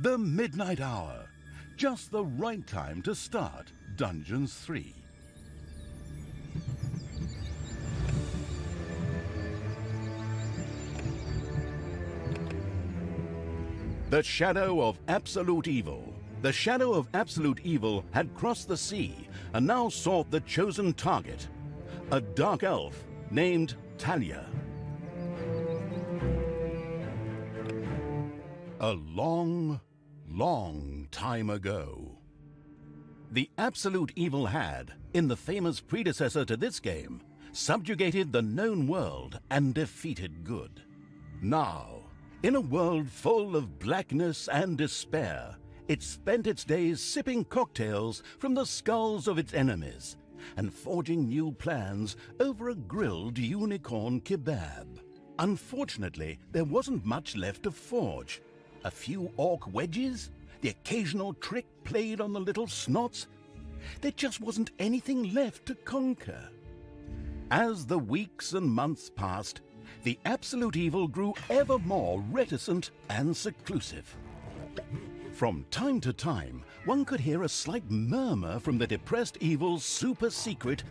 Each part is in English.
The midnight hour. Just the right time to start Dungeons 3. The shadow of absolute evil. The shadow of absolute evil had crossed the sea and now sought the chosen target, a dark elf named Talia. A long, long time ago. The absolute evil had, in the famous predecessor to this game, subjugated the known world and defeated good. Now, in a world full of blackness and despair, it spent its days sipping cocktails from the skulls of its enemies and forging new plans over a grilled unicorn kebab. Unfortunately, there wasn't much left to forge. A few orc wedges, the occasional trick played on the little snots. There just wasn't anything left to conquer. As the weeks and months passed, the absolute evil grew ever more reticent and seclusive. From time to time, one could hear a slight murmur from the depressed evil's super-secret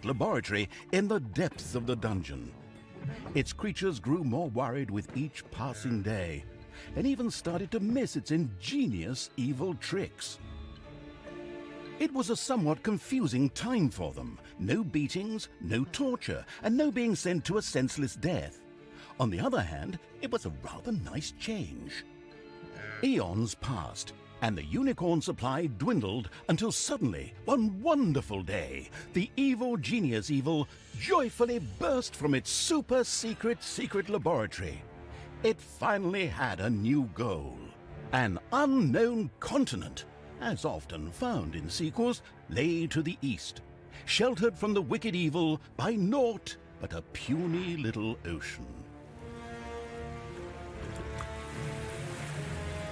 laboratory in the depths of the dungeon. Its creatures grew more worried with each passing day, and even started to miss its ingenious evil tricks. It was a somewhat confusing time for them. No beatings, no torture, and no being sent to a senseless death. On the other hand, it was a rather nice change. Eons passed, and the unicorn supply dwindled until suddenly, one wonderful day, the evil genius evil joyfully burst from its super-secret laboratory. It finally had a new goal. An unknown continent, as often found in sequels, lay to the east, sheltered from the wicked evil by naught but a puny little ocean.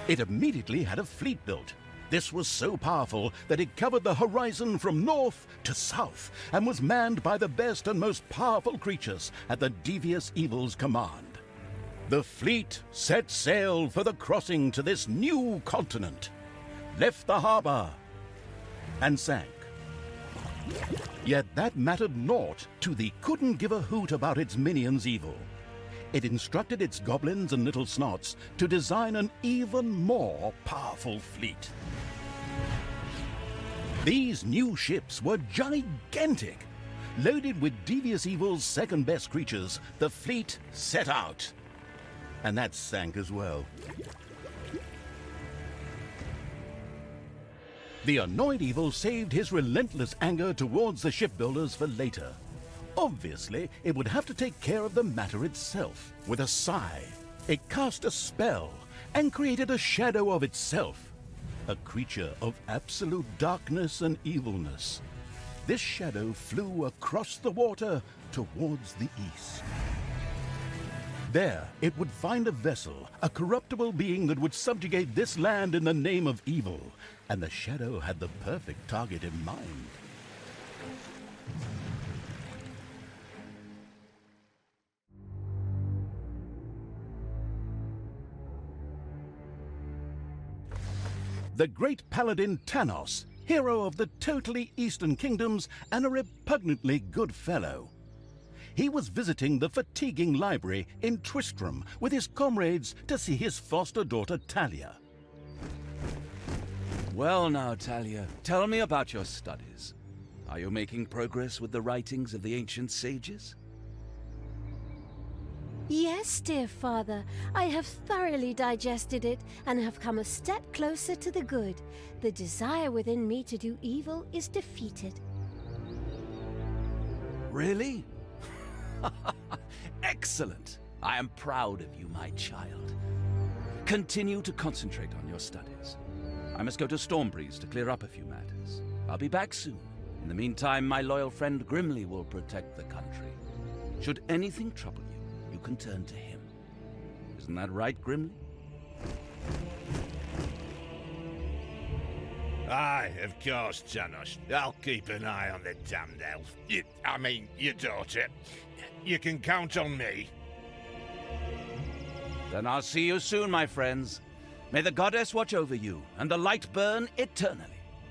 It immediately had a fleet built. This was so powerful that it covered the horizon from north to south and was manned by the best and most powerful creatures at the devious evil's command. The fleet set sail for the crossing to this new continent, left the harbor, and sank. Yet that mattered naught to the couldn't give a hoot about its minions' evil. It instructed its goblins and little snots to design an even more powerful fleet. These new ships were gigantic. Loaded with devious evil's second-best creatures, the fleet set out. And that sank as well. The annoyed evil saved his relentless anger towards the shipbuilders for later. Obviously, it would have to take care of the matter itself. With a sigh, it cast a spell and created a shadow of itself, a creature of absolute darkness and evilness. This shadow flew across the water towards the east. There, it would find a vessel, a corruptible being that would subjugate this land in the name of evil, and the shadow had the perfect target in mind. The great paladin Tanos, hero of the totally Eastern Kingdoms and a repugnantly good fellow. He was visiting the fatiguing library in Twistram with his comrades to see his foster daughter Talia. Well now, Talia, tell me about your studies. Are you making progress with the writings of the ancient sages? Yes, dear father, I have thoroughly digested it and have come a step closer to the good. The desire within me to do evil is defeated. Really? Excellent! I am proud of you, my child. Continue to concentrate on your studies. I must go to Stormbreeze to clear up a few matters. I'll be back soon. In the meantime, my loyal friend Grimli will protect the country. Should anything trouble you, you can turn to him. Isn't that right, Grimli? Aye, of course, Tanos. I'll keep an eye on the damned elf. Your daughter. You can count on me. Then I'll see you soon, my friends. May the goddess watch over you, and the light burn eternally.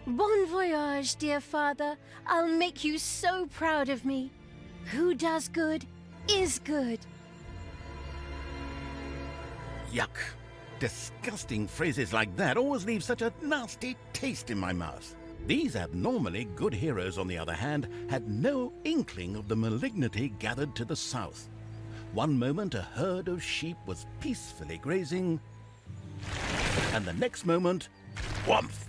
Bon voyage, dear father. I'll make you so proud of me. Who does good is good. Yuck. Disgusting phrases like that always leave such a nasty taste in my mouth. These abnormally good heroes, on the other hand, had no inkling of the malignity gathered to the south. One moment a herd of sheep was peacefully grazing, and the next moment, whumph!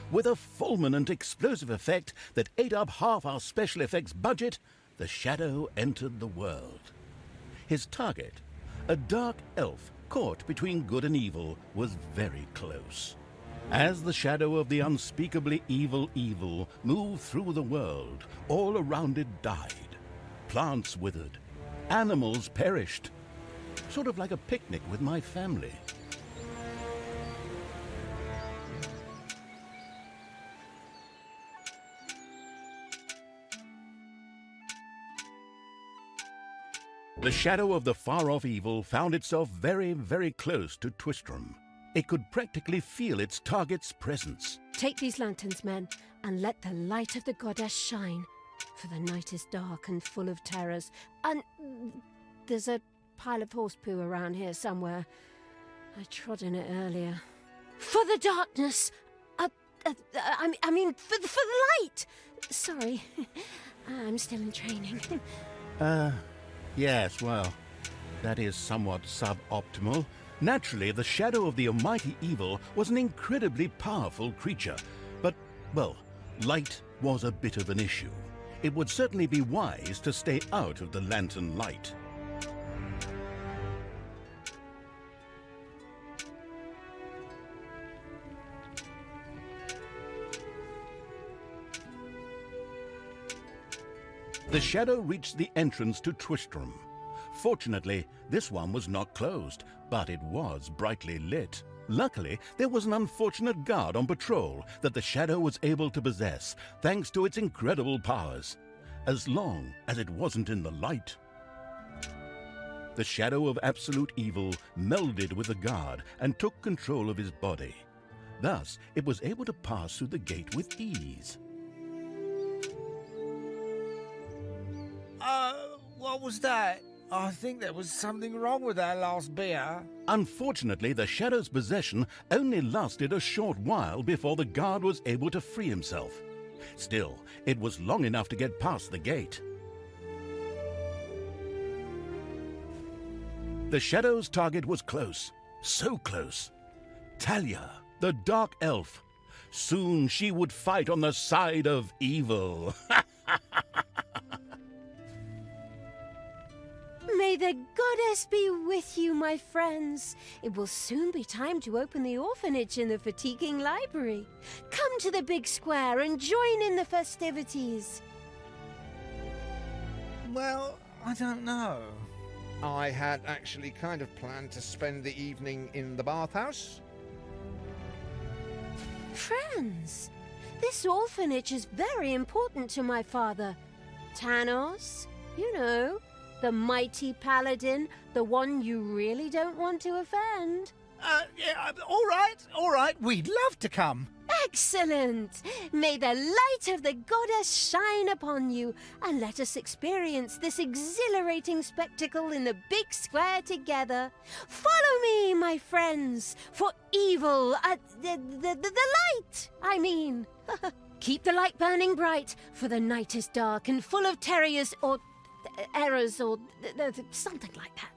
With a fulminant explosive effect that ate up half our special effects budget, the shadow entered the world. His target, a dark elf caught between good and evil, was very close. As the shadow of the unspeakably evil moved through the world, all around it died. Plants withered. Animals perished. Sort of like a picnic with my family. The shadow of the far-off evil found itself very, very close to Twistram. It could practically feel its target's presence. Take these lanterns, men, and let the light of the goddess shine. For the night is dark and full of terrors. And there's a pile of horse poo around here somewhere. I trod in it earlier. For the darkness! I mean, for the light! Sorry, I'm still in training. Yes, well, that is somewhat suboptimal. Naturally, the shadow of the almighty evil was an incredibly powerful creature, but, well, light was a bit of an issue. It would certainly be wise to stay out of the lantern light. The shadow reached the entrance to Twistram. Fortunately, this one was not closed, but it was brightly lit. Luckily, there was an unfortunate guard on patrol that the shadow was able to possess, thanks to its incredible powers, as long as it wasn't in the light. The shadow of absolute evil melded with the guard and took control of his body. Thus, it was able to pass through the gate with ease. What was that? I think there was something wrong with our last beer. Unfortunately, the shadow's possession only lasted a short while before the guard was able to free himself. Still, it was long enough to get past the gate. The shadow's target was close, so close. Talia, the dark elf. Soon she would fight on the side of evil. May the goddess be with you, my friends. It will soon be time to open the orphanage in the fatiguing library. Come to the big square and join in the festivities. Well, I don't know. I had actually kind of planned to spend the evening in the bathhouse. Friends, this orphanage is very important to my father. Tanos, you know, the mighty paladin, the one you really don't want to offend. Yeah, all right, we'd love to come. Excellent! May the light of the goddess shine upon you, and let us experience this exhilarating spectacle in the big square together. Follow me, my friends, for evil, the light, I mean. Keep the light burning bright, for the night is dark and full of terrors or errors or something like that.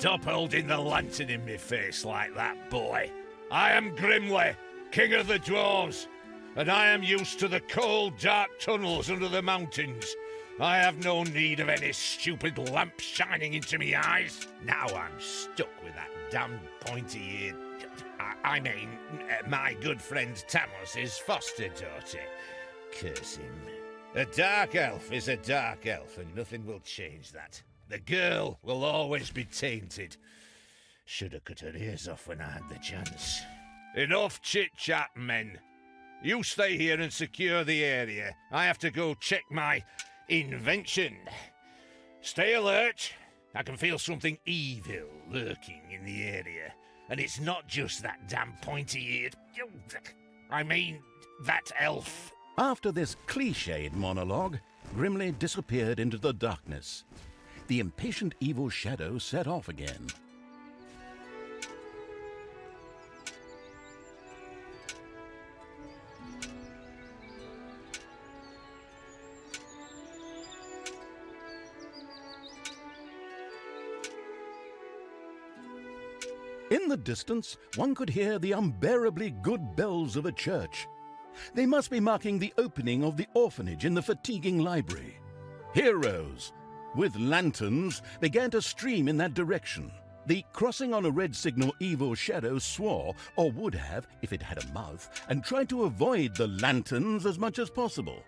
Stop holding the lantern in me face like that, boy. I am Grimli, king of the dwarves, and I am used to the cold, dark tunnels under the mountains. I have no need of any stupid lamp shining into me eyes. Now I'm stuck with that damn pointy-eared... I mean, my good friend Tanos' foster daughter. Curse him. A dark elf is a dark elf, and nothing will change that. The girl will always be tainted. Should have cut her ears off when I had the chance. Enough chit-chat, men. You stay here and secure the area. I have to go check my invention. Stay alert. I can feel something evil lurking in the area. And it's not just that damn pointy-eared... I mean, that elf. After this cliched monologue, Grimli disappeared into the darkness. The impatient evil shadow set off again. In the distance, one could hear the unbearably good bells of a church. They must be marking the opening of the orphanage in the fatiguing library. Heroes with lanterns began to stream in that direction. The crossing on a red signal evil shadow swore, or would have if it had a mouth, and tried to avoid the lanterns as much as possible.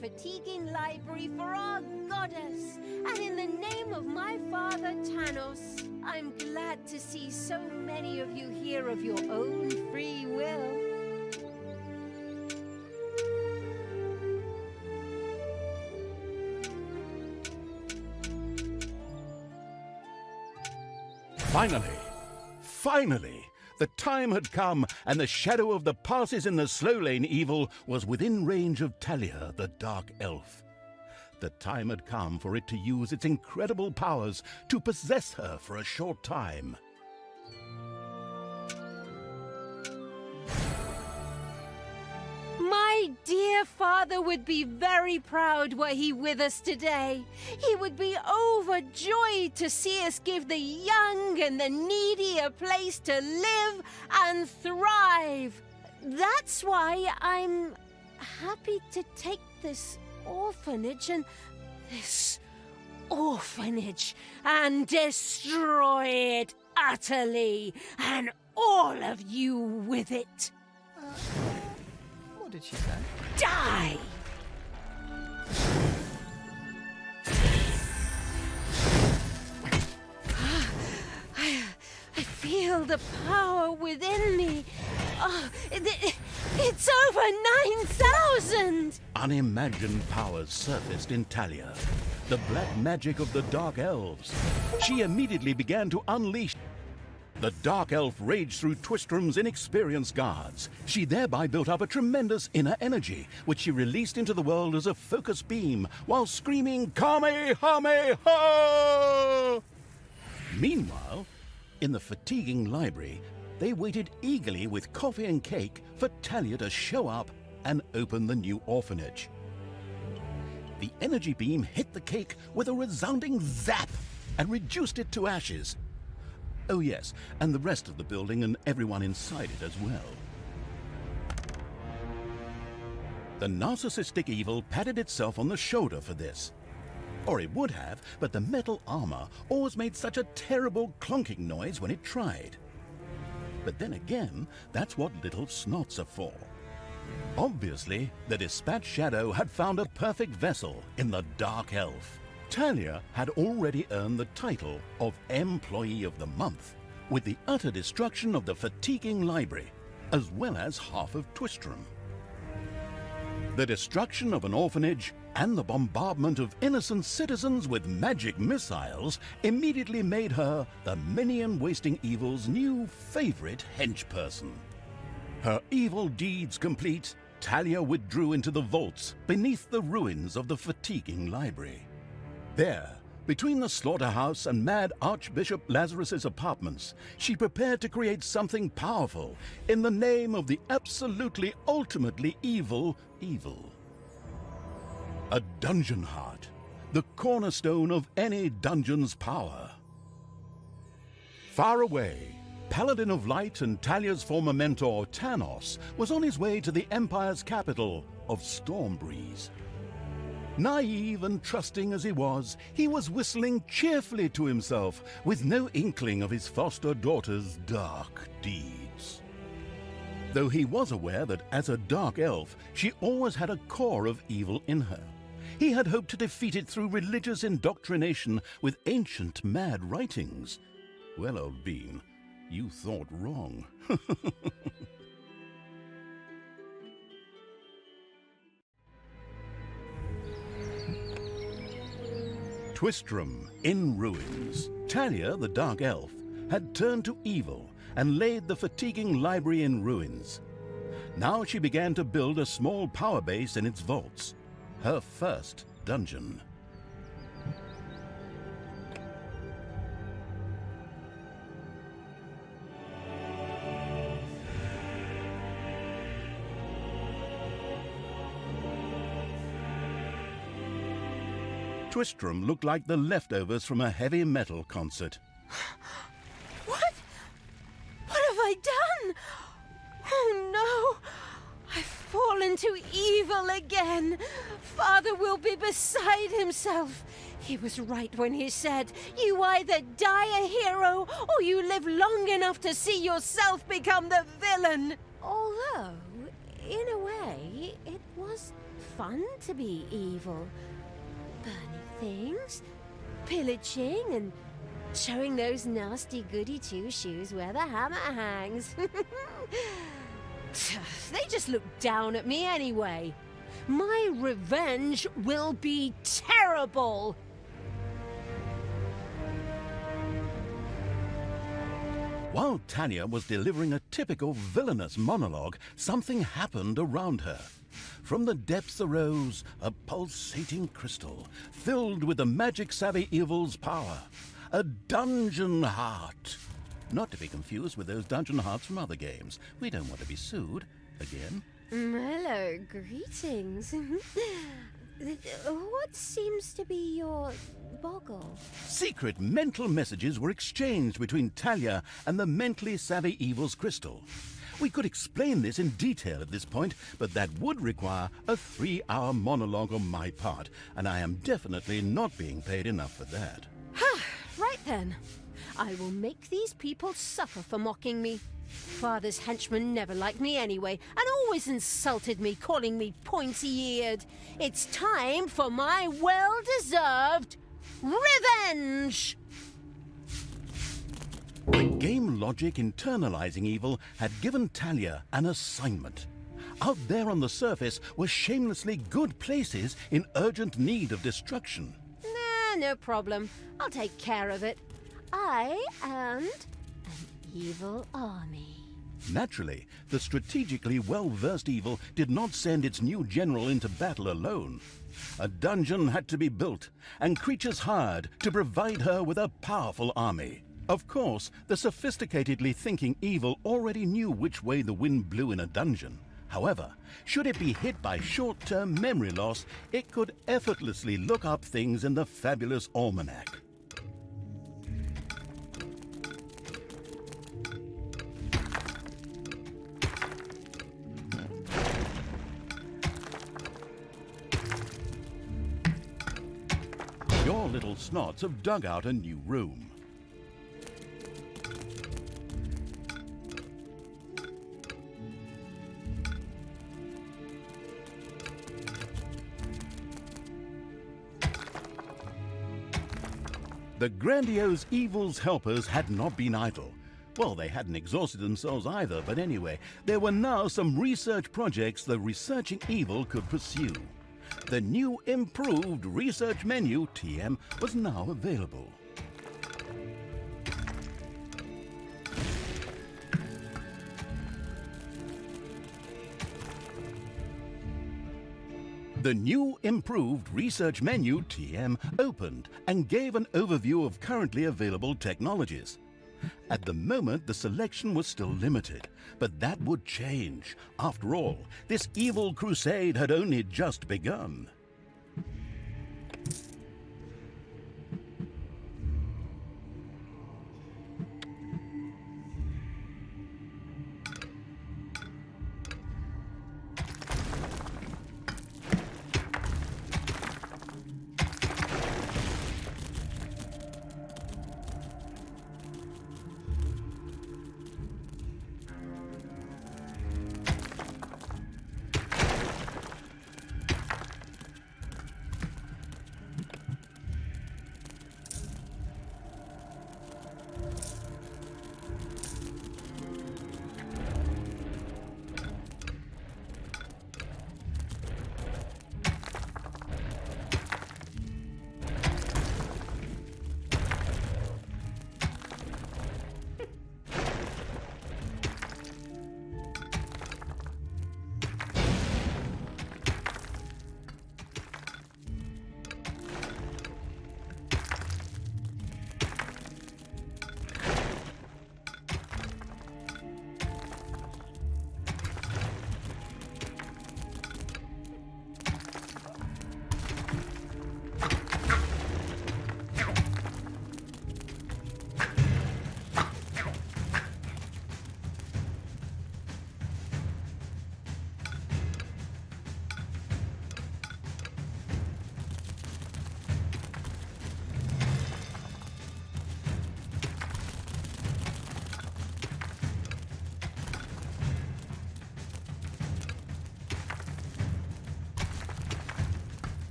Fatiguing library for our goddess, and in the name of my father Tanos, I'm glad to see so many of you here of your own free will. Finally, the time had come, and the shadow of the passes in the slow lane evil was within range of Talia, the dark elf. The time had come for it to use its incredible powers to possess her for a short time. My dear father would be very proud were he with us today. He would be overjoyed to see us give the young and the needy a place to live and thrive. That's why I'm happy to take this orphanage and destroy it utterly, and all of you with it. What did she say? Die! I feel the power within me. Oh, it's over 9,000! Unimagined powers surfaced in Talia, the black magic of the Dark Elves. She immediately began to unleash. The Dark Elf raged through Twistram's inexperienced guards. She thereby built up a tremendous inner energy, which she released into the world as a focus beam, while screaming, Kamehameha! Meanwhile, in the fatiguing library, they waited eagerly with coffee and cake for Talia to show up and open the new orphanage. The energy beam hit the cake with a resounding zap and reduced it to ashes. Oh yes, and the rest of the building and everyone inside it as well. The narcissistic evil patted itself on the shoulder for this. Or it would have, but the metal armor always made such a terrible clonking noise when it tried. But then again, that's what little snots are for. Obviously, the Dispatch Shadow had found a perfect vessel in the Dark Elf. Talia had already earned the title of Employee of the Month, with the utter destruction of the fatiguing library, as well as half of Twistram. The destruction of an orphanage and the bombardment of innocent citizens with magic missiles immediately made her the minion-wasting evil's new favorite henchperson. Her evil deeds complete, Talia withdrew into the vaults beneath the ruins of the fatiguing library. There, Between the slaughterhouse and Mad Archbishop Lazarus's apartments, she prepared to create something powerful in the name of the absolutely ultimately evil. A dungeon heart, the cornerstone of any dungeon's power. Far away, Paladin of Light and Talia's former mentor, Tanos, was on his way to the Empire's capital of Stormbreeze. Naive and trusting as he was whistling cheerfully to himself, with no inkling of his foster daughter's dark deeds. Though he was aware that as a dark elf, she always had a core of evil in her. He had hoped to defeat it through religious indoctrination with ancient mad writings. Well, old bean, you thought wrong. Twistram in ruins. Talia, the Dark Elf, had turned to evil and laid the fatiguing library in ruins. Now she began to build a small power base in its vaults, her first dungeon. Twistram looked like the leftovers from a heavy metal concert. What? What have I done? Oh no! I've fallen to evil again. Father will be beside himself. He was right when he said, you either die a hero or you live long enough to see yourself become the villain. Although, in a way, it was fun to be evil. Burning things, pillaging, and showing those nasty goody two-shoes where the hammer hangs. They just look down at me anyway. My revenge will be terrible. While Talia was delivering a typical villainous monologue, something happened around her. From the depths arose a pulsating crystal, filled with the magic-savvy evil's power. A dungeon heart. Not to be confused with those dungeon hearts from other games. We don't want to be sued again. Hello, greetings. What seems to be your boggle? Secret mental messages were exchanged between Talia and the mentally savvy evil's crystal. We could explain this in detail at this point, but that would require a 3-hour monologue on my part, and I am definitely not being paid enough for that. Right then. I will make these people suffer for mocking me. Father's henchmen never liked me anyway, and always insulted me, calling me pointy-eared. It's time for my well-deserved revenge! The game logic internalizing evil had given Talia an assignment. Out there on the surface were shamelessly good places in urgent need of destruction. Nah, no problem. I'll take care of it. I and an evil army. Naturally, the strategically well-versed evil did not send its new general into battle alone. A dungeon had to be built, and creatures hired to provide her with a powerful army. Of course, the sophisticatedly thinking evil already knew which way the wind blew in a dungeon. However, should it be hit by short-term memory loss, it could effortlessly look up things in the fabulous almanac. Your little snots have dug out a new room. The grandiose evil's helpers had not been idle. Well, they hadn't exhausted themselves either, but anyway, there were now some research projects the researching evil could pursue. The new improved research menu, TM, was now available. The new improved research menu TM opened and gave an overview of currently available technologies. At the moment, the selection was still limited, but that would change. After all, this evil crusade had only just begun.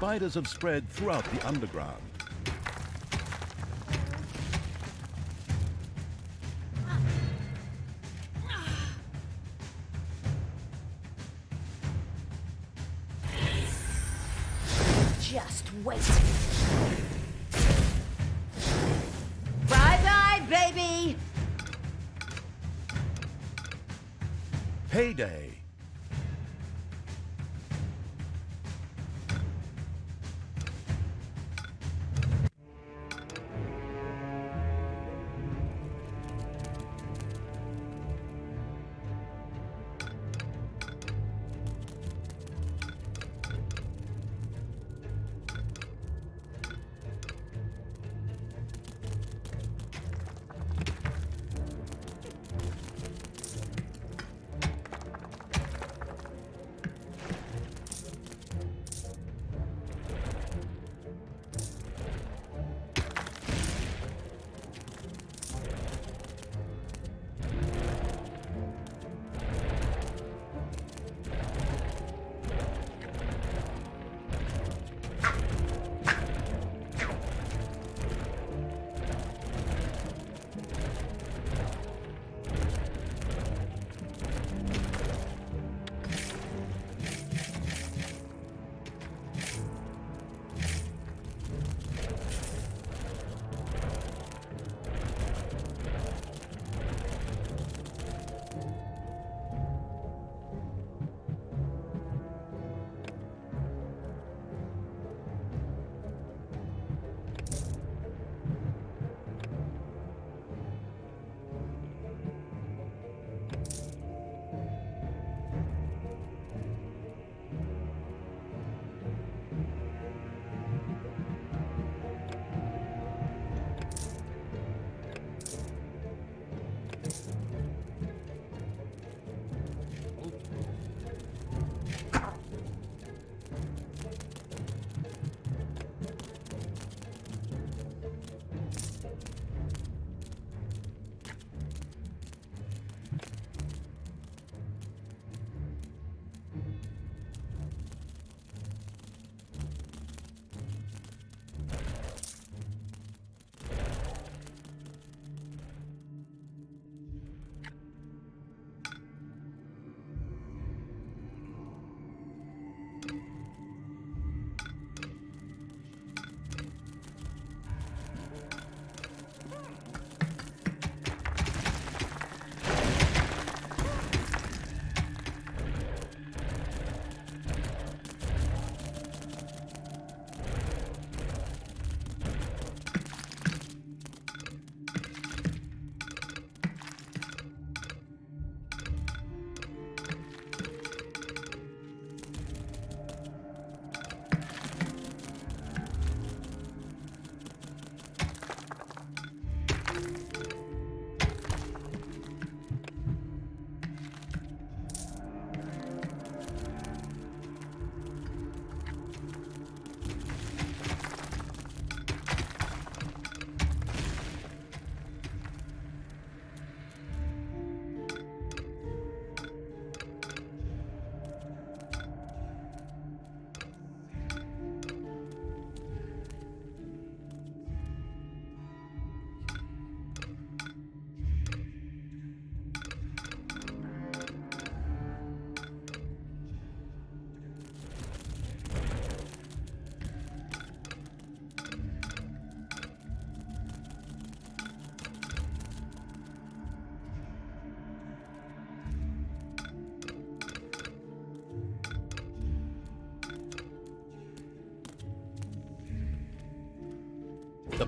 Spiders have spread throughout the underground. Just wait. Bye-bye, baby! Payday.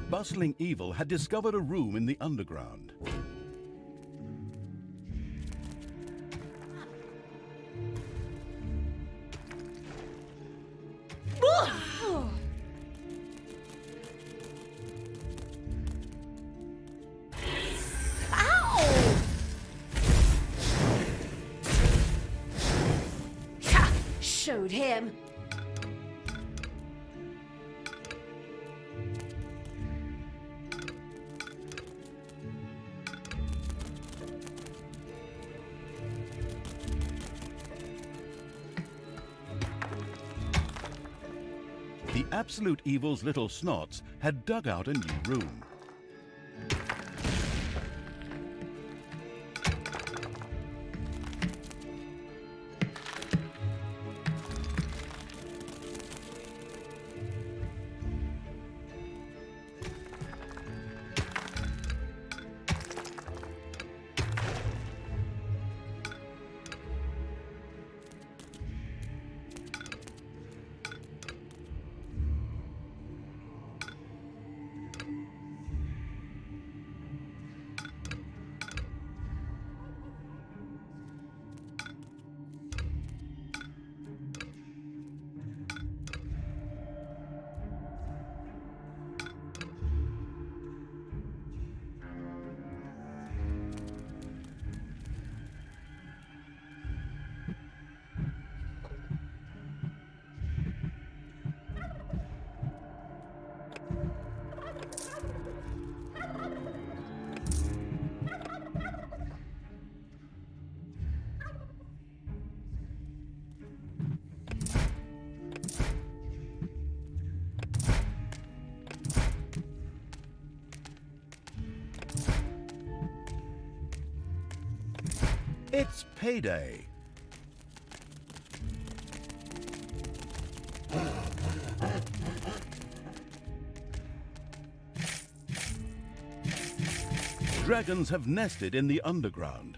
bustling evil had discovered a room in the underground. Showed him. The absolute evil's little snots had dug out a new room. It's payday. Dragons have nested in the underground.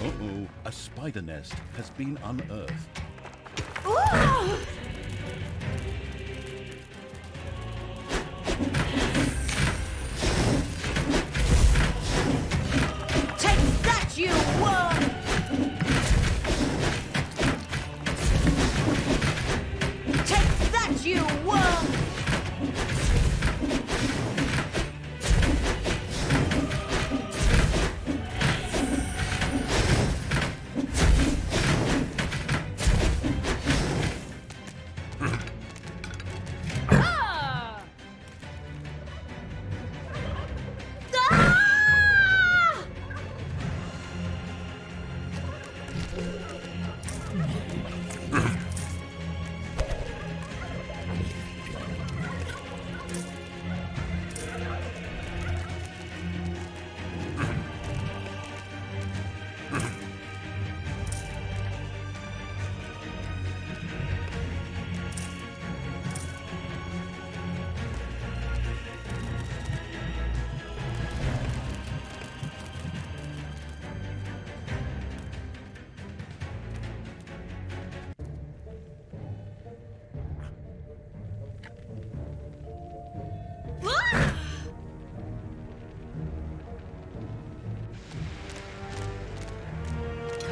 Uh-oh, a spider nest has been unearthed. Take that, you worm! Take that, you worm!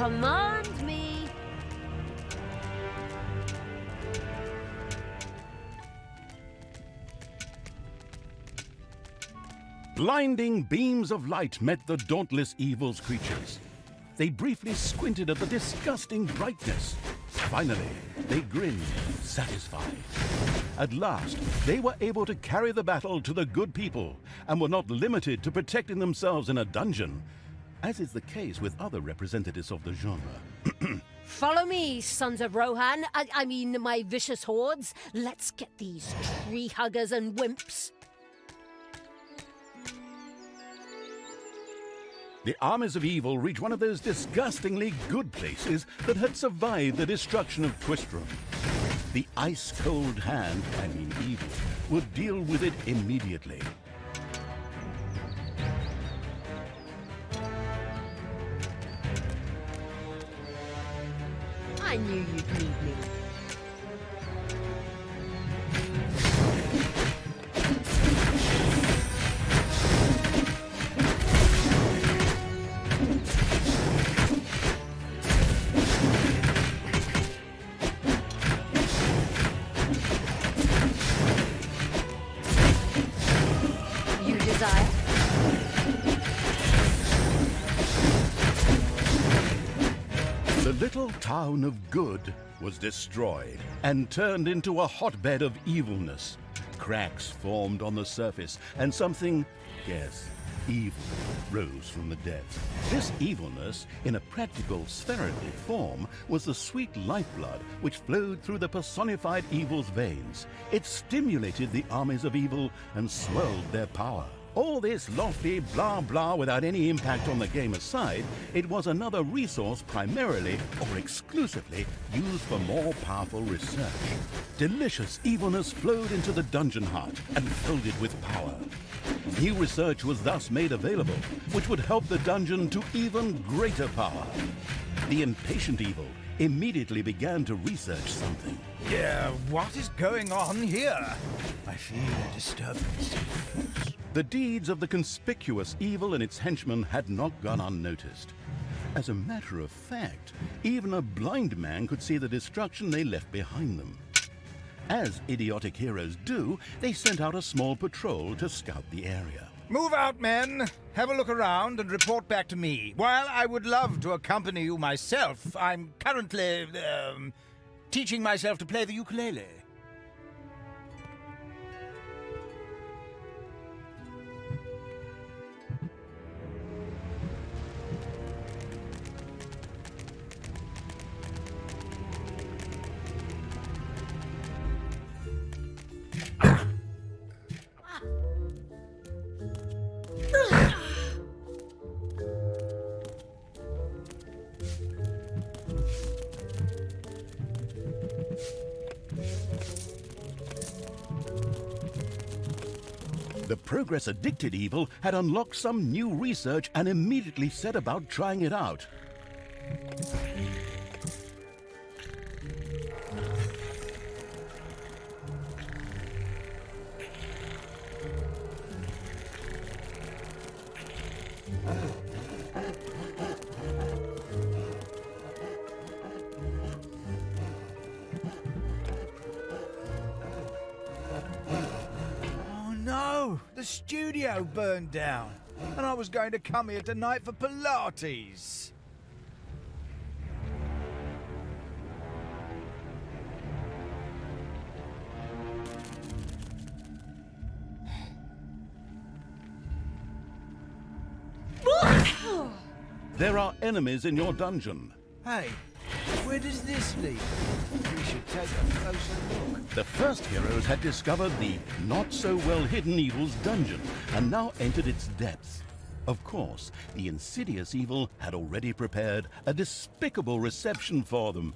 Command me. Blinding beams of light met the dauntless evil's creatures. They briefly squinted at the disgusting brightness. Finally, they grinned, satisfied. At last, they were able to carry the battle to the good people and were not limited to protecting themselves in a dungeon, as is the case with other representatives of the genre. Follow me, sons of Rohan. I mean, my vicious hordes. Let's get these tree huggers and wimps. The armies of evil reached one of those disgustingly good places that had survived the destruction of Twistram. The ice-cold hand, evil, would deal with it immediately. I knew you'd need me. The little town of Good was destroyed and turned into a hotbed of evilness. Cracks formed on the surface, and something, yes, evil, rose from the depths. This evilness, in a practical spherical form, was the sweet lifeblood which flowed through the personified evil's veins. It stimulated the armies of evil and swelled their power. All this lofty blah blah without any impact on the game aside, it was another resource primarily or exclusively used for more powerful research. Delicious evilness flowed into the dungeon heart and filled it with power. New research was thus made available, which would help the dungeon to even greater power. The impatient evil immediately began to research something. Yeah, what is going on here? I feel a disturbance. The deeds of the conspicuous evil and its henchmen had not gone unnoticed. As a matter of fact, even a blind man could see the destruction they left behind them. As idiotic heroes do, they sent out a small patrol to scout the area. Move out, men. Have a look around and report back to me. While I would love to accompany you myself, I'm currently, teaching myself to play the ukulele. The progress-addicted evil had unlocked some new research and immediately set about trying it out. The studio burned down, and I was going to come here tonight for Pilates. There are enemies in your dungeon. Hey, where does this lead? We should take a closer look. The first heroes had discovered the not-so-well-hidden evil's dungeon and now entered its depths. Of course, the insidious evil had already prepared a despicable reception for them.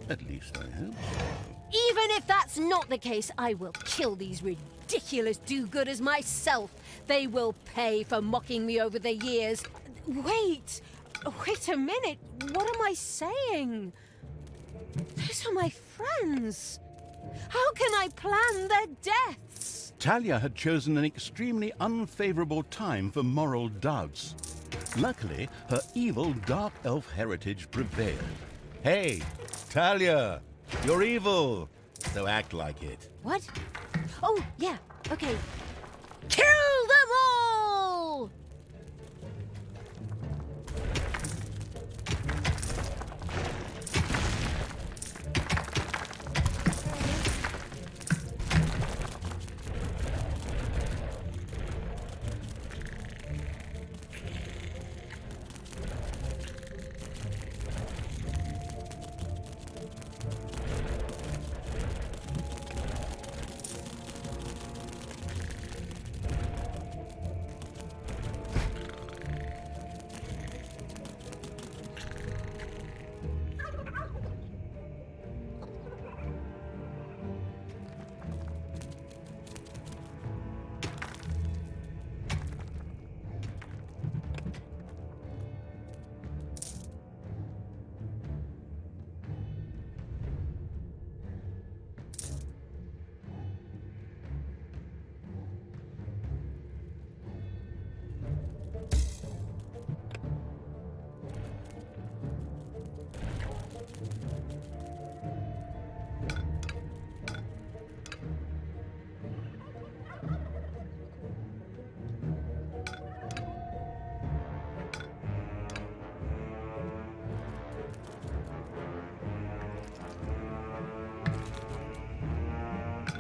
At least I hope so. Even if that's not the case, I will kill these ridiculous do-gooders myself. They will pay for mocking me over the years. Wait a minute. What am I saying? Those are my friends. How can I plan their deaths? Talia had chosen an extremely unfavorable time for moral doubts. Luckily, her evil dark elf heritage prevailed. Hey, Talia, you're evil, so act like it. What? Oh, yeah, okay. Kill them all!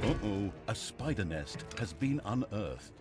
Uh-oh, a spider nest has been unearthed.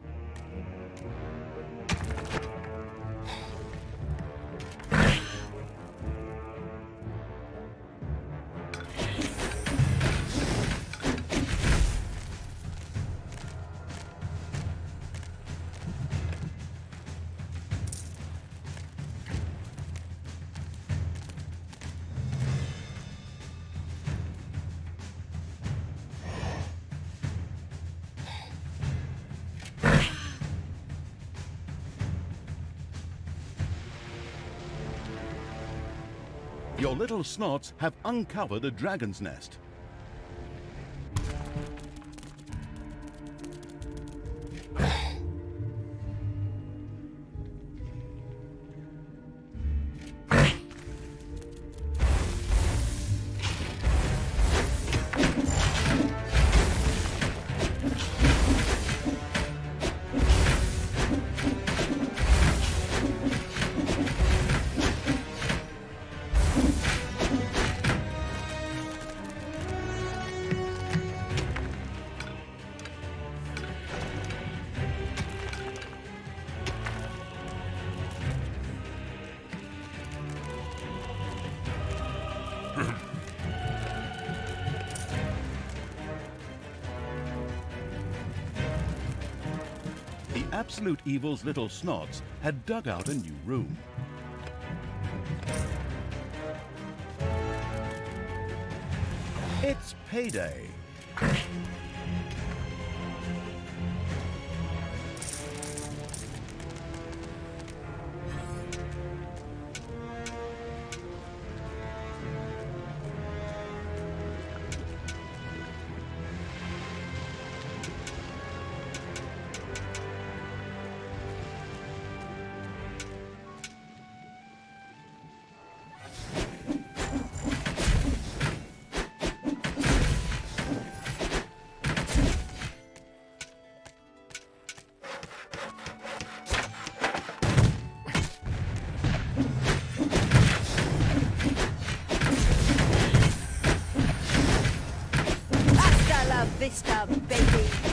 Your little snots have uncovered a dragon's nest. Absolute Evil's little snots had dug out a new room. It's payday. Vista, baby!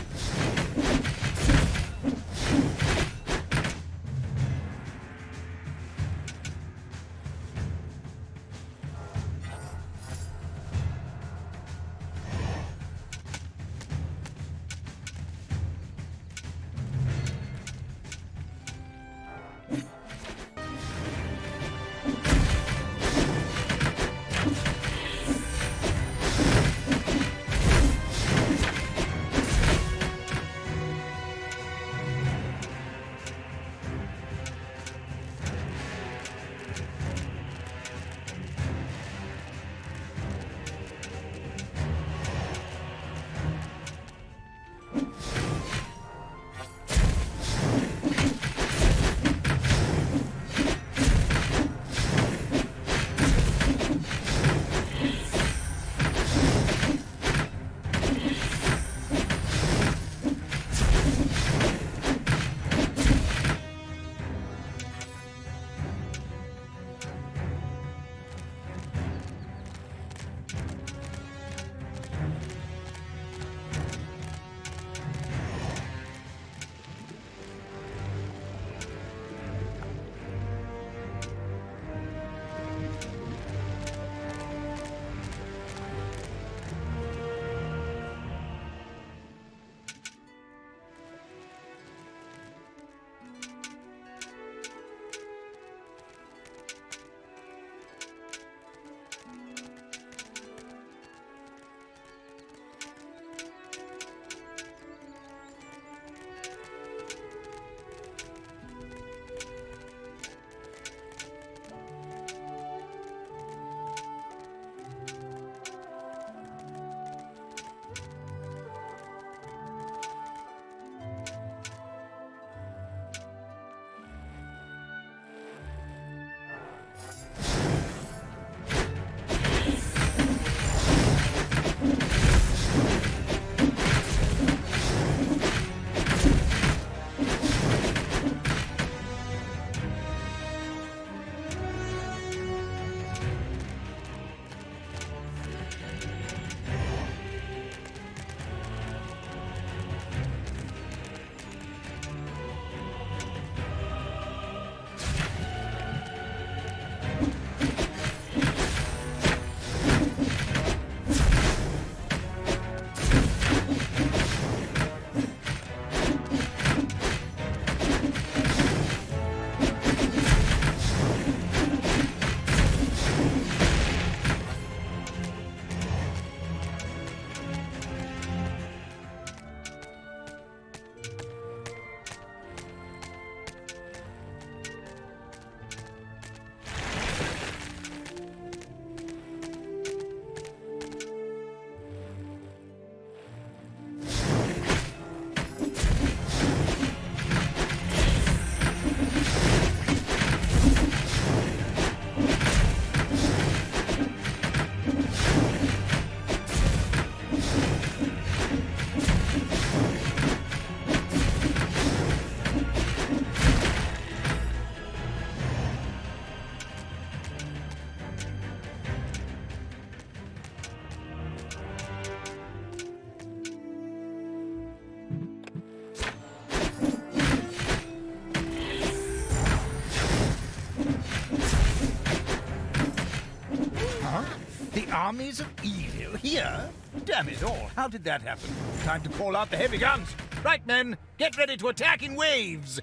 armies of evil here? Damn it all, how did that happen? Time to call out the heavy guns. Right, men, get ready to attack in waves.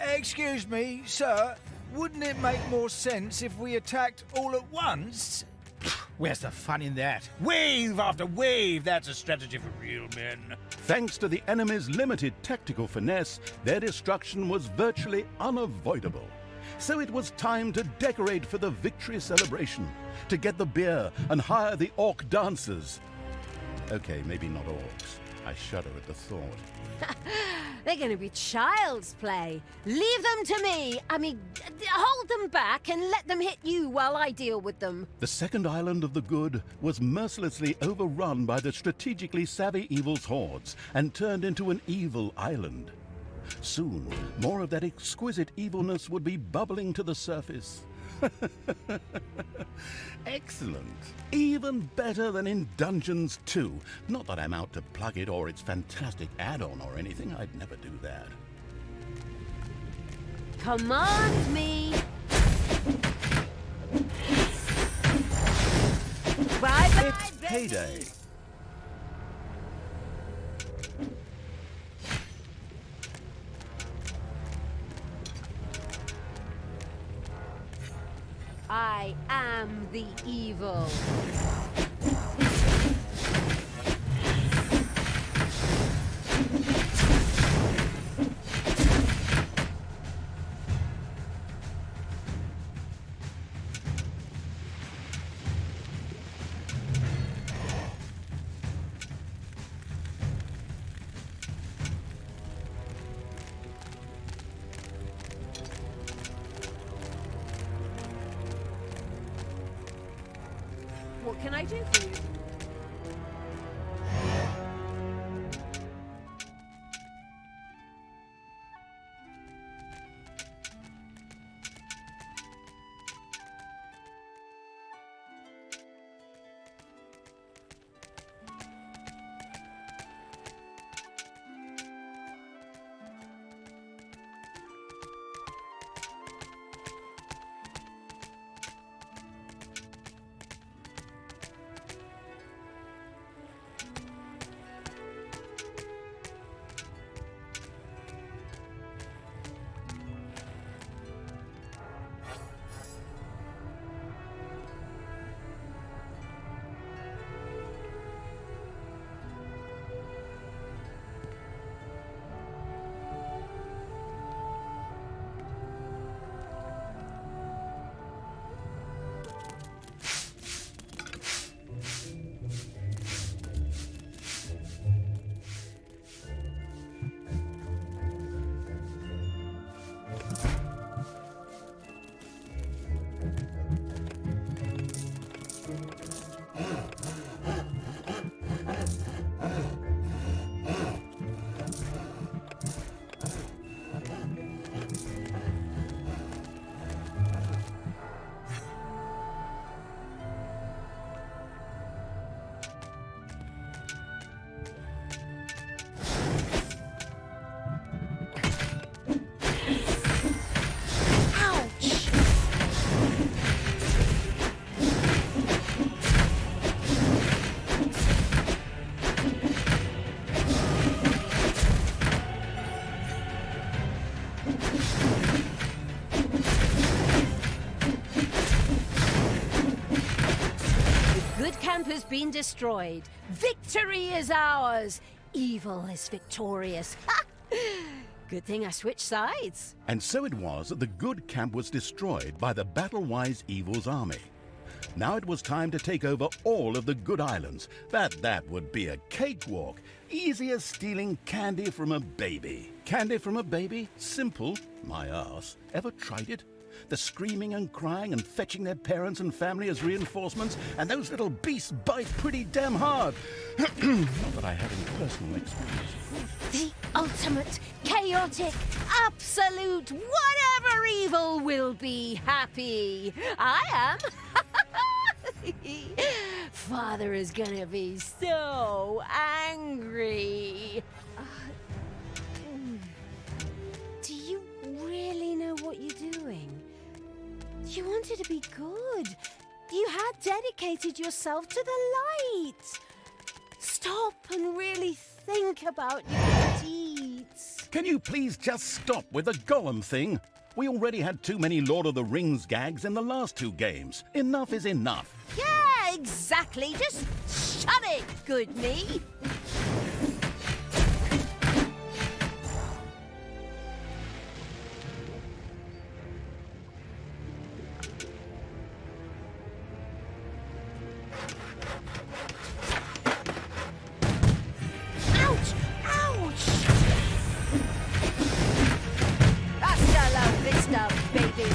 Excuse me, sir. Wouldn't it make more sense if we attacked all at once? Where's the fun in that? Wave after wave, that's a strategy for real men. Thanks to the enemy's limited tactical finesse, their destruction was virtually unavoidable. So it was time to decorate for the victory celebration, to get the beer and hire the orc dancers. Okay, maybe not orcs. I shudder at the thought. They're going to be child's play. Leave them to me. I mean, hold them back and let them hit you while I deal with them. The second island of the good was mercilessly overrun by the strategically savvy evil's hordes and turned into an evil island. Soon, more of that exquisite evilness would be bubbling to the surface. Excellent. Even better than in Dungeons 2. Not that I'm out to plug it or its fantastic add-on or anything. I'd never do that. Command me. Bye-bye, It's payday. I am the evil. What can I do for you? Has been destroyed. Victory is ours. Evil is victorious. Ha! Good thing I switched sides. And so it was that the good camp was destroyed by the battle-wise evil's army. Now it was time to take over all of the good islands. That would be a cakewalk. Easy as stealing candy from a baby. Candy from a baby? Simple. My arse. Ever tried it? The screaming and crying and fetching their parents and family as reinforcements, and those little beasts bite pretty damn hard. Not that I have any personal experience, of course. The ultimate, chaotic, absolute, whatever evil will be happy. I am. Father is gonna be so angry. Do you really know what you're doing? You wanted to be good. you had dedicated yourself to the light. Stop and really think about your deeds. Can you please just stop with the golem thing? We already had too many Lord of the Rings gags in the last 2 games. Enough is enough. Yeah, exactly. Just shut it, good me. Ouch! Ouch! Hasta la vista, baby.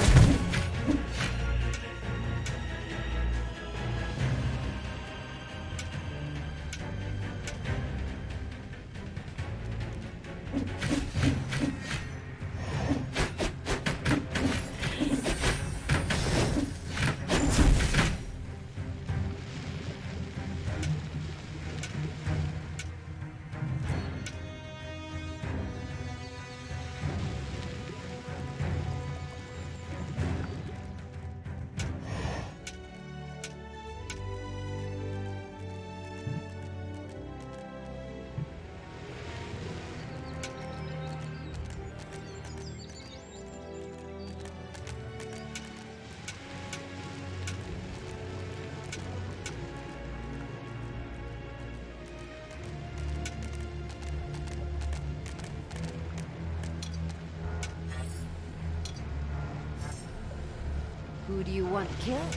Who do you want killed?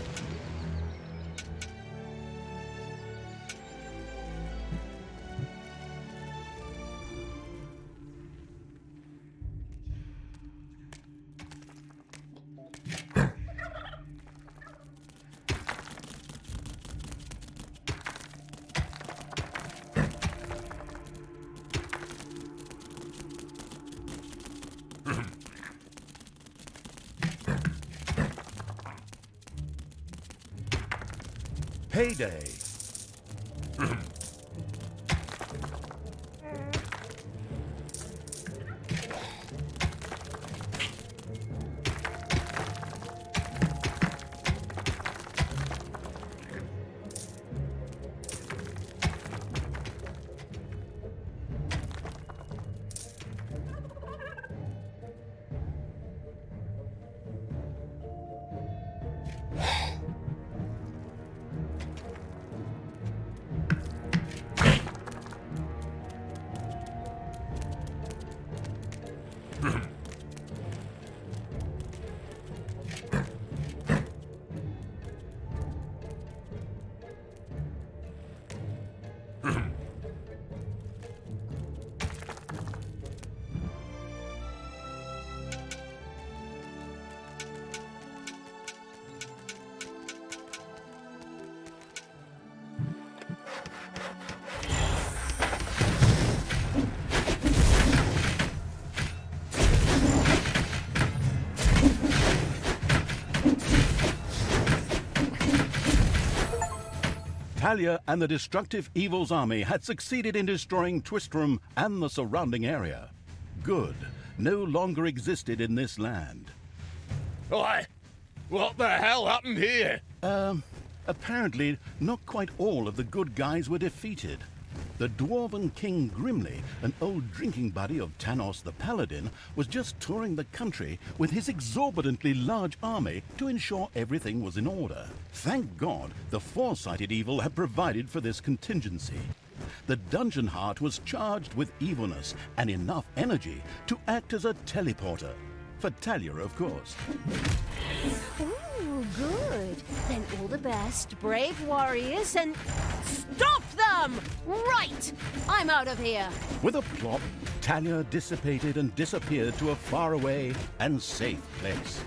Payday. Talia and the destructive Evil's army had succeeded in destroying Twistram and the surrounding area. Good no longer existed in this land. Why? What the hell happened here? Apparently, not quite all of the good guys were defeated. The dwarven King Grimli, an old drinking buddy of Tanos the Paladin, was just touring the country with his exorbitantly large army to ensure everything was in order. Thank God the foresighted evil had provided for this contingency. The dungeon heart was charged with evilness and enough energy to act as a teleporter. For Talia, of course. Ooh, good. Then all the best, brave warriors, and stop them! Right! I'm out of here. With a plop, Talia dissipated and disappeared to a faraway and safe place.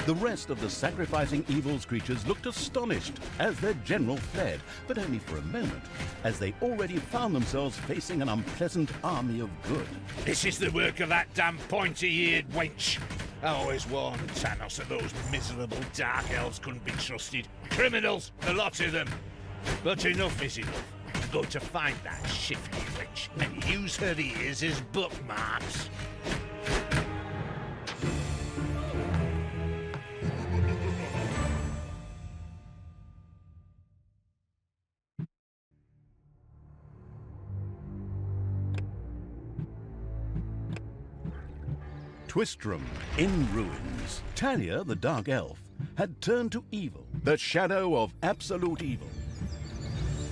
The rest of the sacrificing evil's creatures looked astonished as their general fled, but only for a moment, as they already found themselves facing an unpleasant army of good. This is the work of that damn pointy-eared wench. I always warned Tanos that those miserable dark elves couldn't be trusted. Criminals, a lot of them. But enough is enough. I'm going to find that shifty witch and use her ears as bookmarks. Twistram in ruins. Talia, the Dark Elf, had turned to evil, the shadow of absolute evil.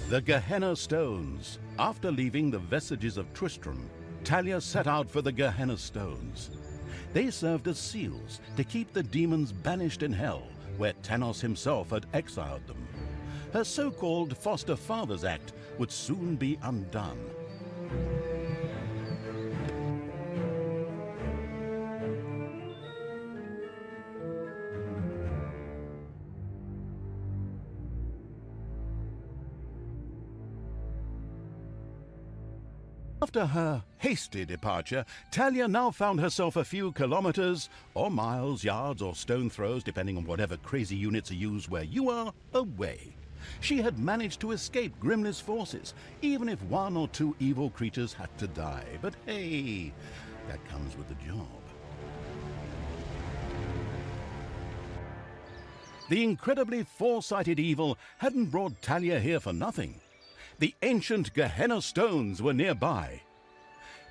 The Gehenna Stones. After leaving the vestiges of Twistram, Talia set out for the Gehenna Stones. They served as seals to keep the demons banished in hell, where Tanos himself had exiled them. Her so-called Foster Fathers Act would soon be undone. After her hasty departure, Talia now found herself a few kilometers, or miles, yards, or stone throws, depending on whatever crazy units are used where you are, away. She had managed to escape Grimli's forces, even if one or two evil creatures had to die. But hey, that comes with the job. The incredibly foresighted evil hadn't brought Talia here for nothing. The ancient Gehenna Stones were nearby.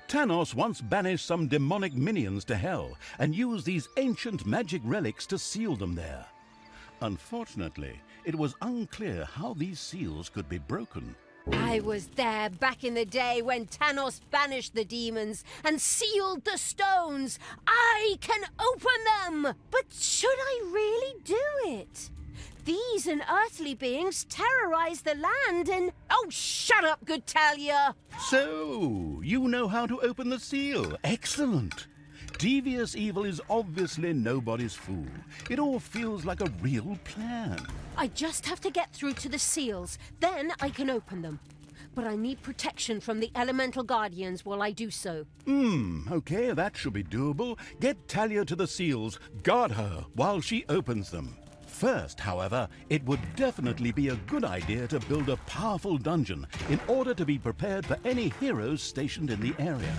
Tanos once banished some demonic minions to hell and used these ancient magic relics to seal them there. Unfortunately, it was unclear how these seals could be broken. I was there back in the day when Tanos banished the demons and sealed the stones. I can open them! But should I really do it? These unearthly beings terrorize the land and... Oh, shut up, good Talia! So, you know how to open the seal. Excellent. Devious evil is obviously nobody's fool. It all feels like a real plan. I just have to get through to the seals. Then I can open them. But I need protection from the elemental guardians while I do so. Okay, that should be doable. Get Talia to the seals. Guard her while she opens them. First, however, it would definitely be a good idea to build a powerful dungeon in order to be prepared for any heroes stationed in the area.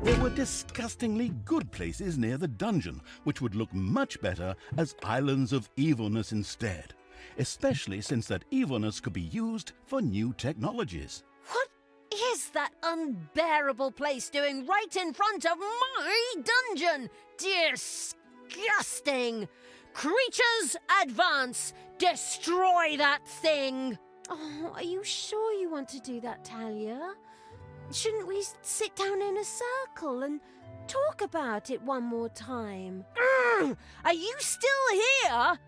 There were disgustingly good places near the dungeon, which would look much better as islands of evilness instead. especially since that evilness could be used for new technologies. What is that unbearable place doing right in front of my dungeon? Disgusting! Creatures, advance! Destroy that thing! Oh, are you sure you want to do that, Talia? Shouldn't we sit down in a circle and talk about it one more time? Are you still here?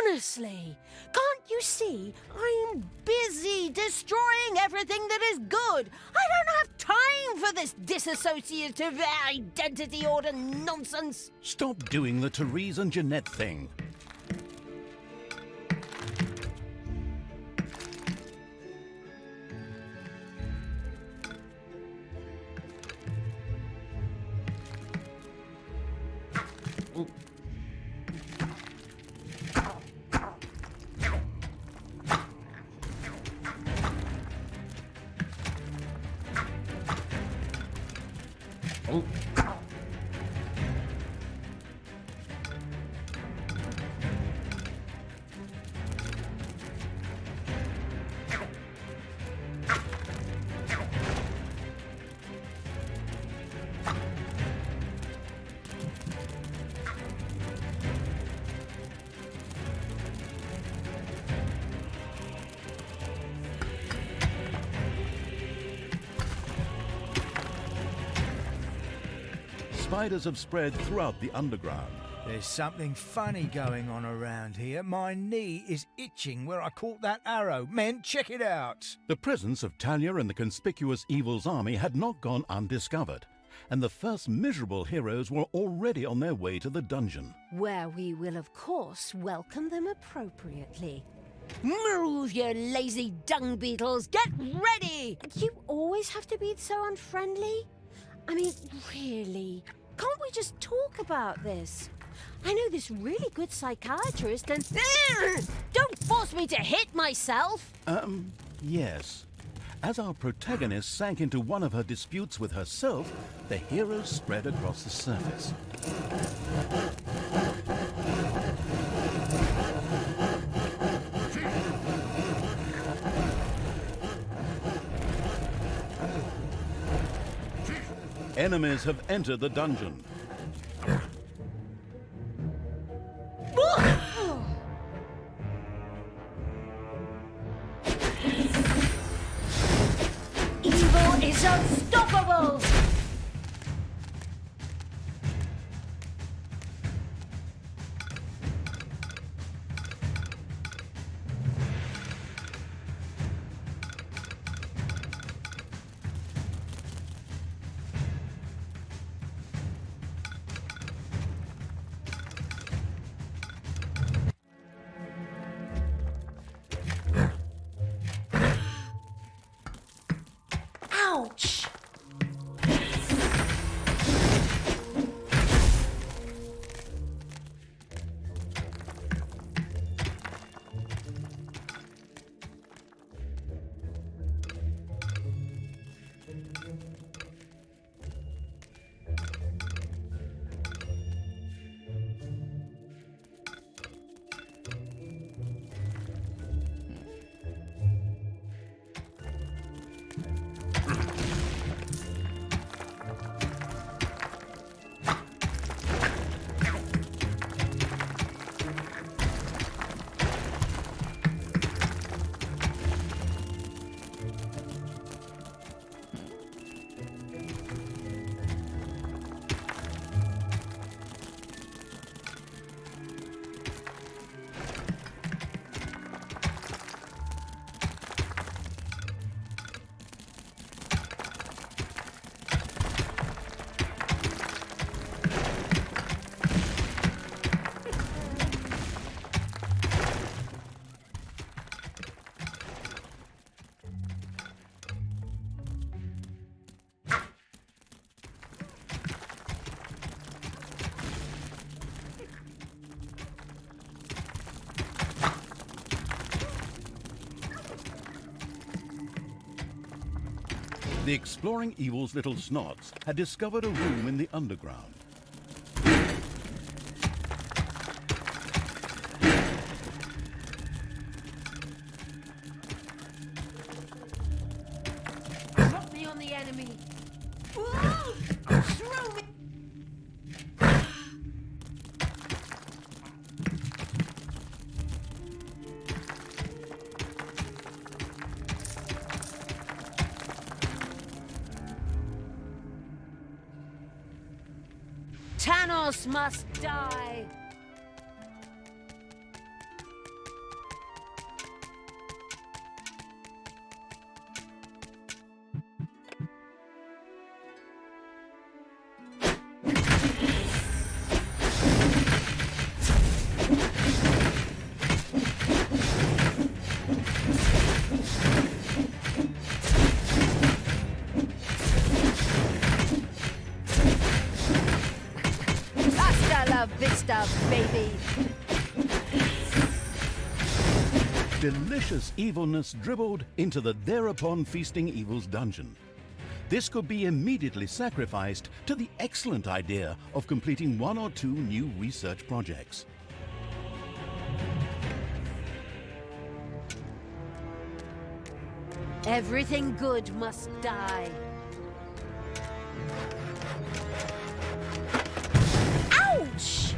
Honestly, can't you see I'm busy destroying everything that is good? I don't have time for this disassociative identity order nonsense. Stop doing the Therese and Jeanette thing. Spiders have spread throughout the underground. There's something funny going on around here. My knee is itching where I caught that arrow. Men, check it out. The presence of Talia and the conspicuous Evil's army had not gone undiscovered, and the first miserable heroes were already on their way to the dungeon. Where we will, of course, welcome them appropriately. Move, you lazy dung beetles! Get ready! You always have to be so unfriendly? I mean, really? Can't we just talk about this? I know this really good psychiatrist and... Don't force me to hit myself! Yes. As our protagonist sank into one of her disputes with herself, the heroes spread across the surface. Enemies have entered the dungeon. Evil is unstoppable! Ouch! The exploring Evil's little snots had discovered a room in the underground. Tanos must die. Vista, baby. Delicious evilness dribbled into the thereupon feasting evil's dungeon. This could be immediately sacrificed to the excellent idea of completing 1 or 2 new research projects. Everything good must die. Ouch!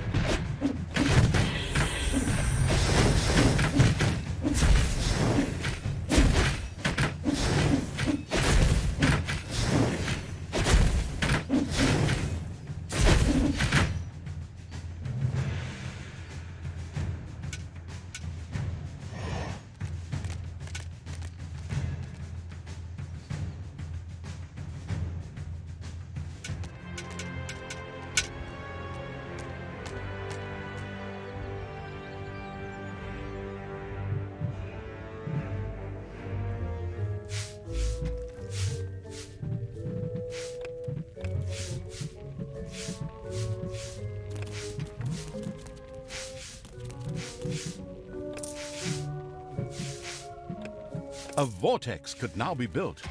A vortex could now be built.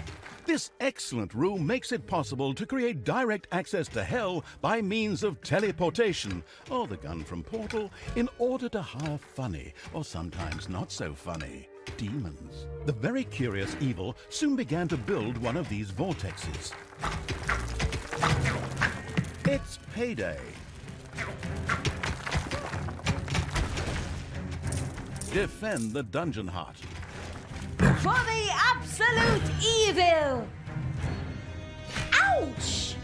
This excellent room makes it possible to create direct access to Hell by means of teleportation, or the gun from Portal, in order to hire funny, or sometimes not so funny, demons. The very curious evil soon began to build one of these vortexes. It's payday. Defend the dungeon heart. For the absolute evil! Ouch!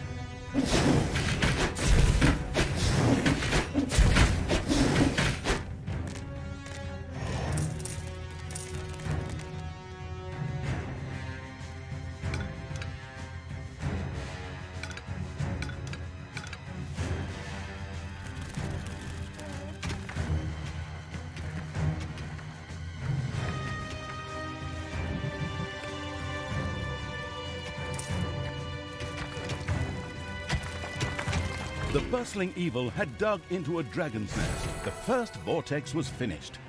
The bustling evil had dug into a dragon's nest. The first vortex was finished.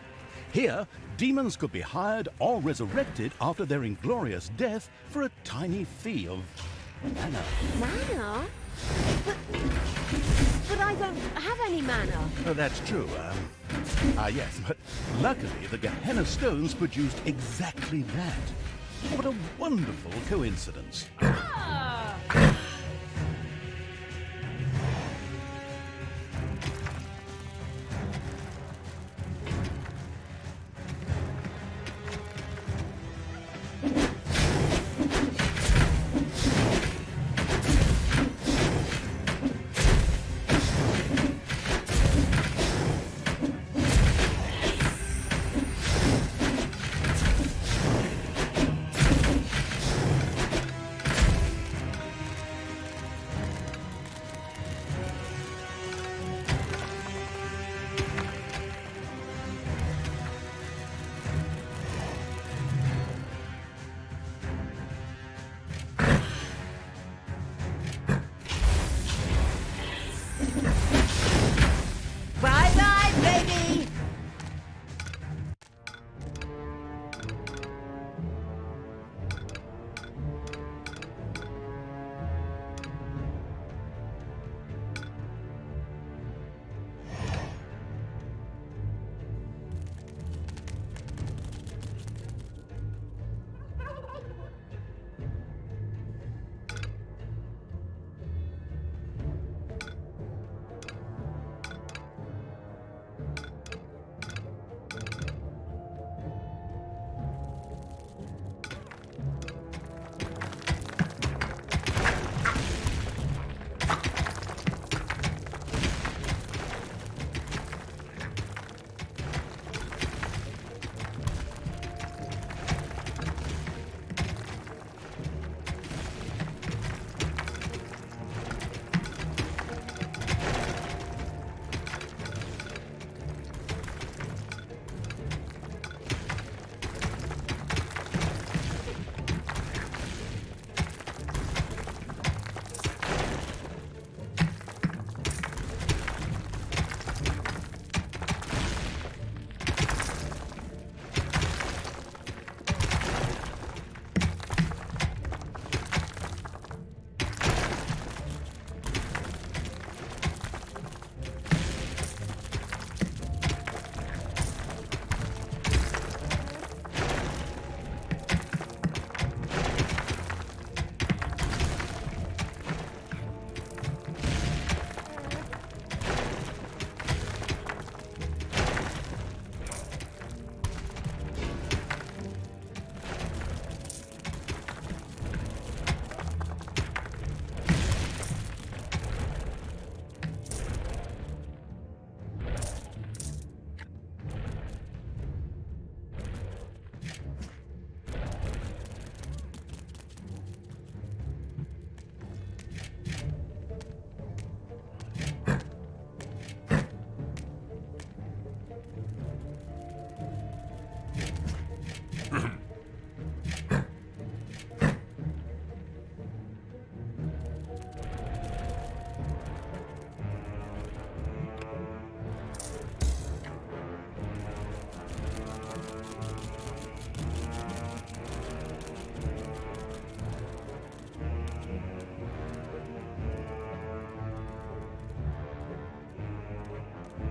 Here, demons could be hired or resurrected after their inglorious death for a tiny fee of mana. Mana? But I don't have any mana. That's true. Yes, but luckily the Gehenna stones produced exactly that. What a wonderful coincidence.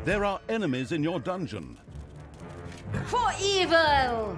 There are enemies in your dungeon. For evil!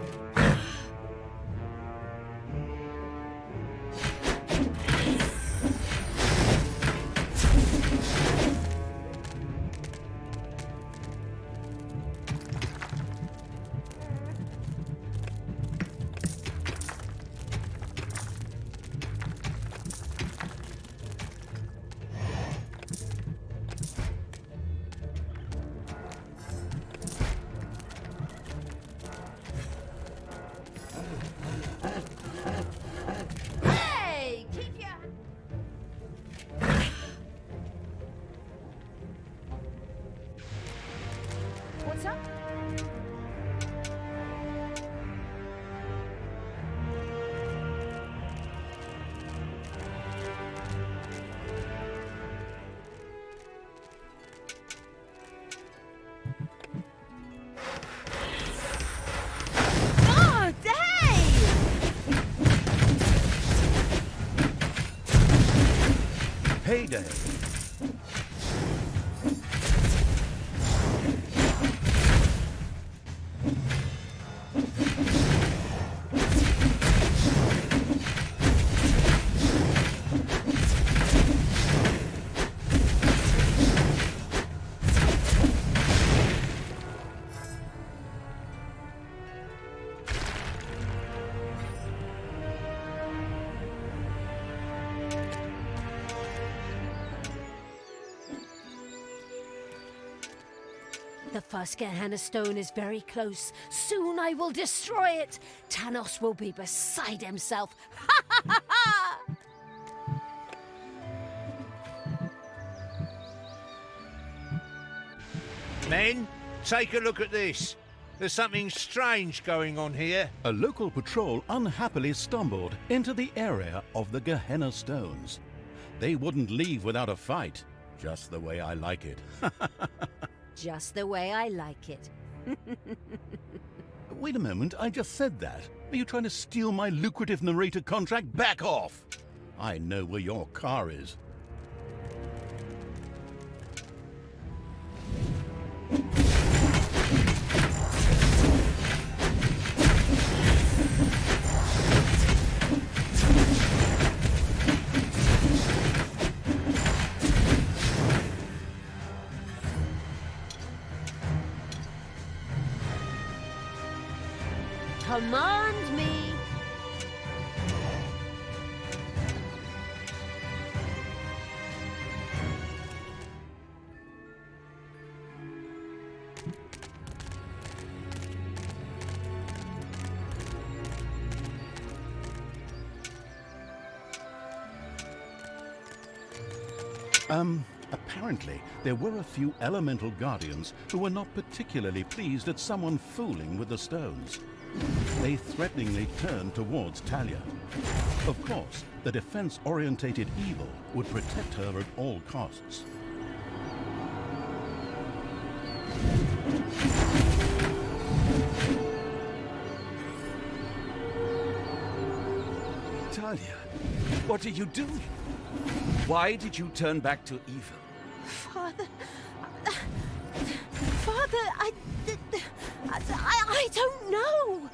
What's up? Oh, dang! Heyday! The first Gehenna stone is very close. Soon I will destroy it. Tanos will be beside himself. Ha ha ha ha! Men, take a look at this. There's something strange going on here. A local patrol unhappily stumbled into the area of the Gehenna stones. They wouldn't leave without a fight, just the way I like it. Just the way I like it. Wait a moment, I just said that. Are you trying to steal my lucrative narrator contract? Back off! I know where your car is. Command me! Apparently, there were a few elemental guardians who were not particularly pleased at someone fooling with the stones. They threateningly turned towards Talia. Of course, the defense-orientated evil would protect her at all costs. Talia, what are you doing? Why did you turn back to evil? Father... Father, I don't know.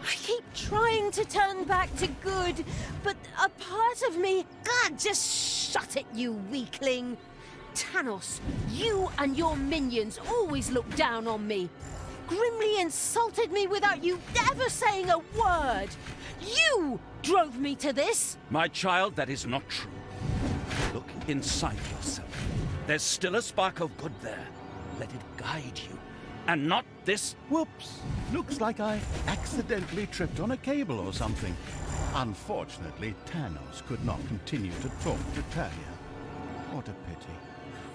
I keep trying to turn back to good, but a part of me... God, just shut it, you weakling. Tanos, you and your minions always look down on me. Grimli insulted me without you ever saying a word. You drove me to this. My child, that is not true. Look inside yourself. There's still a spark of good there. Let it guide you, and not this. Whoops! Looks like I accidentally tripped on a cable or something. Unfortunately, Tanos could not continue to talk to Talia. What a pity.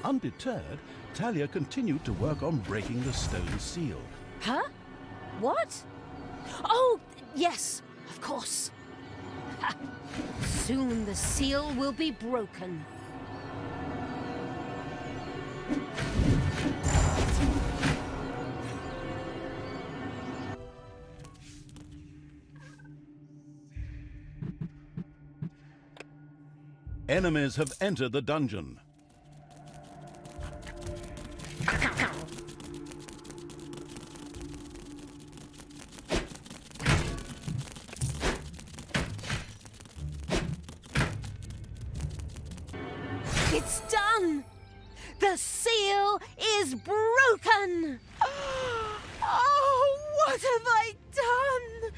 Undeterred, Talia continued to work on breaking the stone seal. Huh? What? Oh, yes, of course. Ha. Soon the seal will be broken. Enemies have entered the dungeon. The seal is broken! Oh, what have I done?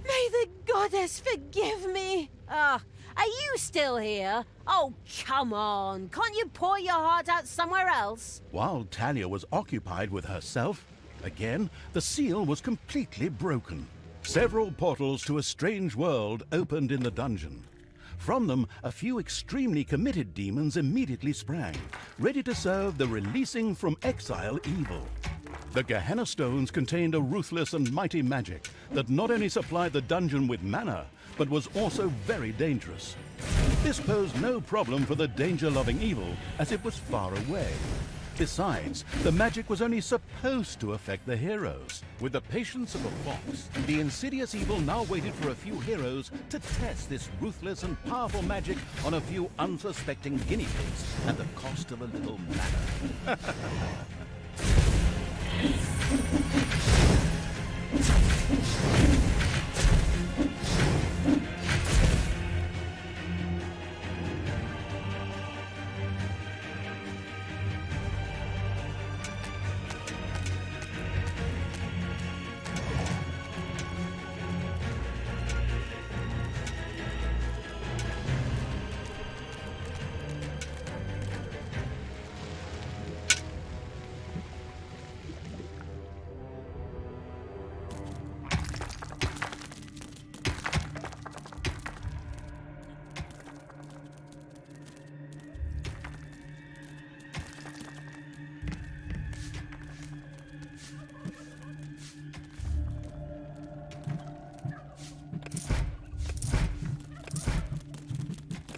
May the goddess forgive me. Are you still here? Oh, come on. Can't you pour your heart out somewhere else? While Talia was occupied with herself, again, the seal was completely broken. Several portals to a strange world opened in the dungeon. From them, a few extremely committed demons immediately sprang, ready to serve the releasing from exile evil. The Gehenna stones contained a ruthless and mighty magic that not only supplied the dungeon with mana, but was also very dangerous. This posed no problem for the danger-loving evil, as it was far away. Besides, the magic was only supposed to affect the heroes. With the patience of a fox, the insidious evil now waited for a few heroes to test this ruthless and powerful magic on a few unsuspecting guinea pigs at the cost of a little mana.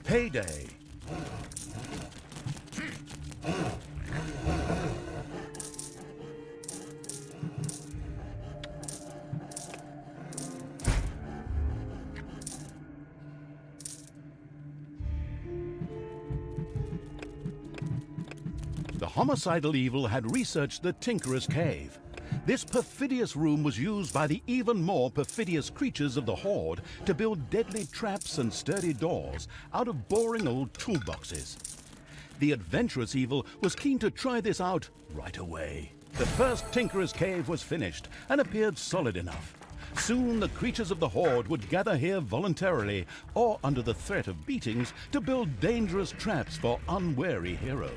Payday. The homicidal evil had researched the Tinkerer's Cave. This perfidious room was used by the even more perfidious creatures of the Horde to build deadly traps and sturdy doors out of boring old toolboxes. The adventurous evil was keen to try this out right away. The first Tinkerer's Cave was finished and appeared solid enough. Soon the creatures of the Horde would gather here voluntarily or under the threat of beatings to build dangerous traps for unwary heroes.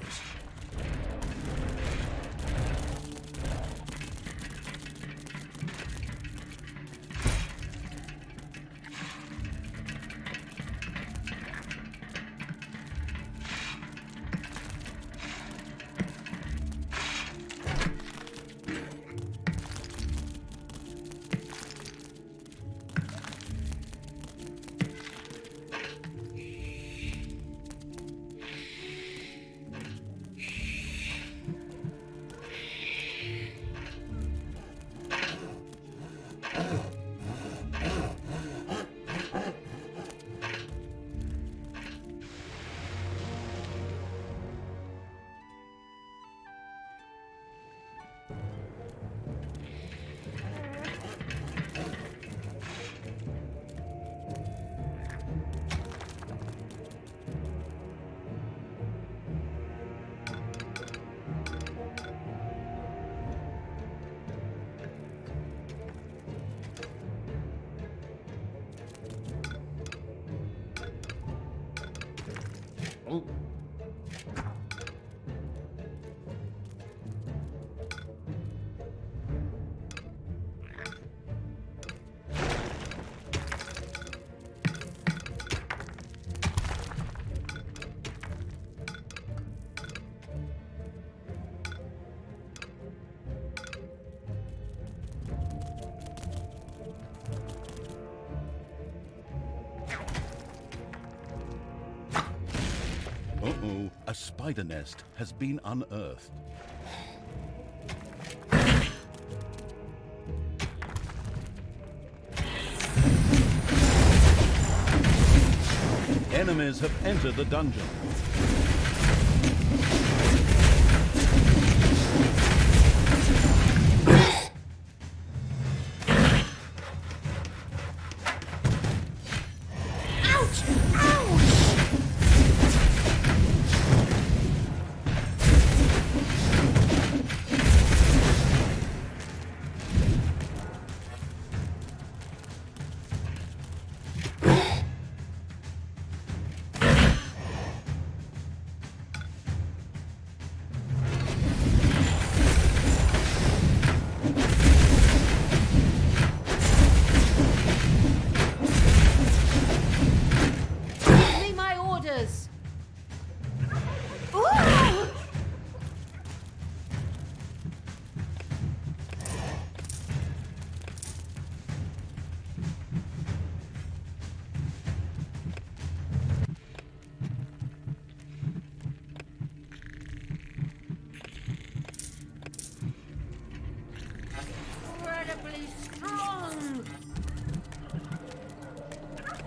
Uh-oh, a spider nest has been unearthed. Enemies have entered the dungeon. incredibly strong.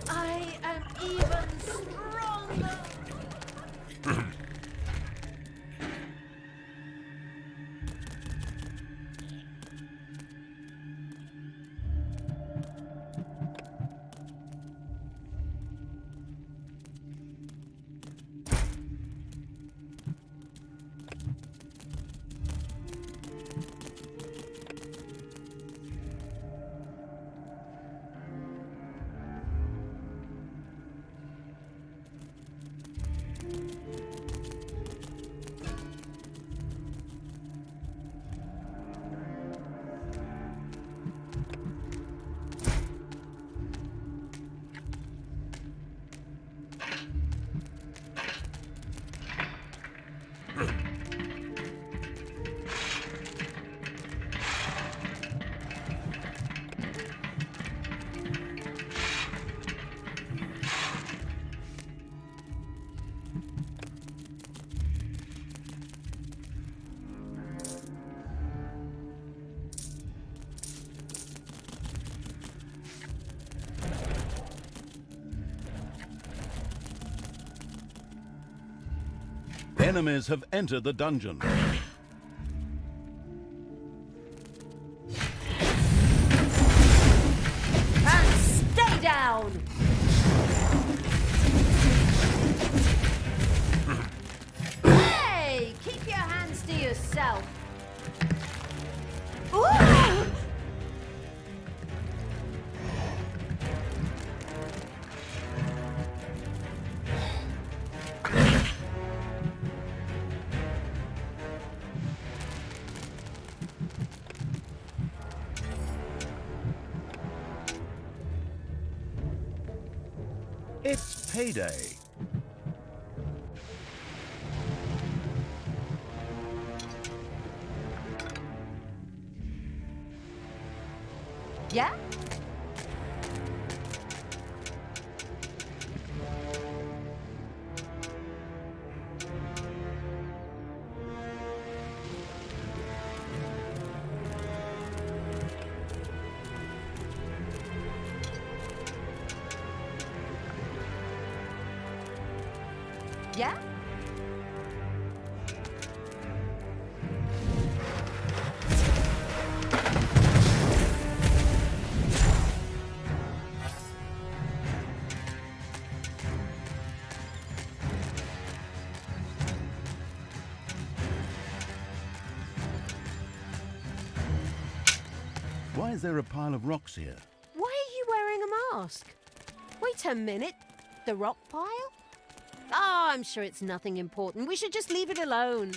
I am even stronger. Enemies have entered the dungeon. And stay down! Hey! Keep your hands to yourself. Ooh! It's payday. Yeah? Yeah? Why is there a pile of rocks here? Why are you wearing a mask? Wait a minute. The rock pile? Oh, I'm sure it's nothing important. We should just leave it alone.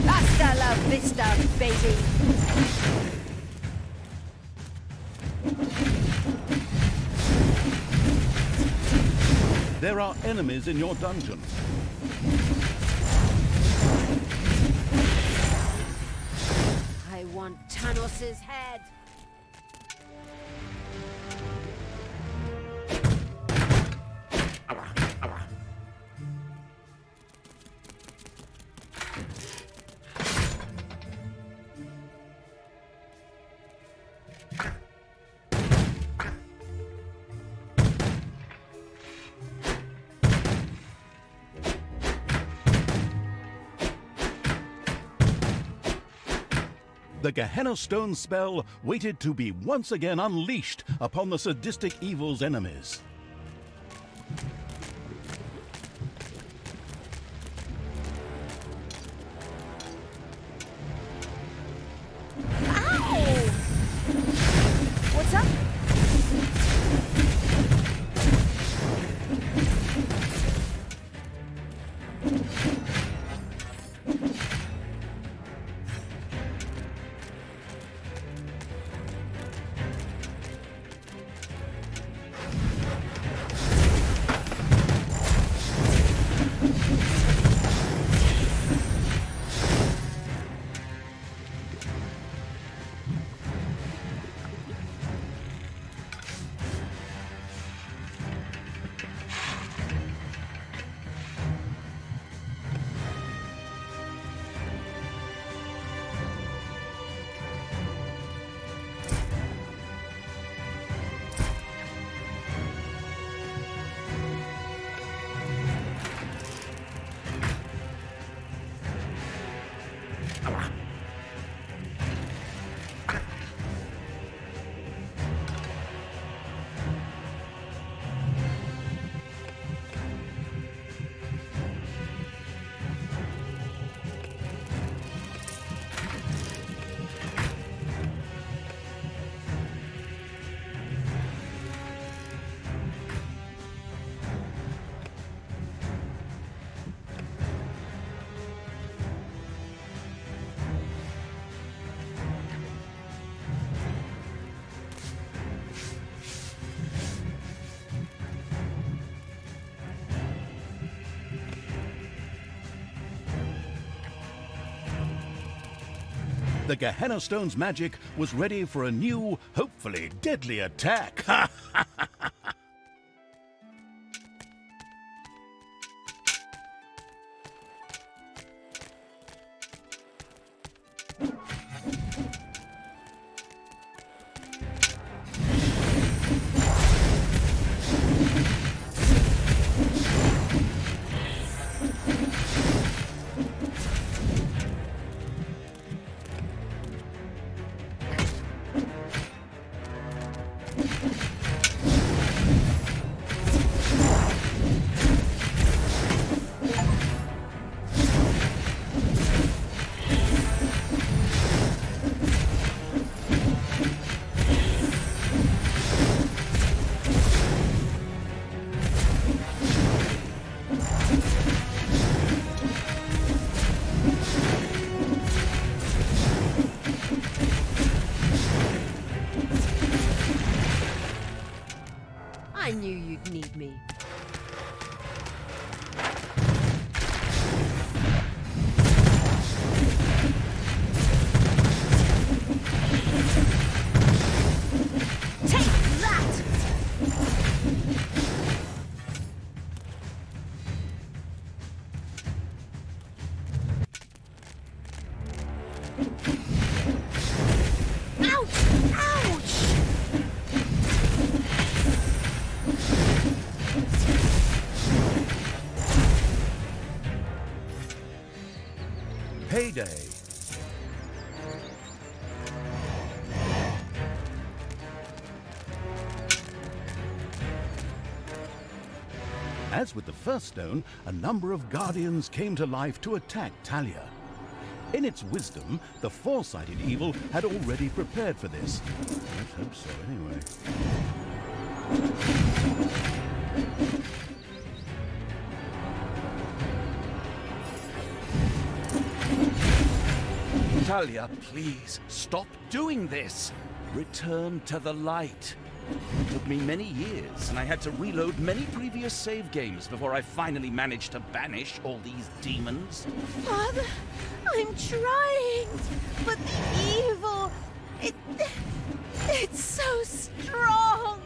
Hasta la vista, baby. There are enemies in your dungeon. I want Tanos' head. The Gehenna stone spell waited to be once again unleashed upon the sadistic evil's enemies. Ow! What's up? the Gehenna Stone's magic was ready for a new, hopefully deadly attack. I knew you'd need me. Take that! Ouch! Ouch! Payday. As with the first stone, a number of guardians came to life to attack Talia. In its wisdom, the four-sided evil had already prepared for this. Let's hope so, anyway. Talia, please, stop doing this. Return to the light. It took me many years, and I had to reload many previous save games before I finally managed to banish all these demons. Father, I'm trying, but the evil, it's so strong.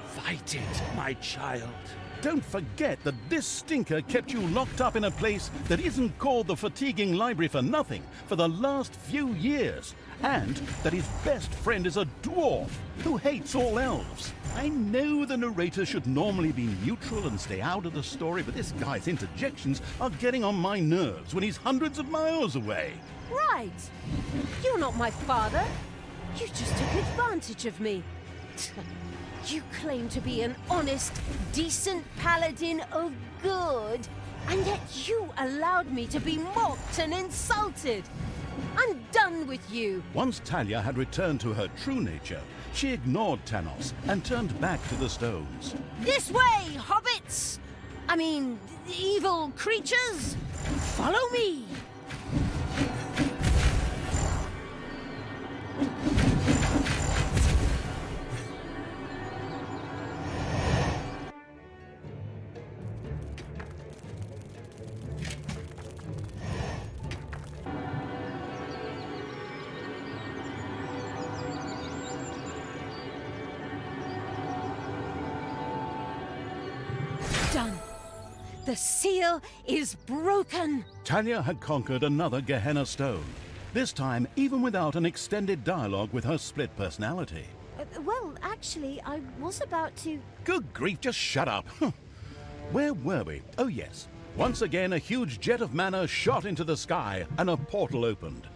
Fight it, my child. Don't forget that this stinker kept you locked up in a place that isn't called the Fatiguing Library for nothing for the last few years, and that his best friend is a dwarf who hates all elves. I know the narrator should normally be neutral and stay out of the story, but this guy's interjections are getting on my nerves when he's hundreds of miles away. Right. You're not my father. You just took advantage of me. You claim to be an honest, decent paladin of good, and yet you allowed me to be mocked and insulted. I'm done with you. Once Talia had returned to her true nature, she ignored Tanos and turned back to the stones. This way, hobbits! I mean, evil creatures! Follow me! Done. The seal is broken. Talia had conquered another Gehenna stone, this time even without an extended dialogue with her split personality. Well, actually, I was about to... Good grief, just shut up. Where were we? Oh yes. Once again, a huge jet of mana shot into the sky and a portal opened.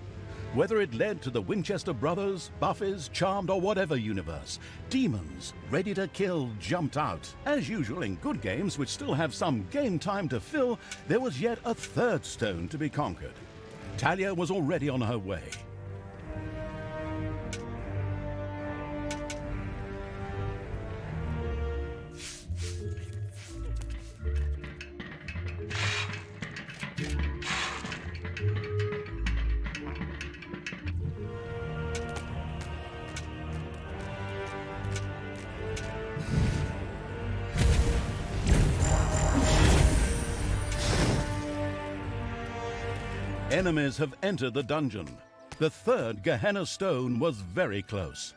Whether it led to the Winchester brothers, Buffies, Charmed, or whatever universe, demons ready to kill jumped out. As usual in good games which still have some game time to fill, there was yet a third stone to be conquered. Talia was already on her way. Enemies have entered the dungeon. The third Gehenna stone was very close.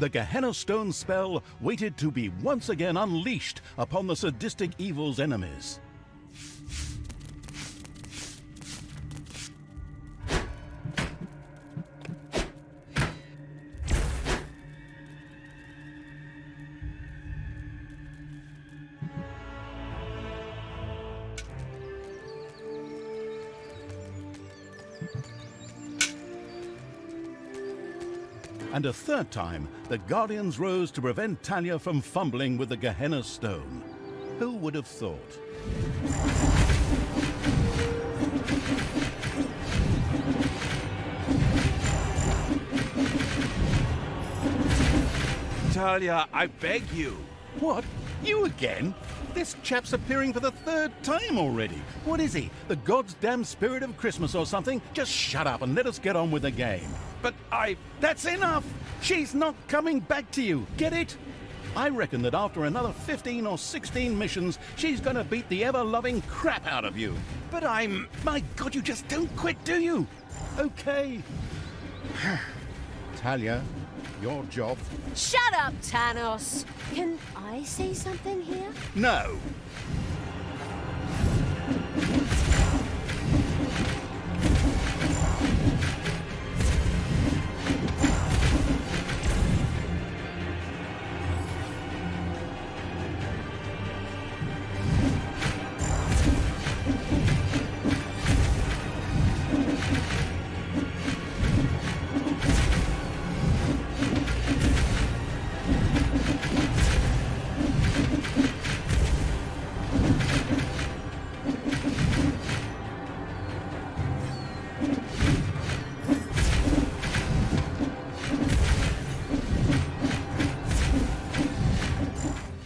The Gehenna Stone spell waited to be once again unleashed upon the sadistic evil's enemies. And a third time, the Guardians rose to prevent Talia from fumbling with the Gehenna Stone. Who would have thought? Talia, I beg you. What? You again? This chap's appearing for the third time already. What is he? The God's damn spirit of Christmas or something? Just shut up and let us get on with the game. But That's enough! She's not coming back to you, get it? I reckon that after another 15 or 16 missions, she's gonna beat the ever-loving crap out of you. But My God, you just don't quit, do you? Okay. Talia, your job. Shut up, Tanos! Can I say something here? No.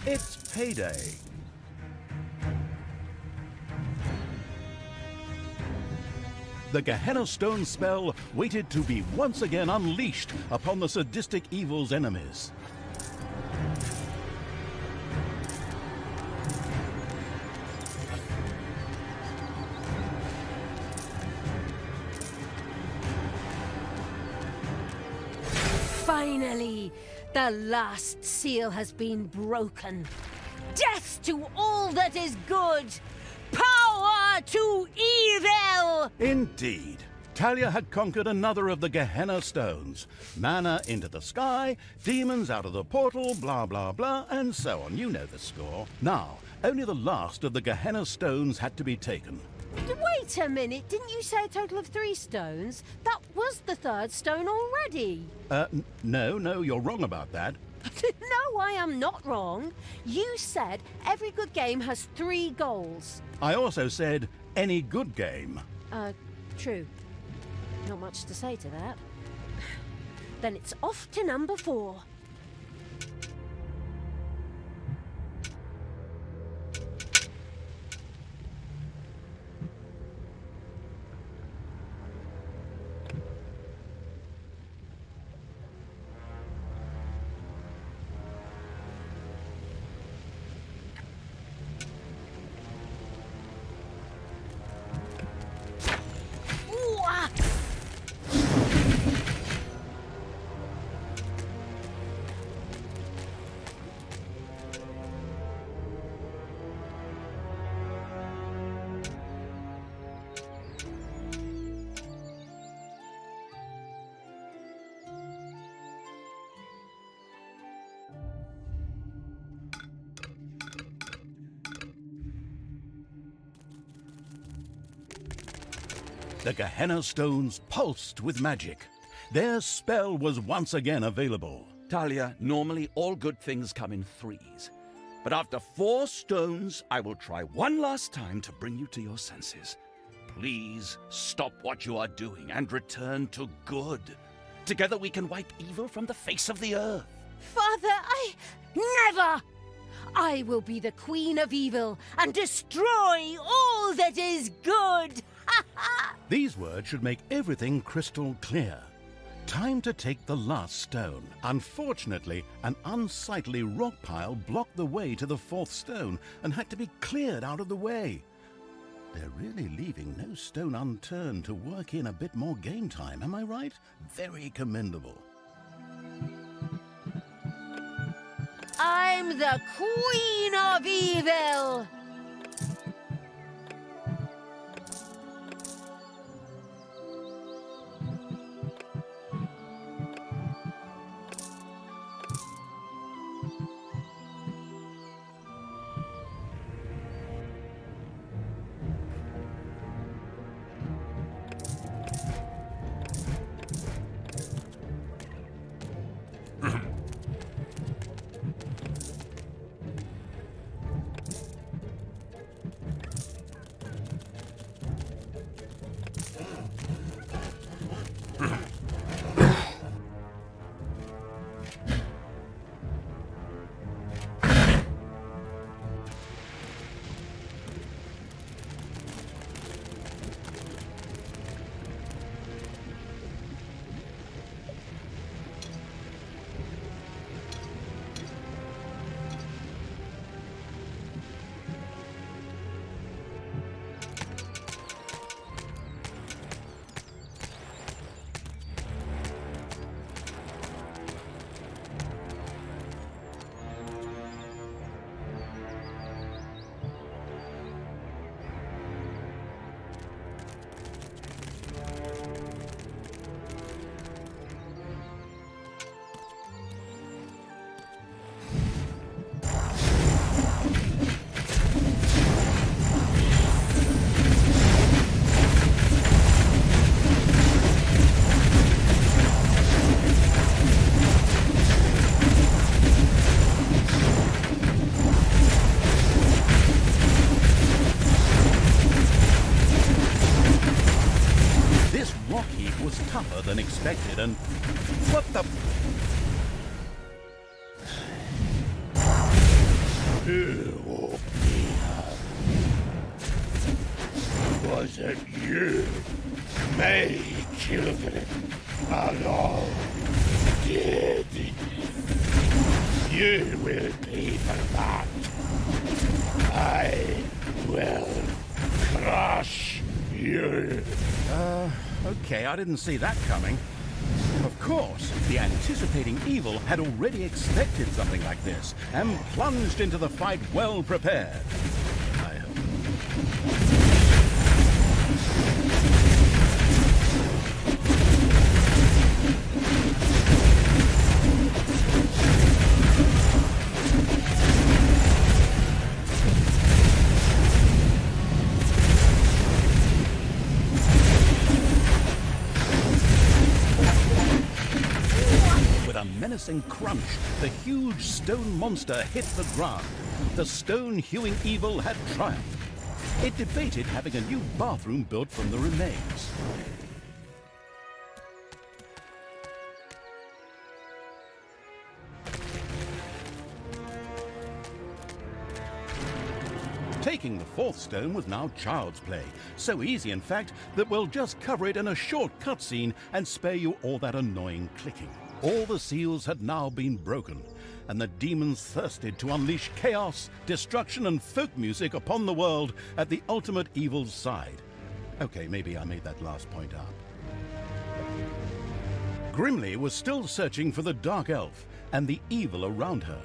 It's payday. The Gehenna Stone spell waited to be once again unleashed upon the sadistic evil's enemies. Finally, the last seal has been broken. Death to all that is good! Power to evil! Indeed. Talia had conquered another of the Gehenna stones. Mana into the sky, demons out of the portal, blah blah blah, and so on. You know the score. Now, only the last of the Gehenna stones had to be taken. Wait a minute, didn't you say a total of 3 stones? That was the third stone already. No, you're wrong about that. No, I am not wrong. You said every good game has 3 goals. I also said any good game. True. Not much to say to that. Then it's off to number 4. The Gehenna stones pulsed with magic. Their spell was once again available. Talia, normally all good things come in 3s. But after 4 stones, I will try one last time to bring you to your senses. Please stop what you are doing and return to good. Together we can wipe evil from the face of the earth. Father, never! I will be the Queen of Evil and destroy all that is good! These words should make everything crystal clear. Time to take the last stone. Unfortunately, an unsightly rock pile blocked the way to the 4th stone and had to be cleared out of the way. They're really leaving no stone unturned to work in a bit more game time, am I right? Very commendable. I'm the Queen of Evil! tougher than expected, and what the... Was it you, my children, alone did? You will pay for that. I will crush you. Okay, I didn't see that coming. Of course, the anticipating evil had already expected something like this, and plunged into the fight well prepared. I hope. Menacing crunch, the huge stone monster hit the ground. The stone-hewing evil had triumphed. It debated having a new bathroom built from the remains. Taking the fourth stone was now child's play. So easy, in fact, that we'll just cover it in a short cutscene and spare you all that annoying clicking. All the seals had now been broken, and the demons thirsted to unleash chaos, destruction, and folk music upon the world at the ultimate evil's side. Okay, maybe I made that last point up. Grimli was still searching for the Dark Elf and the evil around her.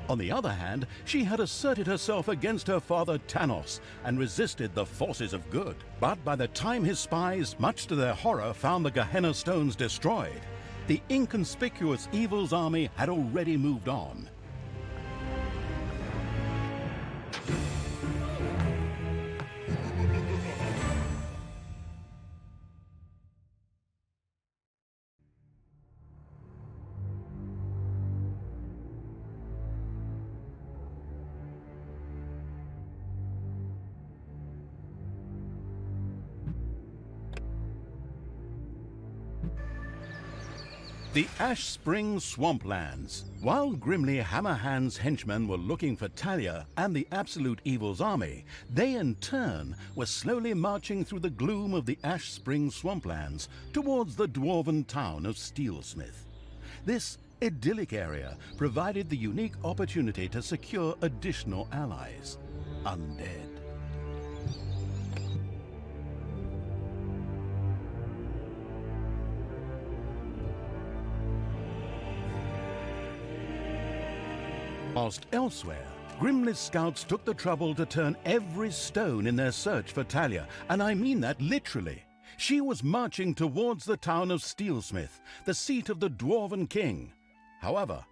On the other hand, she had asserted herself against her father Tanos and resisted the forces of good. But by the time his spies, much to their horror, found the Gehenna stones destroyed, the inconspicuous evil's army had already moved on. The Ashspring Swamplands. While Grimli Hammerhand's henchmen were looking for Talia and the Absolute Evil's army, they in turn were slowly marching through the gloom of the Ashspring Swamplands towards the dwarven town of Steelsmith. This idyllic area provided the unique opportunity to secure additional allies, undead. Whilst elsewhere, Grimli's scouts took the trouble to turn every stone in their search for Talia, and I mean that literally. She was marching towards the town of Steelsmith, the seat of the Dwarven King. However,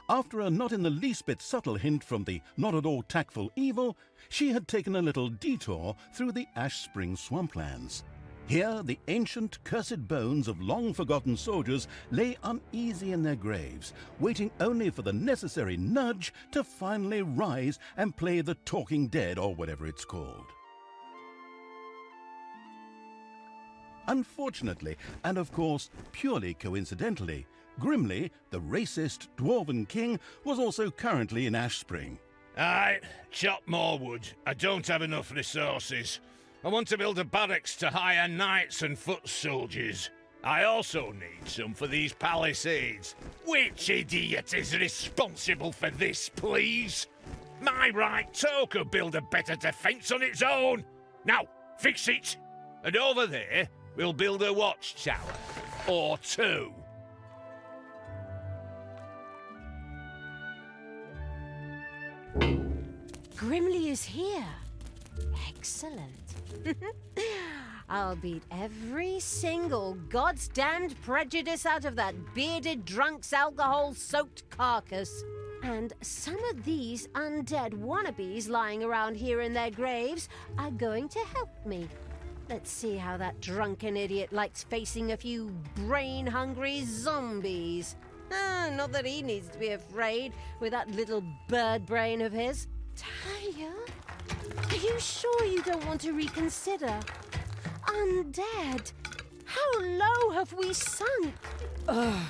after a not in the least bit subtle hint from the not at all tactful Evil, she had taken a little detour through the Ashspring Swamplands. Here, the ancient, cursed bones of long-forgotten soldiers lay uneasy in their graves, waiting only for the necessary nudge to finally rise and play the Talking Dead, or whatever it's called. Unfortunately, and of course purely coincidentally, Grimli, the racist Dwarven King, was also currently in Ashspring. Aye, chop more wood. I don't have enough resources. I want to build a barracks to hire knights and foot soldiers. I also need some for these palisades. Which idiot is responsible for this, please? My right toe could build a better defense on its own. Now, fix it. And over there, we'll build a watchtower. Or two. Grimli is here. Excellent. I'll beat every single goddamned prejudice out of that bearded drunk's alcohol-soaked carcass. And some of these undead wannabes lying around here in their graves are going to help me. Let's see how that drunken idiot likes facing a few brain-hungry zombies. Not that he needs to be afraid with that little bird brain of his. Talia? Are you sure you don't want to reconsider? Undead? How low have we sunk? Ugh.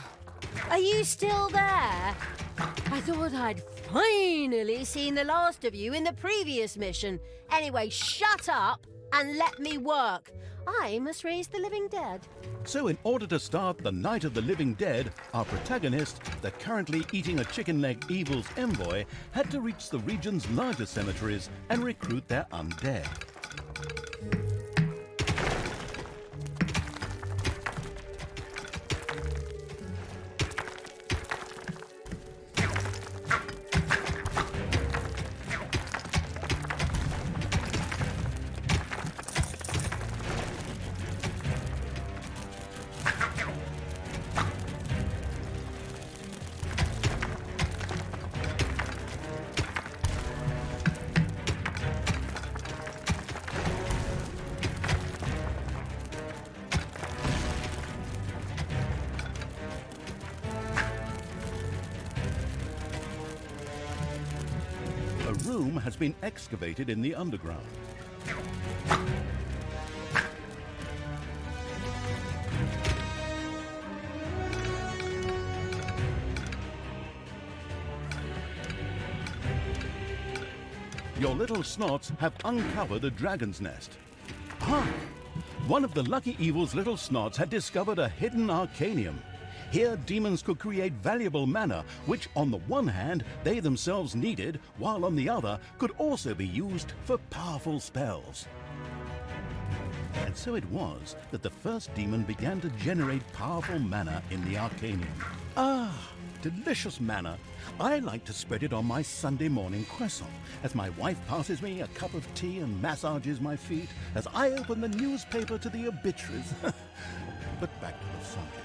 Are you still there? I thought I'd finally seen the last of you in the previous mission. Anyway, shut up and let me work. I must raise the living dead. So in order to start the Night of the Living Dead, our protagonist, the currently eating a chicken leg Evil's envoy, had to reach the region's largest cemeteries and recruit their undead. A room has been excavated in the underground. Your little snots have uncovered a dragon's nest. Ah! One of the lucky Evil's little snots had discovered a hidden arcanium. Here, demons could create valuable mana, which on the one hand they themselves needed, while on the other could also be used for powerful spells. And so it was that the first demon began to generate powerful mana in the arcanium. Ah, delicious mana. I like to spread it on my Sunday morning croissant as my wife passes me a cup of tea and massages my feet as I open the newspaper to the obituaries. But back to the subject.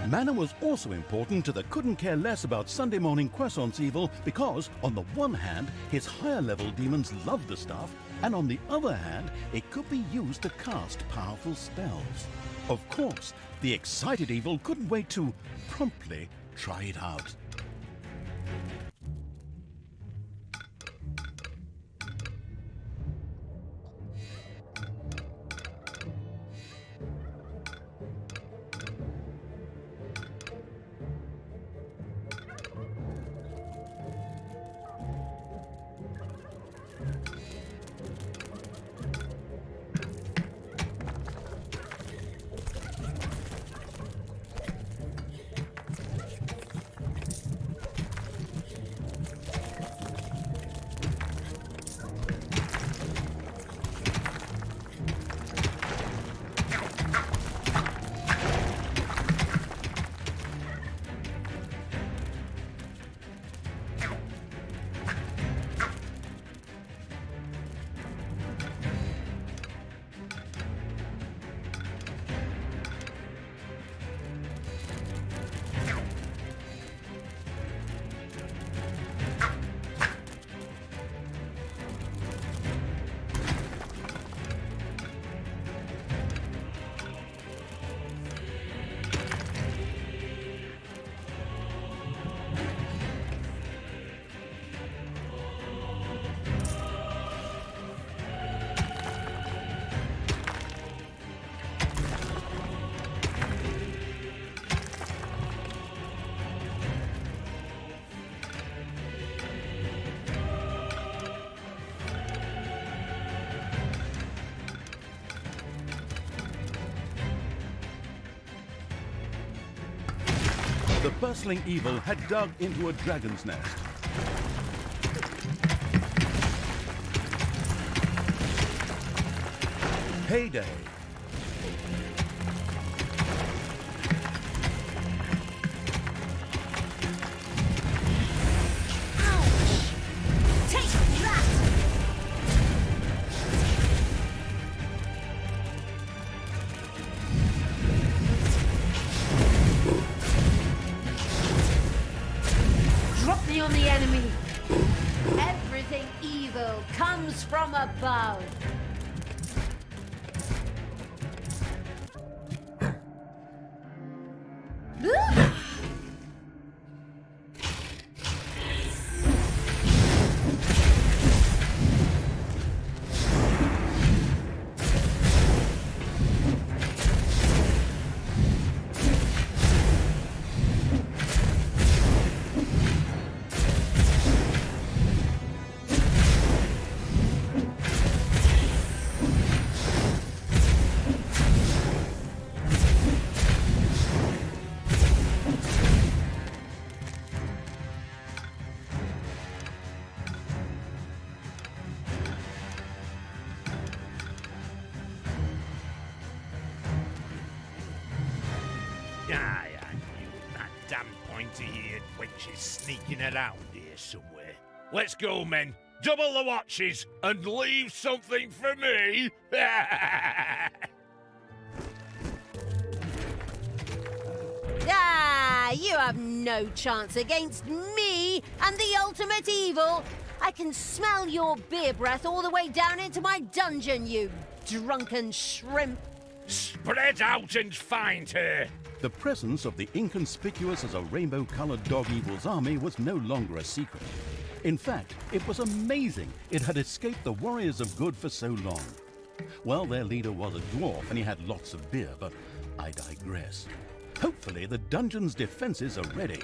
Mana was also important to the couldn't care less about Sunday morning croissants Evil because, on the one hand, his higher level demons loved the stuff, and on the other hand, it could be used to cast powerful spells. Of course, the excited Evil couldn't wait to promptly try it out. The bustling evil had dug into a dragon's nest. Payday. Drop me on the enemy. Everything evil comes from above. Aye, I knew that damn pointy-eared wench is sneaking around here somewhere. Let's go, men. Double the watches and leave something for me. Ah, you have no chance against me and the ultimate evil. I can smell your beer breath all the way down into my dungeon, you drunken shrimp. Spread out and find her. The presence of the inconspicuous as a rainbow-colored dog evil's army was no longer a secret. In fact, it was amazing it had escaped the warriors of good for so long. Well, their leader was a dwarf and he had lots of beer, but I digress. Hopefully the dungeon's defenses are ready.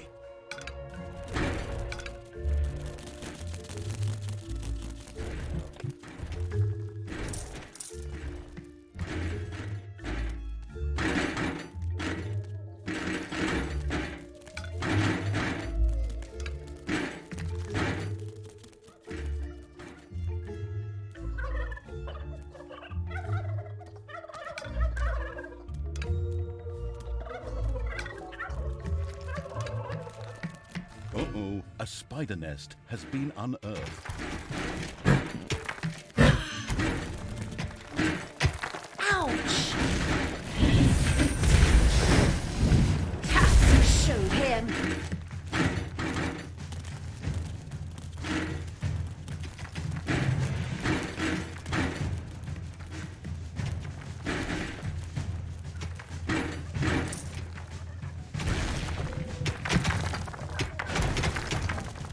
Uh-oh, a spider nest has been unearthed. Ouch! Show him.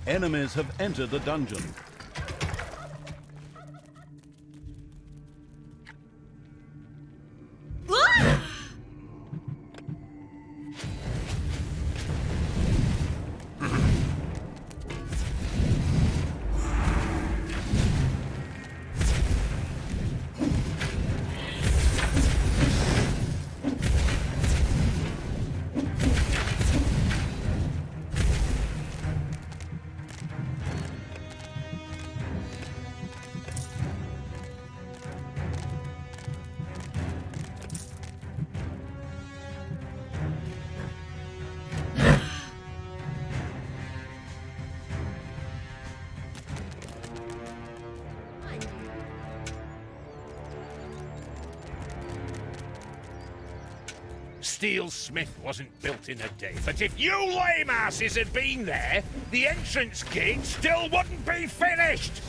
Enemies have entered the dungeon. Steelsmith wasn't built in a day, but if you lame asses had been there, the entrance gate still wouldn't be finished!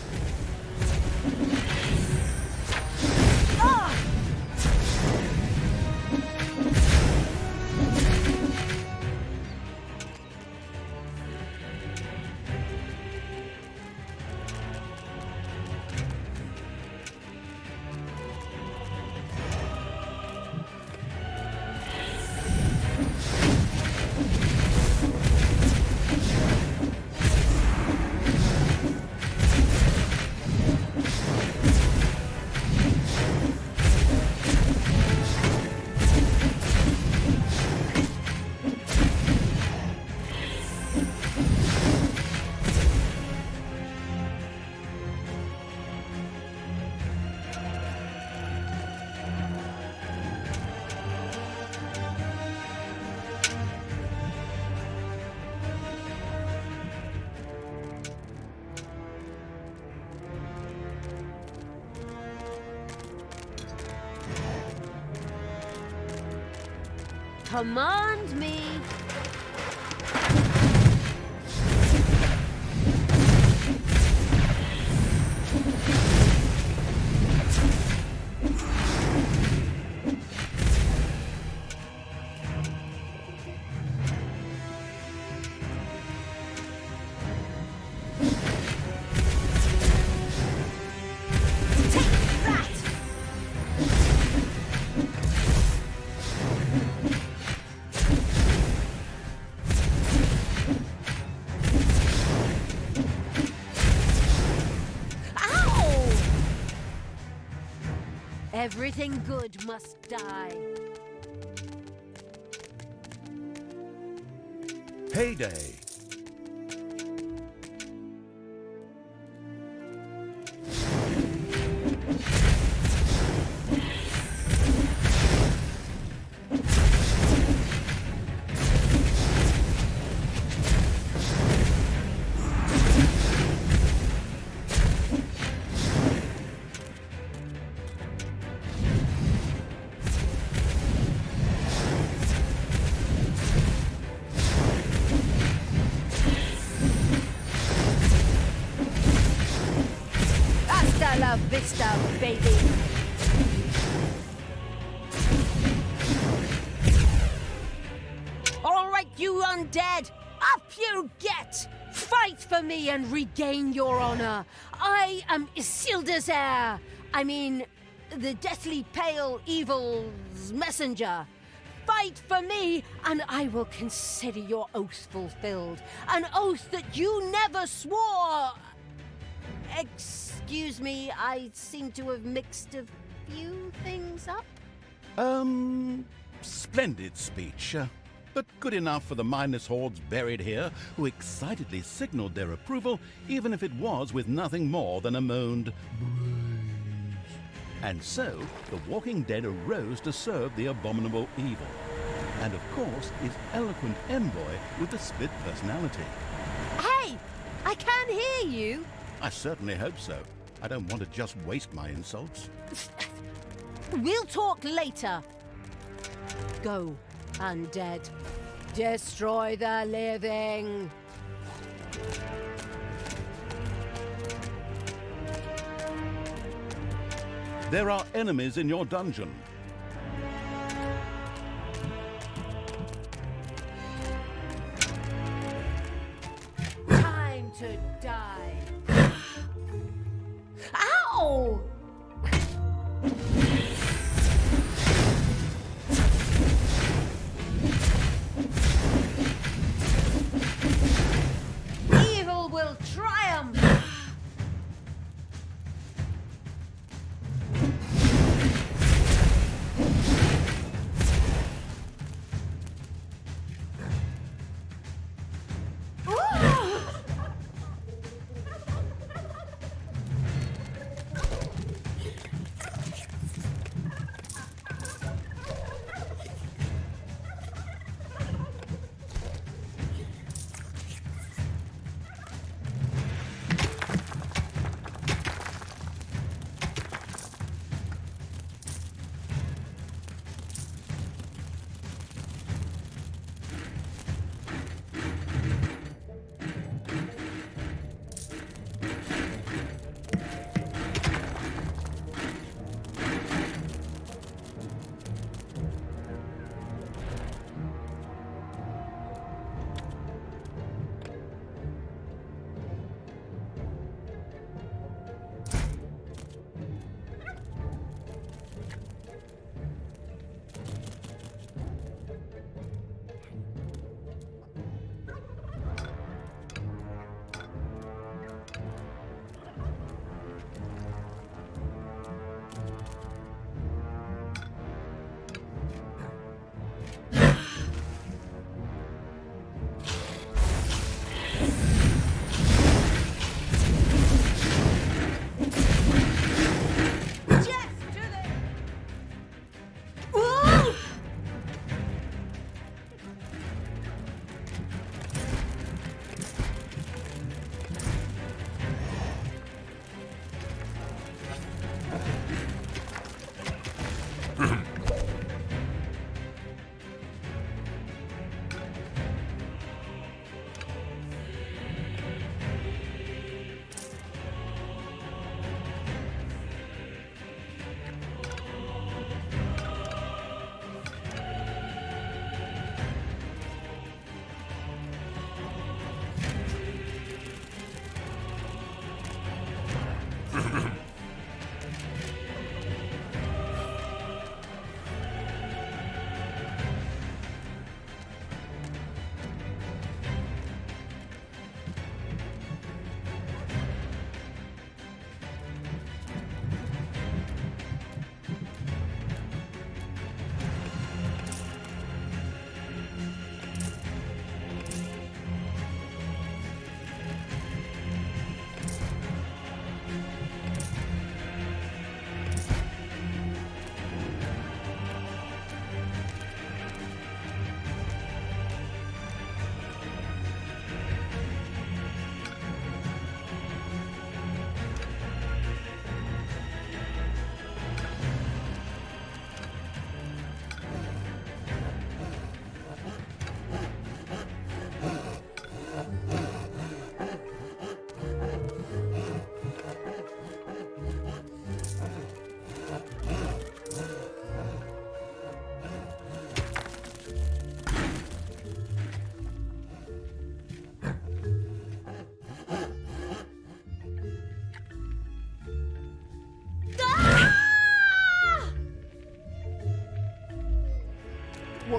Command me. Everything good must die. Payday. Hasta la vista, baby. All right, you undead, up you get! Fight for me and regain your honor. I am Isildur's heir. I mean, the deathly pale evil's messenger. Fight for me, and I will consider your oath fulfilled. An oath that you never swore. Excuse me, I seem to have mixed a few things up. Splendid speech. But good enough for the mindless hordes buried here, who excitedly signaled their approval, even if it was with nothing more than a moaned brains. And so, the Walking Dead arose to serve the abominable evil. And of course, his eloquent envoy with the split personality. Hey, I can hear you. I certainly hope so. I don't want to just waste my insults. We'll talk later. Go, undead. Destroy the living. There are enemies in your dungeon. Time to die. Ow! Evil will triumph!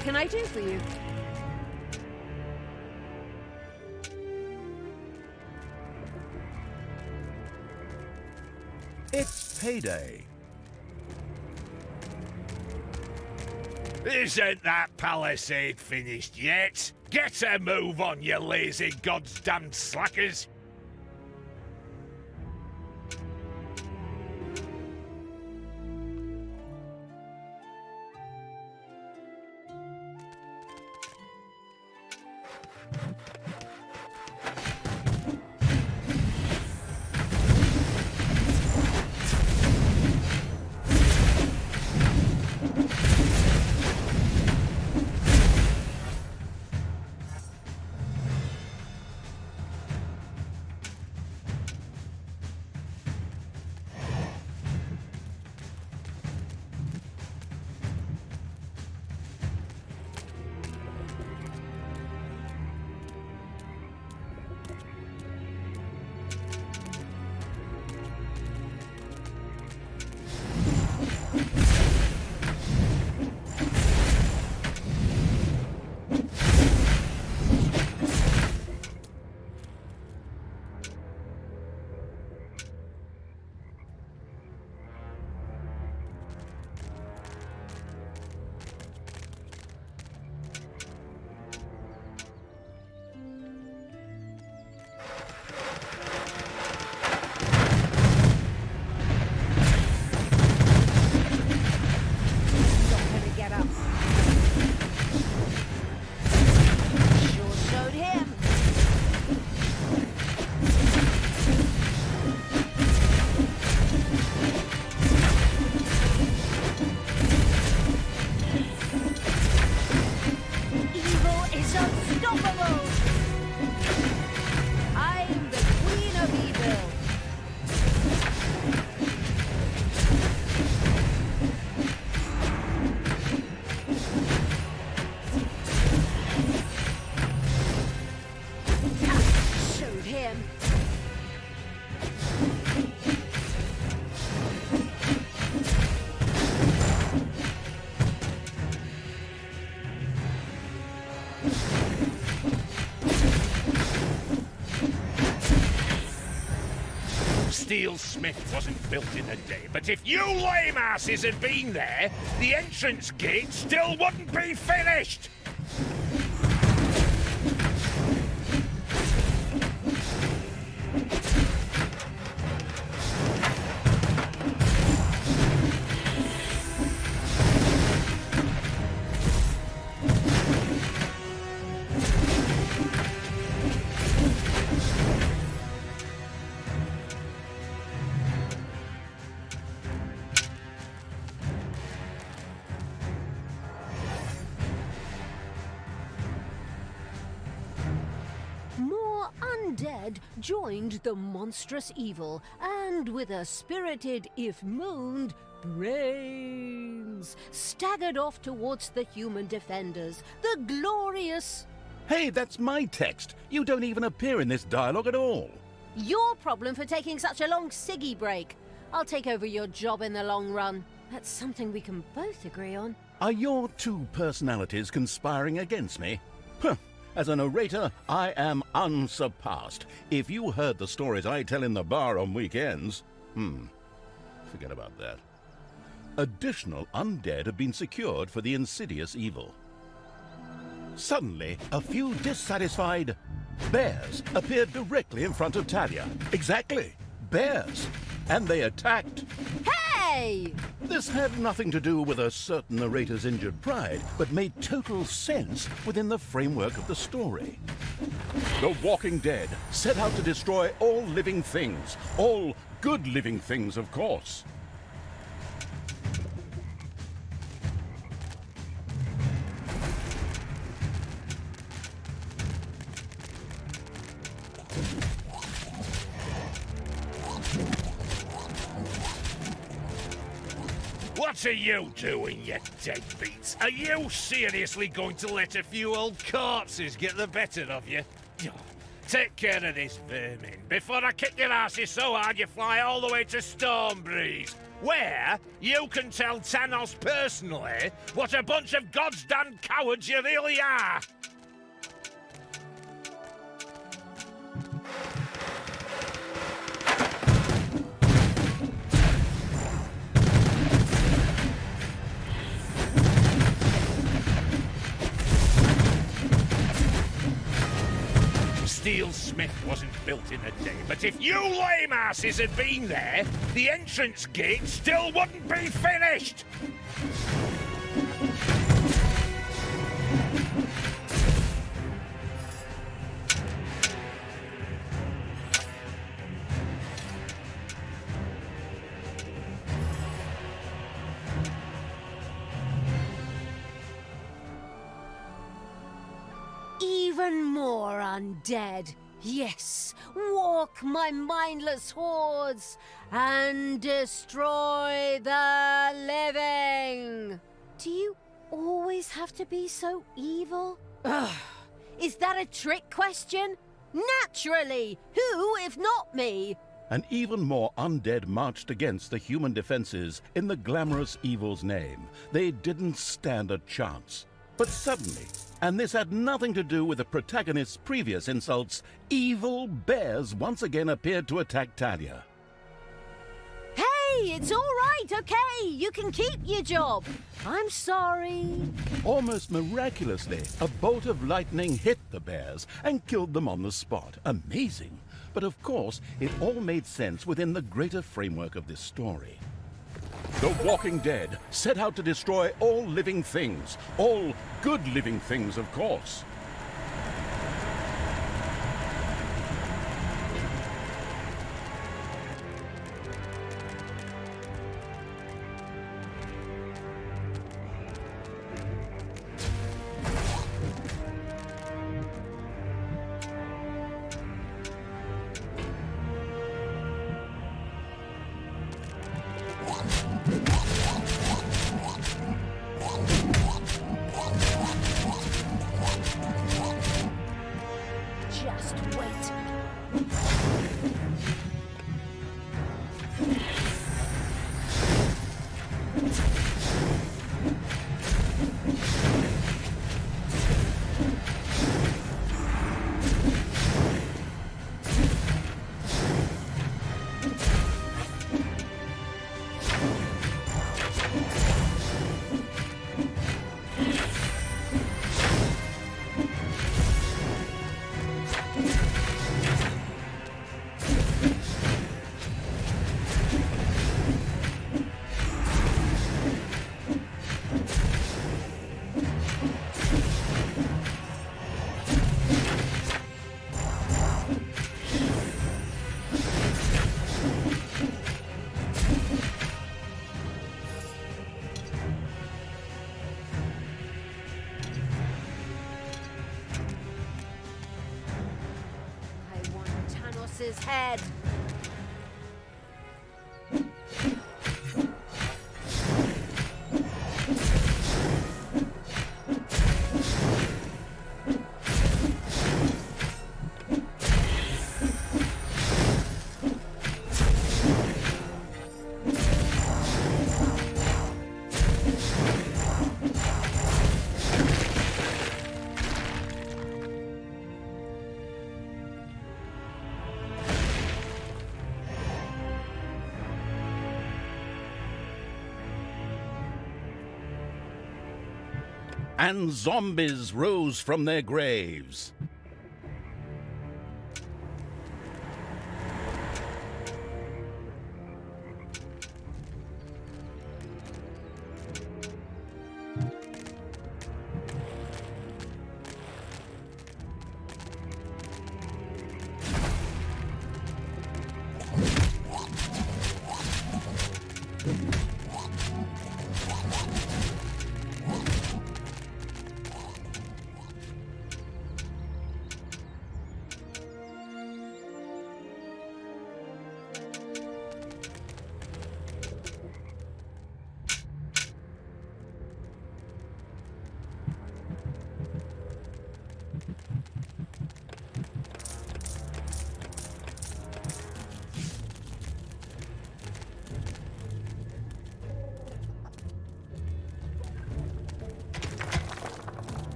can I do for you? It's payday. Isn't that palisade finished yet? Get a move on, you lazy goddamned slackers! Steelsmith wasn't built in a day, but if you lame asses had been there, the entrance gate still wouldn't be finished! Undead joined the monstrous evil, and with a spirited, if moaned, brains, staggered off towards the human defenders, the glorious... Hey, that's my text. You don't even appear in this dialogue at all. Your problem for taking such a long ciggy break. I'll take over your job in the long run. That's something we can both agree on. Are your two personalities conspiring against me? Huh. As a narrator, I am unsurpassed. If you heard the stories I tell in the bar on weekends... forget about that. Additional undead have been secured for the insidious evil. Suddenly, a few dissatisfied bears appeared directly in front of Talia. Exactly, bears. And they attacked. Hey! This had nothing to do with a certain narrator's injured pride, but made total sense within the framework of the story. The Walking Dead set out to destroy all living things. All good living things, of course. What are you doing, you deadbeats? Are you seriously going to let a few old corpses get the better of you? take care of this vermin before I kick your asses so hard you fly all the way to Stormbreeze, where you can tell Tanos personally what a bunch of goddamn cowards you really are. Steelsmith wasn't built in a day, but if you lame asses had been there, the entrance gate still wouldn't be finished! Even more undead. Yes, walk my mindless hordes and destroy the living. Do you always have to be so evil? Ugh. Is that a trick question? Naturally! Who, if not me? And even more undead marched against the human defenses in the glamorous evil's name. They didn't stand a chance. But suddenly, and this had nothing to do with the protagonist's previous insults, evil bears once again appeared to attack Talia. Hey, it's all right, okay? You can keep your job. I'm sorry. Almost miraculously, a bolt of lightning hit the bears and killed them on the spot. Amazing. But of course, it all made sense within the greater framework of this story. The Walking Dead set out to destroy all living things. All good living things, of course. Just wait. His head. And zombies rose from their graves.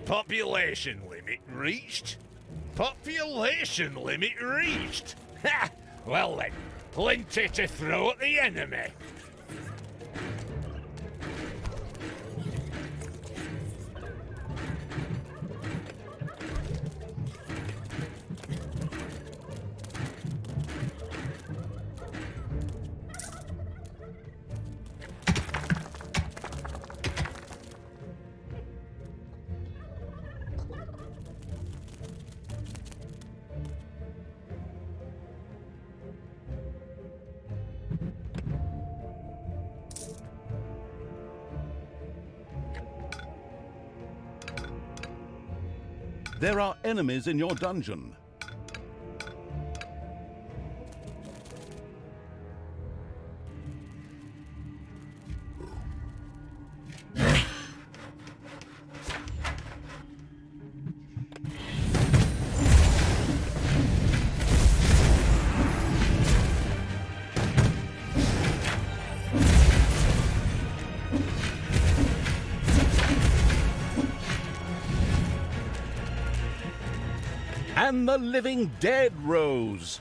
Population limit reached? Population limit reached? Ha! Well then, plenty to throw at the enemy. There are enemies in your dungeon. And the living dead rose.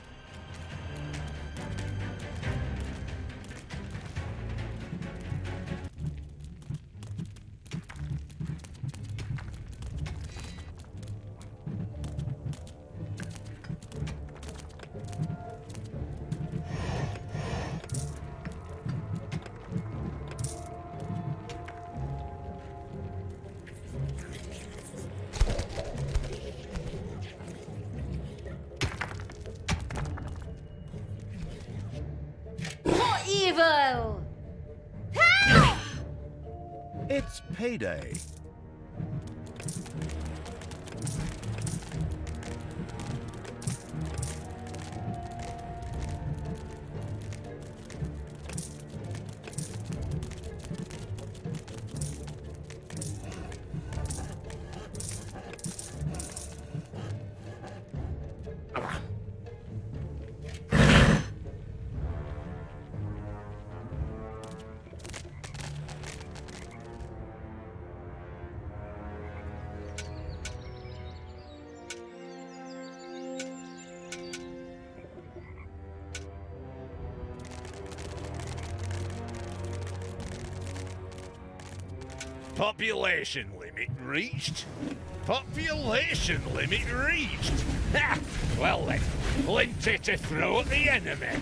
Evil! Help! It's payday. Population limit reached? Population limit reached? Ha! Well then, plenty to throw at the enemy.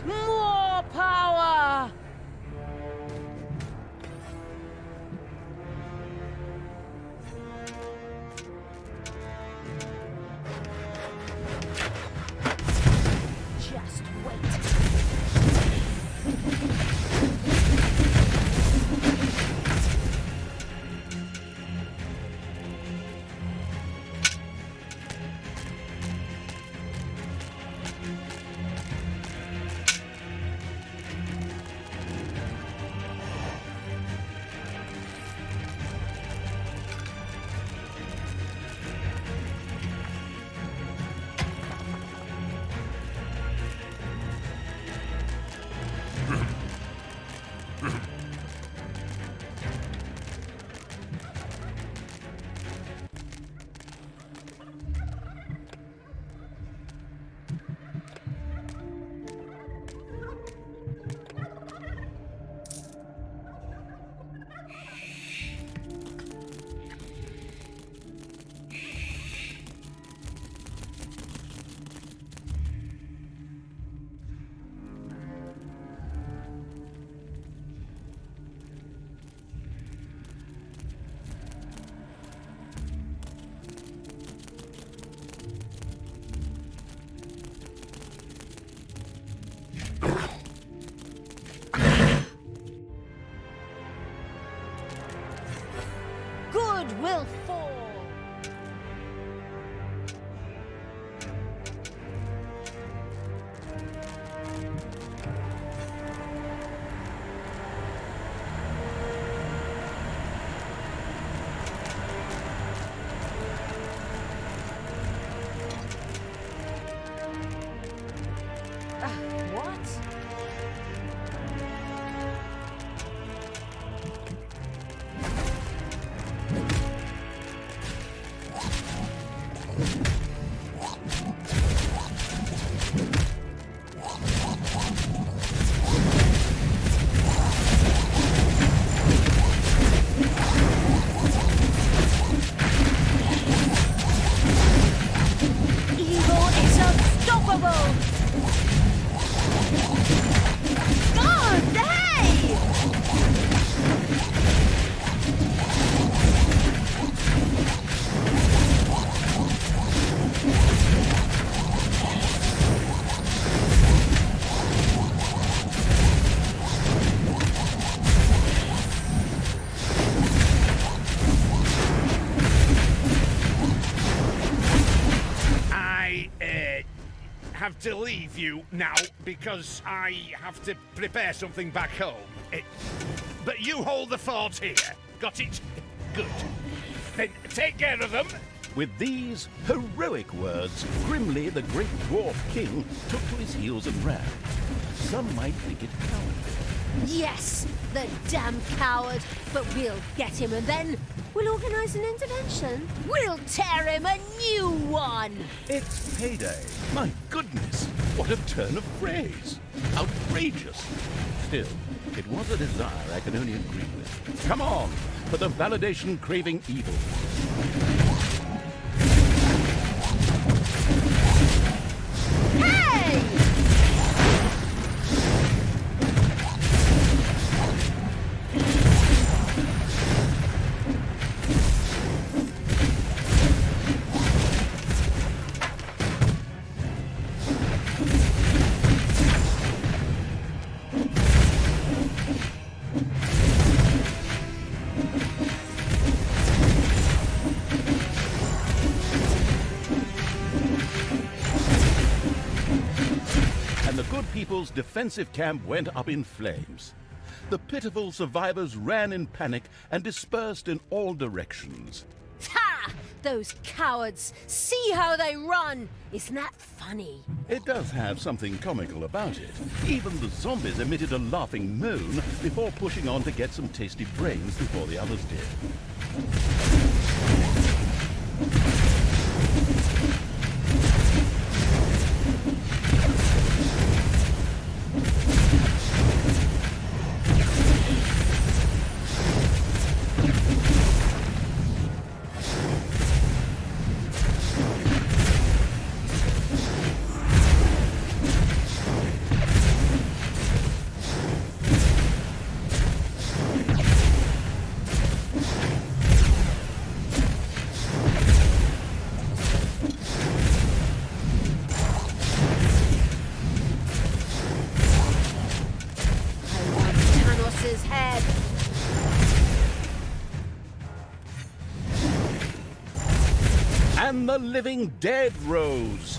More power! Evil is unstoppable! God, hey! I have to leave you now because I have to prepare something back home. But you hold the fort here. Got it? Good. Then take care of them. With these heroic words, Grimli, the great dwarf king, took to his heels and ran. Some might think it cowardly. Yes, the damn coward! But we'll get him and then we'll organize an intervention. We'll tear him a new one! It's payday. My goodness, what a turn of phrase. Outrageous. Still, it was a desire I can only agree with. Come on, for the validation-craving evil. Hey! People's defensive camp went up in flames. The pitiful survivors ran in panic and dispersed in all directions. Ha! Those cowards! See how they run! Isn't that funny? It does have something comical about it. Even the zombies emitted a laughing moan before pushing on to get some tasty brains before the others did. And the living dead rose.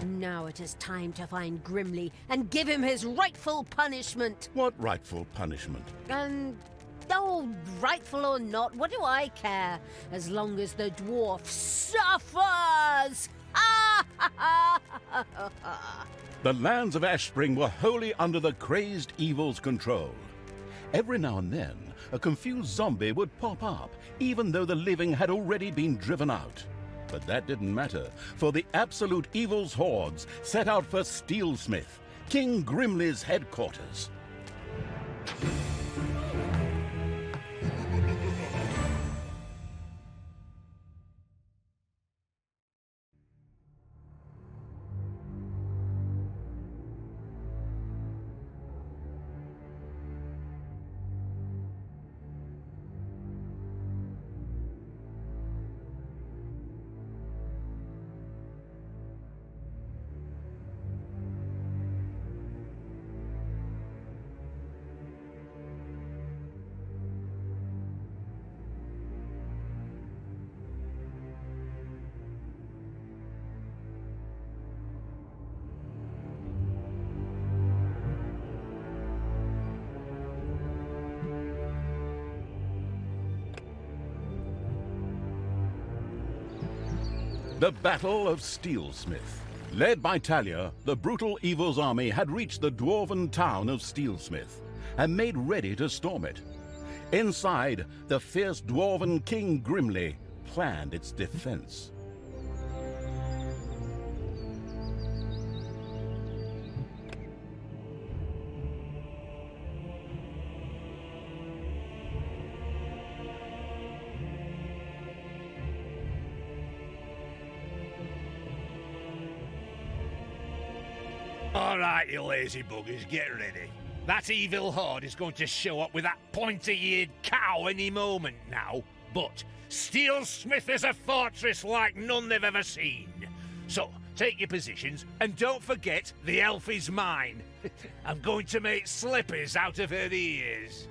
Now it is time to find Grimli and give him his rightful punishment. What rightful punishment? Oh, rightful or not, what do I care? As long as the dwarf suffers! The lands of Ashspring were wholly under the crazed evil's control. Every now and then, a confused zombie would pop up, even though the living had already been driven out. But that didn't matter, for the absolute evil's hordes set out for Steelsmith, King Grimli's headquarters. The Battle of Steelsmith. Led by Talia, the brutal evil's army had reached the dwarven town of Steelsmith and made ready to storm it. Inside, the fierce dwarven king Grimli planned its defense. All right, you lazy buggers, get ready. That evil horde is going to show up with that pointy-eared cow any moment now. But Steelsmith is a fortress like none they've ever seen. So, take your positions, and don't forget the elf is mine. I'm going to make slippers out of her ears.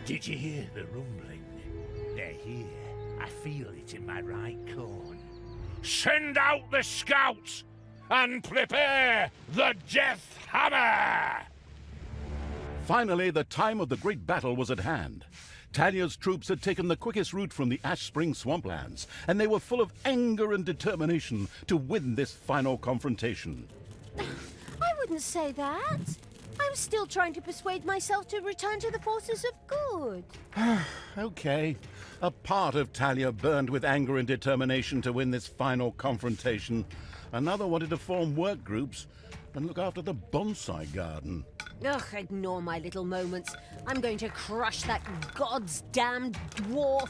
Did you hear the rumbling? They're here. I feel it in my right corn. Send out the scouts! And prepare the death hammer! Finally, the time of the great battle was at hand. Talia's troops had taken the quickest route from the Ashspring Swamplands, and they were full of anger and determination to win this final confrontation. I wouldn't say that. I'm still trying to persuade myself to return to the forces of good. Okay. A part of Talia burned with anger and determination to win this final confrontation. Another wanted to form work groups and look after the bonsai garden. Ugh, ignore my little moments. I'm going to crush that god's damned dwarf.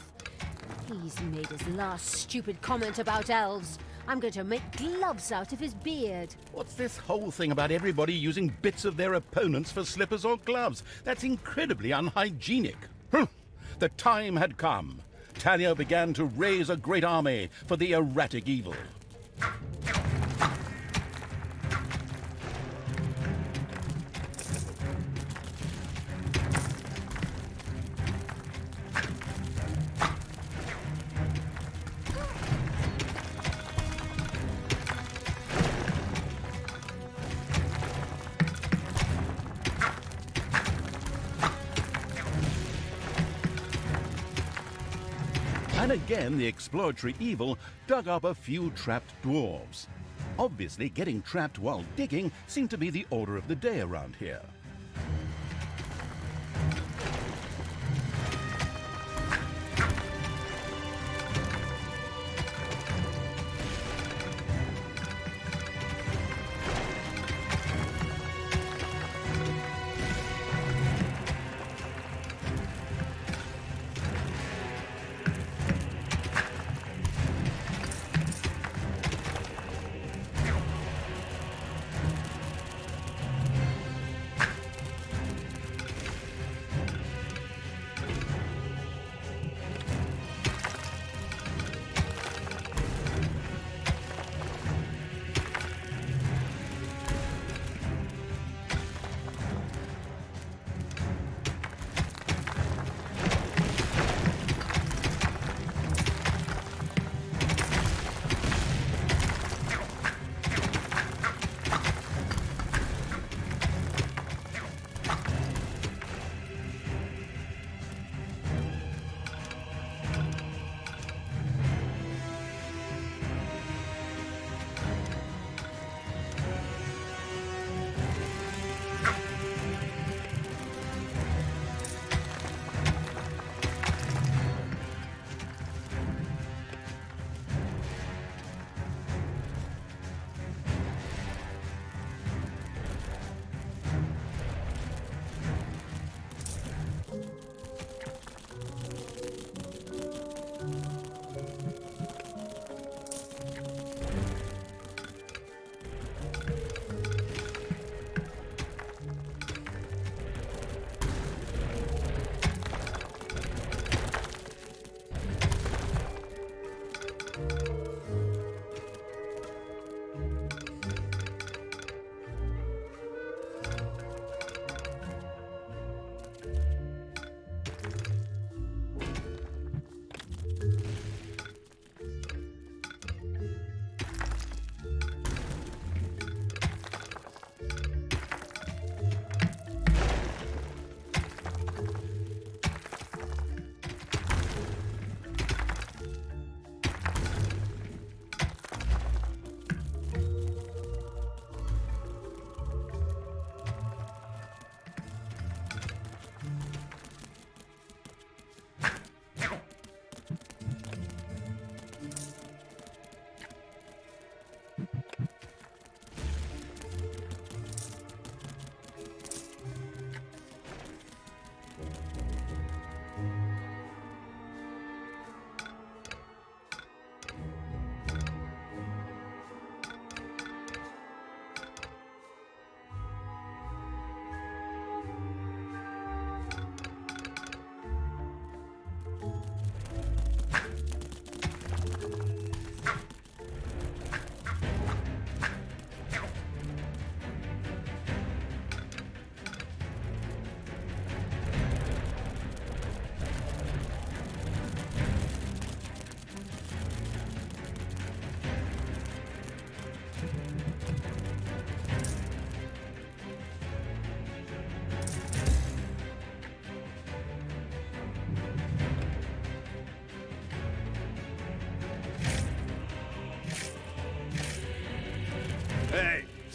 He's made his last stupid comment about elves. I'm going to make gloves out of his beard. What's this whole thing about everybody using bits of their opponents for slippers or gloves? That's incredibly unhygienic. The time had come. Talia began to raise a great army for the erratic evil. And again, the exploratory evil dug up a few trapped dwarves. Obviously, getting trapped while digging seemed to be the order of the day around here.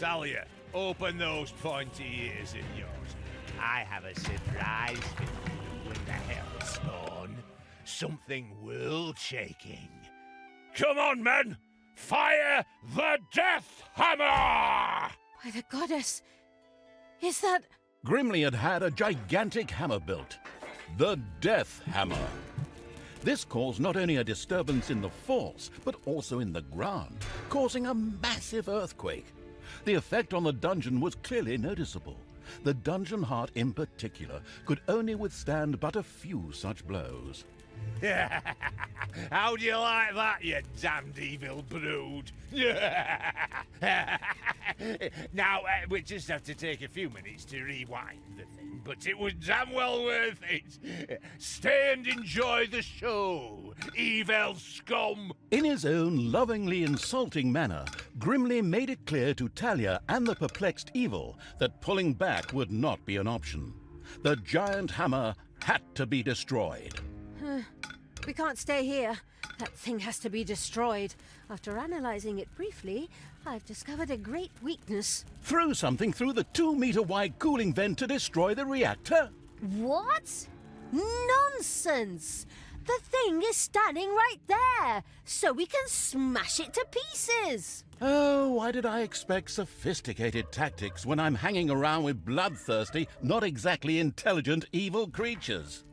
Talia, open those pointy ears of yours. I have a surprise for you in the Hellspawn. Something world-shaking. Come on, men! Fire the Death Hammer! By the goddess, is that... Grimli had had a gigantic hammer built, the Death Hammer. This caused not only a disturbance in the force, but also in the ground, causing a massive earthquake. The effect on the dungeon was clearly noticeable. The dungeon heart in particular could only withstand but a few such blows. How do you like that, you damned evil brood? Now, we just have to take a few minutes to rewind the thing, but it was damn well worth it. Stay and enjoy the show, evil scum. In his own lovingly insulting manner, Grimli made it clear to Talia and the perplexed evil that pulling back would not be an option. The giant hammer had to be destroyed. We can't stay here. That thing has to be destroyed. After analyzing it briefly, I've discovered a great weakness. Throw something through the 2-meter-wide cooling vent to destroy the reactor? What? Nonsense! The thing is standing right there, so we can smash it to pieces. Oh, why did I expect sophisticated tactics when I'm hanging around with bloodthirsty, not exactly intelligent evil creatures?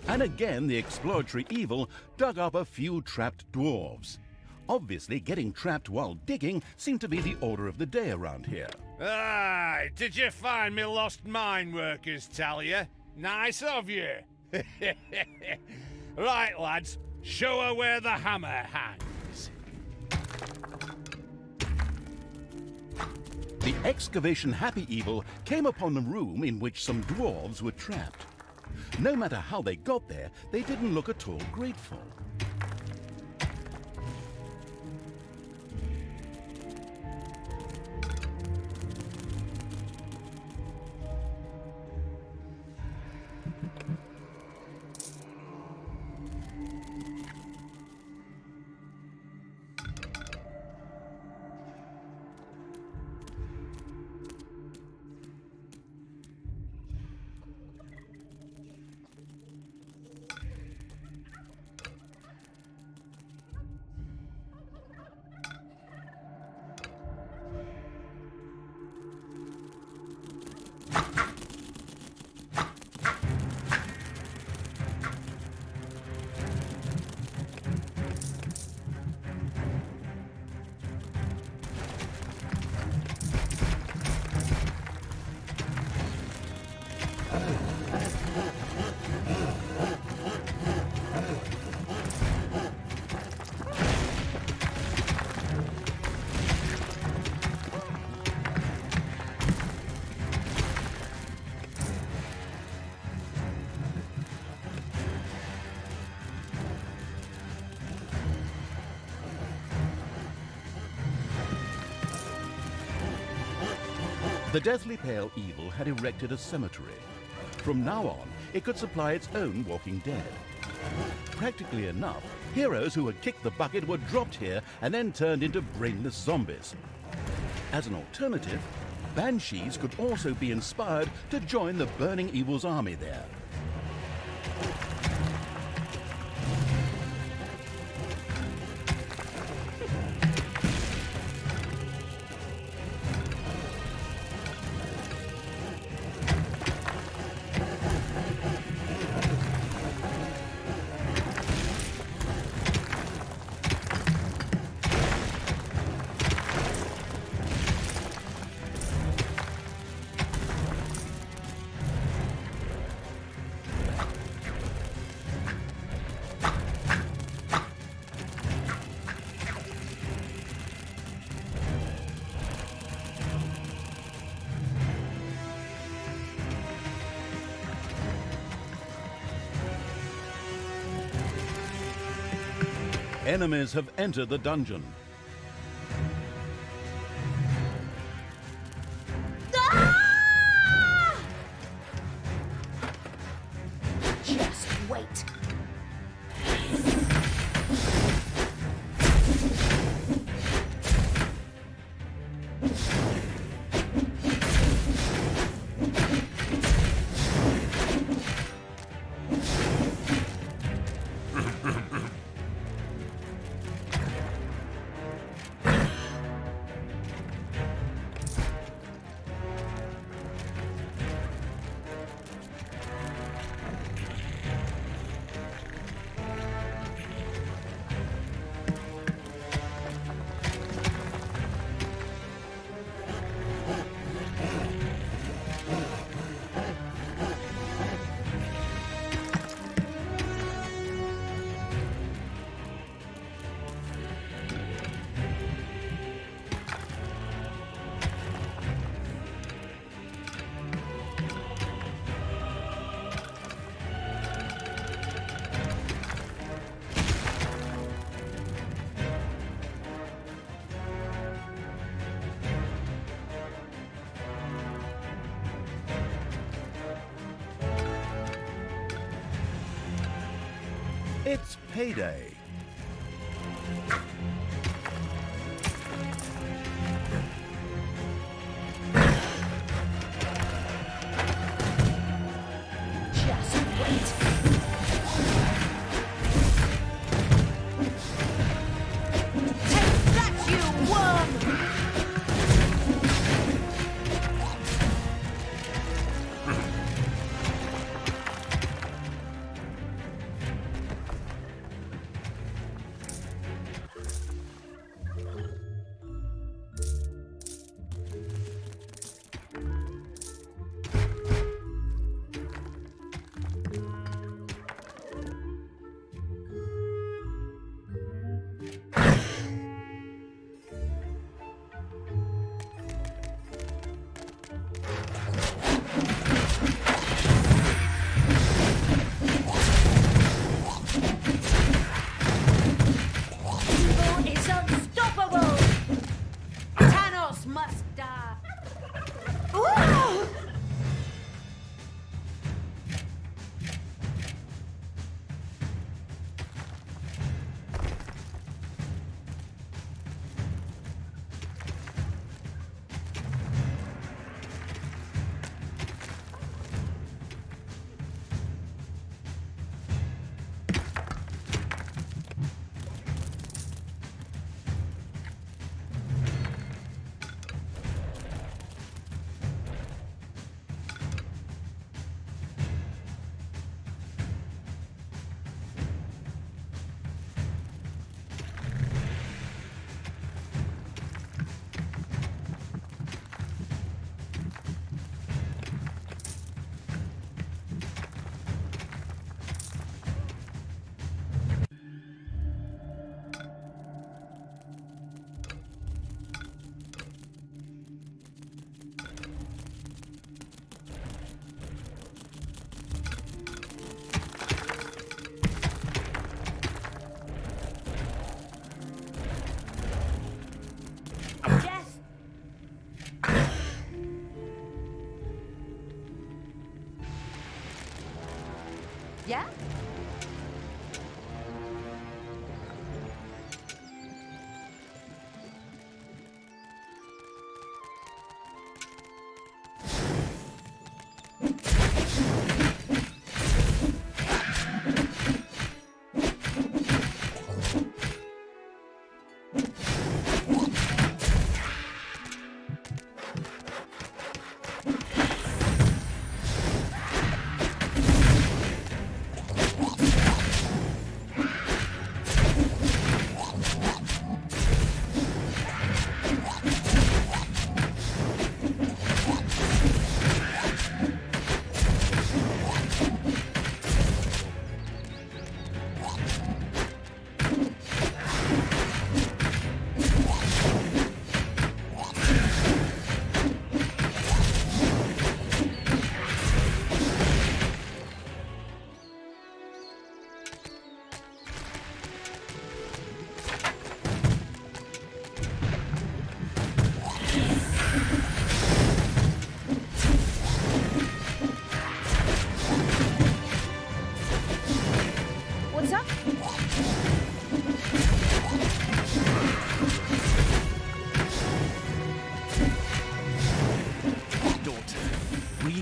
And again, the exploratory evil dug up a few trapped dwarves. Obviously, getting trapped while digging seemed to be the order of the day around here. Aye, did you find me lost mine workers, Talia? Nice of you. Right, lads, show her where the hammer hangs. The excavation-happy evil came upon a room in which some dwarves were trapped. No matter how they got there, they didn't look at all grateful. The Deathly Pale Evil had erected a cemetery. From now on, it could supply its own walking dead. Practically enough, heroes who had kicked the bucket were dropped here and then turned into brainless zombies. As an alternative, banshees could also be inspired to join the Burning Evil's army there. Enemies have entered the dungeon. Ah! Just wait. It's payday. Just wait. Take that, you worm! Yeah?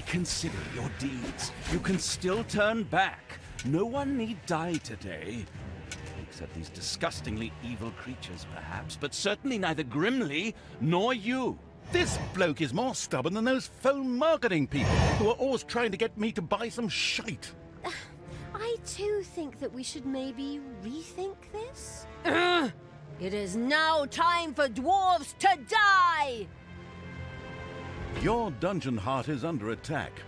Consider your deeds. You can still turn back. No one need die today. Except these disgustingly evil creatures, perhaps, but certainly neither Grimli nor you. This bloke is more stubborn than those phone marketing people who are always trying to get me to buy some shite. I too think that we should maybe rethink this. It is now time for dwarves to die! Your dungeon heart is under attack.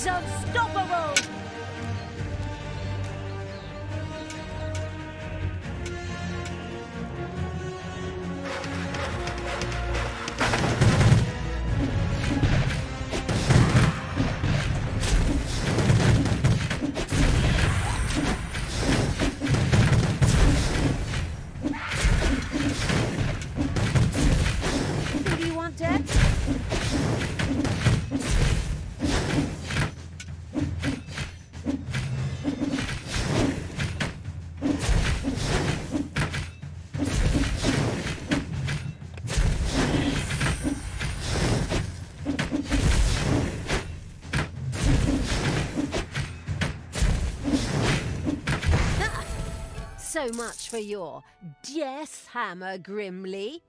is unstoppable! Who do you want dead? So much for your death hammer, Grimli.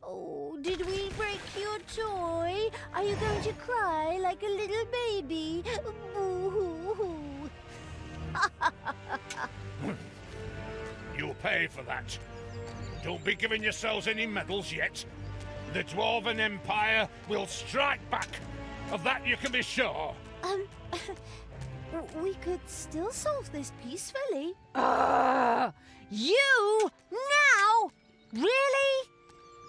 Oh, did we break your toy? Are you going to cry like a little baby? Boo-hoo-hoo. You'll pay for that. Don't be giving yourselves any medals yet. The Dwarven Empire will strike back. Of that you can be sure. We could still solve this peacefully. You? Now? Really?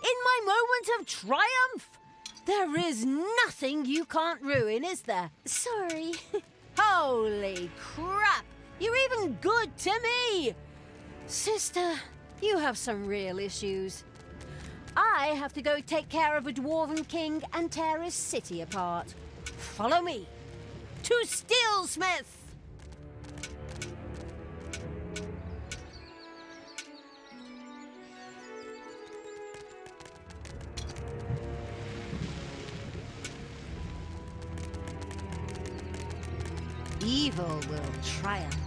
In my moment of triumph? There is nothing you can't ruin, is there? Sorry. Holy crap! You're even good to me! Sister, you have some real issues. I have to go take care of a Dwarven king and tear his city apart. Follow me to Steelsmith! Evil will triumph.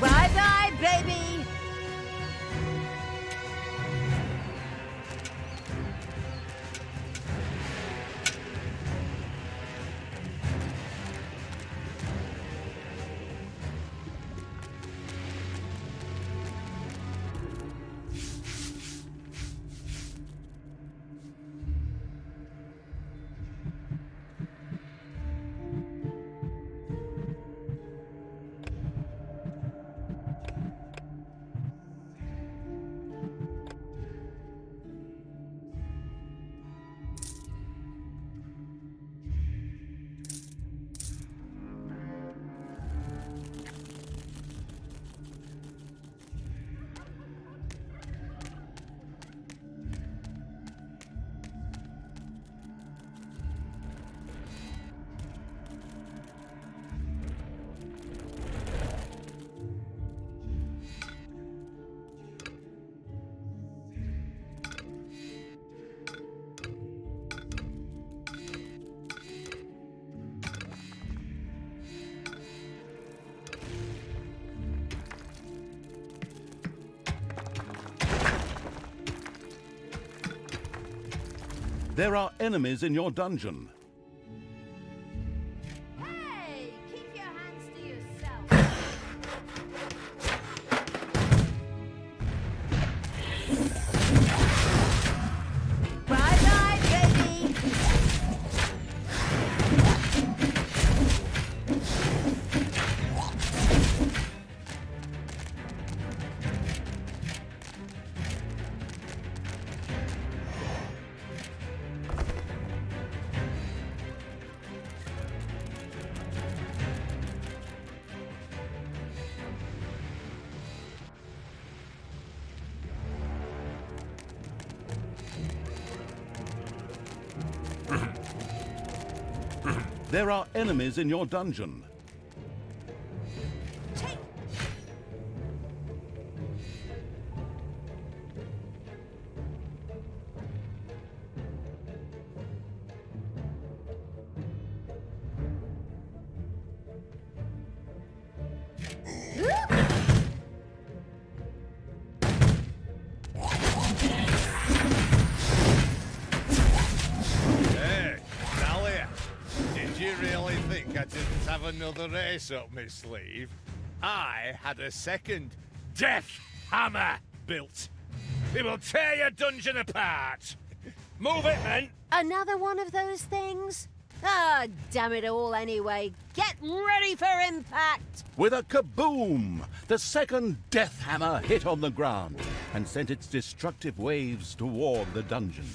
Bye-bye, baby! There are enemies in your dungeon. Hey! Keep your hands to yourself. Bye-bye, baby! There are enemies in your dungeon. have another ace up my sleeve, I had a second Death Hammer built. It will tear your dungeon apart. Move it, men. Another one of those things? Ah, damn it all anyway. Get ready for impact! With a kaboom, the second death hammer hit on the ground and sent its destructive waves toward the dungeon.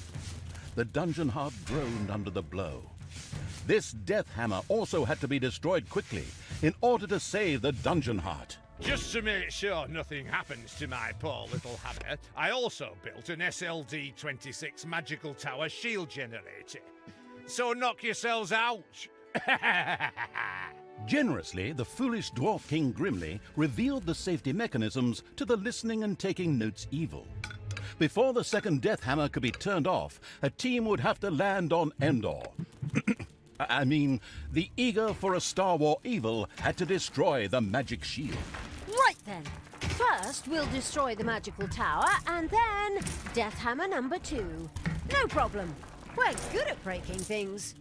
The dungeon heart groaned under the blow. This death hammer also had to be destroyed quickly in order to save the dungeon heart. Just to make sure nothing happens to my poor little hammer, I also built an SLD-26 magical tower shield generator. So knock yourselves out. Generously, the foolish Dwarf King Grimli revealed the safety mechanisms to the listening and taking notes evil. Before the second death hammer could be turned off, a team would have to land on Endor. I mean, the eager for a Star War evil had to destroy the magic shield. Right then. First, we'll destroy the magical tower, and then Death Hammer number 2. No problem. We're good at breaking things.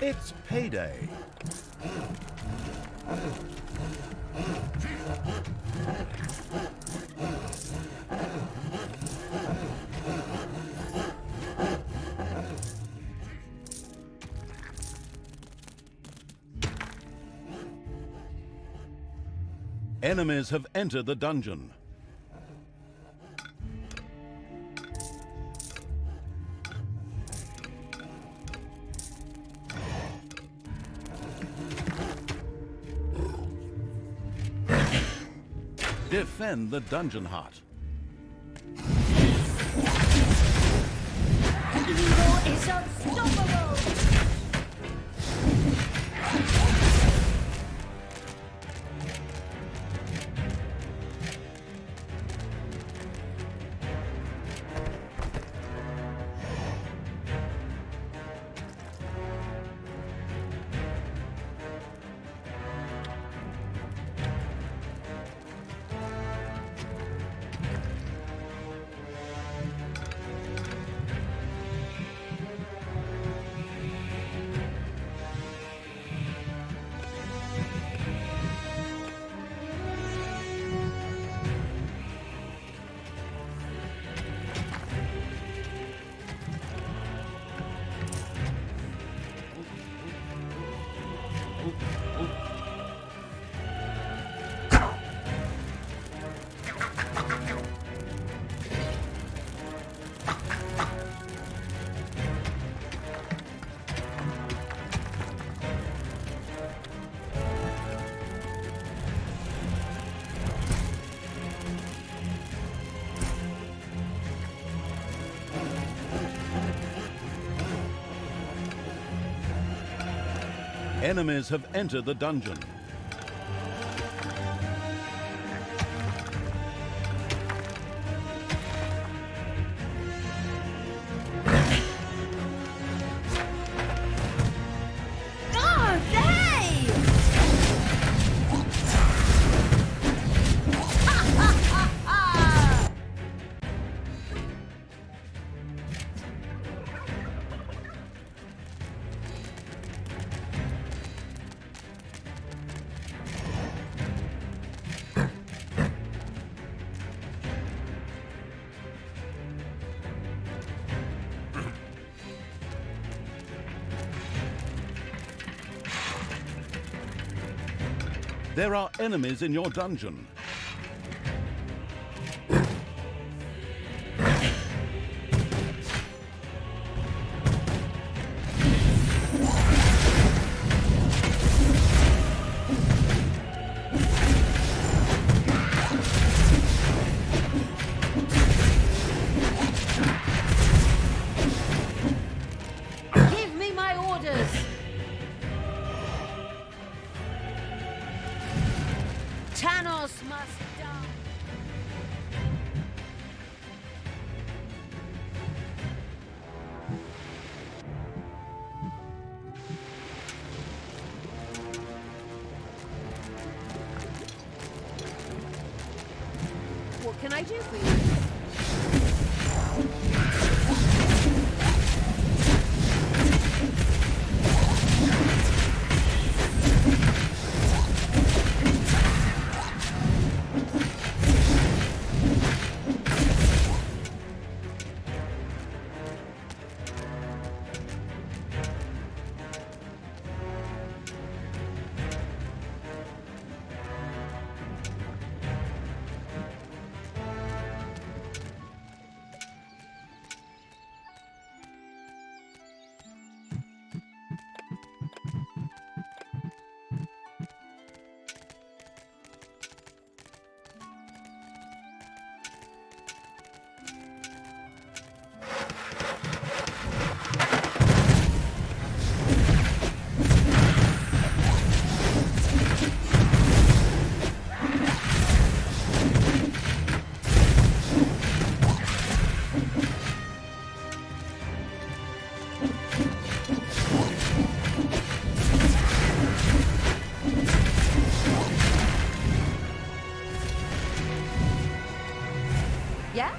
It's payday. Enemies have entered the dungeon. Defend the dungeon heart. Evil is unstoppable! Enemies have entered the dungeon. Oh, they! There are enemies in your dungeon. Give me my orders! Tanos, my do for you? Yeah?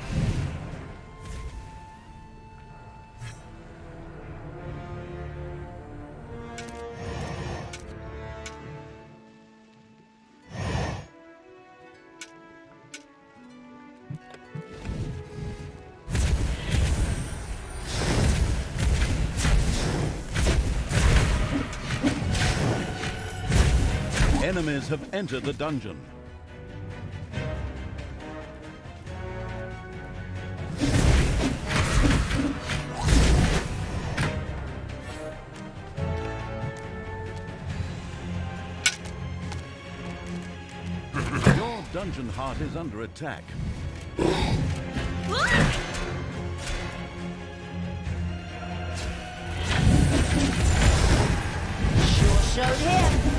Enemies have entered the dungeon. Your dungeon heart is under attack. Sure showed him.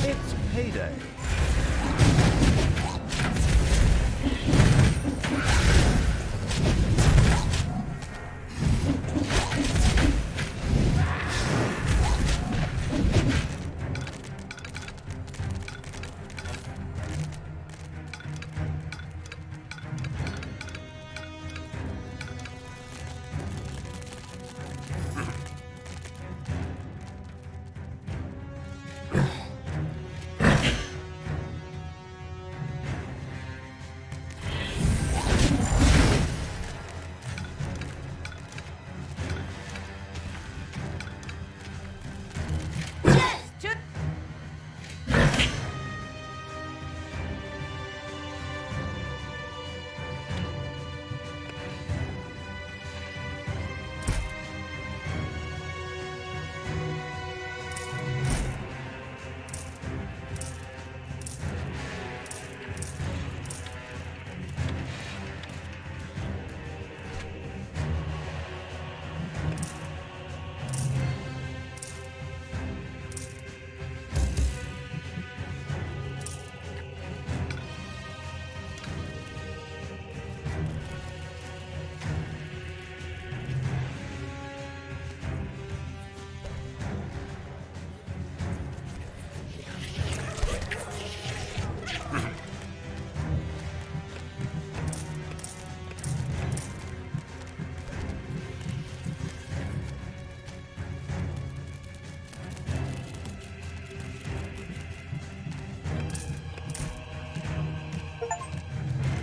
It's payday.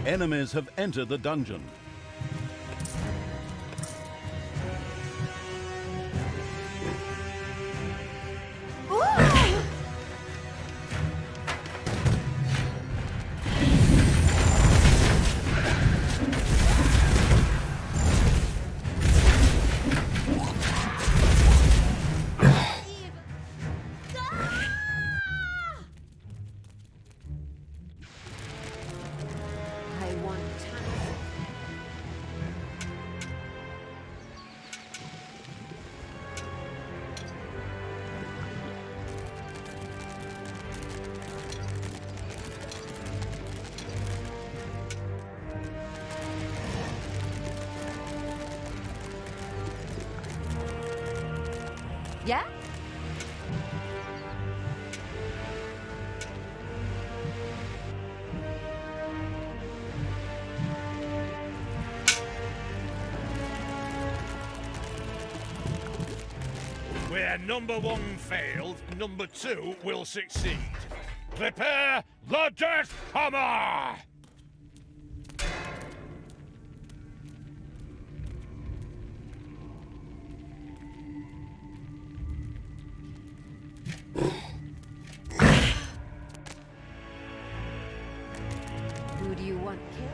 Enemies have entered the dungeon. I want Tanos. Yeah? Where number 1 failed, number 2 will succeed. Prepare the Death Hammer! Who do you want killed?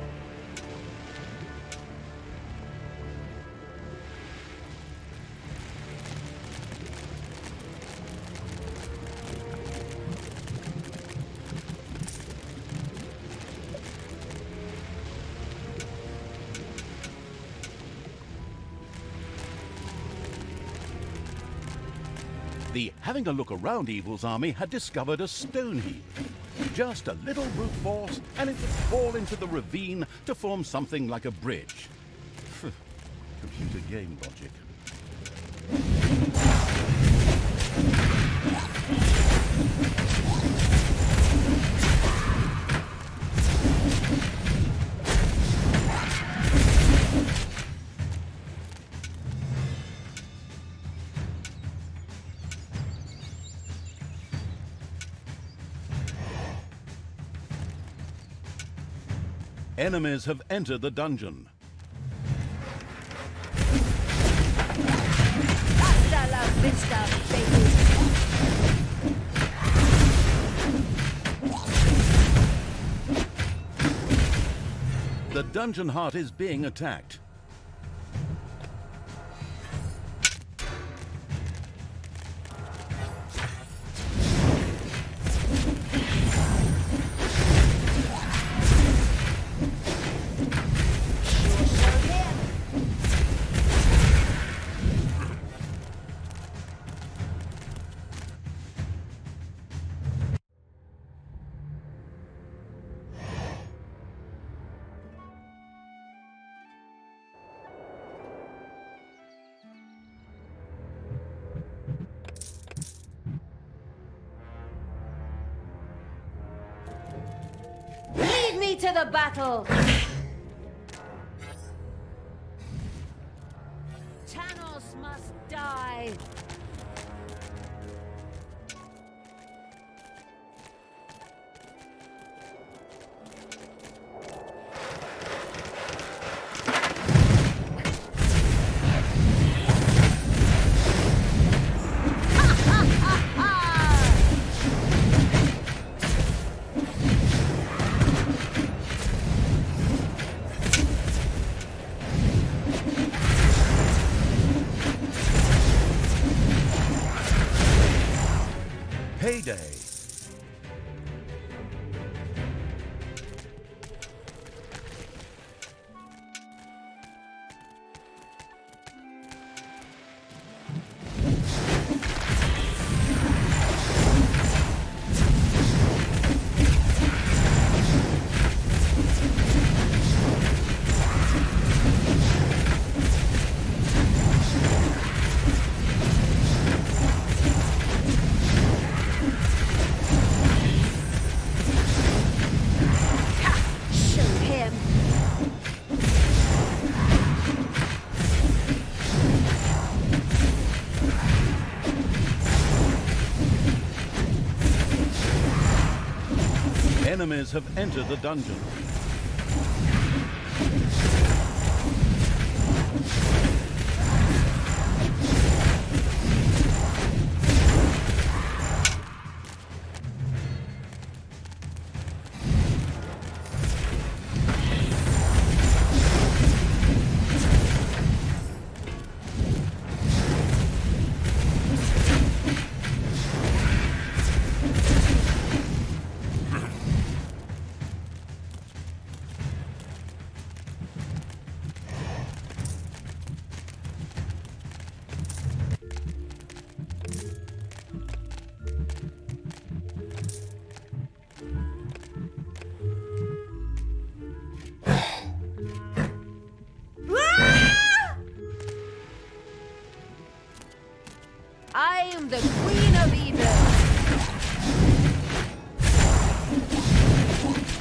The having a look around evil's army had discovered a stone heap. Just a little brute force, and it would fall into the ravine to form something like a bridge. Computer game logic. Enemies have entered the dungeon. Hasta la vista, baby. The dungeon heart is being attacked. Lead me to the battle! Tanos must die! Payday. Enemies have entered the dungeon. I am the Queen of Evil.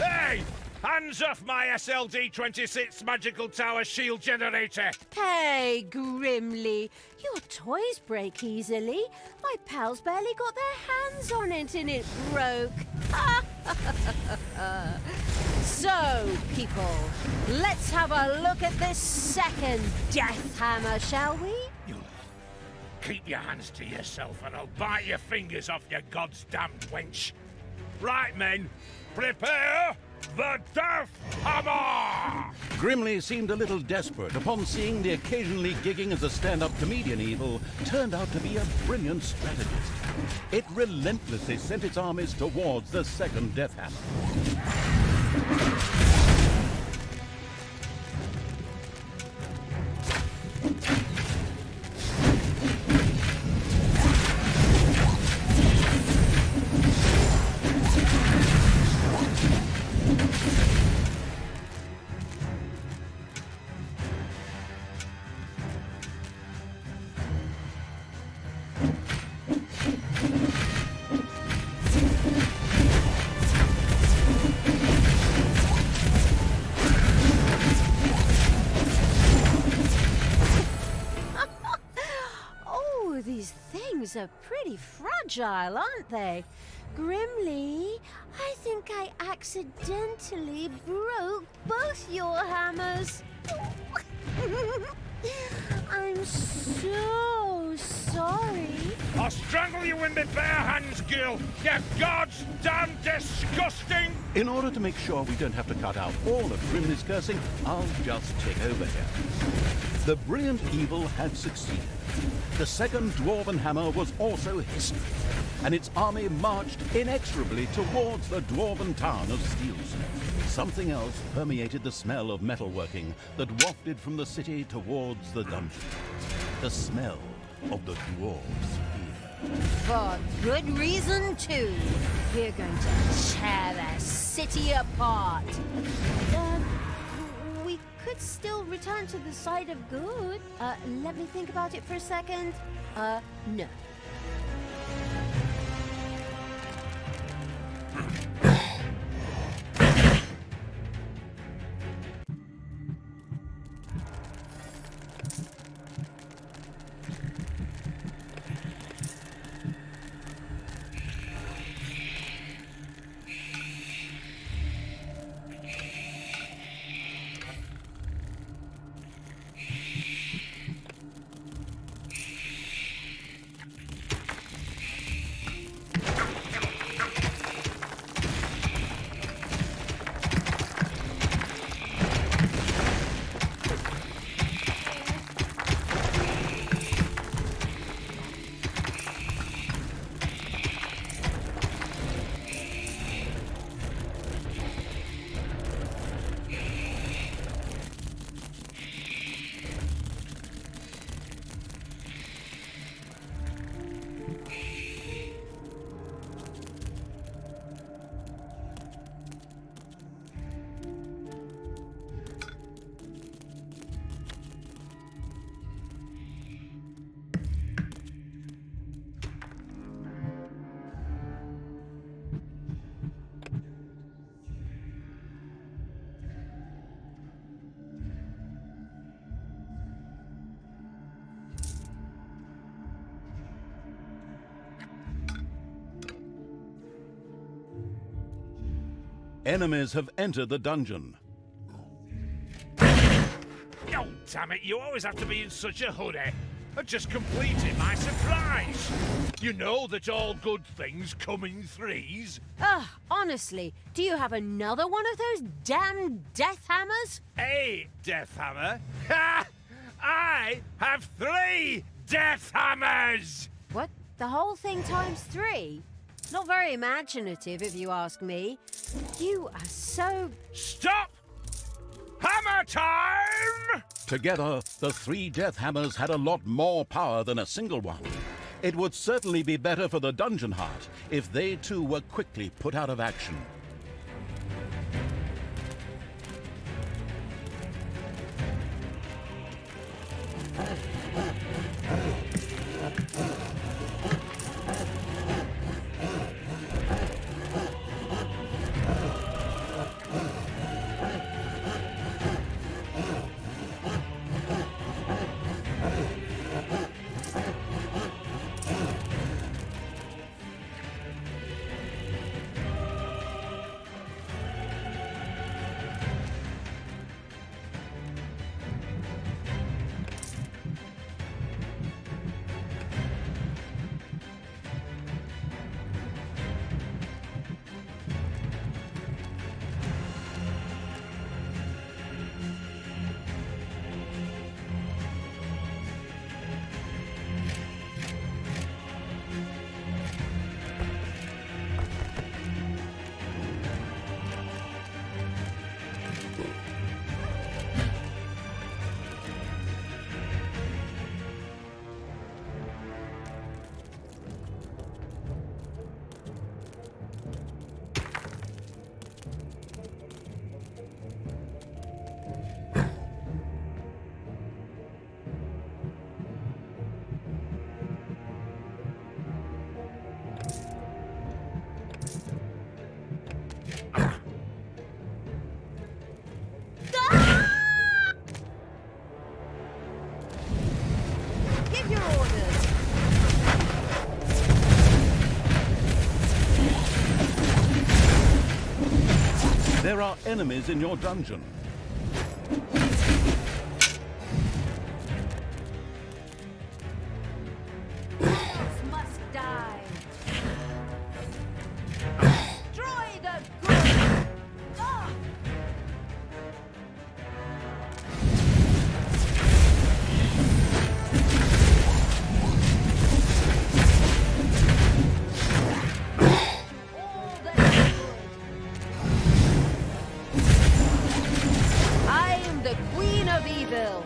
Hey! Hands off my SLD-26 magical tower shield generator! Hey, Grimli, your toys break easily. My pals barely got their hands on it and it broke. So, people, let's have a look at this second death hammer, shall we? You keep your hands to yourself and I'll bite your fingers off, you god's damned wench. Right, men, prepare the Death Hammer! Grimli seemed a little desperate upon seeing the occasionally gigging as a stand-up comedian evil turned out to be a brilliant strategist. It relentlessly sent its armies towards the second Death Hammer. Are pretty fragile, aren't they? Grimli, I think I accidentally broke both your hammers. I'm so sorry. I'll strangle you in my bare hands, girl! You god's damn disgusting! In order to make sure we don't have to cut out all of Grimli's cursing, I'll just take over here. The brilliant evil had succeeded. The second Dwarven Hammer was also history, and its army marched inexorably towards the Dwarven town of Steelsmith. Something else permeated the smell of metalworking that wafted from the city towards the dungeon. The smell of the dwarves' fear. For good reason, too. We're going to tear their city apart. We could still return to the side of good. Let me think about it for a second. No. Enemies have entered the dungeon. Oh, damn it, you always have to be in such a hurry. I just completed my surprise. You know that all good things come in threes. Honestly, do you have another one of those damn death hammers? A death hammer? Ha! I have 3 death hammers! What? The whole thing times 3? Not very imaginative, if you ask me. You are so... Stop! Hammer time! Together, the 3 Death Hammers had a lot more power than a single one. It would certainly be better for the Dungeon Heart if they too were quickly put out of action. There are enemies in your dungeon. Must die. Destroy the good. Ah! All that is good. I am the Queen of Evil.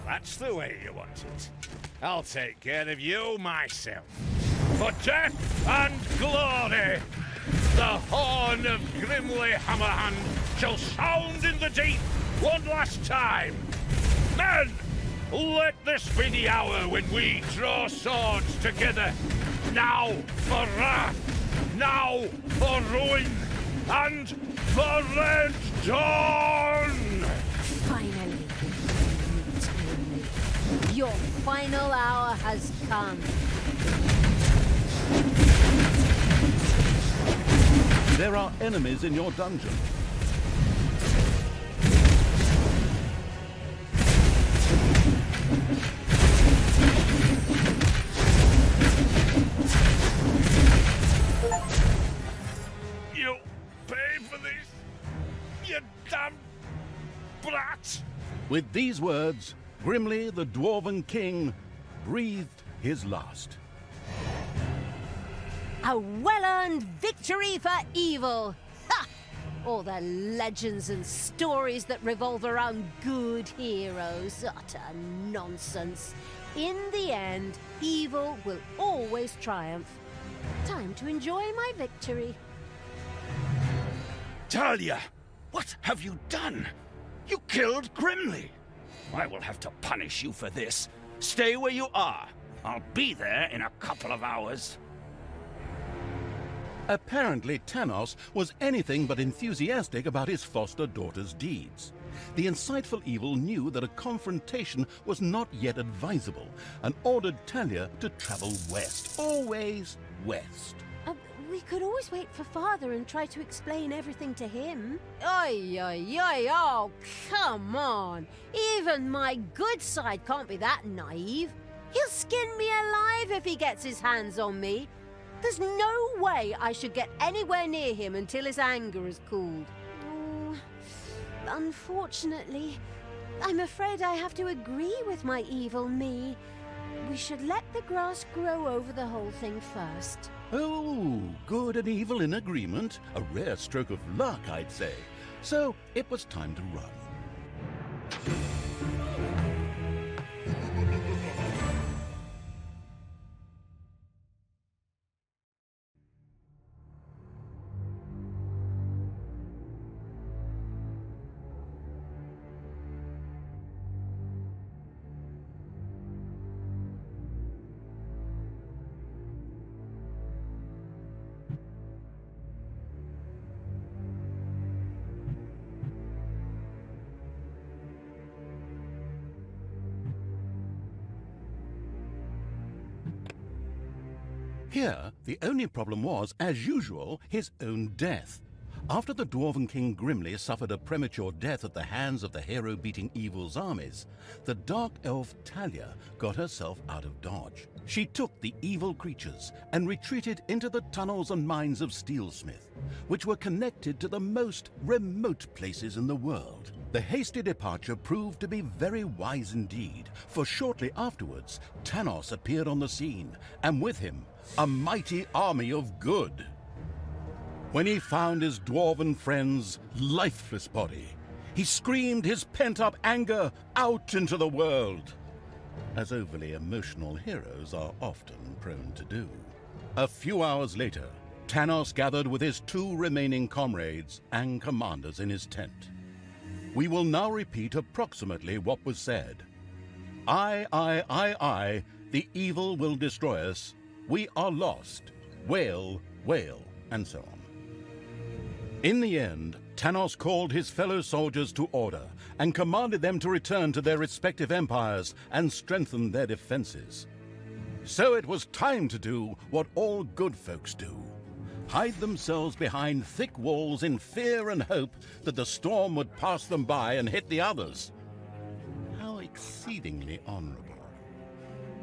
That's the way you want it. I'll take care of you myself. For death and glory, the horn of Grimli Hammerhand shall sound in the deep one last time. Men, let this be the hour when we draw swords together. Now for wrath, now for ruin, and for Red Dawn! Finally, your final hour has come. There are enemies in your dungeon. You pay for this, you damn brat! With these words, Grimli, the Dwarven King, breathed his last. A well-earned victory for evil! Ha! All the legends and stories that revolve around good heroes. Utter nonsense. In the end, evil will always triumph. Time to enjoy my victory. Talia, what have you done? You killed Grimli. I will have to punish you for this. Stay where you are. I'll be there in a couple of hours. Apparently, Tanos was anything but enthusiastic about his foster daughter's deeds. The insightful evil knew that a confrontation was not yet advisable and ordered Talia to travel west. Always west. We could always wait for Father and try to explain everything to him. Oi, oi, oi, oh, come on. Even my good side can't be that naive. He'll skin me alive if he gets his hands on me. There's no way I should get anywhere near him until his anger is cooled. Oh, unfortunately, I'm afraid I have to agree with my evil me. We should let the grass grow over the whole thing first. Oh, good and evil in agreement. A rare stroke of luck, I'd say. So it was time to run. Here, the only problem was, as usual, his own death. After the Dwarven King Grimli suffered a premature death at the hands of the hero-beating evil's armies, the dark elf Talia got herself out of dodge. She took the evil creatures and retreated into the tunnels and mines of Steelsmith, which were connected to the most remote places in the world. The hasty departure proved to be very wise indeed, for shortly afterwards, Tanos appeared on the scene, and with him, a mighty army of good. When he found his dwarven friend's lifeless body, he screamed his pent-up anger out into the world, as overly emotional heroes are often prone to do. A few hours later, Tanos gathered with his 2 remaining comrades and commanders in his tent. We will now repeat approximately what was said. I, the evil will destroy us. We are lost. Wail, wail, and so on. In the end, Tanos called his fellow soldiers to order and commanded them to return to their respective empires and strengthen their defenses. So it was time to do what all good folks do: hide themselves behind thick walls in fear and hope that the storm would pass them by and hit the others. How exceedingly honorable.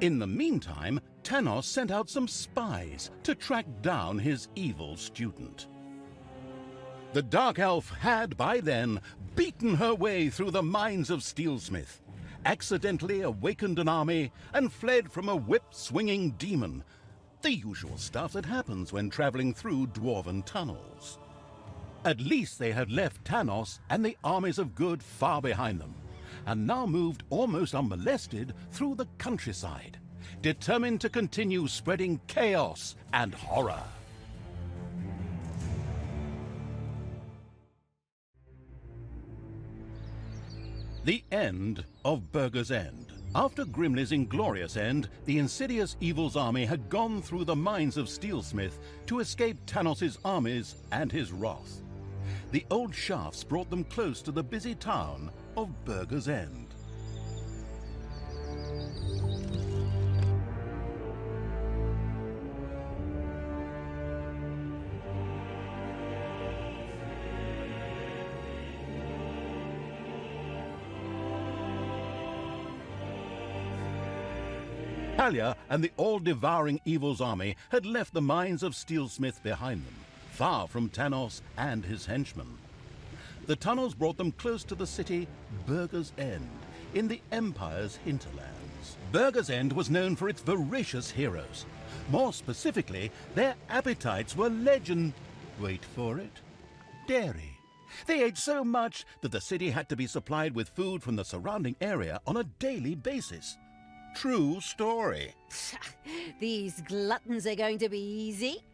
In the meantime, Tanos sent out some spies to track down his evil student. The Dark Elf had, by then, beaten her way through the mines of Steelsmith, accidentally awakened an army, and fled from a whip-swinging demon. The usual stuff that happens when traveling through dwarven tunnels. At least they had left Tanos and the armies of good far behind them, and now moved almost unmolested through the countryside, determined to continue spreading chaos and horror. The end of Burger's End. After Grimli's inglorious end, the insidious evil's army had gone through the mines of Steelsmith to escape Tanos' armies and his wrath. The old shafts brought them close to the busy town of Burger's End. Talia and the all-devouring evil's army had left the mines of Steelsmith behind them, far from Tanos and his henchmen. The tunnels brought them close to the city Burger's End, in the Empire's hinterlands. Burger's End was known for its voracious heroes. More specifically, their appetites were wait for it, dairy. They ate so much that the city had to be supplied with food from the surrounding area on a daily basis. True story. These gluttons are going to be easy.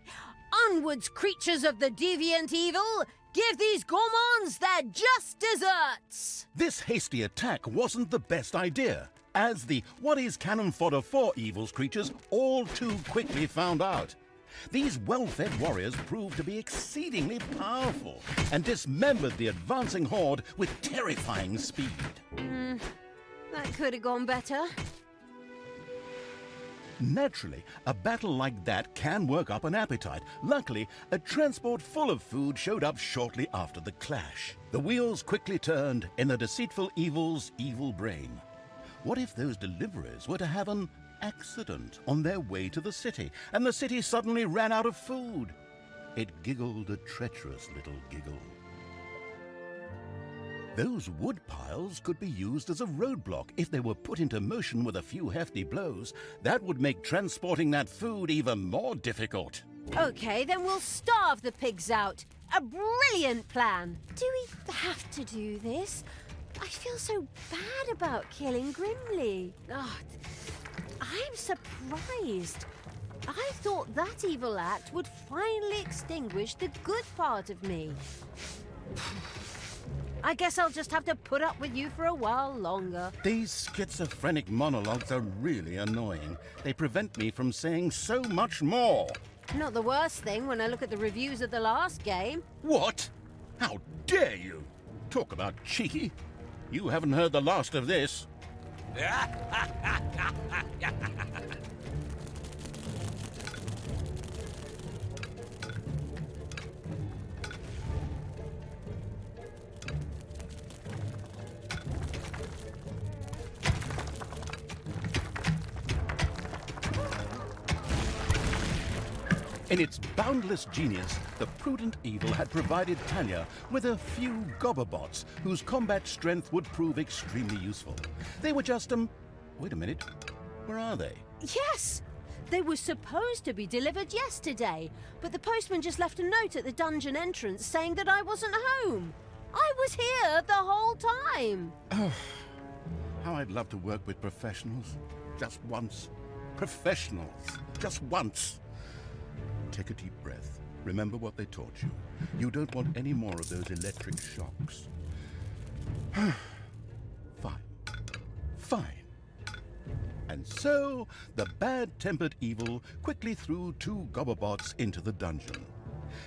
Onwards, creatures of the deviant evil! Give these gourmands their just desserts! This hasty attack wasn't the best idea, as the what is cannon fodder for evil's creatures all too quickly found out. These well-fed warriors proved to be exceedingly powerful and dismembered the advancing horde with terrifying speed. That could have gone better. Naturally, a battle like that can work up an appetite. Luckily, a transport full of food showed up shortly after the clash. The wheels quickly turned in the deceitful evil's evil brain. What if those deliverers were to have an accident on their way to the city, and the city suddenly ran out of food? It giggled a treacherous little giggle. Those wood piles could be used as a roadblock if they were put into motion with a few hefty blows. That would make transporting that food even more difficult. Okay, then we'll starve the pigs out. A brilliant plan. Do we have to do this? I feel so bad about killing Grimli. Oh, I'm surprised. I thought that evil act would finally extinguish the good part of me. I guess I'll just have to put up with you for a while longer. These schizophrenic monologues are really annoying. They prevent me from saying so much more. Not the worst thing when I look at the reviews of the last game. What? How dare you? Talk about cheeky. You haven't heard the last of this. In its boundless genius, the prudent evil had provided Talia with a few gobberbots whose combat strength would prove extremely useful. They were just, wait a minute, where are they? Yes! They were supposed to be delivered yesterday, but the postman just left a note at the dungeon entrance saying that I wasn't home. I was here the whole time. How I'd love to work with professionals. Just once. Professionals. Just once. Take a deep breath. Remember what they taught you. You don't want any more of those electric shocks. Fine. Fine. And so, the bad-tempered evil quickly threw 2 gobberbots into the dungeon.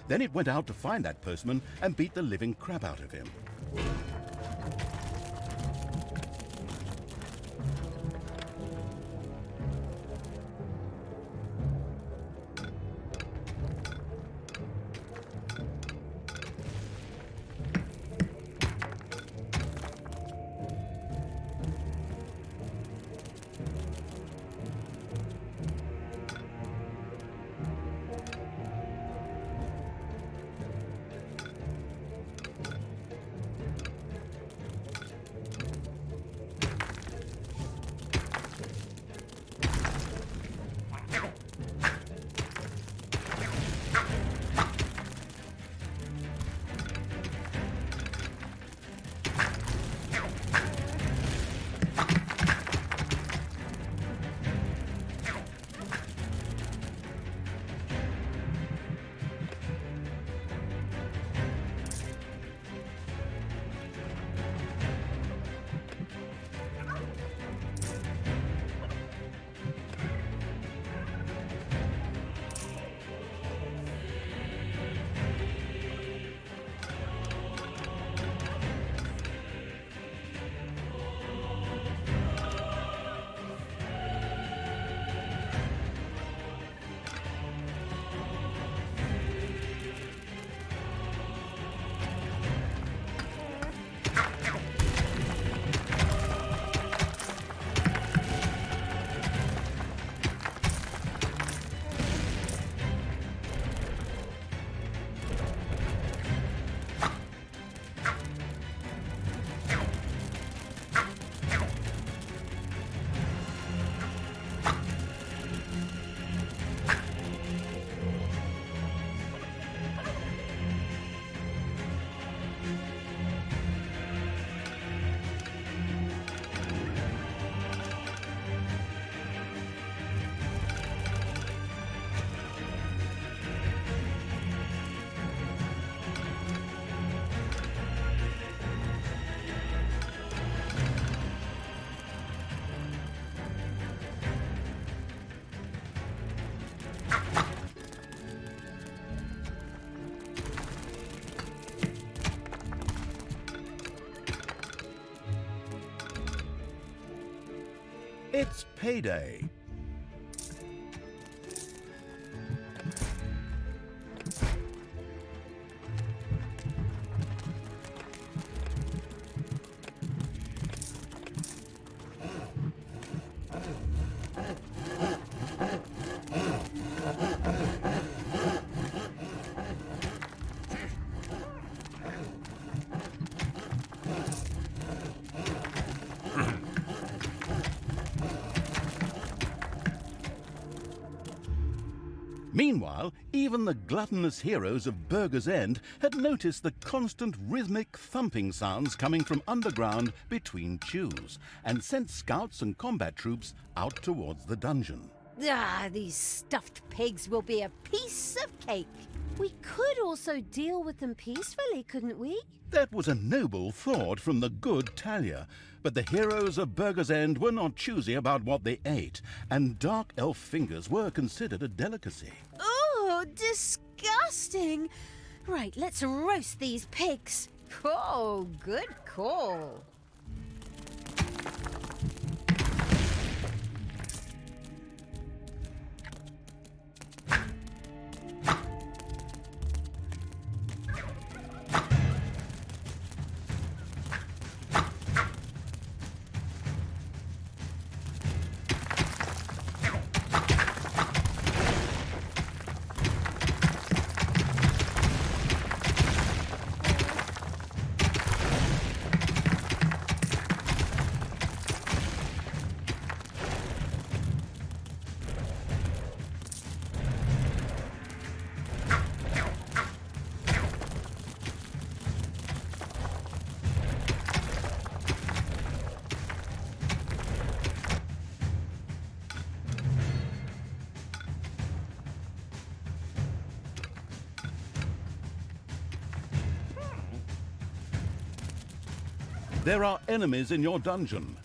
Then it went out to find that postman and beat the living crap out of him. It's payday. Meanwhile, even the gluttonous heroes of Burger's End had noticed the constant rhythmic thumping sounds coming from underground between chews, and sent scouts and combat troops out towards the dungeon. Ah, these stuffed pigs will be a piece of cake. We could also deal with them peacefully, couldn't we? That was a noble thought from the good Talia, but the heroes of Burger's End were not choosy about what they ate, and dark elf fingers were considered a delicacy. Oh, disgusting! Right, let's roast these pigs. Oh, good call. There are enemies in your dungeon.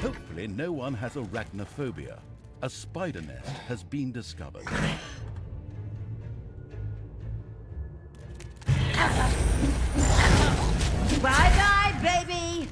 Hopefully no one has arachnophobia. A spider nest has been discovered. Bye-bye, baby!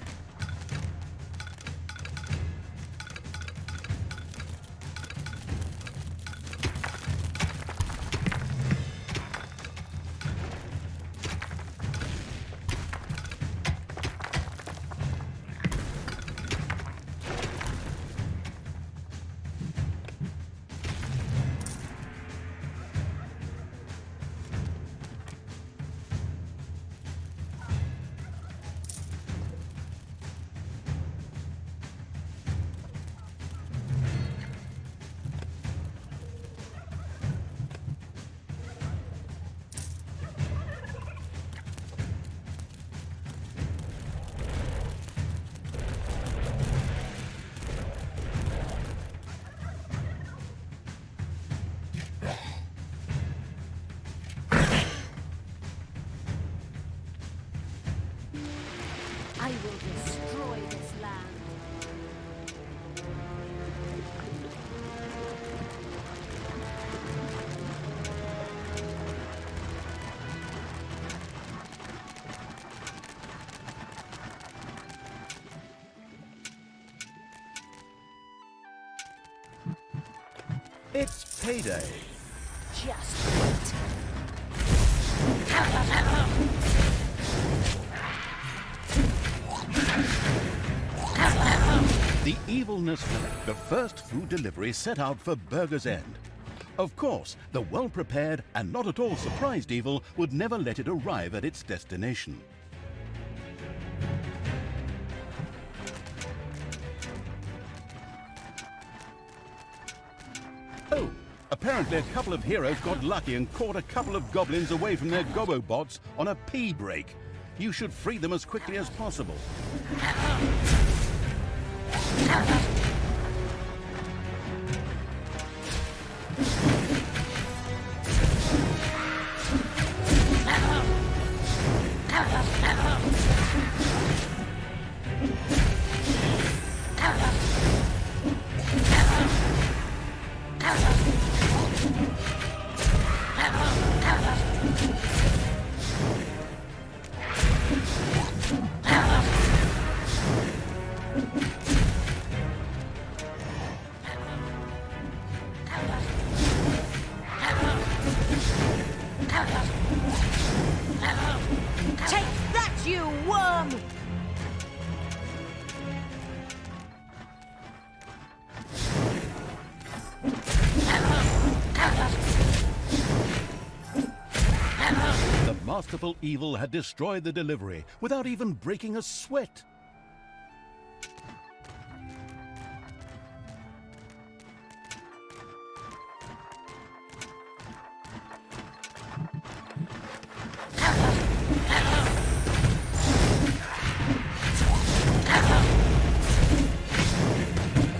I will destroy this land. It's payday. Just wait. The evilness the first food delivery set out for Burger's End. Of course, the well-prepared and not at all surprised evil would never let it arrive at its destination. Oh, apparently a couple of heroes got lucky and caught a couple of goblins away from their gobo bots on a pee break. You should free them as quickly as possible. Take that, you worm! The masterful evil had destroyed the delivery without even breaking a sweat.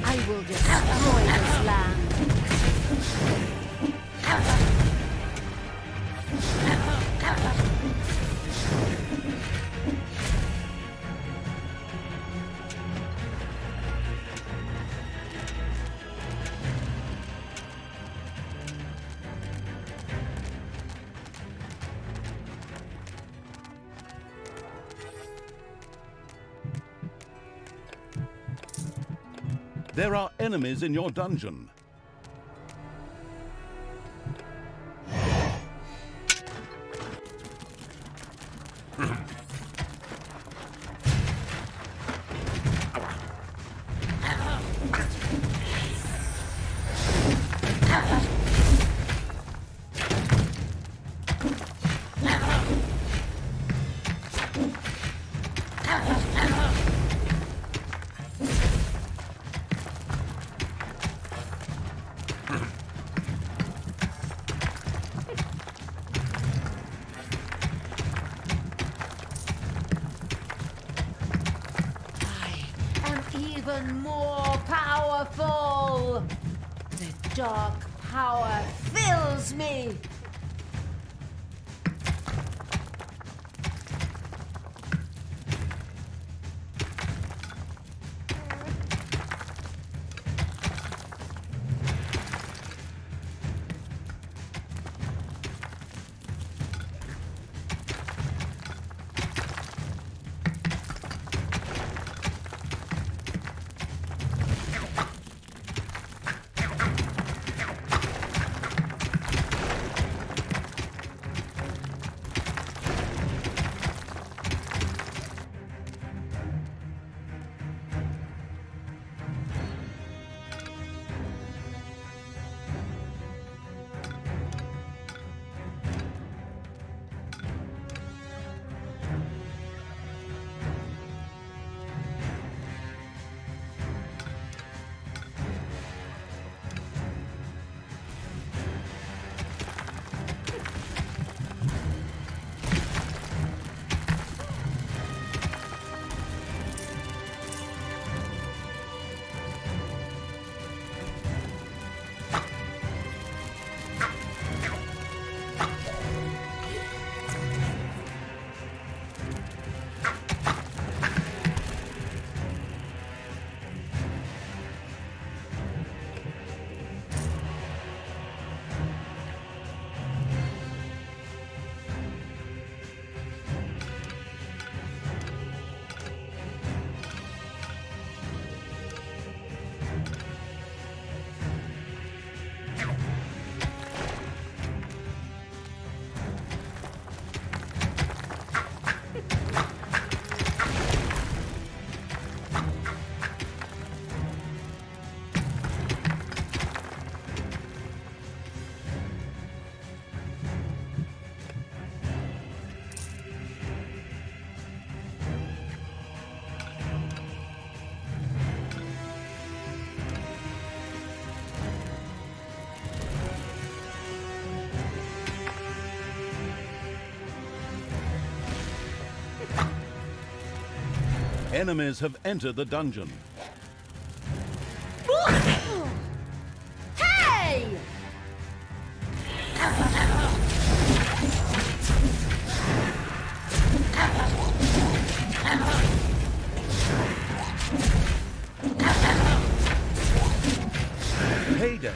I will destroy this land. There are enemies in your dungeon. Even more powerful! The dark power fills me! Enemies have entered the dungeon. Hey! Payday.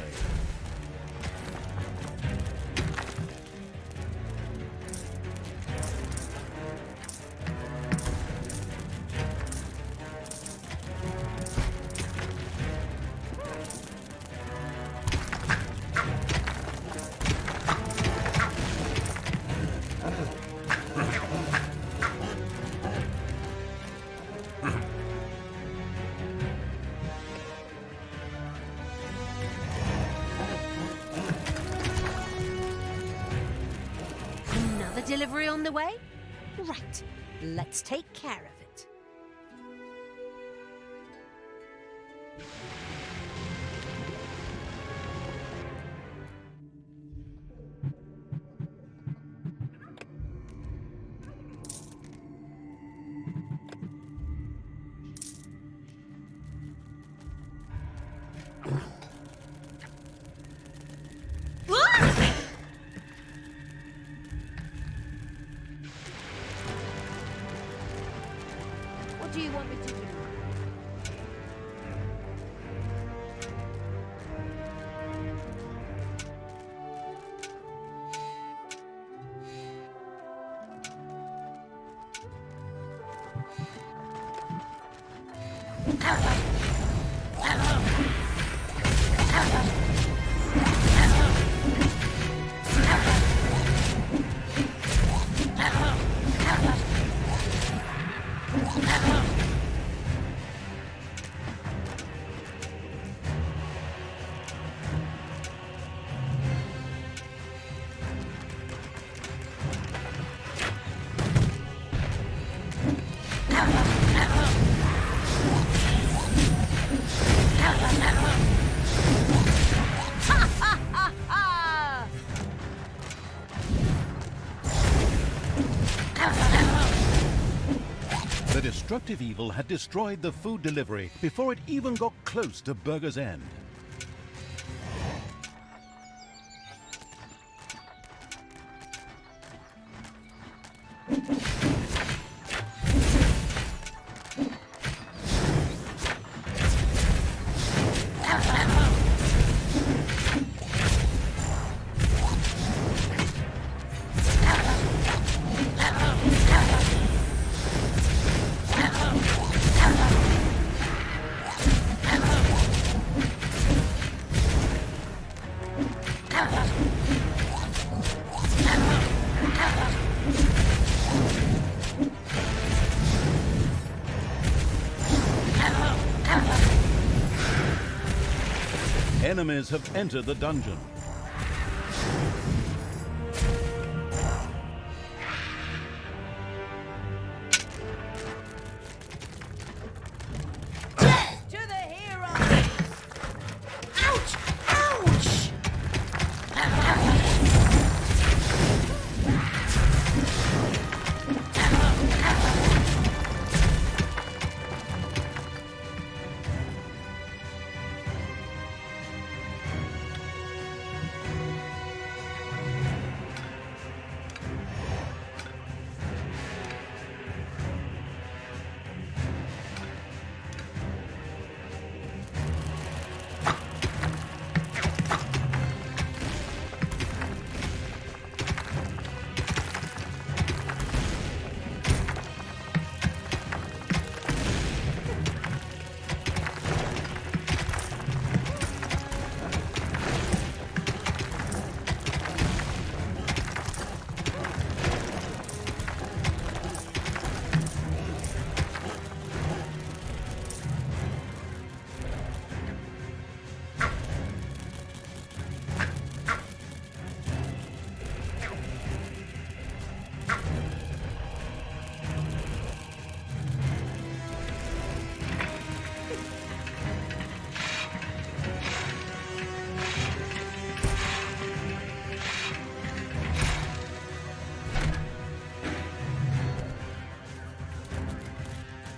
Another delivery on the way? Right, let's take care of it. What do you want me to do? The destructive evil had destroyed the food delivery before it even got close to Burger's End. Enemies have entered the dungeon. To the heroes! Ouch! Ouch!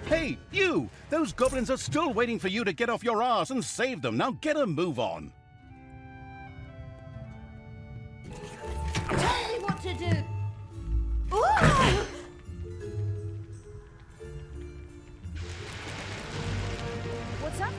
Hey, you! Those goblins are still waiting for you to get off your ass and save them. Now get a move on. Tell me what to do! Ooh! What's up?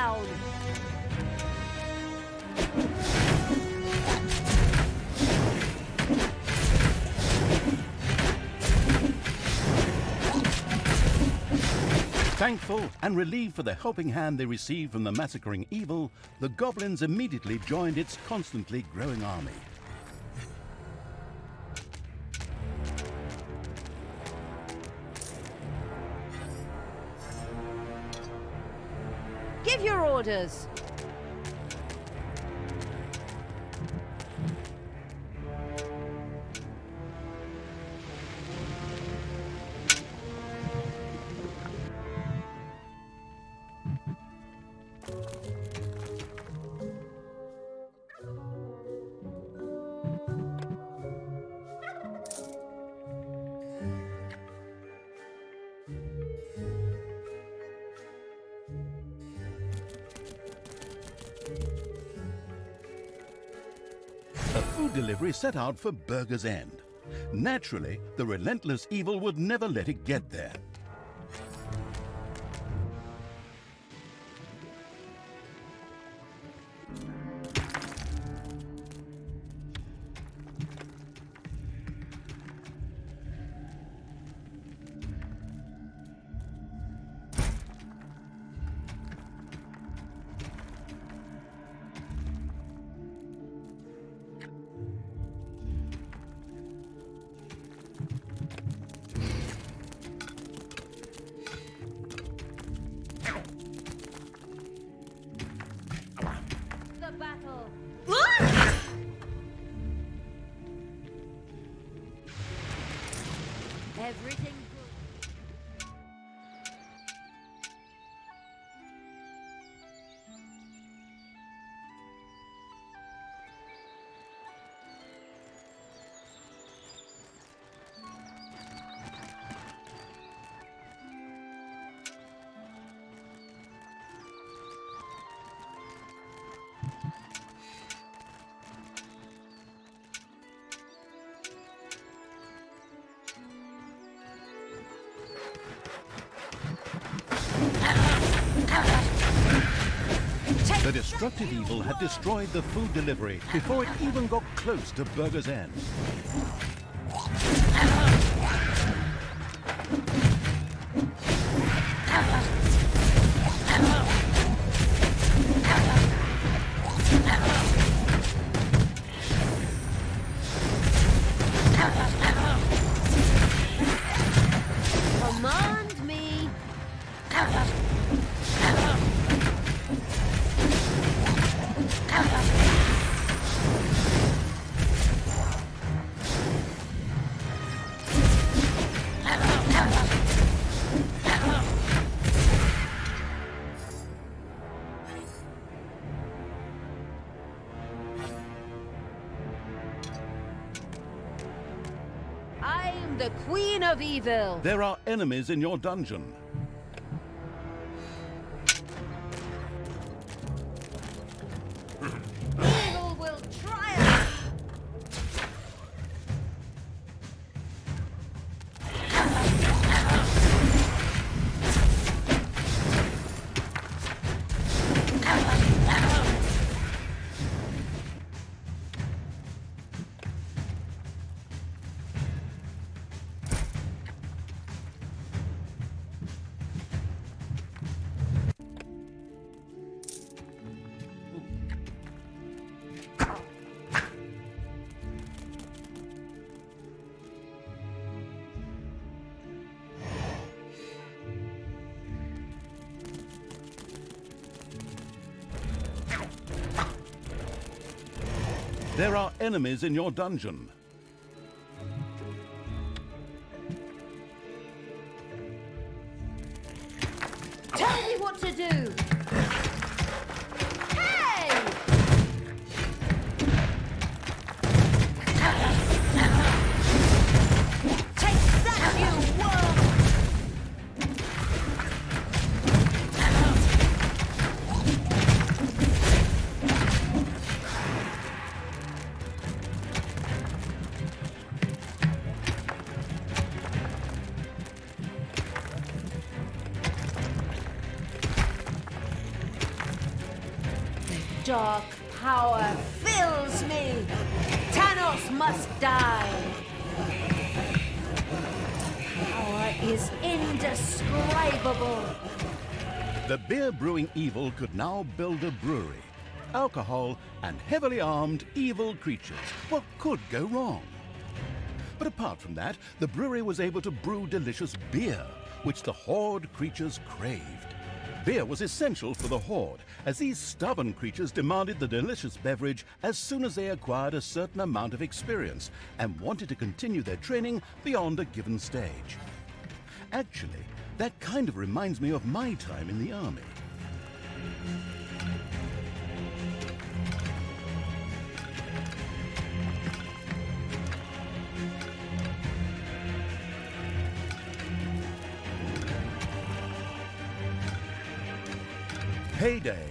down! Thankful and relieved for the helping hand they received from the massacring evil, the goblins immediately joined its constantly growing army. Give your orders! A food delivery set out for Burger's End. Naturally, the relentless evil would never let it get there. Everything good. The destructive evil had destroyed the food delivery before it even got close to Burger's End. Command me! I am the Queen of Evil! There are enemies in your dungeon. Evil will triumph! There are enemies in your dungeon. Tell me what to do! Hey! Take that, you worm! dark power fills me. Tanos must die. Power is indescribable. The beer-brewing evil could now build a brewery. Alcohol and heavily armed evil creatures. What could go wrong? But apart from that, the brewery was able to brew delicious beer, which the Horde creatures craved. Beer was essential for the Horde, as these stubborn creatures demanded the delicious beverage as soon as they acquired a certain amount of experience and wanted to continue their training beyond a given stage. Actually, that kind of reminds me of my time in the army. Heyday.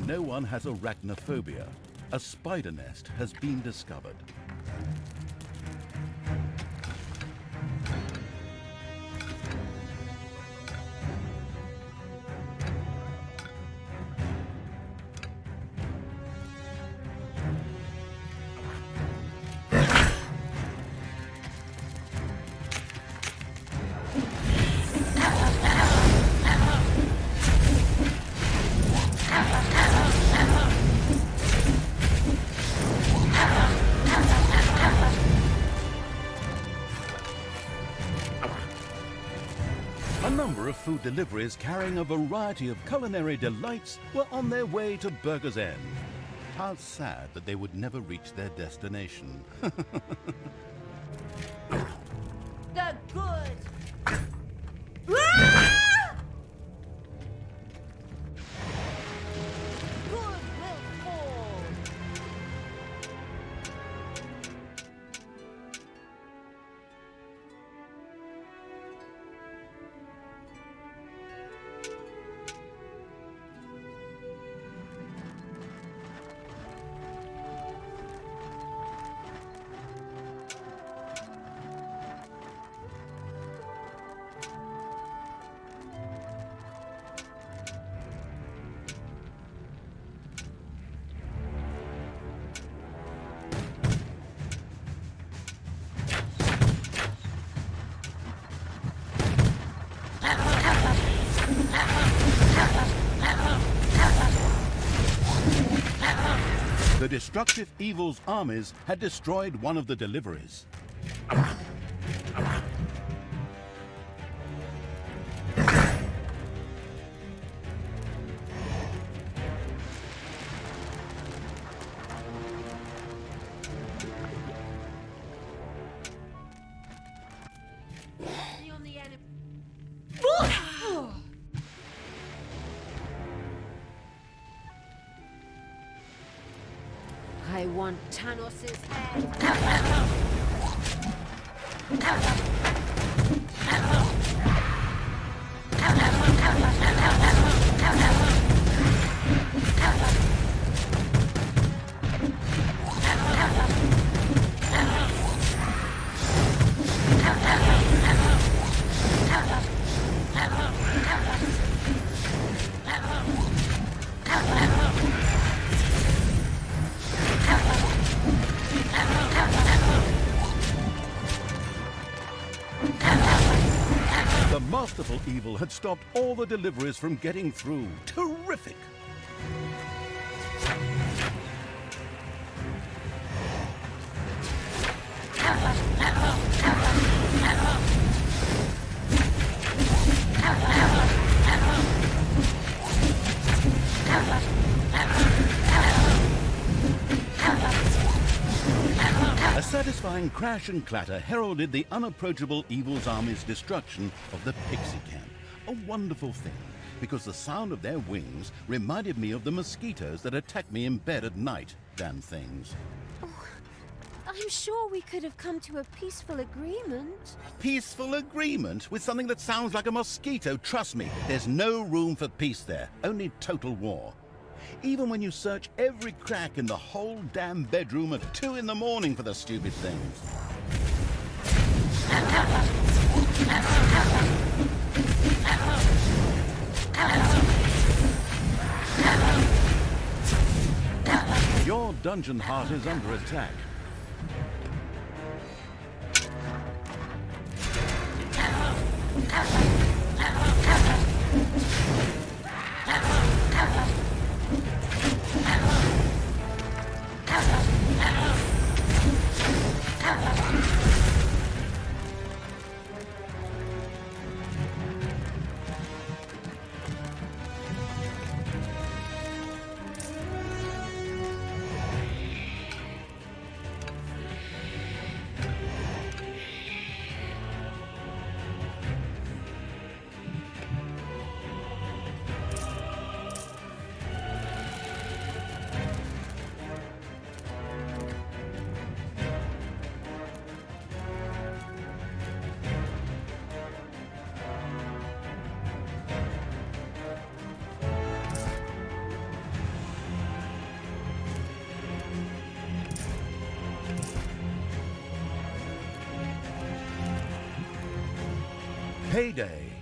No one has arachnophobia. A spider nest has been discovered. Food deliveries carrying a variety of culinary delights were on their way to Burger's End. How sad that they would never reach their destination. The good. Ah! Good will fall. The destructive evil's armies had destroyed one of the deliveries. I want Tanos' head. Masterful evil had stopped all the deliveries from getting through. Terrific! satisfying crash and clatter heralded the unapproachable evil's army's destruction of the pixie camp. A wonderful thing, because the sound of their wings reminded me of the mosquitoes that attack me in bed at night, damn things. I'm sure we could have come to a peaceful agreement. Peaceful agreement with something that sounds like a mosquito? Trust me, there's no room for peace there, only total war. Even when you search every crack in the whole damn bedroom at 2 in the morning for the stupid things. Your dungeon heart is under attack. Payday.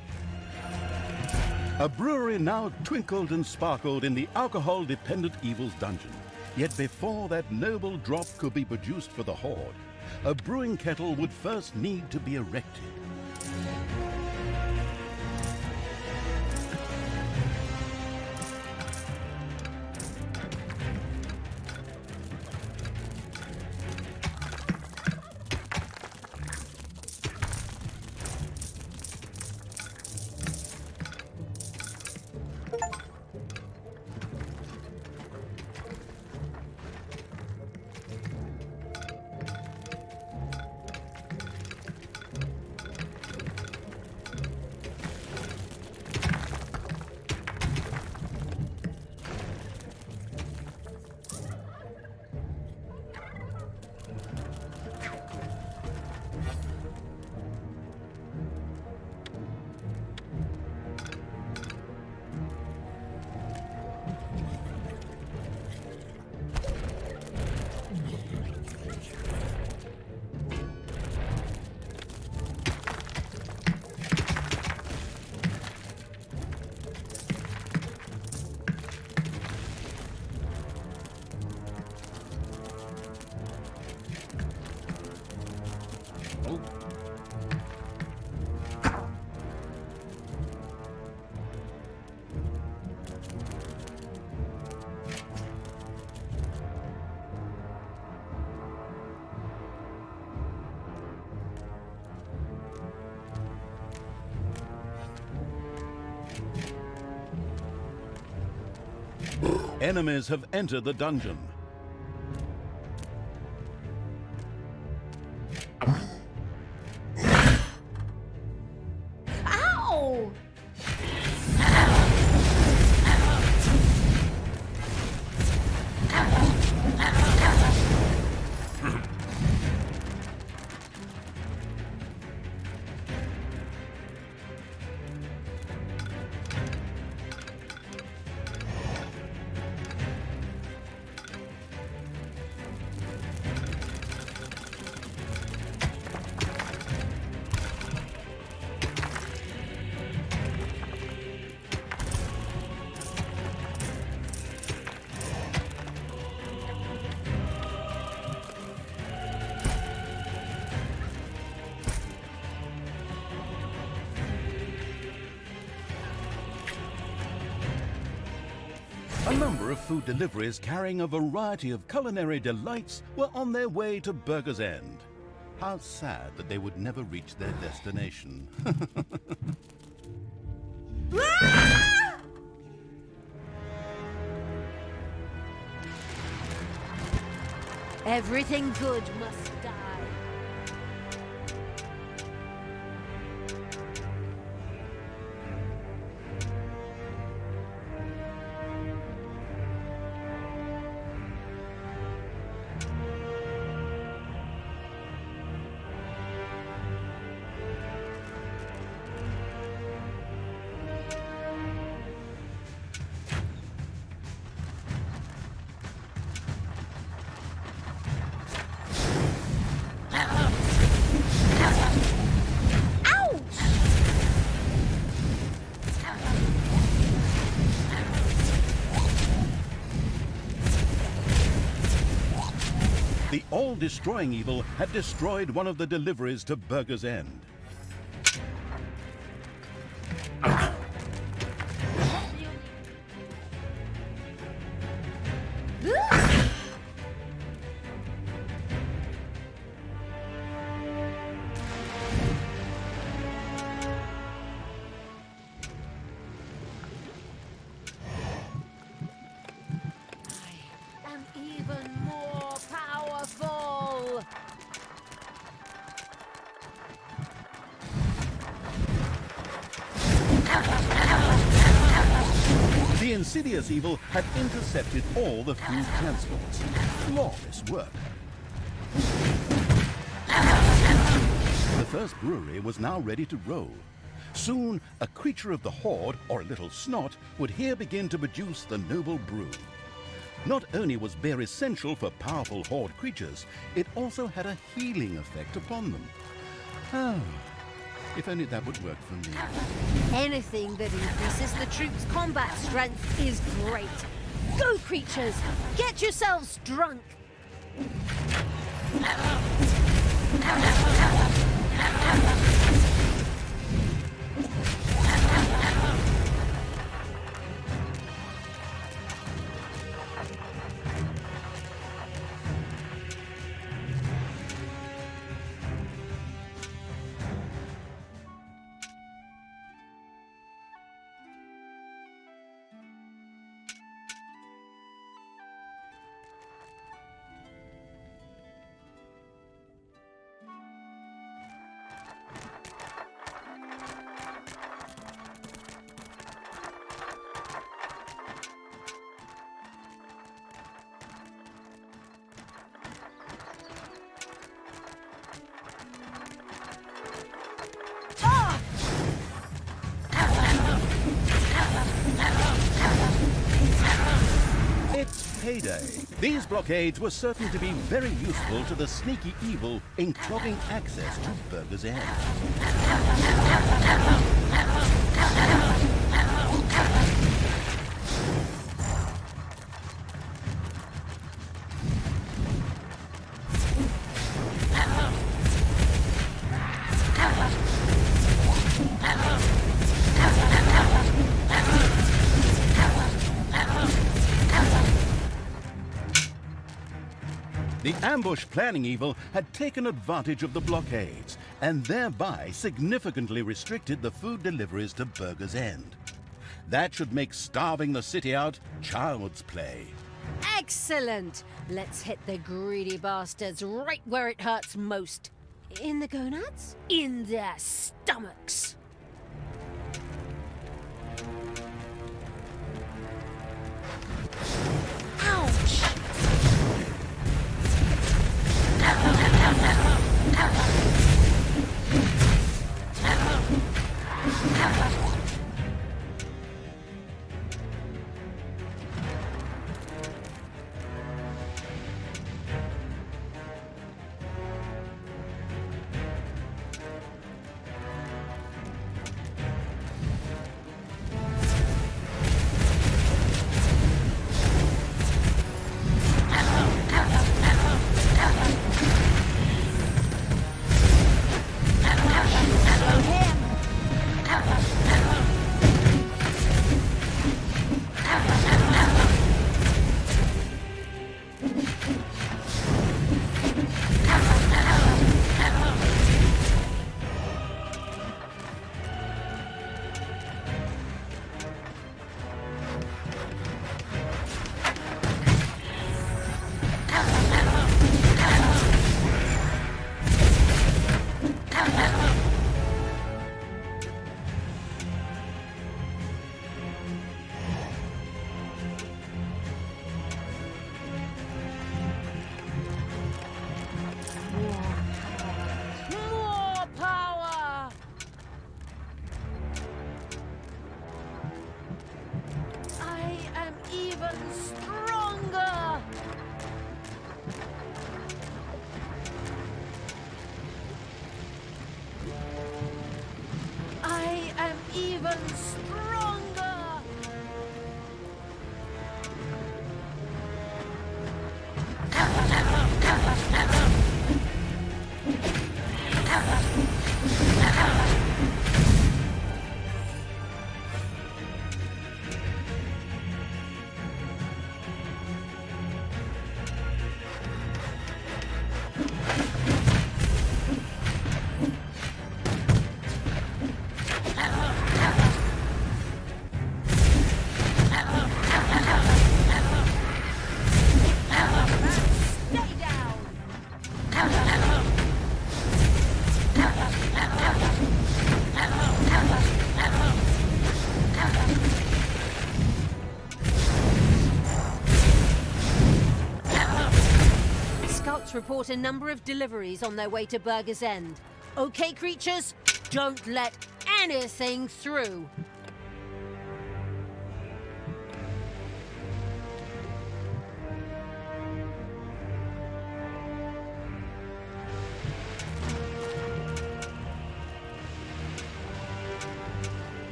A brewery now twinkled and sparkled in the alcohol-dependent evil's dungeon. Yet before that noble drop could be produced for the Horde, a brewing kettle would first need to be erected. Enemies have entered the dungeon. Ow! A number of food deliveries carrying a variety of culinary delights were on their way to Burger's End. How sad that they would never reach their destination. Everything good must die. The all-destroying evil had destroyed one of the deliveries to Burger's End. The insidious evil had intercepted all the food transports. Flawless work. The first brewery was now ready to roll. Soon, a creature of the Horde, or a little snot, would here begin to produce the noble brew. Not only was beer essential for powerful Horde creatures, it also had a healing effect upon them. Oh, if only that would work for me. Anything that increases the troops' combat strength is great. Go, creatures! Get yourselves drunk! It's payday. These blockades were certain to be very useful to the sneaky evil in clogging access to Burger's End. The ambush planning evil had taken advantage of the blockades and thereby significantly restricted the food deliveries to Burger's End. That should make starving the city out child's play. Excellent! Let's hit the greedy bastards right where it hurts most. In the gonads? In their stomachs. Ouch! scouts report a number of deliveries on their way to Burger's End. Okay, creatures? Don't let anything through.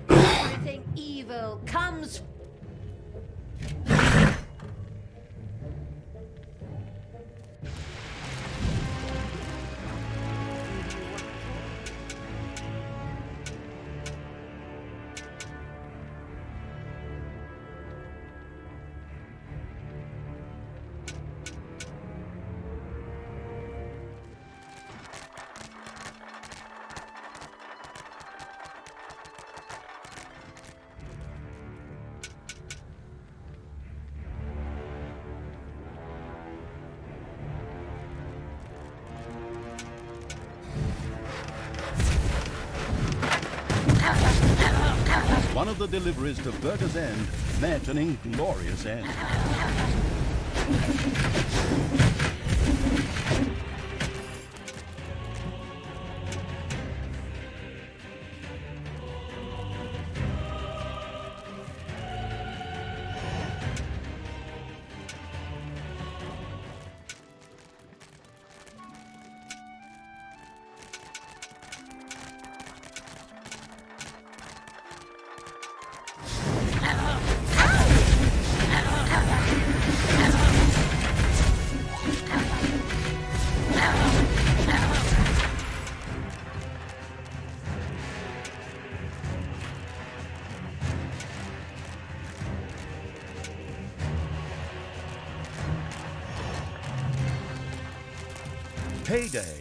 Everything evil comes. One of the deliveries to Burger's End met an inglorious end. Payday.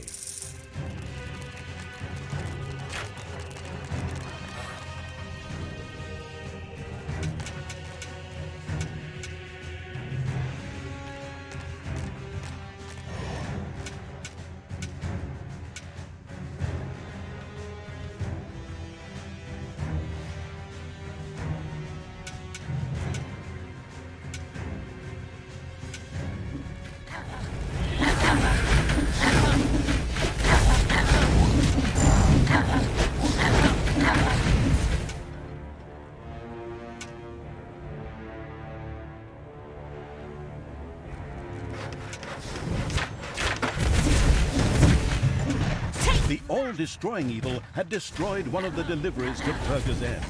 The all-destroying evil had destroyed one of the deliveries to Burger's End.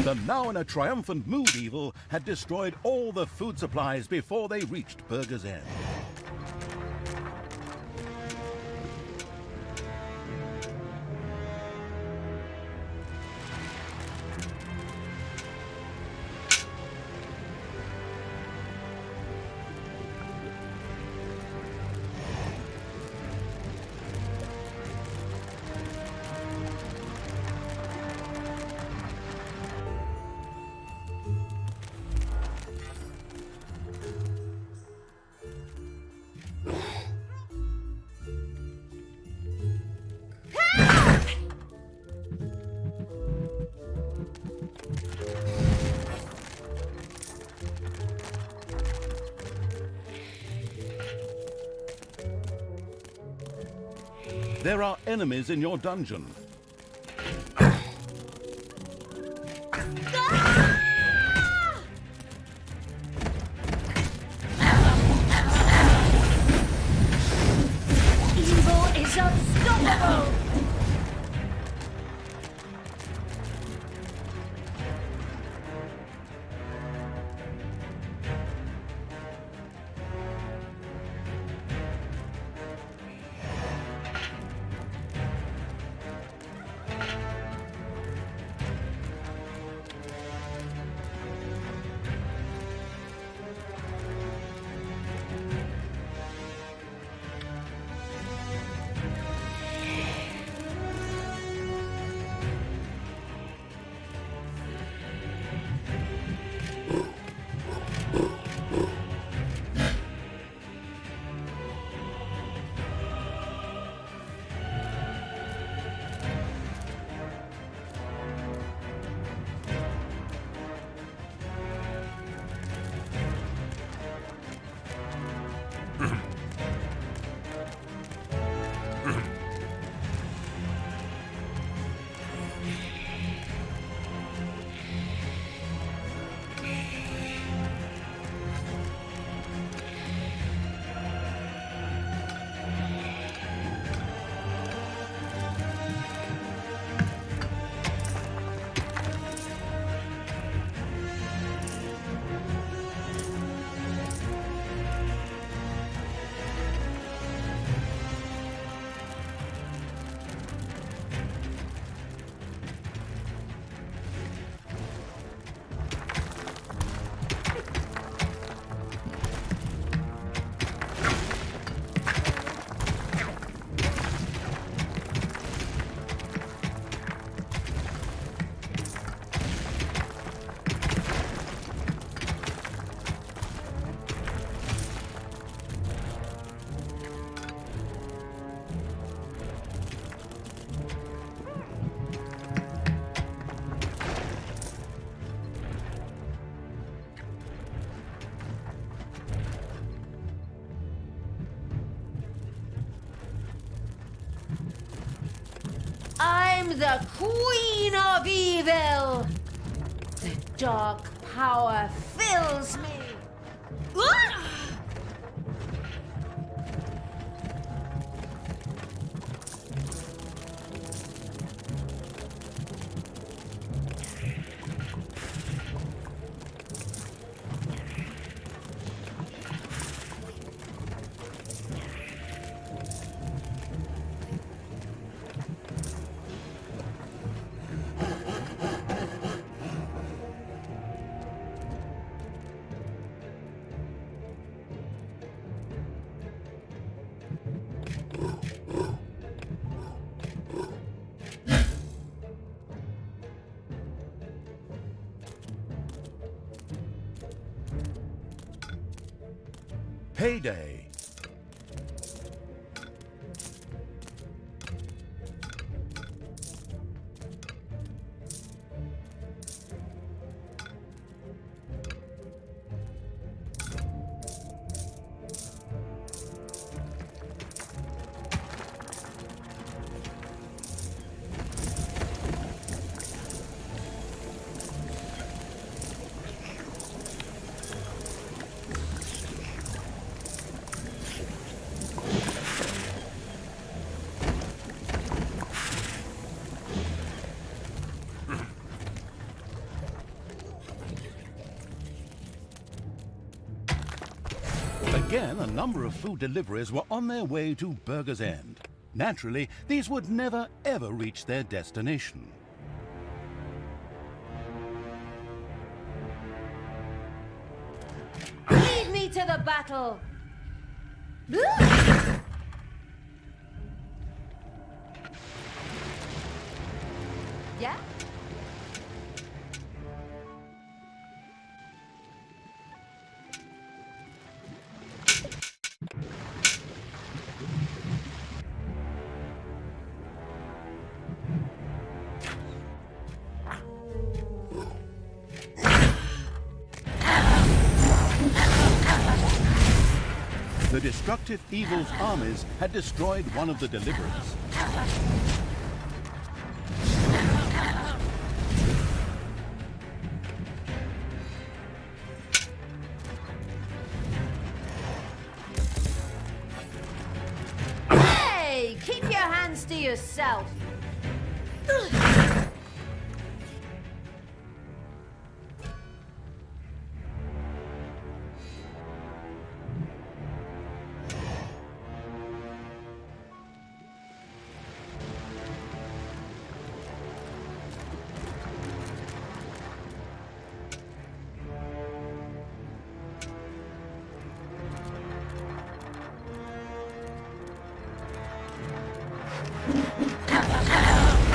The now in a triumphant mood evil had destroyed all the food supplies before they reached Burger's End. There are enemies in your dungeon. Evil is unstoppable! I'm the Queen of Evil! The dark power fills me! Payday. Again, a number of food deliveries were on their way to Burger's End. Naturally, these would never, ever reach their destination. Lead me to the battle! Yeah? The destructive evil's armies had destroyed one of the deliverers. Hey, keep your hands to yourself.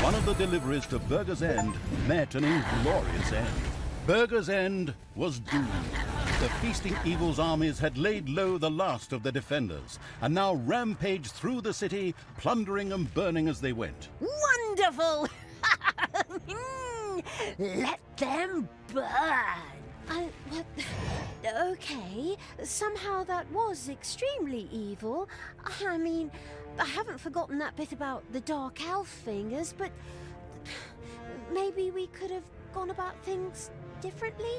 One of the deliveries to Burger's End met an inglorious end. Burger's End was doomed. The feasting evil's armies had laid low the last of the defenders, and now rampaged through the city, plundering and burning as they went. Wonderful! Let them burn! Okay, somehow that was extremely evil. I mean, I haven't forgotten that bit about the Dark Elf fingers, but maybe we could have gone about things differently?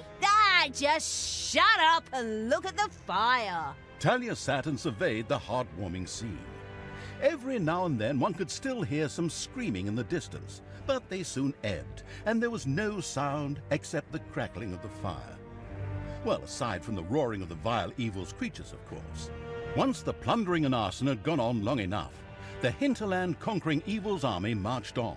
Just shut up and look at the fire! Talia sat and surveyed the heartwarming scene. Every now and then one could still hear some screaming in the distance, but they soon ebbed, and there was no sound except the crackling of the fire. Well, aside from the roaring of the vile evil's creatures, of course. Once the plundering and arson had gone on long enough, the hinterland conquering evil's army marched on.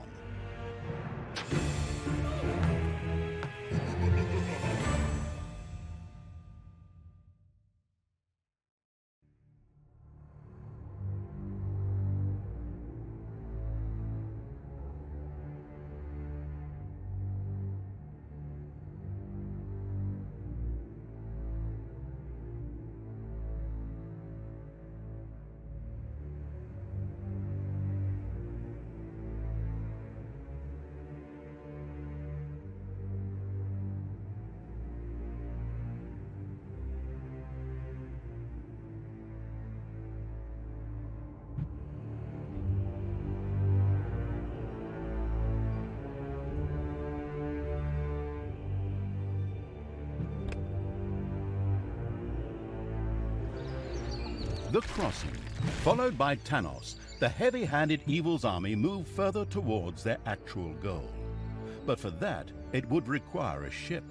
The crossing, followed by Tanos, the heavy-handed evil's army moved further towards their actual goal. But for that, it would require a ship.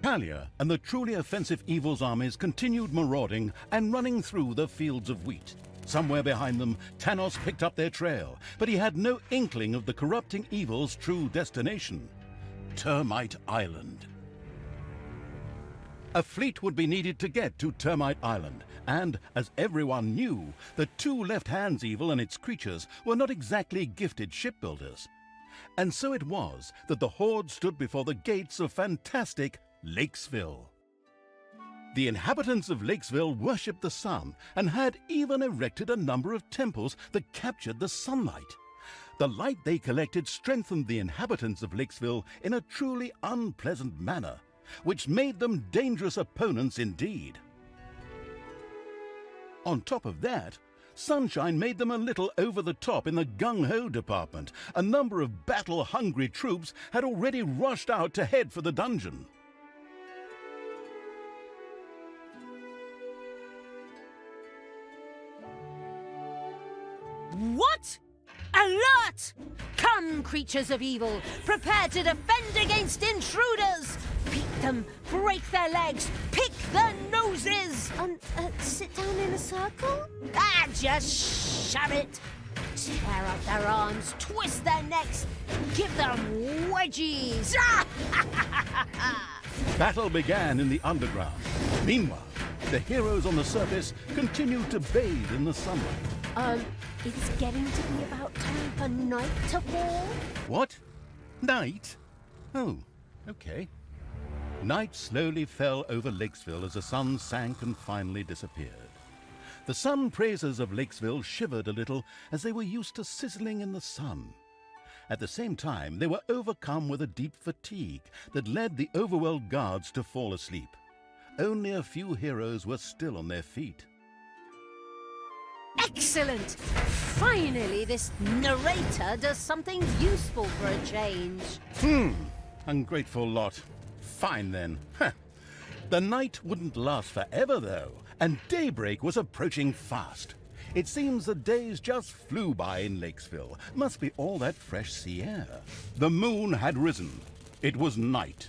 Talia and the truly offensive evil's armies continued marauding and running through the fields of wheat. Somewhere behind them, Tanos picked up their trail, but he had no inkling of the corrupting evil's true destination, Termite Island. A fleet would be needed to get to Termite Island, and, as everyone knew, the two Left Hands Evil and its creatures were not exactly gifted shipbuilders. And so it was that the Horde stood before the gates of fantastic Lakesville. The inhabitants of Lakesville worshipped the sun and had even erected a number of temples that captured the sunlight. The light they collected strengthened the inhabitants of Lakesville in a truly unpleasant manner, which made them dangerous opponents indeed. On top of that, sunshine made them a little over the top in the gung-ho department. A number of battle-hungry troops had already rushed out to head for the dungeon. What? Alert! Come, creatures of evil, prepare to defend against intruders! Beat them, break their legs, pick their noses! Sit down in a circle? Just shove it! Tear out their arms, twist their necks, give them wedgies! Battle began in the underground. Meanwhile, the heroes on the surface continued to bathe in the sunlight. It's getting to be about time for night to fall. What? Night? Oh, okay. Night slowly fell over Lakesville as the sun sank and finally disappeared. The sun praisers of Lakesville shivered a little as they were used to sizzling in the sun. At the same time, they were overcome with a deep fatigue that led the Overworld guards to fall asleep. Only a few heroes were still on their feet. Excellent! Finally, this narrator does something useful for a change. Ungrateful lot. Fine then. Heh. The night wouldn't last forever, though, and daybreak was approaching fast. It seems the days just flew by in Lakesville. Must be all that fresh sea air. The moon had risen. It was night.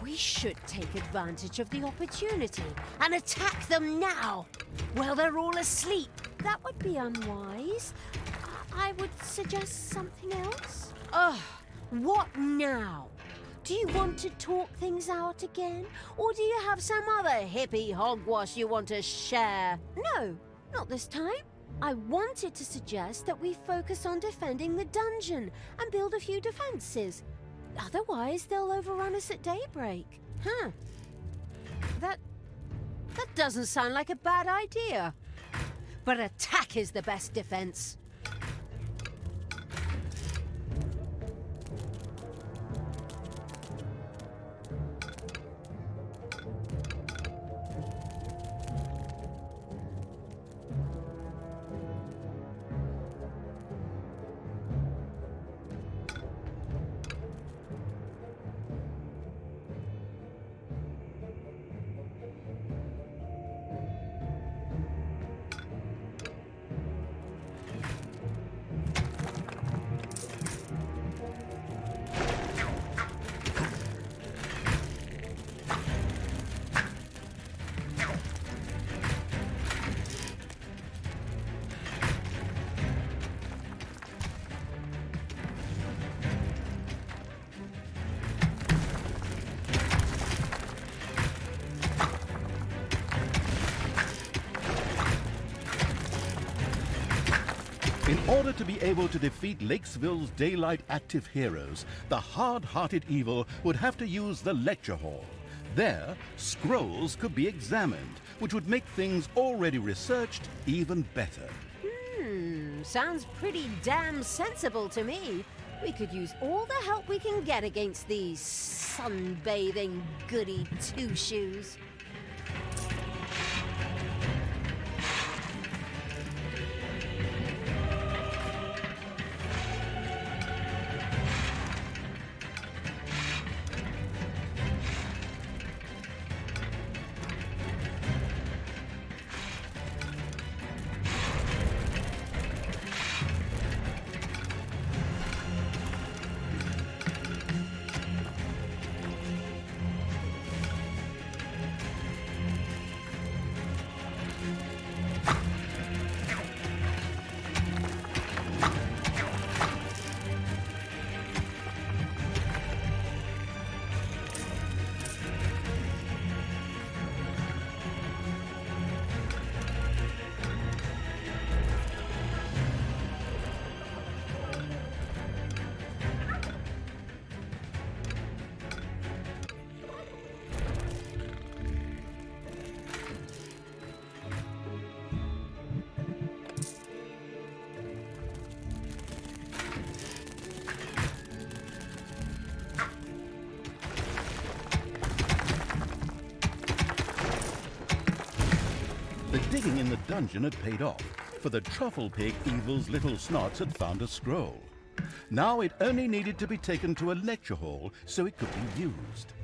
We should take advantage of the opportunity and attack them now, while they're all asleep. That would be unwise. I would suggest something else. Ugh, what now? Do you want to talk things out again? Or do you have some other hippie hogwash you want to share? No, not this time. I wanted to suggest that we focus on defending the dungeon and build a few defenses. Otherwise, they'll overrun us at daybreak. Huh. That doesn't sound like a bad idea. But attack is the best defense. In order to be able to defeat Lakesville's daylight active heroes, the hard-hearted evil would have to use the lecture hall. There, scrolls could be examined, which would make things already researched even better. Sounds pretty damn sensible to me. We could use all the help we can get against these sunbathing goody two-shoes. The digging in the dungeon had paid off, for the truffle pig evil's little snots had found a scroll. Now it only needed to be taken to a lecture hall so it could be used.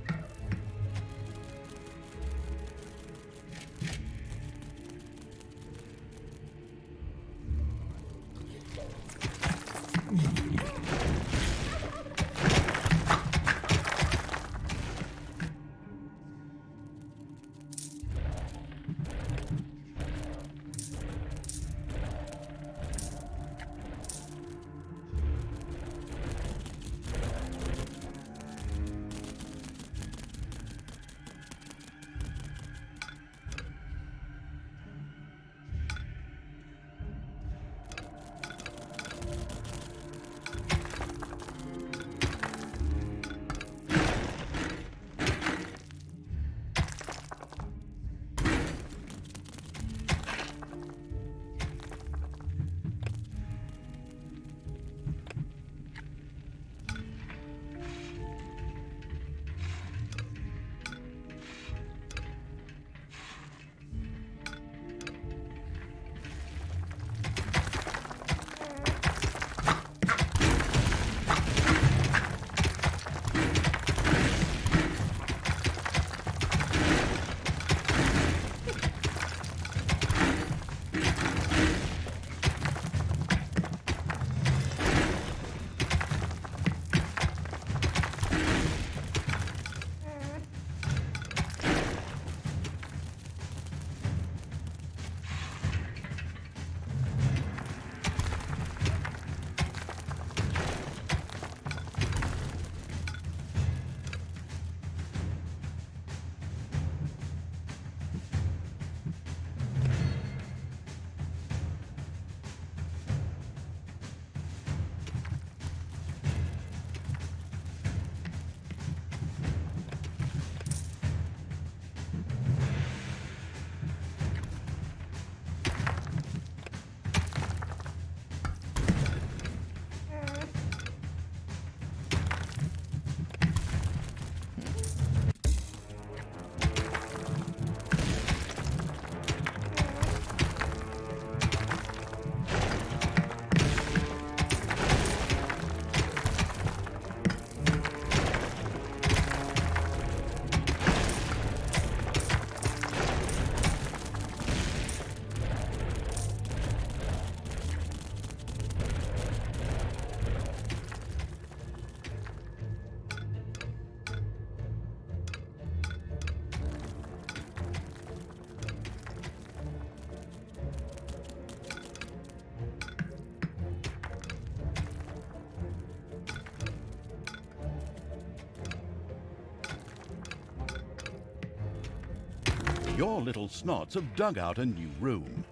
Your little snots have dug out a new room.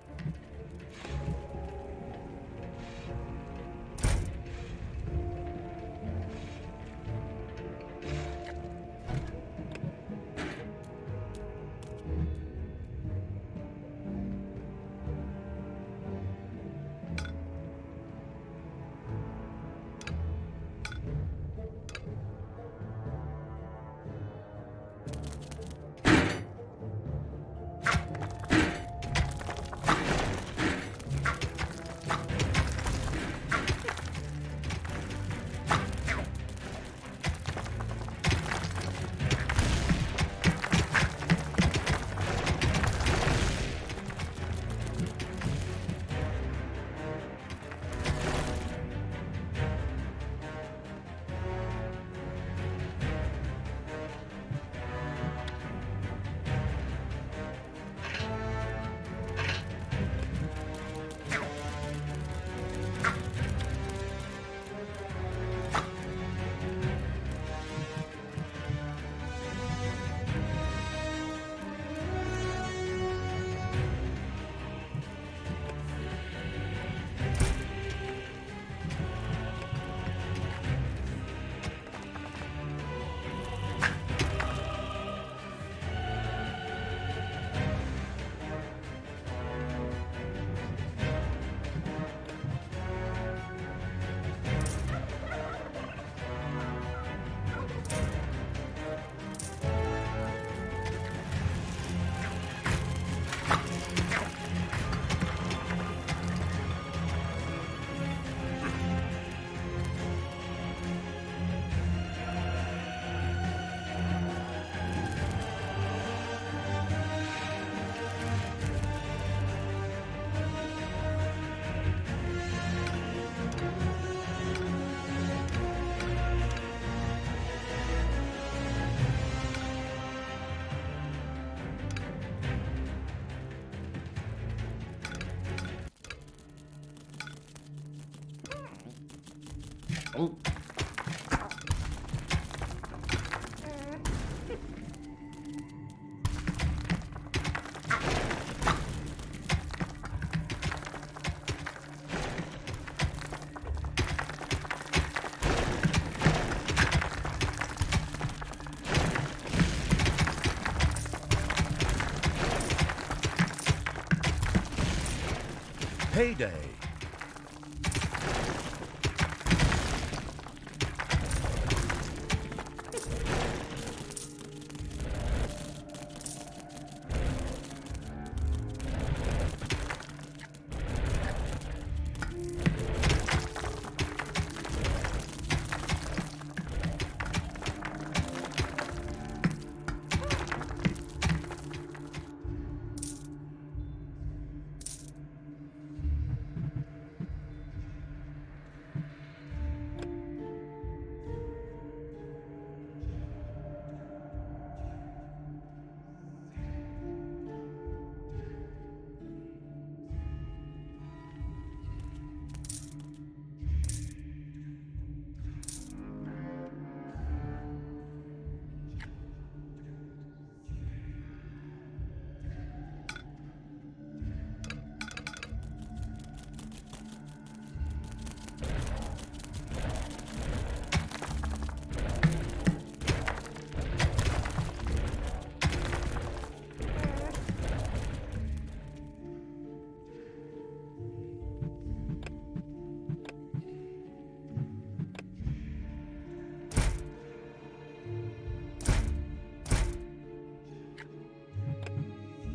Payday.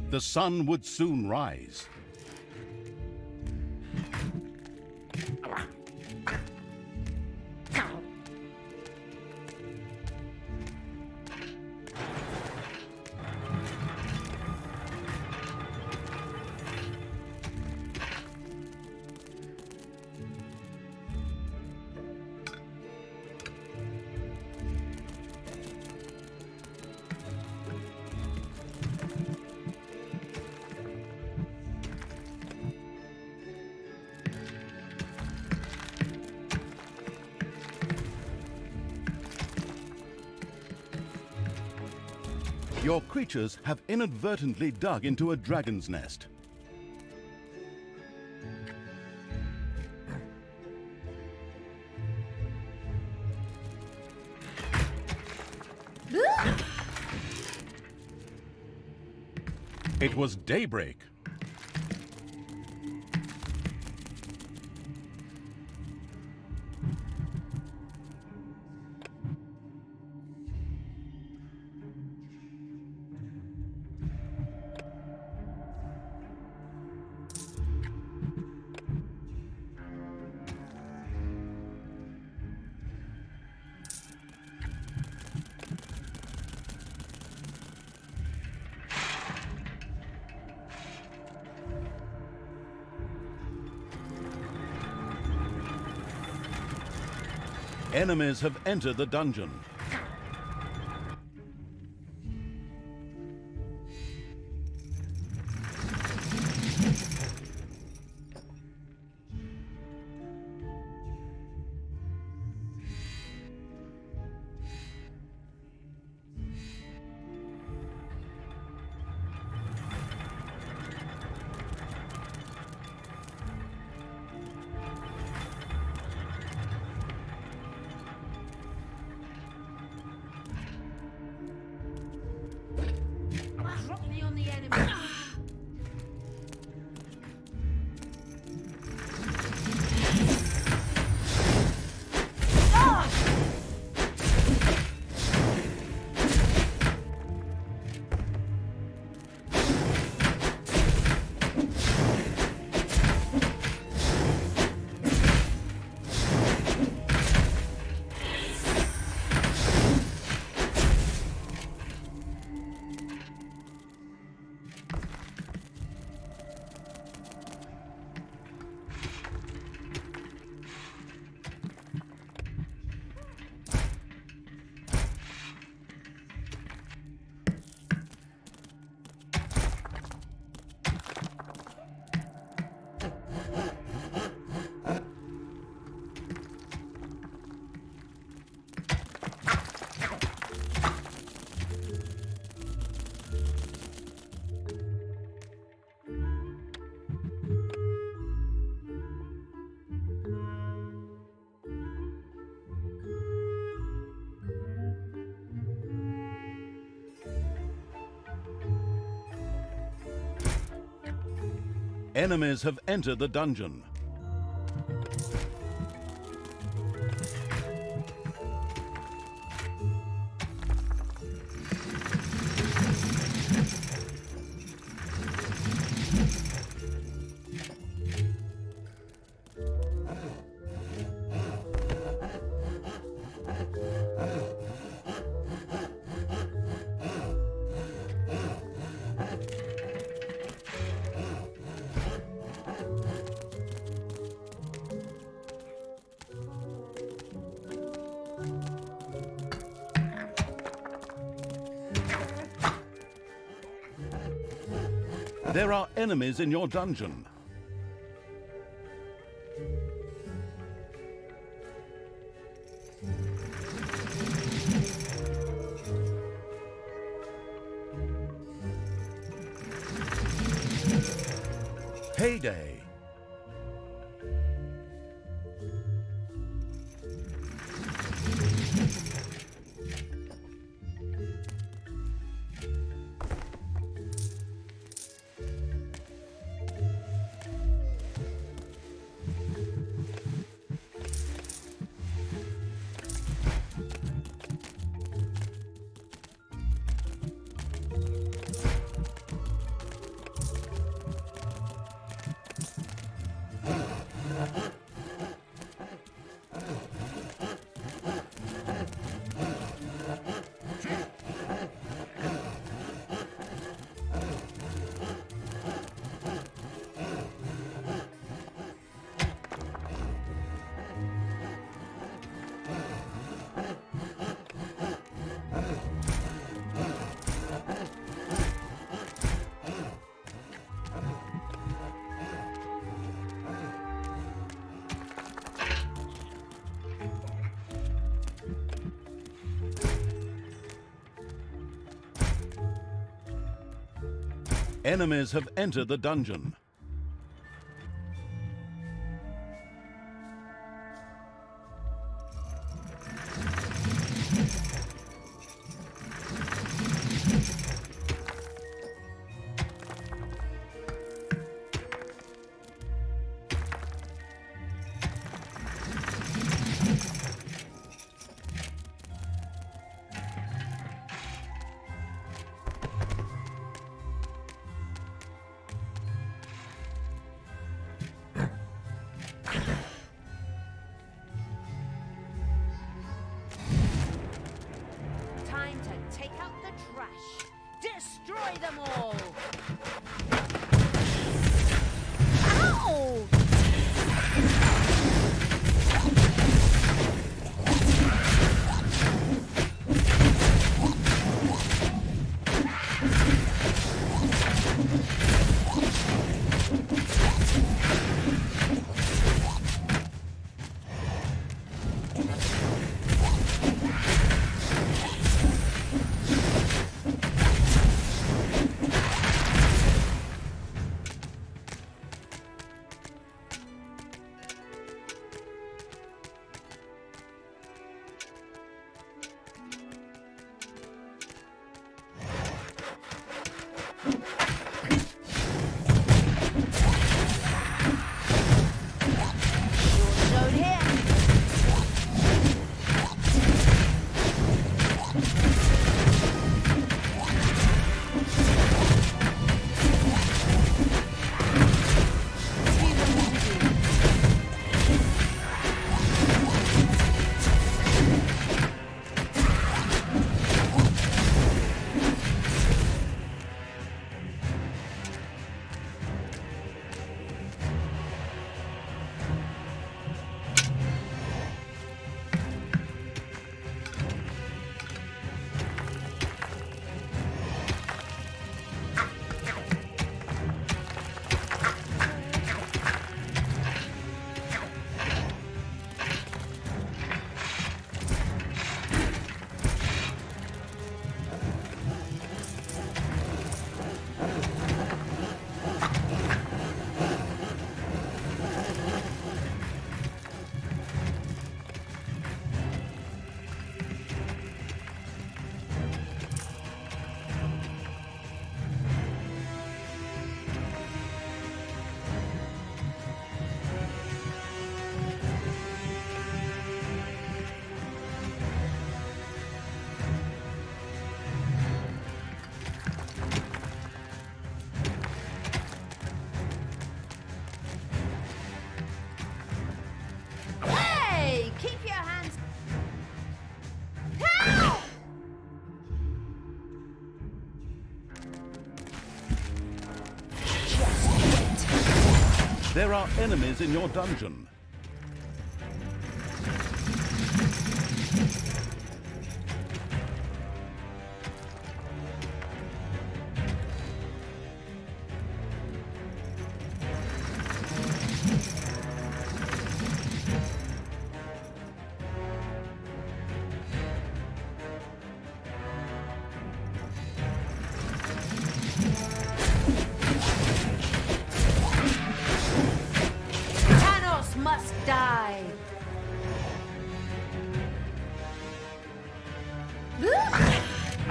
The sun would soon rise. Your creatures have inadvertently dug into a dragon's nest. It was daybreak. Enemies have entered the dungeon. Drop me on the enemy. Enemies have entered the dungeon. There are enemies in your dungeon. Heyday. Enemies have entered the dungeon. Time to take out the trash. Destroy them all. Ow! Short here. Hey! Keep your hands. Help! There are enemies in your dungeon. Tanos must die.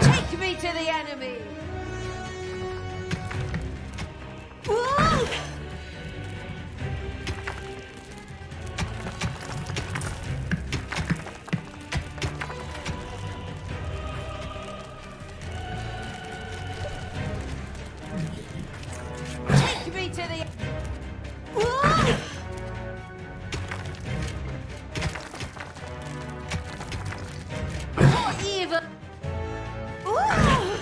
Take me to the enemy. Whoa! Take me to the. Whoa! For evil. Ooh!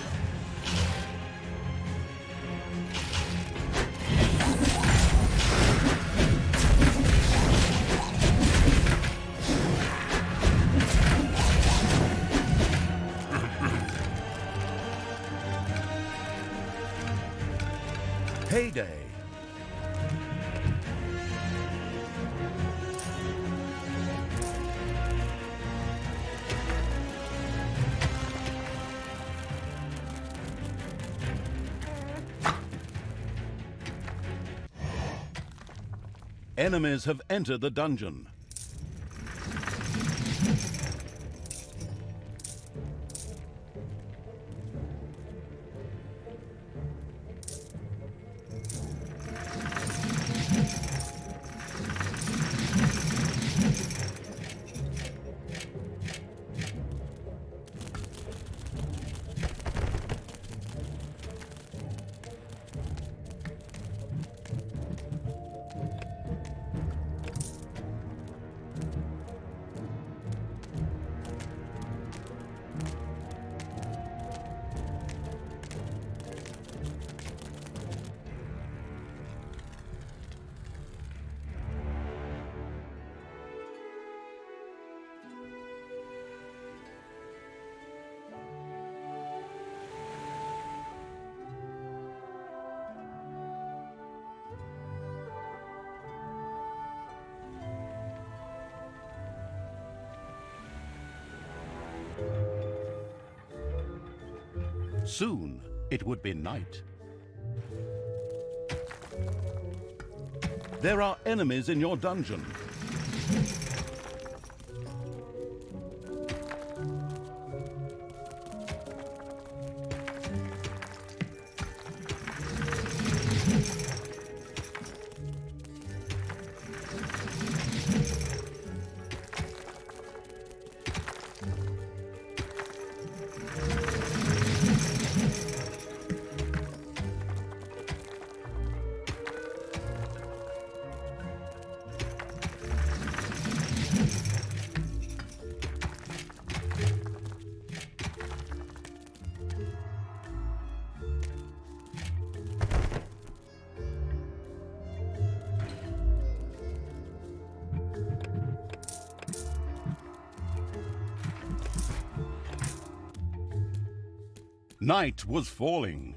Payday. Enemies have entered the dungeon. Soon, it would be night. There are enemies in your dungeon. Night was falling.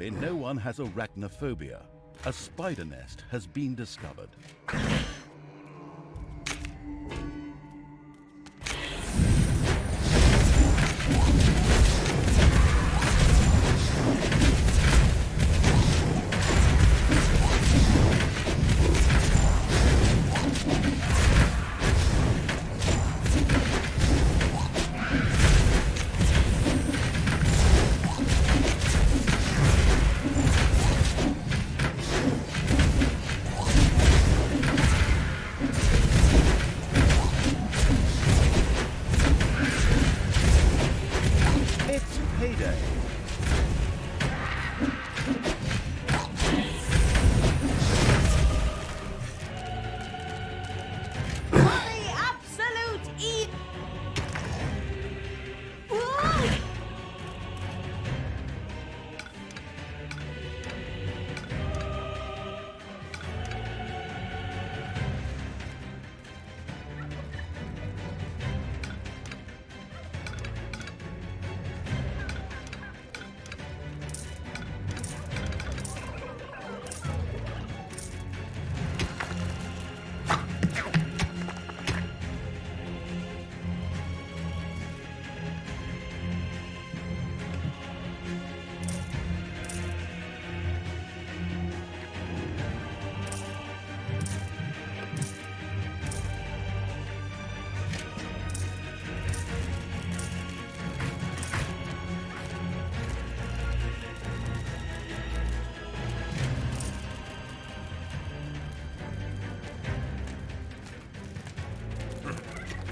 Thankfully, no one has arachnophobia. A spider nest has been discovered.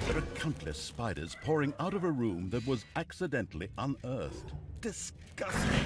There are countless spiders pouring out of a room that was accidentally unearthed. Disgusting.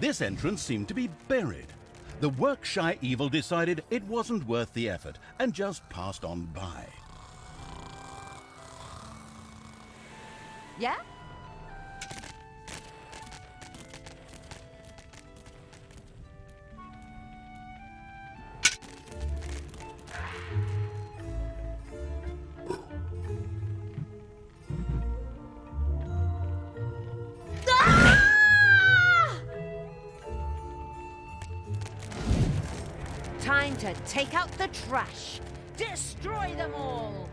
This entrance seemed to be buried. The work-shy evil decided it wasn't worth the effort and just passed on by. Yeah? Time to take out the trash. Destroy them all!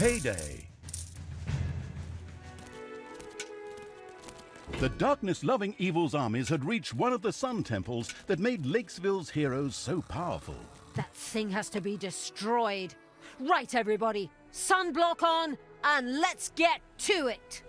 Payday. The darkness-loving evil's armies had reached one of the sun temples that made Lakesville's heroes so powerful. That thing has to be destroyed. Right, everybody. Sunblock on, and let's get to it.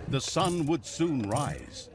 The sun would soon rise.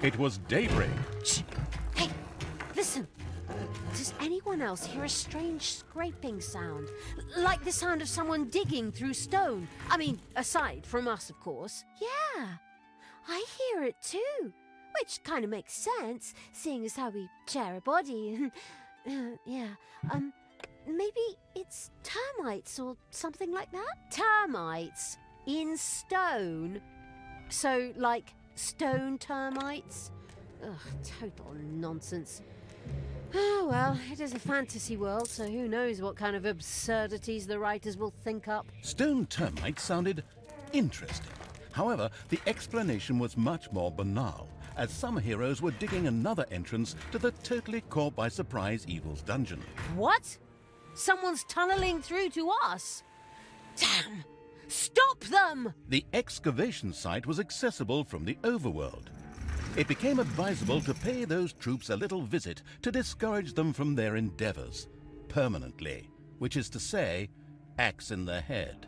It was daybreak. Shh. Hey, listen. Does anyone else hear a strange scraping sound? Like the sound of someone digging through stone? I mean, aside from us, of course. Yeah, I hear it too. Which kind of makes sense, seeing as how we share a body. Maybe it's termites or something like that? Termites? In stone? So, like, stone termites? Ugh, total nonsense. Oh, well, it is a fantasy world, so who knows what kind of absurdities the writers will think up. Stone termites sounded interesting. However, the explanation was much more banal, as some heroes were digging another entrance to the totally caught by surprise evil's dungeon. What? Someone's tunneling through to us? Damn! Stop them! The excavation site was accessible from the Overworld. It became advisable to pay those troops a little visit to discourage them from their endeavors, permanently, which is to say, axe in the head.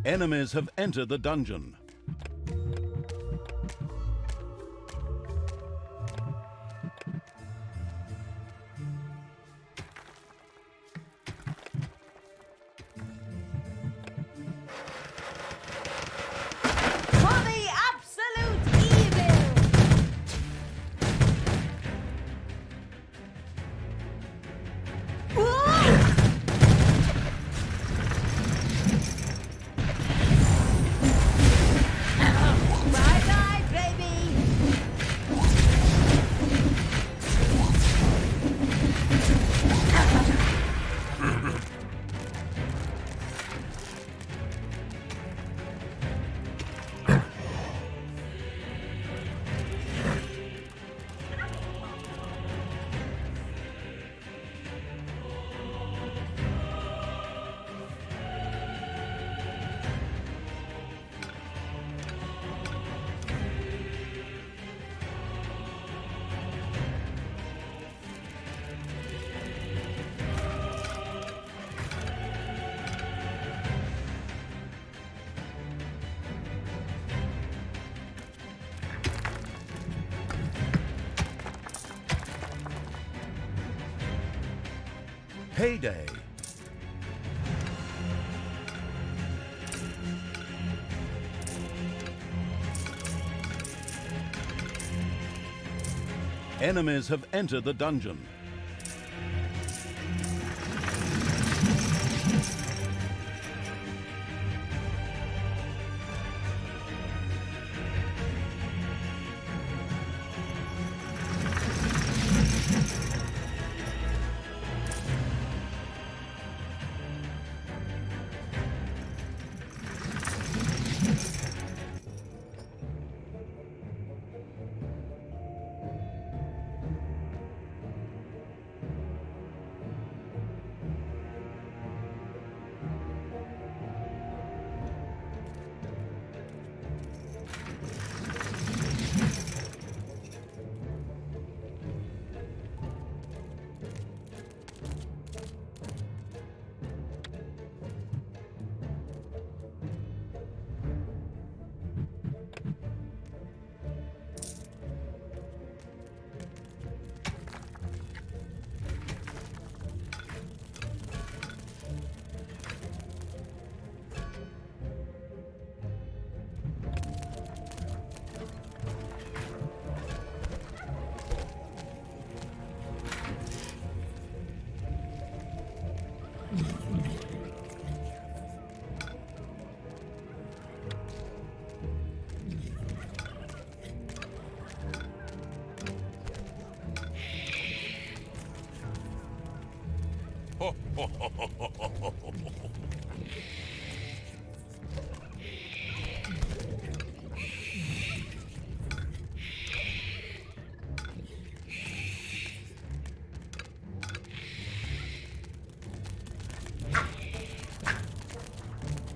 Enemies have entered the dungeon. For the absolute evil! Payday. Enemies have entered the dungeon.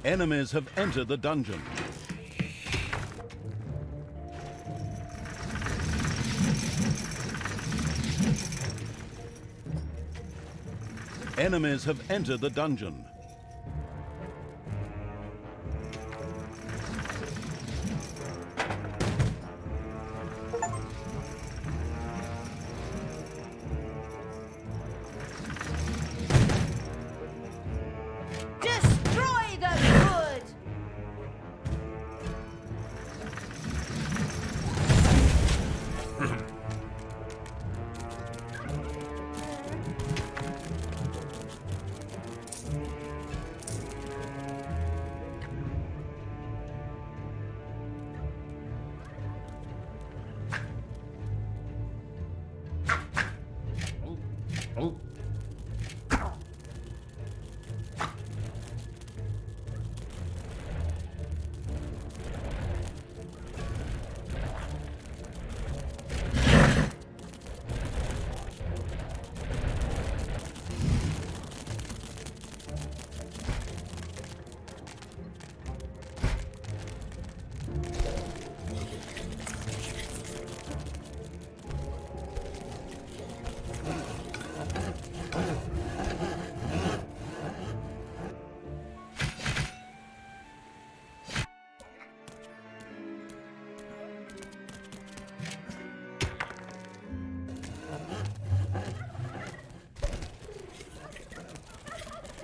Enemies have entered the dungeon. Enemies have entered the dungeon. Destroy the good!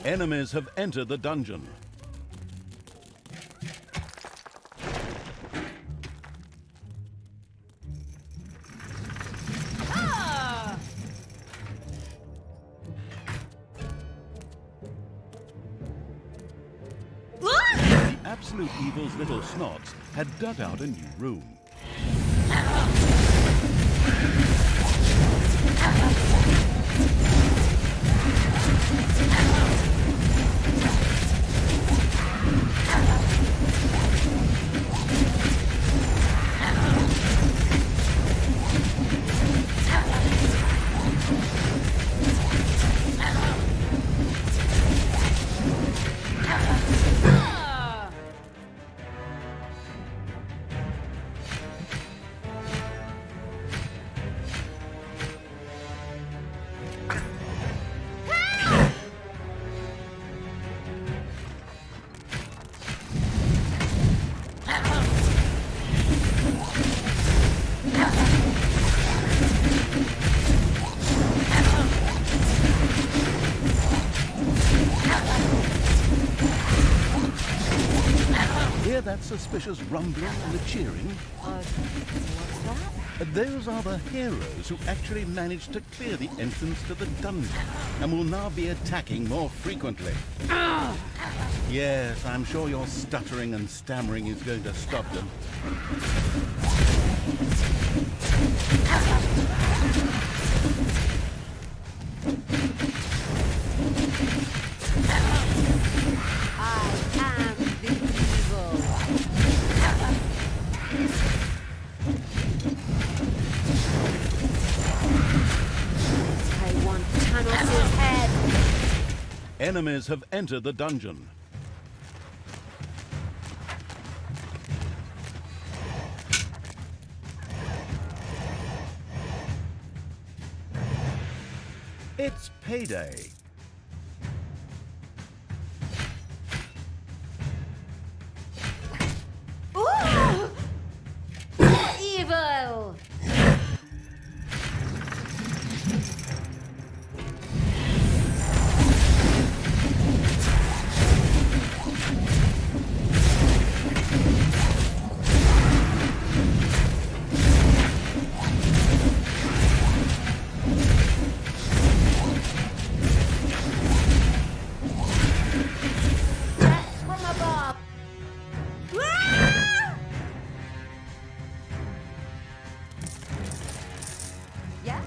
Enemies have entered the dungeon. The Absolute Evil's little snots had dug out a new room. suspicious rumbling and the cheering? What's that? Those are the heroes who actually managed to clear the entrance to the dungeon and will now be attacking more frequently. Yes, I'm sure your stuttering and stammering is going to stop them. I am the evil. I want Tanos' head. Enemies have entered the dungeon. It's payday. Ooh! Evil! From above! Ah! Yeah?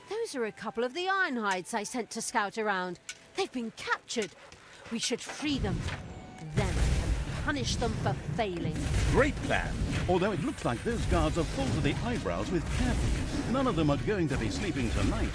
Those are a couple of the Ironhides I sent to scout around. They've been captured. We should free them. Then I can punish them for failing. Great plan. Although it looks like those guards are full to the eyebrows with caffeine. None of them are going to be sleeping tonight.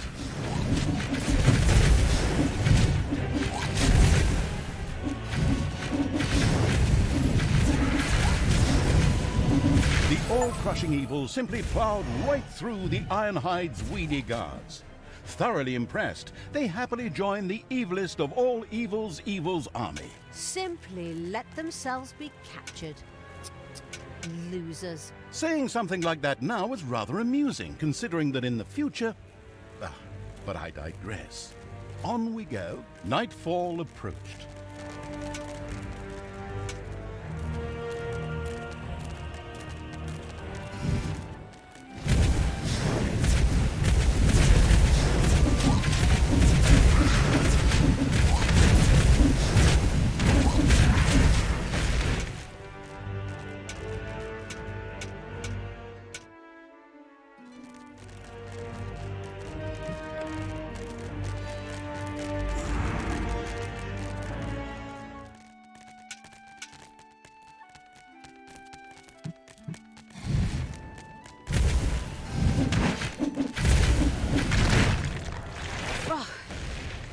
The all-crushing evil simply plowed right through the Ironhide's weedy guards. Thoroughly impressed, they happily joined the evilest of all evil's army. Simply let themselves be captured. Losers. Saying something like that now is rather amusing, considering that in the future... but I digress. On we go. Nightfall approached.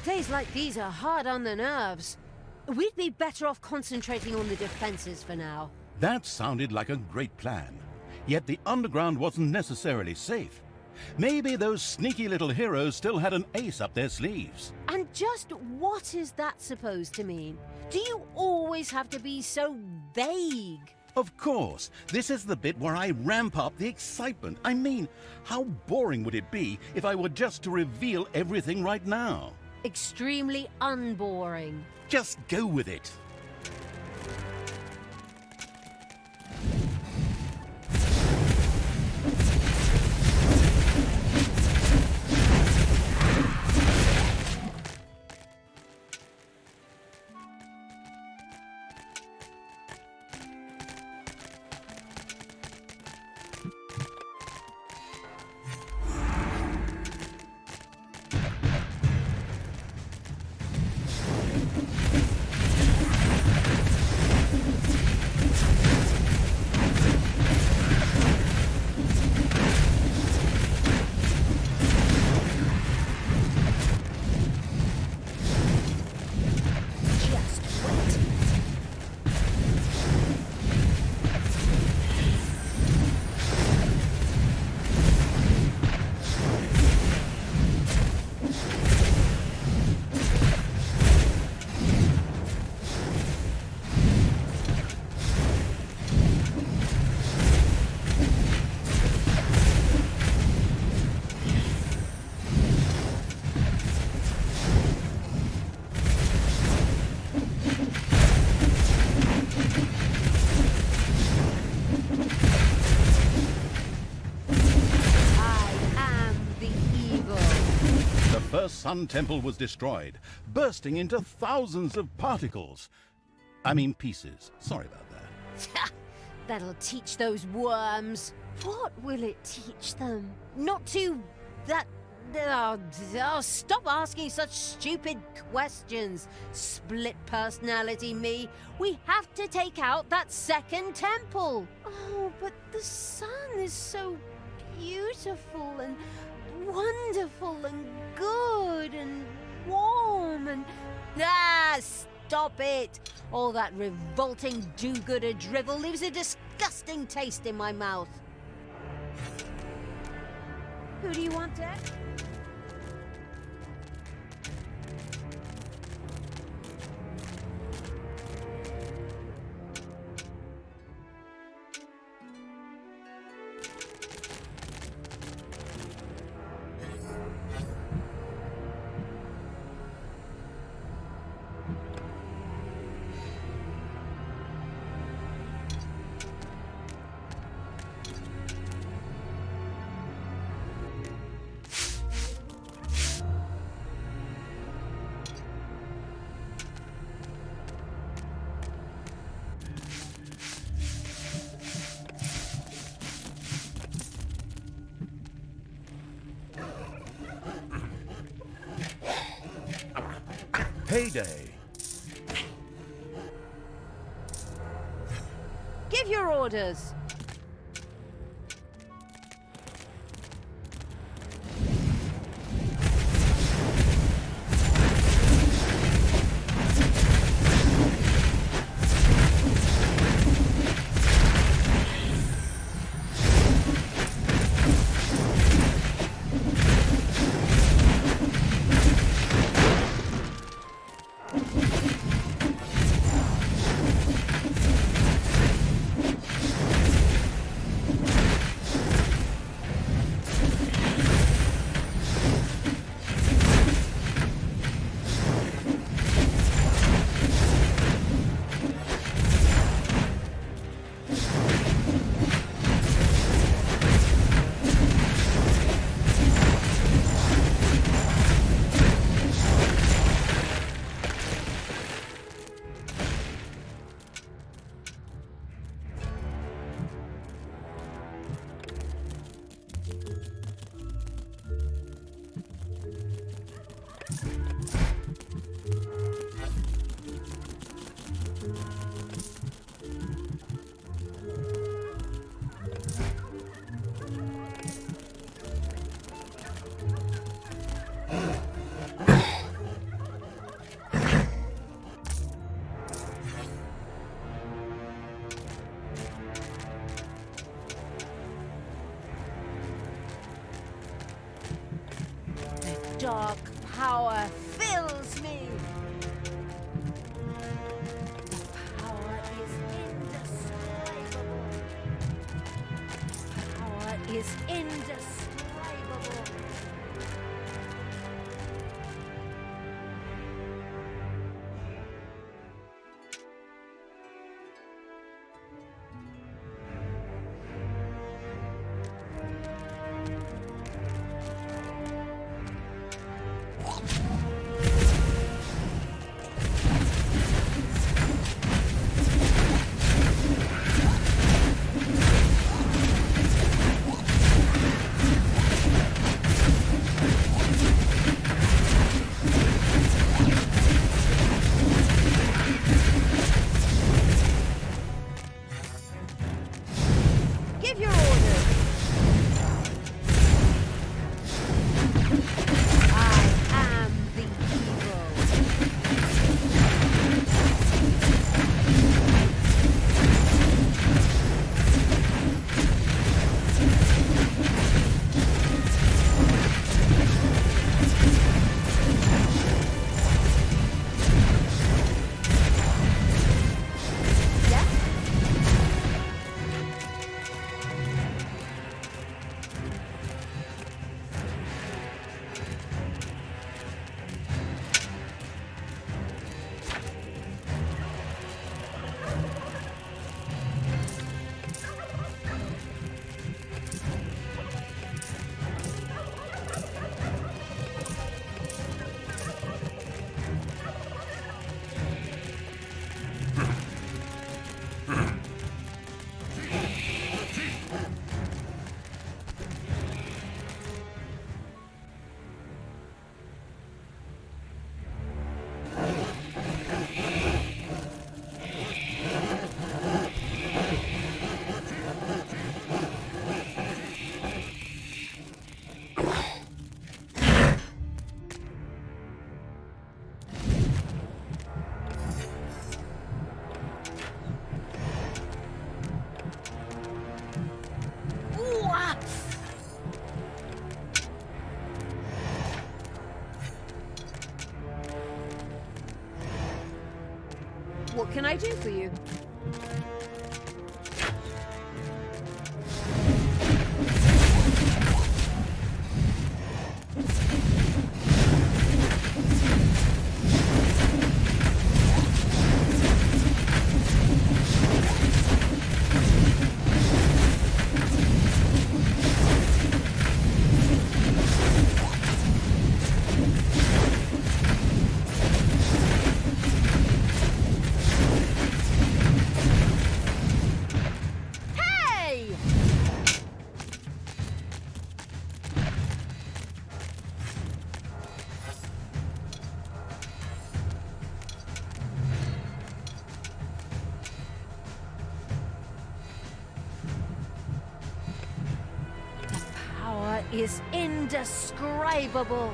Days like these are hard on the nerves. We'd be better off concentrating on the defenses for now. That sounded like a great plan. Yet the underground wasn't necessarily safe. Maybe those sneaky little heroes still had an ace up their sleeves. And just what is that supposed to mean? Do you always have to be so vague? Of course, this is the bit where I ramp up the excitement. I mean, how boring would it be if I were just to reveal everything right now? Extremely unboring. Just go with it. first Sun Temple was destroyed, bursting into thousands of particles. I mean pieces. Sorry about that. That'll teach those worms. What will it teach them? Not to... stop asking such stupid questions. Split personality me. We have to take out that second temple. Oh, but the sun is so beautiful and wonderful and good and warm and... Stop it! All that revolting do-gooder drivel leaves a disgusting taste in my mouth. Who do you want, Dad? Payday. Give your orders. Dark power fills me. The power is indescribable. Power is indescribable. What can I do for you? Is indescribable.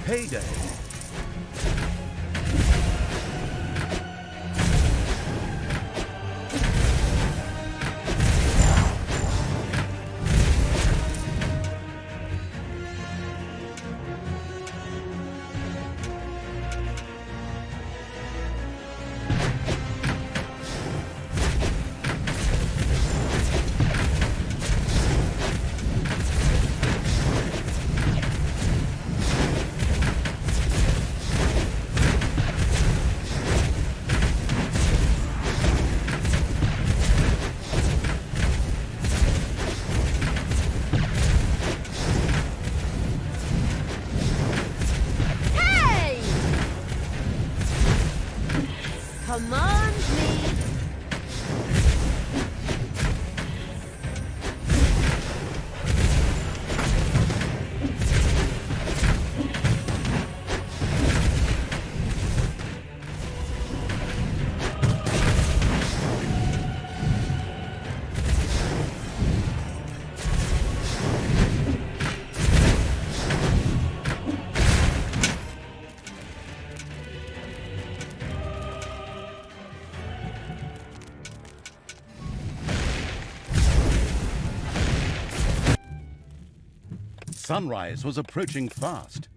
Heyday. Command me. Sunrise was approaching fast.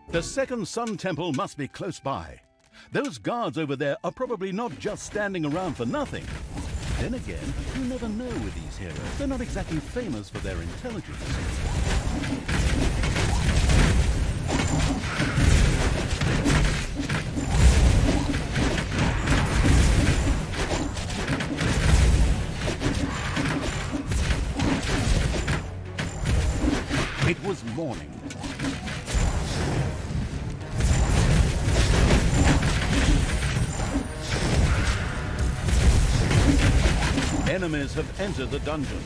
The second Sun Temple must be close by. Those guards over there are probably not just standing around for nothing. Then again, you never know with these heroes. They're not exactly famous for their intelligence. It was morning. Enemies have entered the dungeon.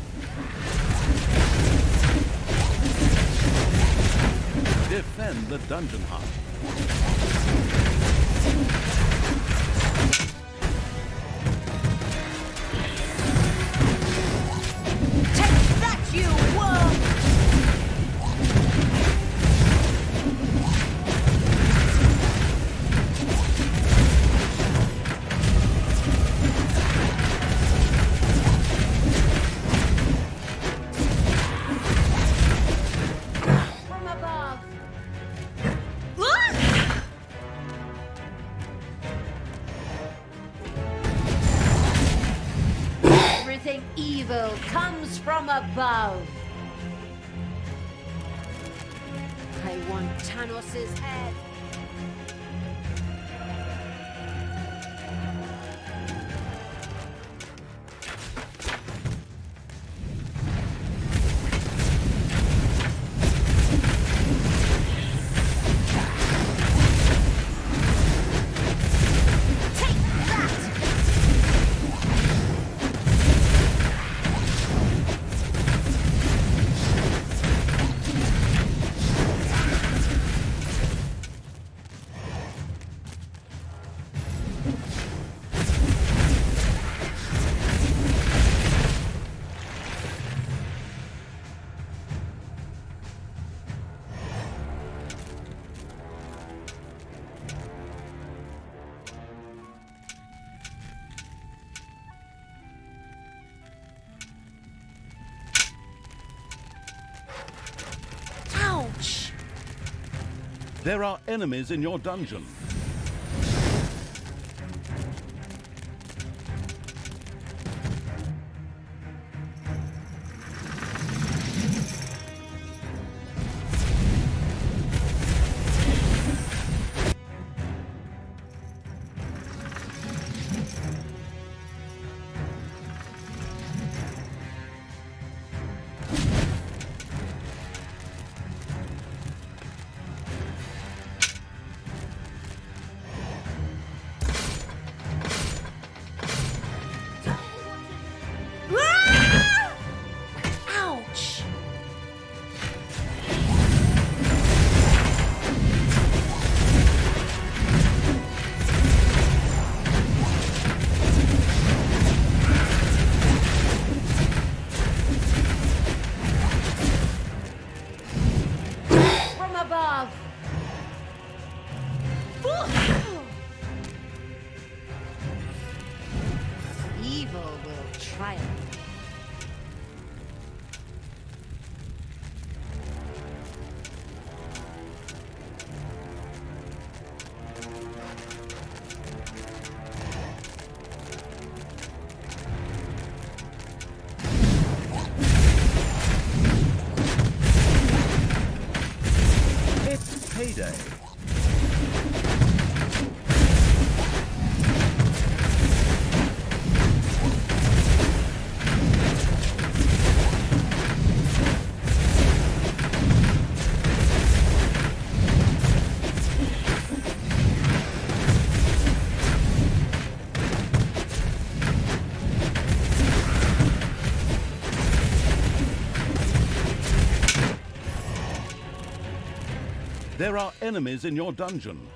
Defend the dungeon hut. Take that, you worm! above. I want Tanos' head. There are enemies in your dungeon. Payday. There are enemies in your dungeon.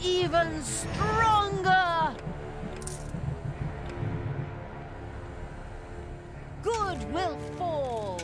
Even stronger! Good will fall.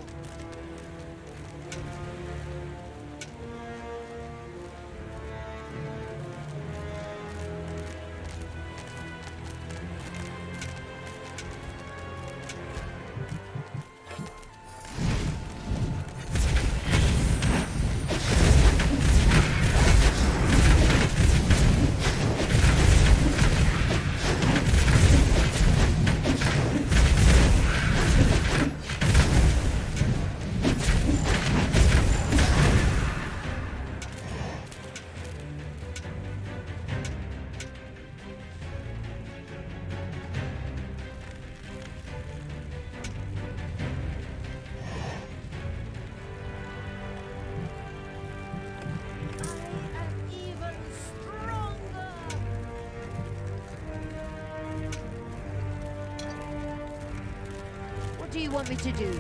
do you want me to do?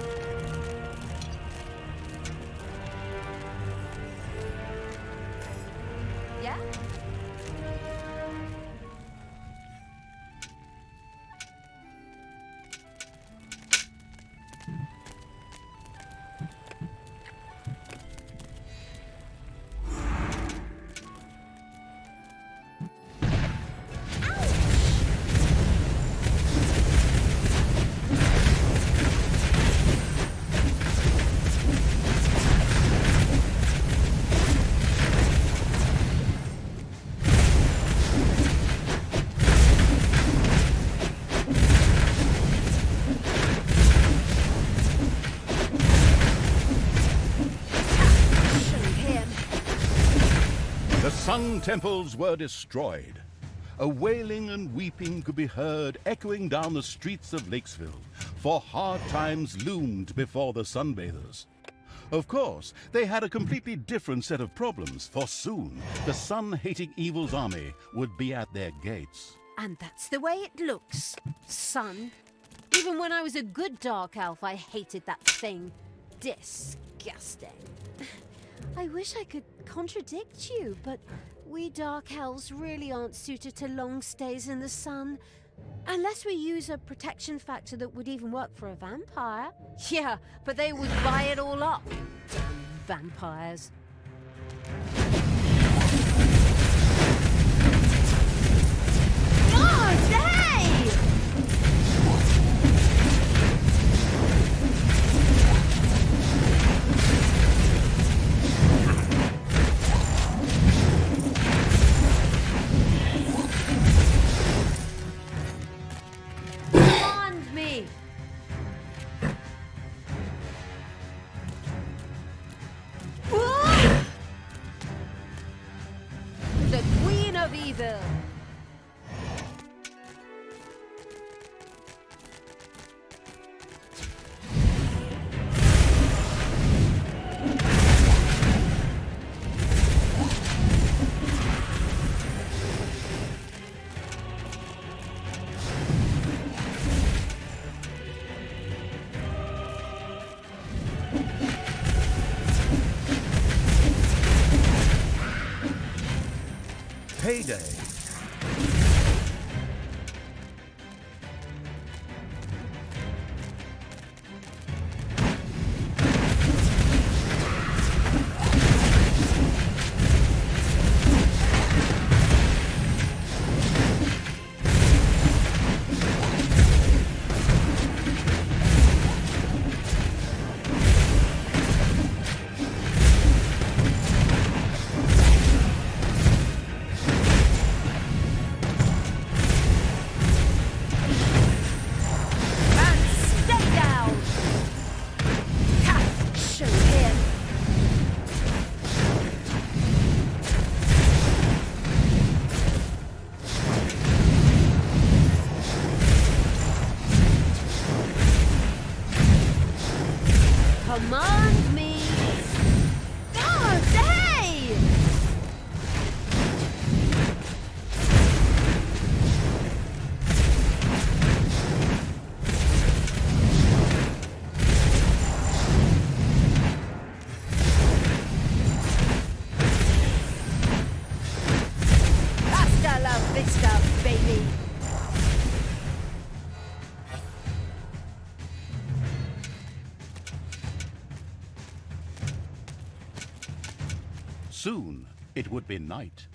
Yeah? Sun temples were destroyed. A wailing and weeping could be heard echoing down the streets of Lakesville, for hard times loomed before the sunbathers. Of course, they had a completely different set of problems, for soon the sun-hating evil's army would be at their gates. And that's the way it looks, son. Even when I was a good Dark Elf, I hated that thing. Disgusting. I wish I could contradict you, but we Dark Elves really aren't suited to long stays in the sun. Unless we use a protection factor that would even work for a vampire. Yeah, but they would buy it all up. Damn vampires. God, hey! Command me! The Queen of Evil! Payday. Command me! God, hey! Hasta la vista, baby! Soon it would be night.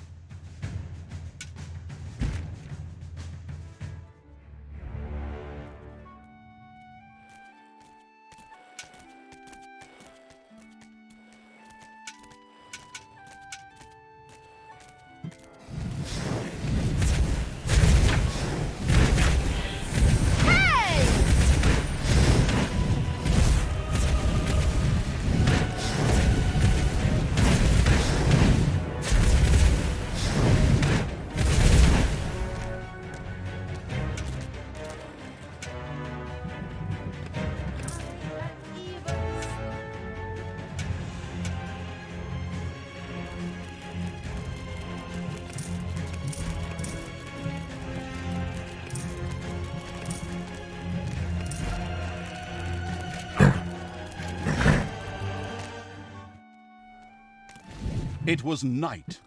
It was night.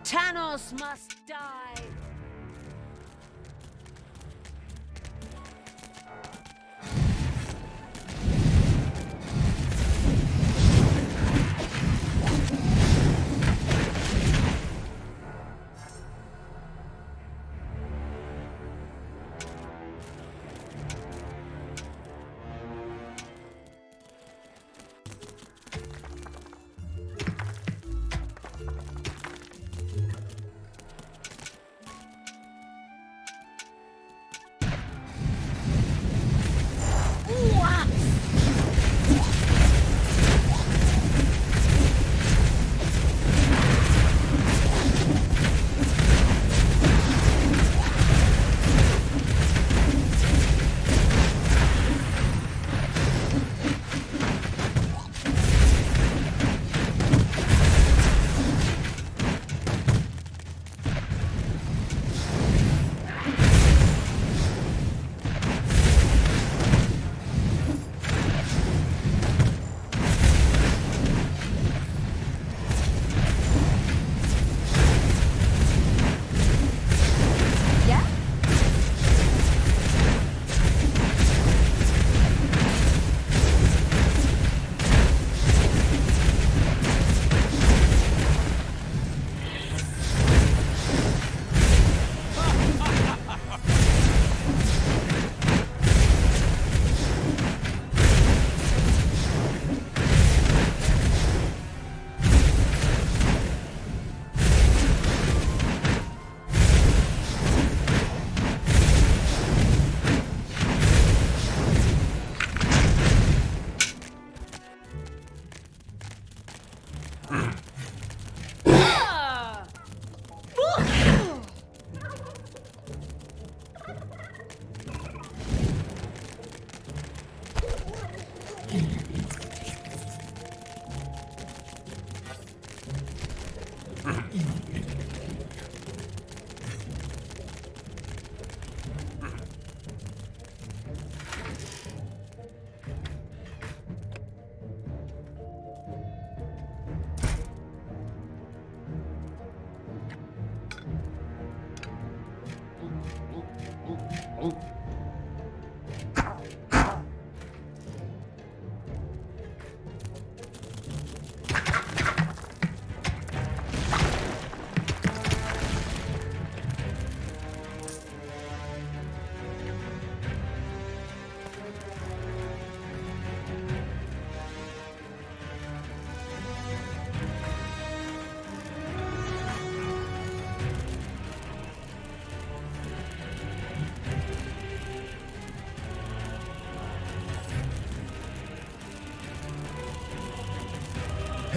Tanos must die!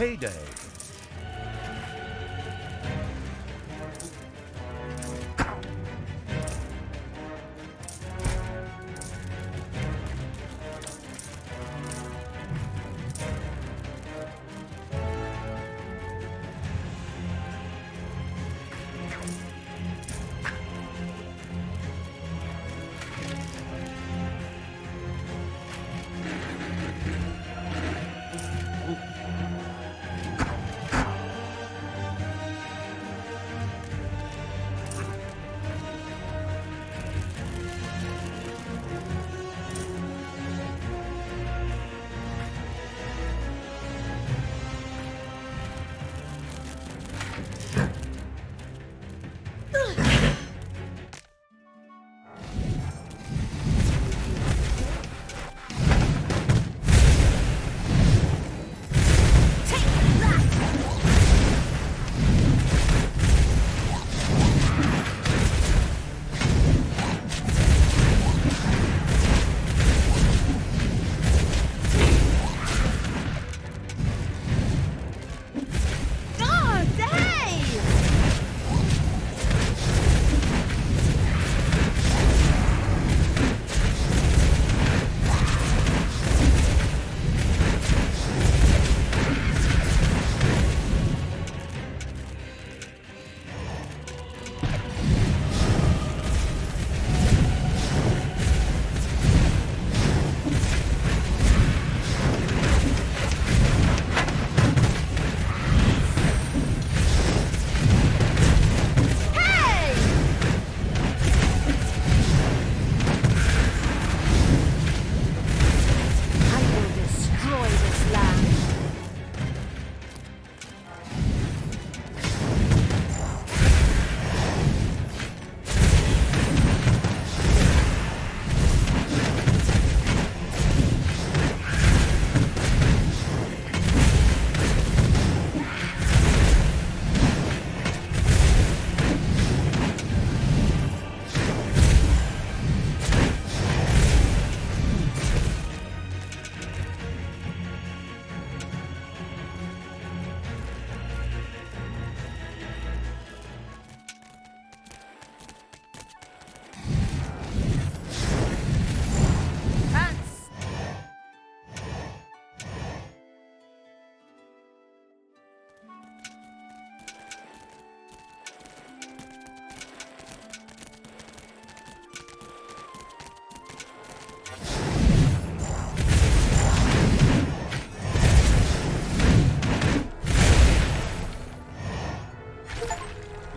Heyday.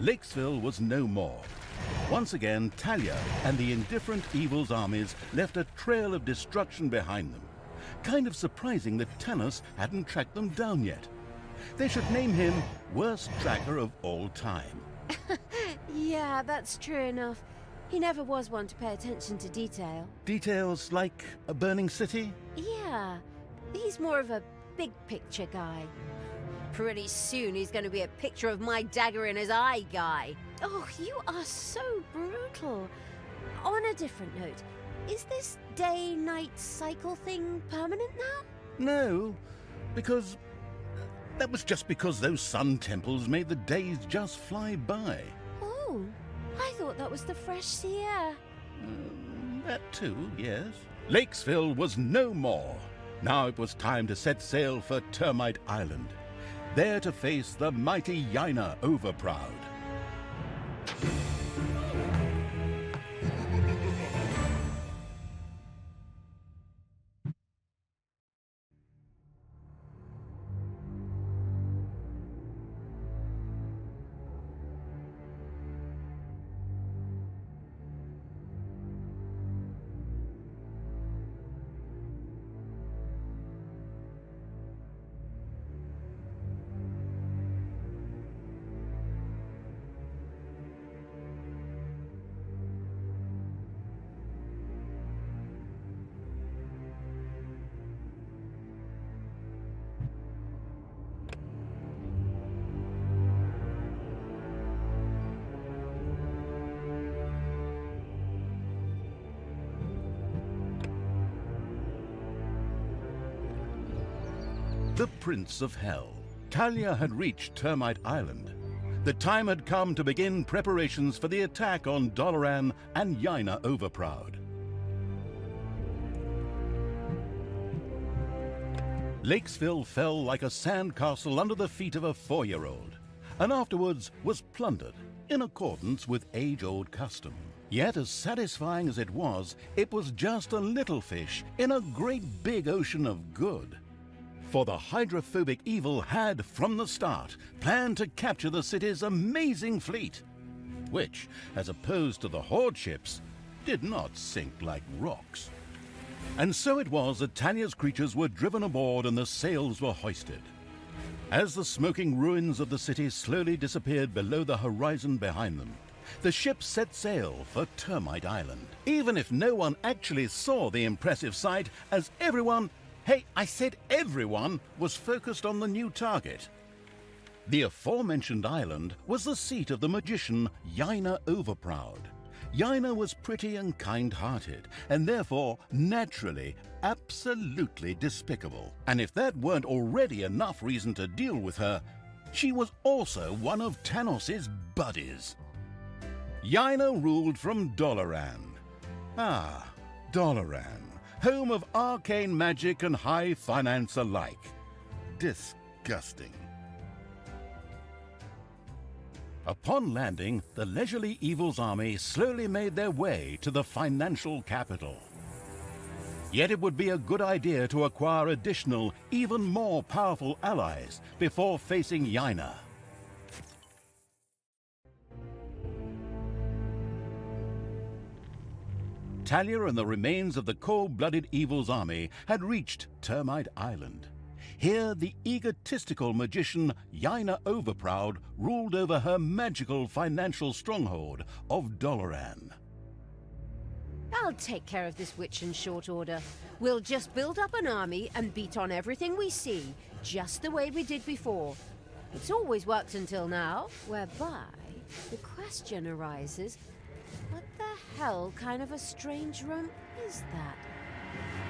Lakesville was no more. Once again, Talia and the indifferent Evil's armies left a trail of destruction behind them. Kind of surprising that Tanos hadn't tracked them down yet. They should name him Worst Tracker of All Time. Yeah, that's true enough. He never was one to pay attention to detail. Details like a burning city? Yeah, he's more of a big picture guy. Pretty soon he's going to be a picture of my dagger in his eye guy. Oh, you are so brutal. On a different note, is this day-night cycle thing permanent now? No, because that was just because those sun temples made the days just fly by. Oh, I thought that was the fresh sea air. That too, yes. Lakesville was no more. Now it was time to set sail for Termite Island, there to face the mighty Yaina Overproud. The Prince of Hell. Talia had reached Termite Island. The time had come to begin preparations for the attack on Dollaran and Yaina Overproud. Lakesville fell like a sandcastle under the feet of a 4-year-old, and afterwards was plundered in accordance with age-old custom. Yet as satisfying as it was just a little fish in a great big ocean of good. For the hydrophobic Evil had, from the start, planned to capture the city's amazing fleet, which, as opposed to the Horde ships, did not sink like rocks. And so it was that Talia's creatures were driven aboard and the sails were hoisted. As the smoking ruins of the city slowly disappeared below the horizon behind them, the ships set sail for Termite Island. Even if no one actually saw the impressive sight, as everyone, hey, I said everyone, was focused on the new target. The aforementioned island was the seat of the magician Yaina Overproud. Yaina was pretty and kind-hearted, and therefore, naturally, absolutely despicable. And if that weren't already enough reason to deal with her, she was also one of Tanos' buddies. Yaina ruled from Dollaran. Ah, Dollaran, home of arcane magic and high finance alike. Disgusting. Upon landing, the leisurely Evil's army slowly made their way to the financial capital. Yet it would be a good idea to acquire additional, even more powerful allies before facing Yaina. Talia and the remains of the cold-blooded Evil's army had reached Termite Island. Here, the egotistical magician Yaina Overproud ruled over her magical financial stronghold of Dollaran. I'll take care of this witch in short order. We'll just build up an army and beat on everything we see, just the way we did before. It's always worked until now, whereby the question arises, what the hell kind of a strange room is that?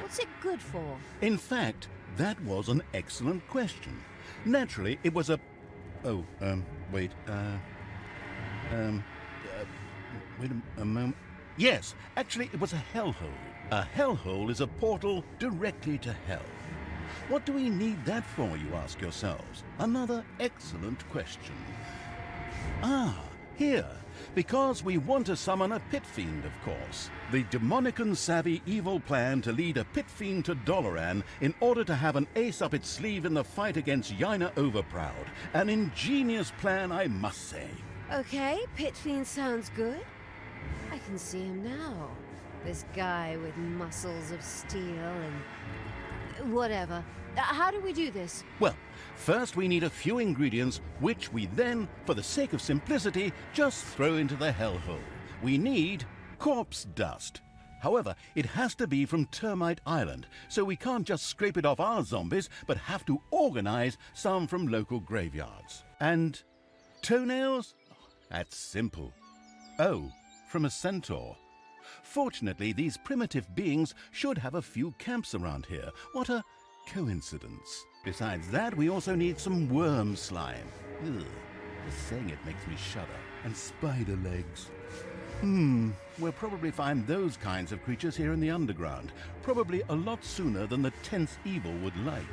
What's it good for? In fact, that was an excellent question. Naturally, it was a... wait a moment. Yes, actually, it was a hellhole. A hellhole is a portal directly to hell. What do we need that for, you ask yourselves? Another excellent question. Ah, here. Because we want to summon a pit fiend, of course. The demonic and savvy Evil plan to lead a pit fiend to Dollaran in order to have an ace up its sleeve in the fight against Yaina Overproud. An ingenious plan, I must say. Okay, pit fiend sounds good. I can see him now. This guy with muscles of steel and... whatever. How do we do this? Well, first we need a few ingredients, which we then, for the sake of simplicity, just throw into the hellhole. We need corpse dust. However, it has to be from Termite Island, so we can't just scrape it off our zombies, but have to organize some from local graveyards. And toenails? That's simple. Oh, from a centaur. Fortunately, these primitive beings should have a few camps around here. What a coincidence. Besides that, we also need some worm slime. Ugh, just saying it makes me shudder. And spider legs. We'll probably find those kinds of creatures here in the underground. Probably a lot sooner than the 10th evil would like.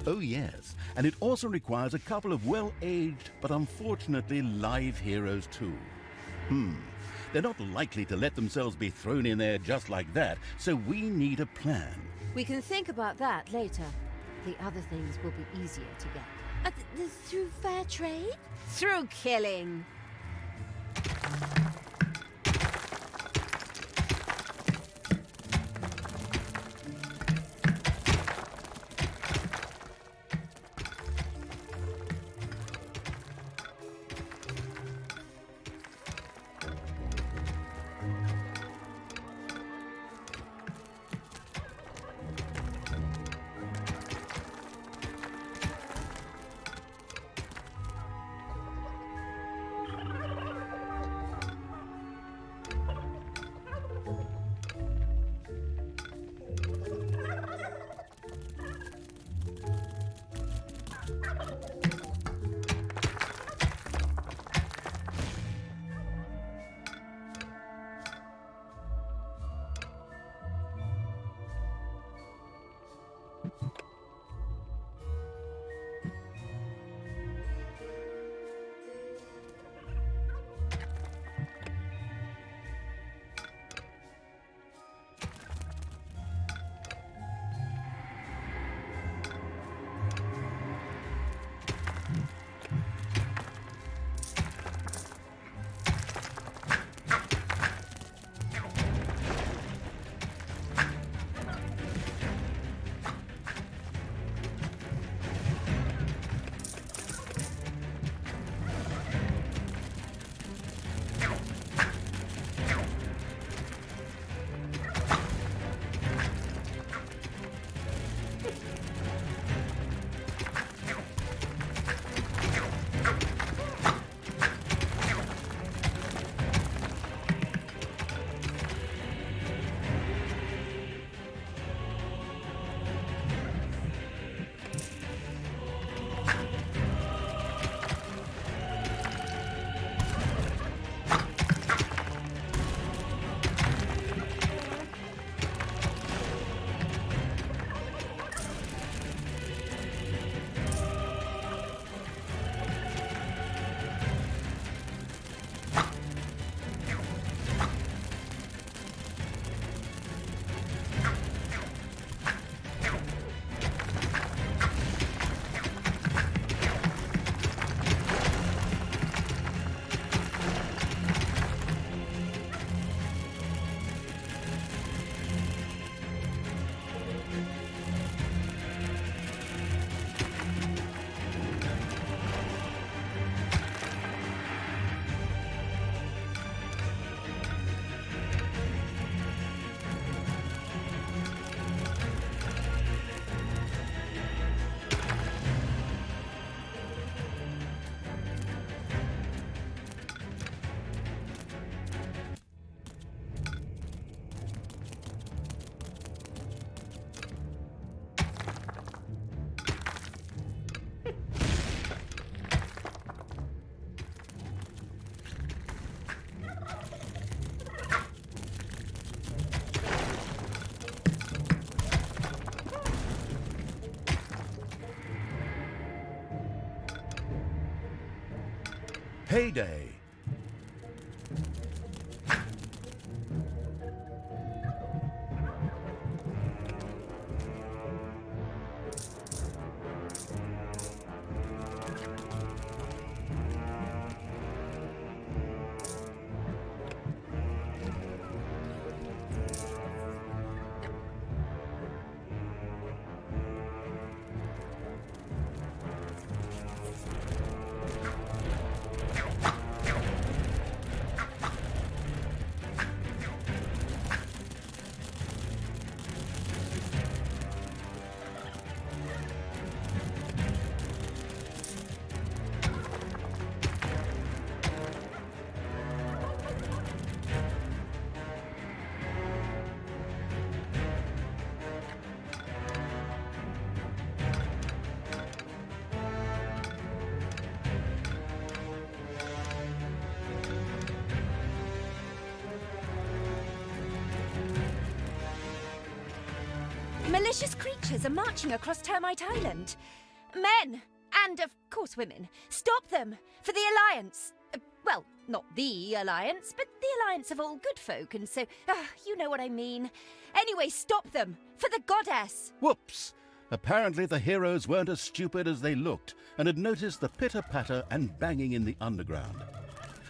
Oh yes, and it also requires a couple of well-aged but unfortunately live heroes too. They're not likely to let themselves be thrown in there just like that, so we need a plan. We can think about that later. The other things will be easier to get. Through fair trade? Through killing. Payday! Malicious creatures are marching across Termite Island. Men, and of course women. Stop them, for the Alliance. Well, not the Alliance, but the Alliance of all good folk, and so, you know what I mean. Anyway, stop them, for the goddess. Whoops! Apparently the heroes weren't as stupid as they looked and had noticed the pitter-patter and banging in the underground.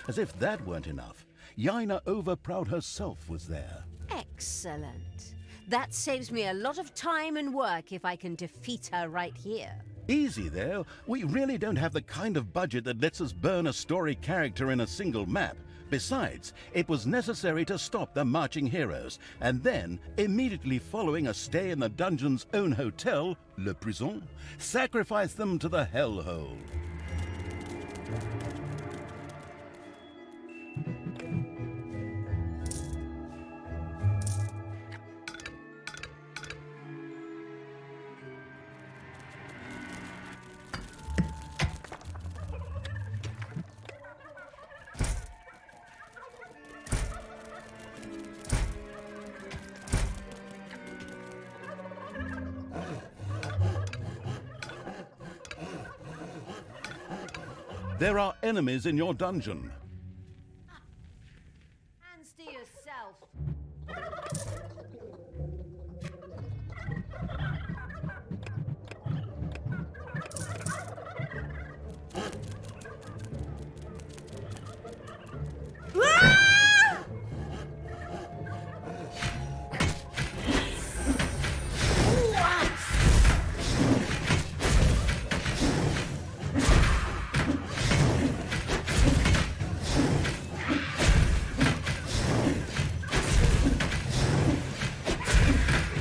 As if that weren't enough, Yaina Overproud herself was there. Excellent. That saves me a lot of time and work if I can defeat her right here. Easy there. We really don't have the kind of budget that lets us burn a story character in a single map. Besides, it was necessary to stop the marching heroes, and then, immediately following a stay in the dungeon's own hotel, Le Prison, sacrifice them to the hellhole. There are enemies in your dungeon. Hands to yourself.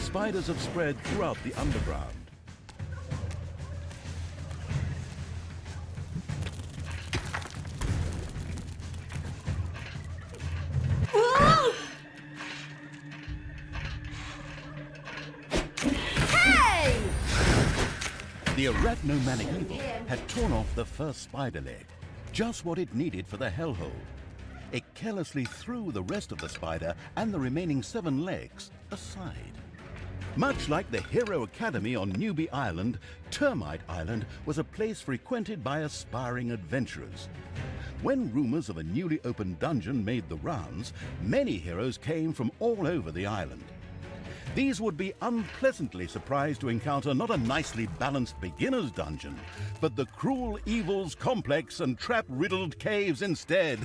Spiders have spread throughout the underground. Hey! The arachnomanic evil had torn off the first spider leg, just what it needed for the hellhole. It carelessly threw the rest of the spider and the remaining 7 legs aside. Much like the Hero Academy on Newbie Island, Termite Island was a place frequented by aspiring adventurers. When rumors of a newly opened dungeon made the rounds, many heroes came from all over the island. These would be unpleasantly surprised to encounter not a nicely balanced beginner's dungeon, but the cruel evils complex and trap-riddled caves instead.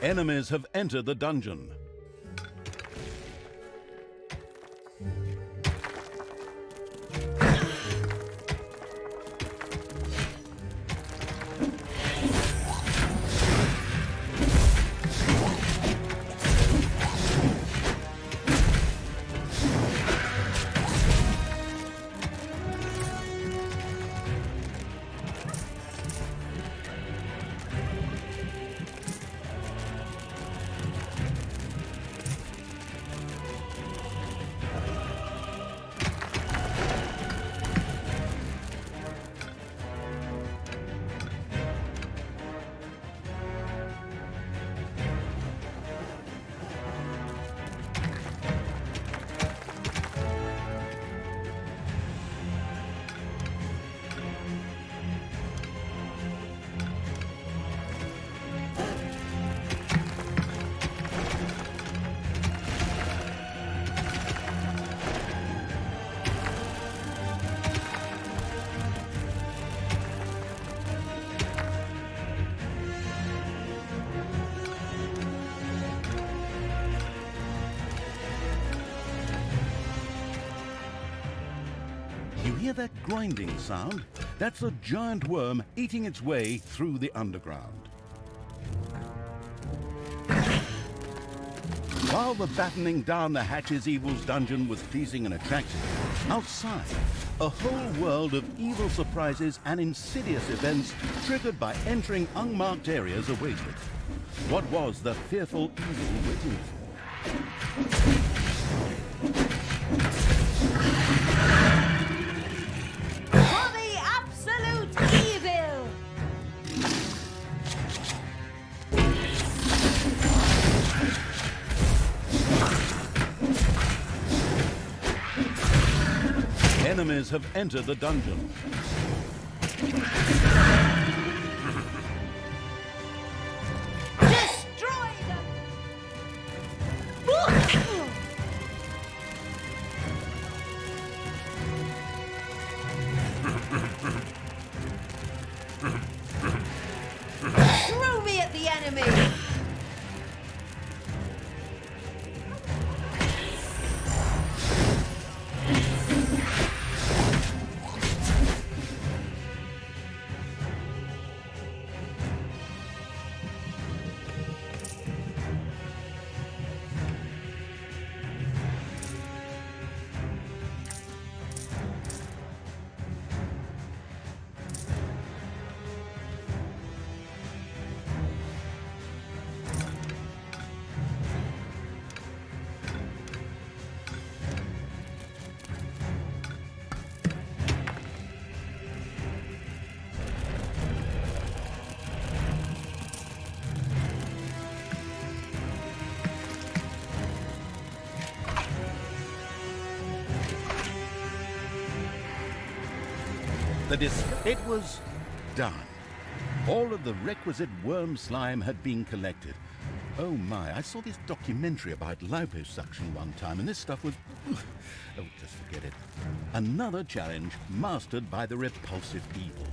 Enemies have entered the dungeon. You hear that grinding sound? That's a giant worm eating its way through the underground. While the battening down the hatches Evil's dungeon was pleasing and attractive, outside, a whole world of evil surprises and insidious events triggered by entering unmarked areas awaited. What was the fearful evil waiting for? For the absolute evil! Enemies have entered the dungeon. Destroy them! Throw me at the enemy! It was done. All of the requisite worm slime had been collected. Oh my, I saw this documentary about liposuction one time, and this stuff was... Oh, just forget it. Another challenge mastered by the repulsive evil.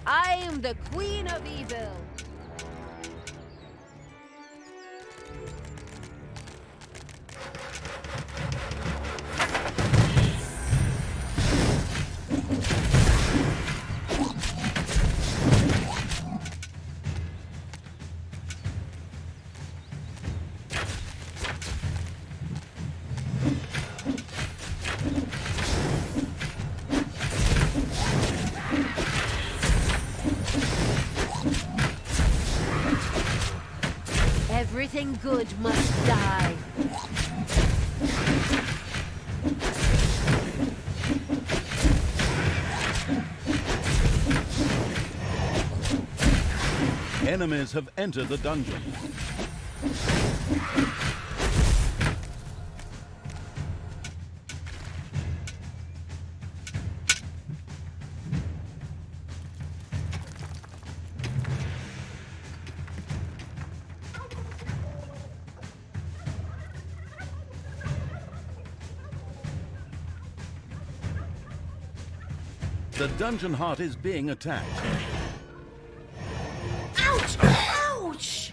I am the Queen of Evil. Everything good must die. Enemies have entered the dungeon. The dungeon heart is being attacked. Ouch! Ouch!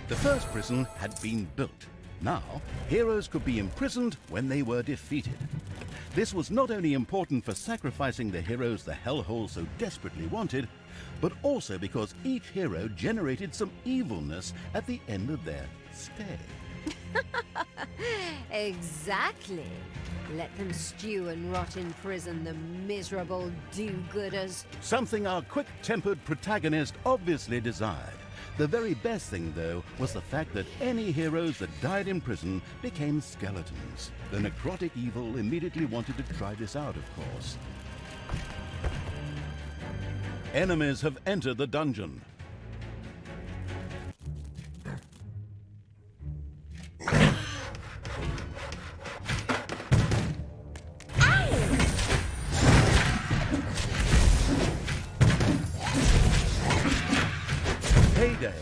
The first prison had been built. Now, heroes could be imprisoned when they were defeated. This was not only important for sacrificing the heroes the hellhole so desperately wanted, but also because each hero generated some evilness at the end of their stay. Exactly. Let them stew and rot in prison, the miserable do-gooders. Something our quick-tempered protagonist obviously desired. The very best thing, though, was the fact that any heroes that died in prison became skeletons. The necrotic evil immediately wanted to try this out, of course. Enemies have entered the dungeon. Heyday!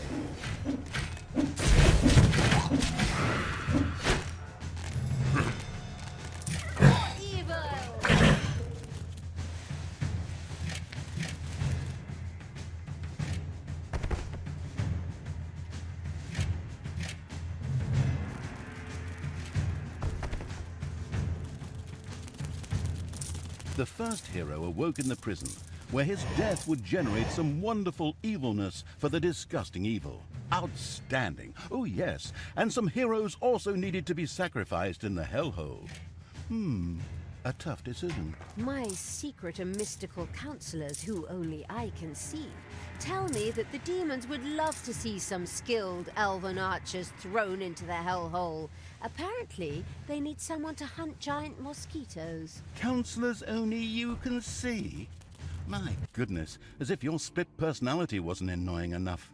The first hero awoke in the prison, where his death would generate some wonderful evilness for the disgusting evil. Outstanding! Oh yes, and some heroes also needed to be sacrificed in the hellhole. A tough decision. My secret and mystical counselors, who only I can see, tell me that the demons would love to see some skilled elven archers thrown into the hellhole. Apparently, they need someone to hunt giant mosquitoes. Counselors only you can see? My goodness, as if your split personality wasn't annoying enough.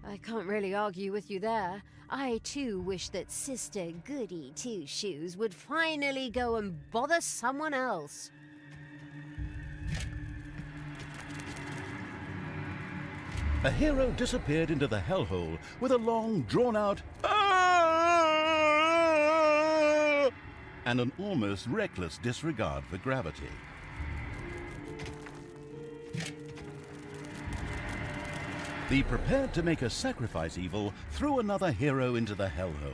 I can't really argue with you there. I too wish that Sister Goody Two-Shoes would finally go and bother someone else. A hero disappeared into the hellhole with a long, drawn-out and an almost reckless disregard for gravity. The prepared to make a sacrifice evil threw another hero into the hellhole.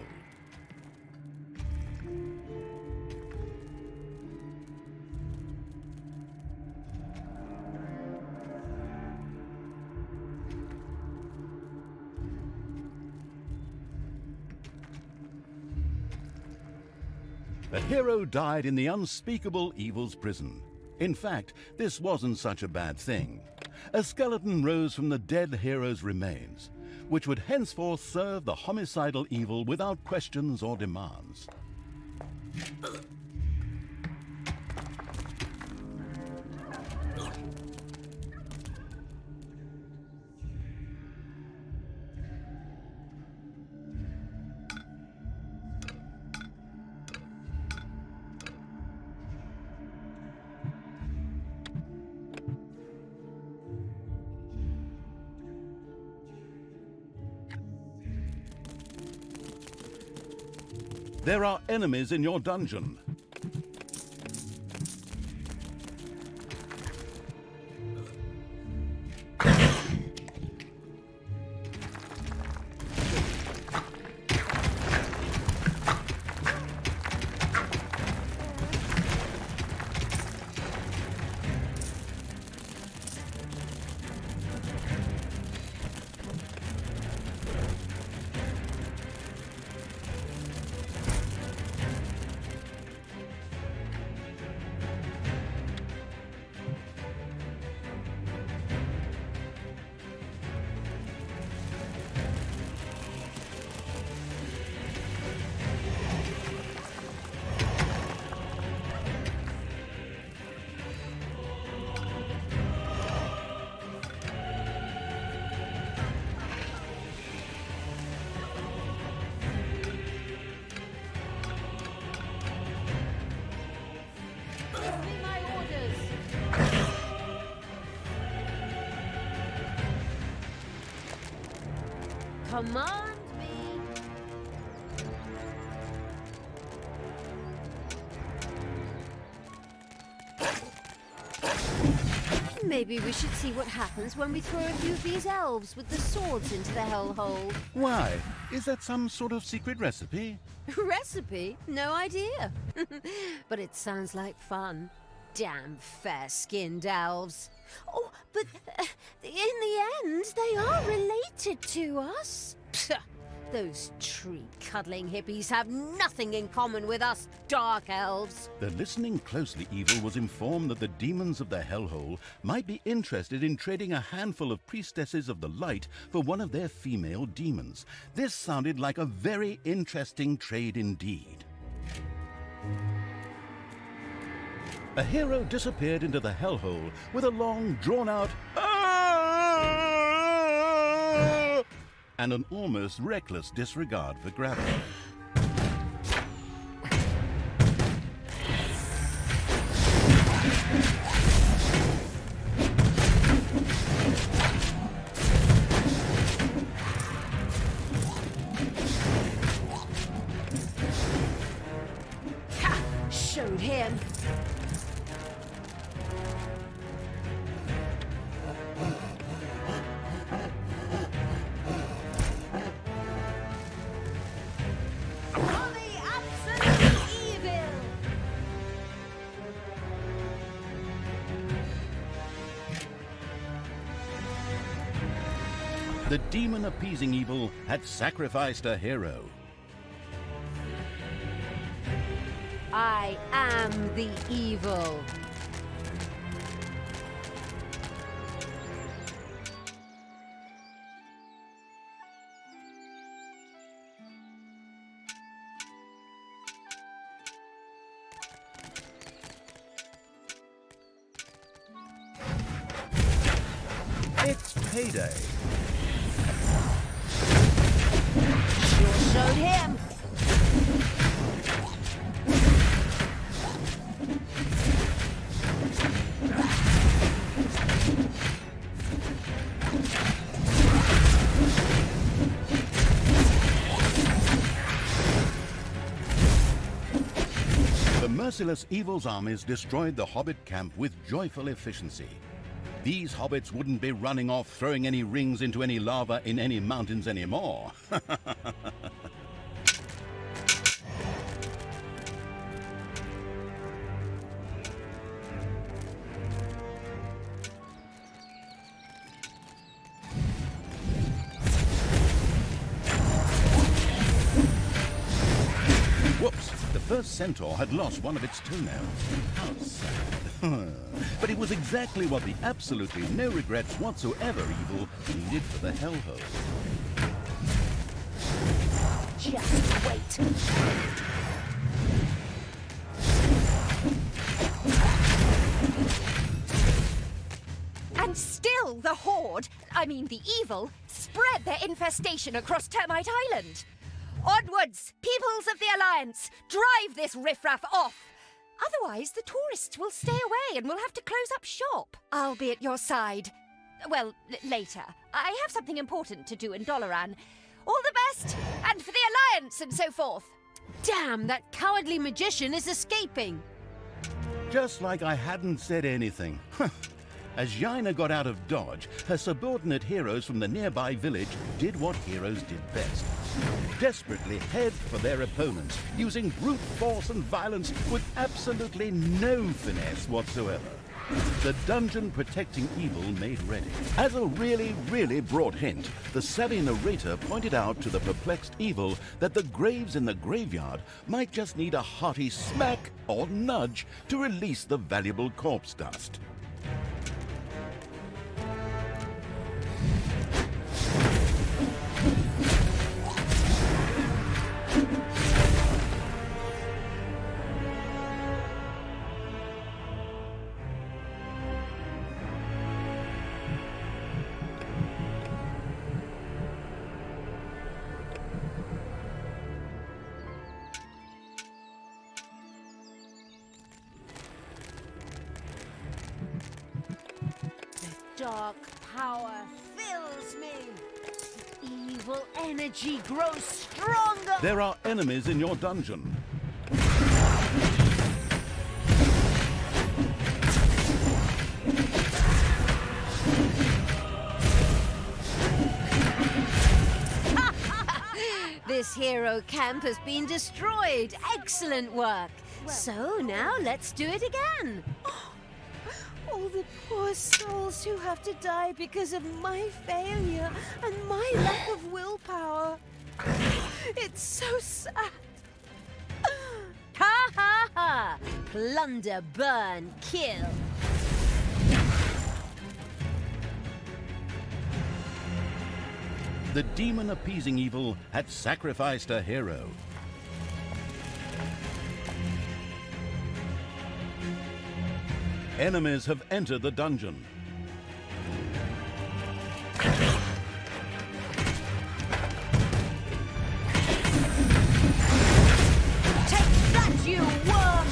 A hero died in the unspeakable evil's prison. In fact, this wasn't such a bad thing. A skeleton rose from the dead hero's remains, which would henceforth serve the homicidal evil without questions or demands. There are enemies in your dungeon. Command me! Maybe we should see what happens when we throw a few of these elves with the swords into the hellhole. Why? Is that some sort of secret recipe? Recipe? No idea. But it sounds like fun. Damn fair-skinned elves. Oh, but in the end, they are related to us. Psst, those tree-cuddling hippies have nothing in common with us dark elves. The listening closely evil was informed that the demons of the hellhole might be interested in trading a handful of priestesses of the light for one of their female demons. This sounded like a very interesting trade indeed. A hero disappeared into the hellhole with a long, drawn-out "Ah!" and an almost reckless disregard for gravity. Ha! Showed him. The demon appeasing evil had sacrificed a hero. I am the evil. It's payday. Sure showed him. The merciless evil's armies destroyed the hobbit camp with joyful efficiency. These hobbits wouldn't be running off throwing any rings into any lava in any mountains anymore. Whoops! The first centaur had lost one of its toenails. How sad. But it was exactly what the absolutely no regrets whatsoever evil needed for the hellhole. Just wait. And still the Horde, the evil, spread their infestation across Termite Island. Onwards, peoples of the Alliance! Drive this riffraff off! Otherwise, the tourists will stay away and we'll have to close up shop. I'll be at your side. Well, later. I have something important to do in Dollaran. All the best, and for the Alliance and so forth. Damn, that cowardly magician is escaping. Just like I hadn't said anything. As Yaina got out of dodge, her subordinate heroes from the nearby village did what heroes did best. Desperately head for their opponents, using brute force and violence with absolutely no finesse whatsoever. The dungeon protecting evil made ready. As a really, really broad hint, the savvy narrator pointed out to the perplexed evil that the graves in the graveyard might just need a hearty smack or nudge to release the valuable corpse dust. Dark power fills me. Evil energy grows stronger. There are enemies in your dungeon. hero camp has been destroyed. Excellent work. So now let's do it again. All the poor souls who have to die because of my failure and my lack of willpower. It's so sad. Ha ha ha! Plunder, burn, kill. The demon appeasing evil had sacrificed a hero. Enemies have entered the dungeon. Take that, you worm!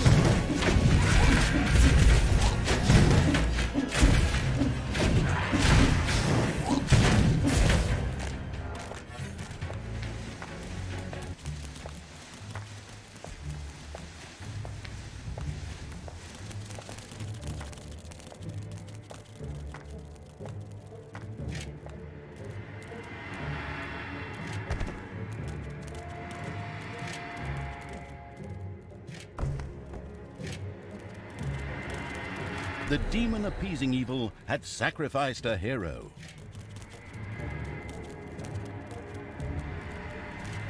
The demon appeasing evil had sacrificed a hero.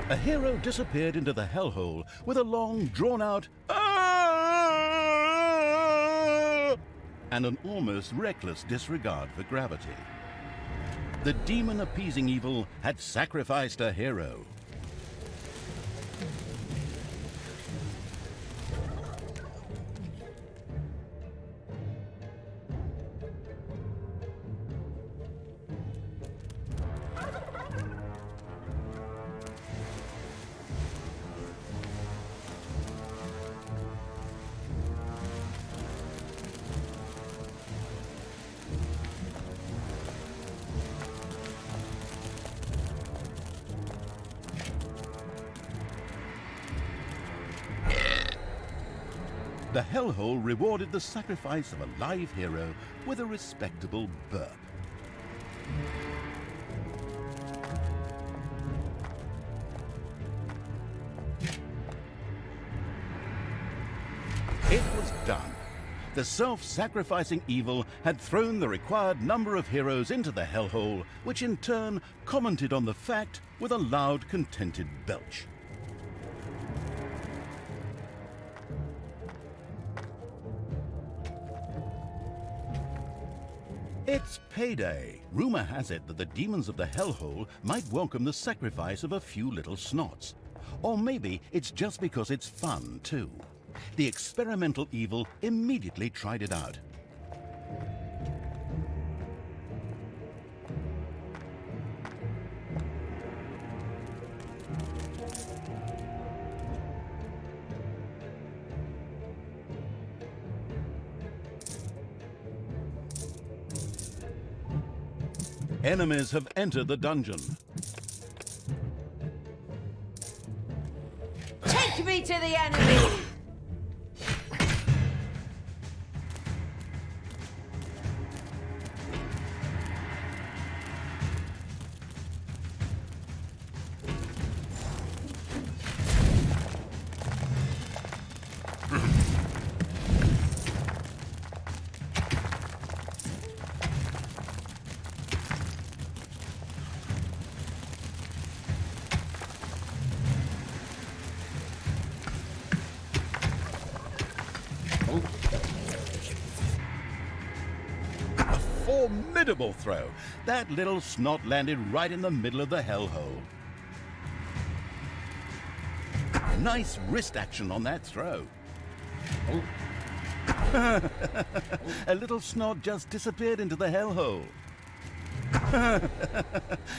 A hero disappeared into the hellhole with a long, drawn-out "Ah!" and an almost reckless disregard for gravity. The demon appeasing evil had sacrificed a hero. The hellhole rewarded the sacrifice of a live hero with a respectable burp. It was done. The self-sacrificing evil had thrown the required number of heroes into the hellhole, which in turn commented on the fact with a loud, contented belch. It's payday. Rumor has it that the demons of the hellhole might welcome the sacrifice of a few little snots. Or maybe it's just because it's fun, too. The experimental evil immediately tried it out. Enemies have entered the dungeon. Take me to the enemy! Formidable throw. That little snot landed right in the middle of the hellhole. Nice wrist action on that throw. A little snot just disappeared into the hellhole.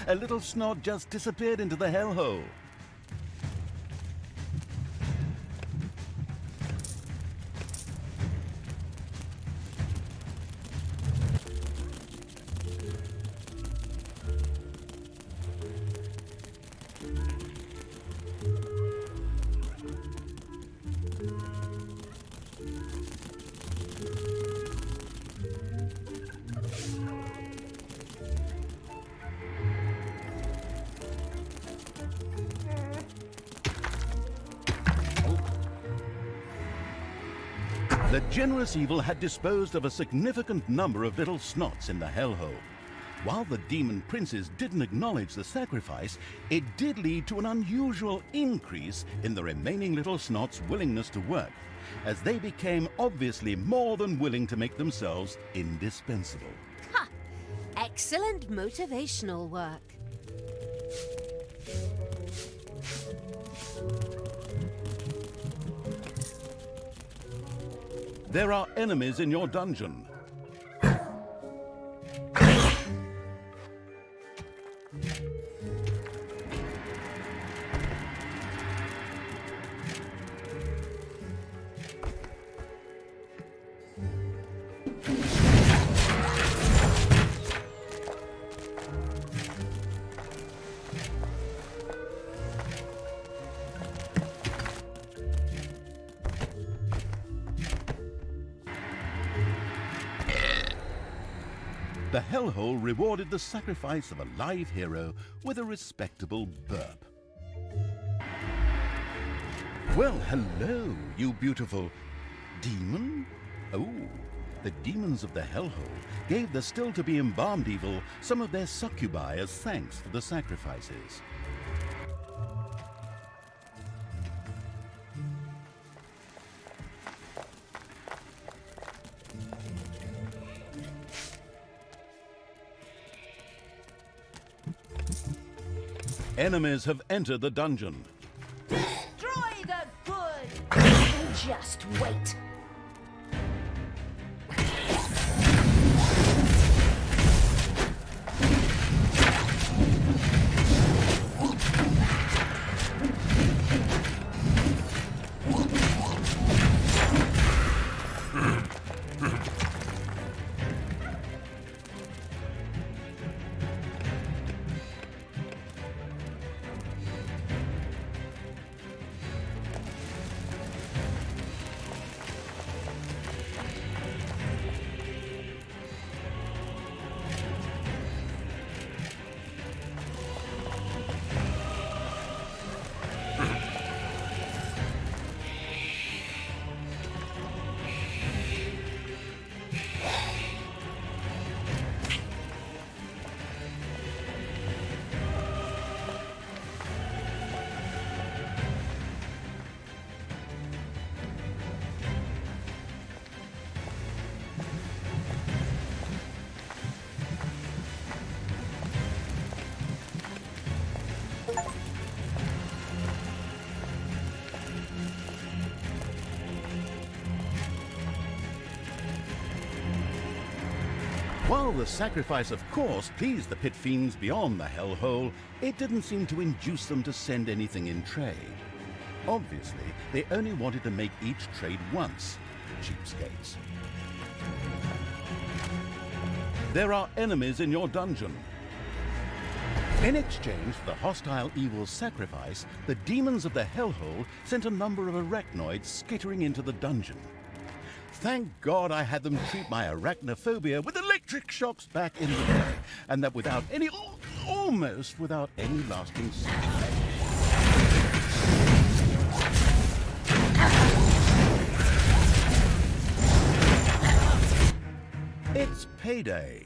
A little snot just disappeared into the hellhole. The generous evil had disposed of a significant number of little snots in the hellhole. While the demon princes didn't acknowledge the sacrifice, it did lead to an unusual increase in the remaining little snots' willingness to work, as they became obviously more than willing to make themselves indispensable. Ha! Excellent motivational work. There are enemies in your dungeon. The hellhole rewarded the sacrifice of a live hero with a respectable burp. Well, hello, you beautiful demon. Oh, the demons of the hellhole gave the still-to-be embalmed evil some of their succubi as thanks for the sacrifices. Enemies have entered the dungeon. Destroy the good! Just wait. While the sacrifice, of course, pleased the pit fiends beyond the hellhole, it didn't seem to induce them to send anything in trade. Obviously, they only wanted to make each trade once. Cheapskates. There are enemies in your dungeon. In exchange for the hostile evil's sacrifice, the demons of the hellhole sent a number of arachnoids skittering into the dungeon. Thank God I had them treat my arachnophobia with electric shocks back in the day, and that without any, almost without any lasting side effects. It's payday.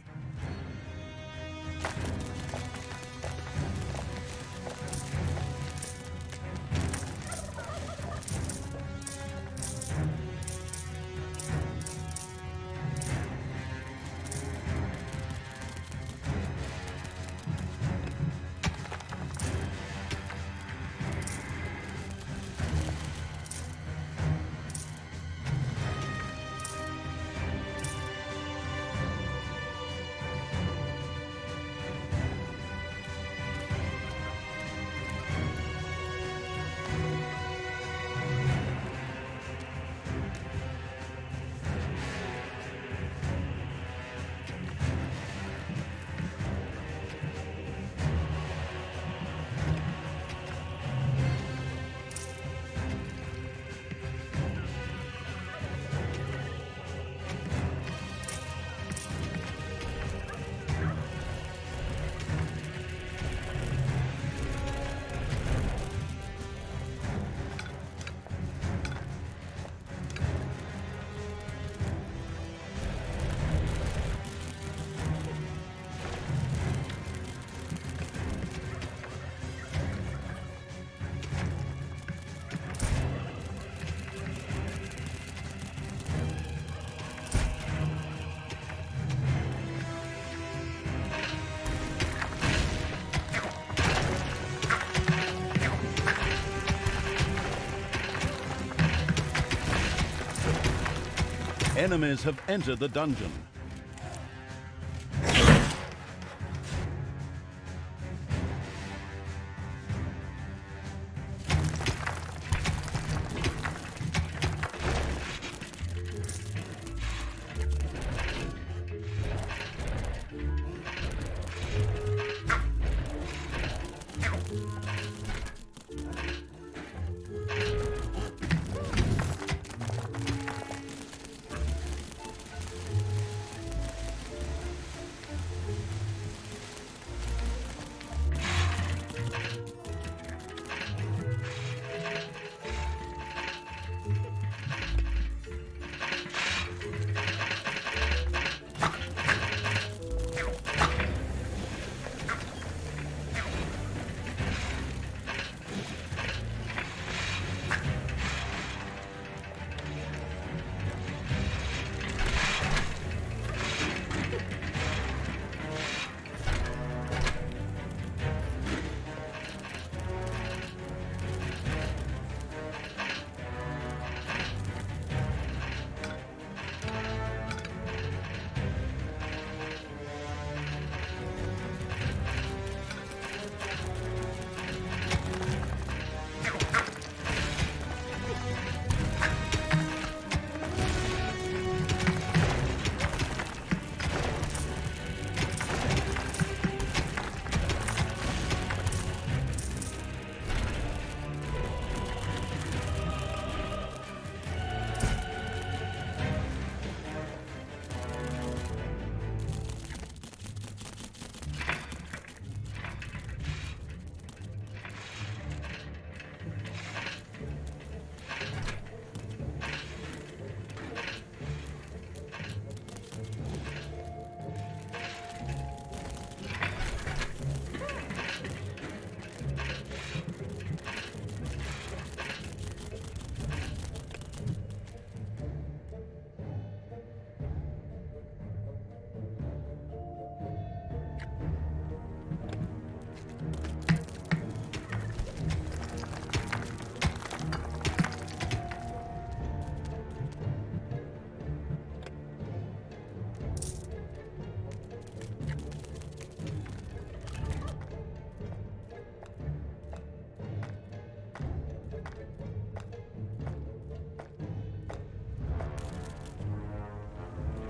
Enemies have entered the dungeon.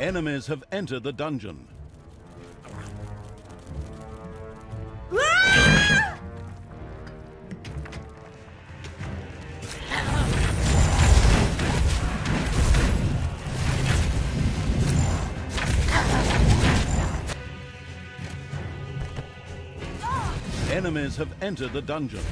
Enemies have entered the dungeon. Enemies have entered the dungeon.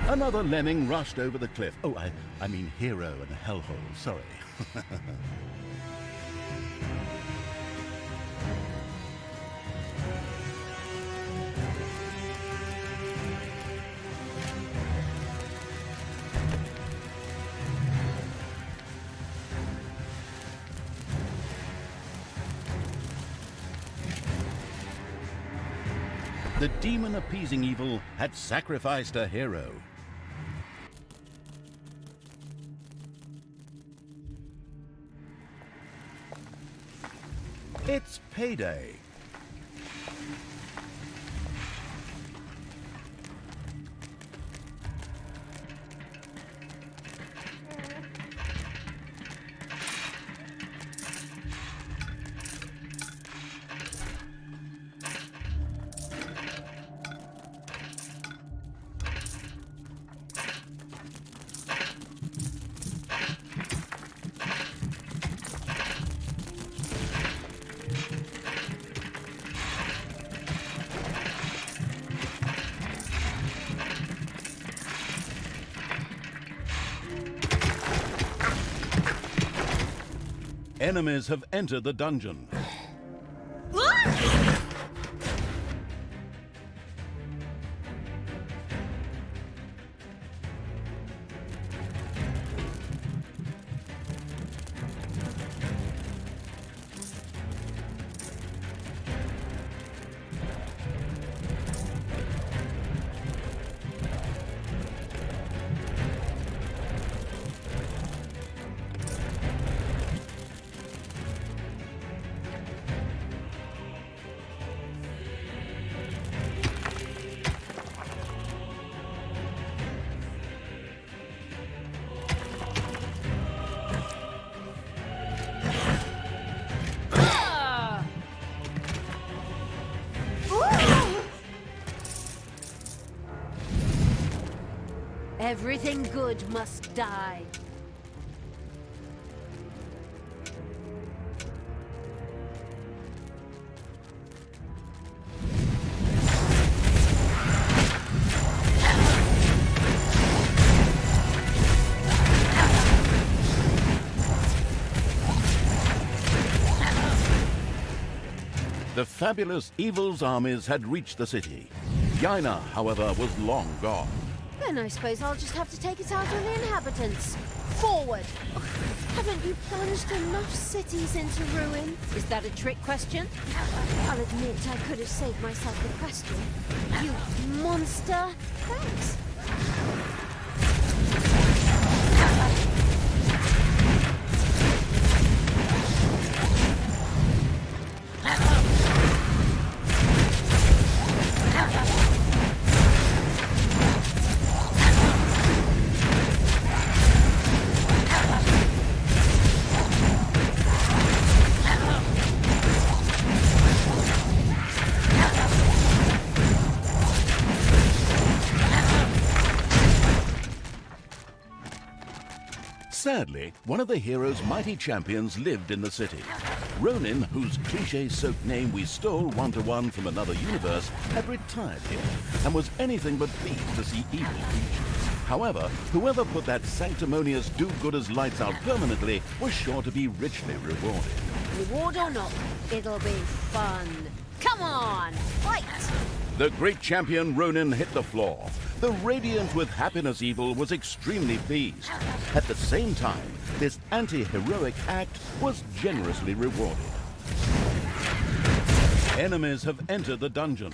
Another lemming rushed over the cliff. Oh, I mean hero and hellhole, sorry. The demon appeasing evil had sacrificed a hero. It's payday. Enemies have entered the dungeon. Everything good must die. The fabulous evil's armies had reached the city. Yaina, however, was long gone. Then I suppose I'll just have to take it out on the inhabitants. Forward! Ugh, haven't you plunged enough cities into ruin? Is that a trick question? I'll admit I could have saved myself the question. You monster! Thanks. Sadly, one of the hero's mighty champions lived in the city. Ronin, whose cliché-soaked name we stole one-to-one from another universe, had retired here and was anything but pleased to see evil creatures. However, whoever put that sanctimonious do-gooders lights out permanently was sure to be richly rewarded. Reward or not, it'll be fun. Come on, fight! The great champion Ronin hit the floor. The radiant with happiness evil was extremely pleased. At the same time, this anti-heroic act was generously rewarded. Enemies have entered the dungeon.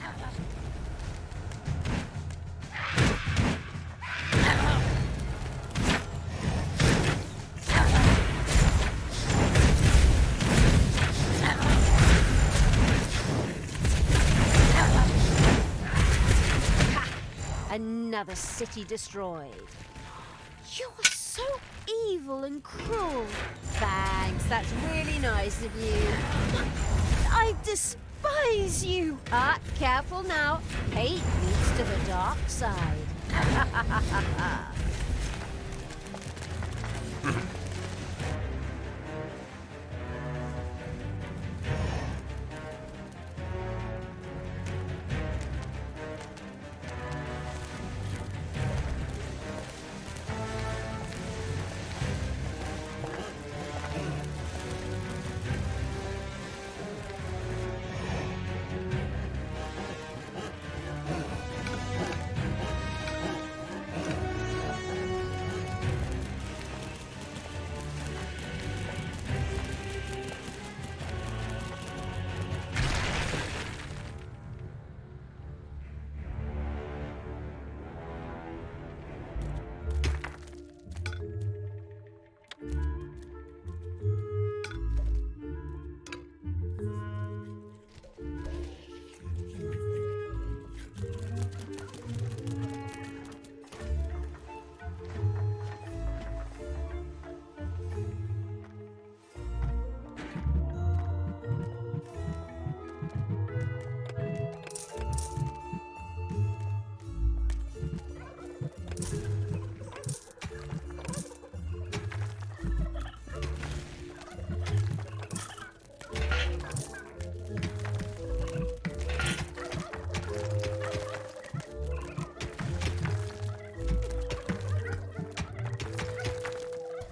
Another city destroyed. You're so evil and cruel. Thanks, that's really nice of you. I despise you. Ah, careful now. Hate leads to the dark side.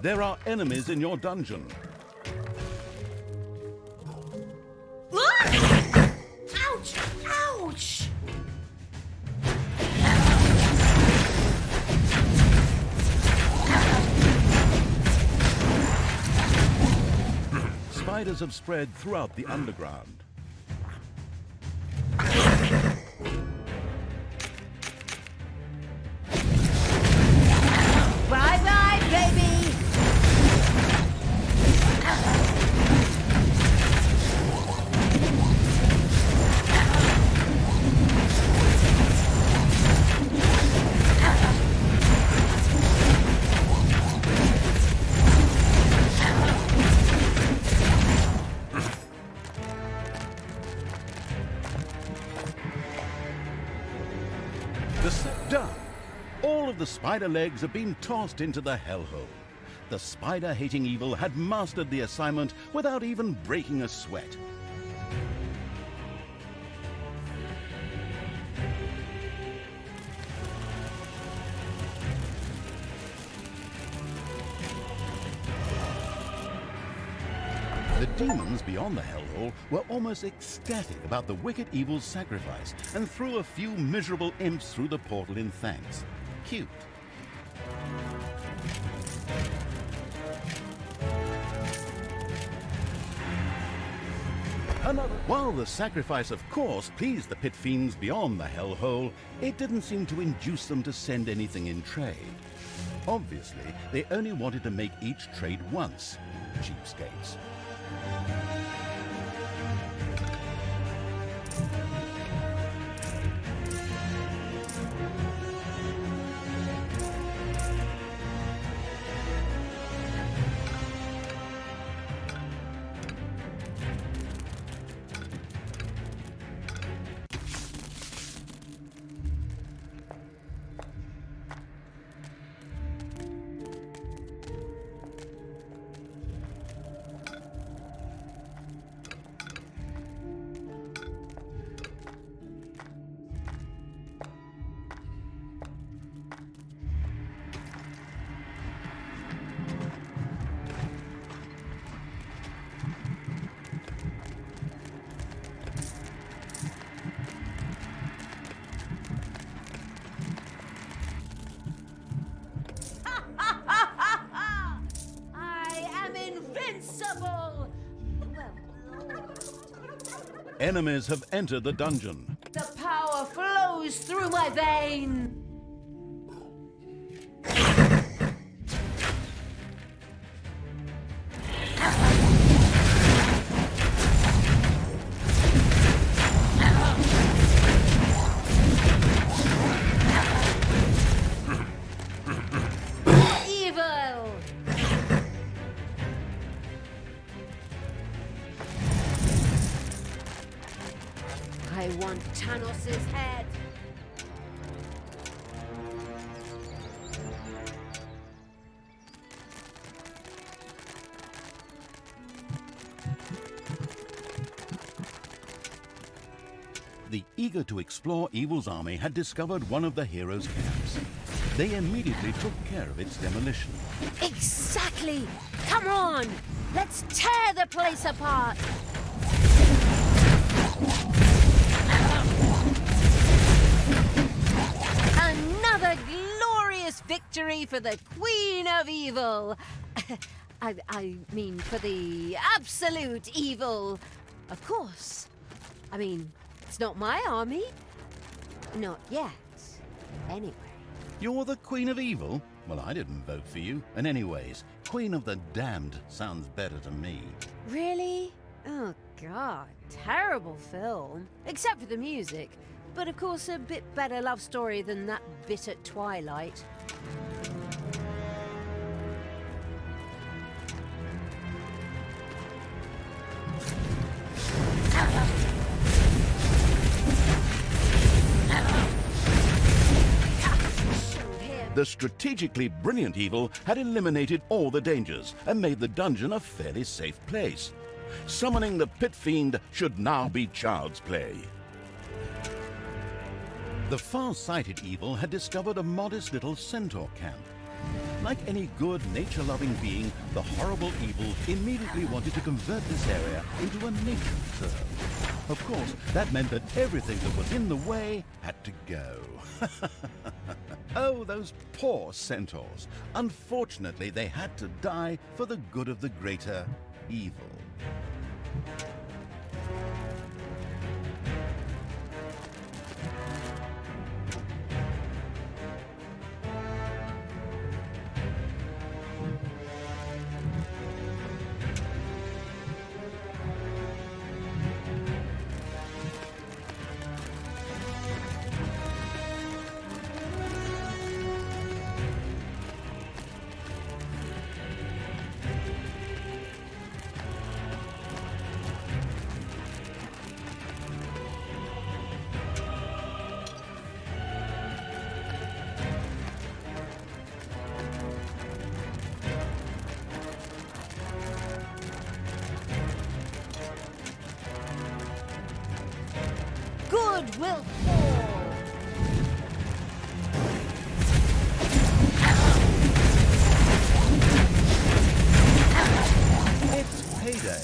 There are enemies in your dungeon. Ouch! Ouch! Spiders have spread throughout the underground. Bye-bye, baby! Done. All of the spider legs had been tossed into the hellhole. The spider-hating evil had mastered the assignment without even breaking a sweat. The demons beyond the hellhole were almost ecstatic about the wicked evil's sacrifice and threw a few miserable imps through the portal in thanks. Cute. While the sacrifice, of course, pleased the pit fiends beyond the hellhole, it didn't seem to induce them to send anything in trade. Obviously, they only wanted to make each trade once. Cheapskates. Enemies have entered the dungeon. The power flows through my veins. I want Tanos' head. The eager to explore evil's army had discovered one of the heroes' camps. They immediately took care of its demolition. Exactly! Come on! Let's tear the place apart! Another glorious victory for the Queen of Evil! I mean, for the absolute evil. Of course. I mean, it's not my army. Not yet. Anyway. You're the Queen of Evil? Well, I didn't vote for you. And anyways, Queen of the Damned sounds better to me. Really? Oh, God. Terrible film. Except for the music. But of course, a bit better love story than that bit at Twilight. The strategically brilliant evil had eliminated all the dangers and made the dungeon a fairly safe place. Summoning the pit fiend should now be child's play. The far-sighted evil had discovered a modest little centaur camp. Like any good, nature-loving being, the horrible evil immediately wanted to convert this area into a nature reserve. Of course, that meant that everything that was in the way had to go. Oh, those poor centaurs. Unfortunately, they had to die for the good of the greater evil. cloud will fall. It's payday.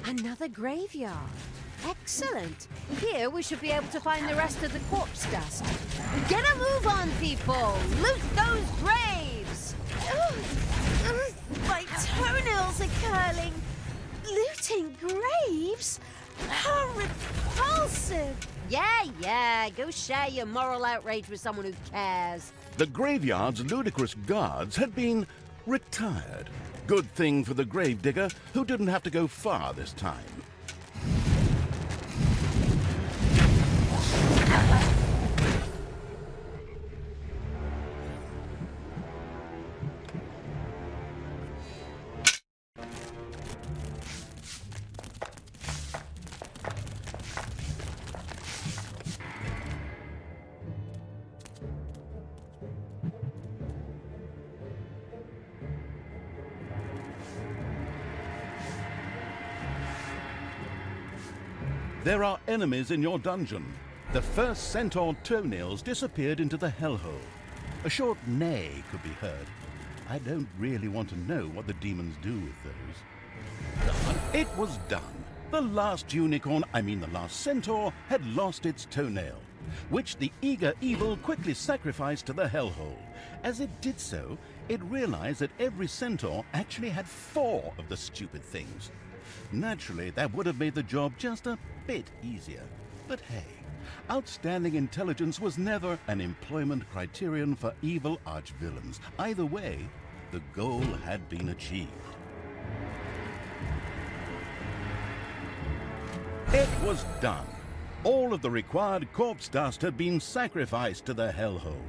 Another graveyard. Excellent. Here we should be able to find the rest of the corpse dust. Get a move on, people! Loot those graves! My toenails are curling. Looting graves? How repulsive! Yeah, go share your moral outrage with someone who cares. The graveyard's ludicrous guards had been retired. Good thing for the gravedigger, who didn't have to go far this time. There are enemies in your dungeon. The first centaur toenails disappeared into the hellhole. A short neigh could be heard. I don't really want to know what the demons do with those. It was done. The last unicorn, the last centaur, had lost its toenail, which the eager evil quickly sacrificed to the hellhole. As it did so, it realized that every centaur actually had 4 of the stupid things. Naturally, that would have made the job just a bit easier. But hey, outstanding intelligence was never an employment criterion for evil archvillains. Either way, the goal had been achieved. It was done. All of the required corpse dust had been sacrificed to the hellhole.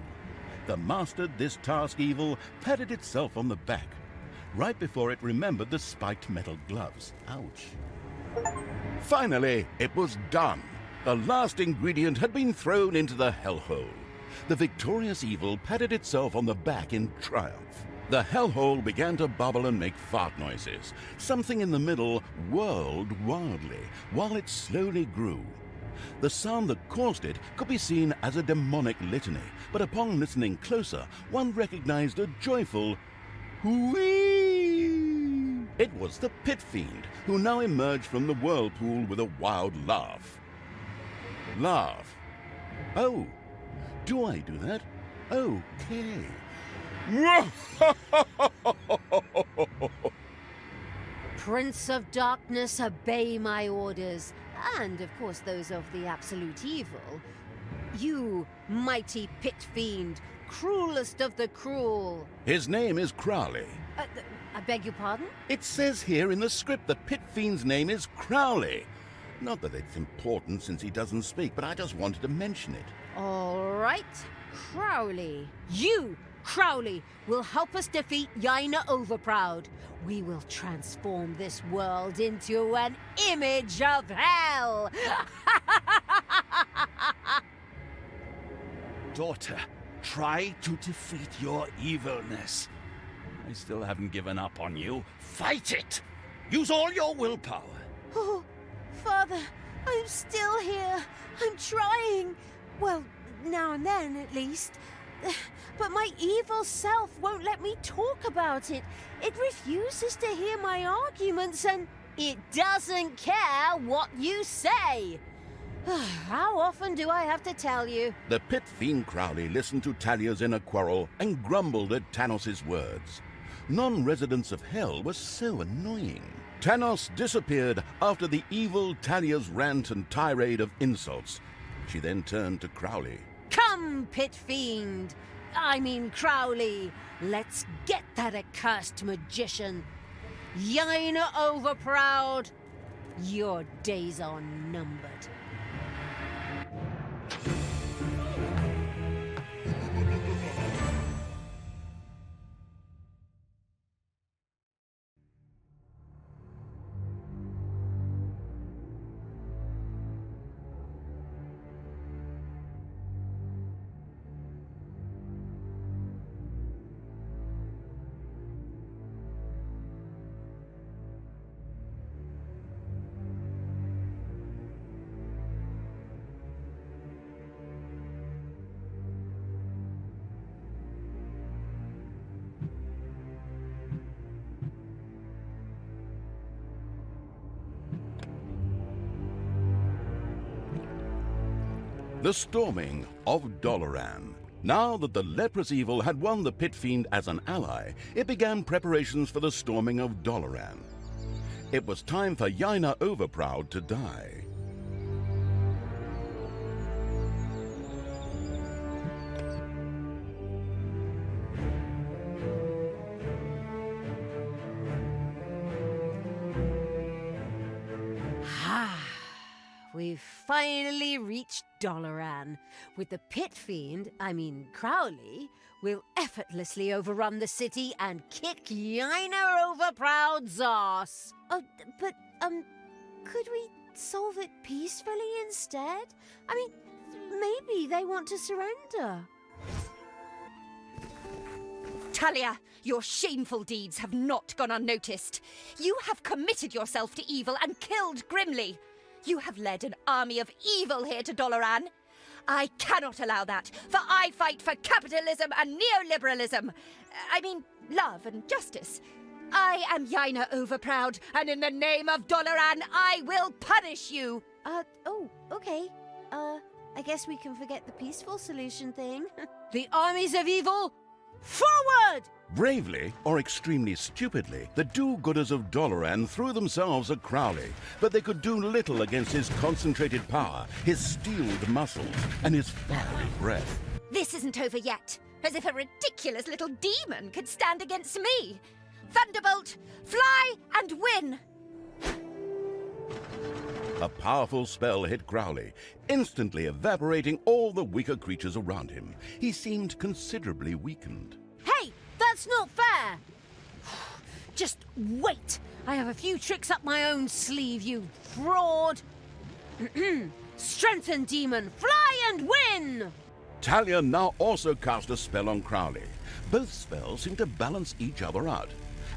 The mastered this task evil patted itself on the back, right before it remembered the spiked metal gloves. Ouch. Finally, it was done. The last ingredient had been thrown into the hellhole. The victorious evil patted itself on the back in triumph. The hellhole began to bubble and make fart noises. Something in the middle whirled wildly, while it slowly grew. The sound that caused it could be seen as a demonic litany, but upon listening closer, one recognized a joyful whee! It was the Pit Fiend, who now emerged from the whirlpool with a wild laugh. Laugh. Oh, do I do that? Okay. Prince of Darkness, obey my orders, and of course those of the absolute evil. You, mighty Pit Fiend, cruelest of the cruel. His name is Crowley. I beg your pardon? It says here in the script the Pit Fiend's name is Crowley. Not that it's important since he doesn't speak, but I just wanted to mention it. All right, Crowley. You, Crowley, will help us defeat Yaina Overproud. We will transform this world into an image of hell. Daughter, try to defeat your evilness. I still haven't given up on you. Fight it! Use all your willpower. Oh, Father, I'm still here. I'm trying. Well, now and then, at least. But my evil self won't let me talk about it. It refuses to hear my arguments, and it doesn't care what you say. How often do I have to tell you? The Pit Fiend Crowley listened to Talia's inner quarrel and grumbled at Tanos' words. Non-residents of Hell were so annoying. Tanos disappeared after the evil Talia's rant and tirade of insults. She then turned to Crowley. Come, Pit Fiend! Crowley! Let's get that accursed magician! Yaina Overproud! Your days are numbered. The storming of Dollaran. Now that the leprous evil had won the pit fiend as an ally, it began preparations for the storming of Dollaran. It was time for Yaina Overproud to die. We've finally reached Dollaran. With the pit fiend, Crowley, we'll effortlessly overrun the city and kick Yaina Overproud's ass. Oh, but, could we solve it peacefully instead? Maybe they want to surrender. Talia, your shameful deeds have not gone unnoticed. You have committed yourself to evil and killed Grimli. You have led an army of evil here to Dollaran. I cannot allow that, for I fight for capitalism and neoliberalism. Love and justice. I am Yaina Overproud, and in the name of Dollaran, I will punish you. Okay. I guess we can forget the peaceful solution thing. The armies of evil, forward! Bravely, or extremely stupidly, the do-gooders of Dollaran threw themselves at Crowley, but they could do little against his concentrated power, his steeled muscles, and his fiery breath. This isn't over yet, as if a ridiculous little demon could stand against me. Thunderbolt, fly and win! A powerful spell hit Crowley, instantly evaporating all the weaker creatures around him. He seemed considerably weakened. Hey! That's not fair! Just wait! I have a few tricks up my own sleeve, you fraud! Strengthen, demon! Fly and win! Talia now also cast a spell on Crowley. Both spells seemed to balance each other out.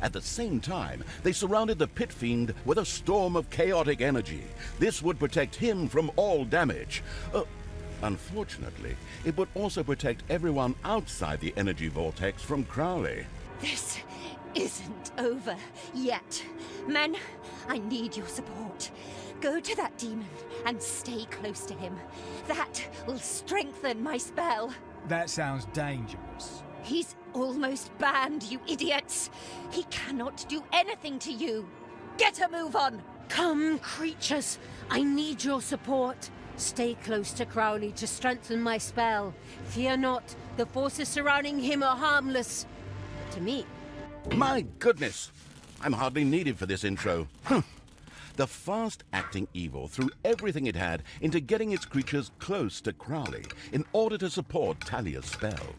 At the same time, they surrounded the pit fiend with a storm of chaotic energy. This would protect him from all damage. Unfortunately, it would also protect everyone outside the energy vortex from Crowley. This isn't over yet. Men, I need your support. Go to that demon and stay close to him. That will strengthen my spell. That sounds dangerous. He's almost banned, you idiots. He cannot do anything to you. Get a move on. Come, creatures. I need your support. Stay close to Crowley to strengthen my spell. Fear not, the forces surrounding him are harmless. To me. My goodness! I'm hardly needed for this intro. The fast-acting evil threw everything it had into getting its creatures close to Crowley in order to support Talia's spell.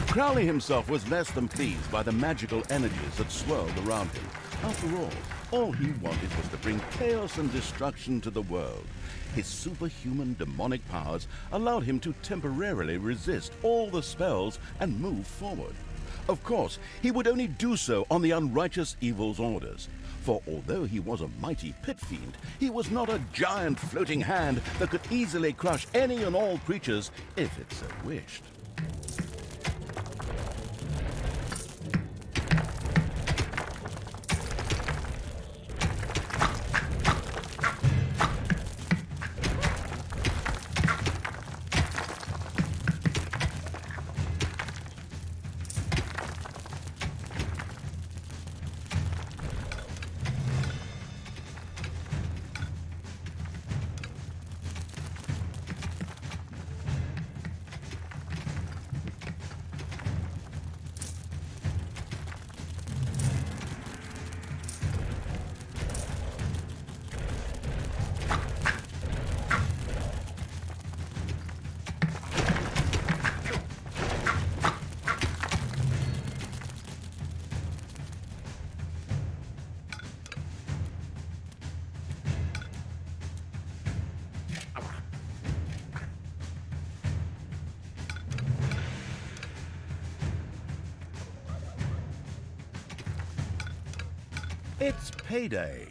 Crowley himself was less than pleased by the magical energies that swirled around him. After all, All he wanted was to bring chaos and destruction to the world. His superhuman demonic powers allowed him to temporarily resist all the spells and move forward. Of course, he would only do so on the unrighteous evil's orders. For although he was a mighty pit fiend, he was not a giant floating hand that could easily crush any and all creatures if it so wished. It's payday.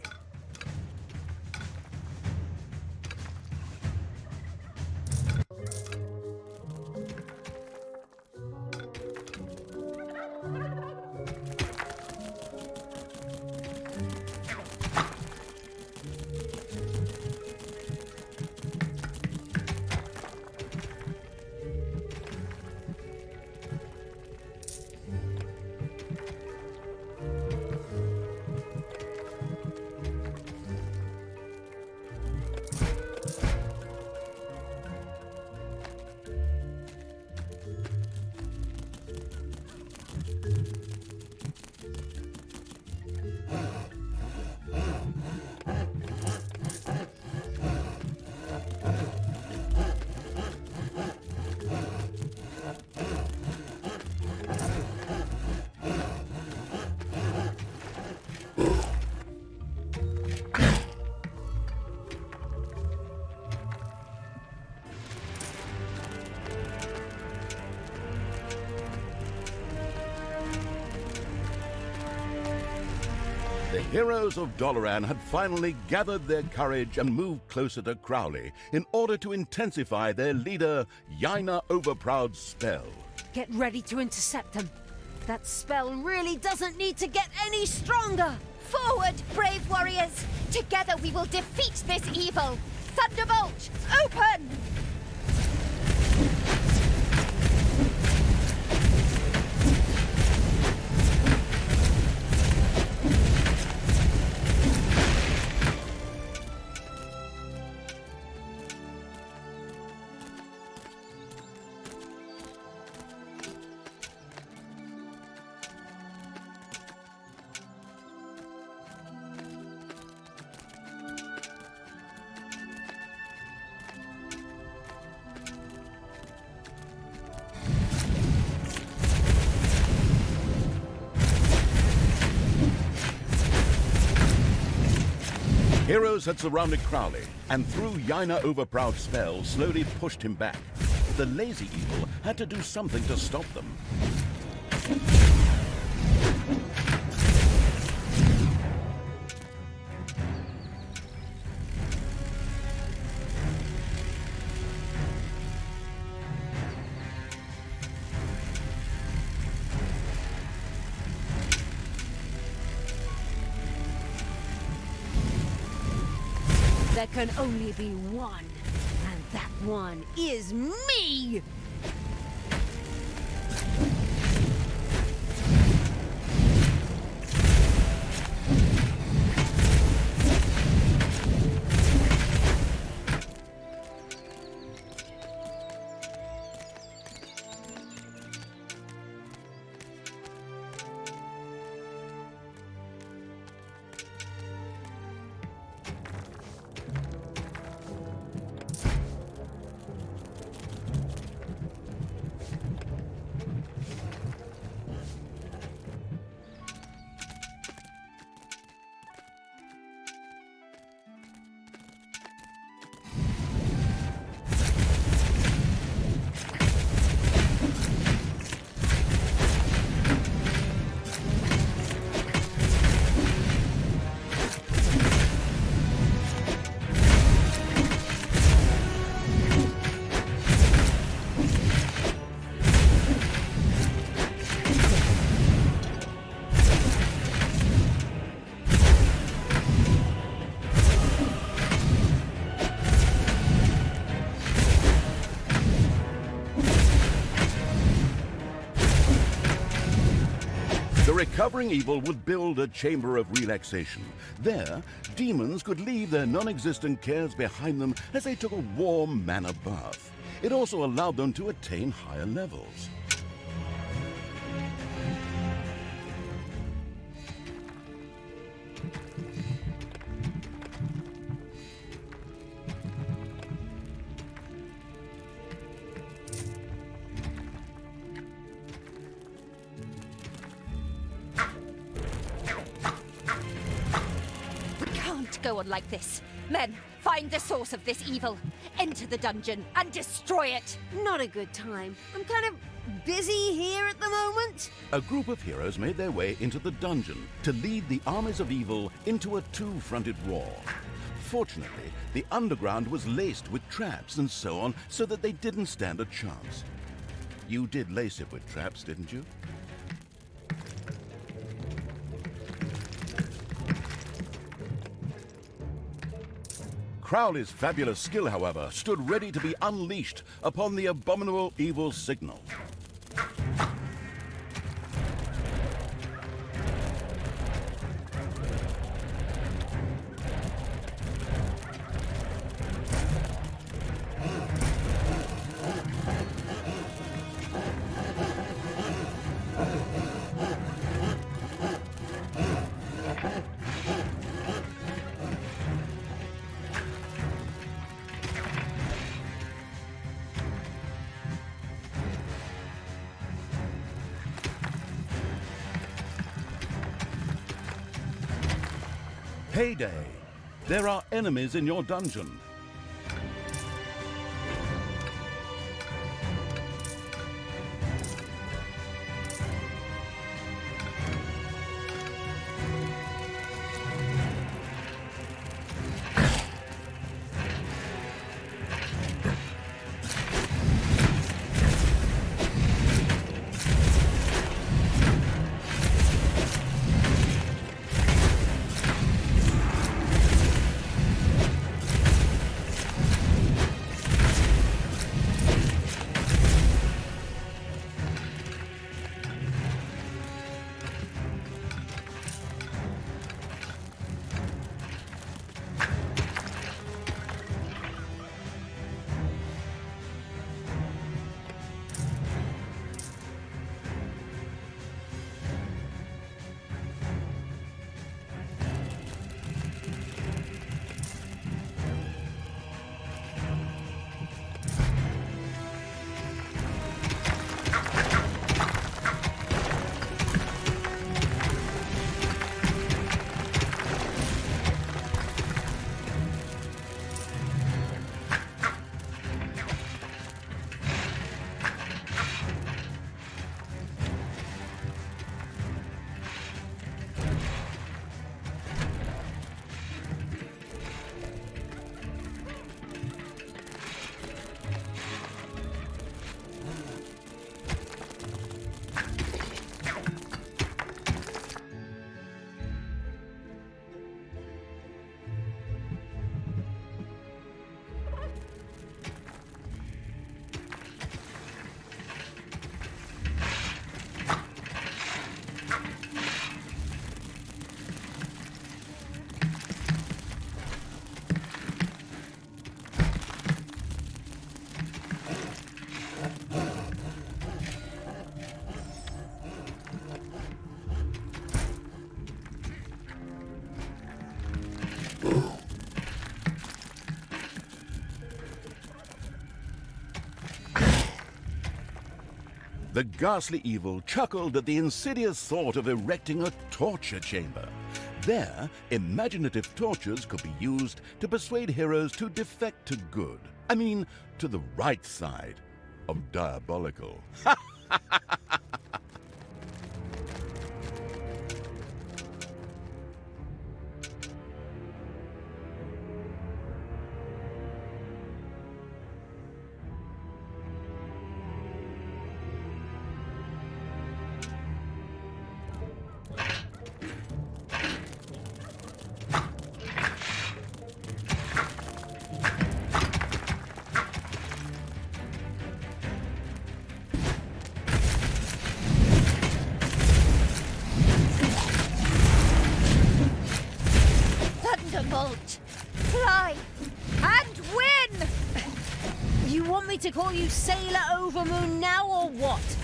The heroes of Dollaran had finally gathered their courage and moved closer to Crowley in order to intensify their leader, Yaina Overproud's spell. Get ready to intercept them. That spell really doesn't need to get any stronger. Forward, brave warriors! Together we will defeat this evil! Thunderbolt, open! Heroes had surrounded Crowley, and through Yaina Overproud's spell slowly pushed him back. The lazy evil had to do something to stop them. There can only be one, and that one is me! The recovering evil would build a chamber of relaxation. There, demons could leave their non-existent cares behind them as they took a warm manna bath. It also allowed them to attain higher levels. Go on like this. Men, find the source of this evil. Enter the dungeon and destroy it. Not a good time. I'm kind of busy here at the moment. A group of heroes made their way into the dungeon to lead the armies of evil into a two-fronted war. Fortunately, the underground was laced with traps and so on, so that they didn't stand a chance. You did lace it with traps, didn't you? Crowley's fabulous skill, however, stood ready to be unleashed upon the abominable evil signal. Payday! There are enemies in your dungeon. The ghastly evil chuckled at the insidious thought of erecting a torture chamber. There, imaginative tortures could be used to persuade heroes to defect to good. I mean, to the right side of diabolical. fly and win! You want me to call you Sailor Overmoon now or what?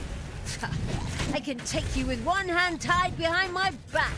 I can take you with one hand tied behind my back.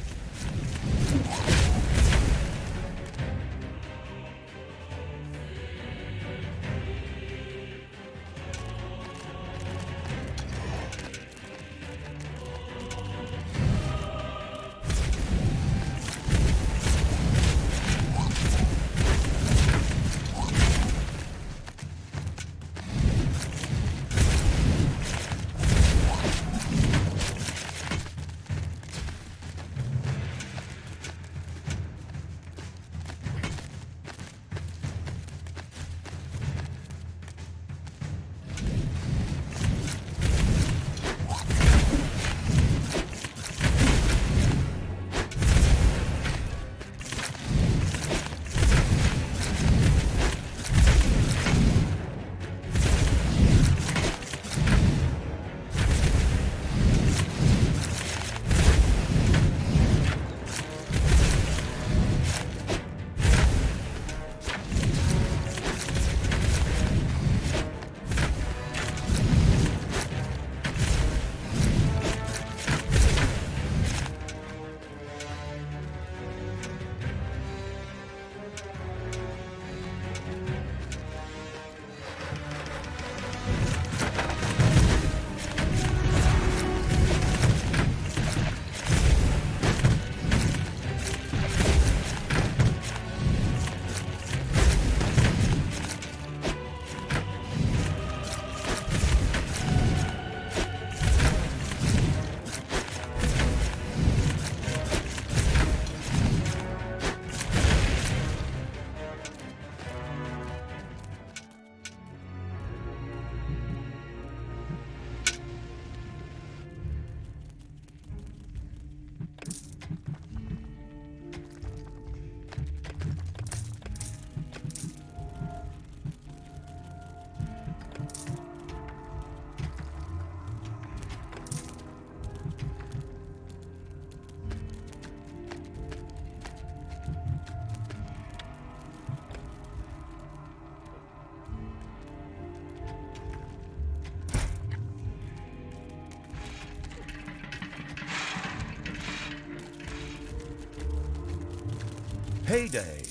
Heyday!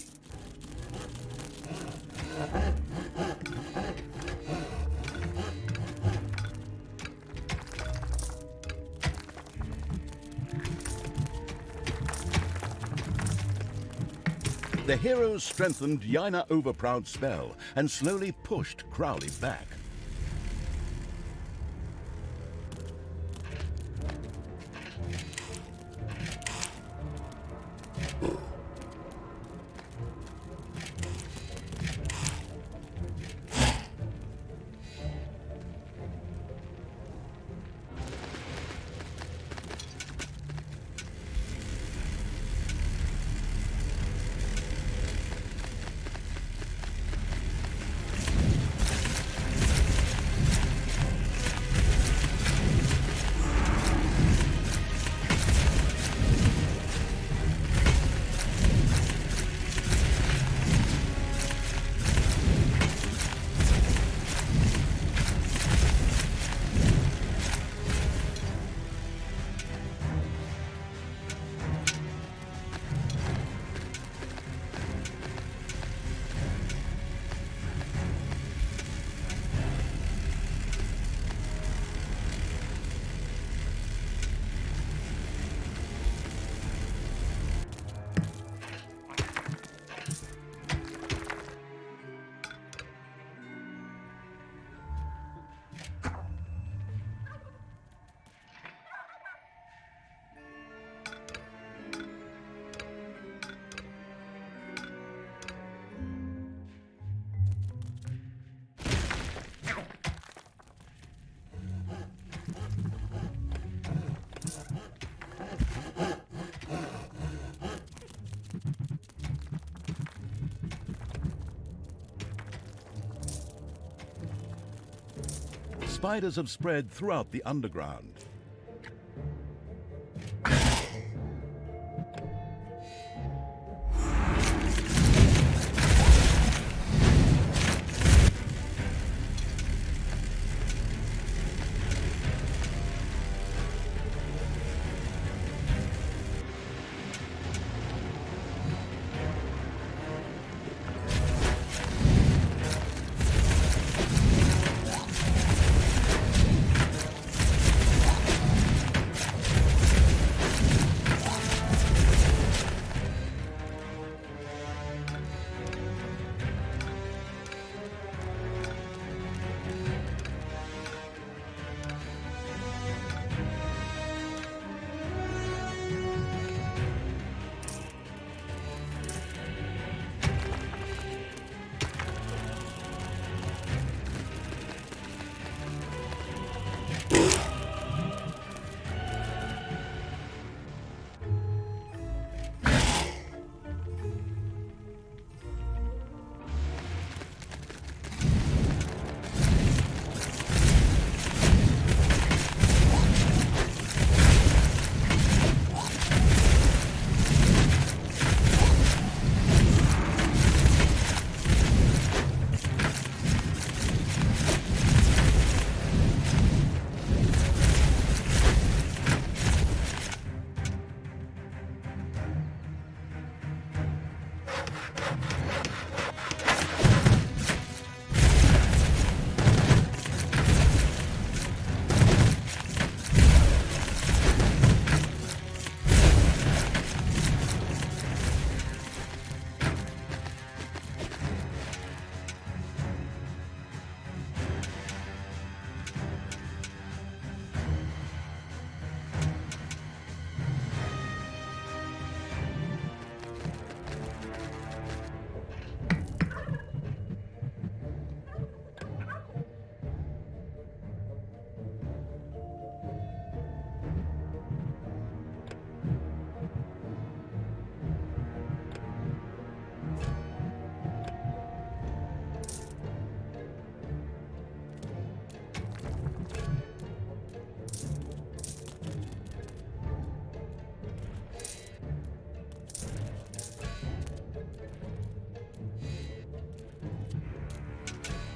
The heroes strengthened Yaina Overproud's spell and slowly pushed Crowley back. Spiders have spread throughout the underground.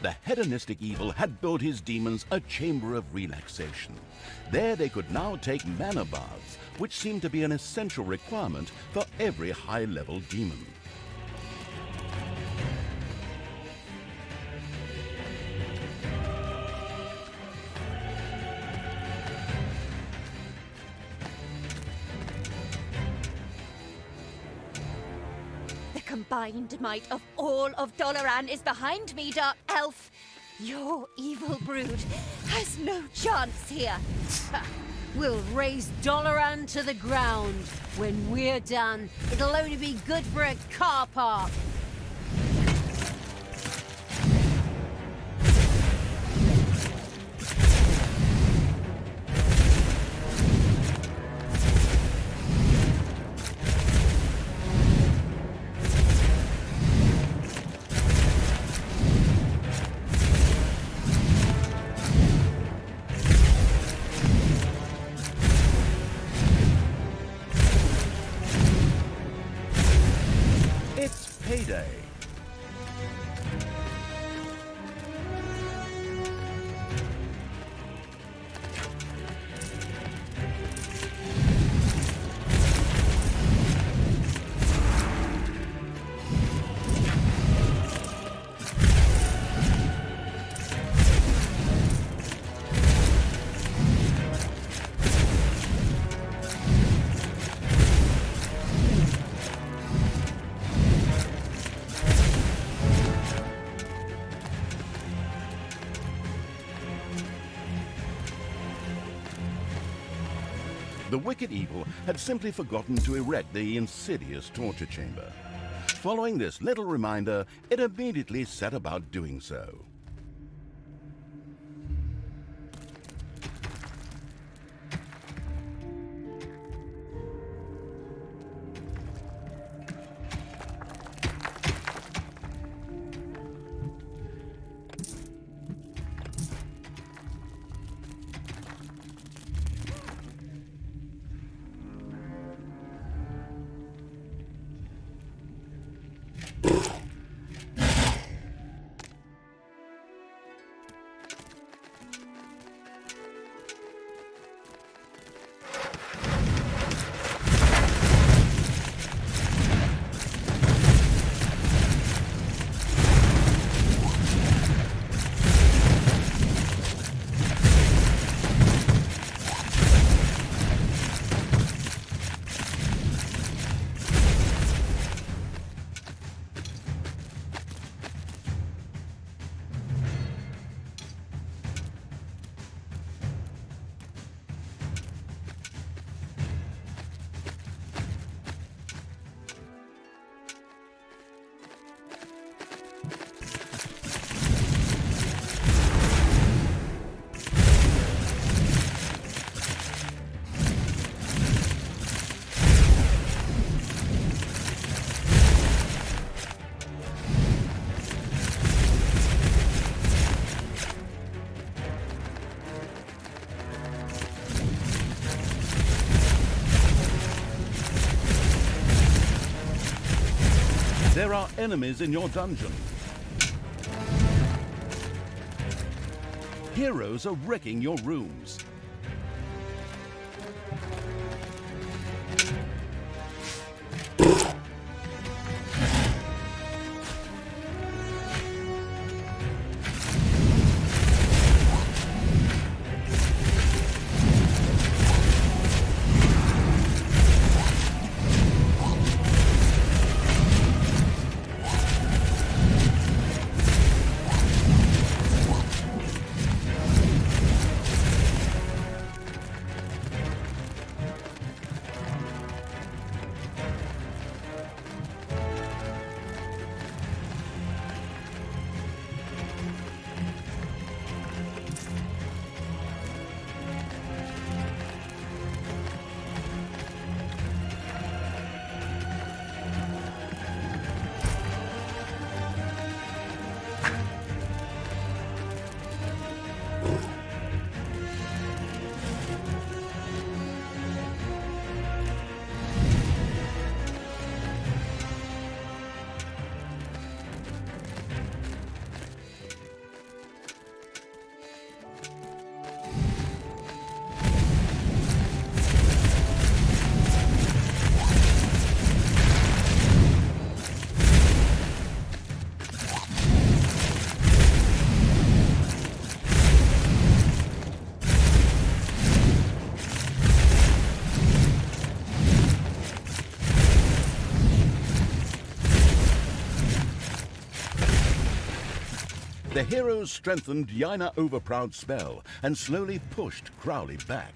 The hedonistic evil had built his demons a chamber of relaxation. There they could now take mana baths, which seemed to be an essential requirement for every high-level demon. The combined might of all of Dollaran is behind me, Dark Elf. Your evil brood has no chance here. We'll raze Dollaran to the ground. When we're done, it'll only be good for a car park. It's payday. The wicked evil had simply forgotten to erect the insidious torture chamber. Following this little reminder, it immediately set about doing so. There are enemies in your dungeon. Heroes are wrecking your rooms. The heroes strengthened Yaina Overproud's spell and slowly pushed Crowley back.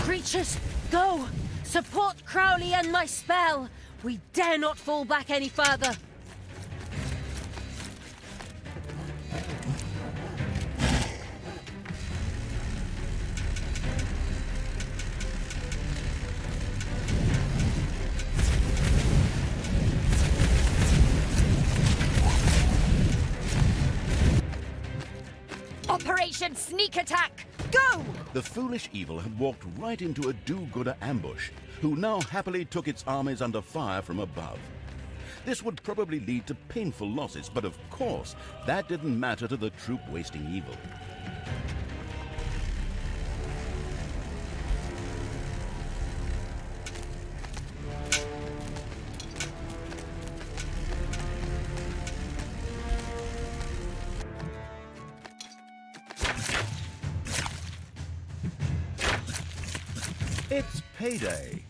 Creatures, go! Support Crowley and my spell! We dare not fall back any further! Operation Sneak Attack! Go! The foolish evil had walked right into a do-gooder ambush, who now happily took its armies under fire from above. This would probably lead to painful losses, but of course, that didn't matter to the troop-wasting evil. It's payday.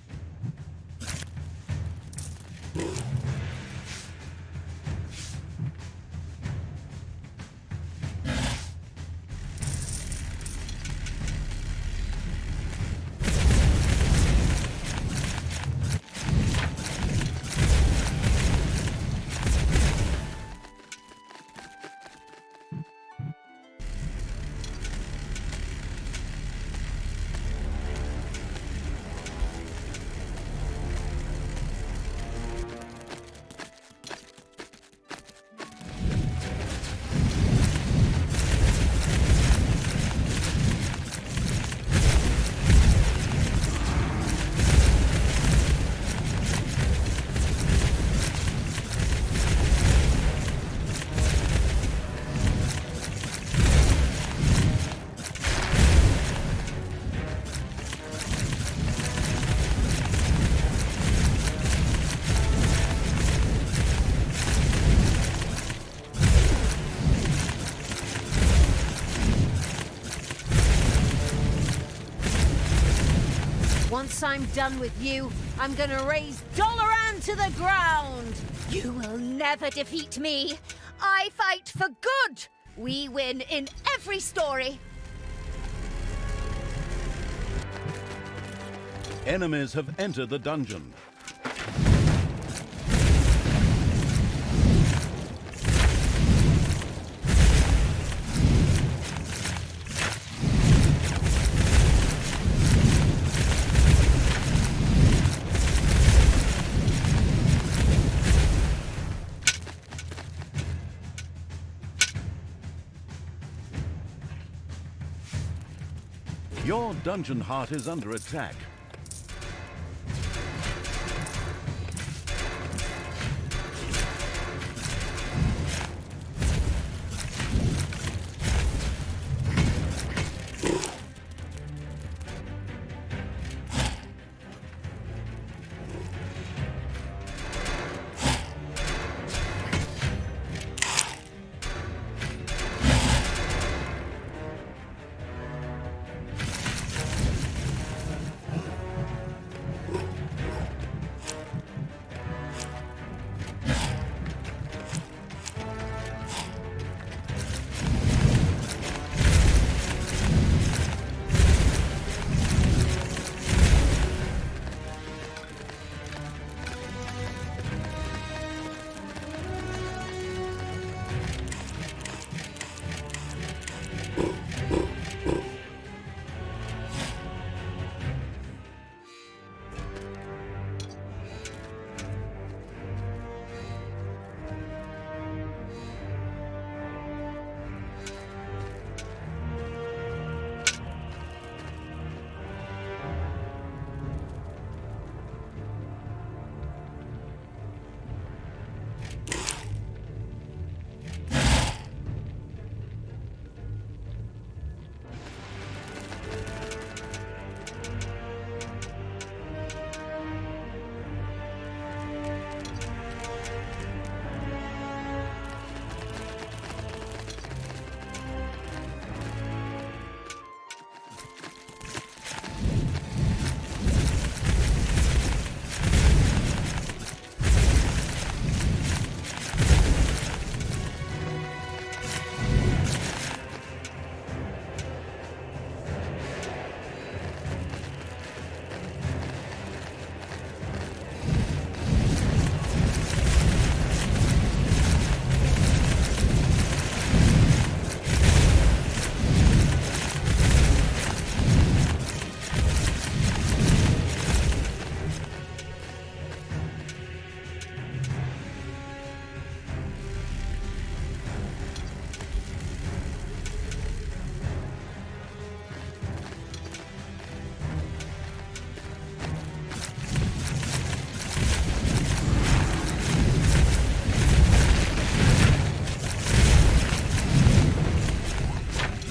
Once I'm done with you, I'm gonna raise Dollaran to the ground! You will never defeat me. I fight for good. We win in every story. Enemies have entered the dungeon. Your dungeon heart is under attack.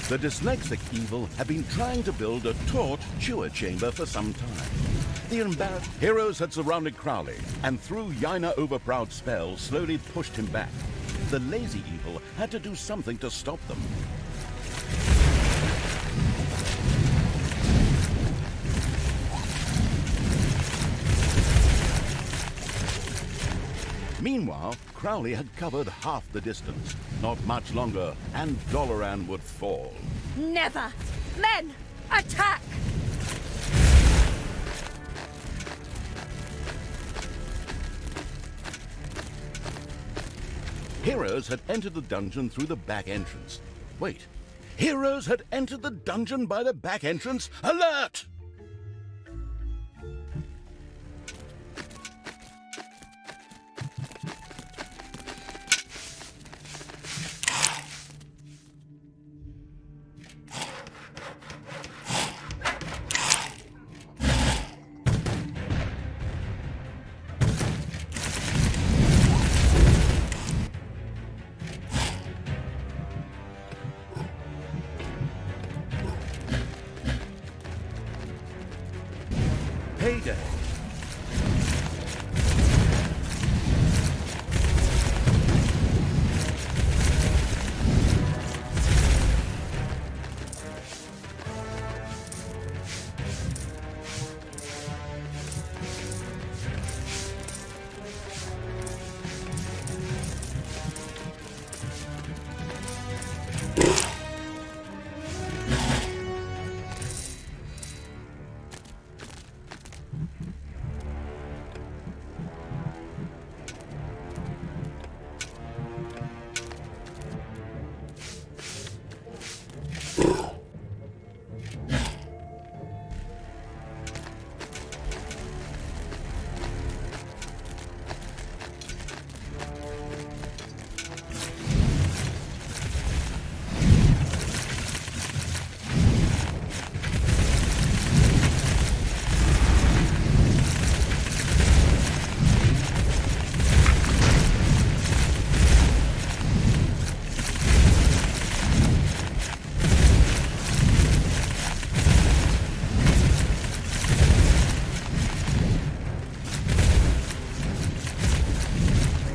The dyslexic evil had been trying to build a torch chewer chamber for some time. The embarrassed heroes had surrounded Crowley, and through Yaina Overproud's spell, slowly pushed him back. The lazy evil had to do something to stop them. Meanwhile, Crowley had covered half the distance. Not much longer, and Dollaran would fall. Never! Men, attack! Heroes had entered the dungeon through the back entrance. Wait, heroes had entered the dungeon by the back entrance? Alert! Payday.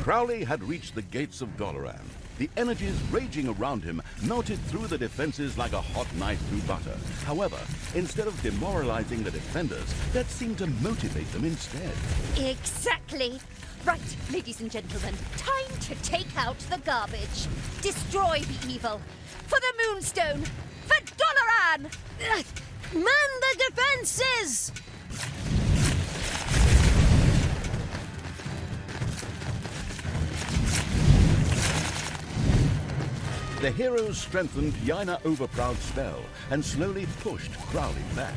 Crowley had reached the gates of Dollaran. The energies raging around him melted through the defenses like a hot knife through butter. However, instead of demoralizing the defenders, that seemed to motivate them instead. Exactly. Right, ladies and gentlemen, time to take out the garbage. Destroy the evil. For the Moonstone. For Dollaran! Man the defenses! The heroes strengthened Yaina Overproud's spell and slowly pushed Crowley back.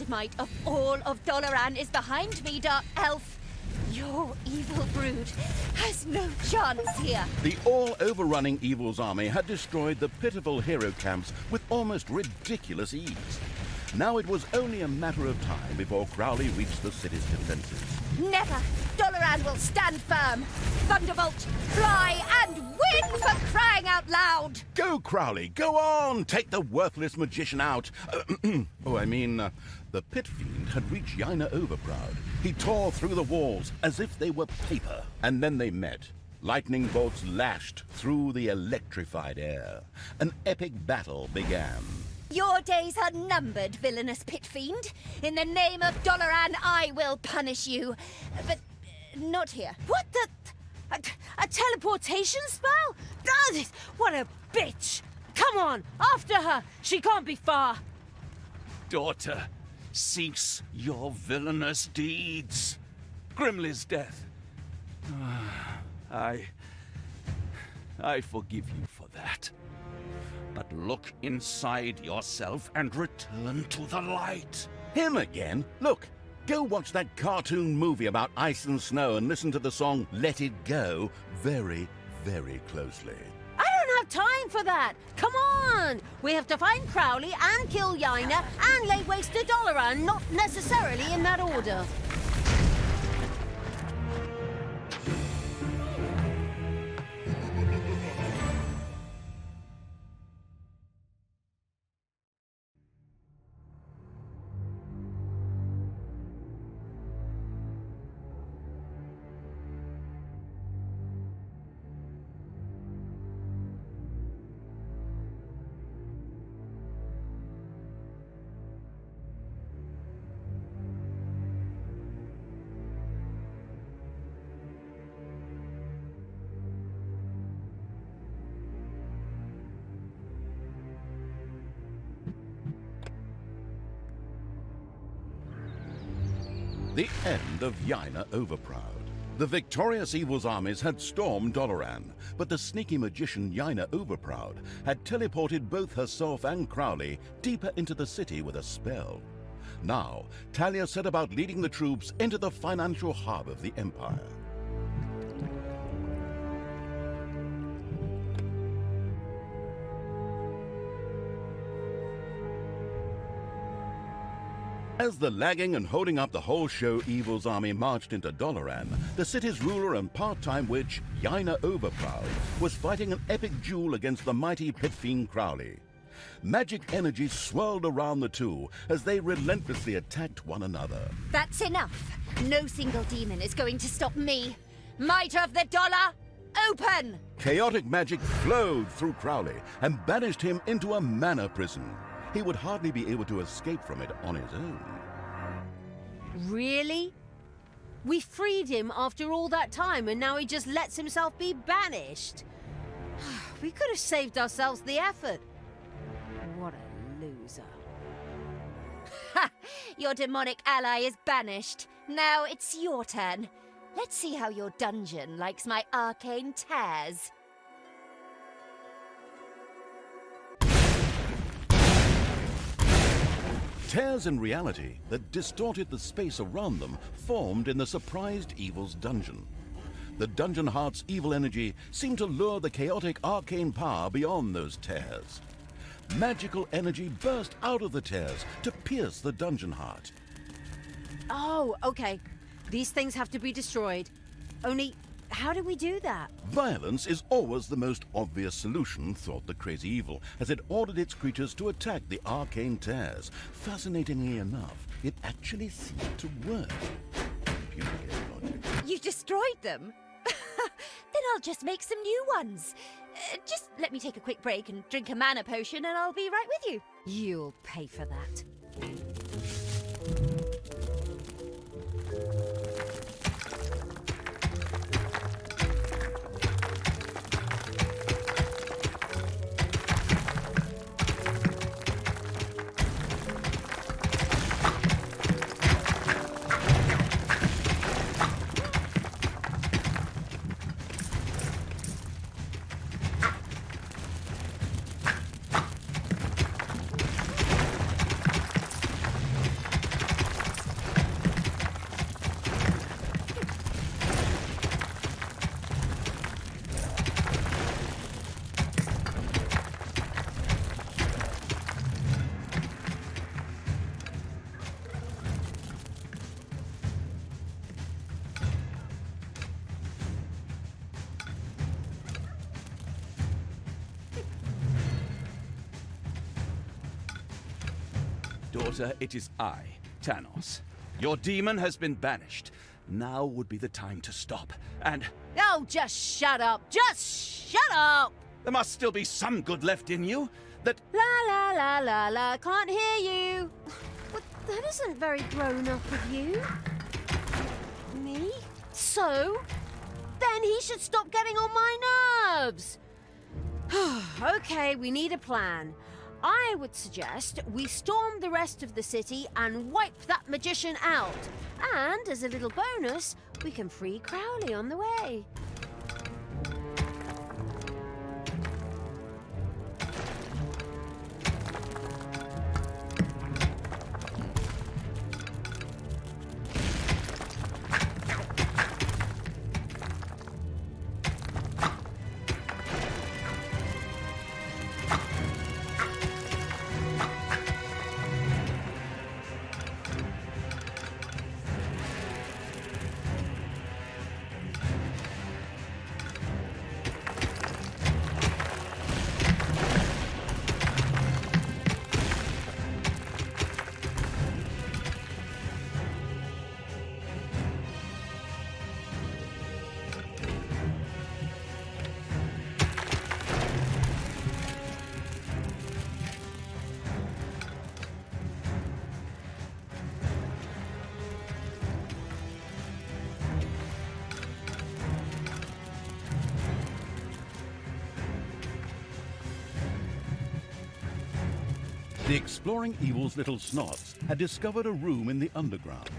Might of all of Dollaran is behind me, Dark Elf. Your evil brood has no chance here. The all-overrunning evil's army had destroyed the pitiful hero camps with almost ridiculous ease. Now it was only a matter of time before Crowley reached the city's defenses. Never! Dollaran will stand firm. Thunderbolt, fly, and win for crying out loud! Go, Crowley, go on! Take the worthless magician out. The pit fiend had reached Yaina Overproud. He tore through the walls as if they were paper, and then they met. Lightning bolts lashed through the electrified air. An epic battle began. Your days are numbered, villainous pit fiend. In the name of Dollaran, I will punish you. But not here. What the... A teleportation spell? Oh, what a bitch! Come on, after her! She can't be far! Daughter, cease your villainous deeds. Grimli's death. I forgive you for that. But look inside yourself and return to the light. Him again? Look, go watch that cartoon movie about ice and snow and listen to the song Let It Go very, very closely. I don't have time for that! Come on! We have to find Crowley and kill Yaina and lay waste to Dollaran, not necessarily in that order. The end of Yaina Overproud. The victorious evil's armies had stormed Dollaran, but the sneaky magician Yaina Overproud had teleported both herself and Crowley deeper into the city with a spell. Now, Talia set about leading the troops into the financial hub of the Empire. As the lagging and holding up the whole show evil's army marched into Dollaran, the city's ruler and part-time witch, Yaina Overproud, was fighting an epic duel against the mighty pit fiend Crowley. Magic energy swirled around the two as they relentlessly attacked one another. That's enough. No single demon is going to stop me. Might of the Dollar, open! Chaotic magic flowed through Crowley and banished him into a mana prison. He would hardly be able to escape from it on his own. Really? We freed him after all that time and now he just lets himself be banished? We could have saved ourselves the effort. What a loser. Ha! Your demonic ally is banished. Now it's your turn. Let's see how your dungeon likes my arcane tears. Tears in reality that distorted the space around them formed in the surprised evil's dungeon. The dungeon heart's evil energy seemed to lure the chaotic arcane power beyond those tears. Magical energy burst out of the tears to pierce the dungeon heart. Oh, okay. These things have to be destroyed. Only, how do we do that? Violence is always the most obvious solution, thought the crazy evil, as it ordered its creatures to attack the arcane tears. Fascinatingly enough, it actually seemed to work. Computer game logic. You destroyed them? Then I'll just make some new ones. Just let me take a quick break and drink a mana potion and I'll be right with you. You'll pay for that. daughter, it is I, Tanos. Your demon has been banished. Now would be the time to stop. And Oh, just shut up! Just shut up! there must still be some good left in you. That La la la la la, can't hear you. But that isn't very grown up of you. Me? So? Then he should stop getting on my nerves. Okay, we need a plan. I would suggest we storm the rest of the city and wipe that magician out. And as a little bonus, we can free Crowley on the way. The exploring evil's little snots had discovered a room in the underground.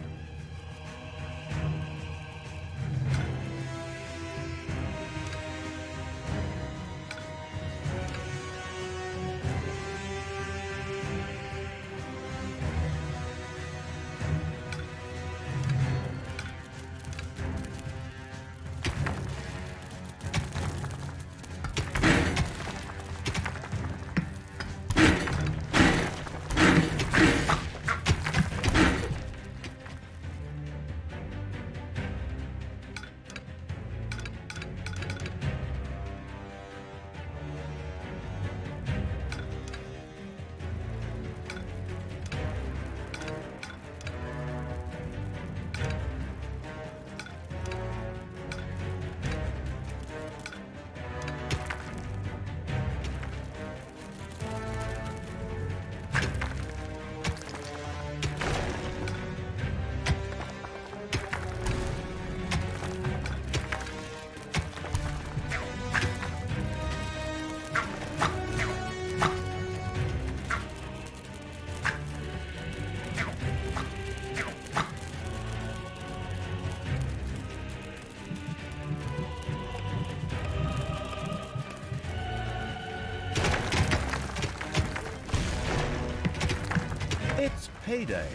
It's payday.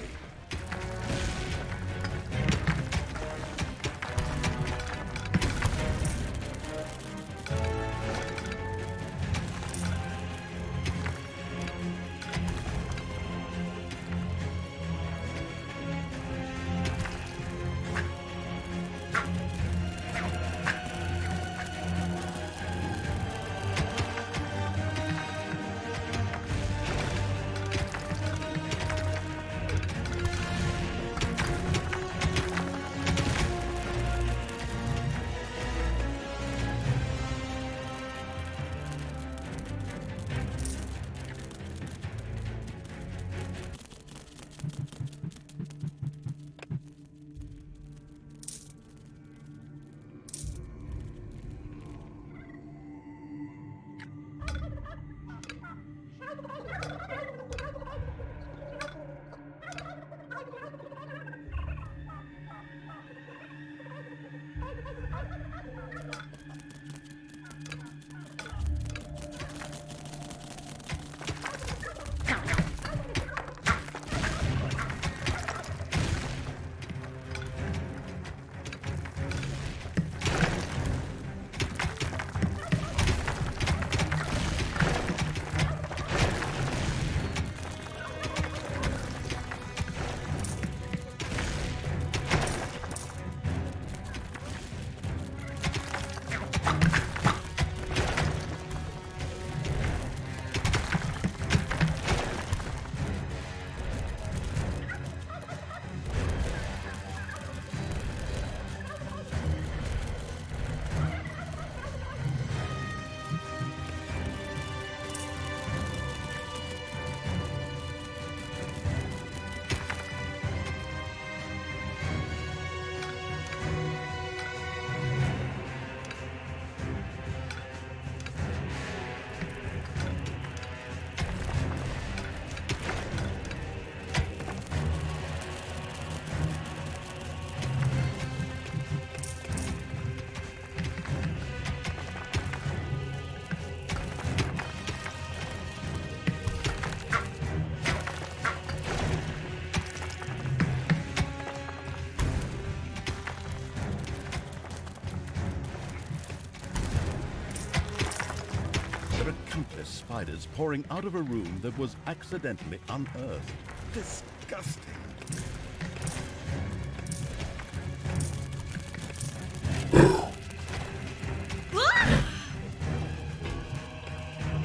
countless spiders pouring out of a room that was accidentally unearthed. Disgusting.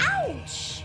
Ouch!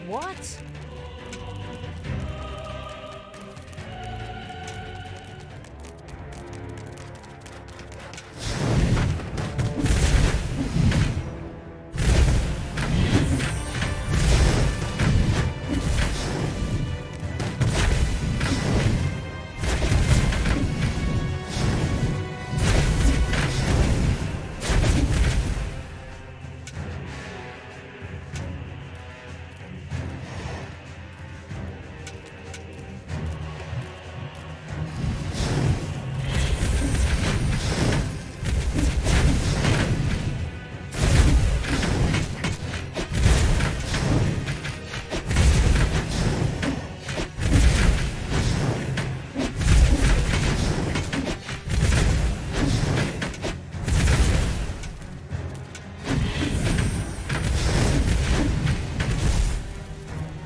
What?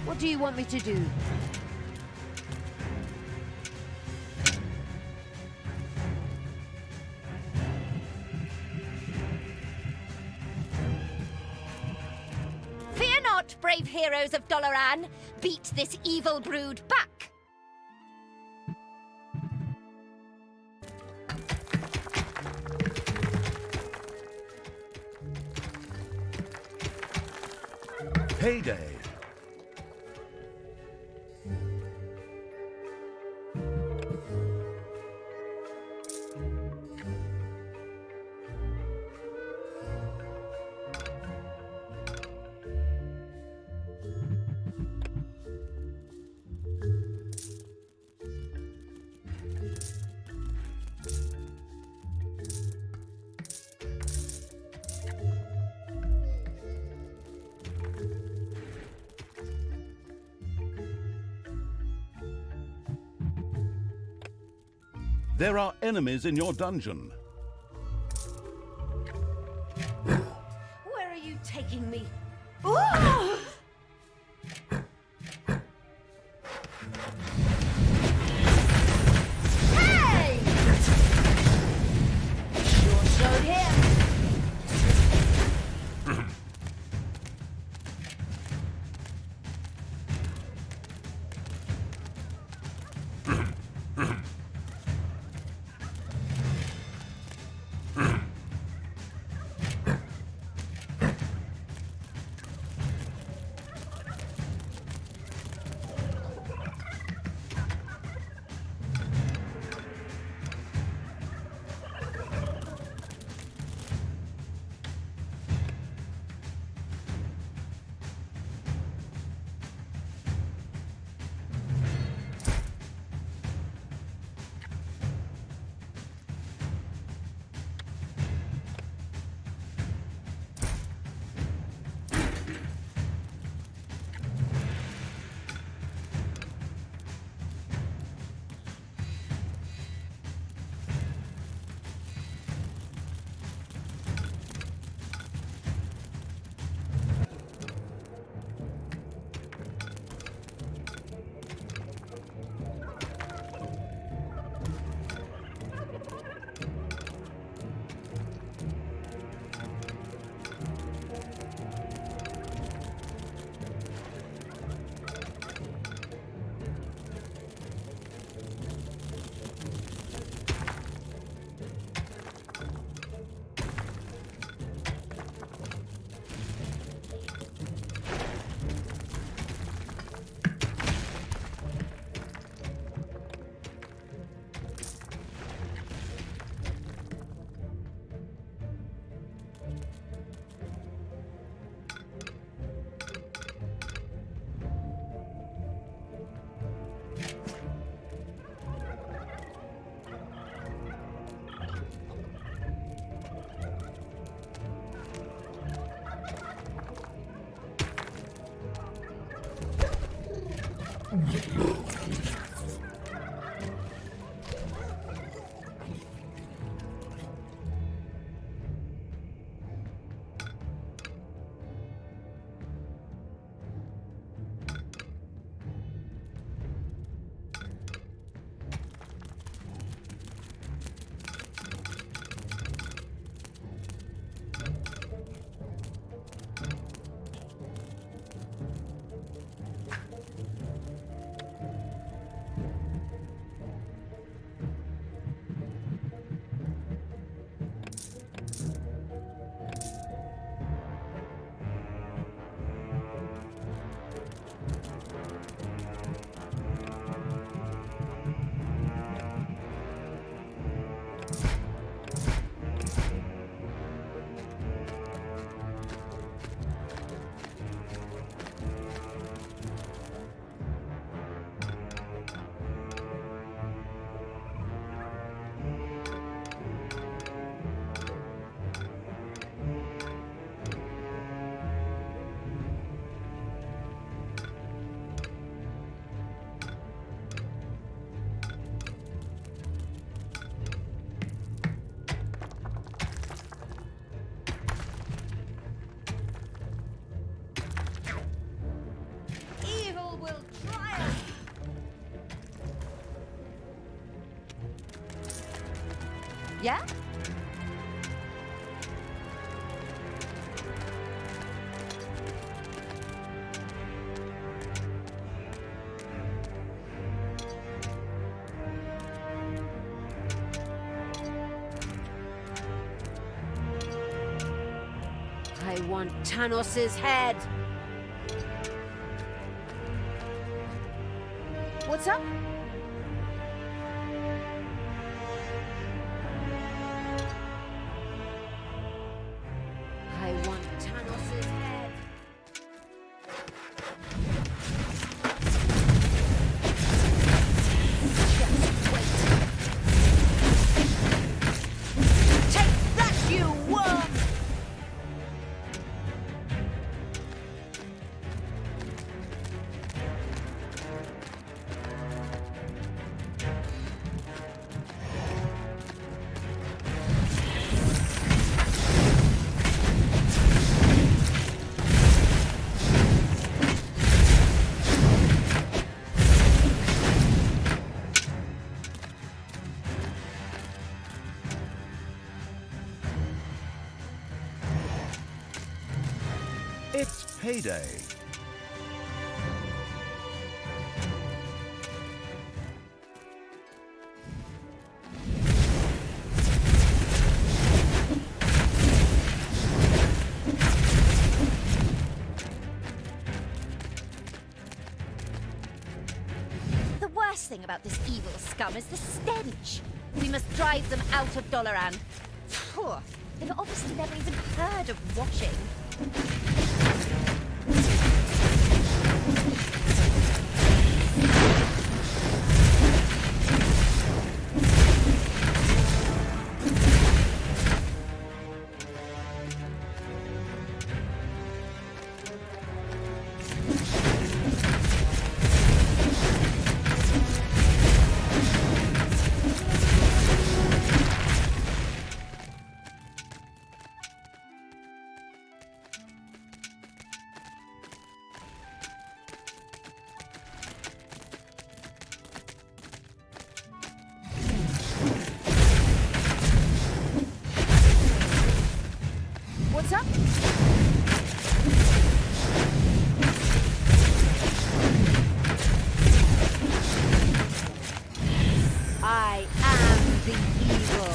What do you want me to do? Fear not, brave heroes of Dollaran. Beat this evil brood back. Payday. There are enemies in your dungeon. Where are you taking me? Ooh! Hey! Sure showed him. Yeah? I want Tanos's head. What's up? I want Tanos's head. Just wait. Take that, you worm! It's payday. The worst thing about this evil scum is the stench. We must drive them out of Dollaran. Phew, they've obviously never even heard of washing. What's up? I am the evil.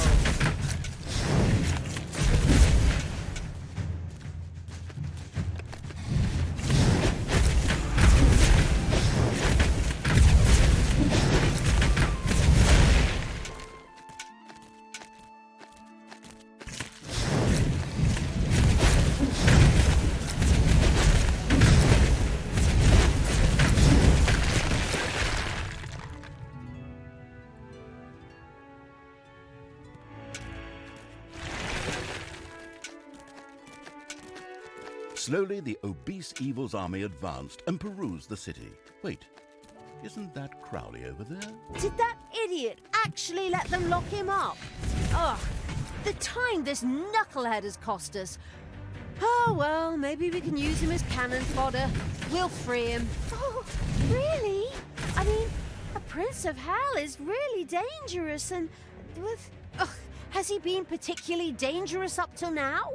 Slowly, the obese evil's army advanced and perused the city. Wait, Isn't that Crowley over there? Did that idiot actually let them lock him up? Ugh, the time this knucklehead has cost us. Oh, well, maybe we can use him as cannon fodder. We'll free him. Oh, really? I mean, a Prince of Hell is really dangerous and... Ugh, has he been particularly dangerous up till now?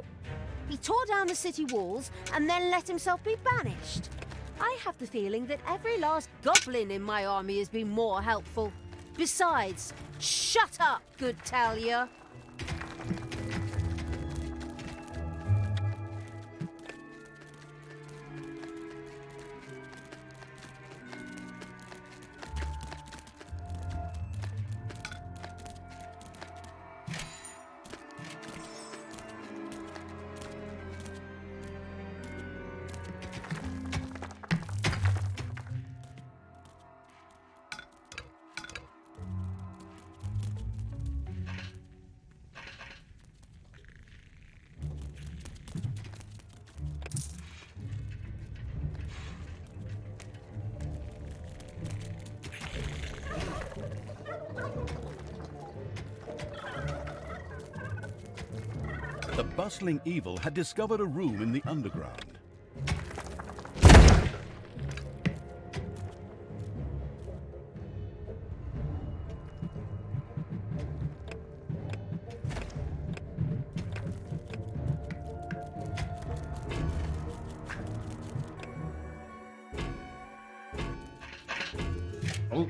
He tore down the city walls and then let himself be banished. I have the feeling that every last goblin in my army has been more helpful. Besides, shut up, good Talia. The bustling evil had discovered a room in the underground. Oh.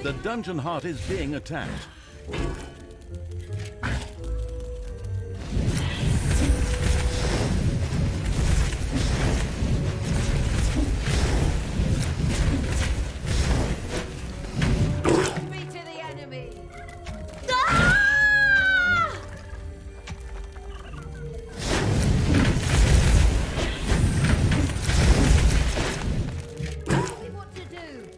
The dungeon heart is being attacked. Me to the enemy. What to do?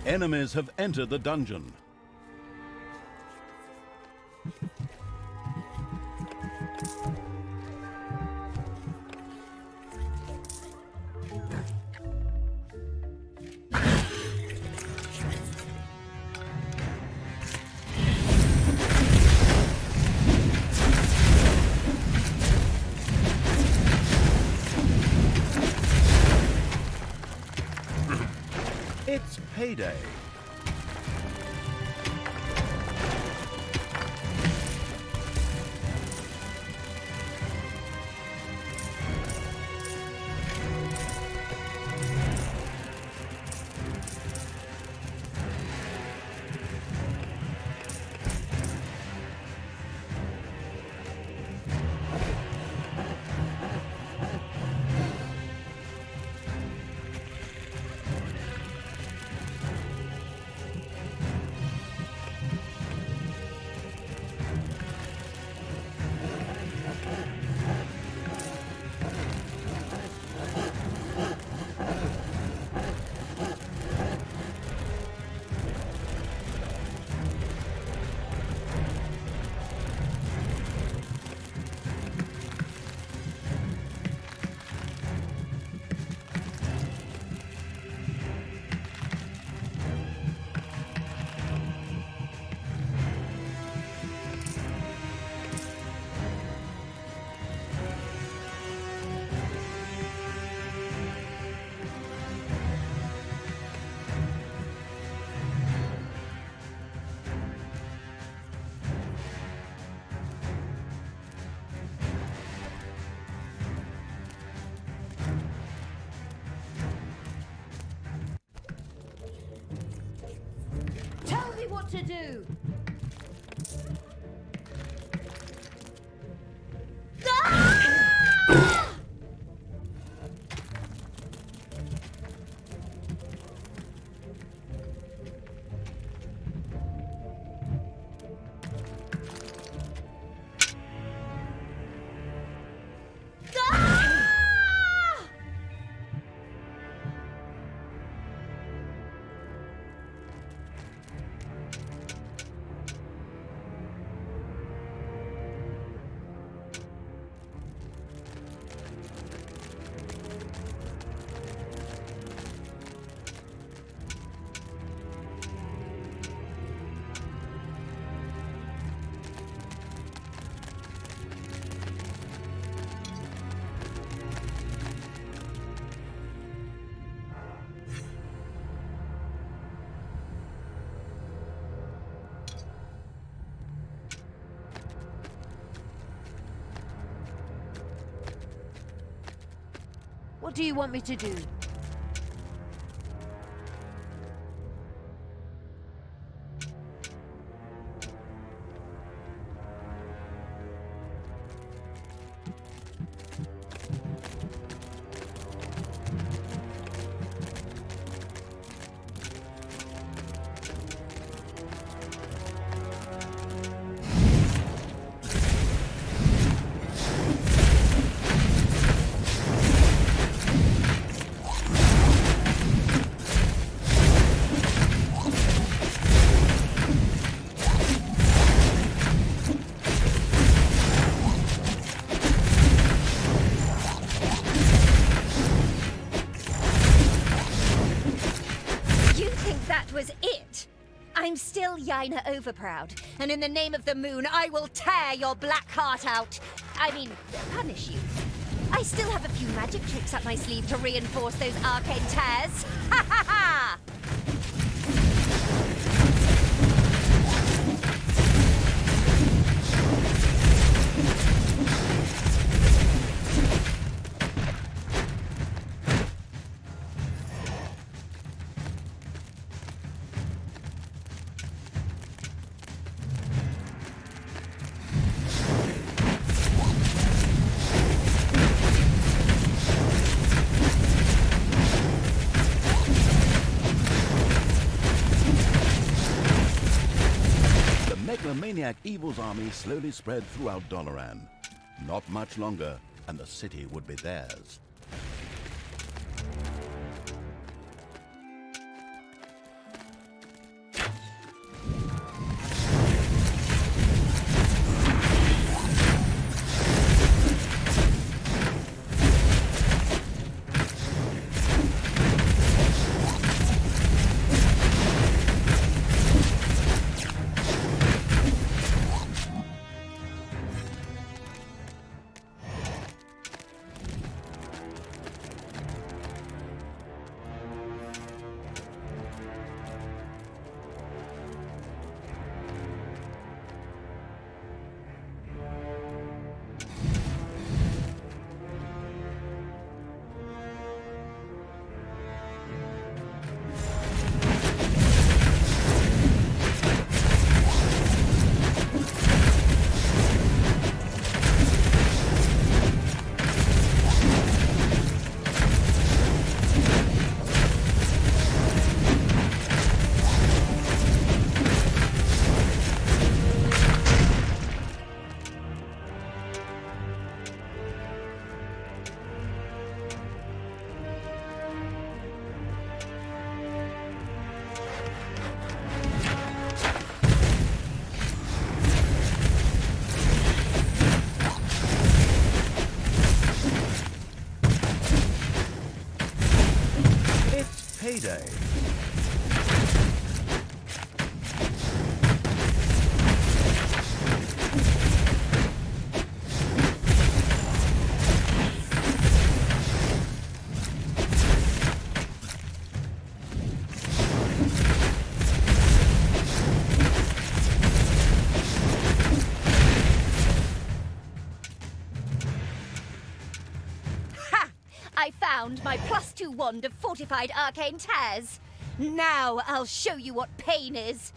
Enemies have entered the dungeon. It's payday. what to do! Ah! What do you want me to do? I'm still Yaina Overproud, and in the name of the moon, I will tear your black heart out. I mean, punish you. I still have a few magic tricks up my sleeve to reinforce those arcane tears. Ha ha ha! Maniac Evil's army slowly spread throughout Dollaran. Not much longer, and the city would be theirs. Payday. My +2 wand of fortified arcane tears. Now I'll show you what pain is.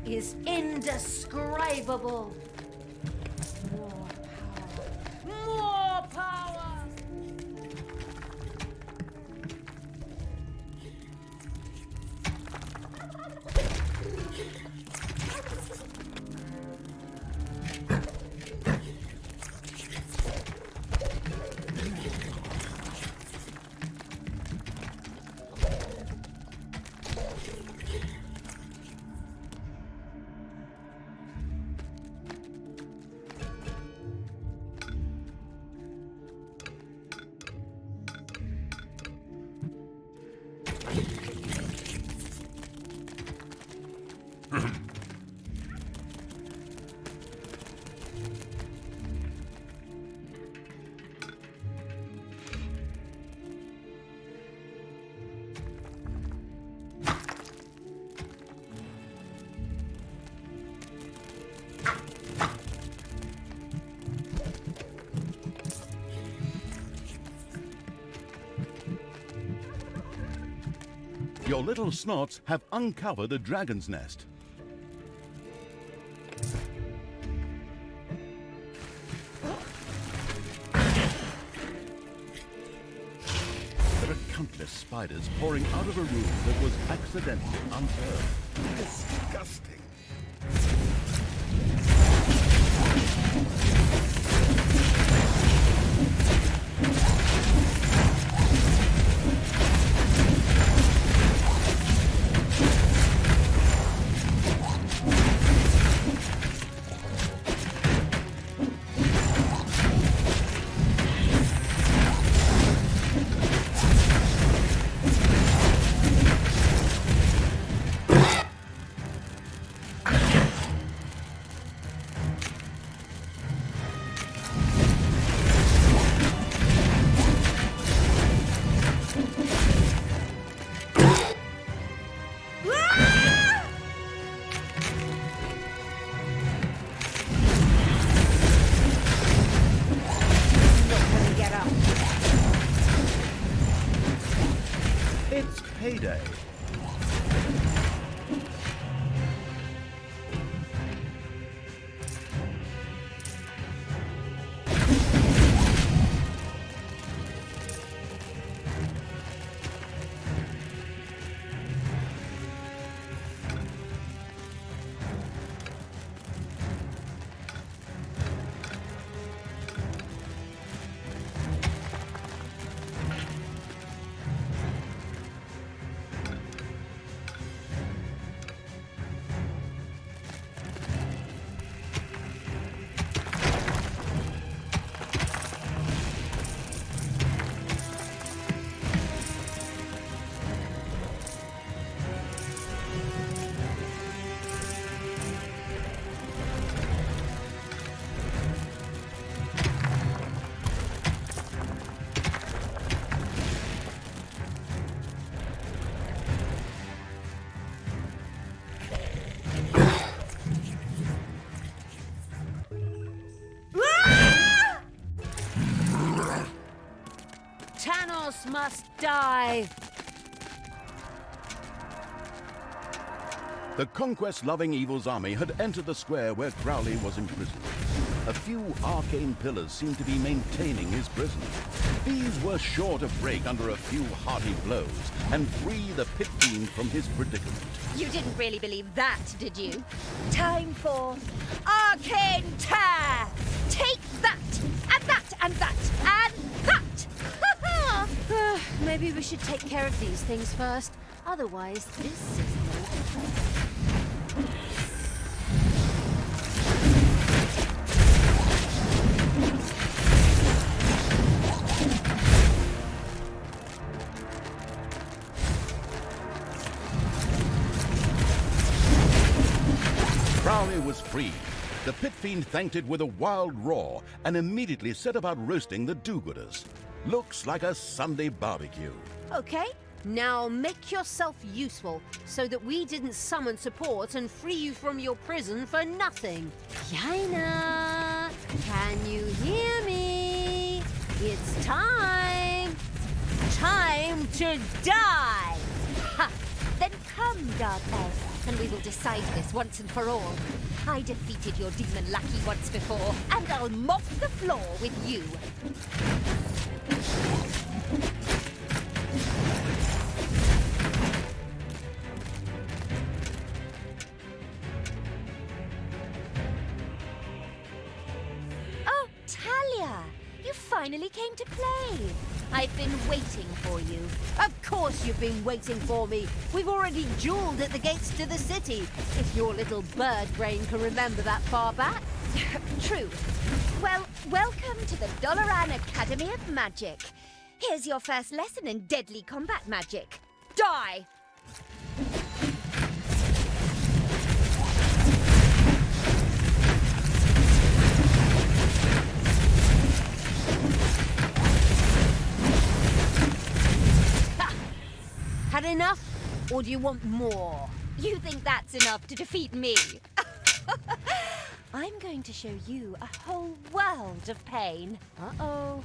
Is indescribable. More power. More power! Your little snots have uncovered a dragon's nest. There are countless spiders pouring out of a room that was accidentally unearthed. Disgusting. It's payday. must die. The conquest-loving evil's army had entered the square where Crowley was imprisoned. A few arcane pillars seemed to be maintaining his prison. These were sure to break under a few hearty blows and free the pit fiend from his predicament. You didn't really believe that, did you? Time for Arcane Tear! Take that! And that! And that! And that! Maybe we should take care of these things first. Otherwise, this is no fun. Crowley was free. The pit fiend thanked it with a wild roar and immediately set about roasting the do-gooders. Looks like a Sunday barbecue. Okay, now make yourself useful so that we didn't summon support and free you from your prison for nothing. Yaina, can you hear me? It's time. Time to die. Ha! Then come, Dark Elf, and we will decide this once and for all. I defeated your demon lackey once before, and I'll mop the floor with you. Oh, Talia! You finally came to play. I've been waiting for you. Of course you've been waiting for me. We've already dueled at the gates to the city, if your little bird brain can remember that far back. True. Well, welcome to the Dollaran Academy of Magic. Here's your first lesson in deadly combat magic. Die! Had enough, or do you want more? You think that's enough to defeat me? I'm going to show you a whole world of pain. Uh-oh.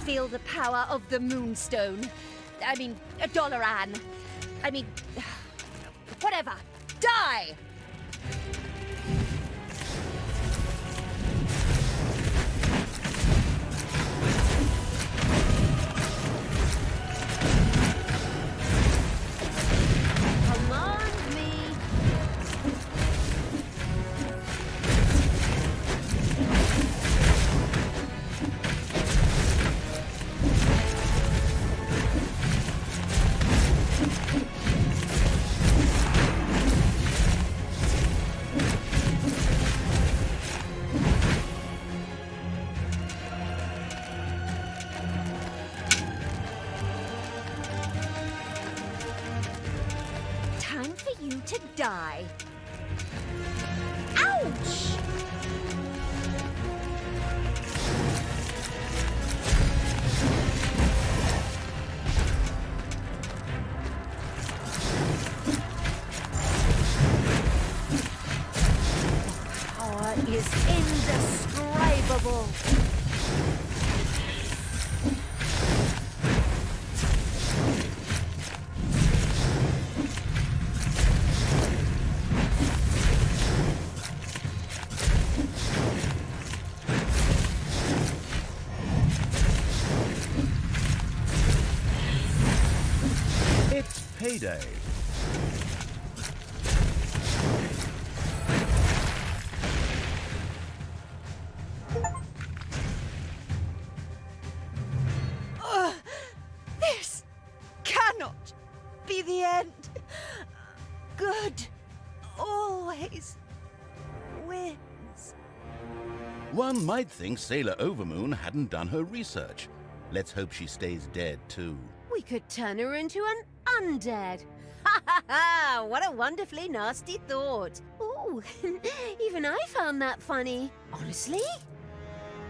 Feel the power of the Moonstone. Dollaran. Whatever. Die! Command me. To die. Ouch! Power is indescribable. Payday. This can't good always wins. One might think Sailor Overmoon hadn't done her research. Let's hope she stays dead, too. We could turn her into an undead. Ha ha ha! What a wonderfully nasty thought. Ooh, even I found that funny. Honestly?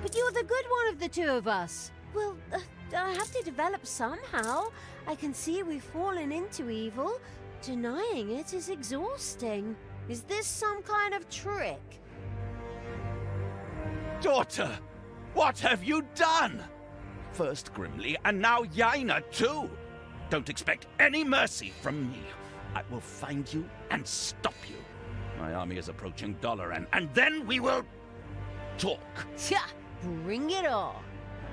But you're the good one of the two of us. Well, I have to develop somehow. I can see we've fallen into evil. Denying it is exhausting. Is this some kind of trick? Daughter, what have you done? First Grimli, and now Yaina too. Don't expect any mercy from me. I will find you and stop you. My army is approaching Dollaran, and then we will talk. Tja, bring it on.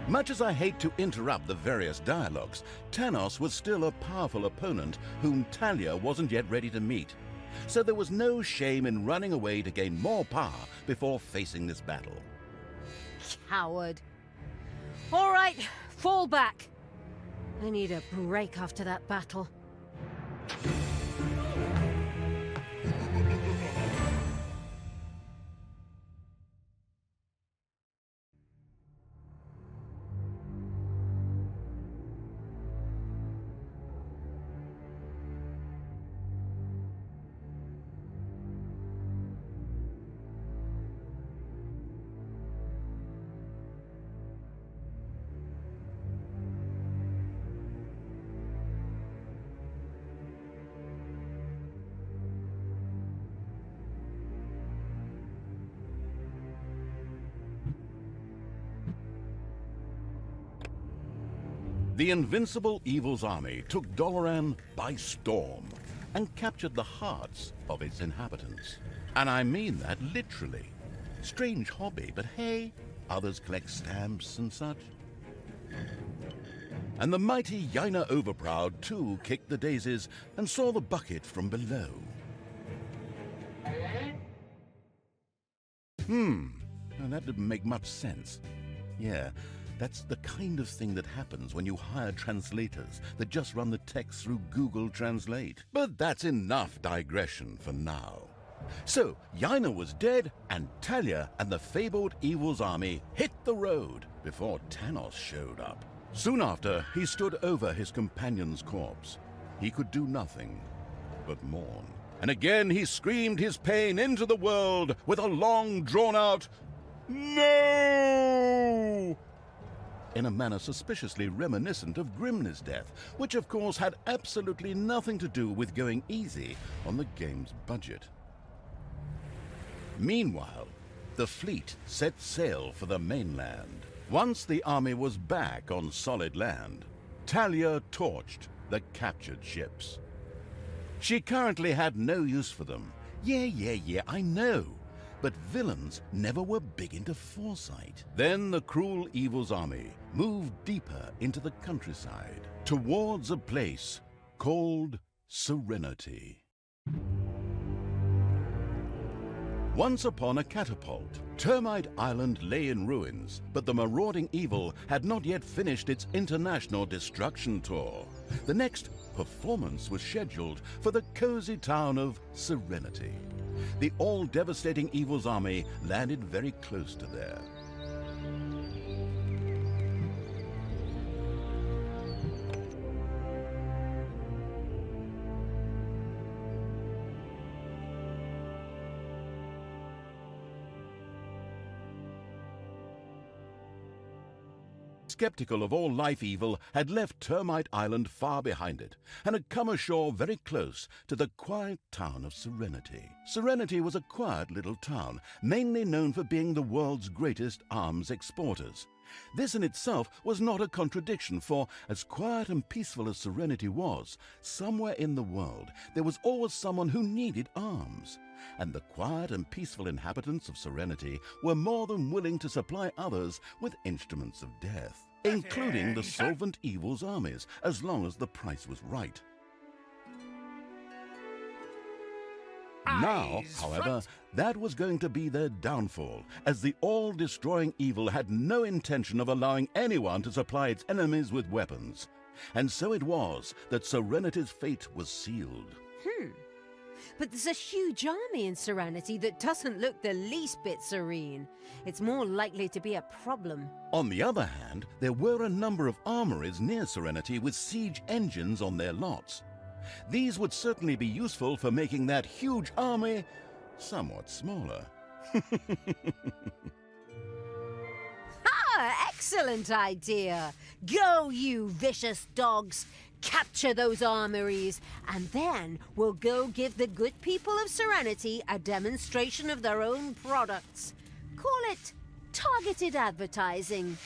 Much as I hate to interrupt the various dialogues, Tanos was still a powerful opponent whom Talia wasn't yet ready to meet. So there was no shame in running away to gain more power before facing this battle. Coward. All right, fall back. I need a break after that battle. The invincible evil's army took Dollaran by storm and captured the hearts of its inhabitants. And I mean that literally. Strange hobby, but hey, others collect stamps and such. And the mighty Yaina Overproud too kicked the daisies and saw the bucket from below. Now that didn't make much sense. Yeah, that's the kind of thing that happens when you hire translators that just run the text through Google Translate. But that's enough digression for now. So, Yaina was dead, and Talia and the fabled evil's army hit the road before Tanos showed up. Soon after, he stood over his companion's corpse. He could do nothing but mourn. And again he screamed his pain into the world with a long, drawn-out "No!" in a manner suspiciously reminiscent of Grimli's death, which of course had absolutely nothing to do with going easy on the game's budget. Meanwhile, the fleet set sail for the mainland. Once the army was back on solid land, Talia torched the captured ships. She currently had no use for them. Yeah, I know. But villains never were big into foresight. Then the cruel evil's army moved deeper into the countryside, towards a place called Serenity. Once upon a catapult, Termite Island lay in ruins, but the marauding evil had not yet finished its international destruction tour. The next performance was scheduled for the cozy town of Serenity. The all-devastating evil's army landed very close to there. Skeptical of all life evil, had left Termite Island far behind it, and had come ashore very close to the quiet town of Serenity. Serenity was a quiet little town, mainly known for being the world's greatest arms exporters. This in itself was not a contradiction, for as quiet and peaceful as Serenity was, somewhere in the world there was always someone who needed arms. And the quiet and peaceful inhabitants of Serenity were more than willing to supply others with instruments of death, including the solvent evil's armies, as long as the price was right. Now, however, that was going to be their downfall, as the all-destroying evil had no intention of allowing anyone to supply its enemies with weapons. And so it was that Serenity's fate was sealed. But there's a huge army in Serenity that doesn't look the least bit serene. It's more likely to be a problem. On the other hand, there were a number of armories near Serenity with siege engines on their lots. These would certainly be useful for making that huge army somewhat smaller. Excellent idea! Go, you vicious dogs! Capture those armories, and then we'll go give the good people of Serenity a demonstration of their own products. Call it targeted advertising.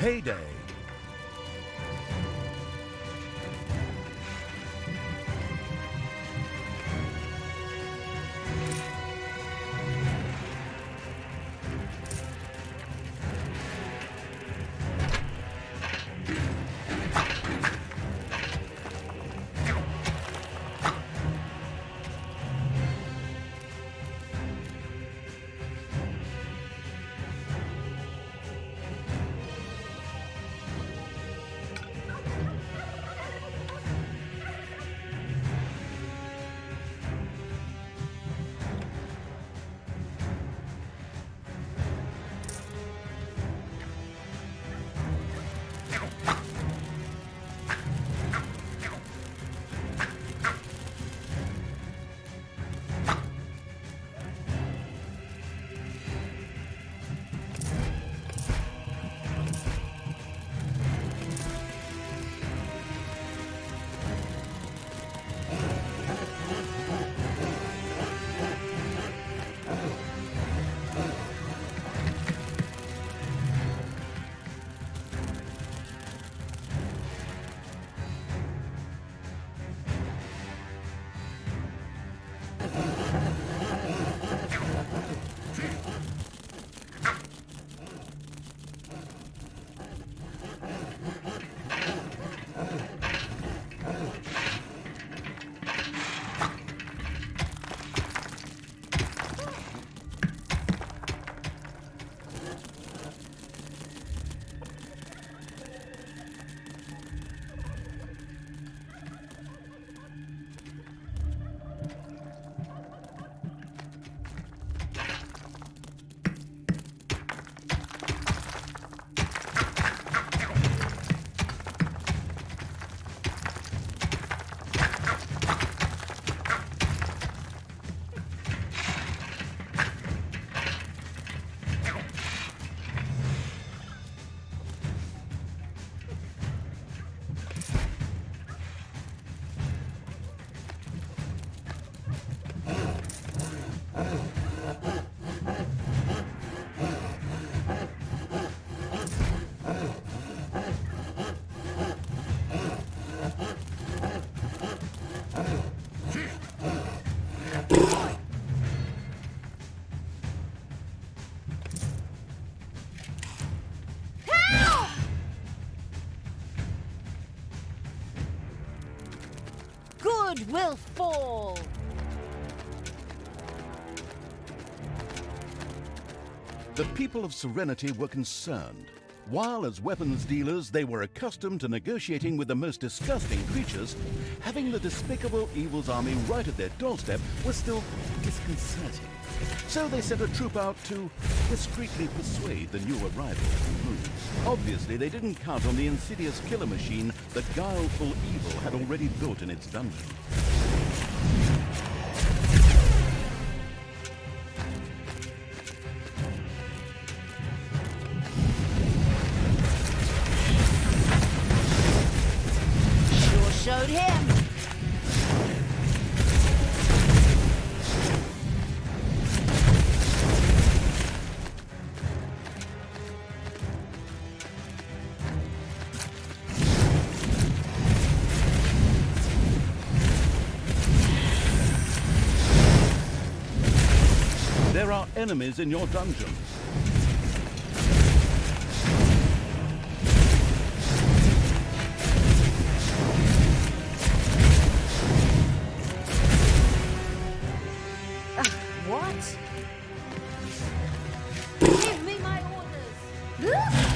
Payday. Good will fall. The people of Serenity were concerned. While as weapons dealers they were accustomed to negotiating with the most disgusting creatures, having the despicable Evil's army right at their doorstep was still disconcerting. So they sent a troop out to discreetly persuade the new arrival to move. Obviously they didn't count on the insidious killer machine that guileful Evil had already built in its dungeon. Showed him. There are enemies in your dungeon. What? Give me my orders!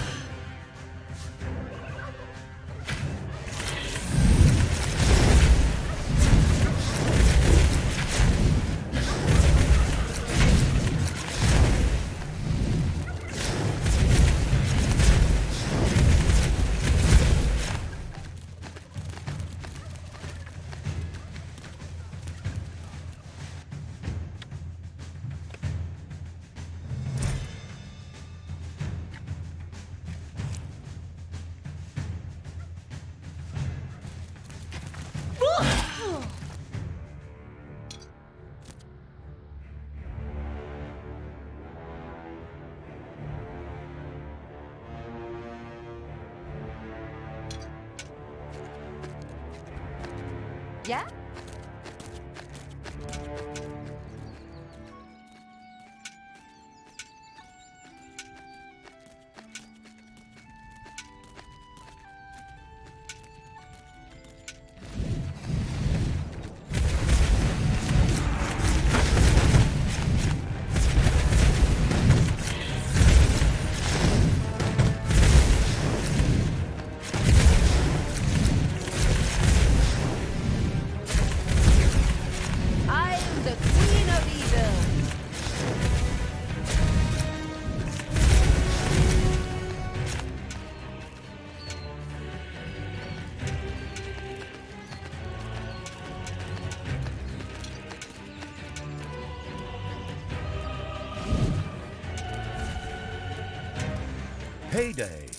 Payday.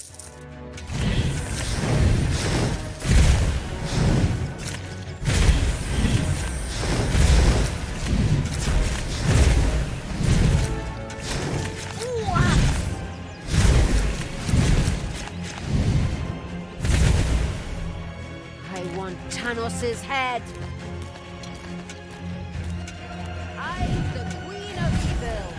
I want Tanos' head. I'm the Queen of Evil.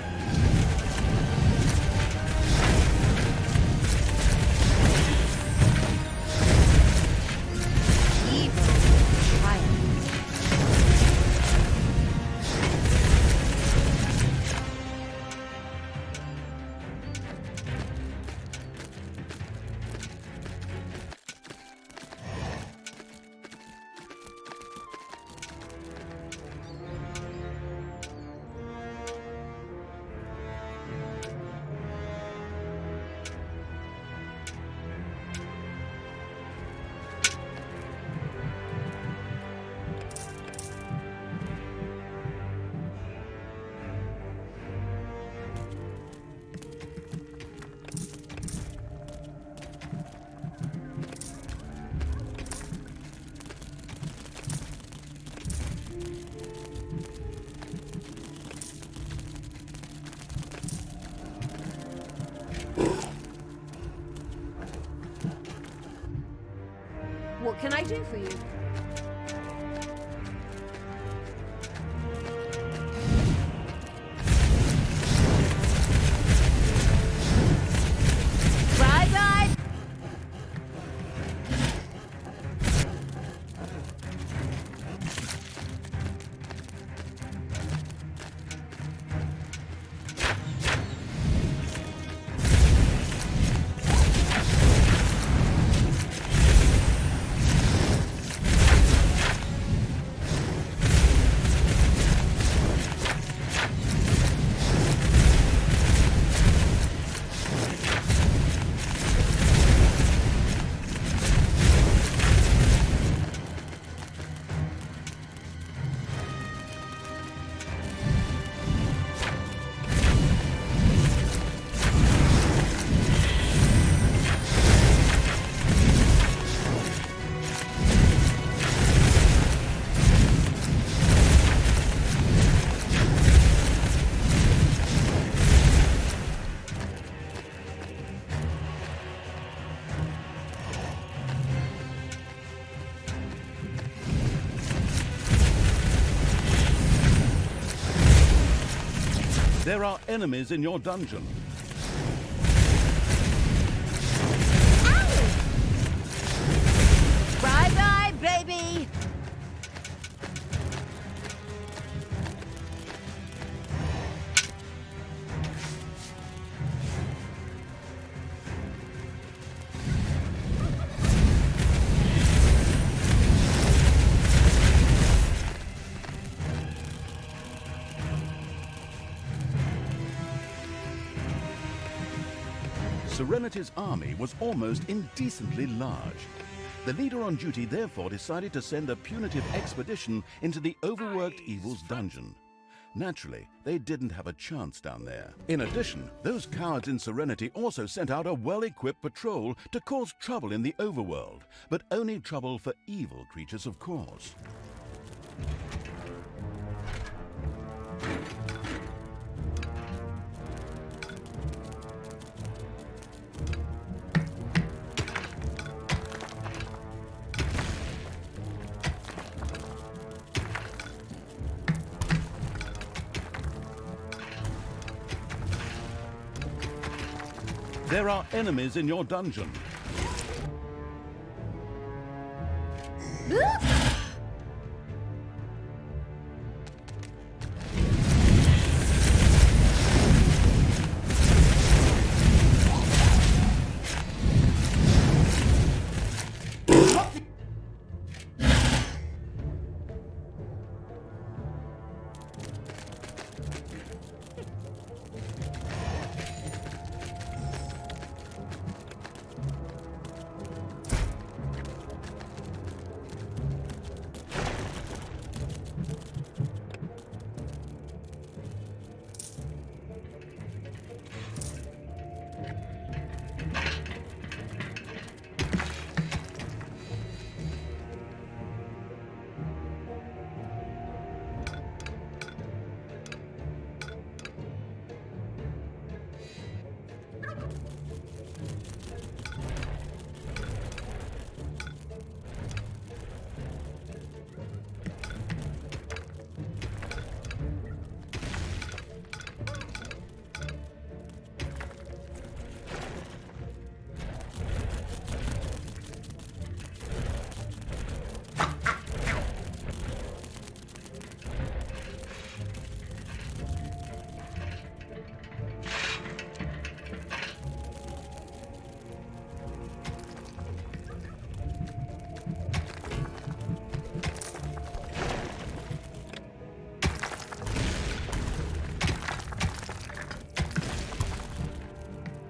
Evil triumph. What can I do for you? Bye-bye! There are enemies in your dungeon. Bye-bye, baby! Serenity's army was almost indecently large. The leader on duty therefore decided to send a punitive expedition into the overworked Evil's dungeon. Naturally, they didn't have a chance down there. In addition, those cowards in Serenity also sent out a well-equipped patrol to cause trouble in the overworld, but only trouble for evil creatures, of course. There are enemies in your dungeon.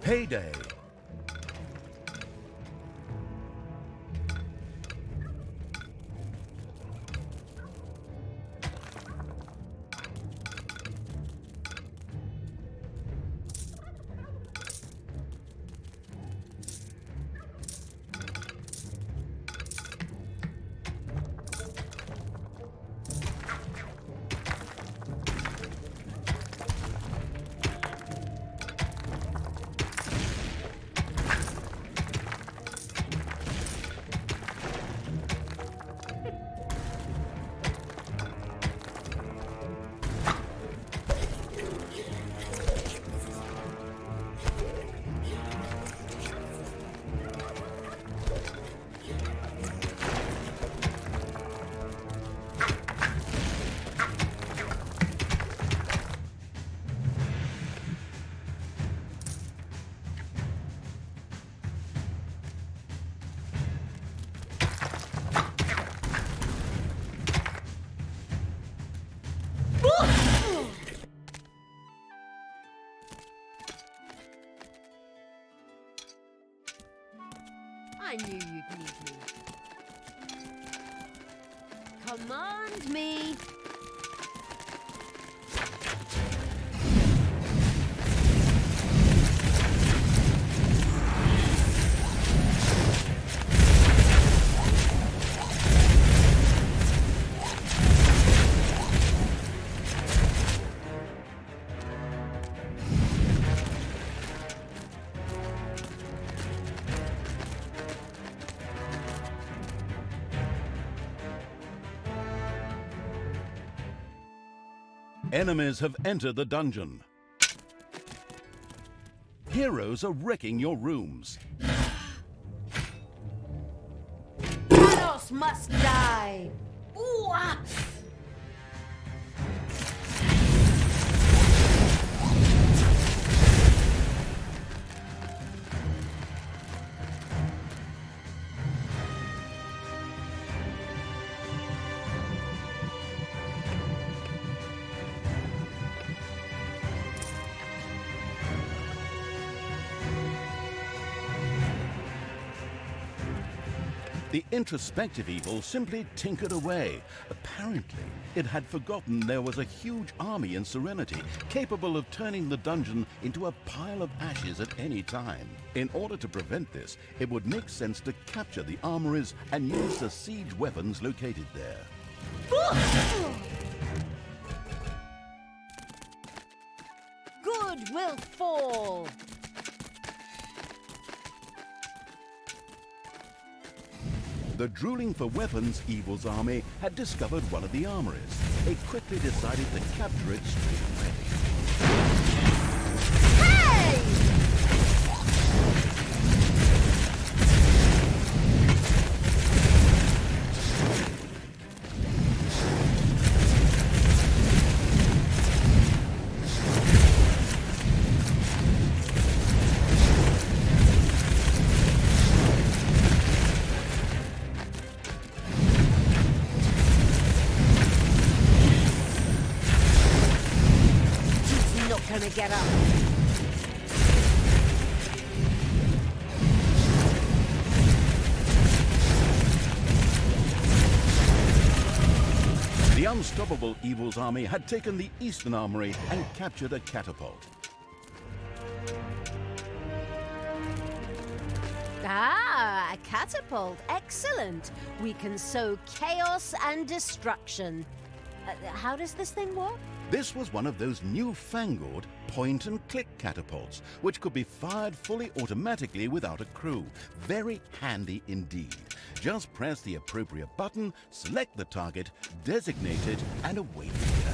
Heyday. I knew you'd need me. Command me. Enemies have entered the dungeon. Heroes are wrecking your rooms. Tanos must die. Ooh, ah. The introspective evil simply tinkered away. Apparently, it had forgotten there was a huge army in Serenity, capable of turning the dungeon into a pile of ashes at any time. In order to prevent this, it would make sense to capture the armories and use the siege weapons located there. Good will fall. The drooling for weapons evil's army had discovered one of the armories. They quickly decided to capture it straight away. Hey! Gonna get up. The unstoppable evil's army had taken the eastern armory and captured a catapult. Ah, a catapult. Excellent. We can sow chaos and destruction. How does this thing work? This was one of those newfangled point-and-click catapults, which could be fired fully automatically without a crew. Very handy indeed. Just press the appropriate button, select the target, designate it, and away you go.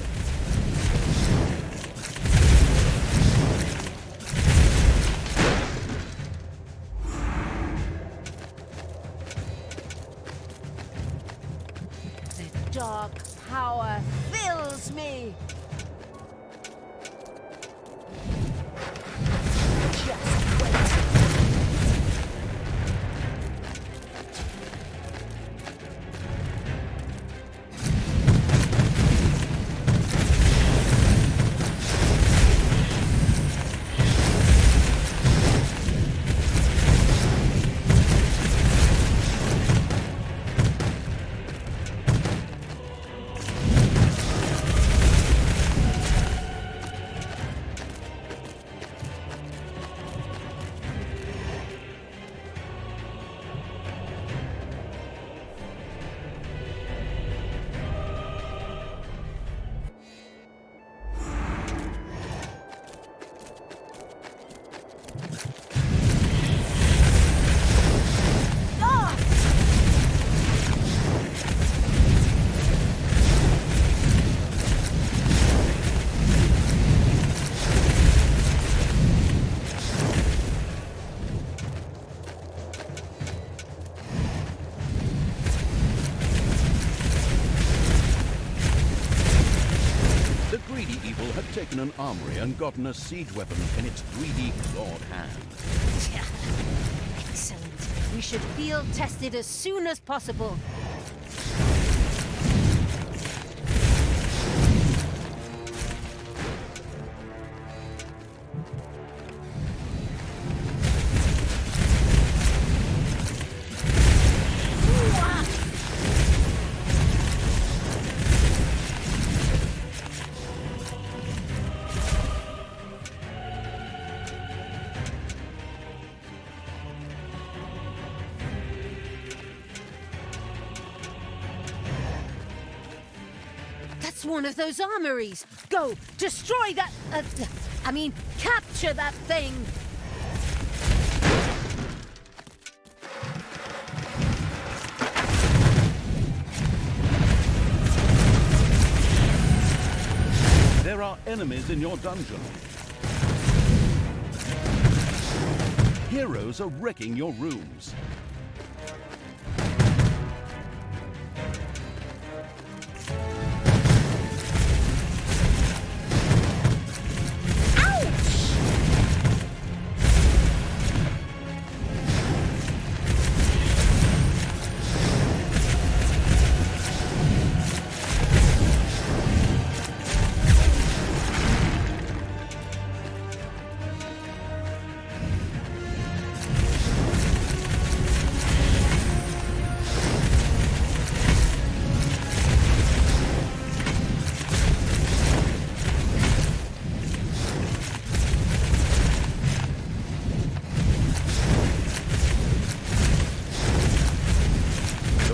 The dark power fills me. Just wait. armory and gotten a siege weapon in its greedy, clawed hand. Excellent. We should field test it as soon as possible. One of those armories. Go, destroy that... capture that thing. There are enemies in your dungeon. Heroes are wrecking your rooms.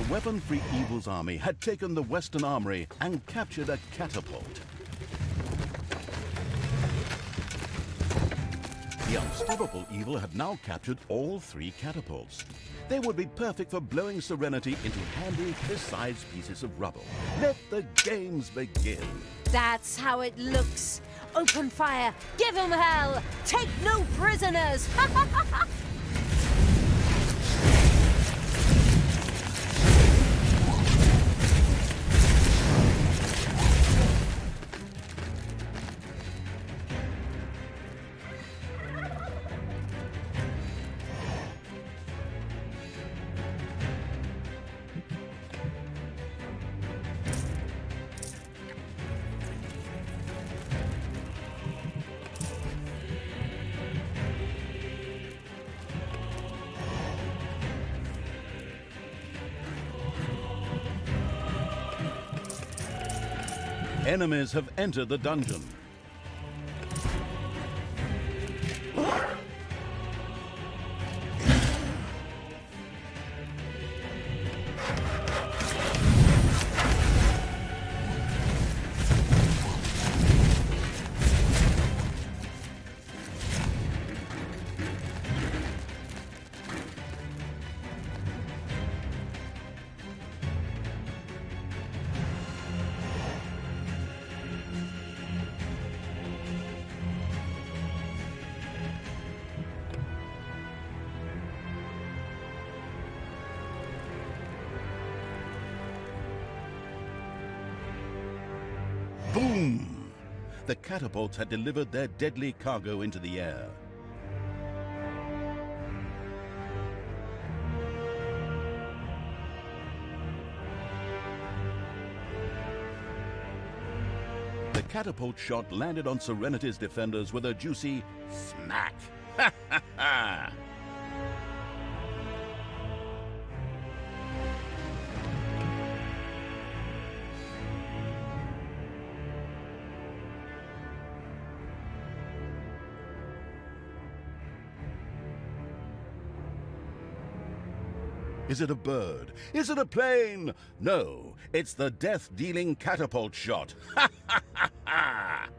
Weapon-free Evil's army had taken the Western Armory and captured a catapult. The unstoppable Evil had now captured all 3 catapults. They would be perfect for blowing Serenity into handy, fist-sized pieces of rubble. Let the games begin. That's how it looks. Open fire. Give 'em hell. Take no prisoners. Enemies have entered the dungeon. Boom! The catapults had delivered their deadly cargo into the air. The catapult shot landed on Serenity's defenders with a juicy smack. Ha ha ha! Is it a bird? Is it a plane? No, it's the death-dealing catapult shot. Ha ha ha ha!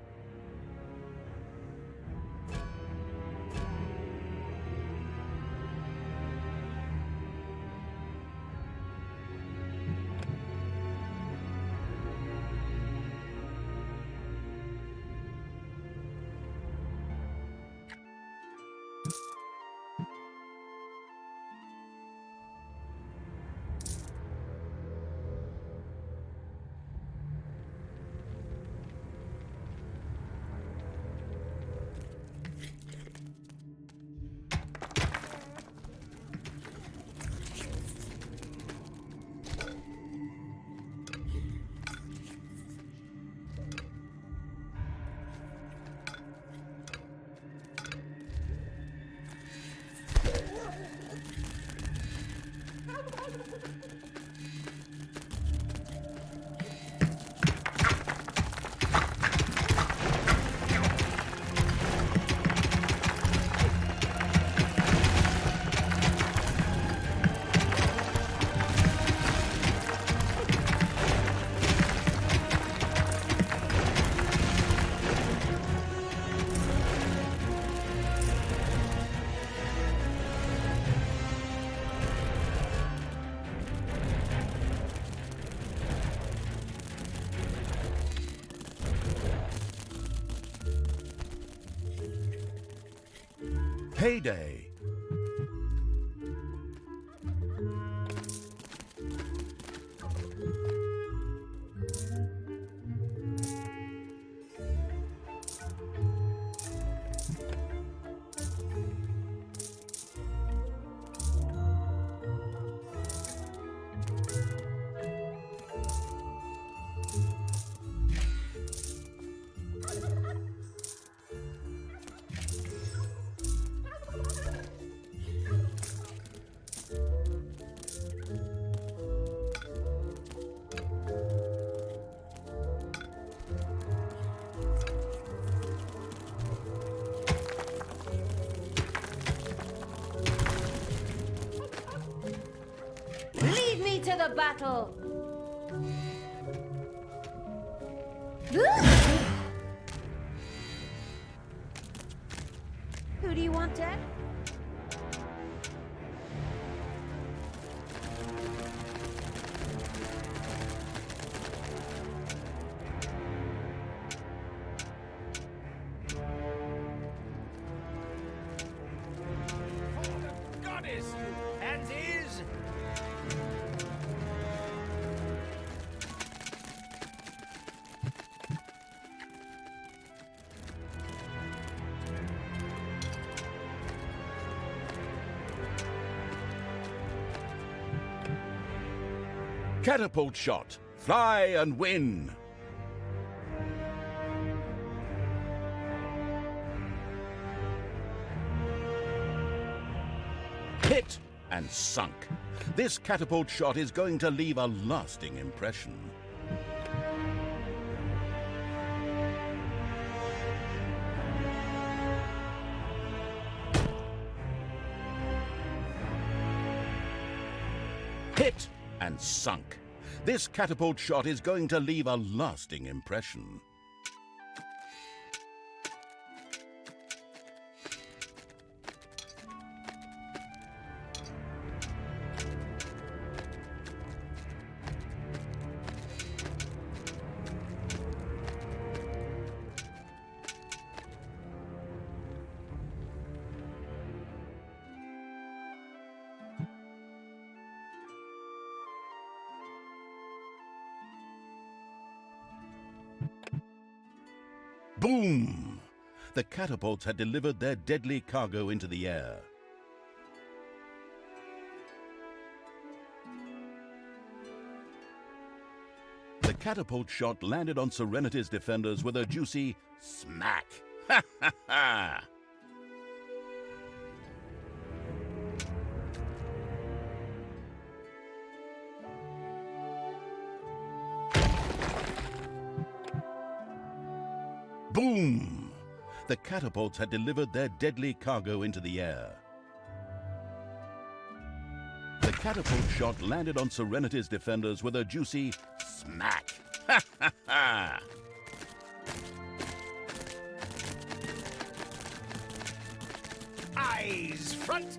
Payday. Lead me to the battle! Who do you want dead? Goddess, you pansies! Catapult shot. Fly and win. Hit and sunk. This catapult shot is going to leave a lasting impression. Hit and sunk. This catapult shot is going to leave a lasting impression. Boom! The catapults had delivered their deadly cargo into the air. The catapult shot landed on Serenity's defenders with a juicy smack. Ha ha ha! Boom! The catapults had delivered their deadly cargo into the air. The catapult shot landed on Serenity's defenders with a juicy smack. Ha ha ha! Eyes front!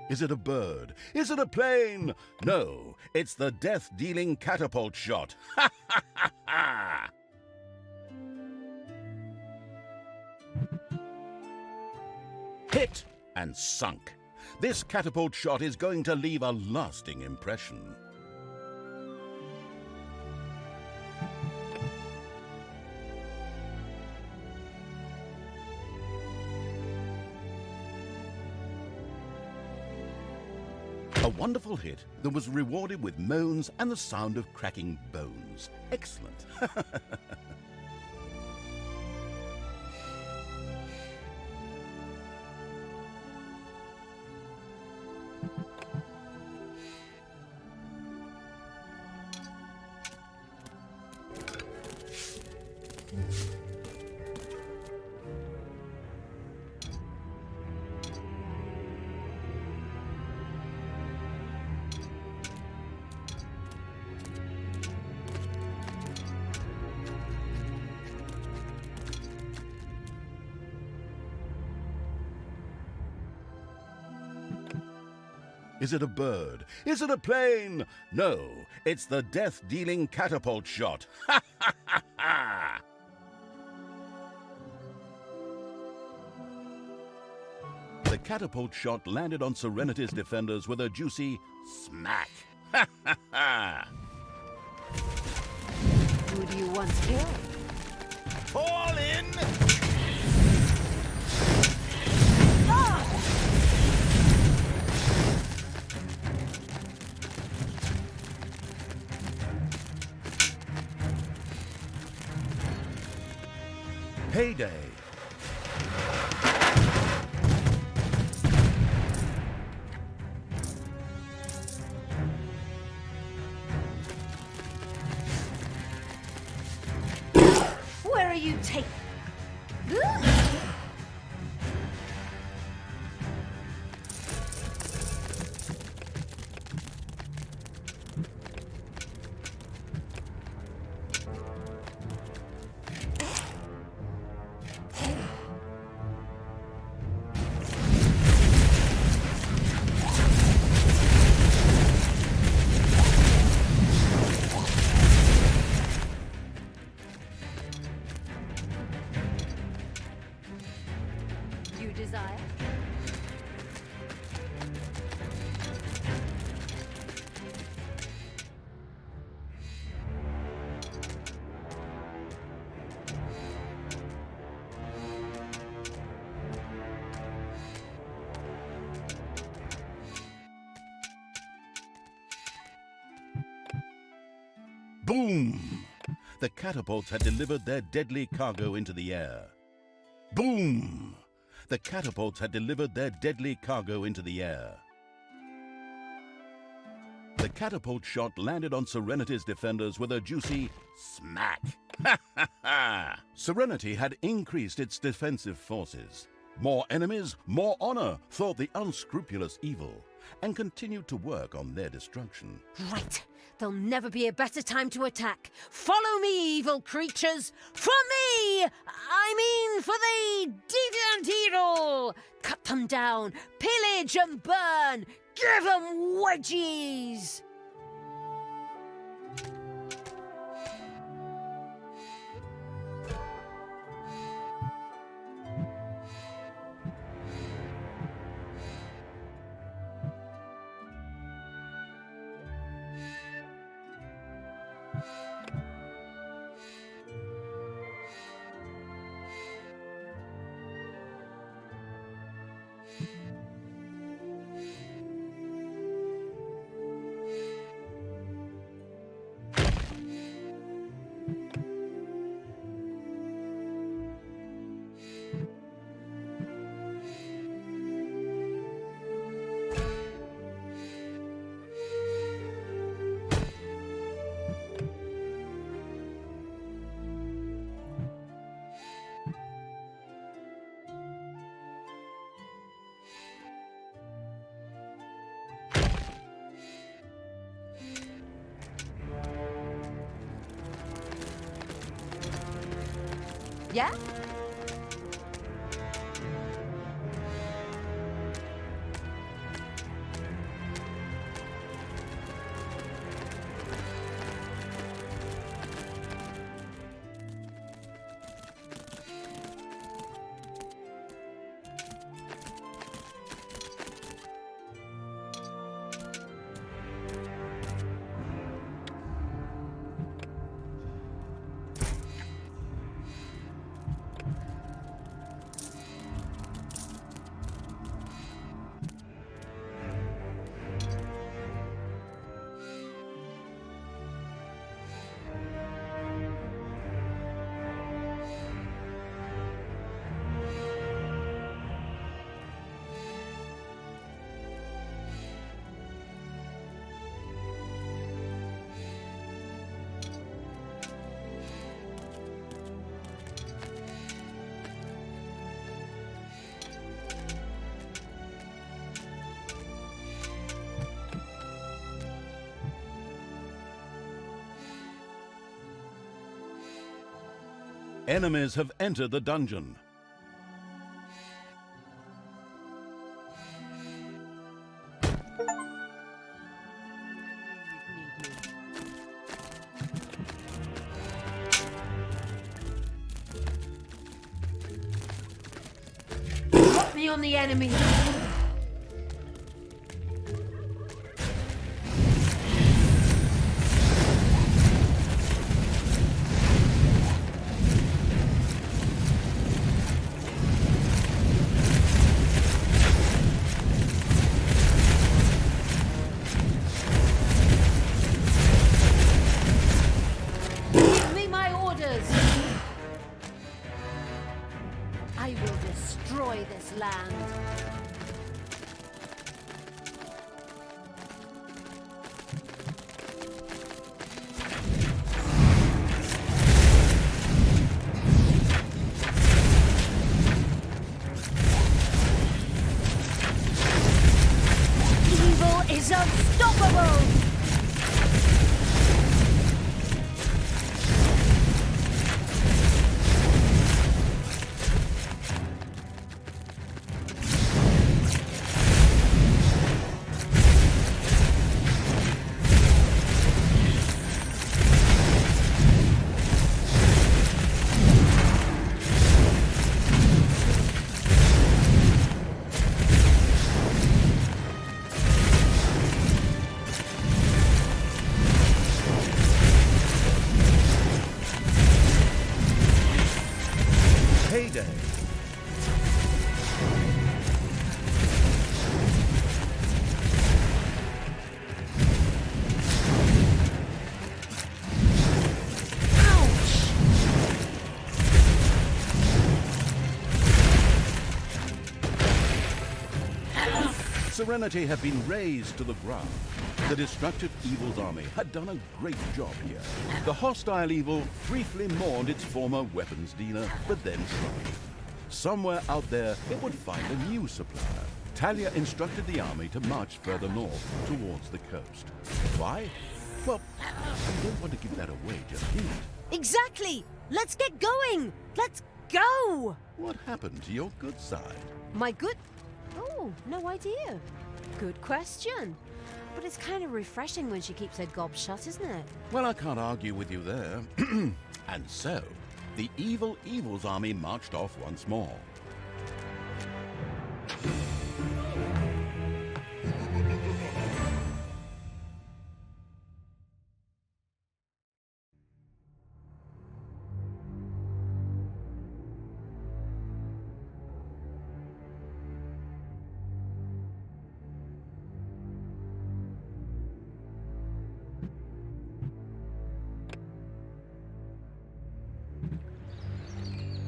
Is it a bird? Is it a plane? No, it's the death-dealing catapult shot. Ha ha ha ha! Hit and sunk. This catapult shot is going to leave a lasting impression. A wonderful hit that was rewarded with moans and the sound of cracking bones. Excellent. Is it a bird? Is it a plane? No, it's the death-dealing catapult shot. Ha ha ha ha! The catapult shot landed on Serenity's defenders with a juicy smack. Ha ha ha! Who do you want to kill? Fall in! Heyday! Where are you taking? Desire? Boom! The catapults had delivered their deadly cargo into the air. Boom! The catapults had delivered their deadly cargo into the air. The catapult shot landed on Serenity's defenders with a juicy smack. Ha ha ha! Serenity had increased its defensive forces. More enemies, more honor, thought the unscrupulous evil, and continued to work on their destruction. Right. There'll never be a better time to attack. Follow me, evil creatures. For me! I mean for the deviant evil! Cut them down, pillage and burn! Give them wedgies! Yeah? Enemies have entered the dungeon. me on the enemy. Give me my orders. I will destroy this land. Evil is unstoppable! Heyday! Serenity had been razed to the ground. The destructive Evil's army had done a great job here. The hostile Evil briefly mourned its former weapons dealer, but then shrugged. Somewhere out there, it would find a new supplier. Talia instructed the army to march further north, towards the coast. Why? Well, I don't want to give that away just yet. Exactly! Let's get going! Let's go! What happened to your good side? My good... Oh, no idea. Good question. But it's kind of refreshing when she keeps her gob shut, isn't it? Well, I can't argue with you there. And so, the Evil's army marched off once more.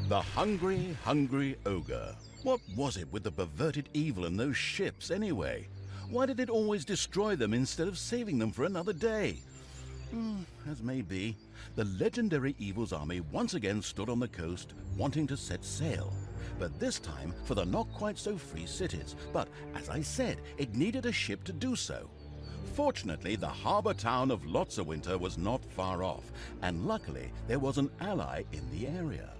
The hungry, hungry ogre. What was it with the perverted evil in those ships, anyway? Why did it always destroy them instead of saving them for another day? As may be, the legendary Evil's army once again stood on the coast, wanting to set sail. But this time for the not-quite-so-free cities. But, as I said, it needed a ship to do so. Fortunately, the harbour town of Lotsawinter was not far off, and luckily there was an ally in the area.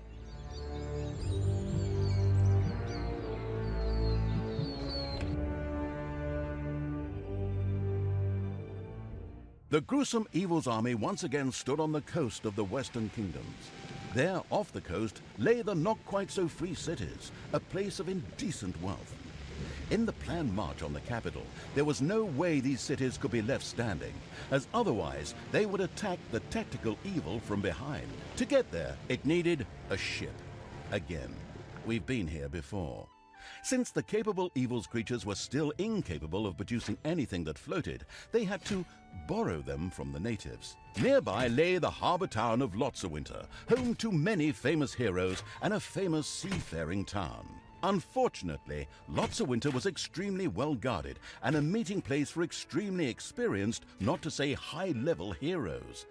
The gruesome Evil's army once again stood on the coast of the Western Kingdoms. There, off the coast, lay the not-quite-so-free cities, a place of indecent wealth. In the planned march on the capital, there was no way these cities could be left standing, as otherwise they would attack the tactical Evil from behind. To get there, it needed a ship. Again, we've been here before. Since the capable Evil's creatures were still incapable of producing anything that floated, they had to borrow them from the natives. Nearby lay the harbour town of Lotsawinter, home to many famous heroes and a famous seafaring town. Unfortunately, Lotsawinter was extremely well guarded and a meeting place for extremely experienced, not to say high-level heroes.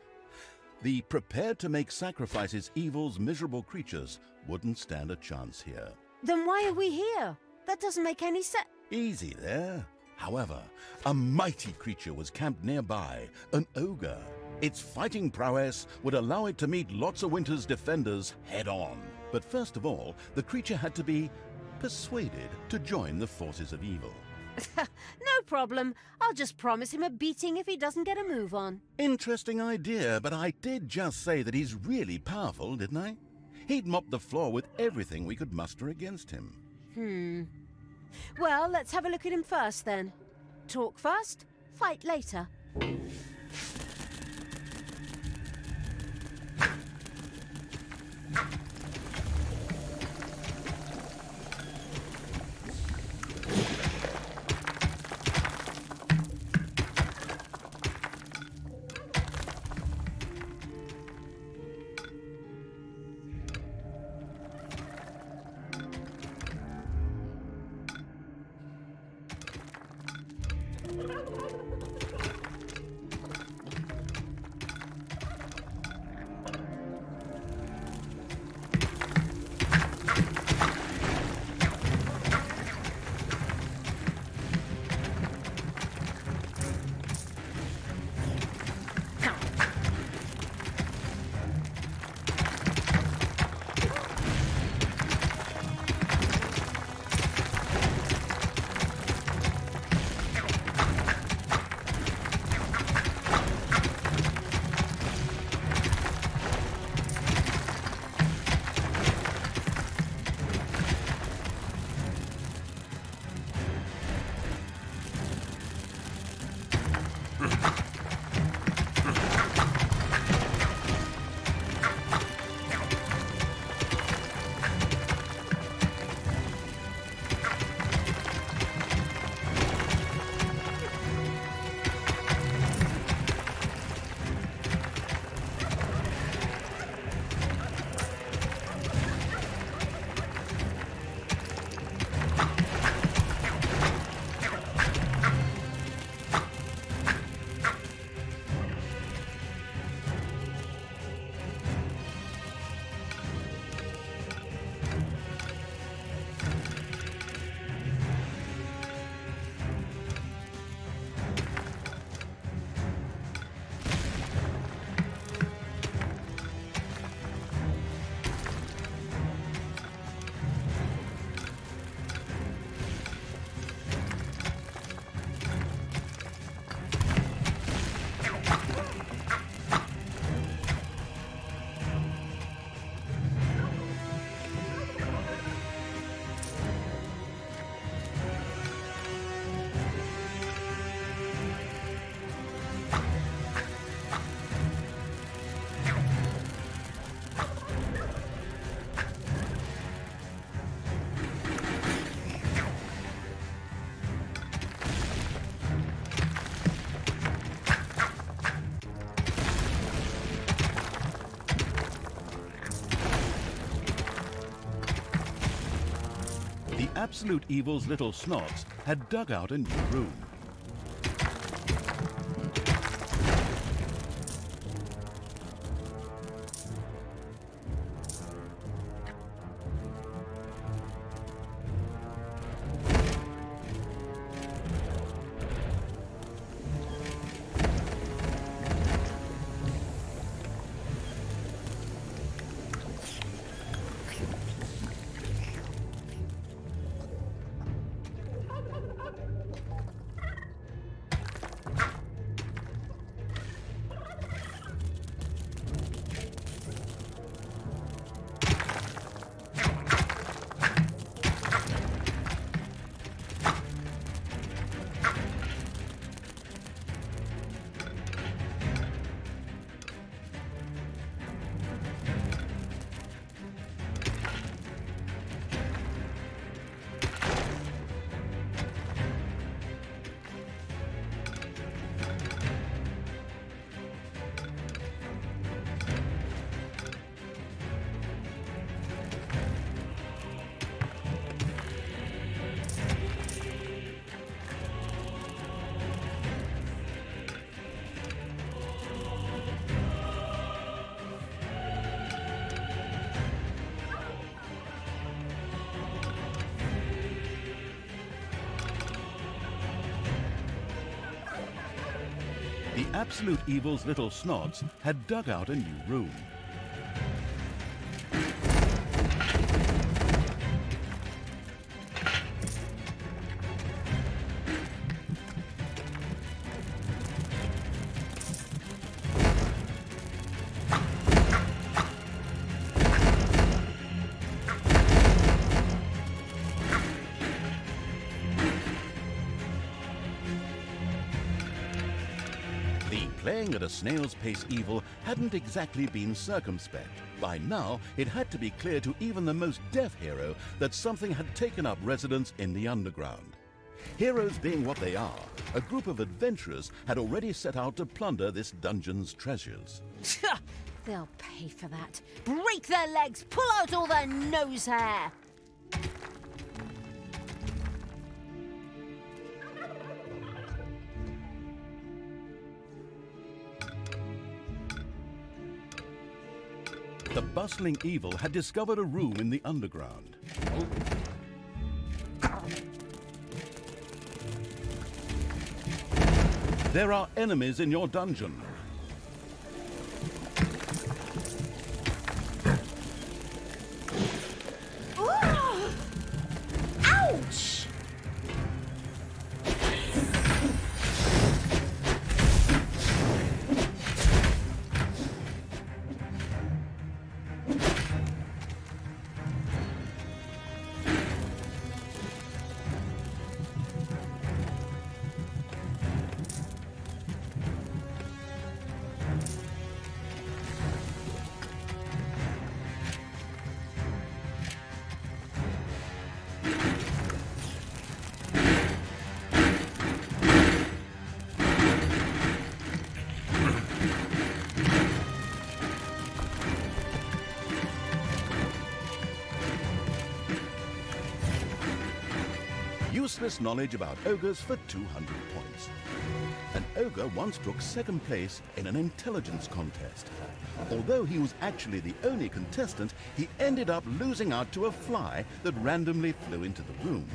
The prepared-to-make sacrifices Evil's miserable creatures wouldn't stand a chance here. Then why are we here? That doesn't make any sense. Easy there. However, a mighty creature was camped nearby, an ogre. Its fighting prowess would allow it to meet Lotsawinter's defenders head-on. But first of all, the creature had to be persuaded to join the forces of evil. No problem. I'll just promise him a beating if he doesn't get a move on. Interesting idea, but I did just say that he's really powerful, didn't I? He'd mop the floor with everything we could muster against him. Well, let's have a look at him first then. Talk first, fight later. Absolute Evil's little snots had dug out a new room. The Absolute Evil's little snots had dug out a new room. playing at a snail's pace evil hadn't exactly been circumspect. By now, it had to be clear to even the most deaf hero that something had taken up residence in the underground. Heroes being what they are, a group of adventurers had already set out to plunder this dungeon's treasures. They'll pay for that. Break their legs, pull out all their nose hair. The bustling evil had discovered a room in the underground. There are enemies in your dungeon. Ouch! Useless knowledge about ogres for 200 points. An ogre once took second place in an intelligence contest. Although he was actually the only contestant, he ended up losing out to a fly that randomly flew into the room.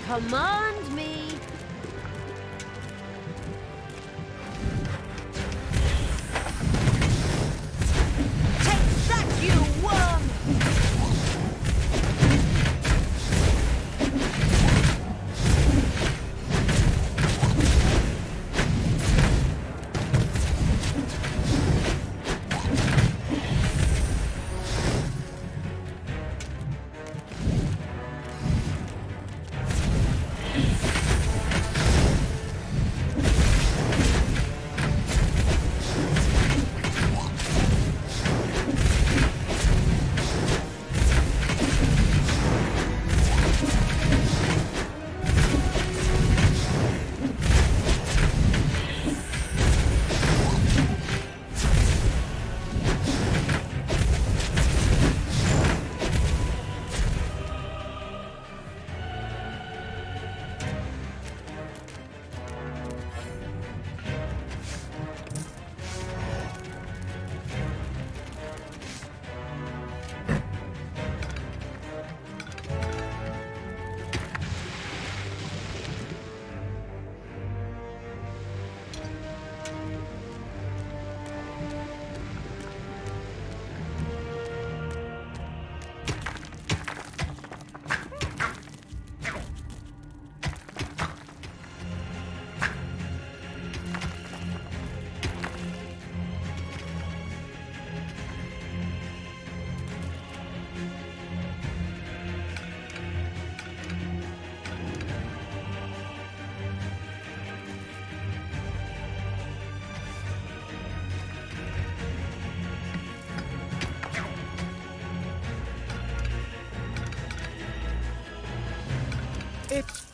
Command me. Take that, you worm!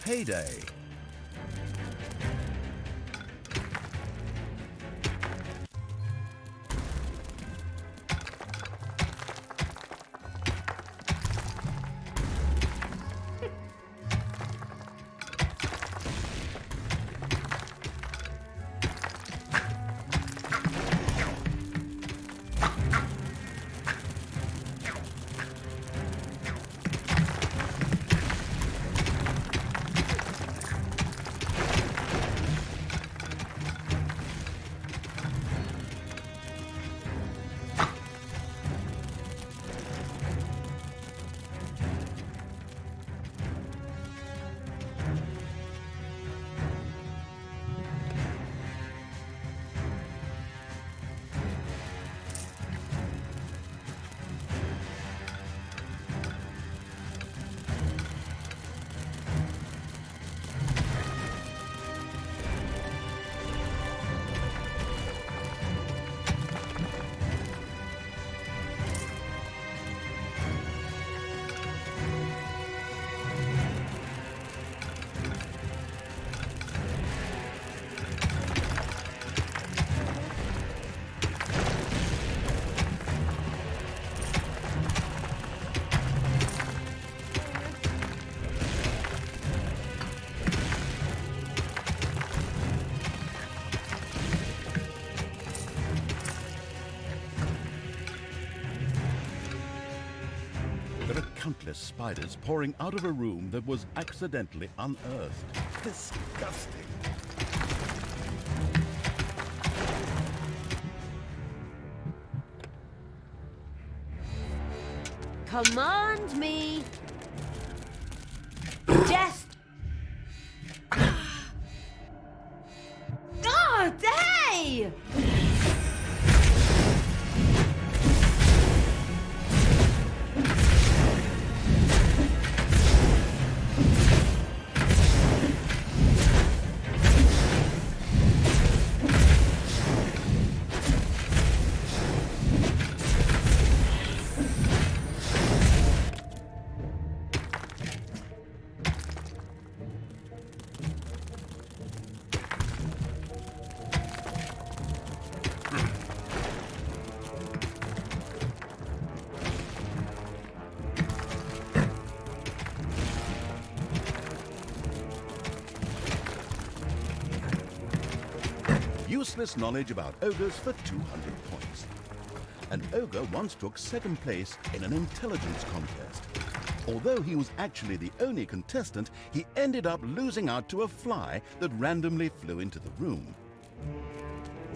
payday. Countless spiders pouring out of a room that was accidentally unearthed. Disgusting. Command me. Just. Oh, hey! Useless knowledge about ogres for 200 points. An ogre once took second place in an intelligence contest. Although he was actually the only contestant, he ended up losing out to a fly that randomly flew into the room.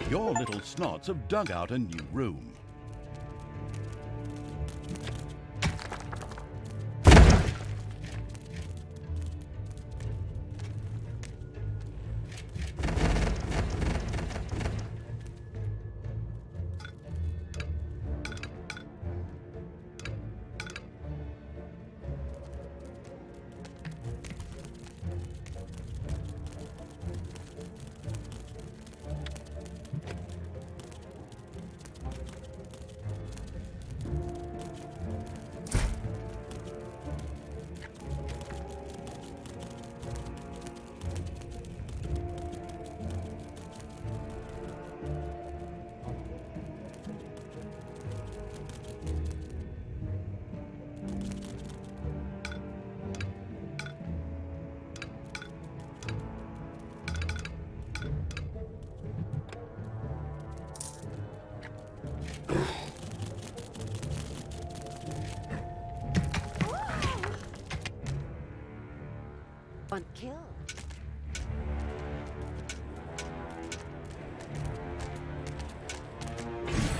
Your little snots have dug out a new room. One kill.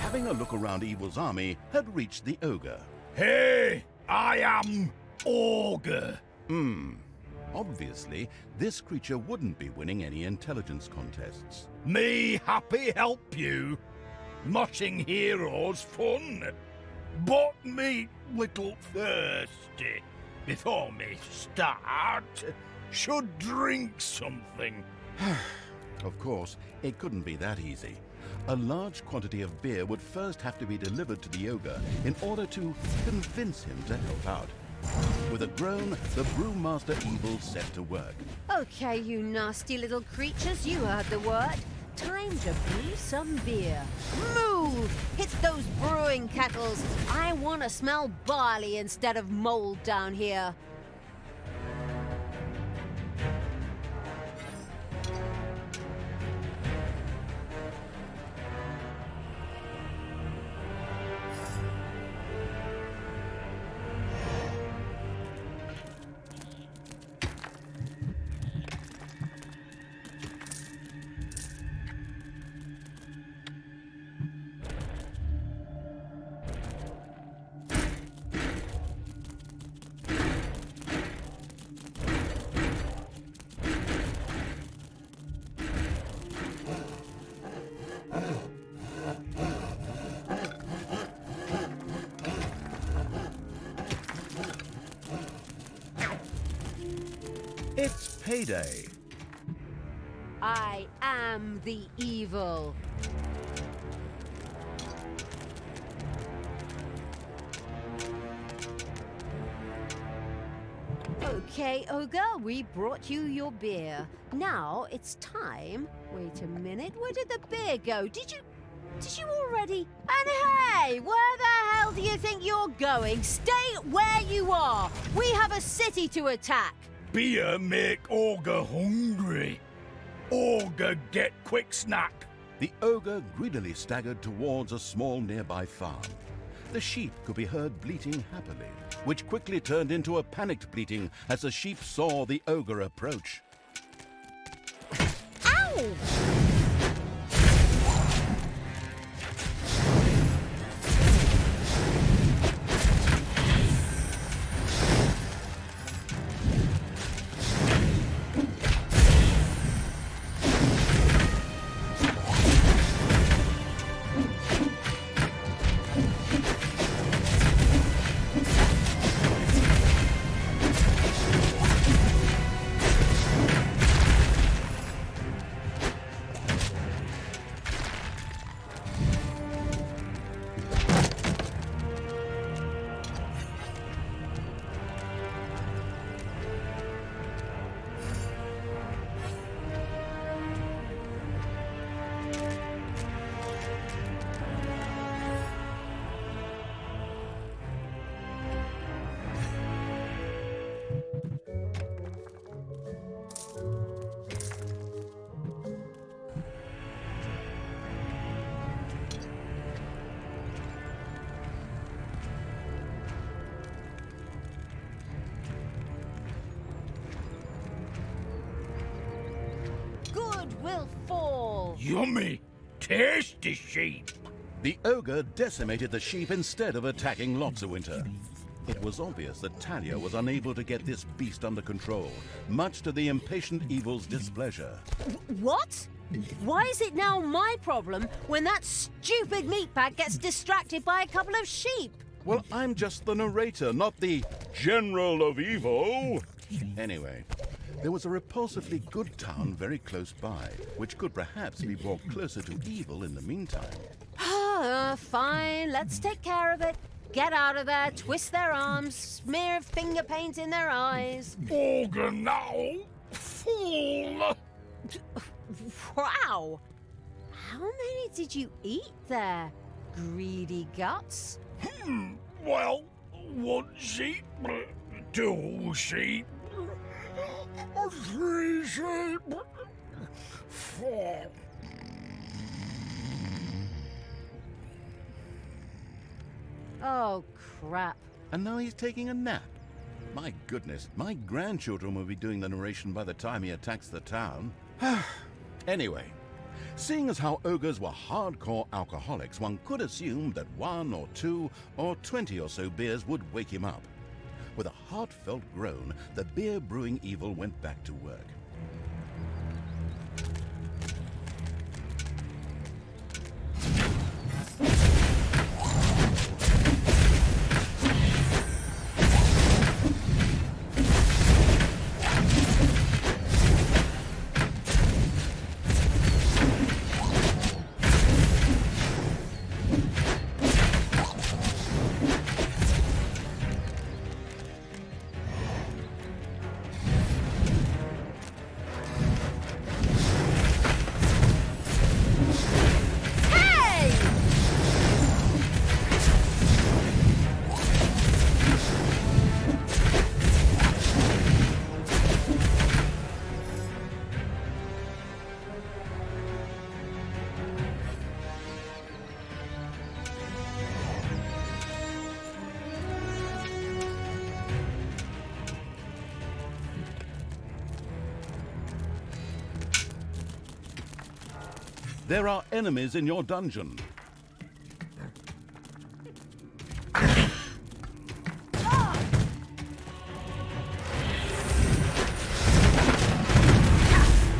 Having a look around Evil's army had reached the ogre. Hey, I am Ogre. Obviously, this creature wouldn't be winning any intelligence contests. Me happy help you. Moshing heroes fun. But me little thirsty. Before me start, should drink something. Of course, it couldn't be that easy. A large quantity of beer would first have to be delivered to the ogre in order to convince him to help out. With a groan, the Brewmaster Evil set to work. Okay, you nasty little creatures, you heard the word. Time to brew some beer. Move! Hit those brewing kettles. I want to smell barley instead of mold down here. It's payday. I am the evil. Okay, Ogre, we brought you your beer. Now it's time. Wait a minute, where did the beer go? Did you already? And hey, where the hell do you think you're going? Stay where you are. We have a city to attack. Beer make Ogre hungry. Ogre get quick snack. The ogre greedily staggered towards a small nearby farm. The sheep could be heard bleating happily, which quickly turned into a panicked bleating as the sheep saw the ogre approach. Ow! Will fall. Yummy, tasty sheep. The ogre decimated the sheep instead of attacking Lotsawinter. It was obvious that Talia was unable to get this beast under control, much to the impatient evil's displeasure. What? Why is it now my problem when that stupid meatbag gets distracted by a couple of sheep? Well, I'm just the narrator, not the General of Evil. Anyway, there was a repulsively good town very close by, which could perhaps be brought closer to evil in the meantime. Fine, let's take care of it. Get out of there, twist their arms, smear finger paint in their eyes. Ogre now, fool! Wow! How many did you eat there, greedy guts? Well, 1 sheep, 2 sheep, 3 sheep, 4. Oh, crap. And now he's taking a nap. My goodness, my grandchildren will be doing the narration by the time he attacks the town. Anyway, seeing as how ogres were hardcore alcoholics, one could assume that 1 or 2 or 20 or so beers would wake him up. With a heartfelt groan, the beer-brewing evil went back to work. There are enemies in your dungeon.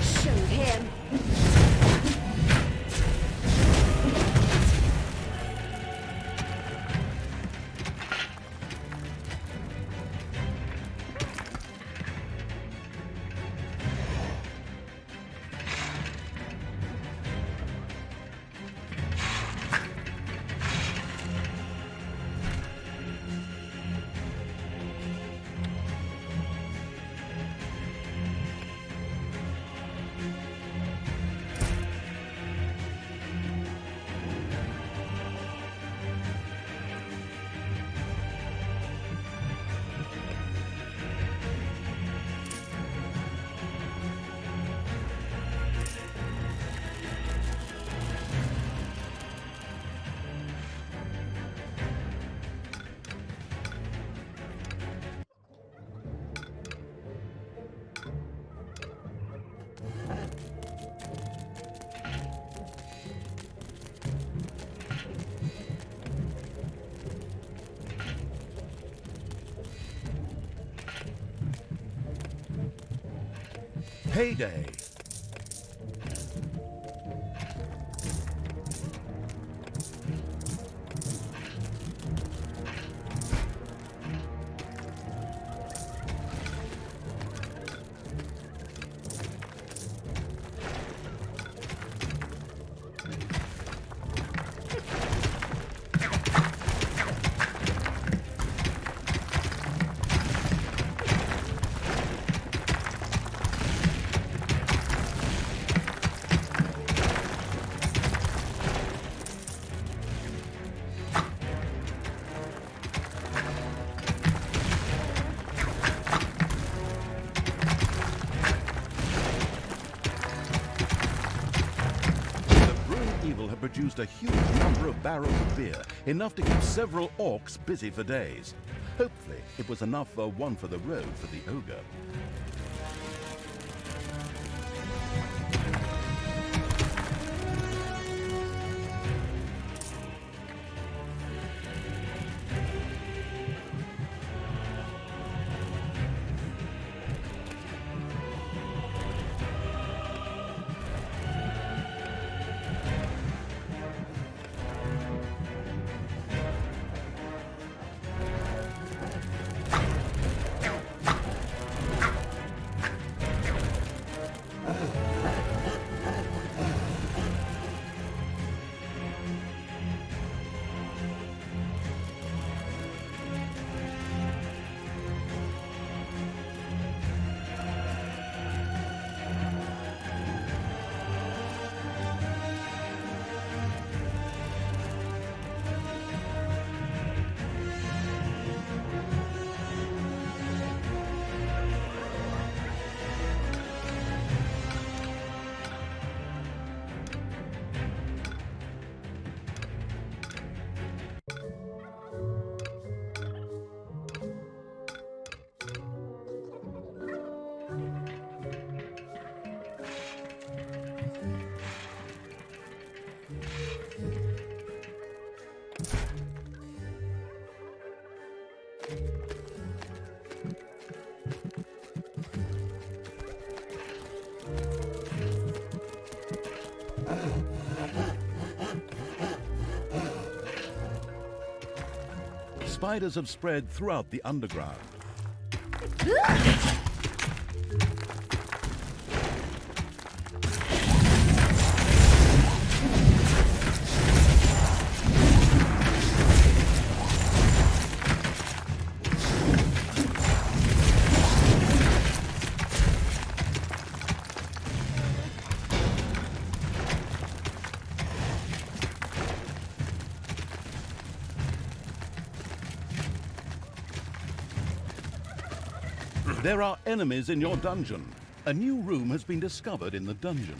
Show him. Payday. Produced a huge number of barrels of beer, enough to keep several orcs busy for days. Hopefully, it was enough for one for the road for the ogre. Spiders have spread throughout the underground. There are enemies in your dungeon. A new room has been discovered in the dungeon.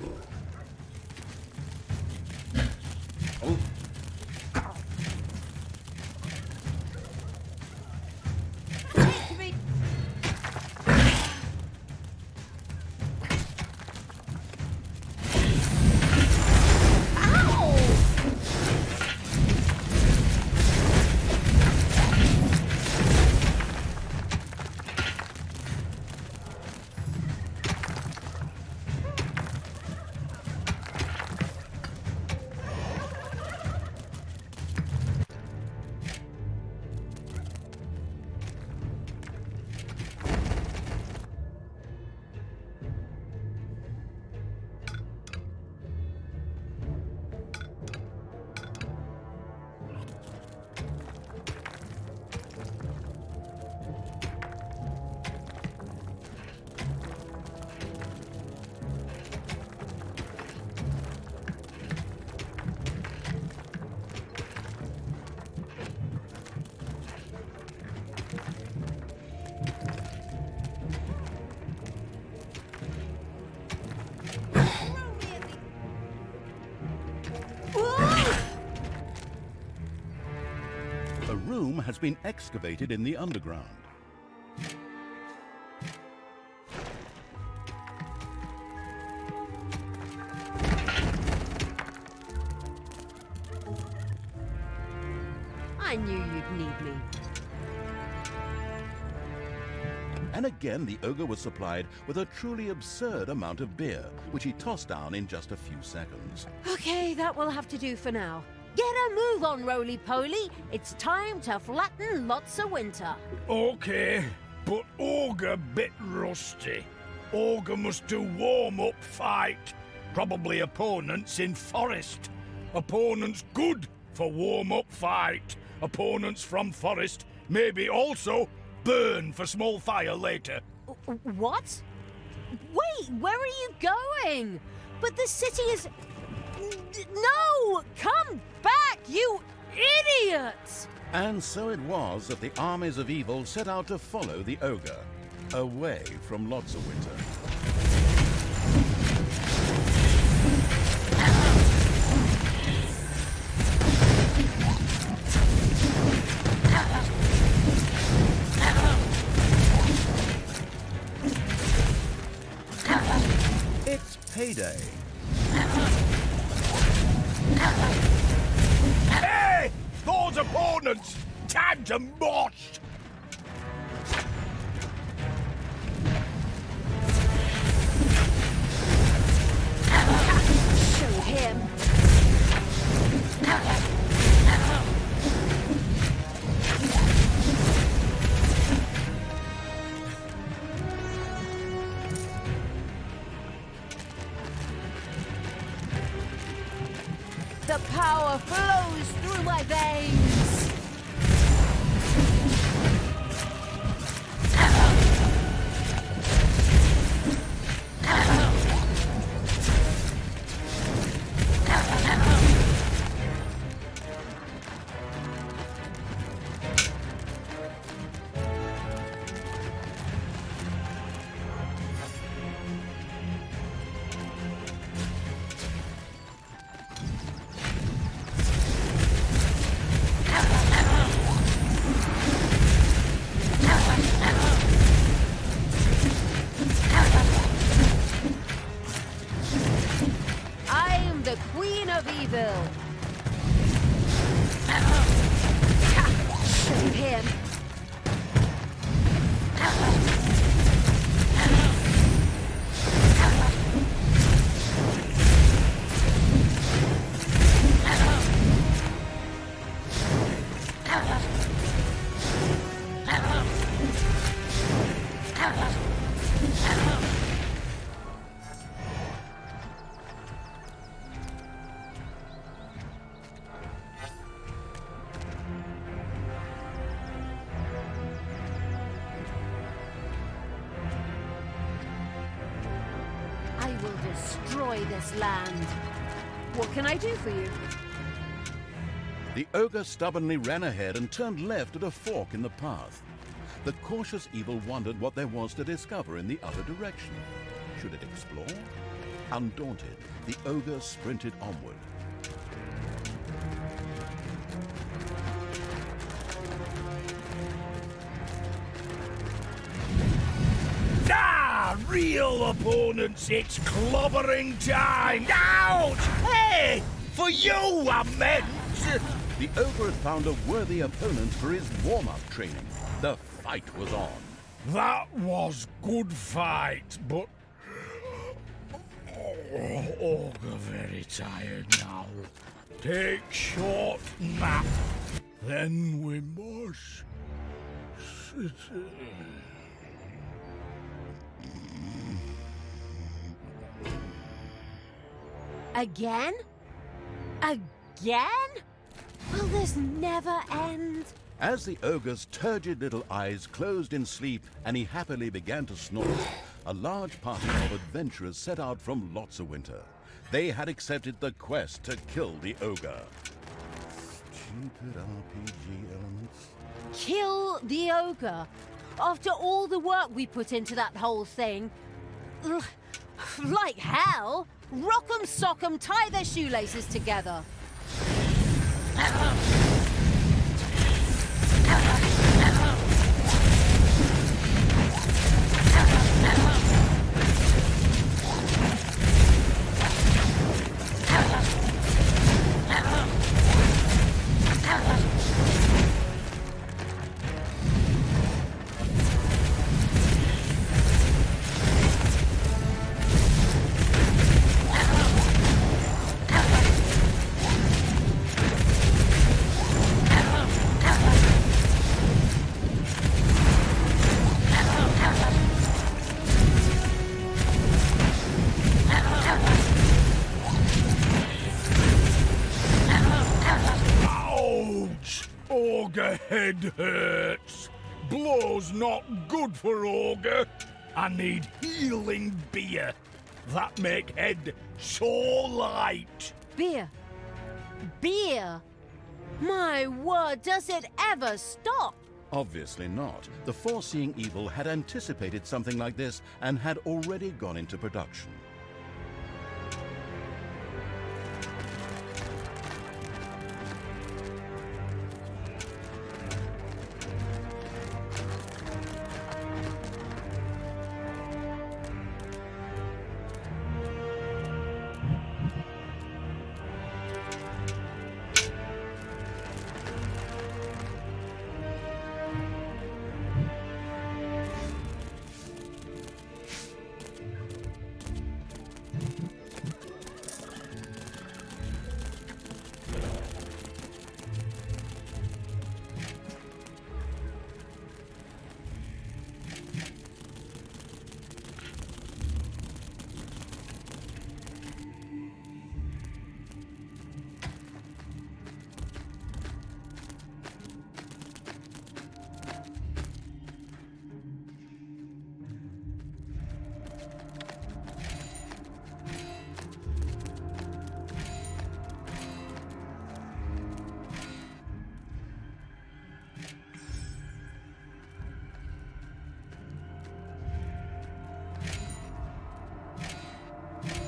A room has been excavated in the underground. I knew you'd need me. And again, the ogre was supplied with a truly absurd amount of beer, which he tossed down in just a few seconds. Okay, that will have to do for now. Get a move on, roly-poly. It's time to flatten lots of winter. Okay, but Ogre bit rusty. Ogre must do warm-up fight. Probably opponents in forest. Opponents good for warm-up fight. Opponents from forest maybe also burn for small fire later. What? Wait, where are you going? But the city is... No! Come back, you idiots! And so it was that the armies of evil set out to follow the ogre, away from lots of winter. It's payday. Hey! Those opponents! Time to mosh! Show him. The power flows through my veins. Show him. Destroy this land. What can I do for you? The ogre stubbornly ran ahead and turned left at a fork in the path. The cautious evil wondered what there was to discover in the other direction. Should it explore? Undaunted, the ogre sprinted onward. Real opponents, it's clobbering time! Ouch! Hey! For you, I meant! The ogre had found a worthy opponent for his warm-up training. The fight was on. That was good fight, but... Ogre very tired now. Take short nap, then we must... Again? Again? Will this never end? As the ogre's turgid little eyes closed in sleep and he happily began to snore, a large party of adventurers set out from Lotsawinter. They had accepted the quest to kill the ogre. Stupid RPG elements. Kill the ogre? After all the work we put into that whole thing? Ugh, Like hell! Rock 'em, sock 'em, tie their shoelaces together. Ogre head hurts. Blow's not good for Ogre. I need healing beer. That make head so light. Beer. Beer. My word, does it ever stop? Obviously not. The foreseeing evil had anticipated something like this and had already gone into production.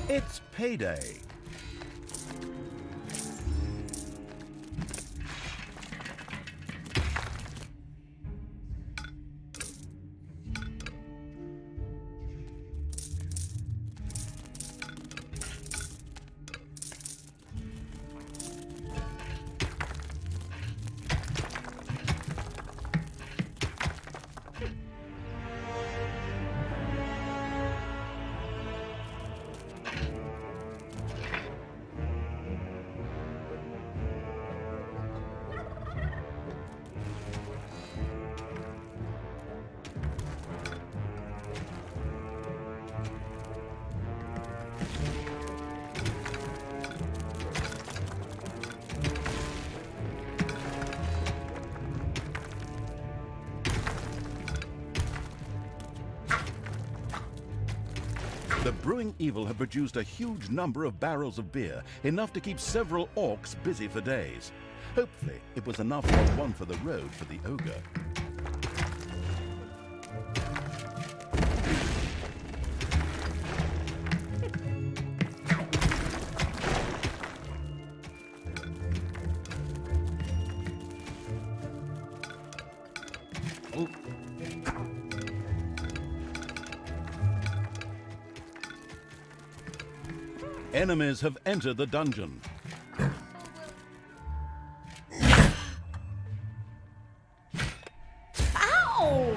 It's payday. The brewing evil had produced a huge number of barrels of beer, enough to keep several orcs busy for days. Hopefully, it was enough for one for the road for the ogre. Enemies have entered the dungeon. Ow!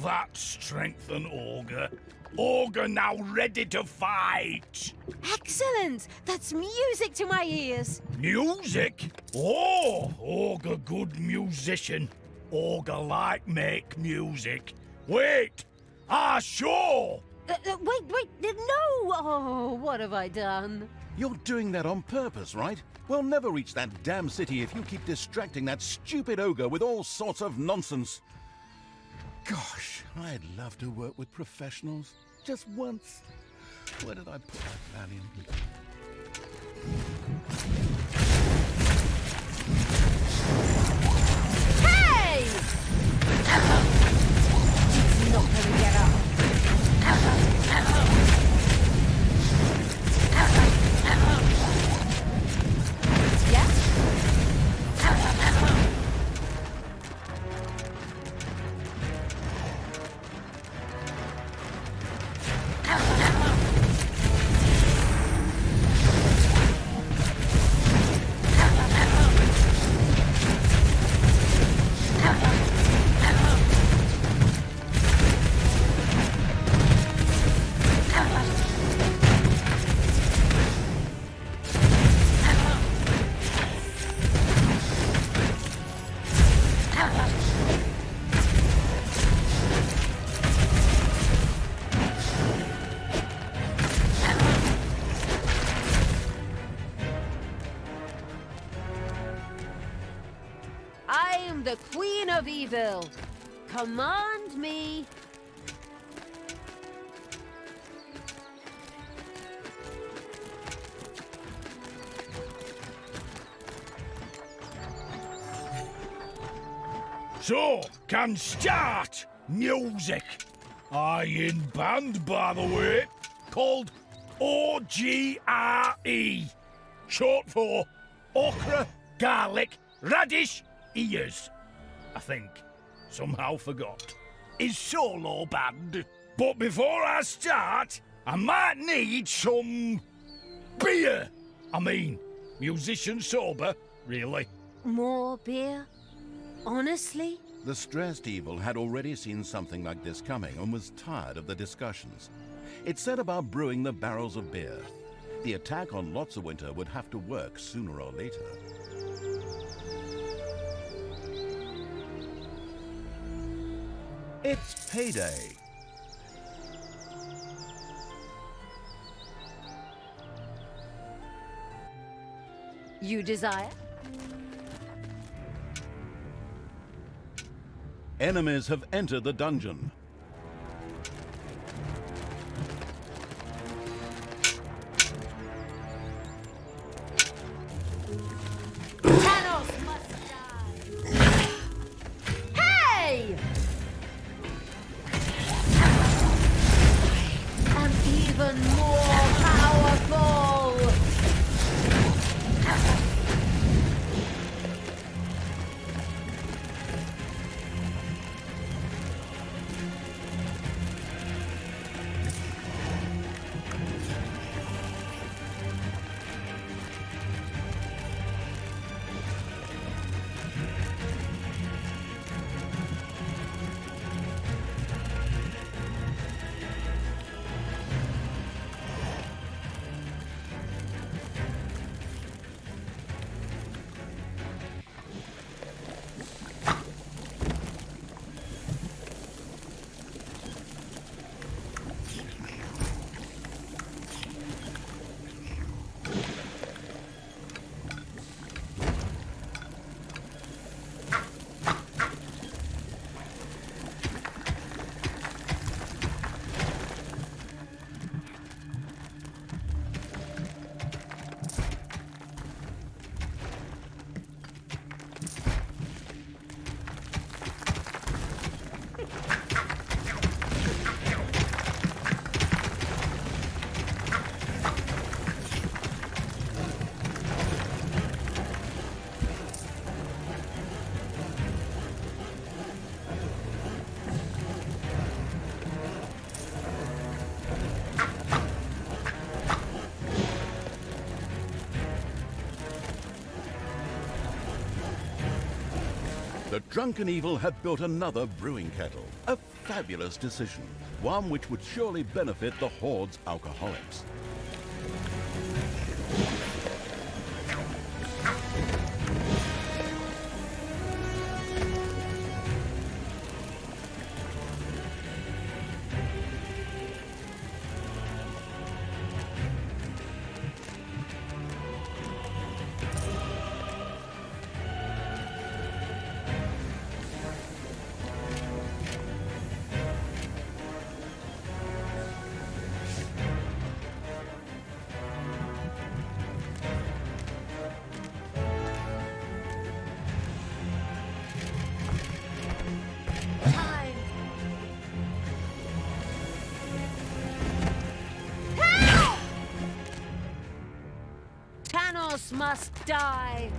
That strengthened Ogre. Ogre now ready to fight. Excellent! That's music to my ears. Music? Oh, Ogre good musician. Ogre like make music. Wait, sure. Wait, no! Oh, what have I done? You're doing that on purpose, right? We'll never reach that damn city if you keep distracting that stupid ogre with all sorts of nonsense. Gosh, I'd love to work with professionals. Just once. Where did I put that Valiant? Hey! He's not gonna get up. Yeah? I am the Queen of Evil. Command me. So, can start music. I in band, by the way, called OGRE, short for Okra, Garlic, Radish, Ears. I think. Somehow forgot. Is solo band. But before I start, I might need some beer. I mean, musician sober, really. More beer? Honestly? The stressed evil had already seen something like this coming and was tired of the discussions. It set about brewing the barrels of beer. The attack on Lotsawinter would have to work sooner or later. It's payday. You desire? Enemies have entered the dungeon. Tanos must die! Hey! I am even more powerful! The drunken evil had built another brewing kettle. A fabulous decision, one which would surely benefit the Horde's alcoholics. Tanos must die!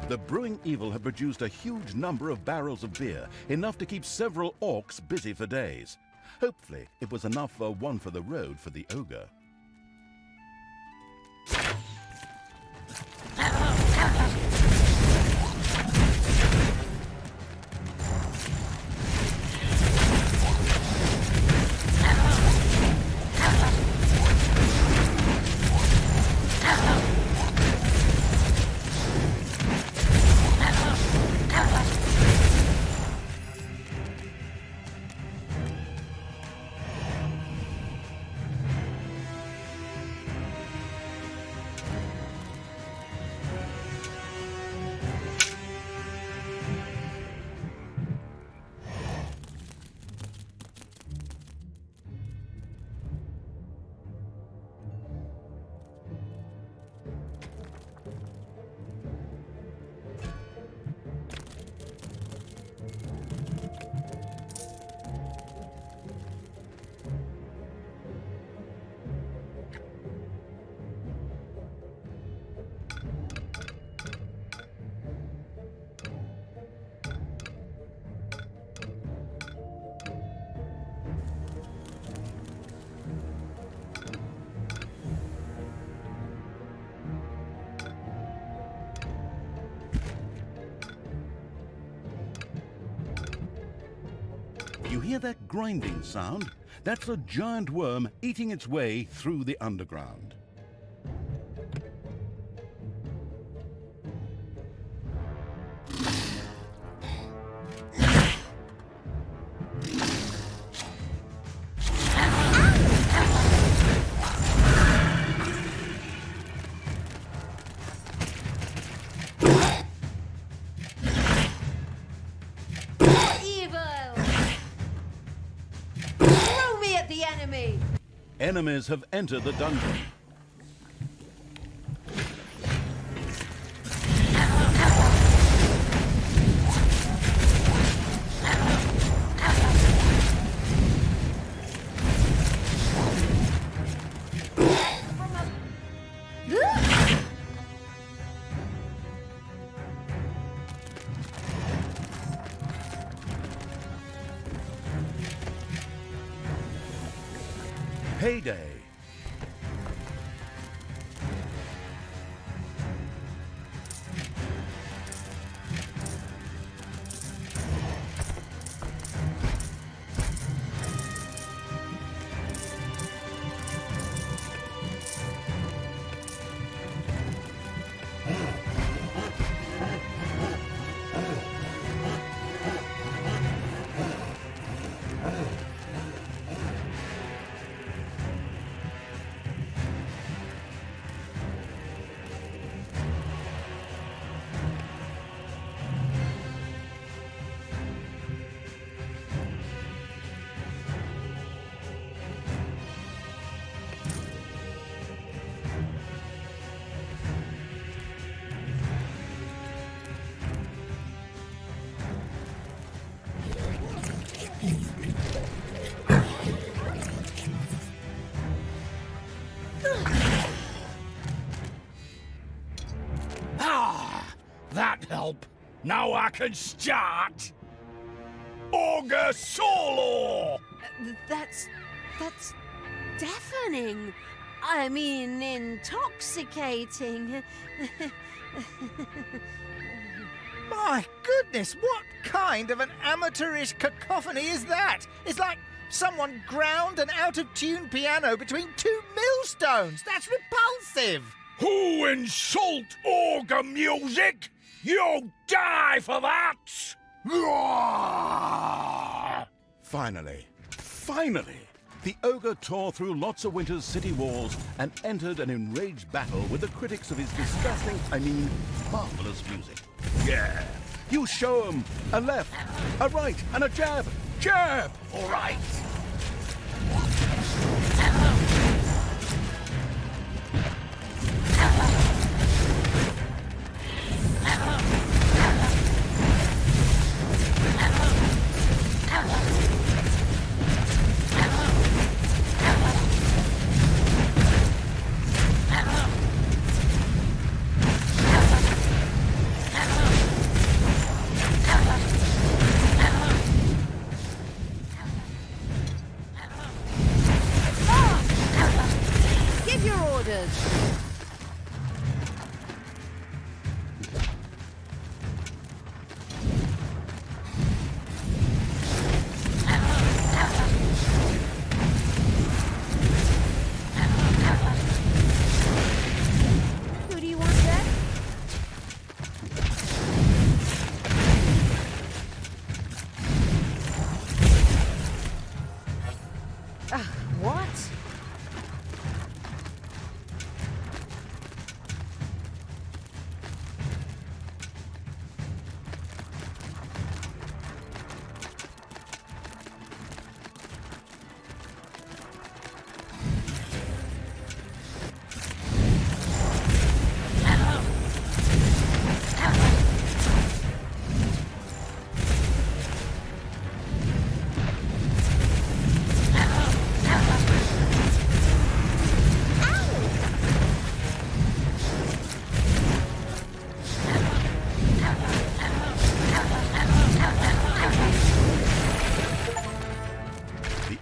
The brewing evil had produced a huge number of barrels of beer, enough to keep several orcs busy for days. Hopefully, it was enough for one for the road for the ogre. You hear that grinding sound? That's a giant worm eating its way through the underground. Enemies have entered the dungeon. Payday. That help. Now I can start. Ogre solo! That's deafening. I mean, intoxicating. My goodness, what kind of an amateurish cacophony is that? It's like someone ground an out-of-tune piano between two millstones. That's repulsive. Who insult ogre music? You'll die for that! Finally, the ogre tore through lots of Winter's city walls and entered an enraged battle with the critics of his disgusting, marvelous music. Yeah, you show 'em a left, a right, and a jab. Jab! All right. Give your orders. Who do you want there? What?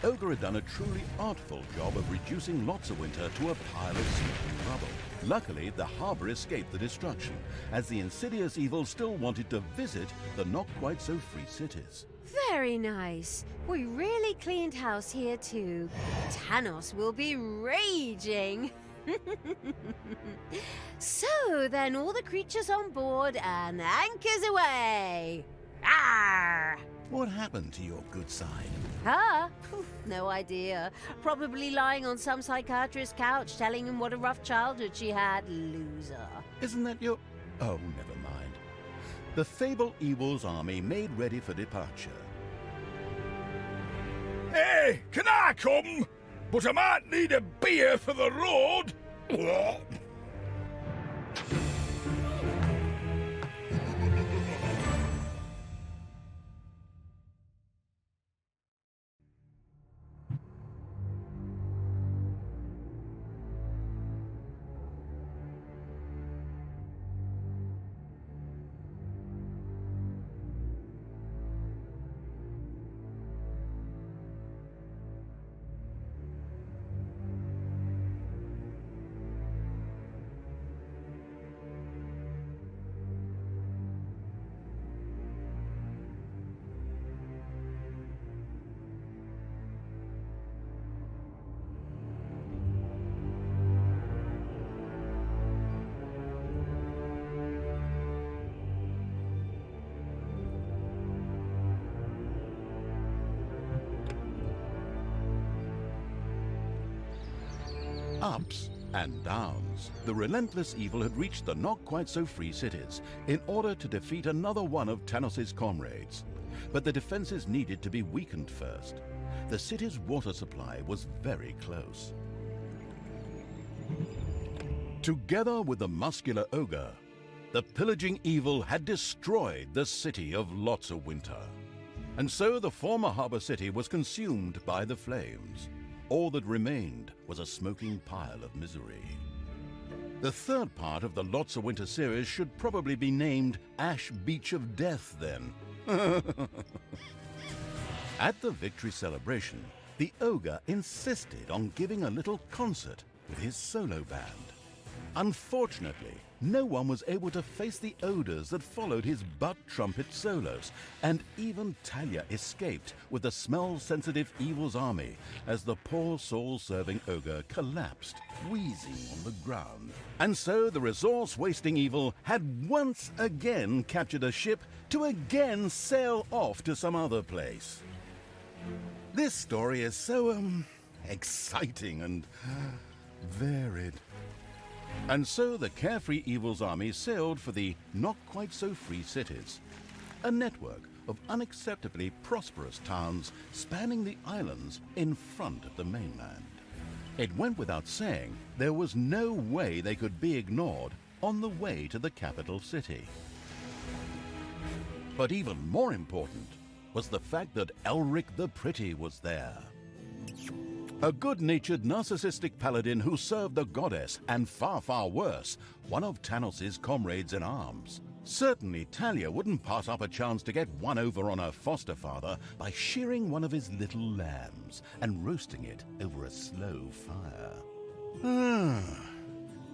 Ogre had done a truly artful job of reducing lots of winter to a pile of smoking rubble. Luckily, the harbor escaped the destruction, as the insidious evil still wanted to visit the not-quite-so-free cities. Very nice. We really cleaned house here too. Tanos will be raging. So then all the creatures on board and anchors away. Arr! What happened to your good side? Huh? No idea. Probably lying on some psychiatrist's couch telling him what a rough childhood she had. Loser. Isn't that your... Oh, never mind. The Fable Evil's army made ready for departure. Hey, can I come? But I might need a beer for the road. Ups and downs. The relentless evil had reached the not-quite-so-free cities in order to defeat another one of Tanos' comrades. But the defenses needed to be weakened first. The city's water supply was very close. Together with the muscular ogre, the pillaging evil had destroyed the city of Lots-o'-Winter. And so the former harbor city was consumed by the flames. All that remained was a smoking pile of misery. The third part of the Lots-o'-Winter series should probably be named Ash Beach of Death, then. At the victory celebration, the ogre insisted on giving a little concert with his solo band. Unfortunately, no one was able to face the odors that followed his butt trumpet solos, and even Talia escaped with the smell-sensitive evil's army as the poor soul-serving ogre collapsed, wheezing on the ground. And so the resource-wasting evil had once again captured a ship to again sail off to some other place. This story is so, exciting and varied. And so the carefree evil's army sailed for the not-quite-so-free cities, a network of unacceptably prosperous towns spanning the islands in front of the mainland. It went without saying there was no way they could be ignored on the way to the capital city. But even more important was the fact that Elric the Pretty was there. A good-natured, narcissistic paladin who served the goddess, and far, far worse, one of Tanos' comrades in arms. Certainly Talia wouldn't pass up a chance to get one over on her foster father by shearing one of his little lambs and roasting it over a slow fire.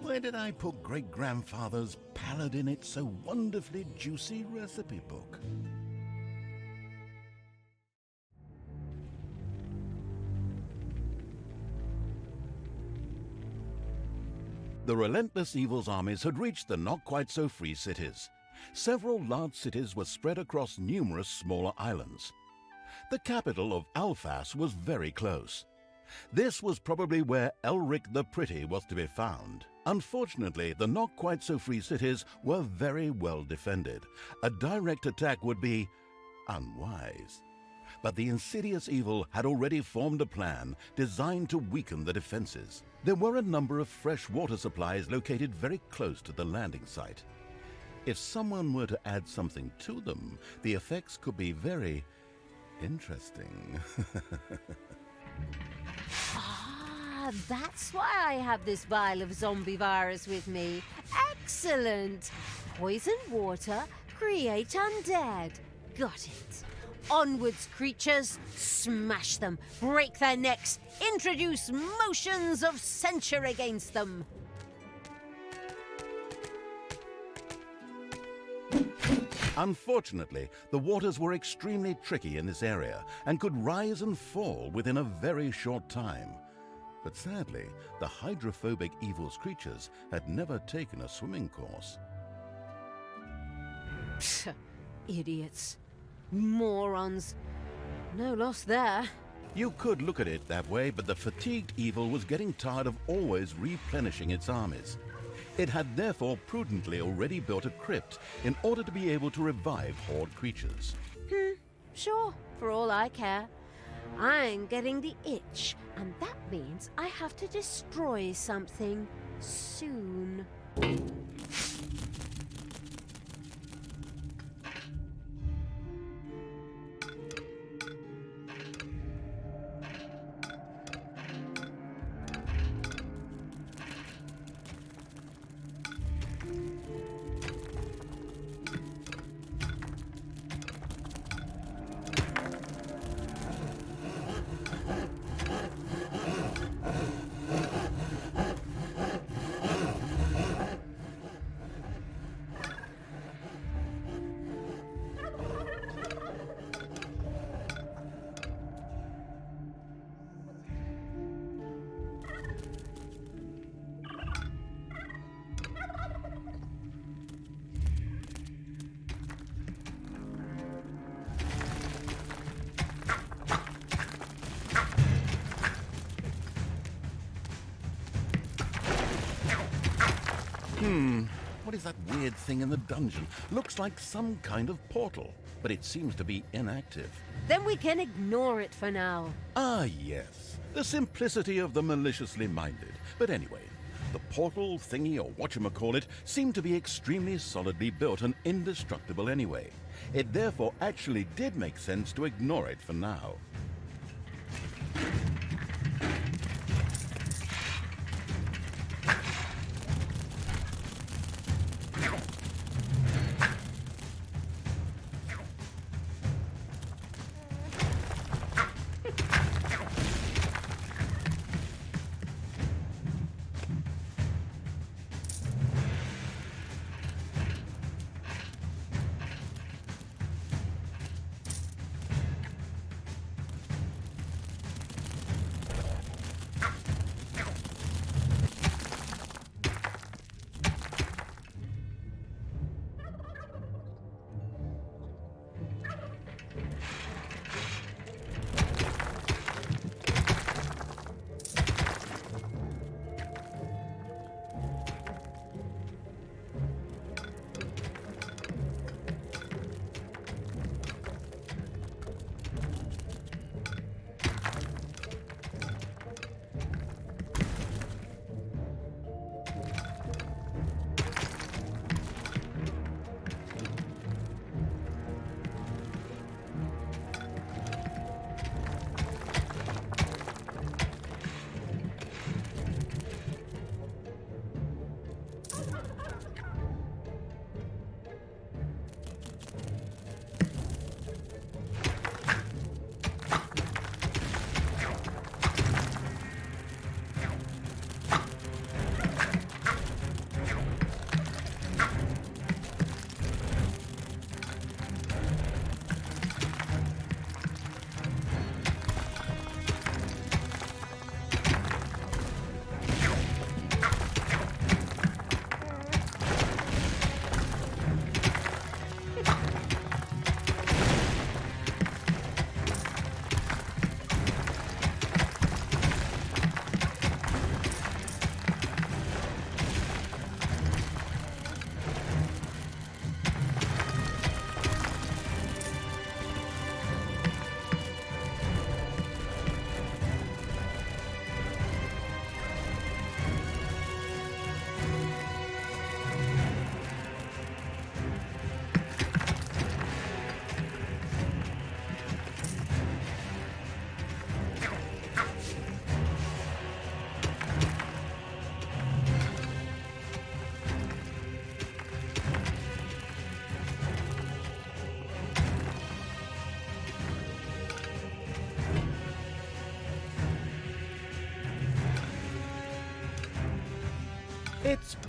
Where did I put great-grandfather's paladin It's So Wonderfully Juicy recipe book? The relentless evil's armies had reached the not-quite-so-free cities. Several large cities were spread across numerous smaller islands. The capital of Alphas was very close. This was probably where Elric the Pretty was to be found. Unfortunately, the not-quite-so-free cities were very well defended. A direct attack would be unwise. But the insidious evil had already formed a plan designed to weaken the defenses. There were a number of fresh water supplies located very close to the landing site. If someone were to add something to them, the effects could be very interesting. That's why I have this vial of zombie virus with me. Excellent! Poison water, create undead. Got it. Onwards, creatures. Smash them, break their necks, introduce motions of censure against them. Unfortunately, the waters were extremely tricky in this area and could rise and fall within a very short time. But sadly, the hydrophobic evil's creatures had never taken a swimming course. Idiots. Morons. No loss there. You could look at it that way, but the fatigued evil was getting tired of always replenishing its armies. It had therefore prudently already built a crypt in order to be able to revive horde creatures. Sure, for all I care. I'm getting the itch, and that means I have to destroy something soon. What is that weird thing in the dungeon? Looks like some kind of portal, but it seems to be inactive. Then we can ignore it for now. Ah, yes. The simplicity of the maliciously minded. But anyway, the portal thingy, or whatchamacallit, seemed to be extremely solidly built and indestructible anyway. It therefore actually did make sense to ignore it for now.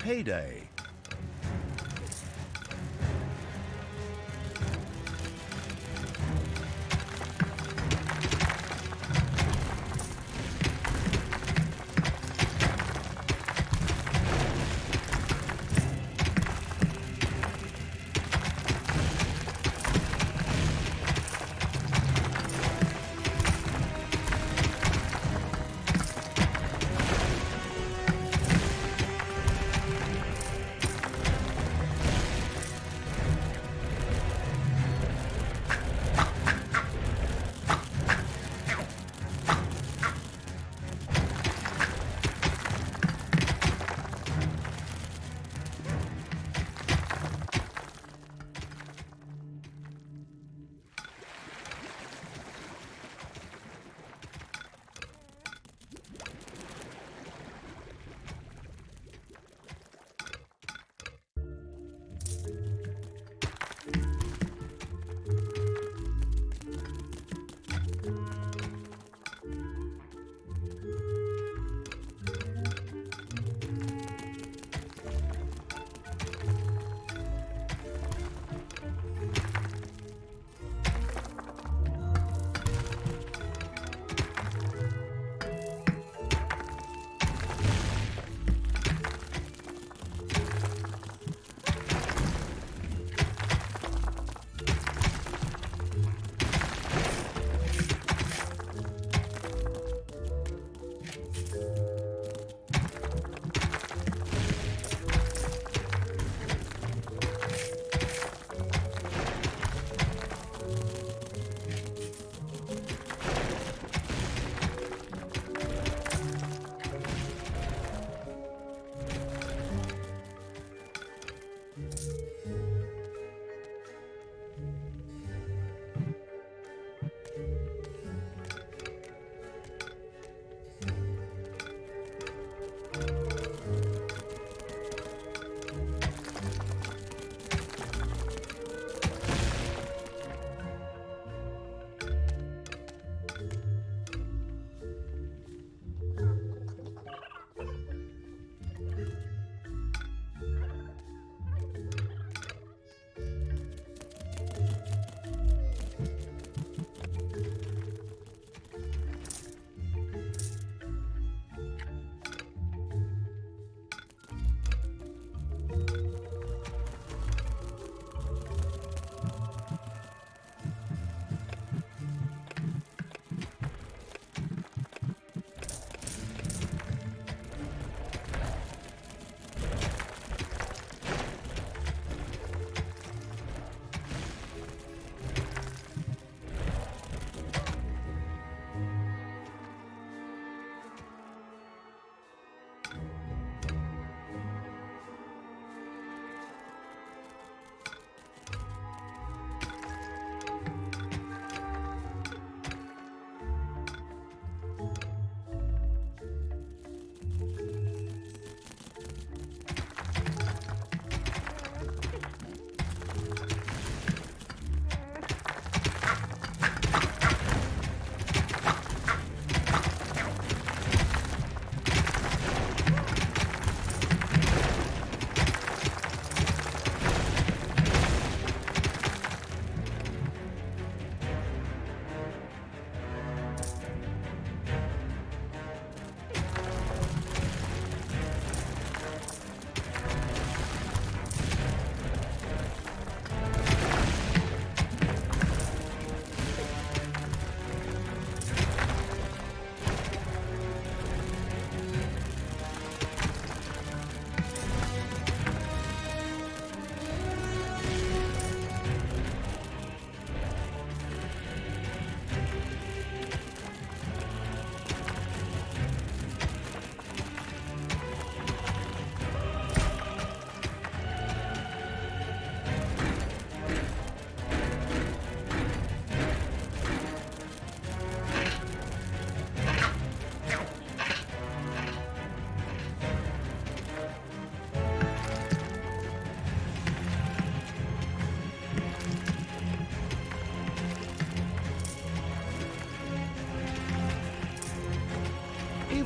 payday.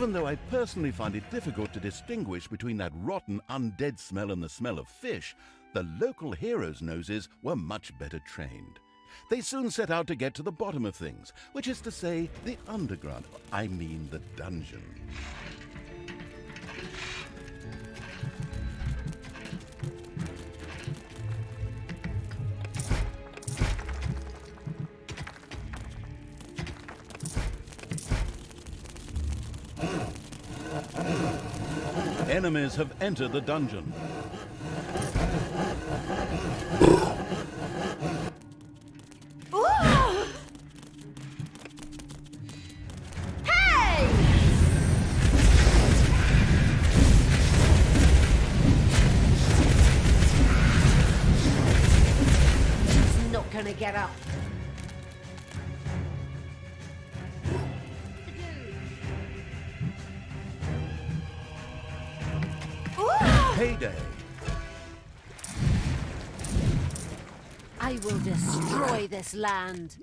even though I personally find it difficult to distinguish between that rotten undead smell and the smell of fish, the local heroes' noses were much better trained. They soon set out to get to the bottom of things, which is to say, the underground. I mean the dungeon. Enemies have entered the dungeon. Ooh! Hey! He's not gonna get up. Heyday! I will destroy this land.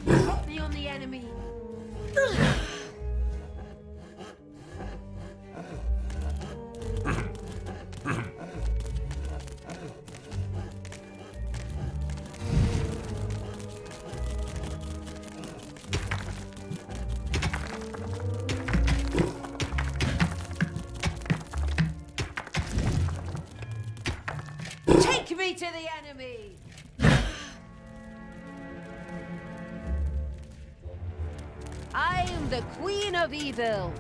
Drop me on the enemy. Take me to the enemy. I am the Queen of Evil.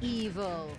Evil.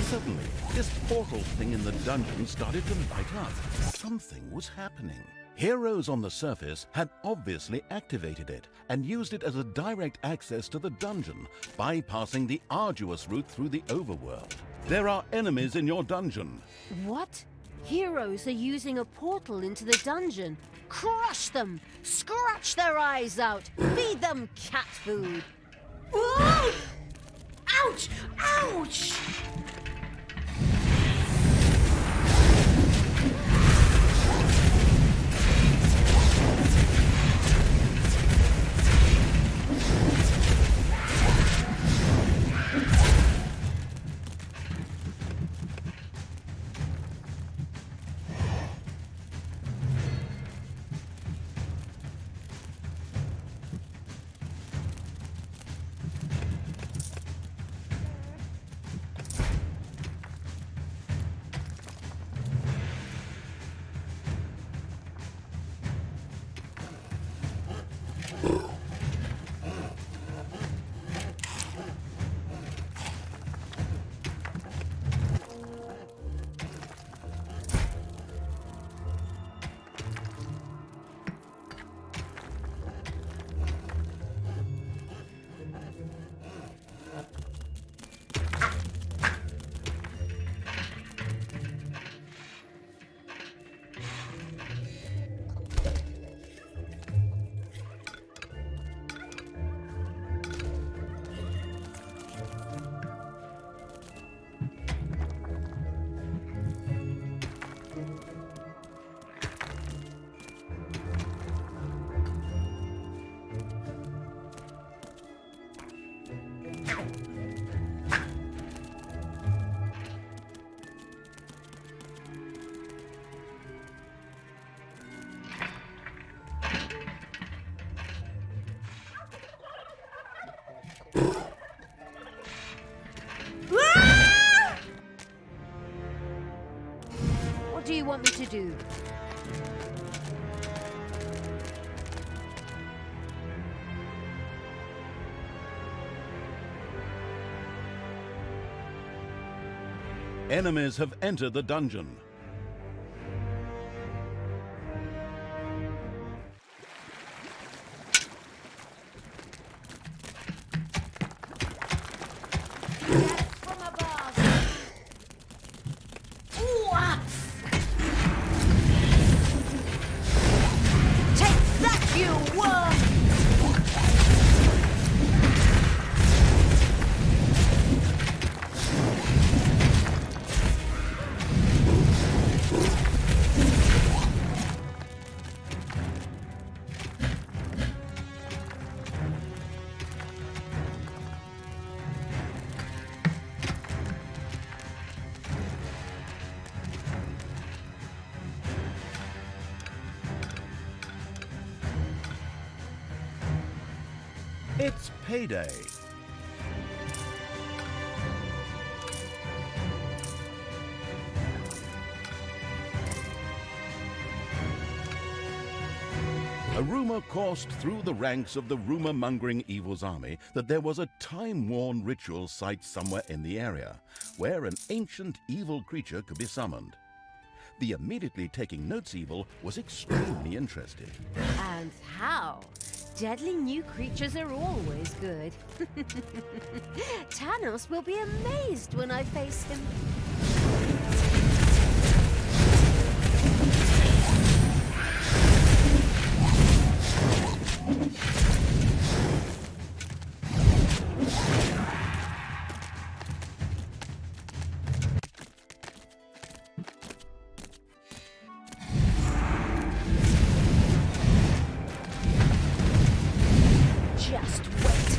Suddenly, this portal thing in the dungeon started to light up. Something was happening. Heroes on the surface had obviously activated it and used it as a direct access to the dungeon, bypassing the arduous route through the overworld. There are enemies in your dungeon. What? Heroes are using a portal into the dungeon. Crush them! Scratch their eyes out! Feed them cat food! Ooh! Ouch! Ouch! Ah! What do you want me to do? Enemies have entered the dungeon. From above. Ooh, ah. Take that, you worm! It's payday. A rumor coursed through the ranks of the rumor-mongering Evil's army that there was a time-worn ritual site somewhere in the area, where an ancient evil creature could be summoned. The immediately taking notes Evil was extremely interested. And how? Deadly new creatures are always good. Tanos will be amazed when I face him. Just wait.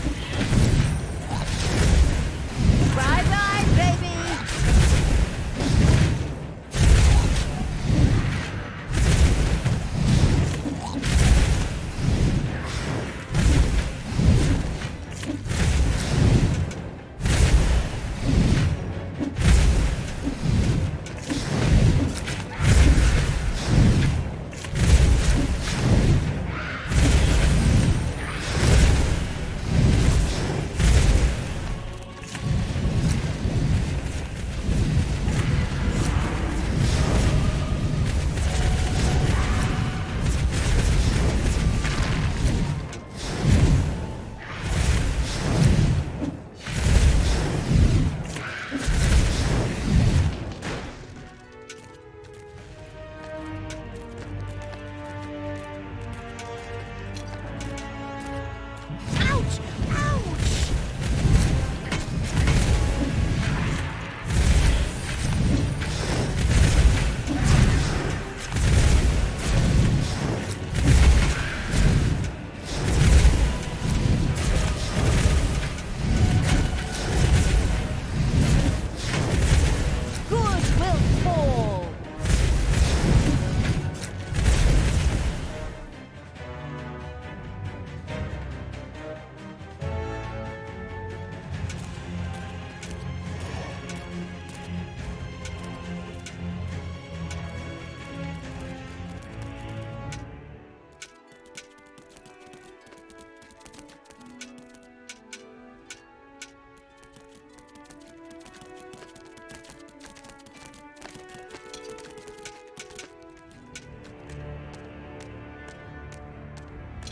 Bye-bye, baby!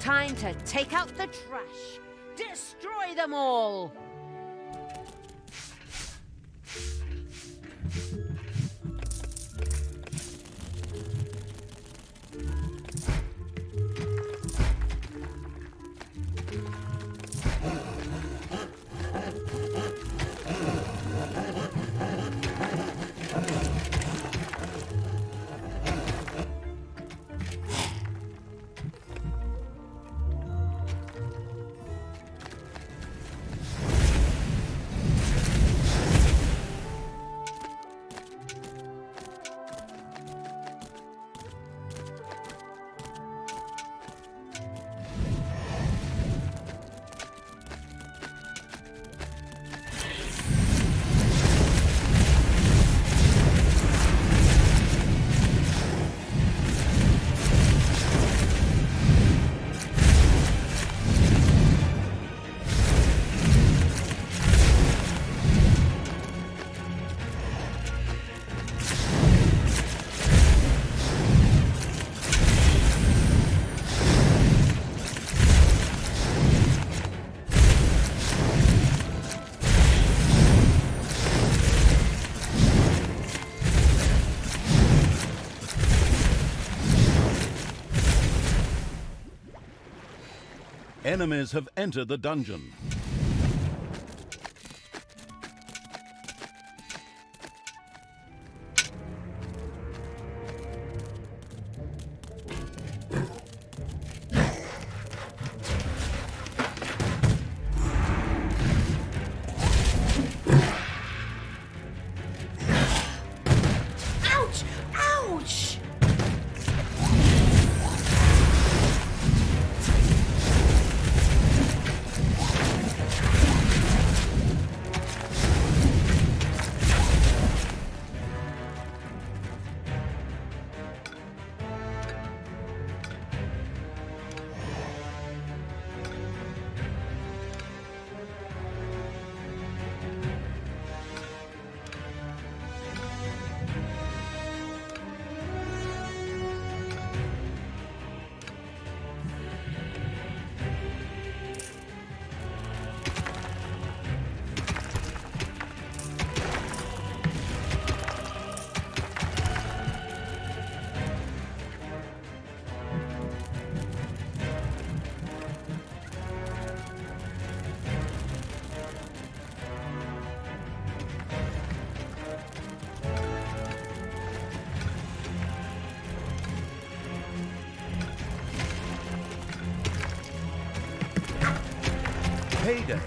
Time to take out the trash. Destroy them all! Enemies have entered the dungeon. Ouch! Ouch! Payday.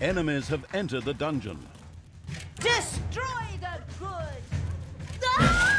Enemies have entered the dungeon. Destroy the good! Ah!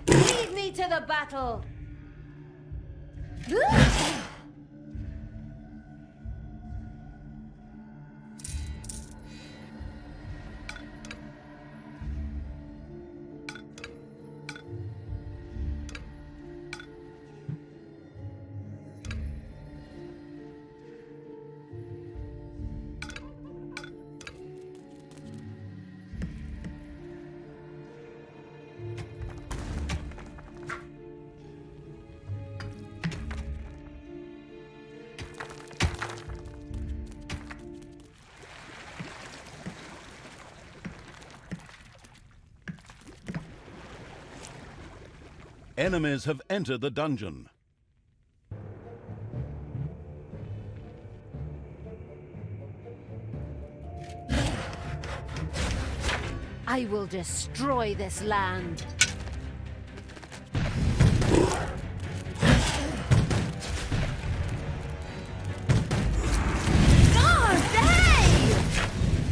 Lead me to the battle! Enemies have entered the dungeon. I will destroy this land.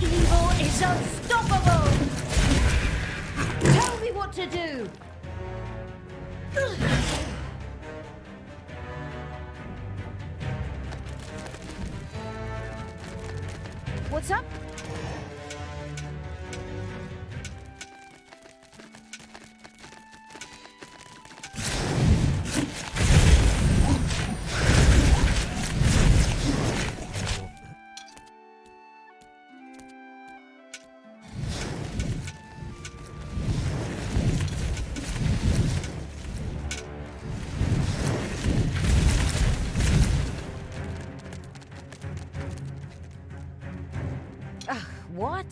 Evil is unstoppable! Tell me what to do! What's up? What?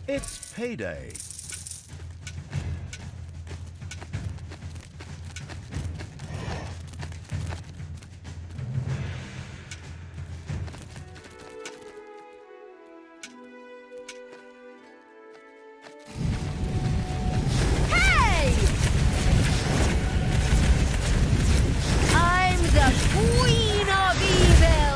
It's payday. Hey! I'm the Queen of Evil!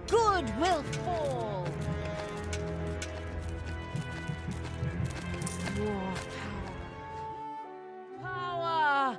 Good will fall. More power. Power!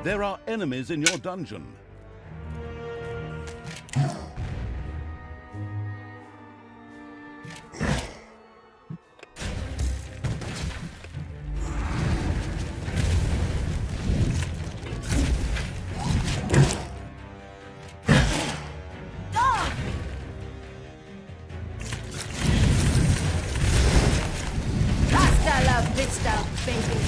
There are enemies in your dungeon. Hasta la vista, baby.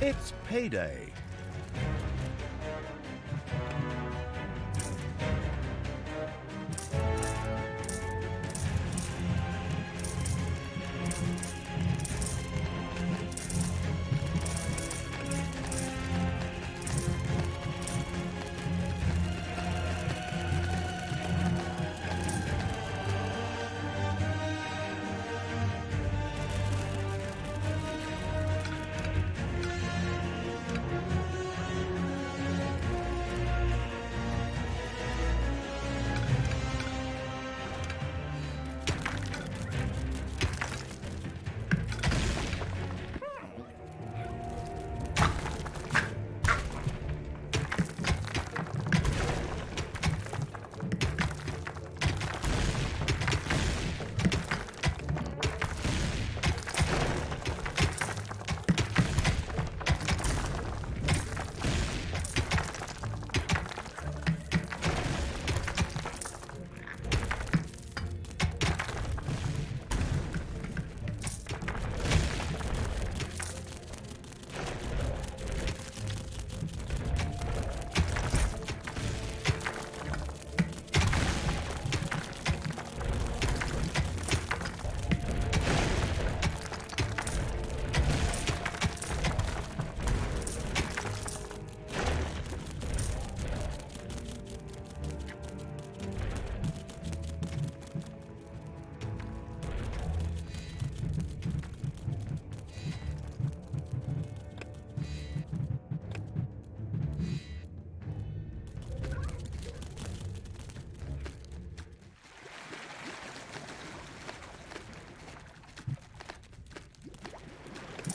It's payday.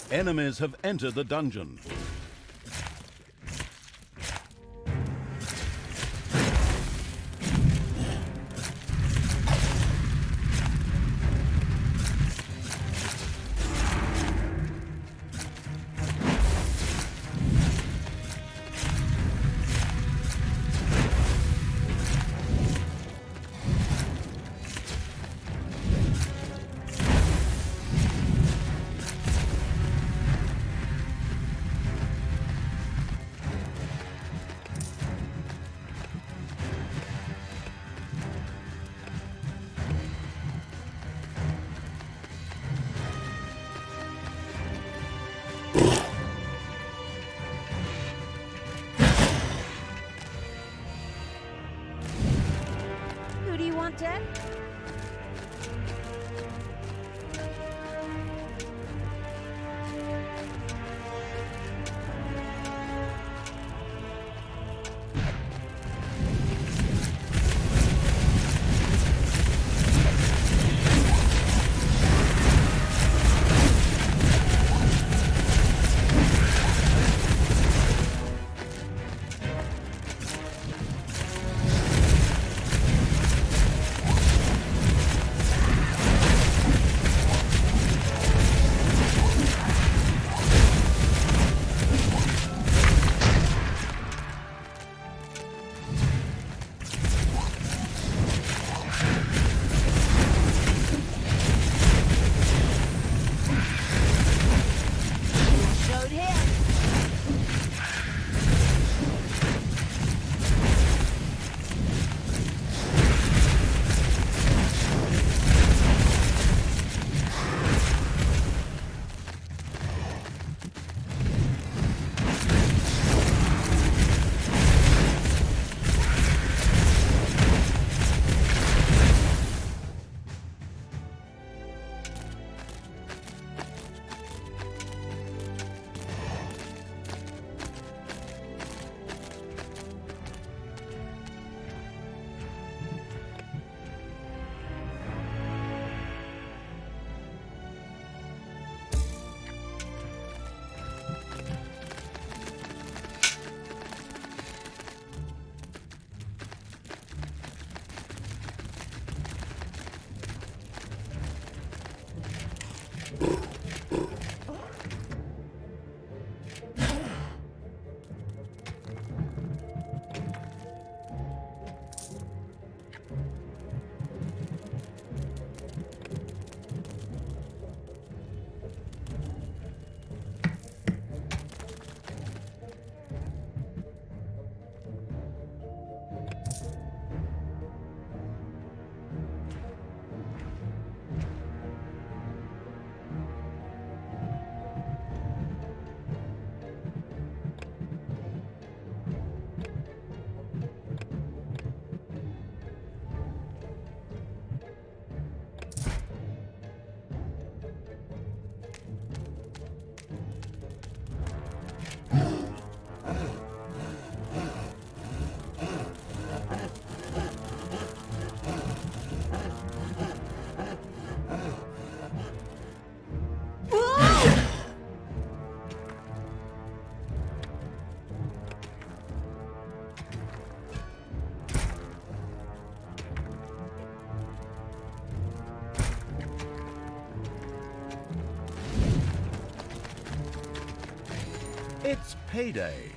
Enemies have entered the dungeon. Who do you want dead? It's payday.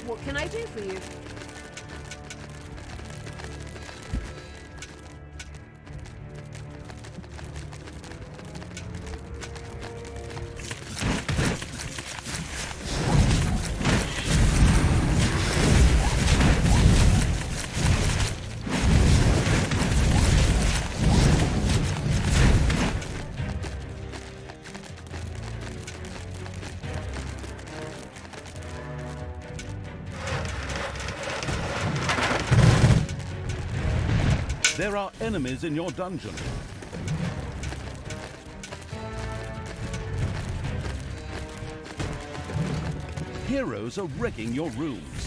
What can I do for you? There are enemies in your dungeon. Heroes are wrecking your rooms.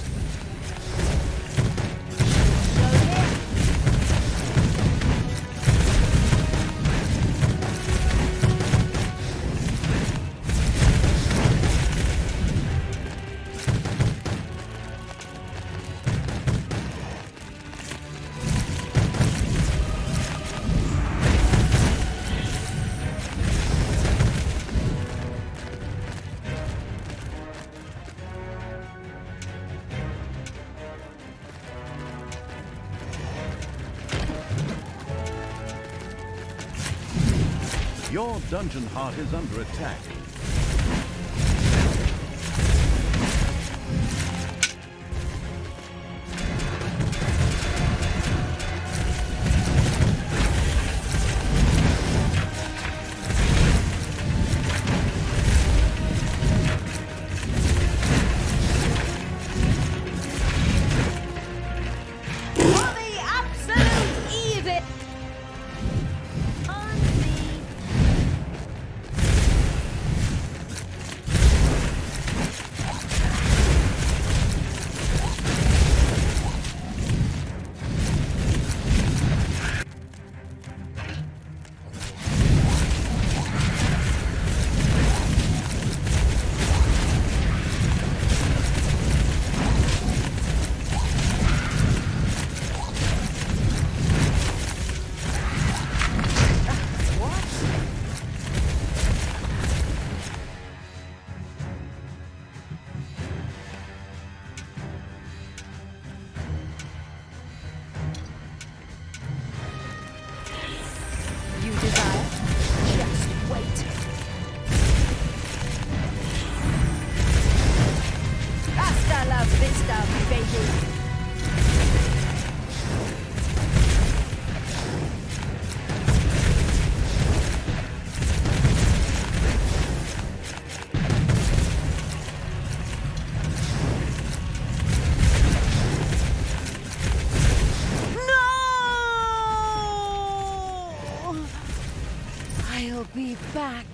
Your dungeon heart is under attack. be back.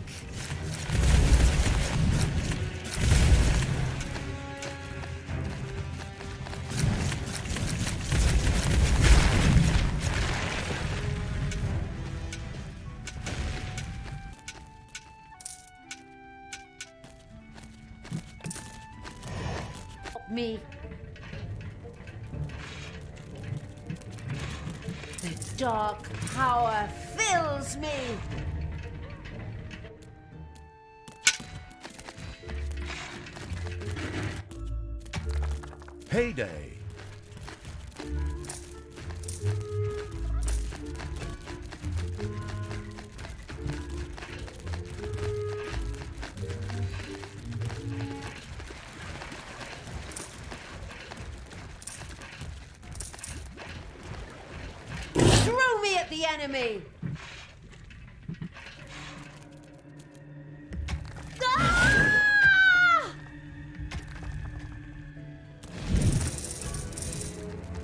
Me. The dark power fills me. Payday. Throw me at the enemy. Ah!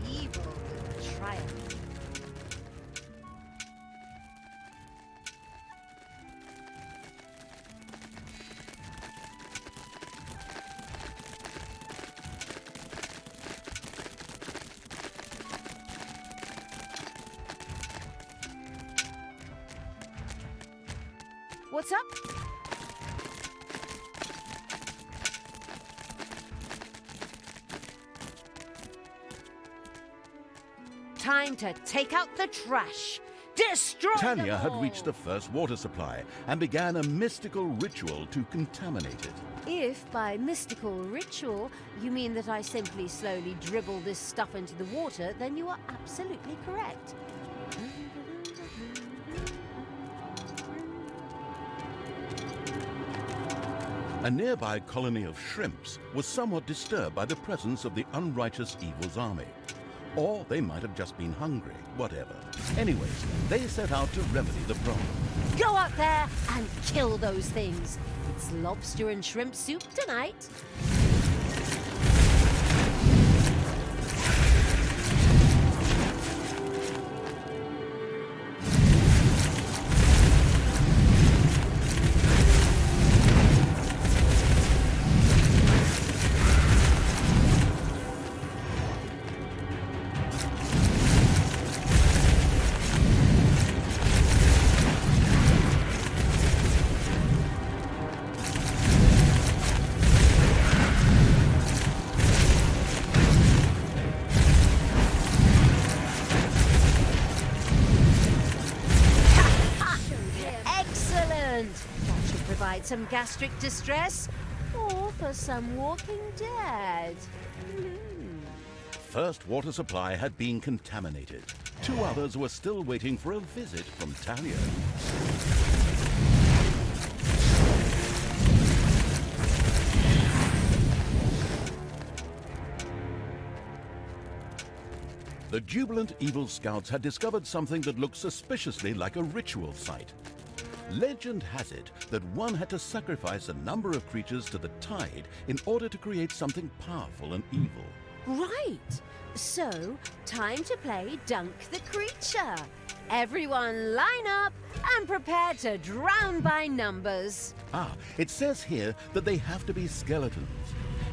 Evil will triumph. What's up? Time to take out the trash. Destroy them Talia had all. reached the first water supply and began a mystical ritual to contaminate it. If by mystical ritual you mean that I simply slowly dribble this stuff into the water, then you are absolutely correct. A nearby colony of shrimps was somewhat disturbed by the presence of the unrighteous evil's army. Or they might have just been hungry, whatever. Anyways, they set out to remedy the problem. Go out there and kill those things. It's lobster and shrimp soup tonight. Some gastric distress, or for some Walking Dead. First water supply had been contaminated. Two others were still waiting for a visit from Talia. The jubilant evil scouts had discovered something that looked suspiciously like a ritual site. Legend has it that one had to sacrifice a number of creatures to the tide in order to create something powerful and evil. Right. So, time to play Dunk the Creature. Everyone line up and prepare to drown by numbers. Ah, it says here that they have to be skeletons.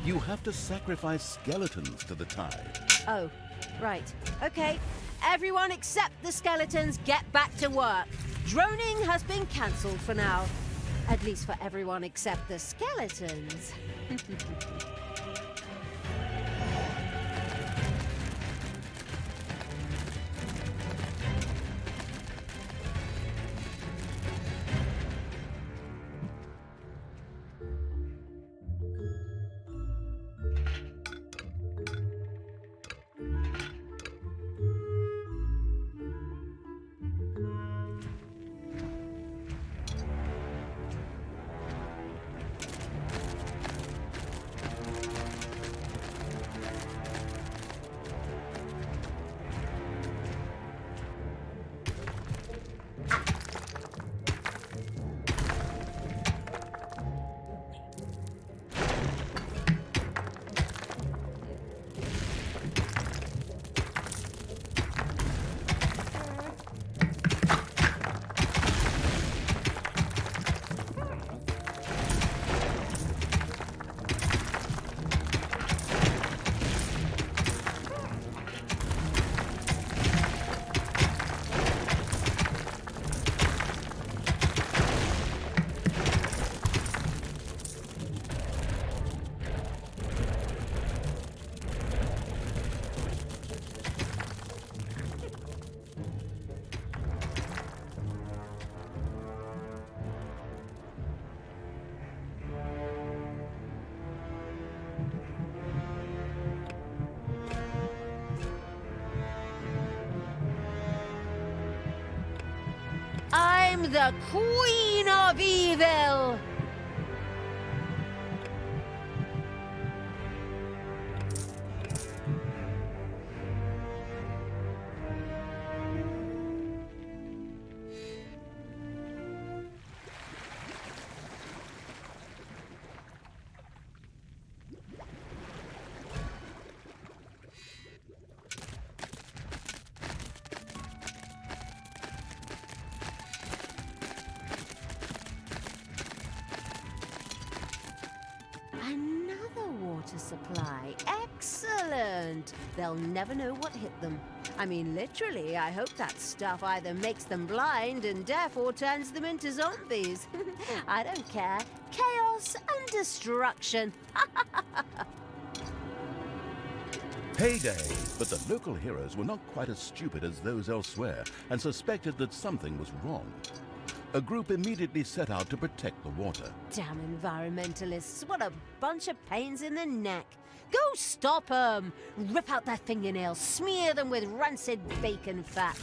You have to sacrifice skeletons to the tide. Oh, right. Okay. Everyone except the skeletons get back to work. Droning has been cancelled for now. At least for everyone except the skeletons. I'm the Queen of Evil! Another water supply. Excellent! They'll never know what hit them. I mean, literally, I hope that stuff either makes them blind and deaf or turns them into zombies. I don't care. Chaos and destruction. Payday! But the local heroes were not quite as stupid as those elsewhere and suspected that something was wrong. A group immediately set out to protect the water. Damn environmentalists, what a bunch of pains in the neck. Go stop them! Rip out their fingernails, smear them with rancid bacon fat.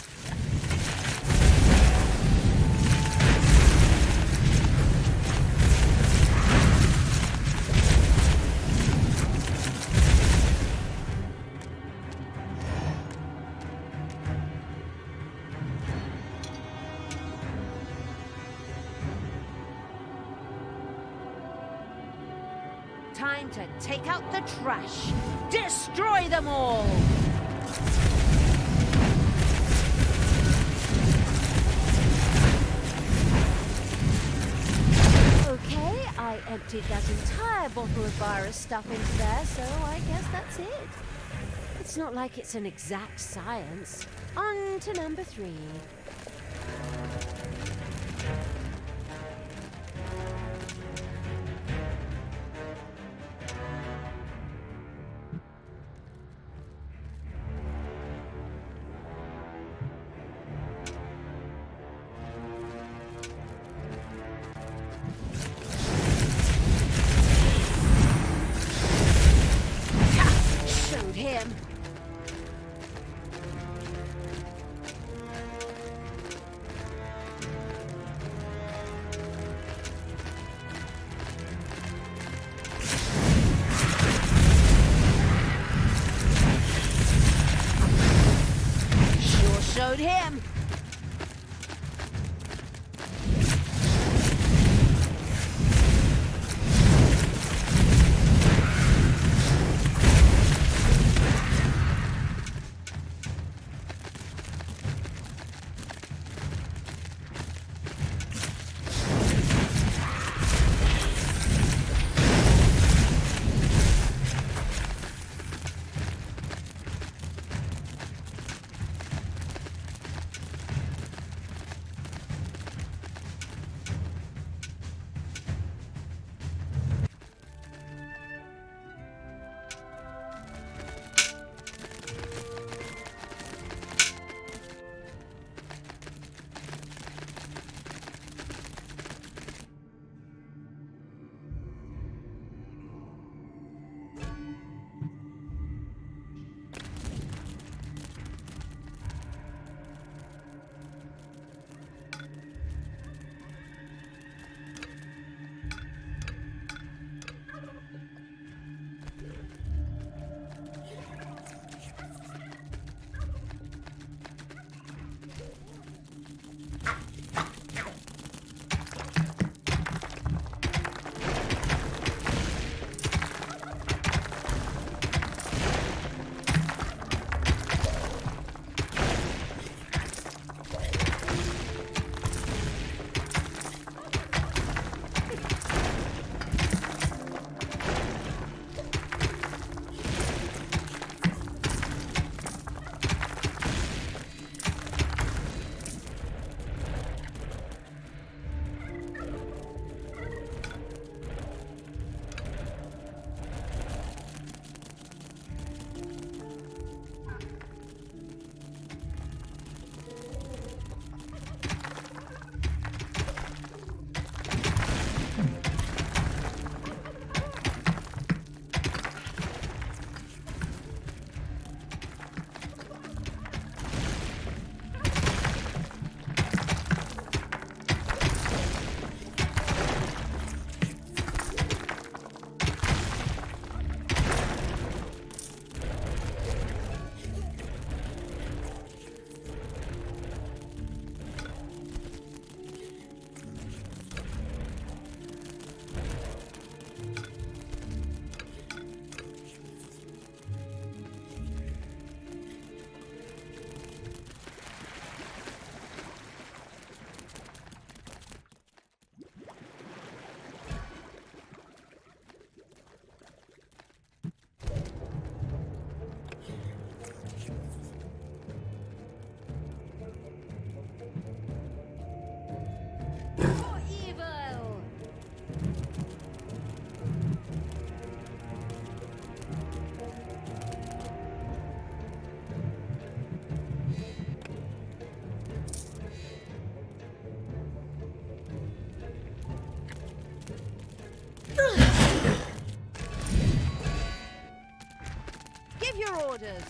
Time to take out the trash. Destroy them all! Okay, I emptied that entire bottle of virus stuff into there, so I guess that's it. It's not like it's an exact science. On to number 3. Him. Sure showed him. your orders.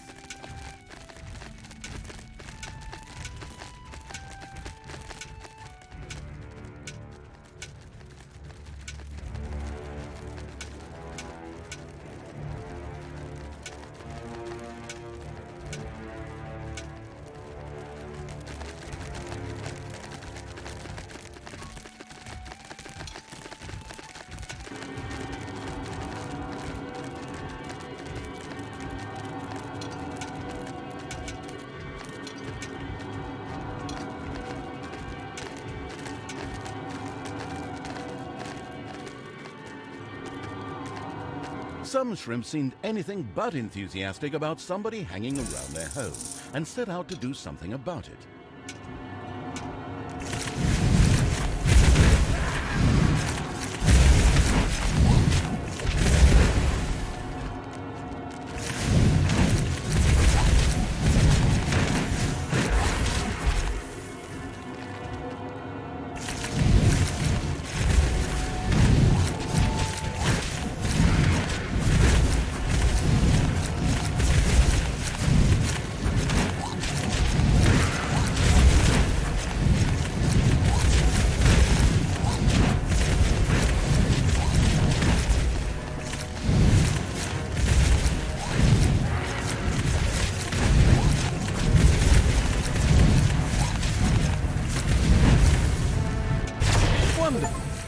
Some shrimps seemed anything but enthusiastic about somebody hanging around their home and set out to do something about it.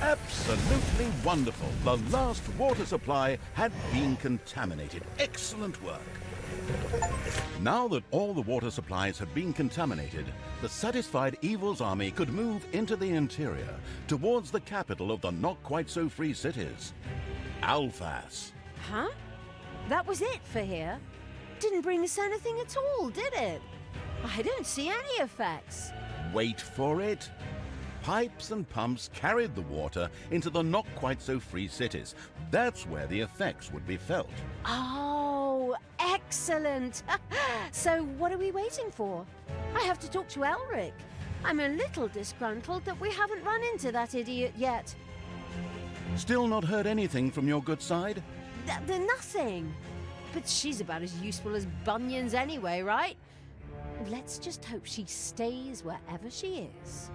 Absolutely wonderful. The last water supply had been contaminated. Excellent work. Now that all the water supplies had been contaminated, the satisfied Evil's army could move into the interior, towards the capital of the not-quite-so-free cities, Alphas. Huh? That was it for here? Didn't bring us anything at all, did it? I don't see any effects. Wait for it. Pipes and pumps carried the water into the not-quite-so-free cities. That's where the effects would be felt. Oh, excellent. So what are we waiting for? I have to talk to Elric. I'm a little disgruntled that we haven't run into that idiot yet. Still not heard anything from your good side? Nothing. But she's about as useful as bunions anyway, right? Let's just hope she stays wherever she is.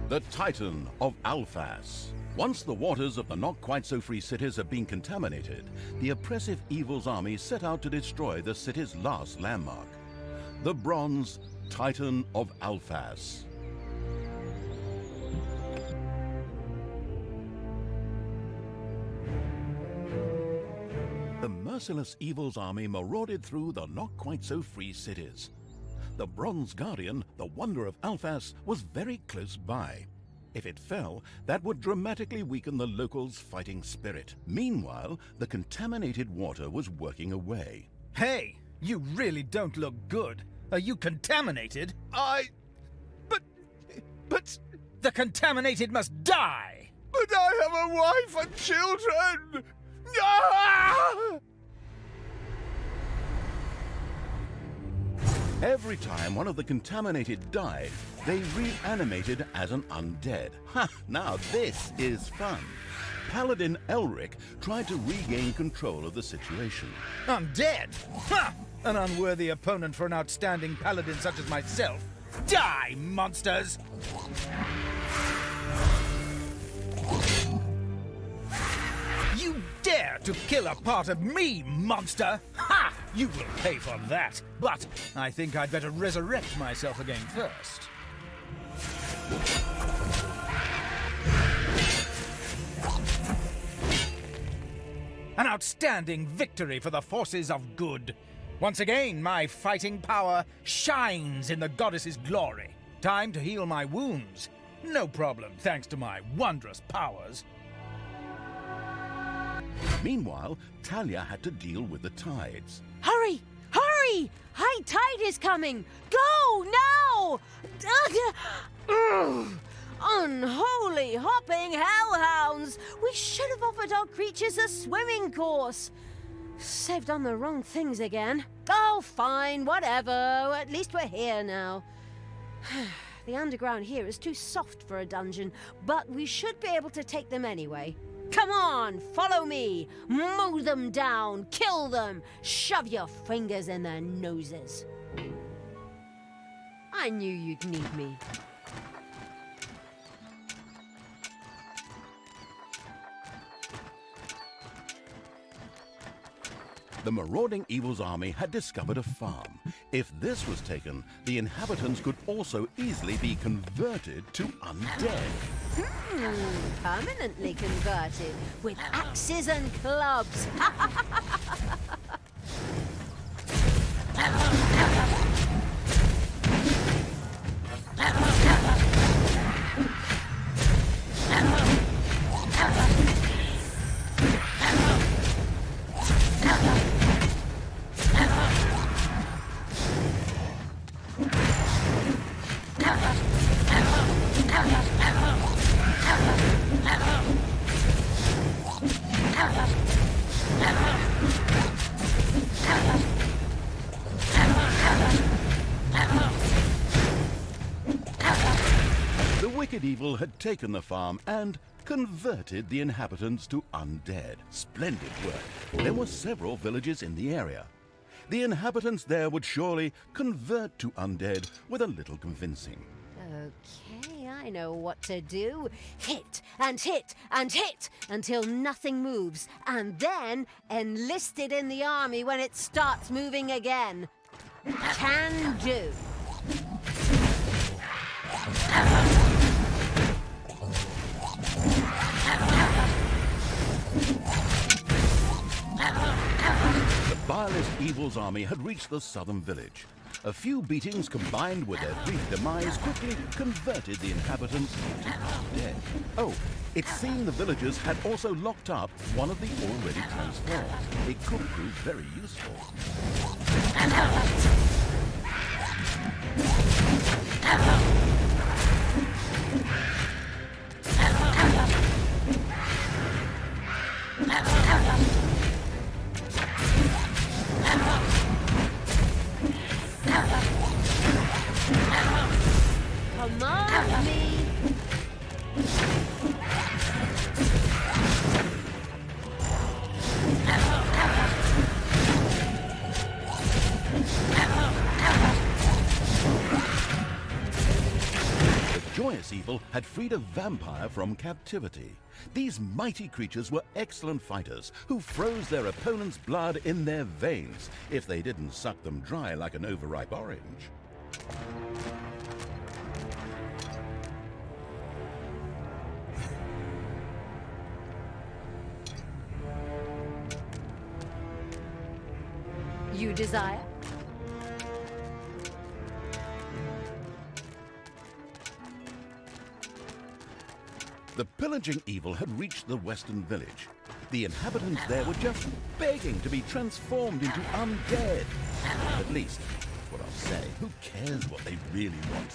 The Titan of Alphas. Once the waters of the not-quite-so-free cities had been contaminated, the oppressive Evil's army set out to destroy the city's last landmark, the bronze Titan of Alphas. The merciless Evil's army marauded through the not-quite-so-free cities. The Bronze Guardian, the wonder of Alphas, was very close by. If it fell, that would dramatically weaken the locals' fighting spirit. Meanwhile, the contaminated water was working away. Hey, you really don't look good. Are you contaminated? But... The contaminated must die! But I have a wife and children! Ah! Every time one of the contaminated died, they reanimated as an undead. Ha! Now this is fun. Paladin Elric tried to regain control of the situation. Undead? Ha! An unworthy opponent for an outstanding paladin such as myself. Die, monsters! You dare to kill a part of me, monster! Ha! You will pay for that. But I think I'd better resurrect myself again first. An outstanding victory for the forces of good. Once again, my fighting power shines in the goddess's glory. Time to heal my wounds. No problem, thanks to my wondrous powers. Meanwhile, Talia had to deal with the tides. Hurry! Hurry! High tide is coming! Go now! Ugh. Unholy hopping hellhounds! We should have offered our creatures a swimming course. Saved on the wrong things again. Oh, fine, whatever. At least we're here now. The underground here is too soft for a dungeon, but we should be able to take them anyway. Come on, follow me. Mow them down, kill them, shove your fingers in their noses. I knew you'd need me. The marauding evil's army had discovered a farm. If this was taken, the inhabitants could also easily be converted to undead. Permanently converted with axes and clubs. The wicked evil had taken the farm and converted the inhabitants to undead. Splendid work. There were several villages in the area. The inhabitants there would surely convert to undead with a little convincing. Okay, I know what to do. Hit and hit and hit until nothing moves, and then enlist it in the army when it starts moving again. Can do. The vilest evil's army had reached the southern village. A few beatings combined with their brief demise quickly converted the inhabitants to undead. Oh, it seemed the villagers had also locked up one of the already transformed. It could prove very useful. Command me. The joyous evil had freed a vampire from captivity. These mighty creatures were excellent fighters who froze their opponent's blood in their veins if they didn't suck them dry like an overripe orange. You desire? The pillaging evil had reached the western village. The inhabitants there were just begging to be transformed into undead. At least, that's what I'll say. Who cares what they really want?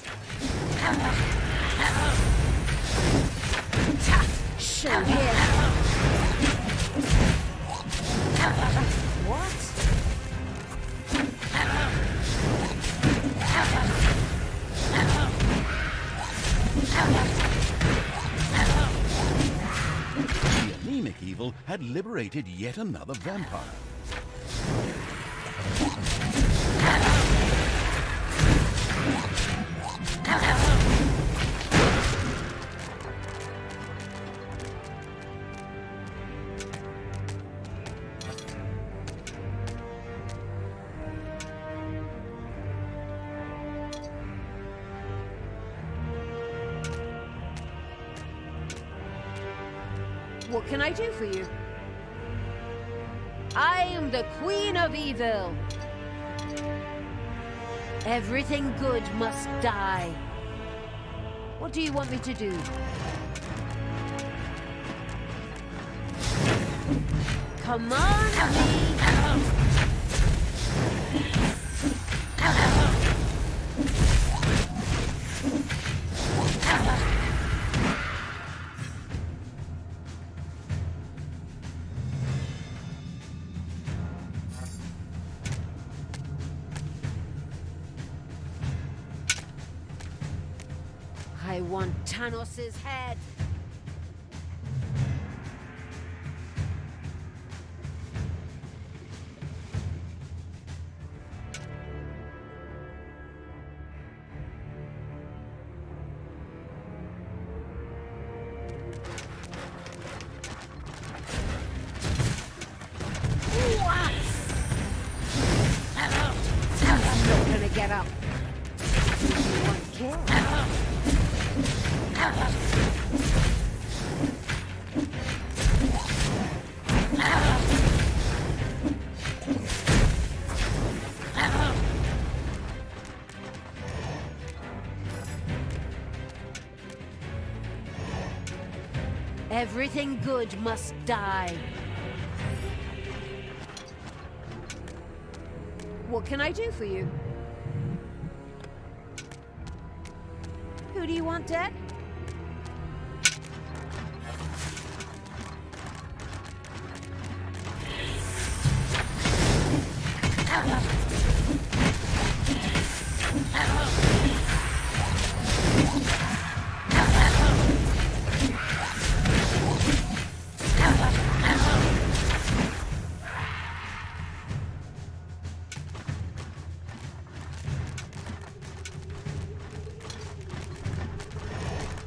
Show here. What? The anemic evil had liberated yet another vampire. What can I do for you? I am the Queen of Evil. Everything good must die. What do you want me to do? Command me! I want Tanos' head. He's not gonna get up. You want kill? Everything good must die. What can I do for you? Who do you want dead?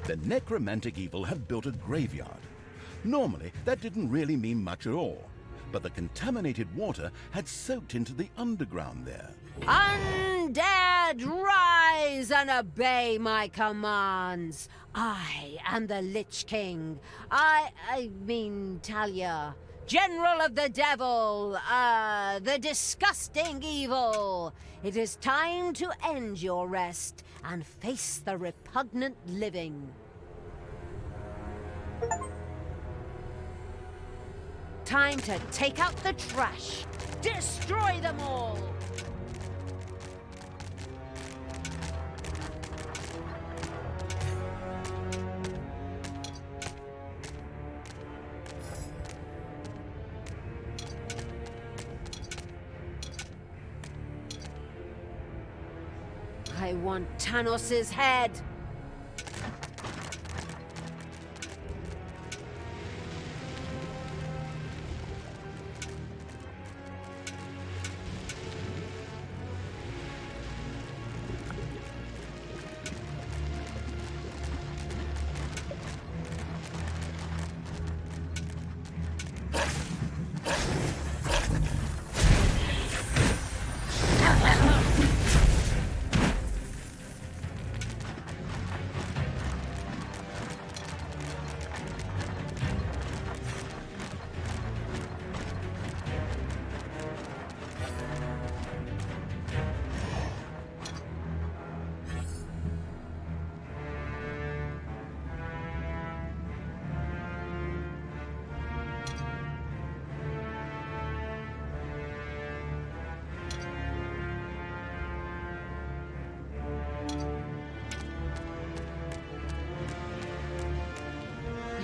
The necromantic evil had built a graveyard. Normally, that didn't really mean much at all, but the contaminated water had soaked into the underground there. Undead, rise and obey my commands. I am the Lich King. I mean Talia, General of the Devil, the disgusting evil. It is time to end your rest and face the repugnant living. Time to take out the trash. Destroy them all! I want Tanos' head.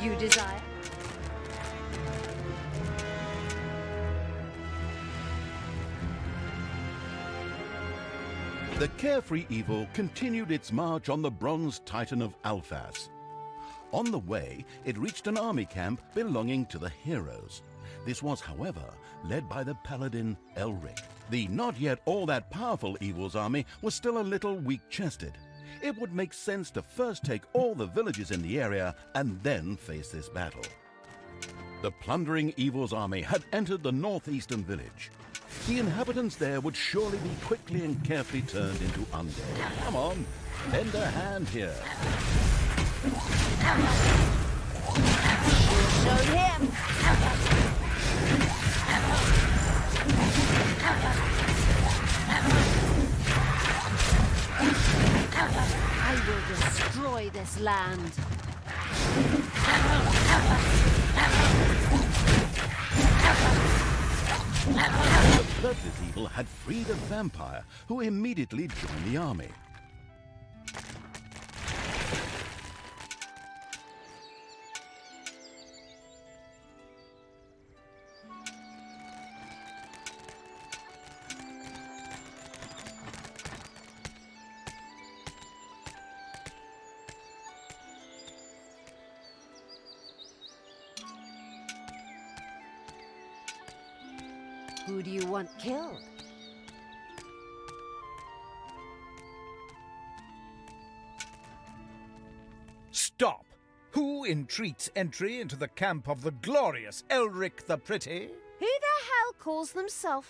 You desire? The carefree evil continued its march on the bronze titan of Alphas. On the way, it reached an army camp belonging to the heroes. This was, however, led by the paladin Elric. The not yet all that powerful evil's army was still a little weak-chested. It would make sense to first take all the villages in the area and then face this battle. The plundering evil's army had entered the northeastern village. The inhabitants there would surely be quickly and carefully turned into undead. Come on, lend a hand here. Show him! glorious land. The bloodless evil had freed a vampire, who immediately joined the army. Who do you want killed? Stop! Who entreats entry into the camp of the glorious Elric the Pretty? Who the hell calls themselves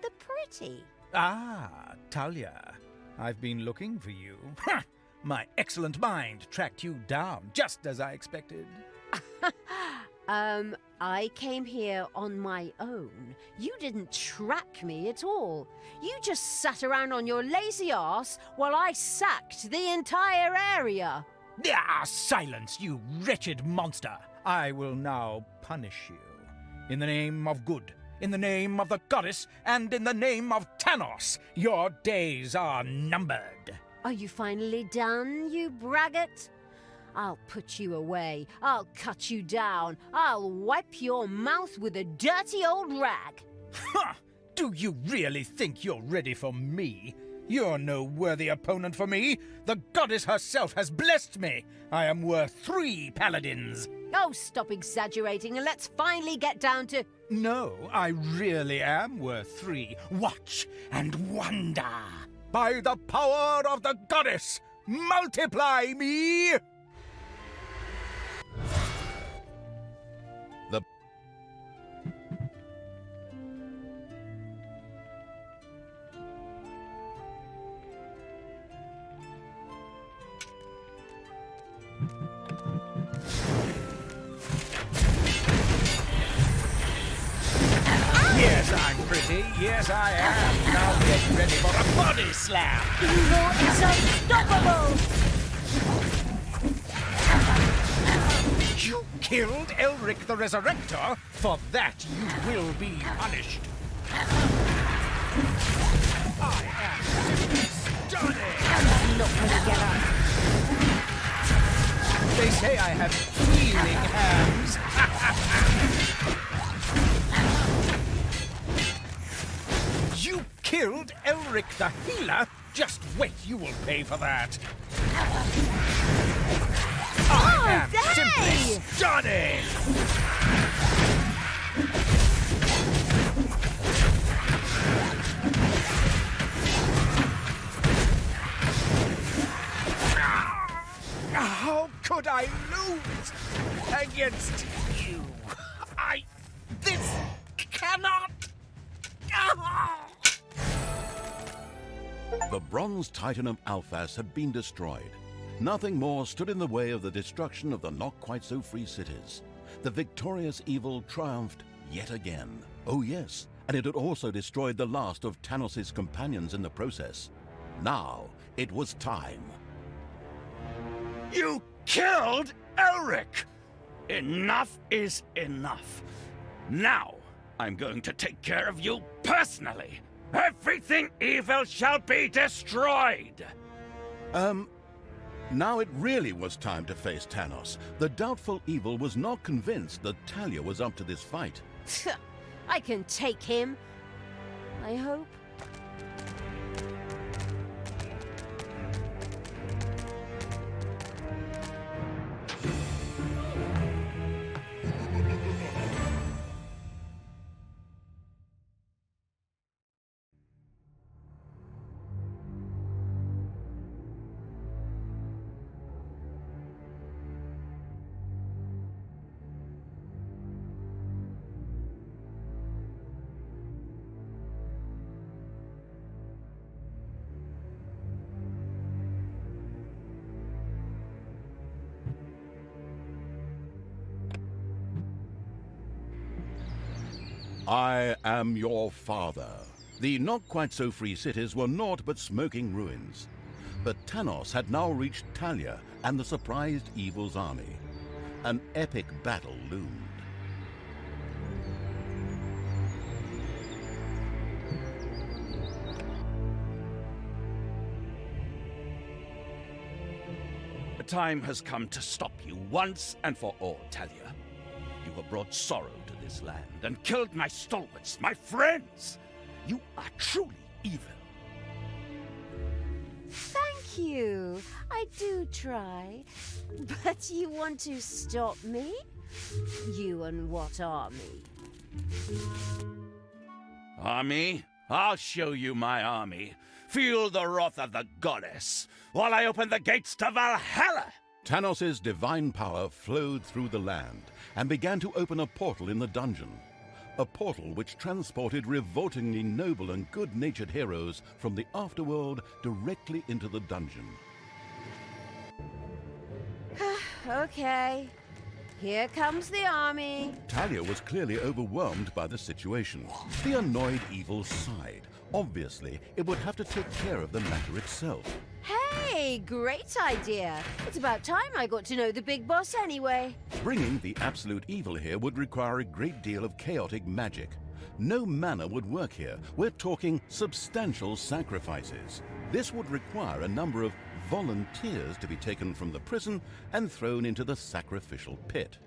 the Pretty? Ah, Talia. I've been looking for you. Ha! My excellent mind tracked you down, just as I expected. I came here on my own. You didn't track me at all. You just sat around on your lazy arse while I sacked the entire area. Ah, silence, you wretched monster! I will now punish you. In the name of good, in the name of the goddess, and in the name of Tanos, your days are numbered. Are you finally done, you braggart? I'll put you away. I'll cut you down. I'll wipe your mouth with a dirty old rag. Ha! Do you really think you're ready for me? You're no worthy opponent for me. The goddess herself has blessed me. I am worth 3 paladins. Oh, stop exaggerating and let's finally get down to... No, I really am worth 3. Watch and wonder. By the power of the goddess, multiply me! The Yes, I'm pretty. Yes, I am. Now get ready for a body slam. Evil is unstoppable! You killed Elric the Resurrector. For that, you will be punished. I am stunning. I'm not gonna get up. They say I have healing hands. You killed Elric the Healer? Just wait, you will pay for that. I am simply stunning! How could I lose against you? This cannot... The bronze titan of Alphas had been destroyed. Nothing more stood in the way of the destruction of the not-quite-so-free cities. The victorious evil triumphed yet again. Oh yes, and it had also destroyed the last of Tanos' companions in the process. Now it was time. You killed Elric! Enough is enough. Now, I'm going to take care of you personally. Everything evil shall be destroyed! Now it really was time to face Tanos. The doubtful evil was not convinced that Talia was up to this fight. I can take him. I hope. I am your father. The not-quite-so-free cities were naught but smoking ruins. But Tanos had now reached Talia and the surprised evil's army. An epic battle loomed. The time has come to stop you once and for all, Talia. You have brought sorrow to this land and killed my stalwarts, my friends. You are truly evil. Thank you. I do try. But you want to stop me? You and what army? Army? I'll show you my army. Feel the wrath of the goddess while I open the gates to Valhalla! Tanos' divine power flowed through the land and began to open a portal in the dungeon. A portal which transported revoltingly noble and good-natured heroes from the afterworld directly into the dungeon. Okay. Here comes the army. Talia was clearly overwhelmed by the situation. The annoyed evil sighed. Obviously, it would have to take care of the matter itself. Hey, great idea. It's about time I got to know the big boss anyway. Bringing the absolute evil here would require a great deal of chaotic magic. No mana would work here. We're talking substantial sacrifices. This would require a number of volunteers to be taken from the prison and thrown into the sacrificial pit.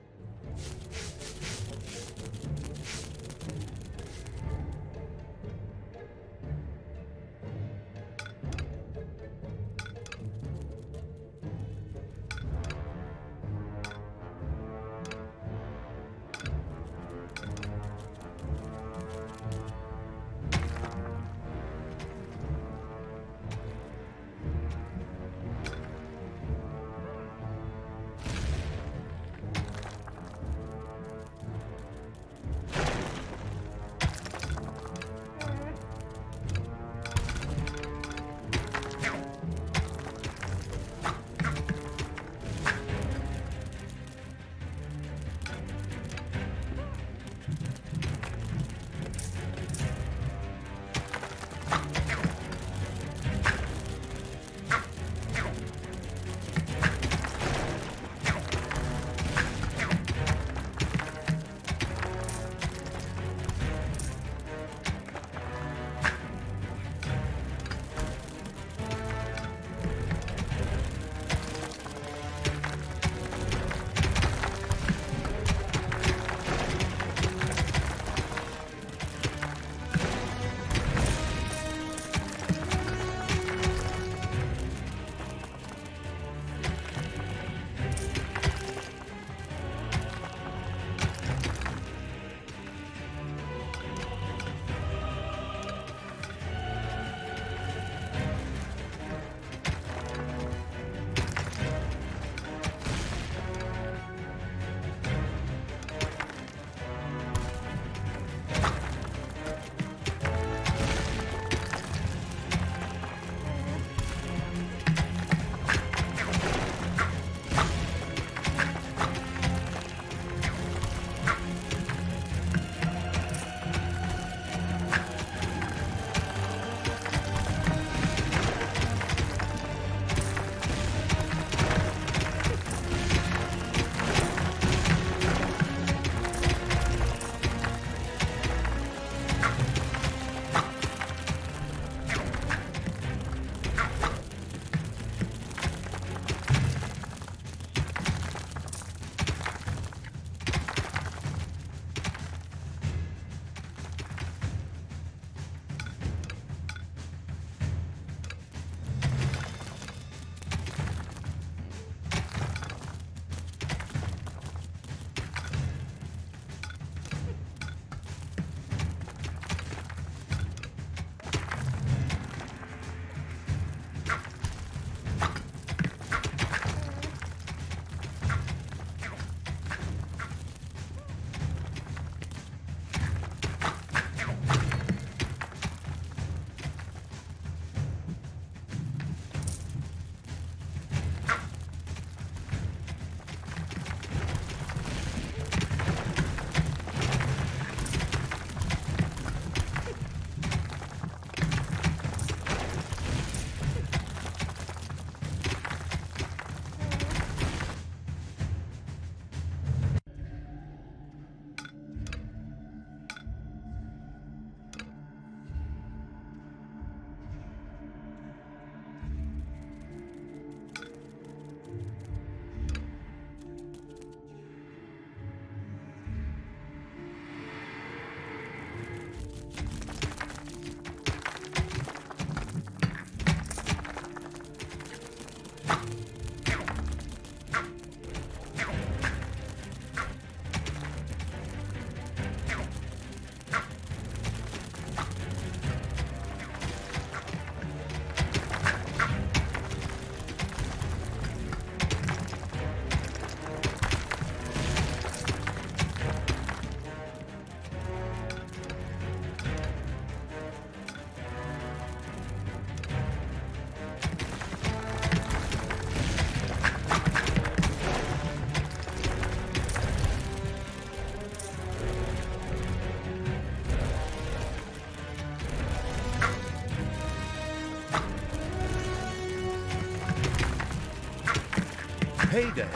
Payday.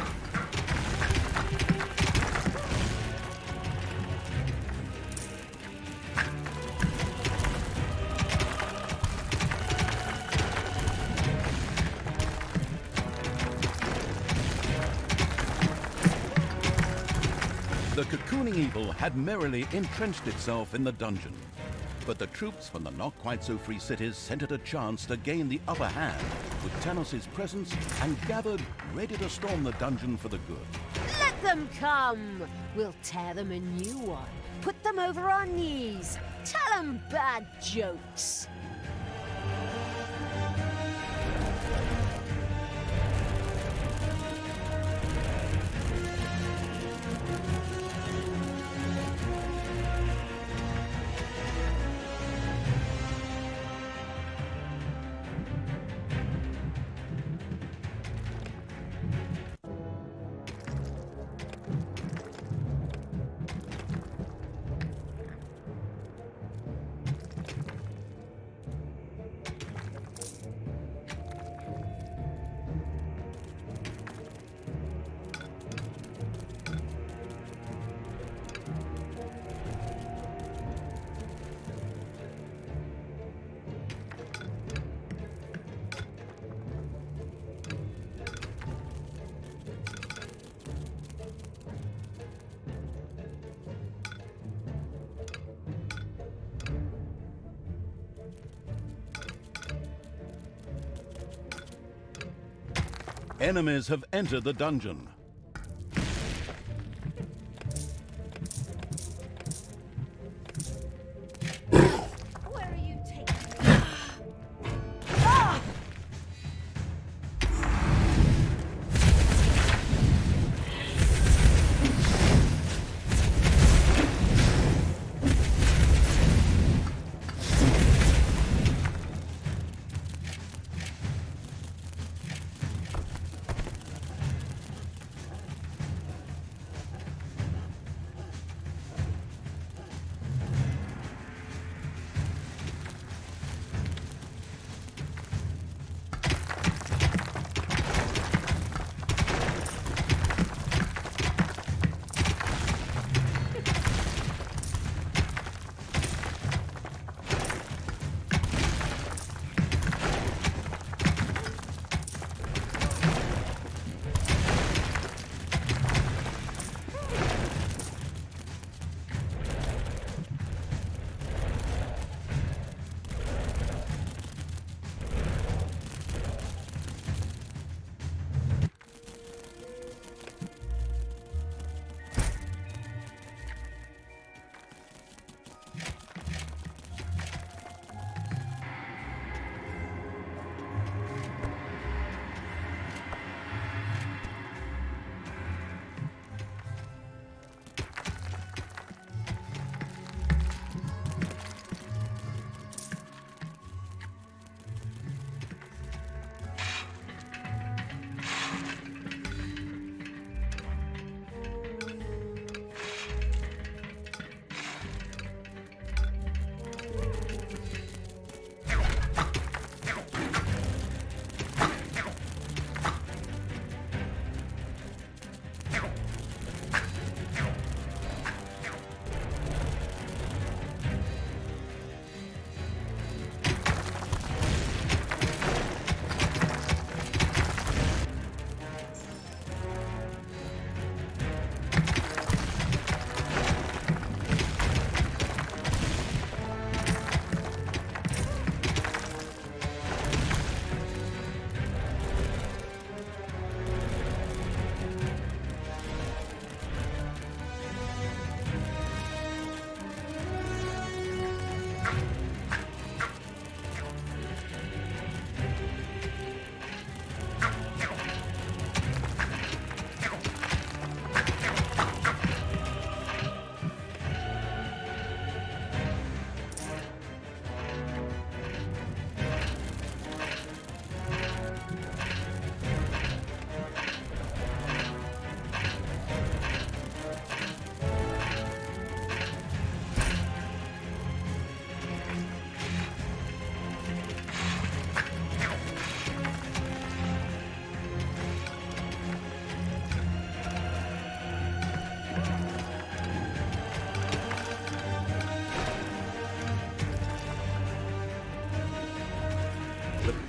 The cocooning evil had merrily entrenched itself in the dungeon, but the troops from the not-quite-so-free cities scented a chance to gain the upper hand with Tanos' presence and gathered ready to storm the dungeon for the good. Let them come! We'll tear them a new one, put them over our knees, tell them bad jokes. Enemies have entered the dungeon. Where are you taking me? Ah!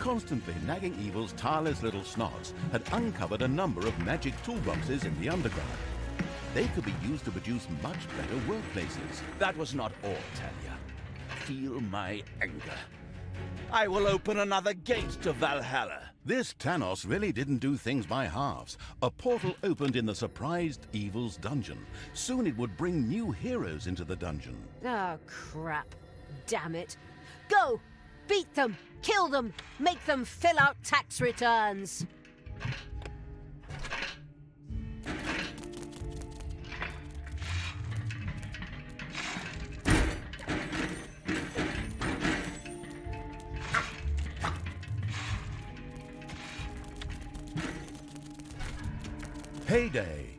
constantly nagging evil's tireless little snots had uncovered a number of magic toolboxes in the underground. They could be used to produce much better workplaces. That was not all, Talia. Feel my anger. I will open another gate to Valhalla. This Tanos really didn't do things by halves. A portal opened in the surprised evil's dungeon. Soon it would bring new heroes into the dungeon. Oh, crap. Damn it. Go! Beat them! Kill them! Make them fill out tax returns! Heyday!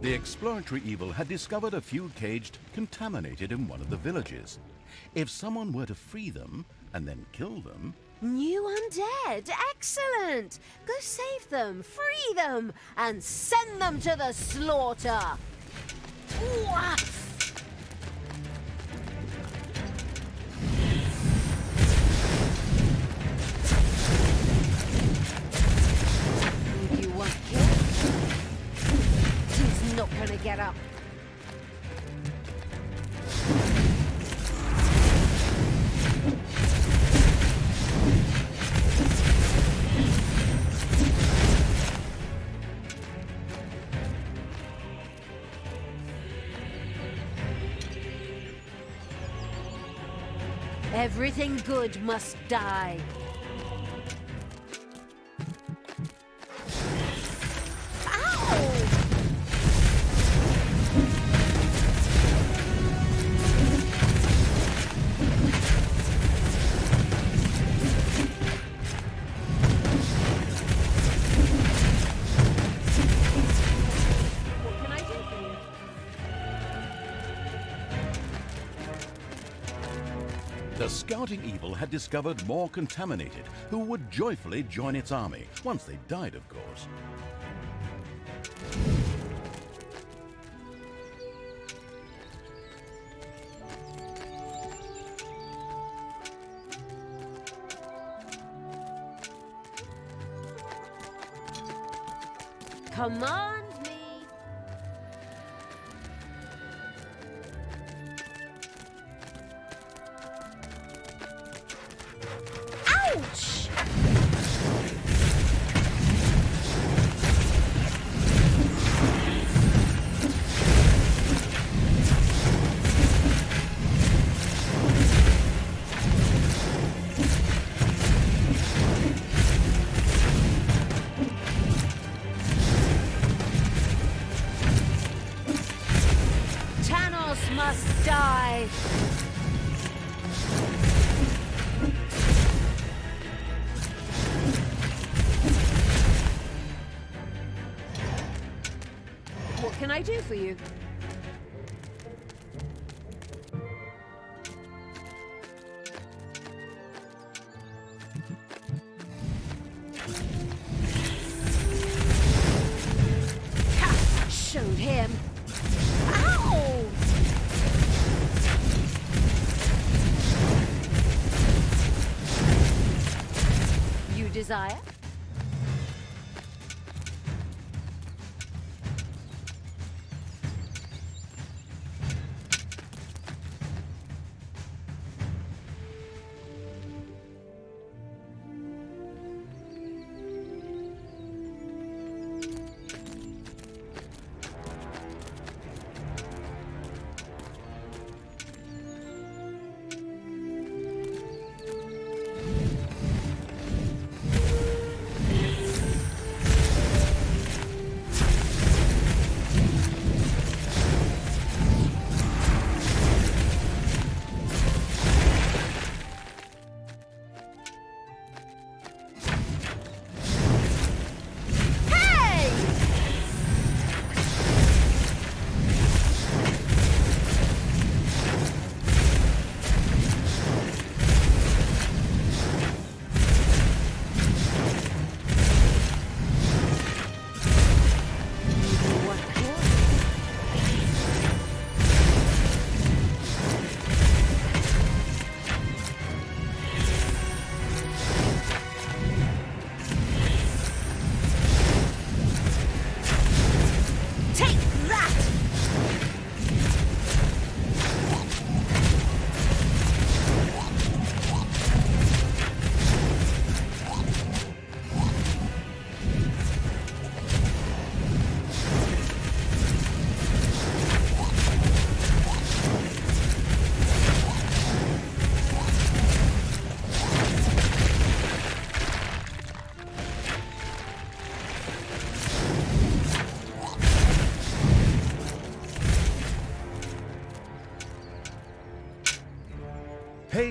The exploratory evil had discovered a few caged contaminated in one of the villages. If someone were to free them and then kill them... New undead! Excellent! Go save them, free them, and send them to the slaughter! Ooh-ah! You want kill? He's not gonna get up. Everything good must die. The scouting evil had discovered more contaminated, who would joyfully join its army, once they died, of course. Command me! Ouch! Tanos must die! What can I do for you? Ha! Showed him. Ow! You desire?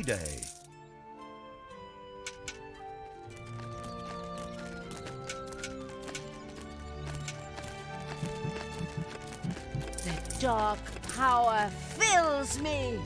payday. The dark power fills me.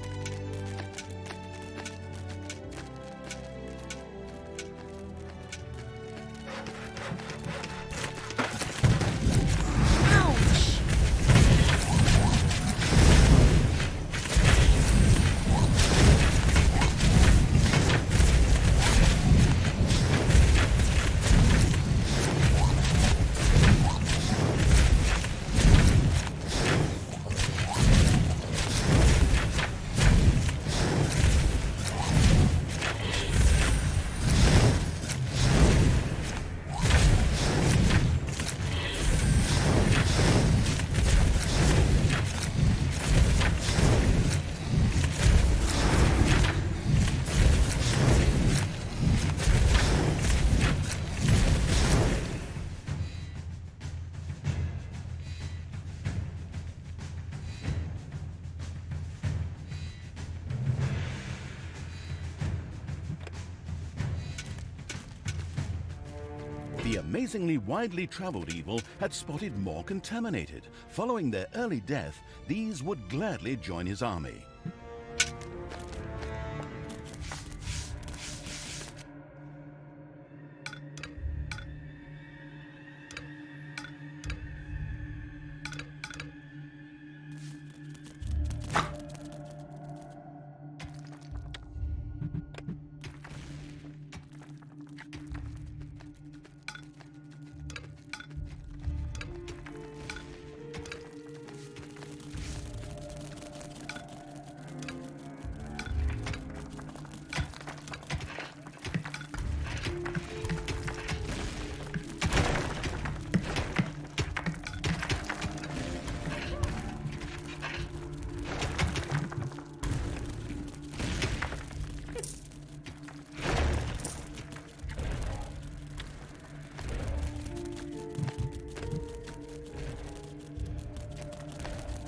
The amazingly widely traveled evil had spotted more contaminated. Following their early death, these would gladly join his army.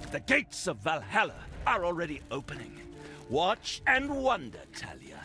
The gates of Valhalla are already opening. Watch and wonder, Talia.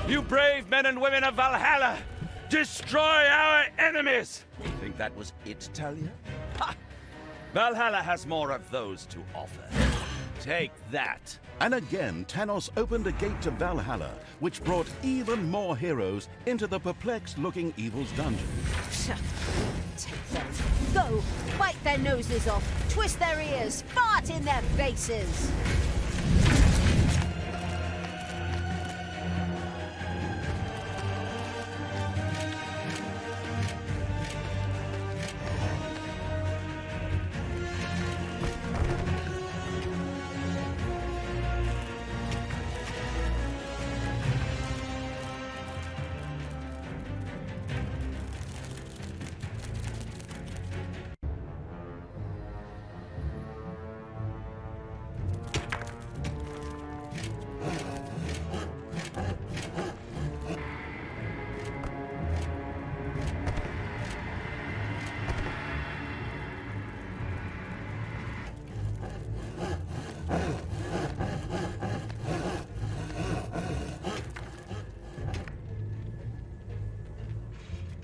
You brave men and women of Valhalla! Destroy our enemies! You think that was it, Talia? Ha! Valhalla has more of those to offer. Take that. And again, Tanos opened a gate to Valhalla, which brought even more heroes into the perplexed-looking evil's dungeon. Take them. Go! Bite their noses off, twist their ears, fart in their faces!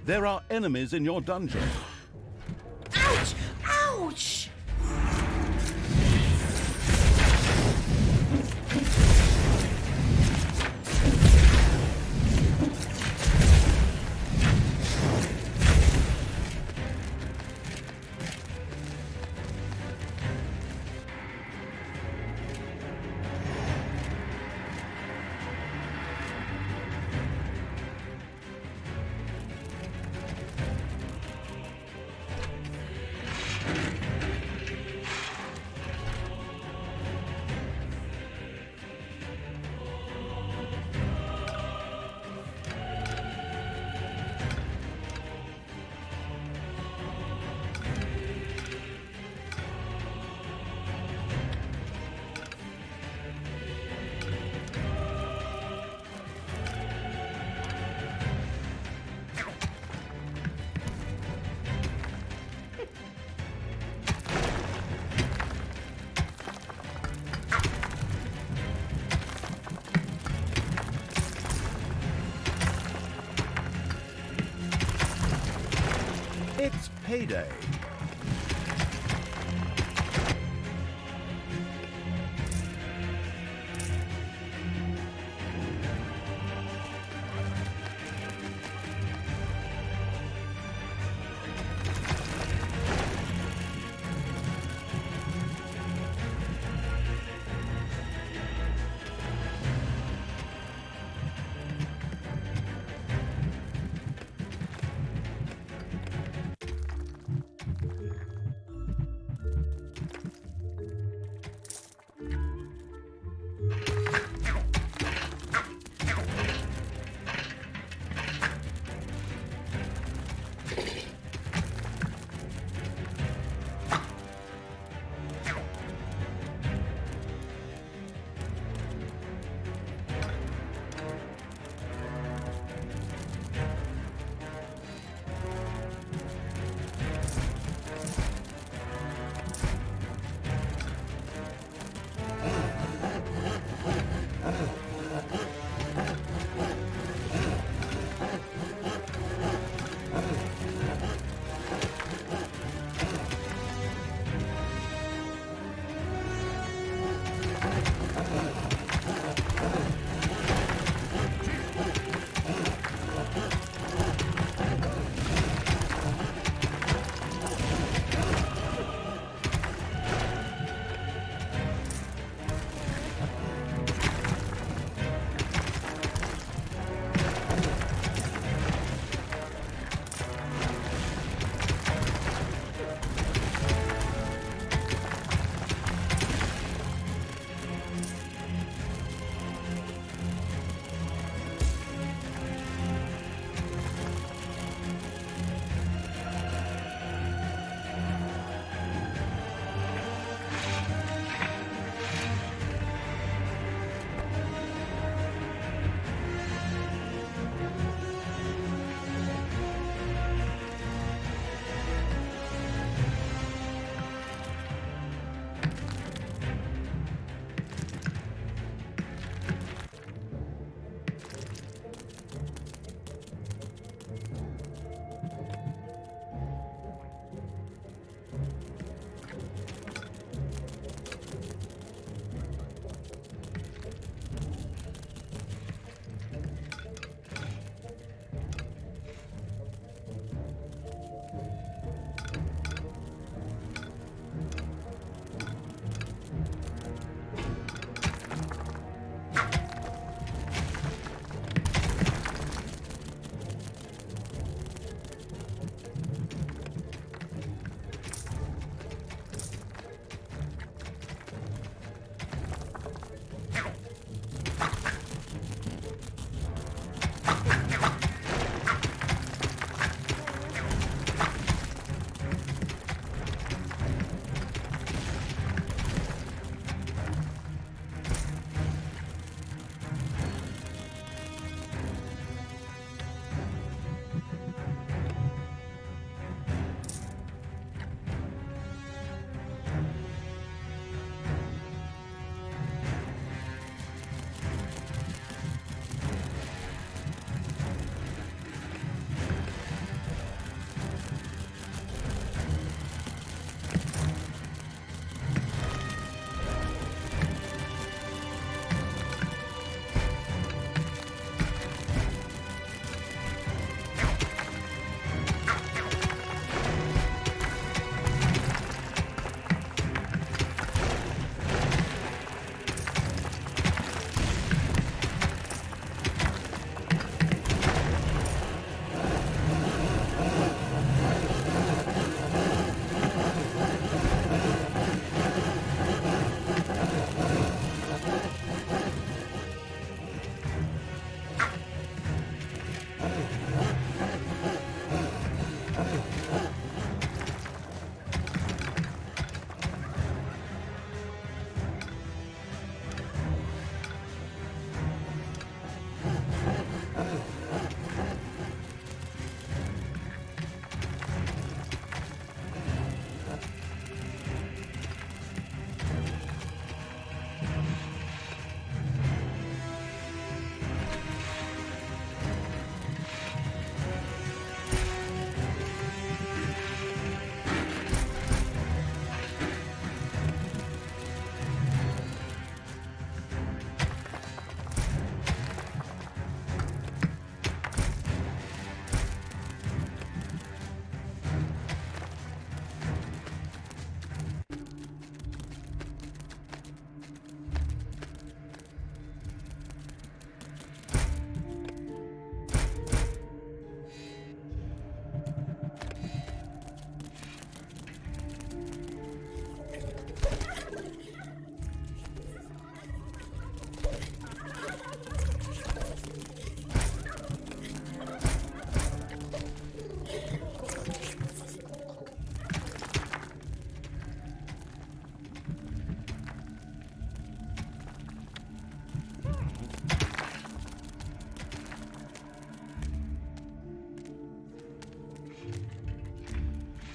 There are enemies in your dungeon. Ouch! Ouch! payday.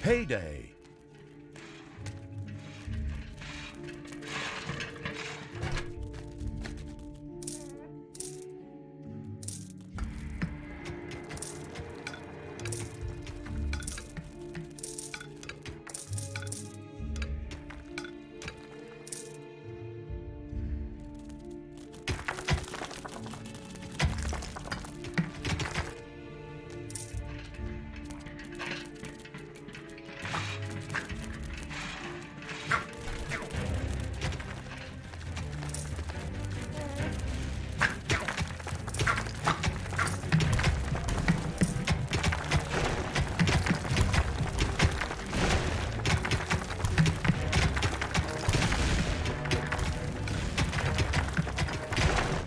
Payday.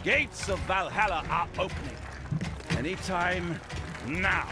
Gates of Valhalla are opening. Anytime now.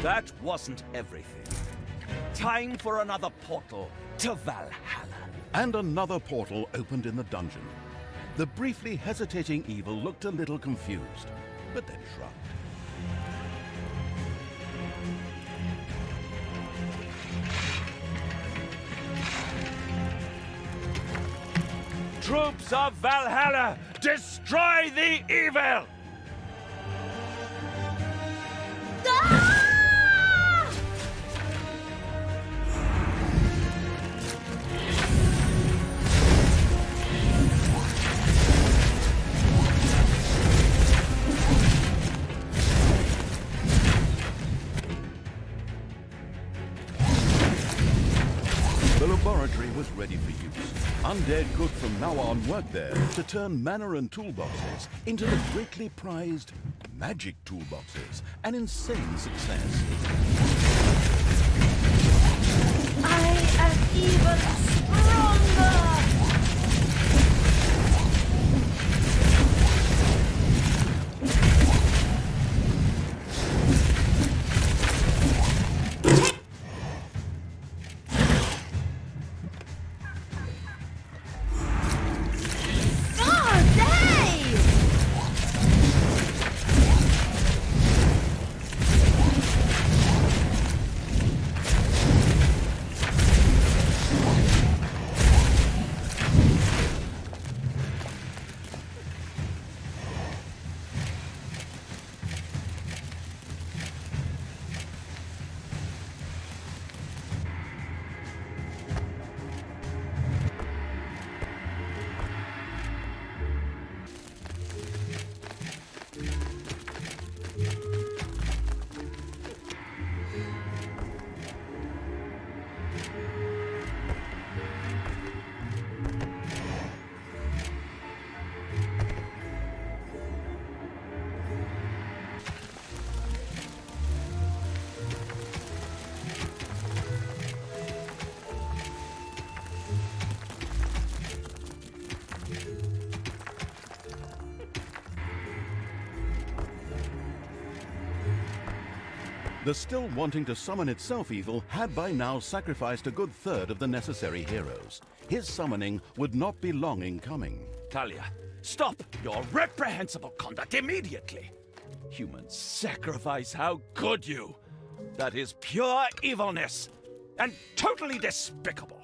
That wasn't everything. Time for another portal to Valhalla. And another portal opened in the dungeon. The briefly hesitating evil looked a little confused, but then shrugged. Troops of Valhalla, destroy the evil! The laboratory was ready for use. Undead could from now on work there to turn mana and toolboxes into the greatly prized magic toolboxes. An insane success. I am even stronger! The still wanting to summon itself evil had by now sacrificed a good third of the necessary heroes. His summoning would not be long in coming. Talia, stop your reprehensible conduct immediately! Human sacrifice, how could you? That is pure evilness and totally despicable.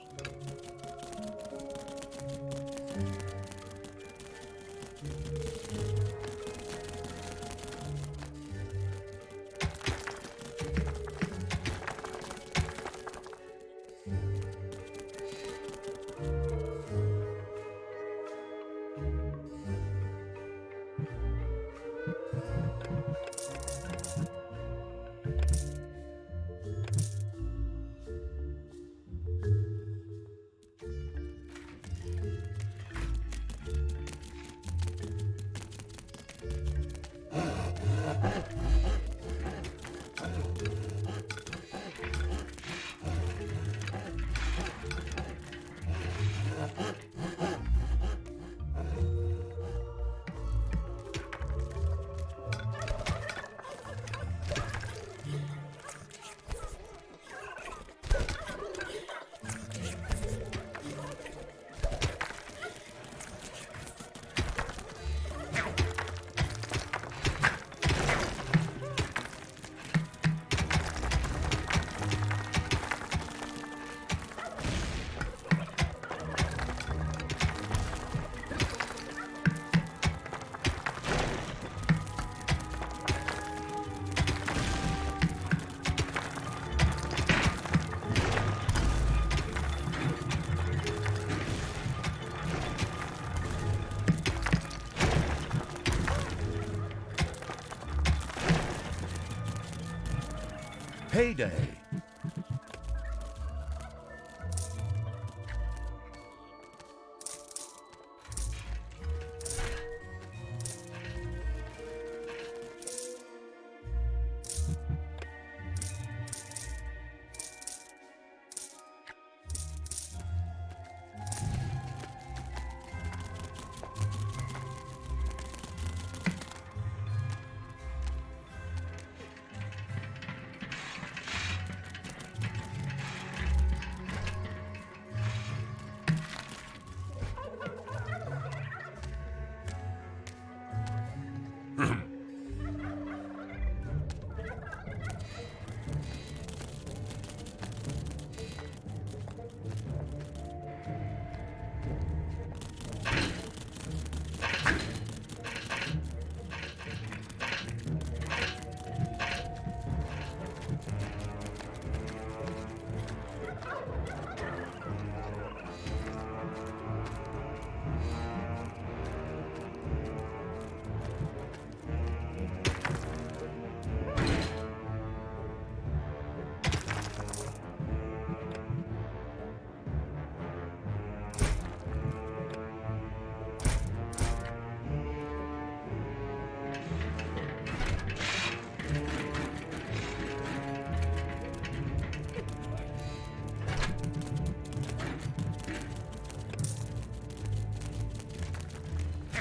Payday.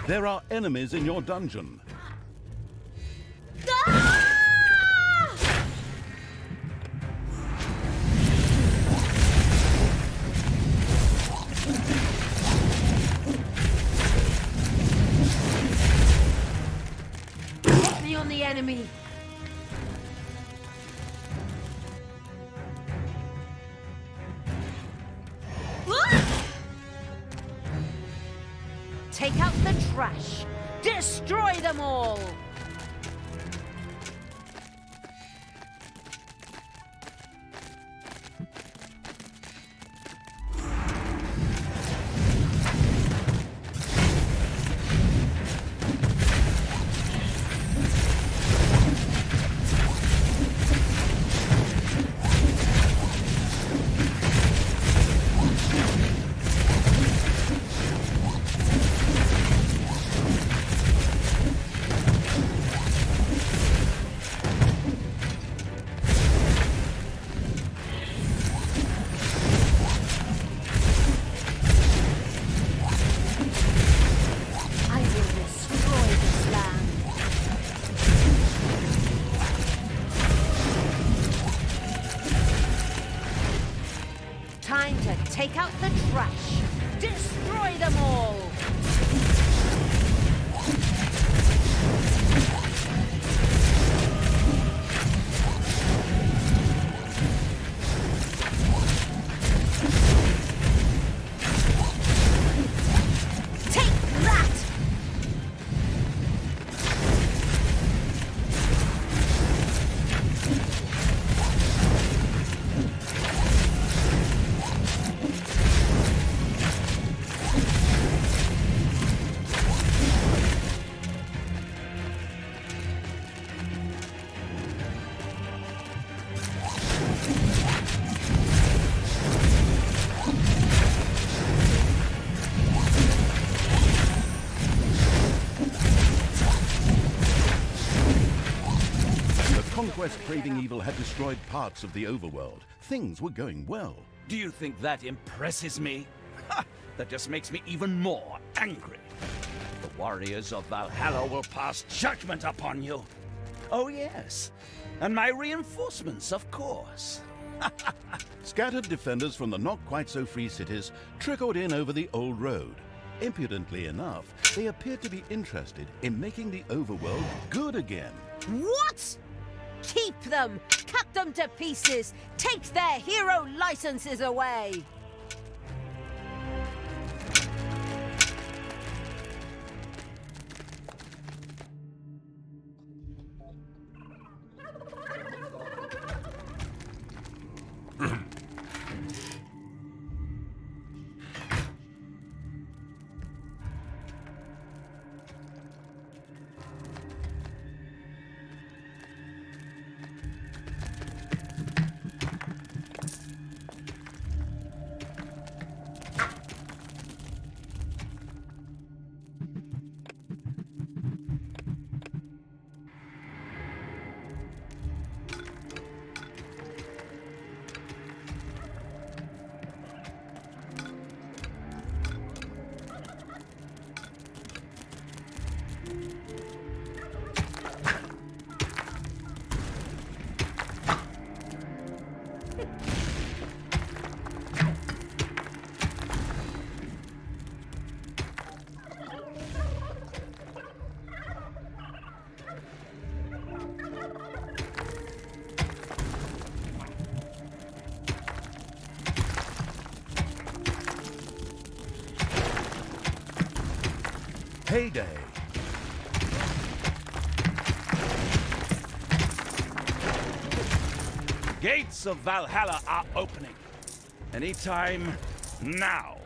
There are enemies in your dungeon. Get me on the enemy. Take out the trash. Destroy them all. Time to take out the trash. Destroy them all. Conquest-craving evil had destroyed parts of the overworld. Things were going well. Do you think that impresses me? Ha! That just makes me even more angry. The warriors of Valhalla will pass judgment upon you. Oh yes, and my reinforcements, of course. Scattered defenders from the not-quite-so-free cities trickled in over the old road. Impudently enough, they appeared to be interested in making the overworld good again. What? Keep them! Cut them to pieces! Take their hero licenses away! Payday. Gates of Valhalla are opening. Anytime now.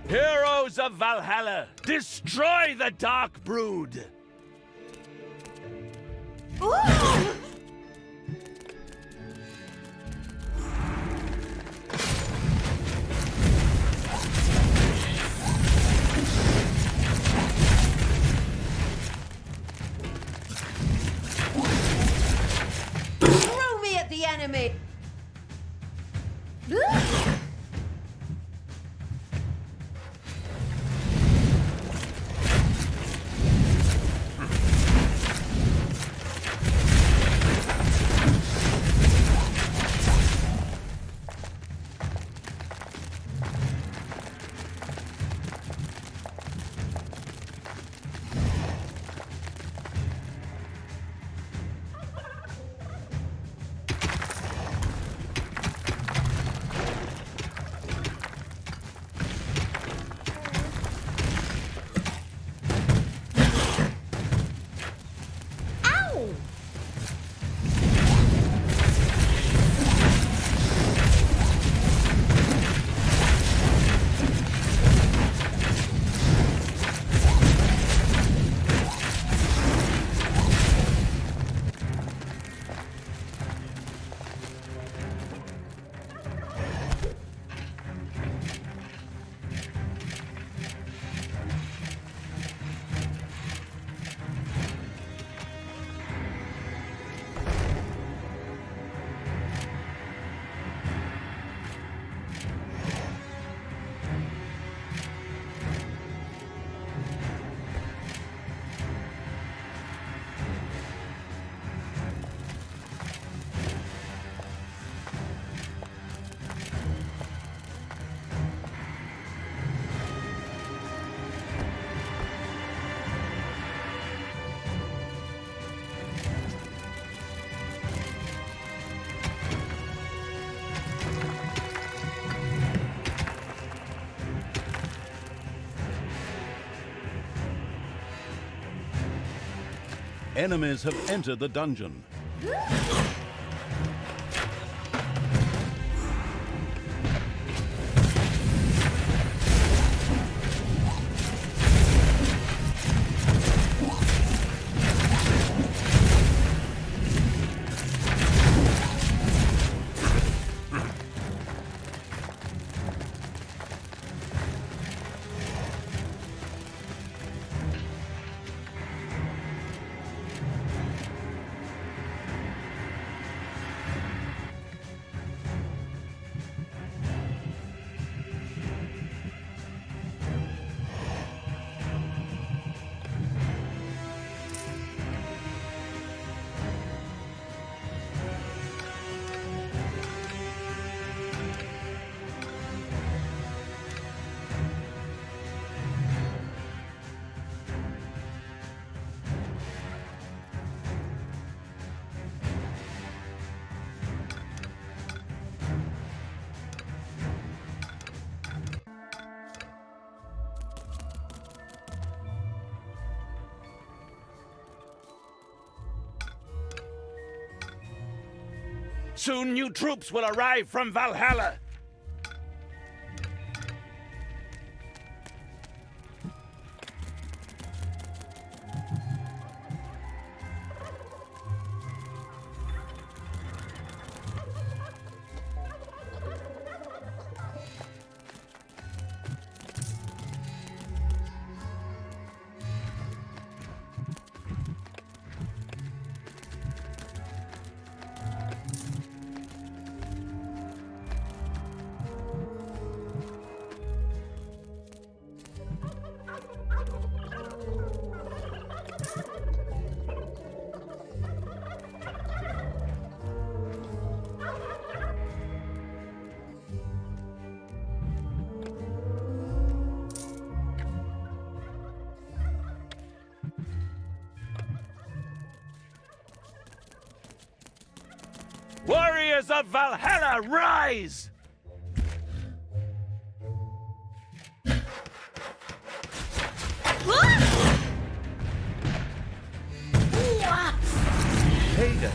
Heroes of Valhalla, destroy the Dark Brood! Throw me at the enemy! Enemies have entered the dungeon. Soon new troops will arrive from Valhalla. Warriors of Valhalla, rise! Heyday.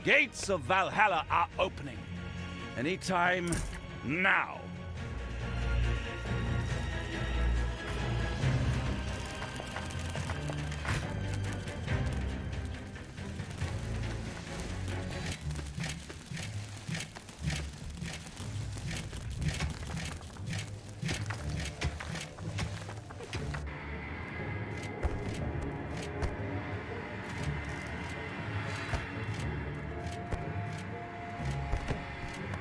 Gates of Valhalla are opening. Anytime now.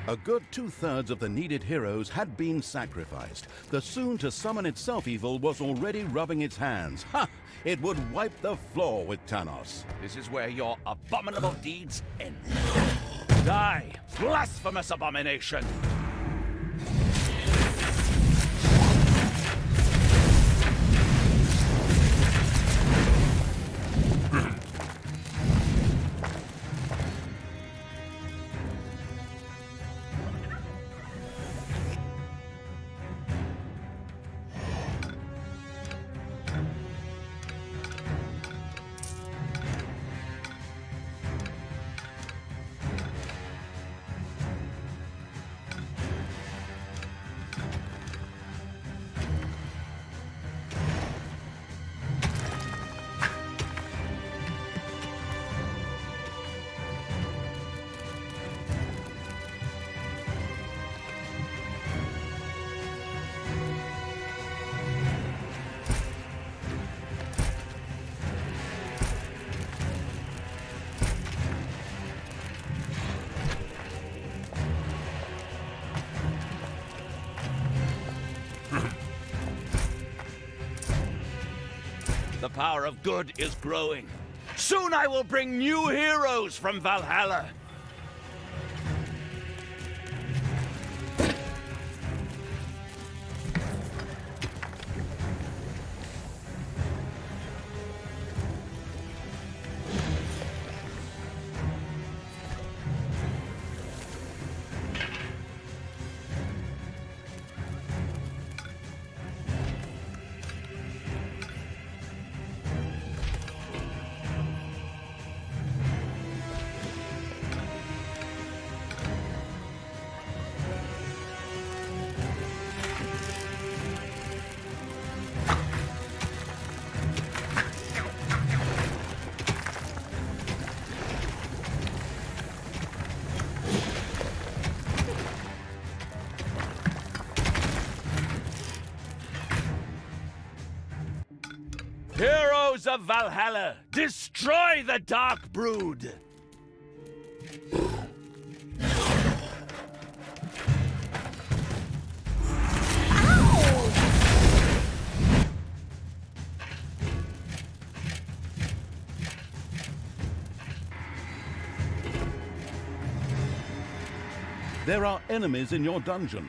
A good 2/3 of the needed heroes had been sacrificed. The soon-to-summon itself evil was already rubbing its hands. Ha! It would wipe the floor with Tanos. This is where your abominable deeds end. Die, blasphemous abomination! The power of good is growing. Soon I will bring new heroes from Valhalla. Heroes of Valhalla, destroy the Dark Brood! There are enemies in your dungeon.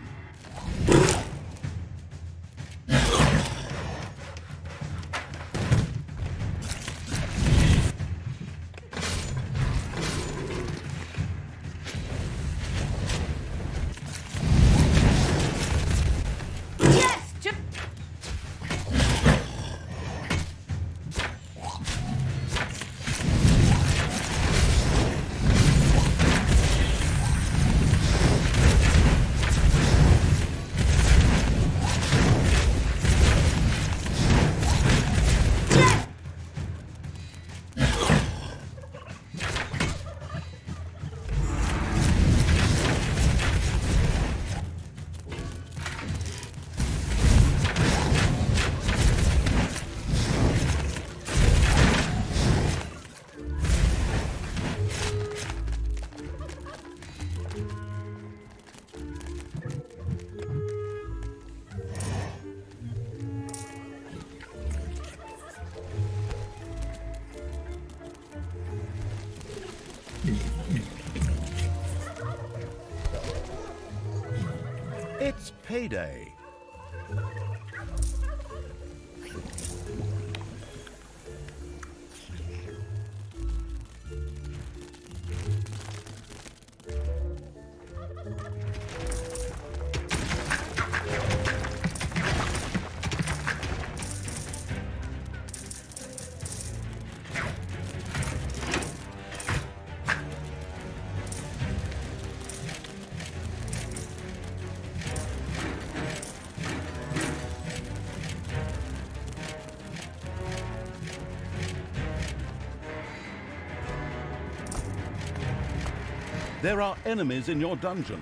It's payday. There are enemies in your dungeon.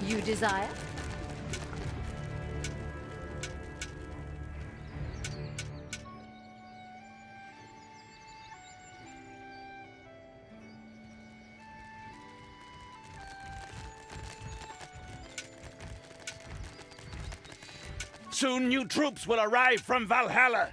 You desire? Soon new troops will arrive from Valhalla.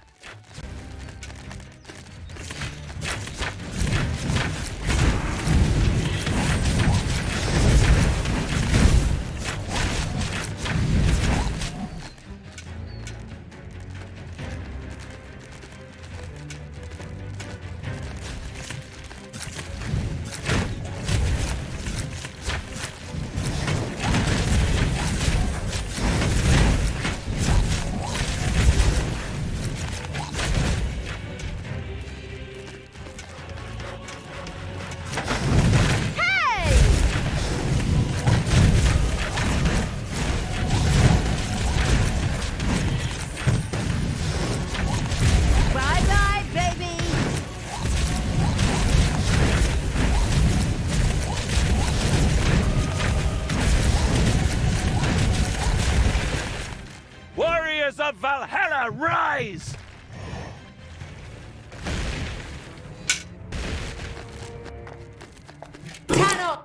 Of Valhalla, rise! Tanos!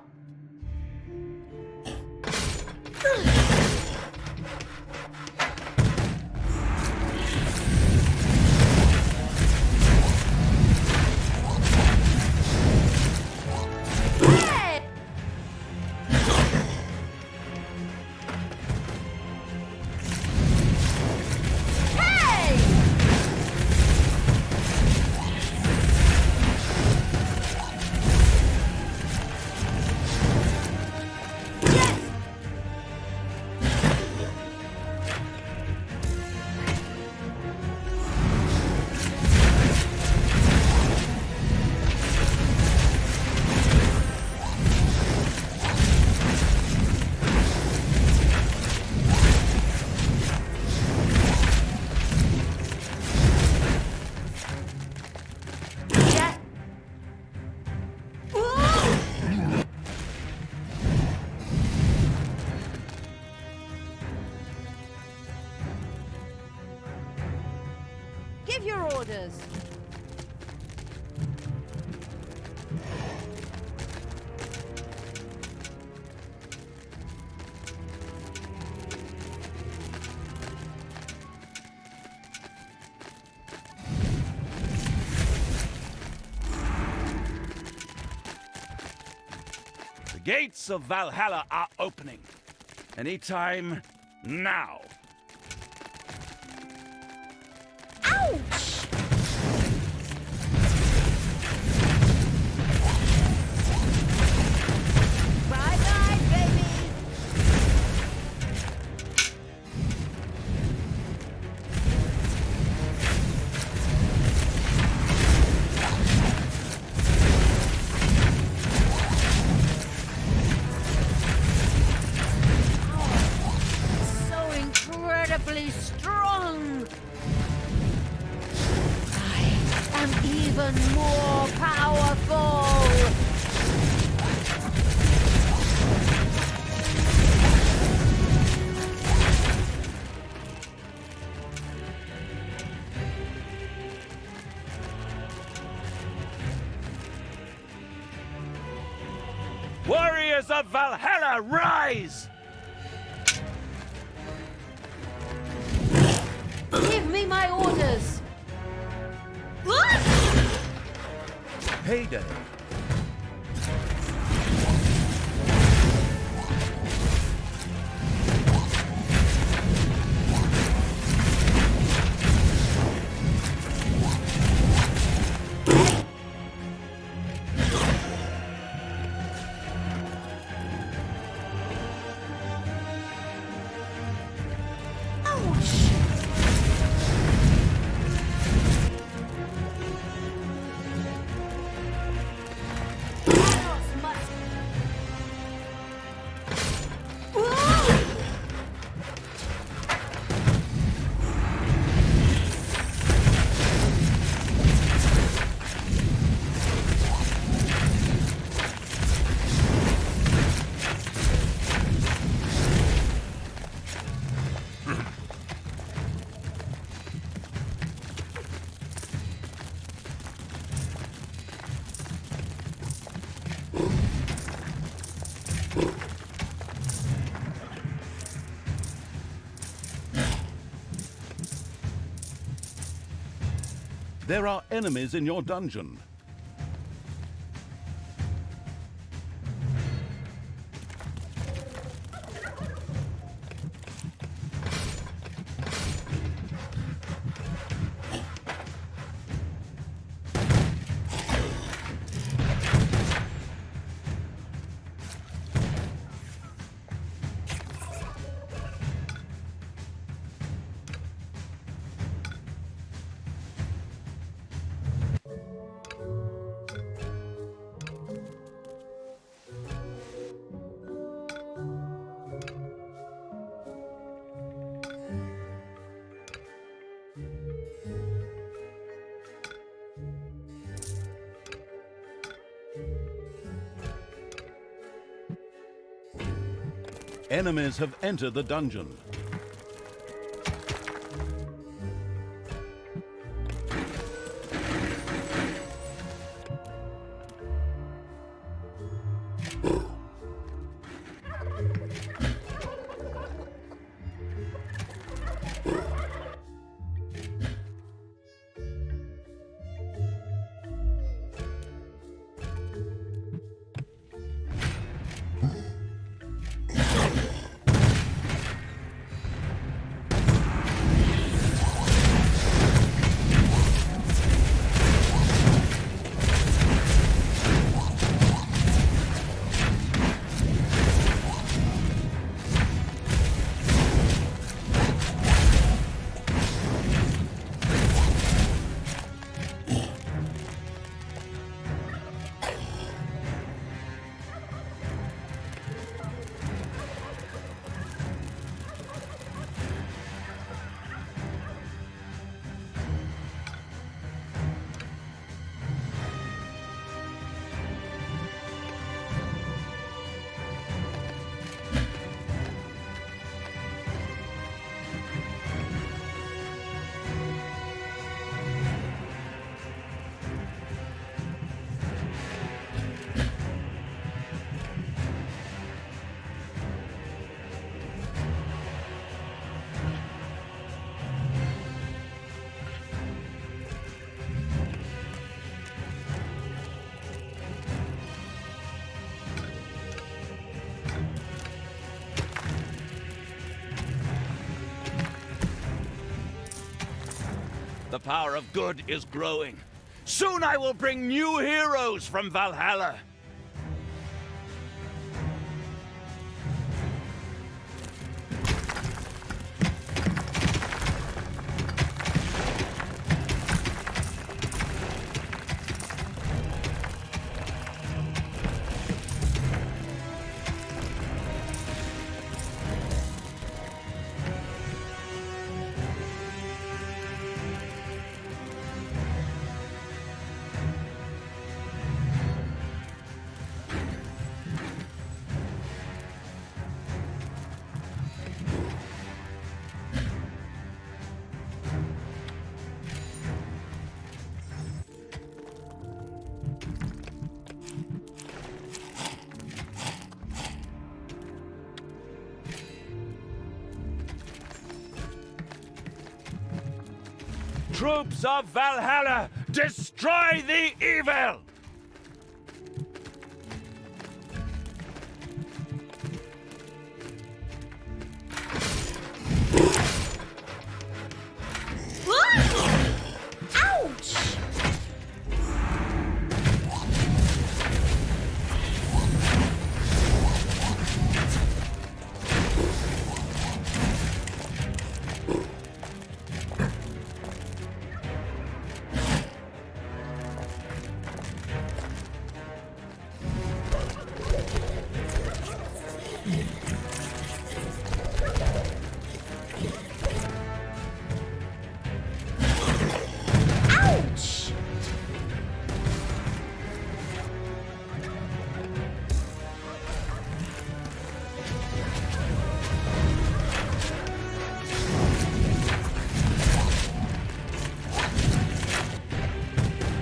Give your orders. The gates of Valhalla are opening. Anytime now. more powerful! Warriors of Valhalla, rise! Give me my orders! Heyday! There are enemies in your dungeon. Enemies have entered the dungeon. The power of good is growing. Soon I will bring new heroes from Valhalla. Troops of Valhalla, destroy the evil! Ouch!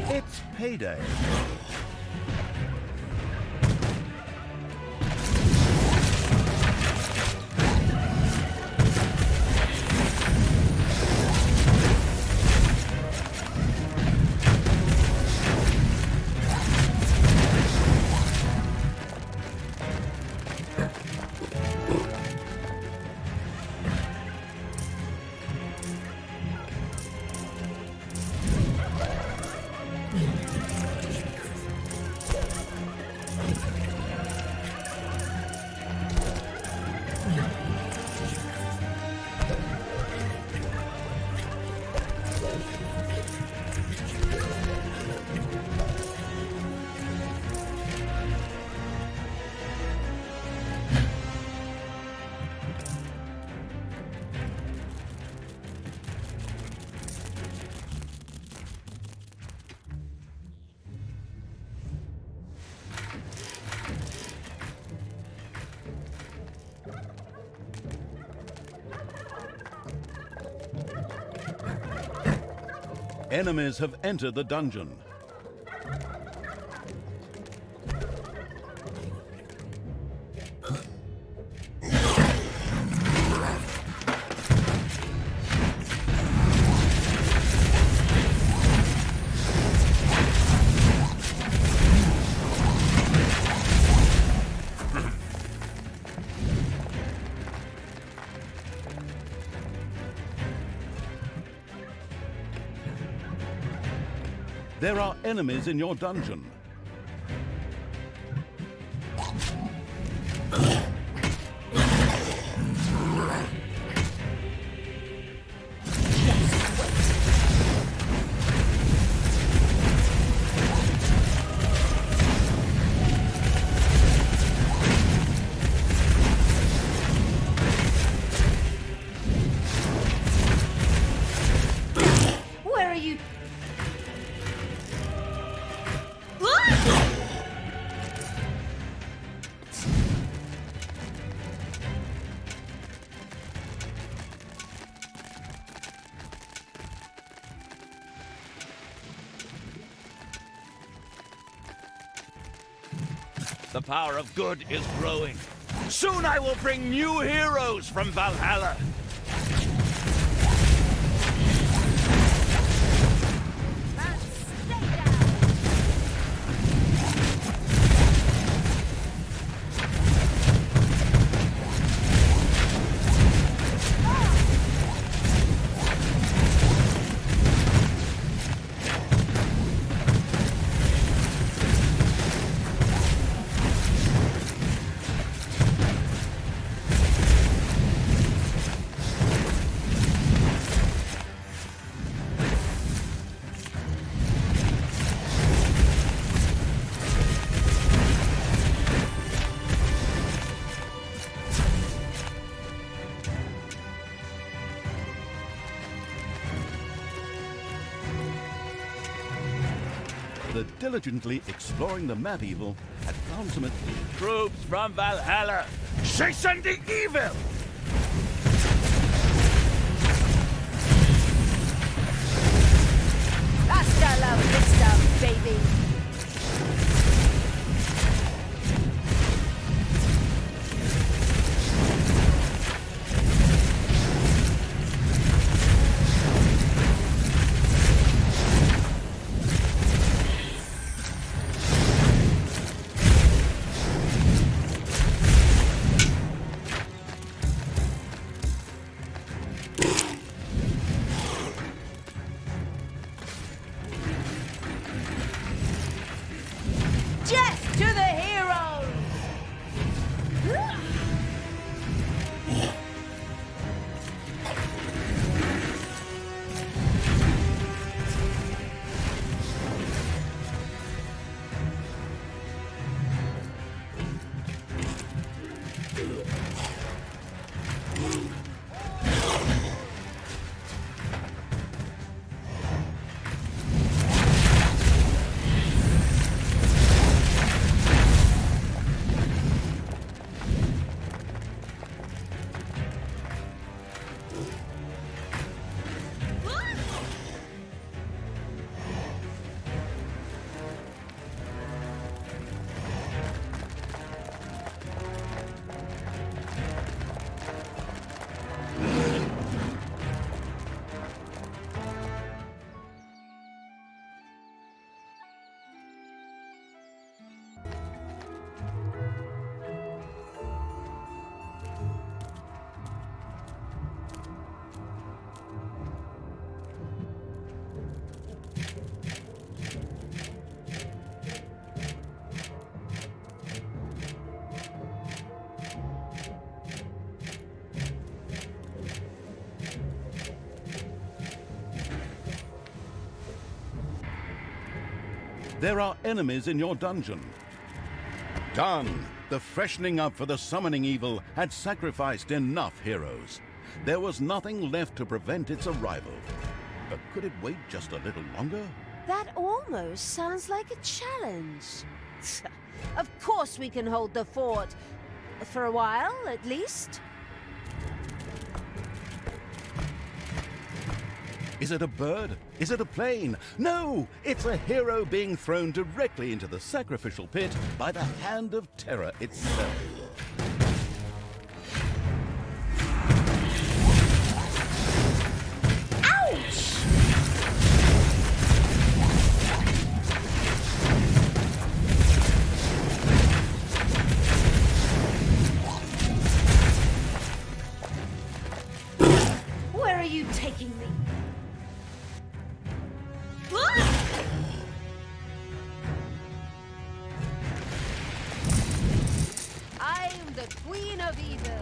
It's payday. Enemies have entered the dungeon. There are enemies in your dungeon. Where are you? The power of good is growing. Soon I will bring new heroes from Valhalla. The diligently exploring the map evil had found some Troops from Valhalla, chasing the evil! Hasta la vista, baby. Death to the heroes! There are enemies in your dungeon. Done! The freshening up for the summoning evil had sacrificed enough heroes. There was nothing left to prevent its arrival. But could it wait just a little longer? That almost sounds like a challenge. Of course we can hold the fort. For a while, at least. Is it a bird? Is it a plane? No! It's a hero being thrown directly into the sacrificial pit by the hand of terror itself. Where are you taking me? I'm the Queen of Evil.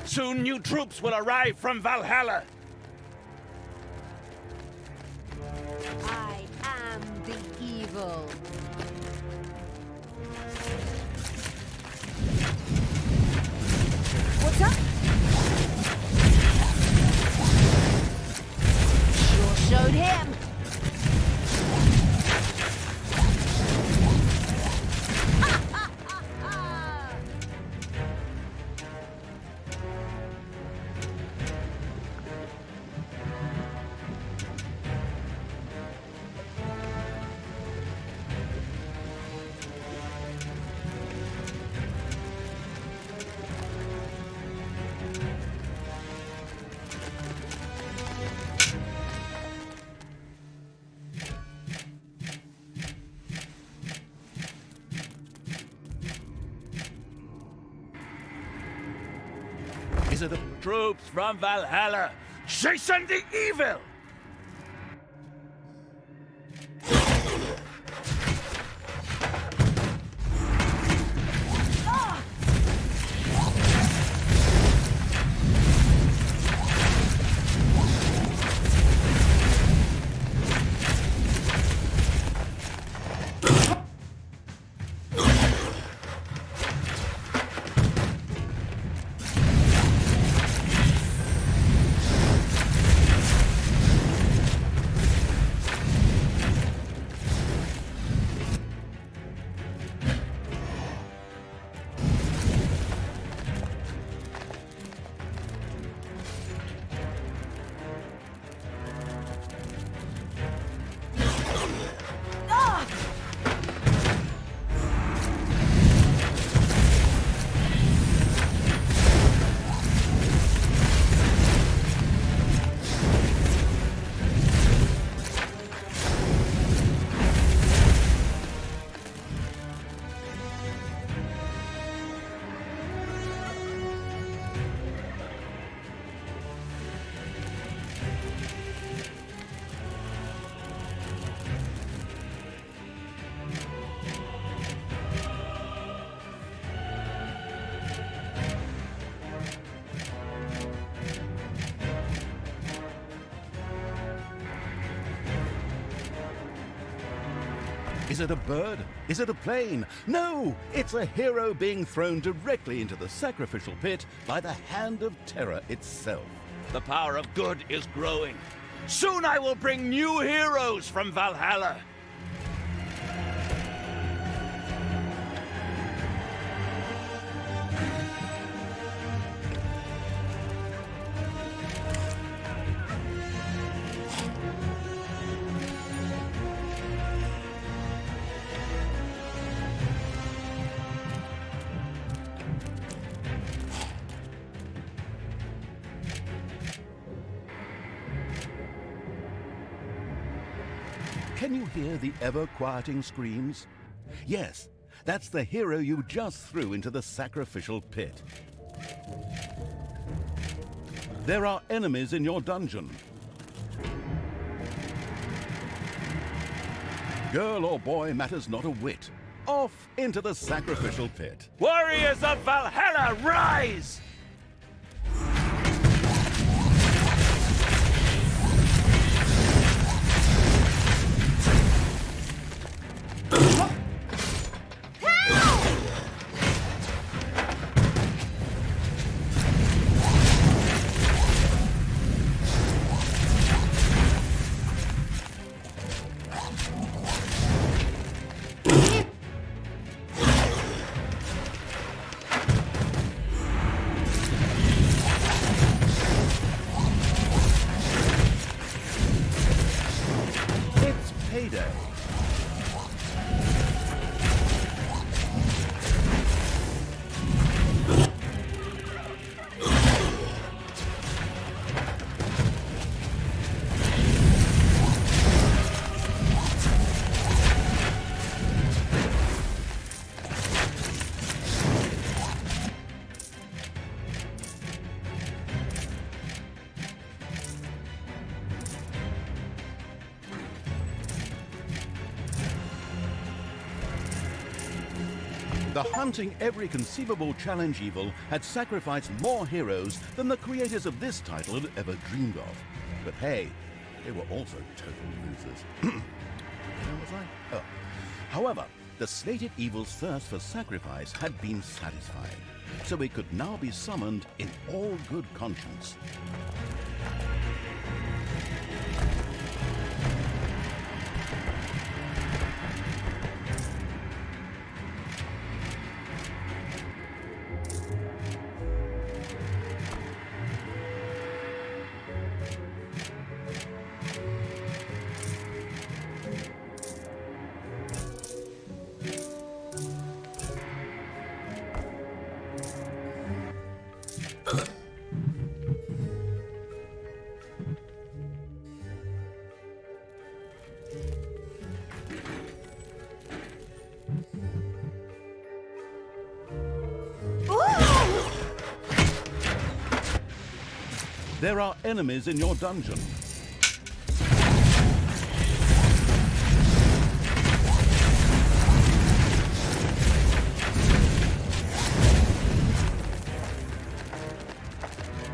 Soon new troops will arrive from Valhalla. I am the evil. What's up? Sure showed him. Is it the troops from Valhalla chasing the evil? Is it a bird? Is it a plane? No! It's a hero being thrown directly into the sacrificial pit by the hand of terror itself. The power of good is growing. Soon I will bring new heroes from Valhalla. Can you hear the ever-quieting screams? Yes, that's the hero you just threw into the sacrificial pit. There are enemies in your dungeon. Girl or boy matters not a whit. Off into the sacrificial pit. Warriors of Valhalla, rise! The hunting every conceivable challenge evil had sacrificed more heroes than the creators of this title had ever dreamed of. But hey, they were also total losers. Where was I? Oh. However, the slated evil's thirst for sacrifice had been satisfied, so it could now be summoned in all good conscience. There are enemies in your dungeon.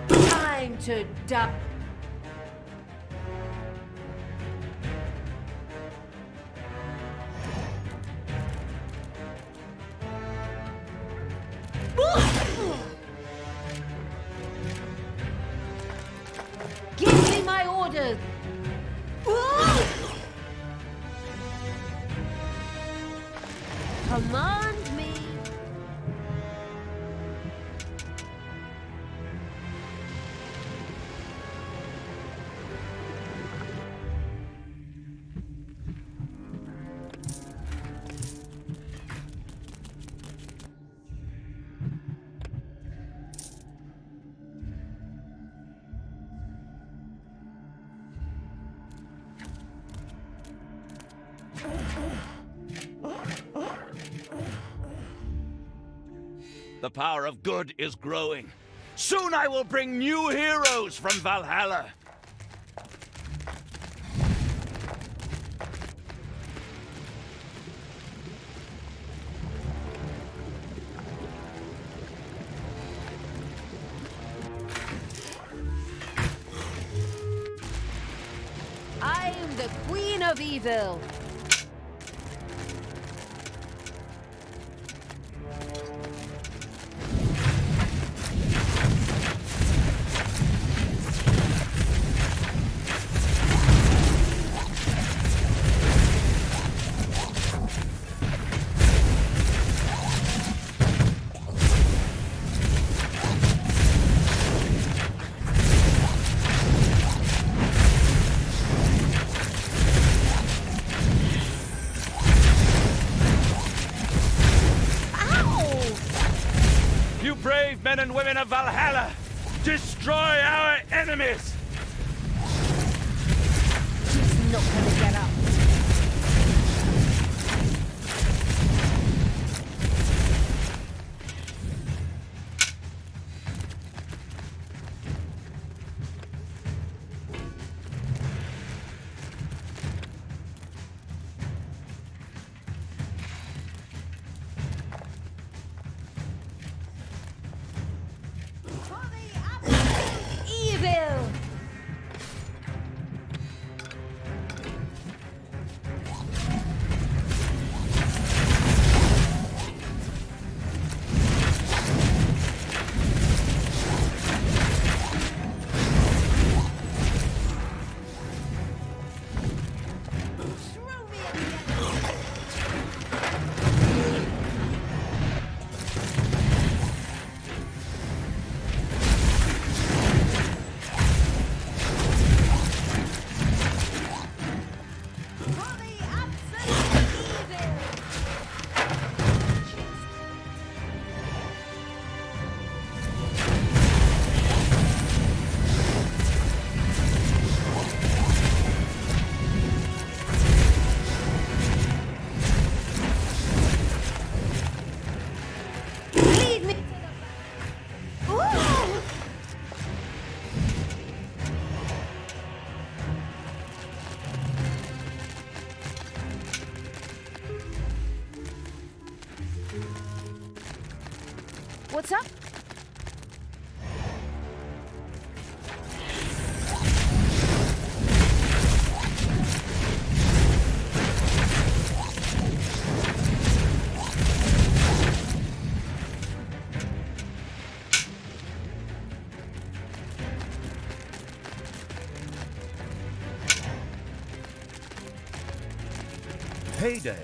Time to die. Give me my orders! Command me! The power of good is growing. Soon I will bring new heroes from Valhalla. I am the Queen of Evil. brave men and women of Valhalla! Destroy our enemies! He's not gonna get up. Evil! What's up? Payday.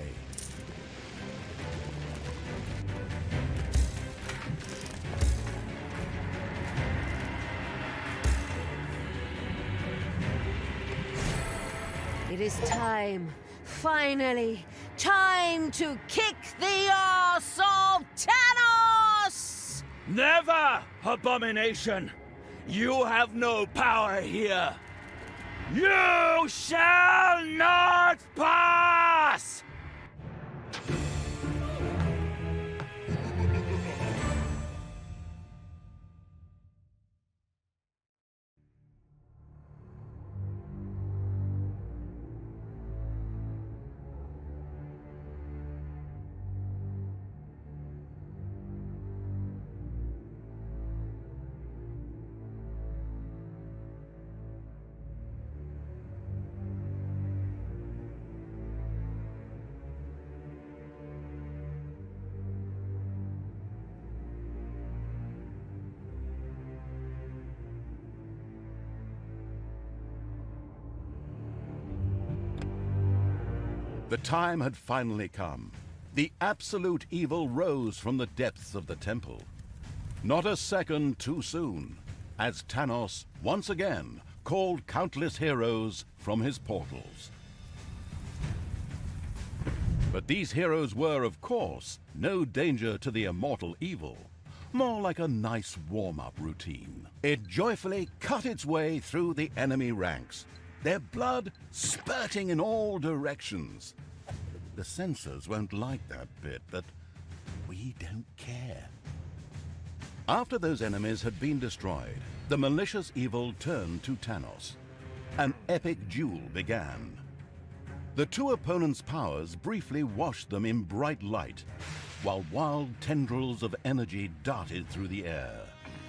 It is time, finally, time to kick the arse of Tanos! Never, abomination! You have no power here! You shall not pass! The time had finally come. The absolute evil rose from the depths of the temple. Not a second too soon, as Tanos once again called countless heroes from his portals. But these heroes were, of course, no danger to the immortal evil. More like a nice warm-up routine. It joyfully cut its way through the enemy ranks, their blood spurting in all directions. The censors won't like that bit, but we don't care. After those enemies had been destroyed, the malicious evil turned to Tanos. An epic duel began. The two opponents' powers briefly washed them in bright light, while wild tendrils of energy darted through the air.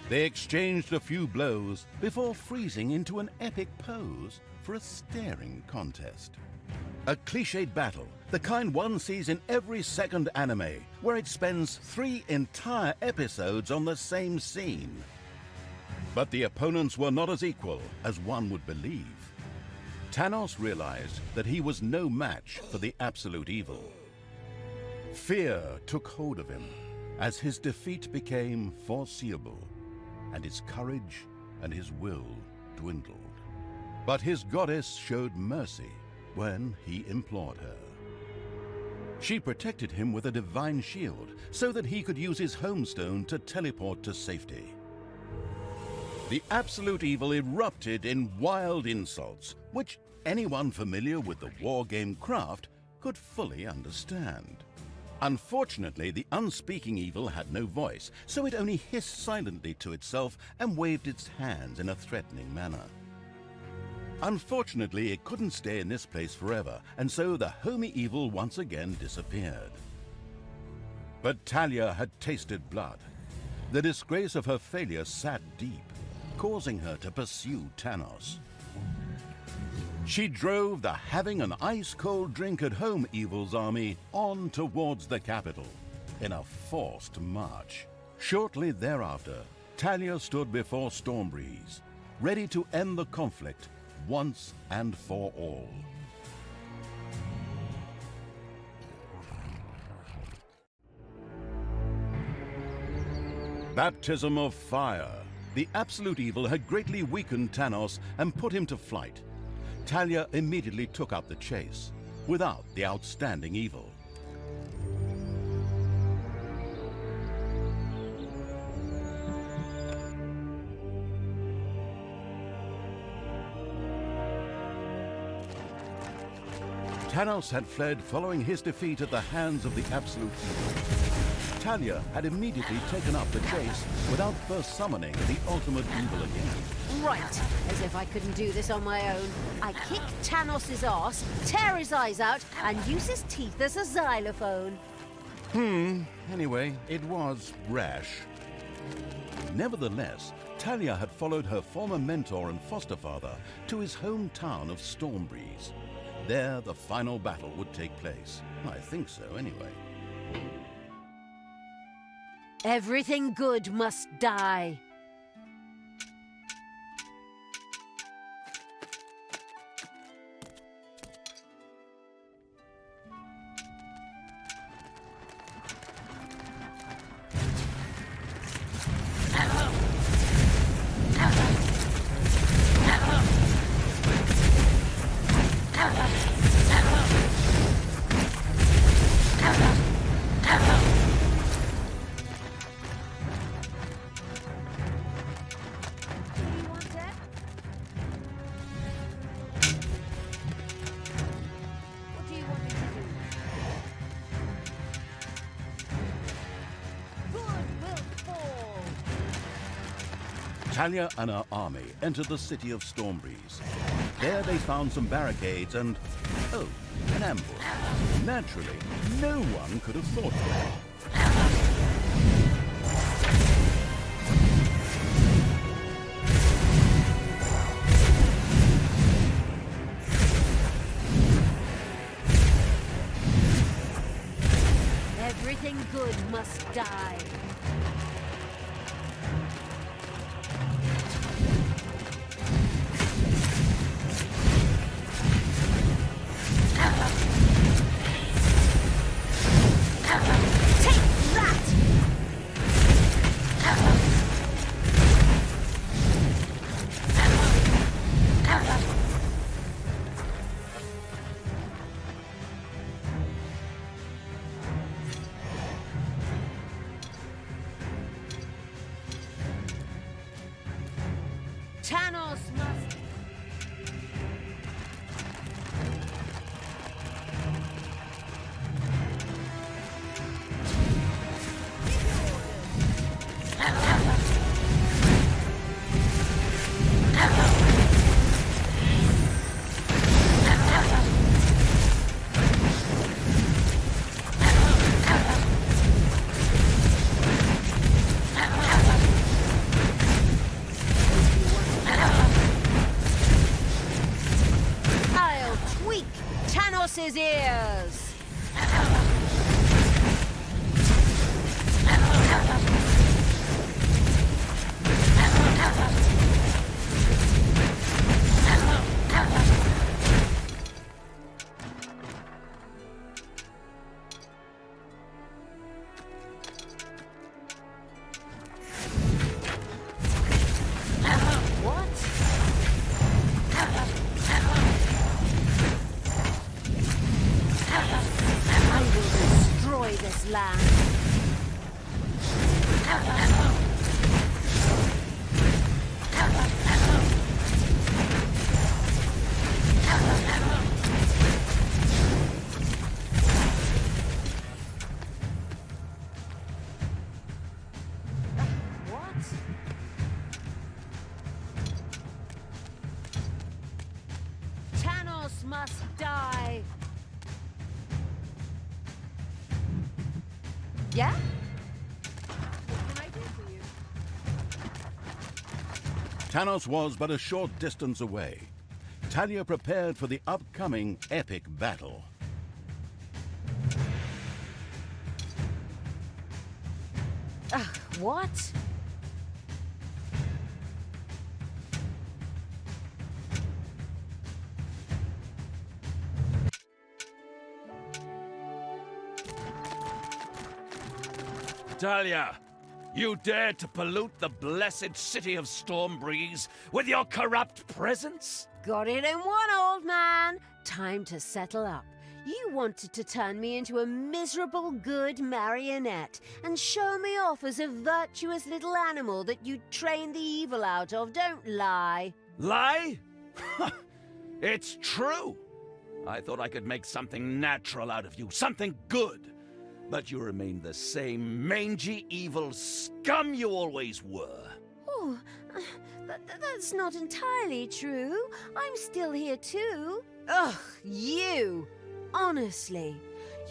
They exchanged a few blows before freezing into an epic pose for a staring contest. A cliched battle, the kind one sees in every second anime, where it spends 3 entire episodes on the same scene. But the opponents were not as equal as one would believe. Tanos realized that he was no match for the absolute evil. Fear took hold of him as his defeat became foreseeable, and his courage and his will dwindled. But his goddess showed mercy when he implored her. She protected him with a divine shield so that he could use his homestone to teleport to safety. The absolute evil erupted in wild insults, which anyone familiar with the wargame craft could fully understand. Unfortunately, the unspeaking evil had no voice, so it only hissed silently to itself and waved its hands in a threatening manner. Unfortunately, it couldn't stay in this place forever, and so the homey evil once again disappeared. But Talia had tasted blood. The disgrace of her failure sat deep, causing her to pursue Tanos. She drove the having an ice-cold drink at home evil's army on towards the capital in a forced march. Shortly thereafter, Talia stood before Stormbreeze, ready to end the conflict once and for all. Baptism of fire. The absolute evil had greatly weakened Tanos and put him to flight. Talia immediately took up the chase, without the outstanding evil. Tanos had fled following his defeat at the hands of the absolute evil. Talia had immediately taken up the chase without first summoning the ultimate evil again. Right, as if I couldn't do this on my own. I kick Tanos' arse, tear his eyes out, and use his teeth as a xylophone. Anyway, it was rash. Nevertheless, Talia had followed her former mentor and foster father to his hometown of Stormbreeze. There, the final battle would take place. I think so, anyway. Everything good must die. Talia and her army entered the city of Stormbreeze. There they found some barricades and, oh, an ambush. Naturally, no one could have thought of it. Everything good must die. Tanos must die. Yeah? What can I do for you? Tanos was but a short distance away. Talia prepared for the upcoming epic battle. What? Talia, you dare to pollute the blessed city of Stormbreeze with your corrupt presence? Got it in one, old man. Time to settle up. You wanted to turn me into a miserable good marionette and show me off as a virtuous little animal that you'd train the evil out of, don't lie. Lie? It's true. I thought I could make something natural out of you, something good. But you remain the same mangy evil scum you always were. Oh, that's not entirely true. I'm still here too. Ugh, you! Honestly,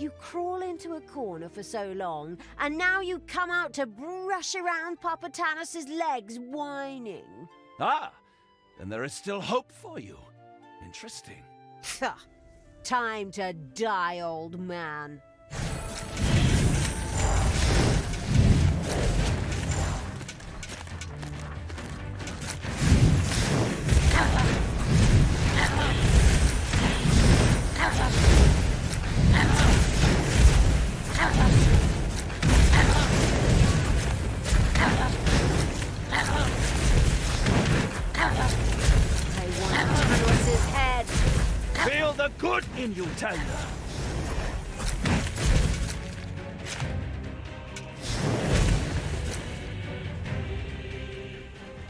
you crawl into a corner for so long, and now you come out to brush around Papa Tanos' legs whining. Ah, then there is still hope for you. Interesting. Time to die, old man. Feel the good in you, Talia.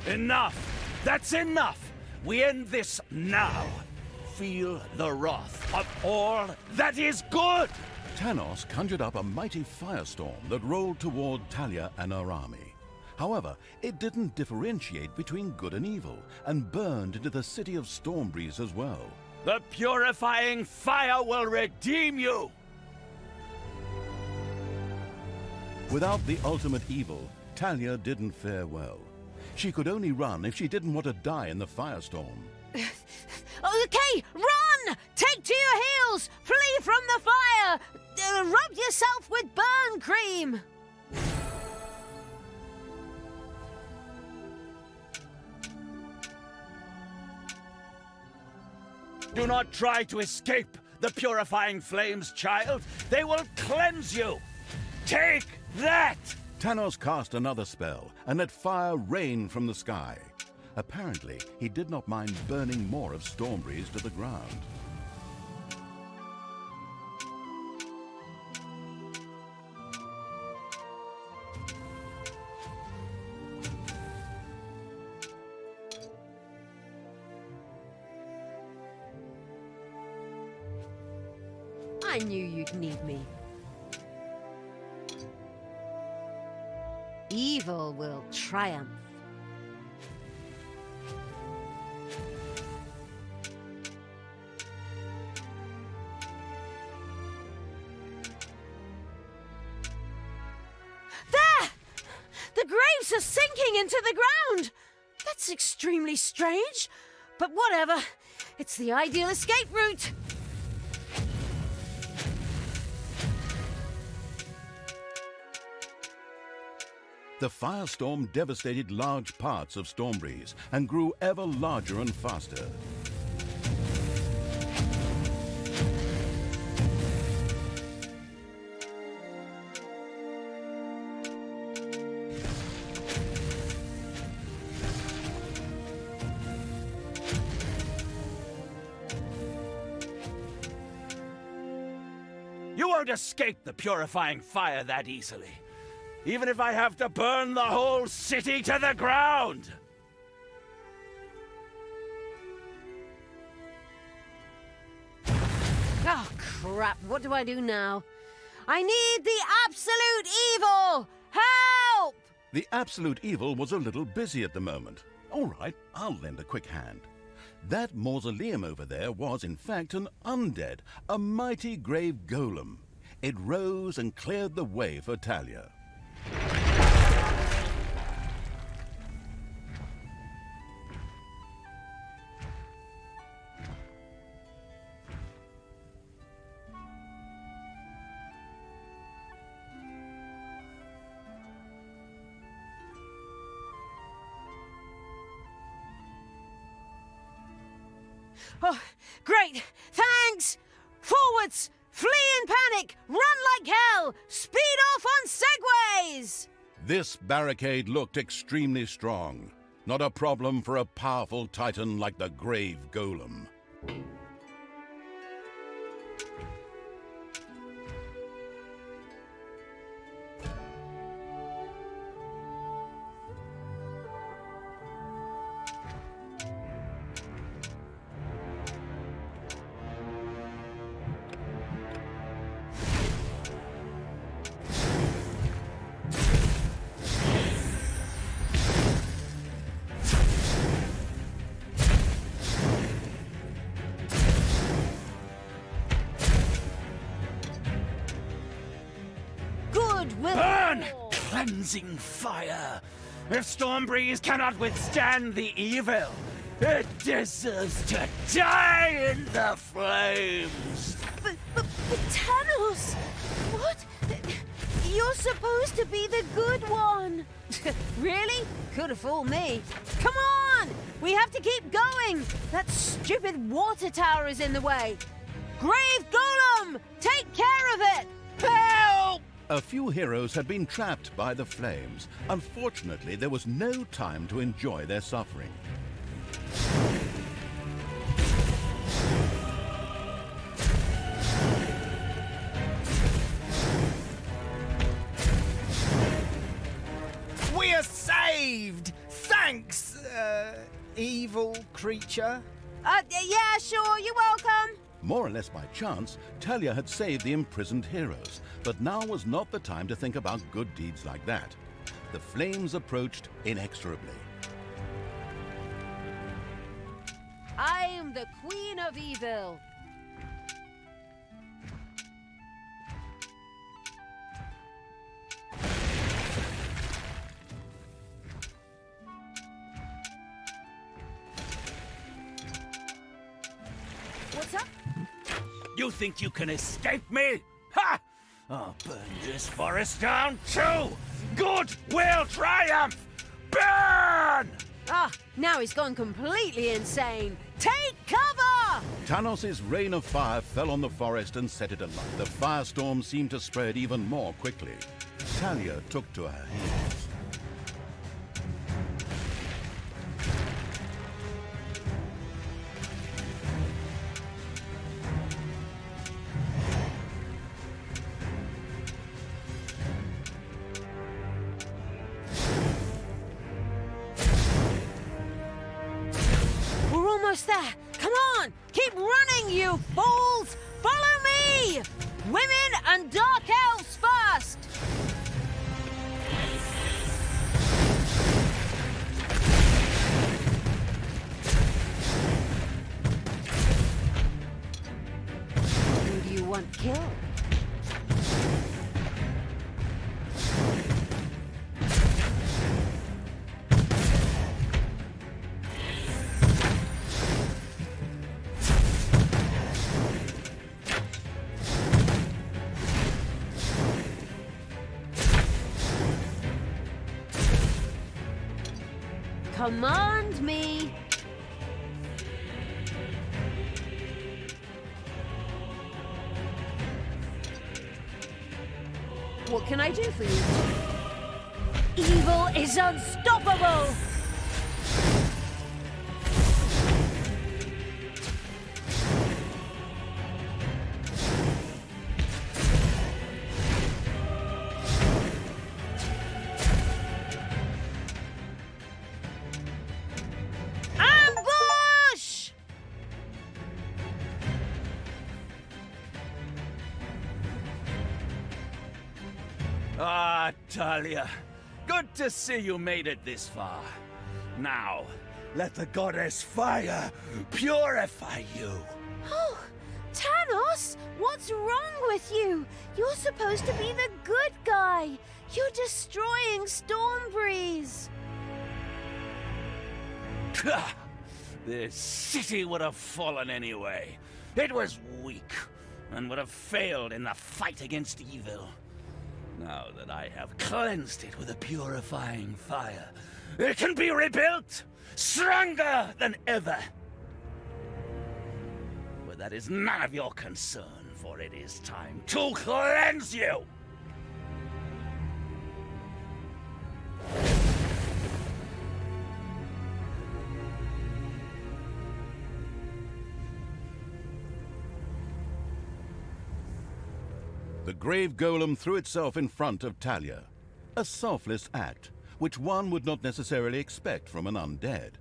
Enough! That's enough! We end this now. Feel the wrath of all that is good! Tanos conjured up a mighty firestorm that rolled toward Talia and her army. However, it didn't differentiate between good and evil, and burned into the city of Stormbreeze as well. The purifying fire will redeem you! Without the ultimate evil, Talia didn't fare well. She could only run if she didn't want to die in the firestorm. Okay, run! Take to your heels! Flee from the fire! Rub yourself with burn cream! Do not try to escape the purifying flames, child. They will cleanse you. Take that! Tanos cast another spell and let fire rain from the sky. Apparently, he did not mind burning more of Stormbreeze to the ground. I knew you'd need me. Evil will triumph. There! The graves are sinking into the ground! That's extremely strange, but whatever. It's the ideal escape route. The firestorm devastated large parts of Stormbreeze and grew ever larger and faster. You won't escape the purifying fire that easily. even if I have to burn the whole city to the ground! Oh, crap. What do I do now? I need the absolute evil! Help! The absolute evil was a little busy at the moment. All right, I'll lend a quick hand. That mausoleum over there was, in fact, an undead, a mighty grave golem. It rose and cleared the way for Talia. Oh, great! Thanks! Forwards! Flee in panic! Run like hell! Speed off on segways! This barricade looked extremely strong. Not a problem for a powerful titan like the Grave Golem. Burn! Cleansing fire! If Stormbreeze cannot withstand the evil, it deserves to die in the flames! But Tanos! What? You're supposed to be the good one! Really? Could have fooled me. Come on! We have to keep going! That stupid water tower is in the way! Grave Golem! Take care of it! Help! A few heroes had been trapped by the flames. Unfortunately, there was no time to enjoy their suffering. We are saved! Thanks, evil creature. Yeah, sure, you're welcome. More or less by chance, Talia had saved the imprisoned heroes, but now was not the time to think about good deeds like that. The flames approached inexorably. I am the Queen of Evil. What's up? You think you can escape me? Ha! I'll burn this forest down too! Good will triumph! Burn! Ah, now he's gone completely insane. Take cover! Tanos' rain of fire fell on the forest and set it alight. The firestorm seemed to spread even more quickly. Talia took to her heels. We're almost there. Come on! Keep running, you fools! Follow me! Women and dark elves first! Who do you want killed? Command me! What can I do for you? Evil is unstoppable! Talia, good to see you made it this far. Now, let the goddess fire purify you. Oh, Tanos, what's wrong with you? You're supposed to be the good guy. You're destroying Stormbreeze. This city would have fallen anyway. It was weak and would have failed in the fight against evil. Now that I have cleansed it with a purifying fire, it can be rebuilt, stronger than ever. But that is none of your concern, for it is time to cleanse you! The grave golem threw itself in front of Talia, a selfless act which one would not necessarily expect from an undead.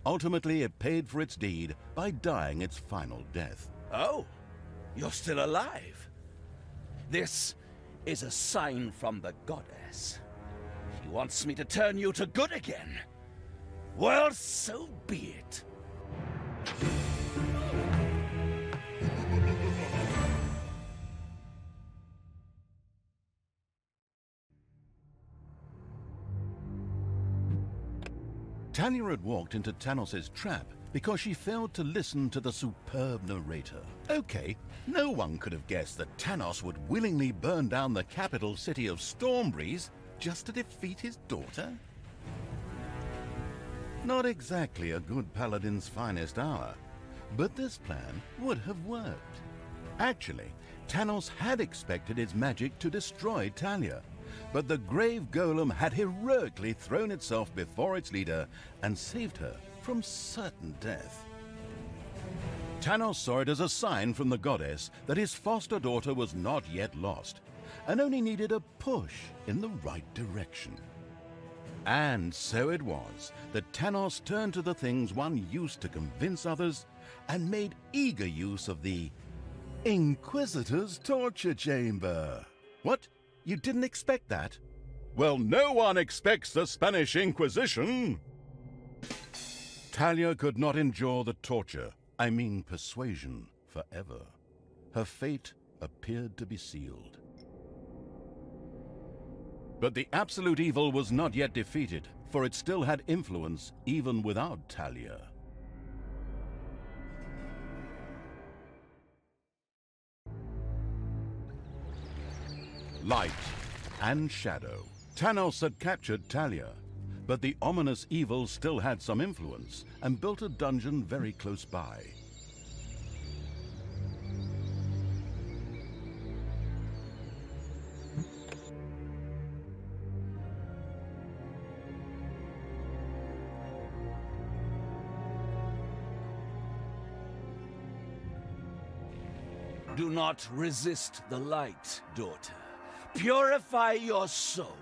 Ultimately, it paid for its deed by dying its final death. Oh, you're still alive. This is a sign from the goddess. She wants me to turn you to good again. Well, so be it. Talia had walked into Tanos' trap because she failed to listen to the superb narrator. Okay, no one could have guessed that Tanos would willingly burn down the capital city of Stormbreeze just to defeat his daughter? Not exactly a good paladin's finest hour, but this plan would have worked. Actually, Tanos had expected his magic to destroy Talia, but the grave golem had heroically thrown itself before its leader and saved her from certain death. Tanos saw it as a sign from the goddess that his foster daughter was not yet lost, and only needed a push in the right direction. And so it was that Tanos turned to the things one used to convince others and made eager use of the Inquisitor's torture chamber. What? You didn't expect that? Well, no one expects the Spanish Inquisition. Talia could not endure the torture, I mean persuasion, forever. Her fate appeared to be sealed. But the absolute evil was not yet defeated, for it still had influence even without Talia. Light and shadow. Tanos had captured Talia, but the ominous evil still had some influence and built a dungeon very close by. Do not resist the light, daughter. Purify your soul.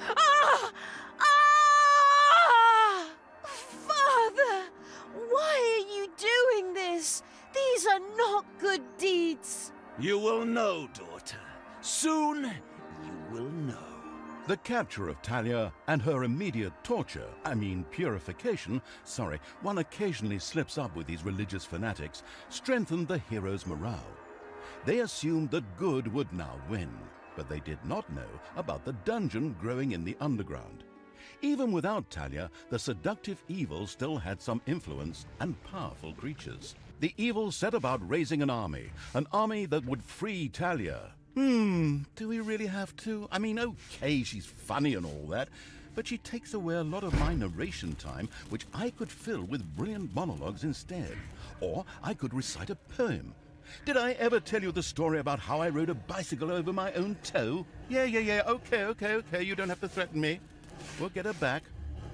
Ah! Ah! Father! Why are you doing this? These are not good deeds. You will know, daughter. Soon you will know. The capture of Talia and her immediate torture, purification, one occasionally slips up with these religious fanatics, strengthened the heroes' morale. They assumed that good would now win, but they did not know about the dungeon growing in the underground. Even without Talia, the seductive evil still had some influence and powerful creatures. The evil set about raising an army that would free Talia. Do we really have to? Okay, she's funny and all that, but she takes away a lot of my narration time, which I could fill with brilliant monologues instead. Or I could recite a poem. Did I ever tell you the story about how I rode a bicycle over my own toe? Yeah, okay, you don't have to threaten me. We'll get her back.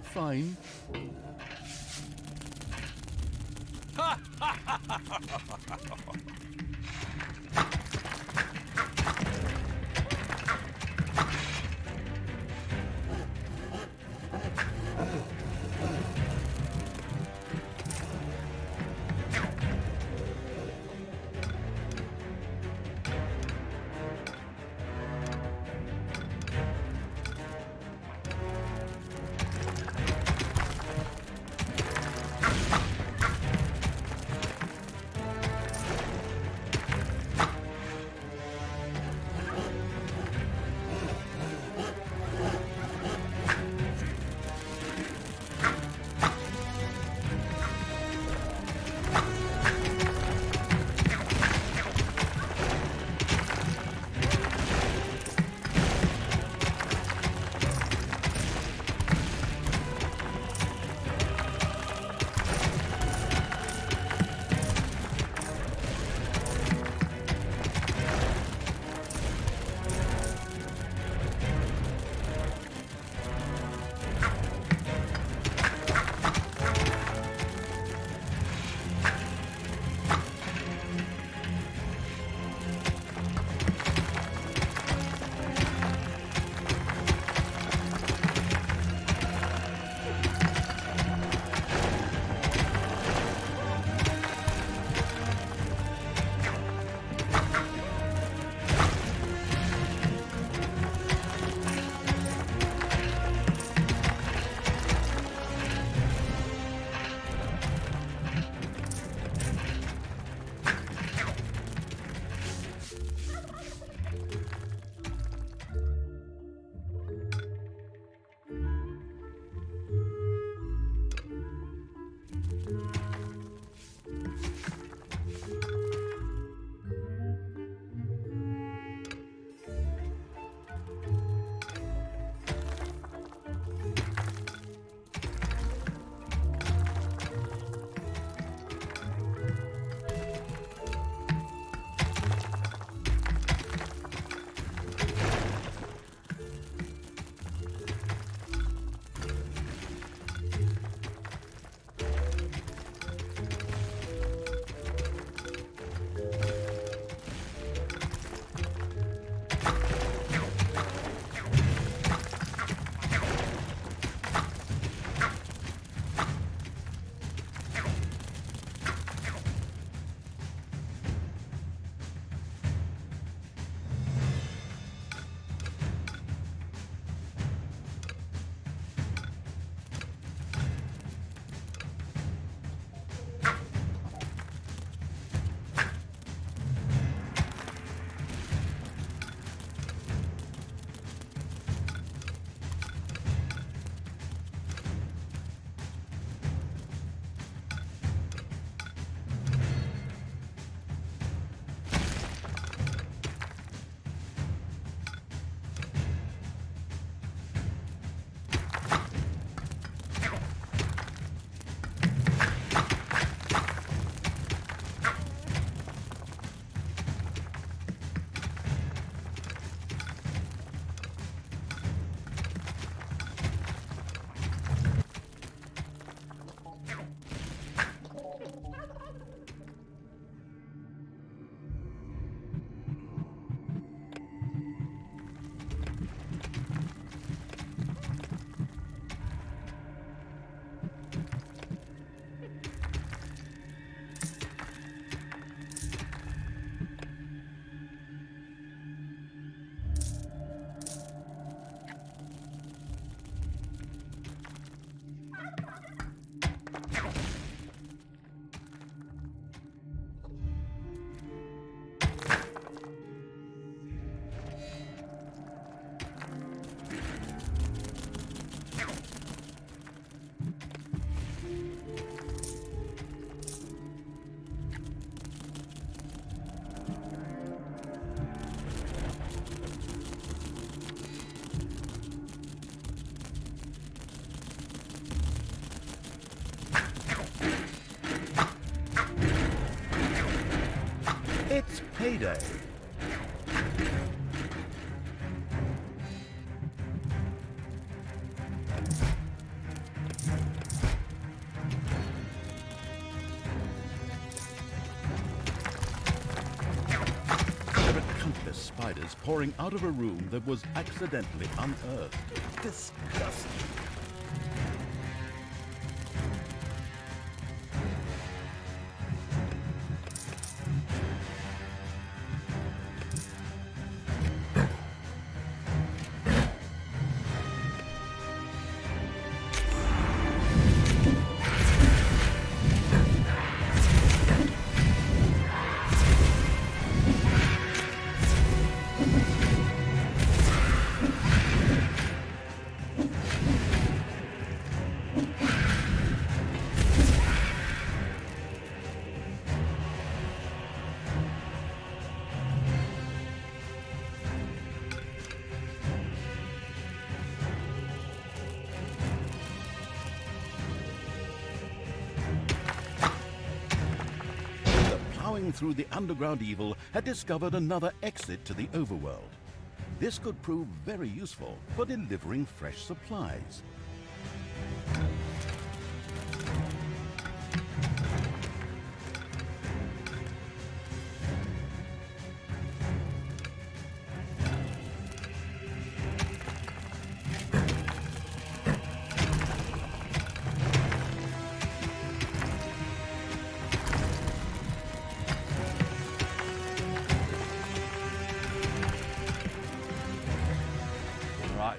Fine. payday. There were countless spiders pouring out of a room that was accidentally unearthed. Disgusting. Through the underground evil had discovered another exit to the overworld. This could prove very useful for delivering fresh supplies.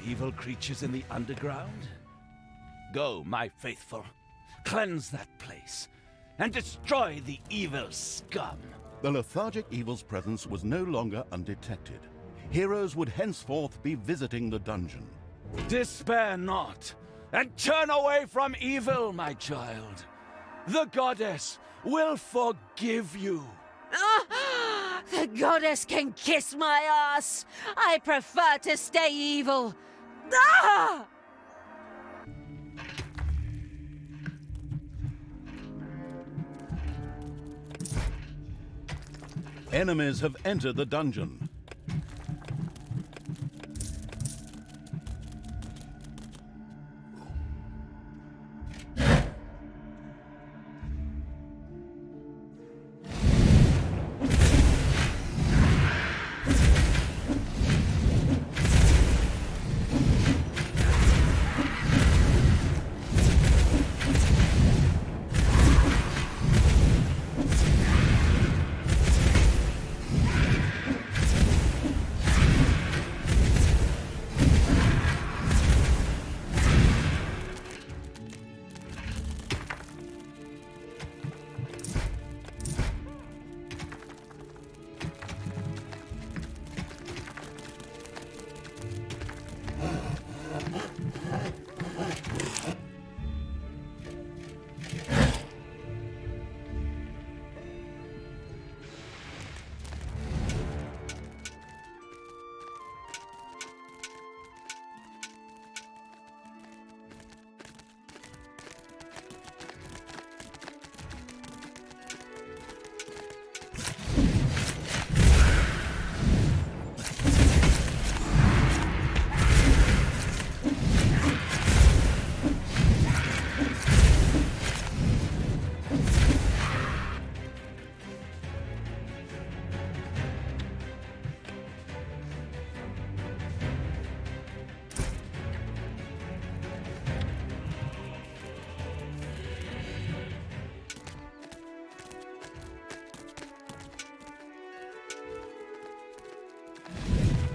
Evil creatures in the underground? Go, my faithful. Cleanse that place and destroy the evil scum. The lethargic evil's presence was no longer undetected. Heroes would henceforth be visiting the dungeon. Despair not, and turn away from evil, my child. The goddess will forgive you. The goddess can kiss my ass. I prefer to stay evil. Ah! Enemies have entered the dungeon.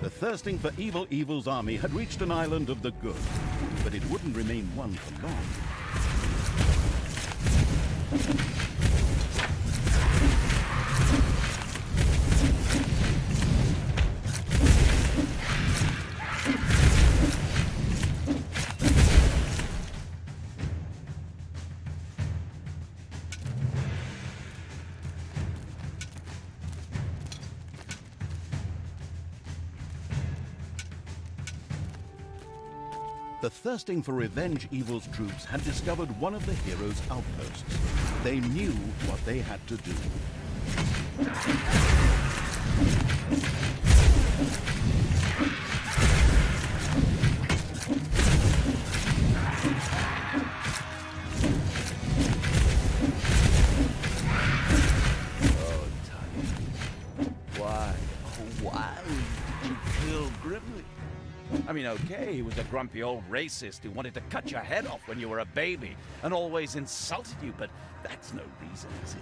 The thirsting for evil evil's army had reached an island of the good, but it wouldn't remain one for long. The thirsting for revenge evil's troops had discovered one of the heroes' outposts. They knew what they had to do. Why did you kill Grimli? I mean, okay, he was a grumpy old racist who wanted to cut your head off when you were a baby and always insulted you, but that's no reason, is it?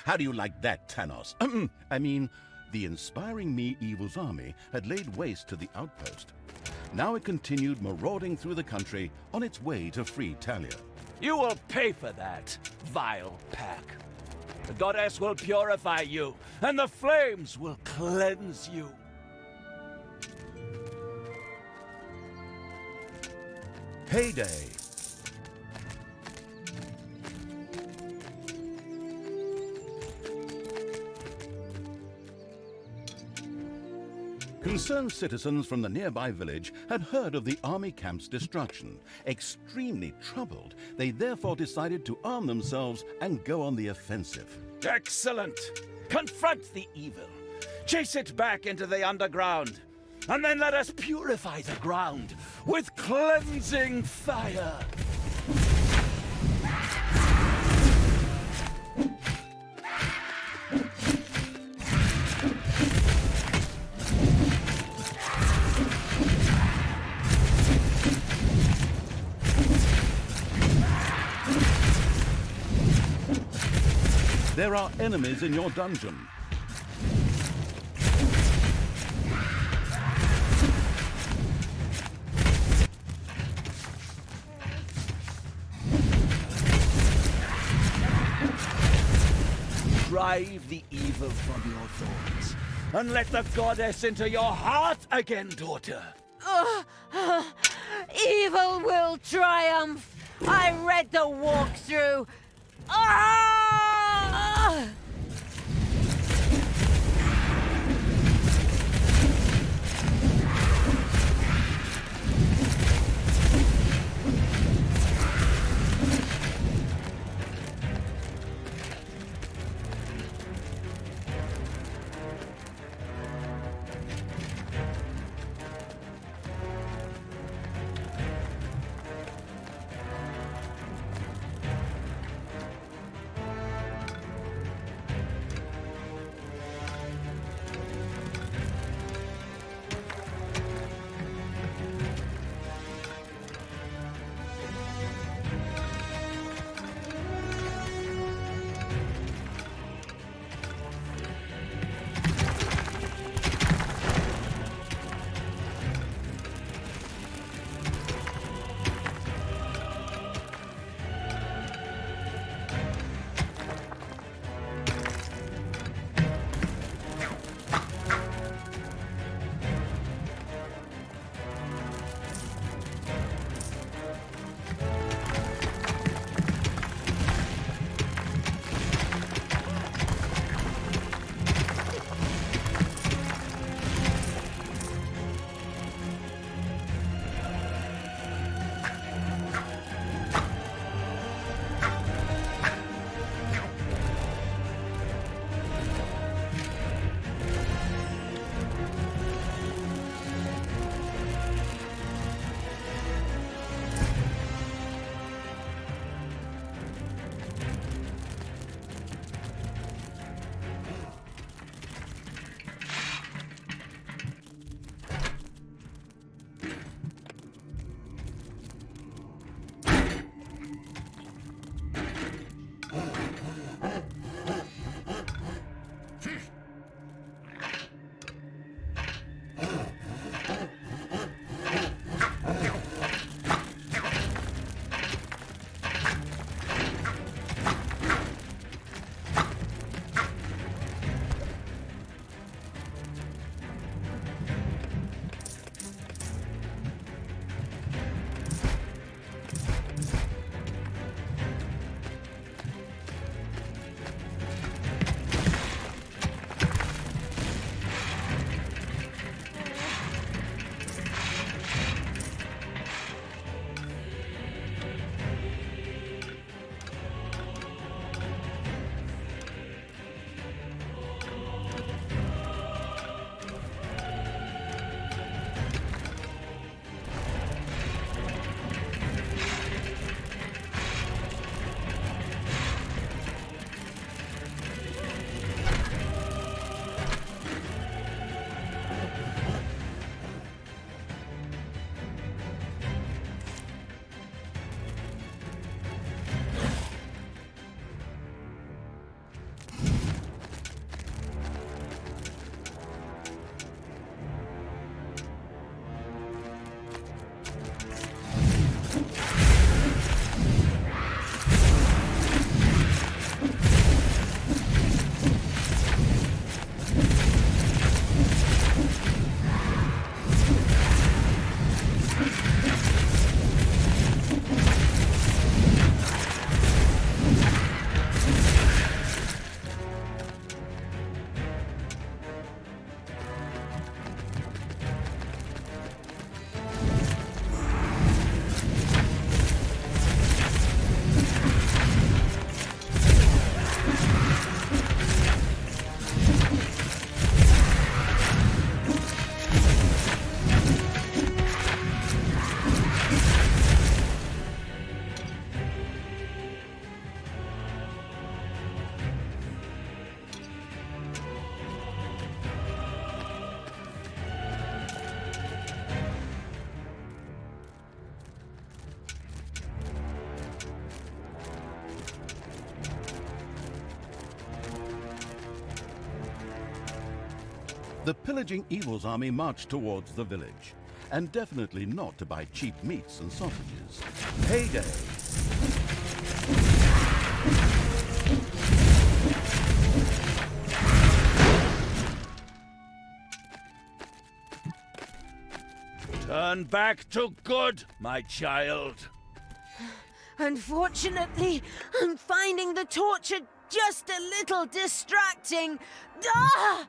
How do you like that, Tanos? I mean, the inspiring me evil's army had laid waste to the outpost. Now it continued marauding through the country on its way to free Talia. You will pay for that, vile pack. The goddess will purify you, and the flames will cleanse you. Heyday! Concerned citizens from the nearby village had heard of the army camp's destruction. Extremely troubled, they therefore decided to arm themselves and go on the offensive. Excellent! Confront the evil. Chase it back into the underground. And then let us purify the ground with cleansing fire. There are enemies in your dungeon. Drive the evil from your thoughts, and let the goddess into your heart again, daughter. Evil will triumph. I read the walkthrough. Ah! The pillaging evil's army marched towards the village, and definitely not to buy cheap meats and sausages. Payday! Turn back to good, my child. Unfortunately, I'm finding the torture just a little distracting. Ah!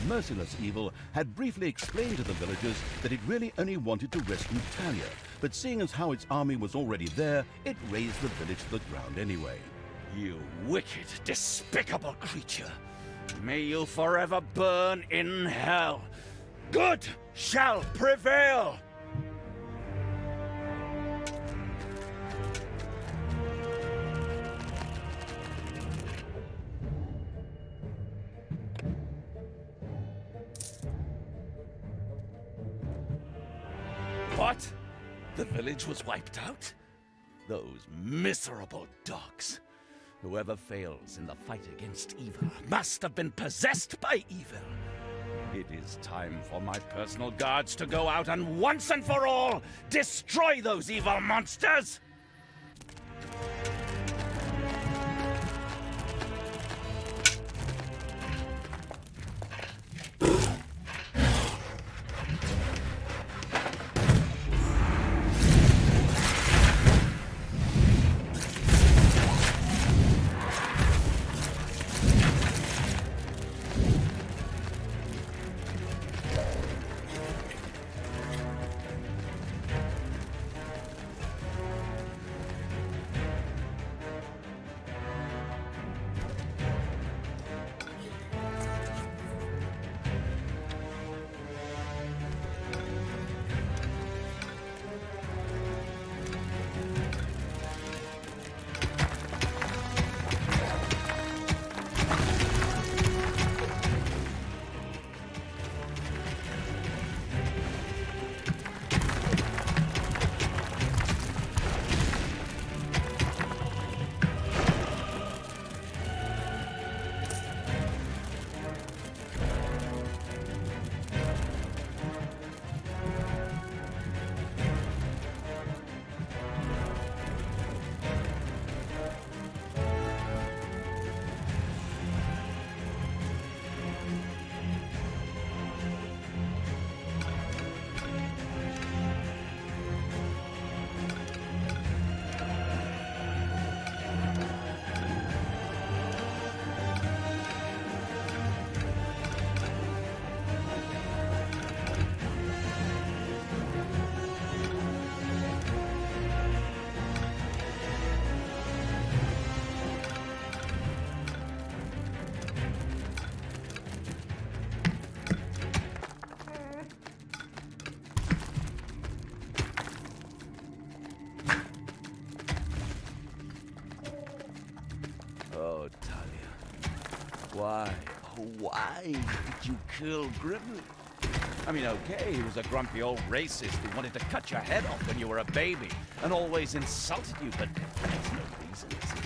Merciless evil had briefly explained to the villagers that it really only wanted to rescue Talia, but seeing as how its army was already there, it razed the village to the ground anyway. You wicked, despicable creature. May you forever burn in hell. Good shall prevail. What? The village was wiped out? Those miserable dogs. Whoever fails in the fight against evil must have been possessed by evil. It is time for my personal guards to go out and once and for all destroy those evil monsters! Oh, Talia. Why, oh, why did you kill Grimli? I mean, okay, he was a grumpy old racist who wanted to cut your head off when you were a baby and always insulted you, but that's no reason, is it?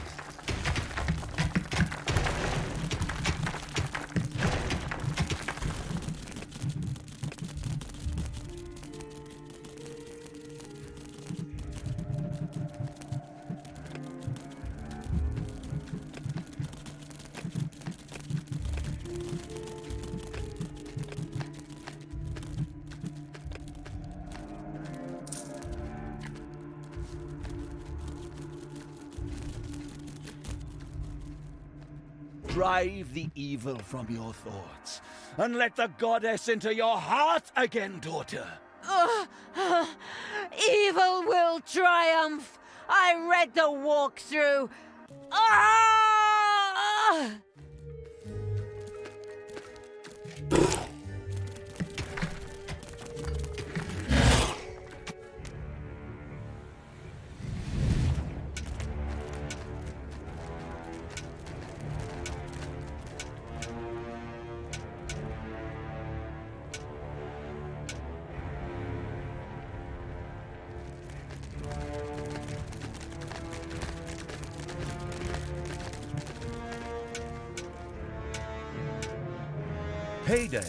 drive the evil from your thoughts, and let the goddess into your heart again, daughter. Evil will triumph. I read the walkthrough. Ah! Payday.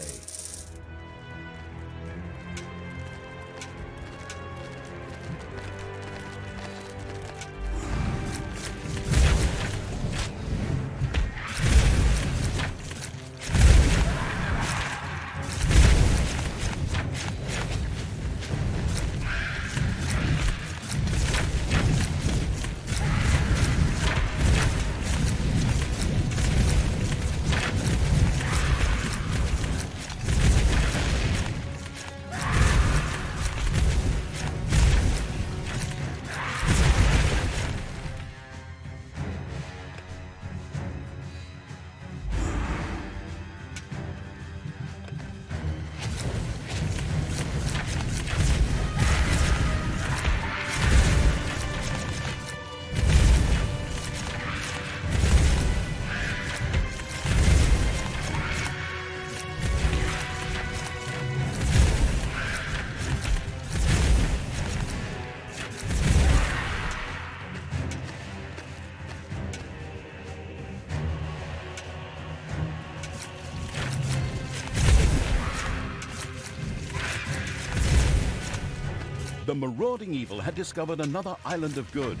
The marauding evil had discovered another island of good.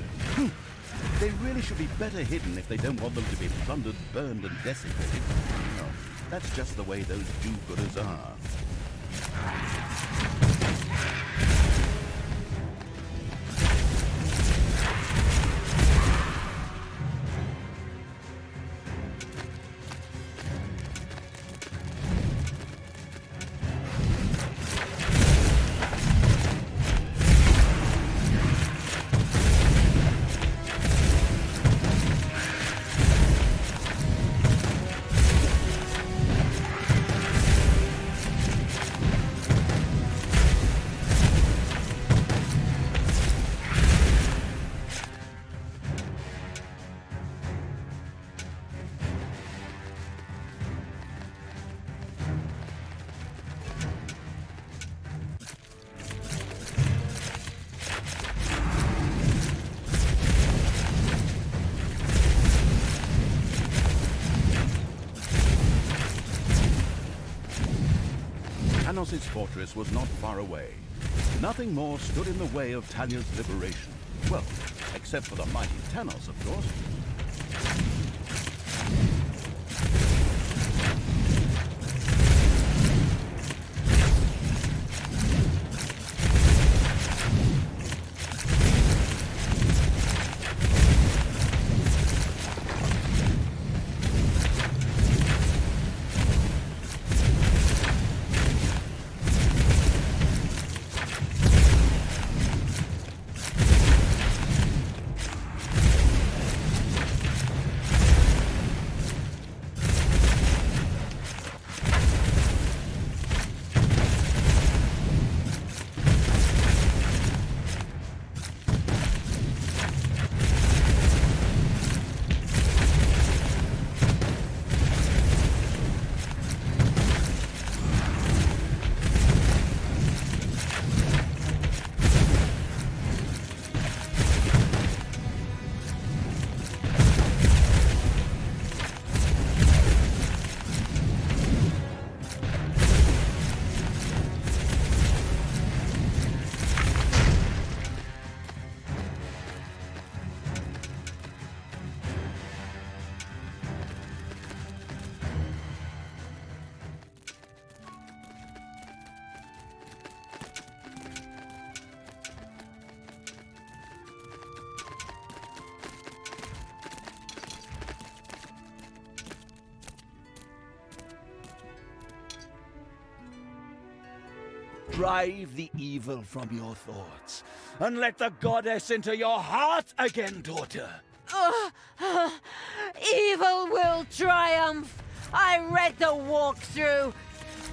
They really should be better hidden if they don't want them to be plundered, burned, and desecrated. No, that's just the way those do-gooders are. Tanos' fortress was not far away. Nothing more stood in the way of Talia's liberation. Well, except for the mighty Tanos, of course. drive the evil from your thoughts, and let the goddess into your heart again, daughter. Evil will triumph. I read the walkthrough.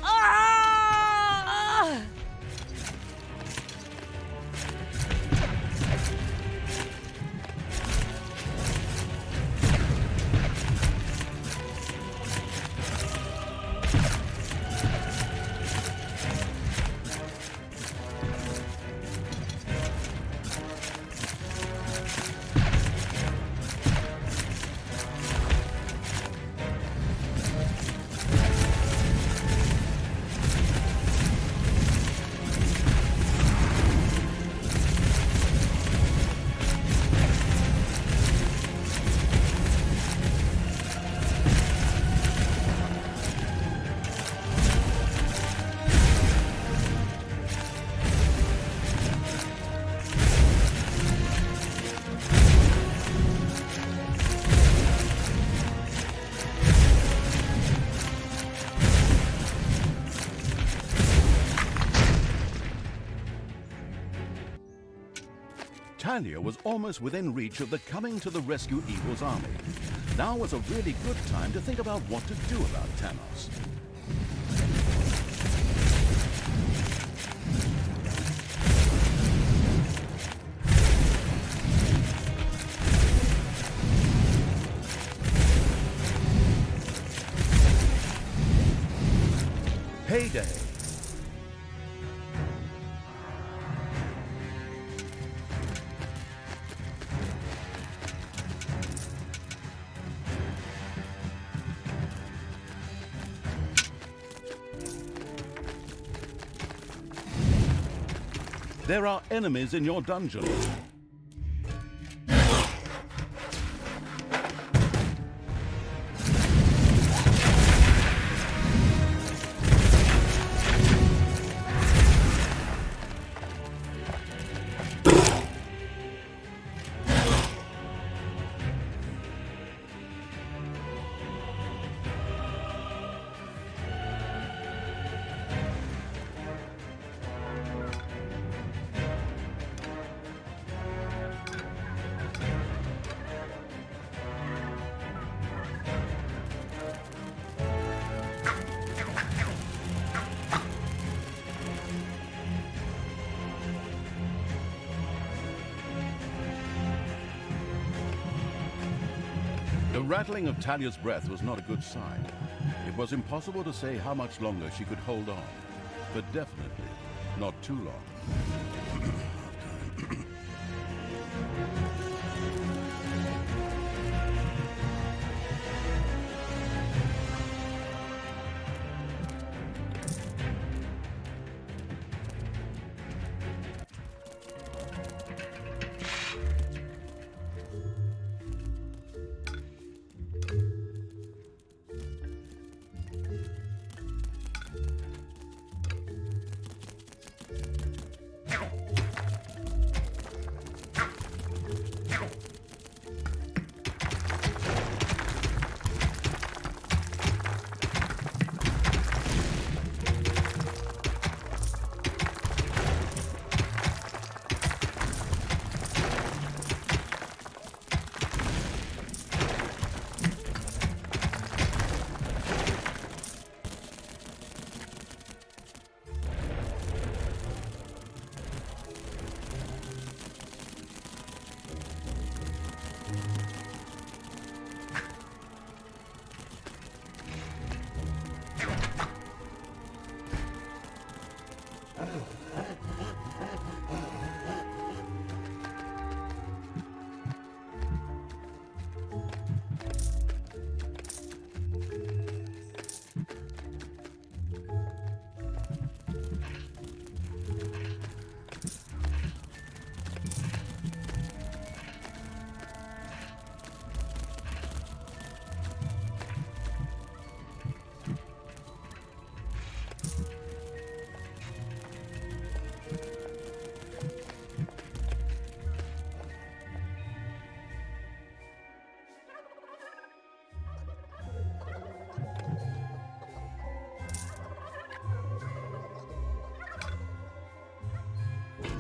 Ah! Talia was almost within reach of the coming to the rescue evil's army. Now was a really good time to think about what to do about Tanos. Heyday! There are enemies in your dungeon. The rattling of Talia's breath was not a good sign. It was impossible to say how much longer she could hold on, but definitely not too long.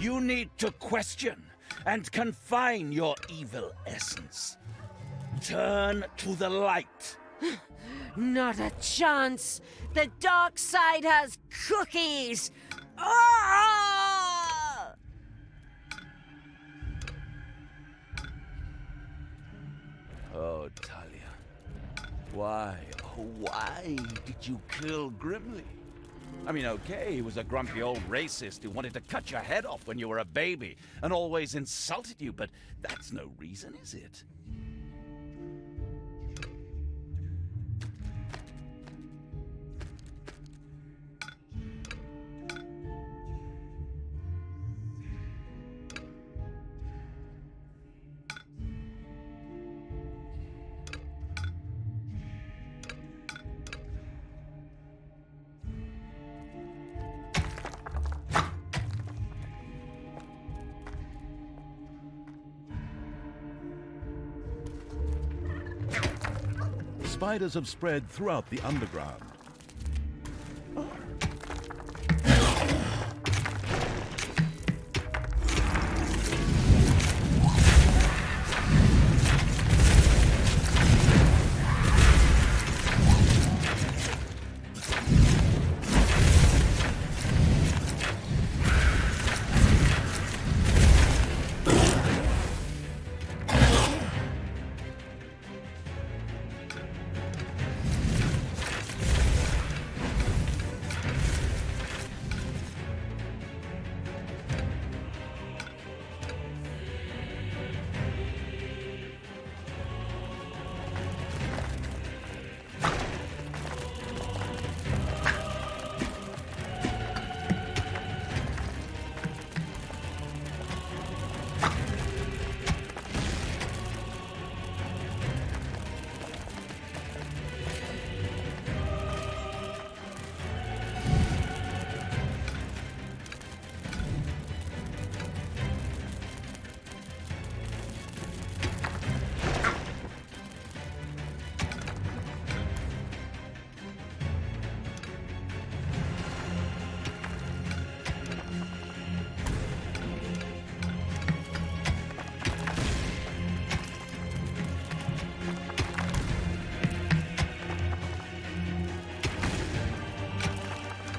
You need to question and confine your evil essence. Turn to the light. Not a chance! The dark side has cookies! Ah! Oh, Talia. Why, oh, why did you kill Grimli? I mean, okay, he was a grumpy old racist who wanted to cut your head off when you were a baby and always insulted you, but that's no reason, is it? Spiders have spread throughout the underground.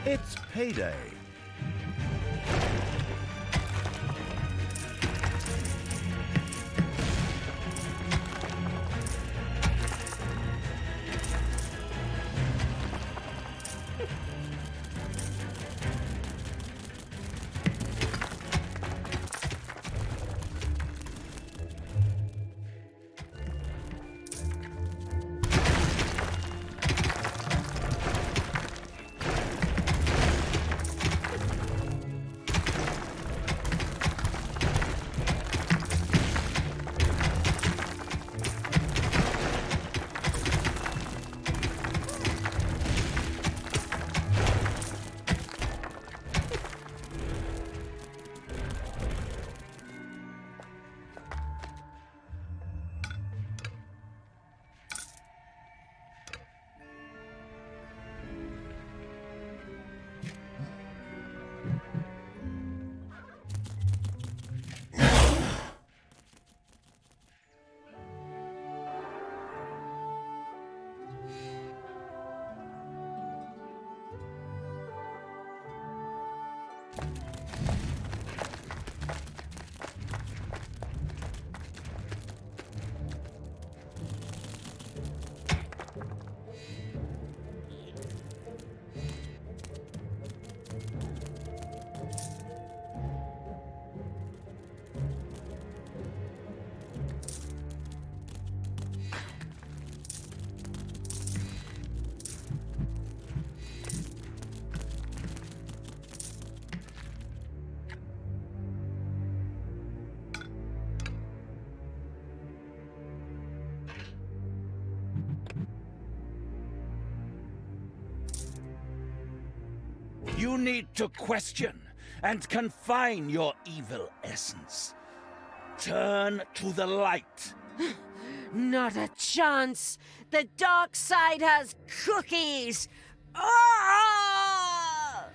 It's payday. You need to question and confine your evil essence. Turn to the light. Not a chance! The dark side has cookies! Ah!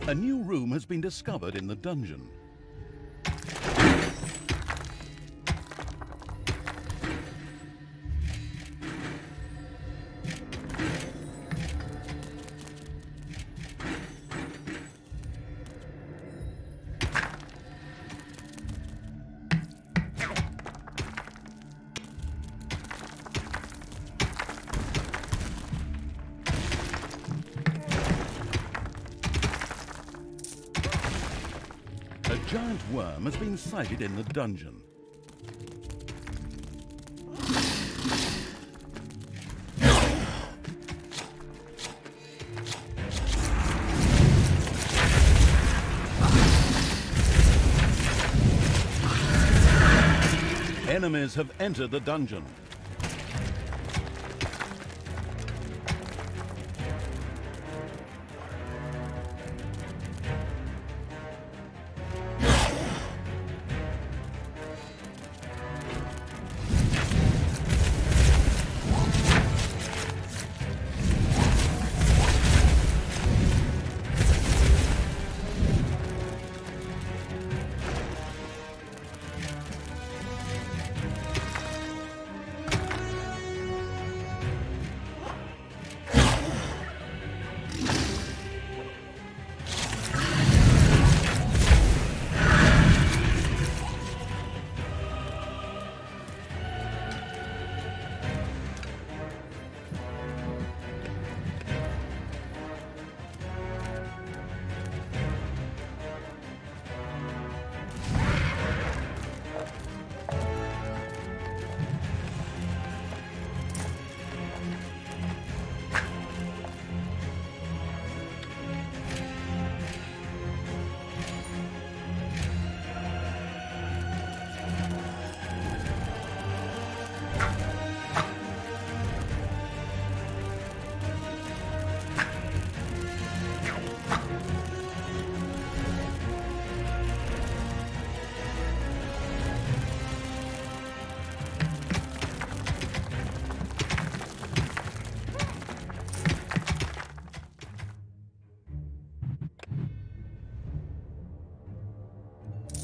A new room has been discovered in the dungeon. A giant worm has been sighted in the dungeon. Enemies have entered the dungeon.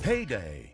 Payday.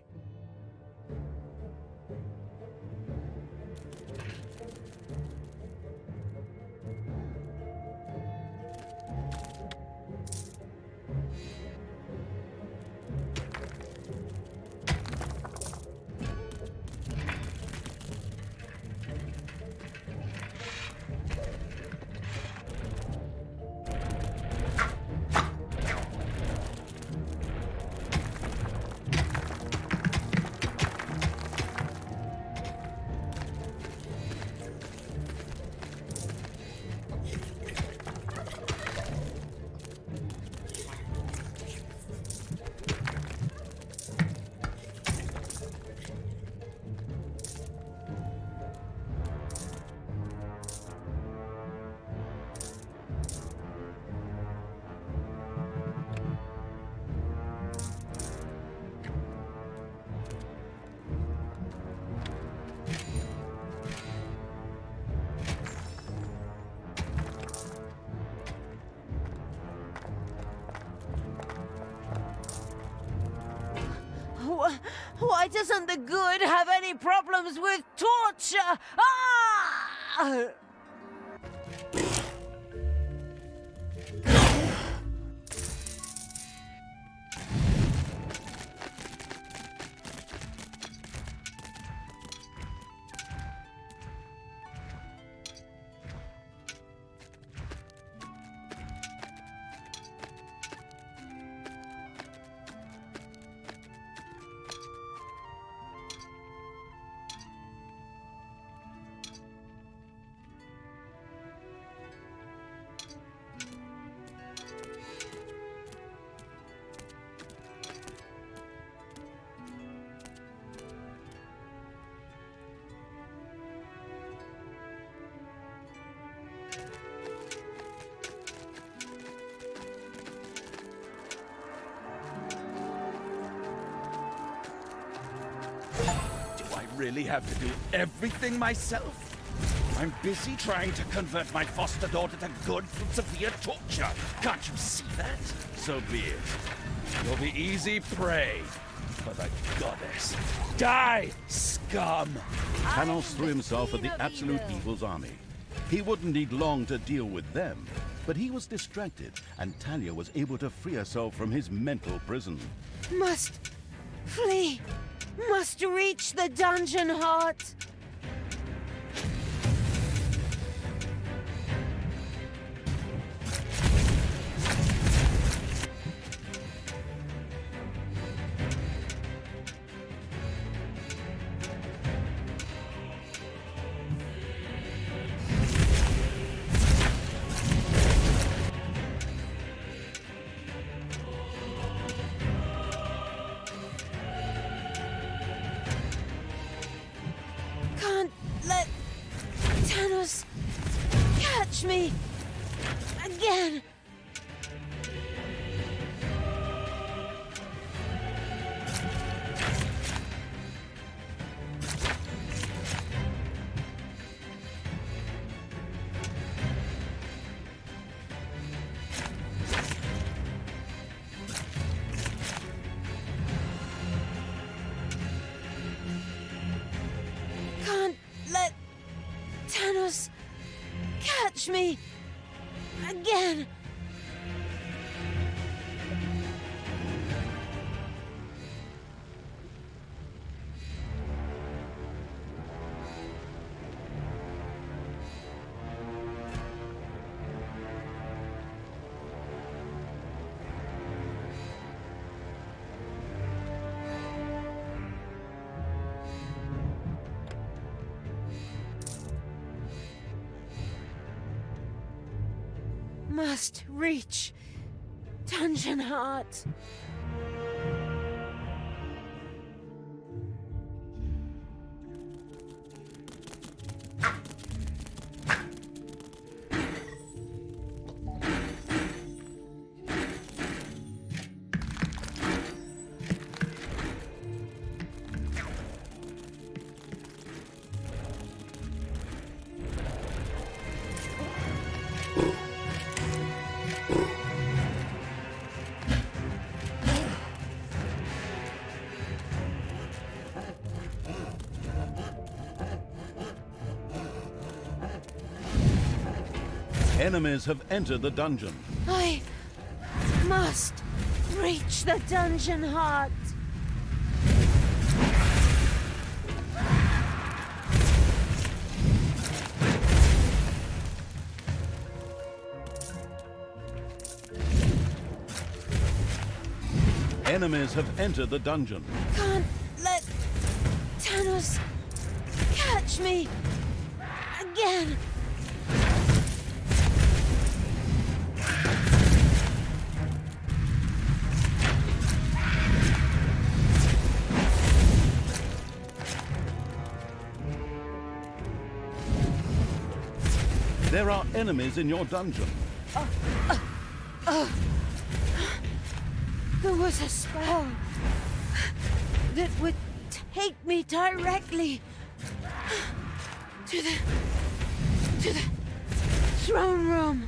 Why doesn't the good have any problems with torture? Ah! Really have to do everything myself? I'm busy trying to convert my foster daughter to good from severe torture. Can't you see that? So be it. You'll be easy prey for the goddess. Die, scum! Tanos threw himself at the Absolute Evil's army. He wouldn't need long to deal with them, but he was distracted, and Talia was able to free herself from his mental prison. Must flee. Must reach the dungeon heart. Can't let Tanos catch me again. Can't let Tanos catch me again. Must reach dungeon heart. Enemies have entered the dungeon. I must reach the dungeon heart. Enemies have entered the dungeon. Can't let Tanos catch me again. There are enemies in your dungeon. There was a spell that would take me directly to the throne room.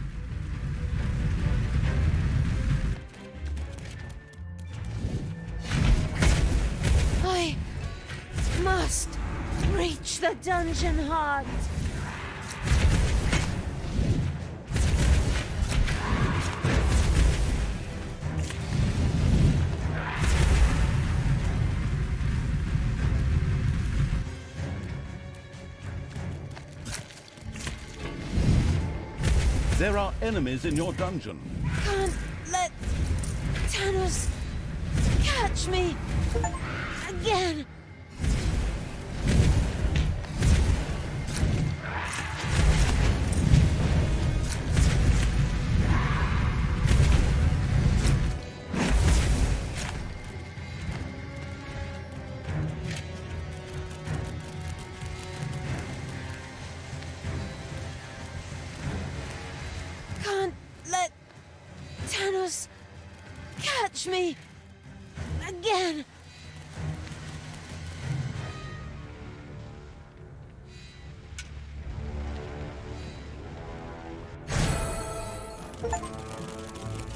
I must reach the dungeon heart. There are enemies in your dungeon. Can't let Tanos catch me again. Can't let Tanos catch me again.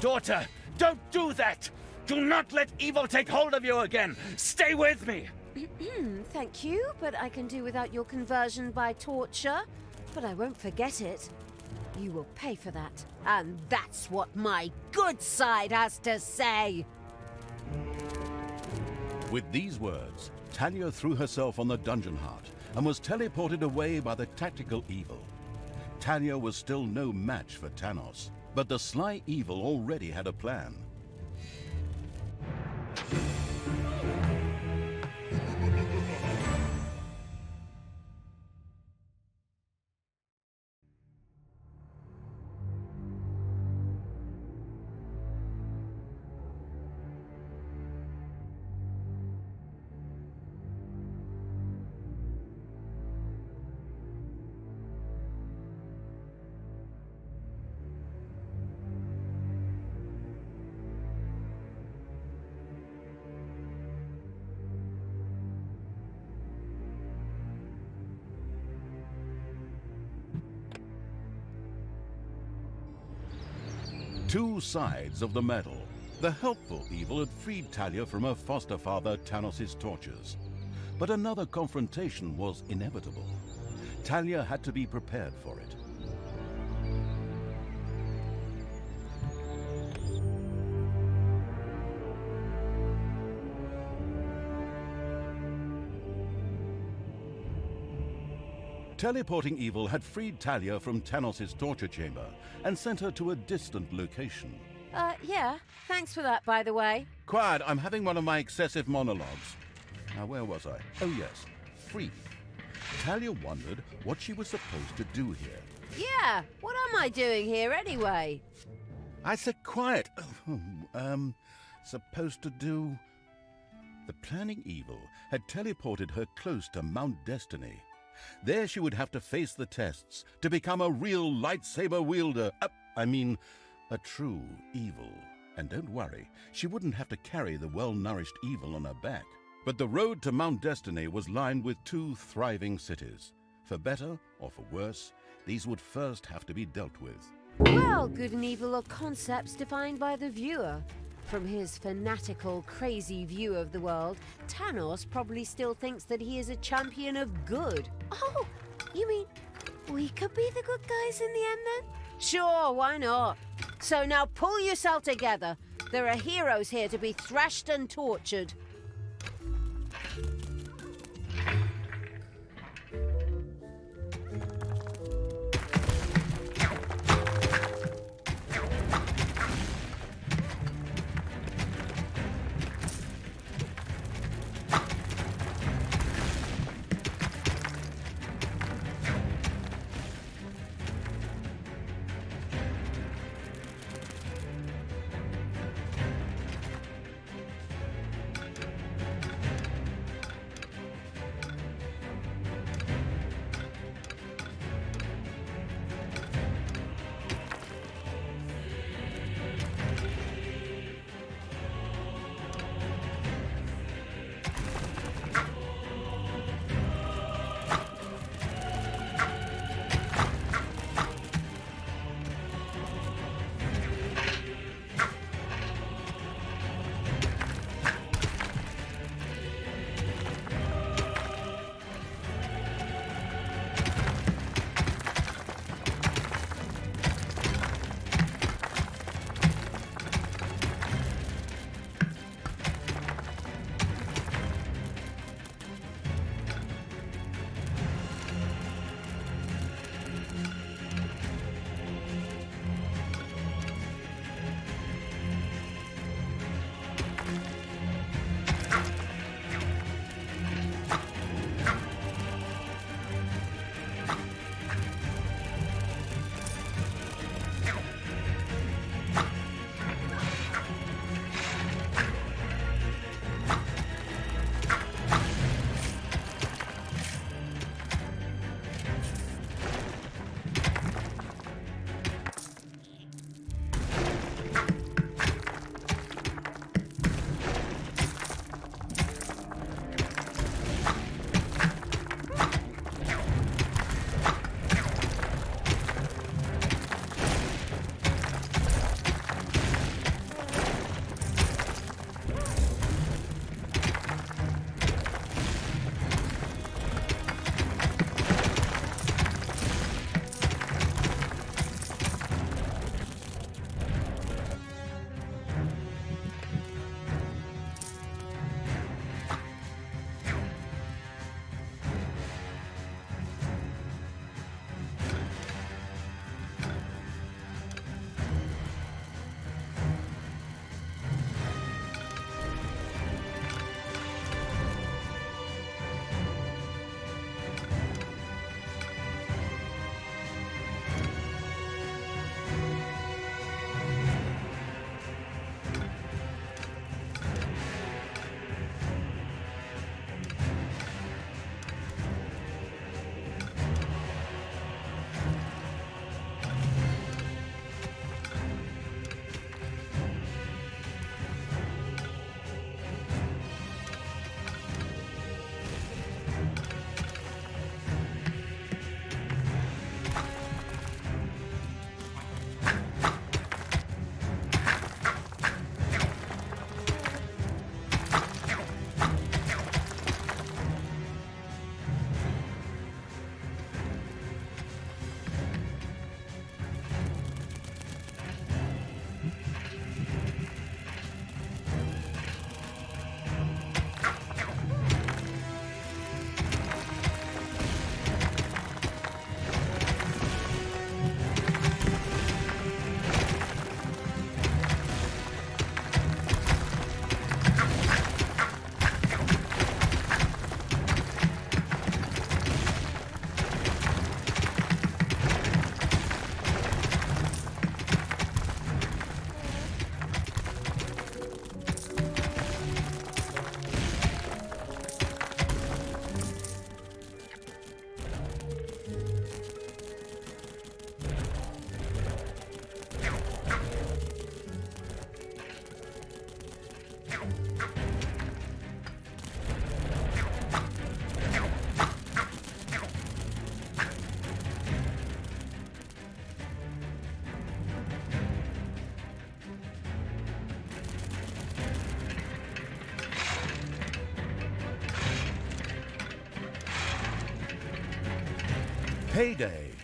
Daughter, don't do that! Do not let evil take hold of you again! Stay with me! Thank you, but I can do without your conversion by torture. But I won't forget it. You will pay for that. And that's what my good side has to say. With these words, Talia threw herself on the dungeon heart and was teleported away by the tactical evil. Talia was still no match for Tanos, but the sly evil already had a plan. Two sides of the medal. The helpful evil had freed Talia from her foster father Tanos' tortures. But another confrontation was inevitable. Talia had to be prepared for it. Teleporting evil had freed Talia from Tanos' torture chamber and sent her to a distant location. Yeah. Thanks for that, by the way. Quiet, I'm having one of my excessive monologues. Now, where was I? Oh, yes. Freed. Talia wondered what she was supposed to do here. Yeah, what am I doing here anyway? I said quiet. Supposed to do... The planning evil had teleported her close to Mount Destiny. There she would have to face the tests to become a real lightsaber wielder. A true evil. And don't worry, she wouldn't have to carry the well-nourished evil on her back. But the road to Mount Destiny was lined with two thriving cities. For better or for worse, these would first have to be dealt with. Well, good and evil are concepts defined by the viewer. From his fanatical, crazy view of the world, Tanos probably still thinks that he is a champion of good. Oh, you mean we could be the good guys in the end then? Sure, why not? So now pull yourself together. There are heroes here to be thrashed and tortured. Payday.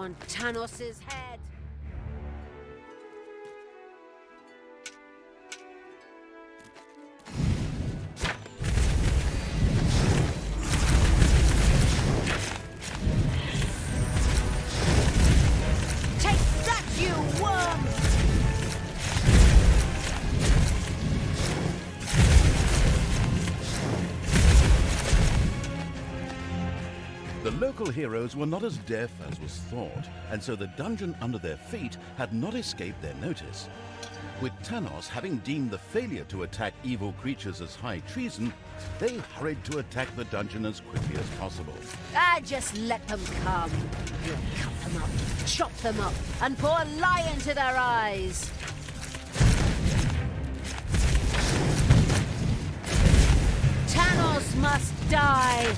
on Tanos' head. Take that, you worm! The local heroes were not as deaf as was thought, and so the dungeon under their feet had not escaped their notice. With Tanos having deemed the failure to attack evil creatures as high treason, they hurried to attack the dungeon as quickly as possible. Just let them come. We'll cut them up, chop them up, and pour lye into their eyes. Tanos must die!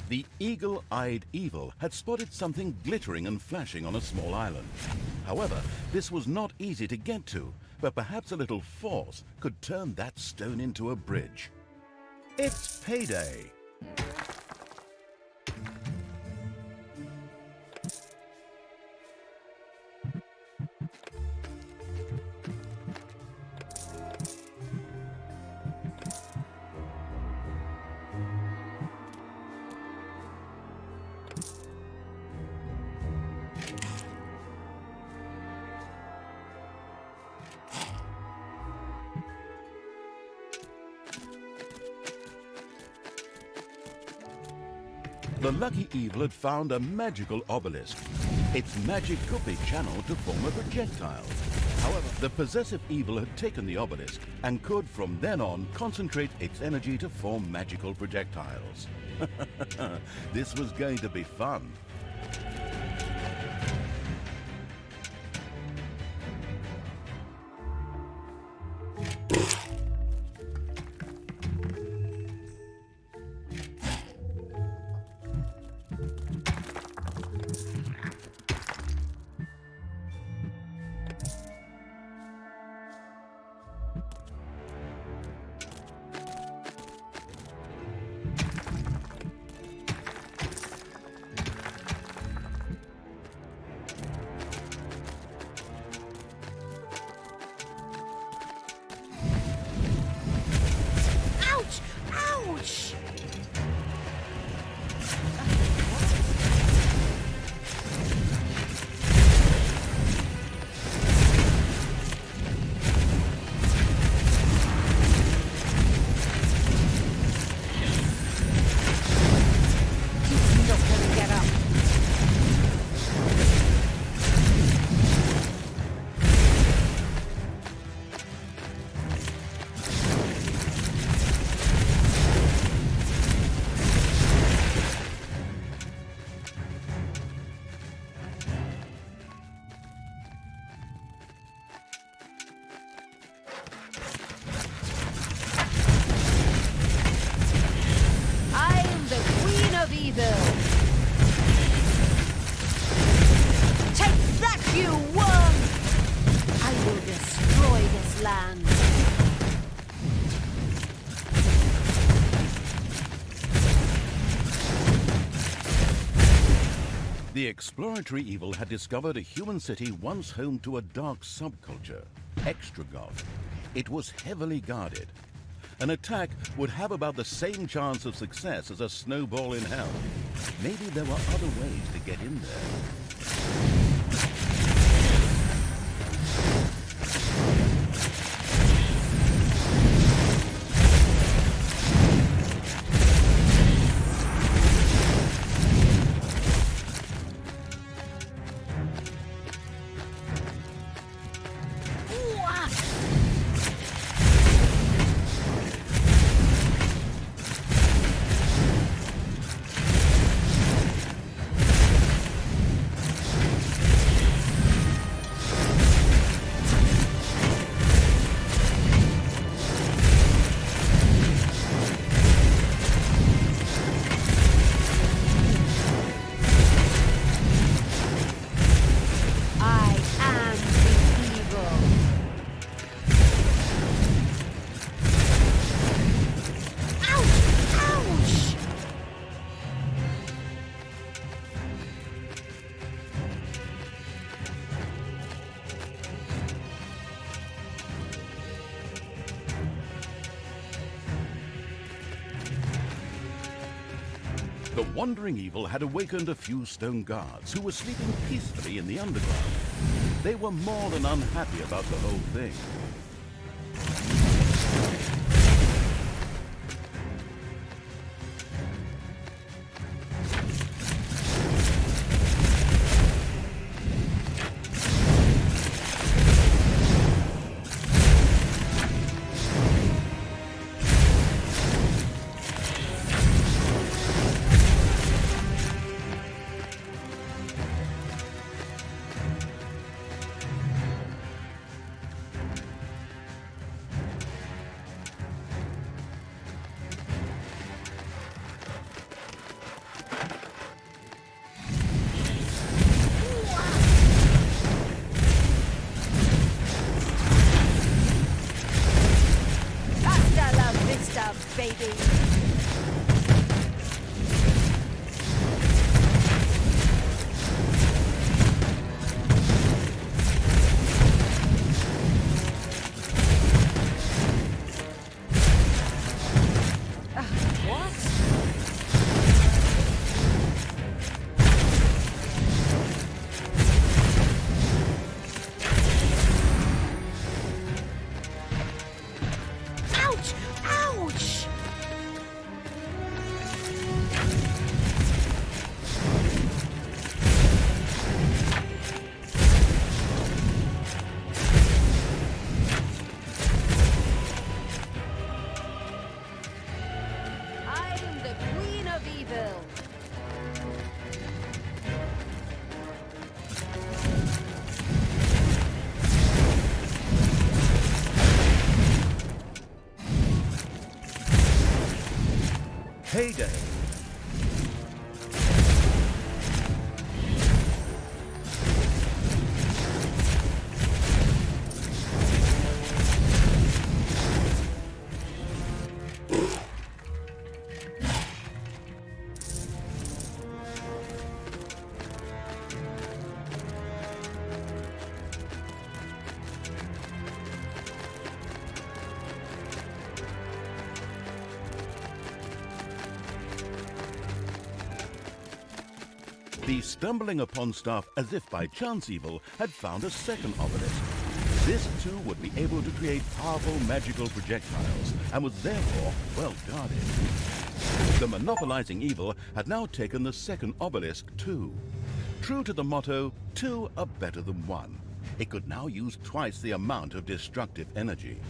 The eagle-eyed evil had spotted something glittering and flashing on a small island. However, this was not easy to get to, but perhaps a little force could turn that stone into a bridge. It's payday! The lucky evil had found a magical obelisk. Its magic could be channeled to form a projectile. However, the possessive evil had taken the obelisk and could from then on concentrate its energy to form magical projectiles. This was going to be fun. The exploratory evil had discovered a human city once home to a dark subculture, Extragoth. It was heavily guarded. An attack would have about the same chance of success as a snowball in hell. Maybe there were other ways to get in there. wandering evil had awakened a few stone guards who were sleeping peacefully in the underground. They were more than unhappy about the whole thing. Baby. Heyday! The stumbling upon stuff as if by chance evil had found a second obelisk. This too would be able to create powerful magical projectiles and was therefore well guarded. The monopolizing evil had now taken the second obelisk too. True to the motto, two are better than one, it could now use twice the amount of destructive energy.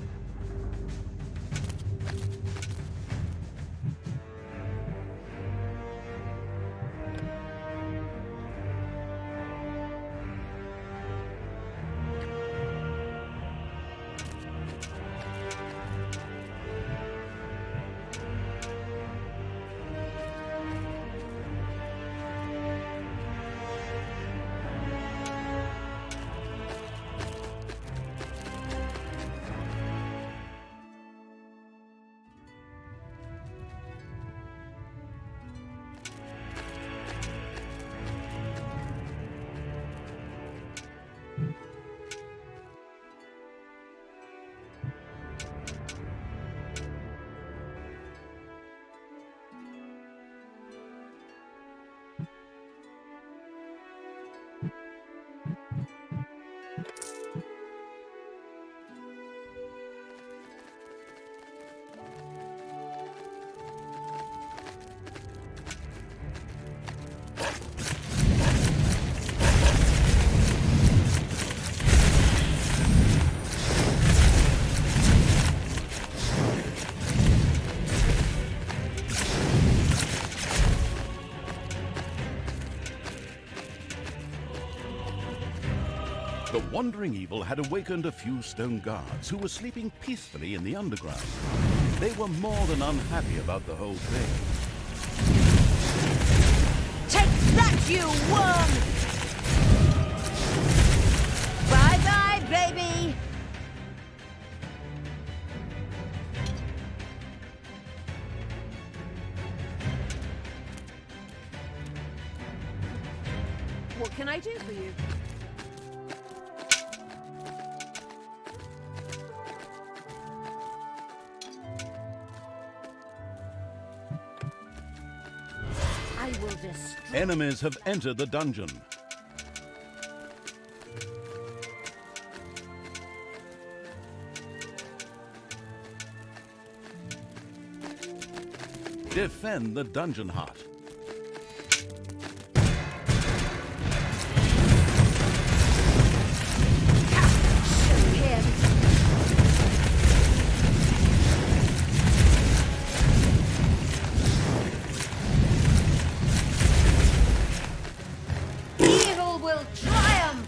The wandering evil had awakened a few stone guards who were sleeping peacefully in the underground. They were more than unhappy about the whole thing. Take that, you worm! Bye-bye, baby! What can I do for you? I will destroy. Enemies have entered the dungeon. Defend the dungeon hut. Evil will triumph!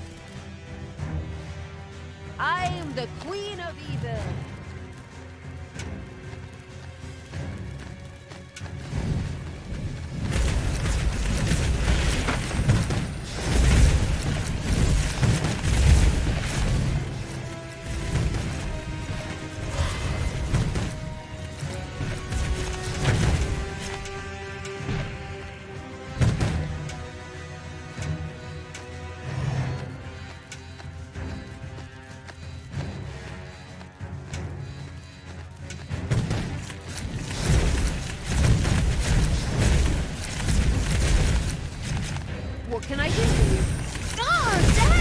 I am the Queen of Evil. What can I do? Oh, day!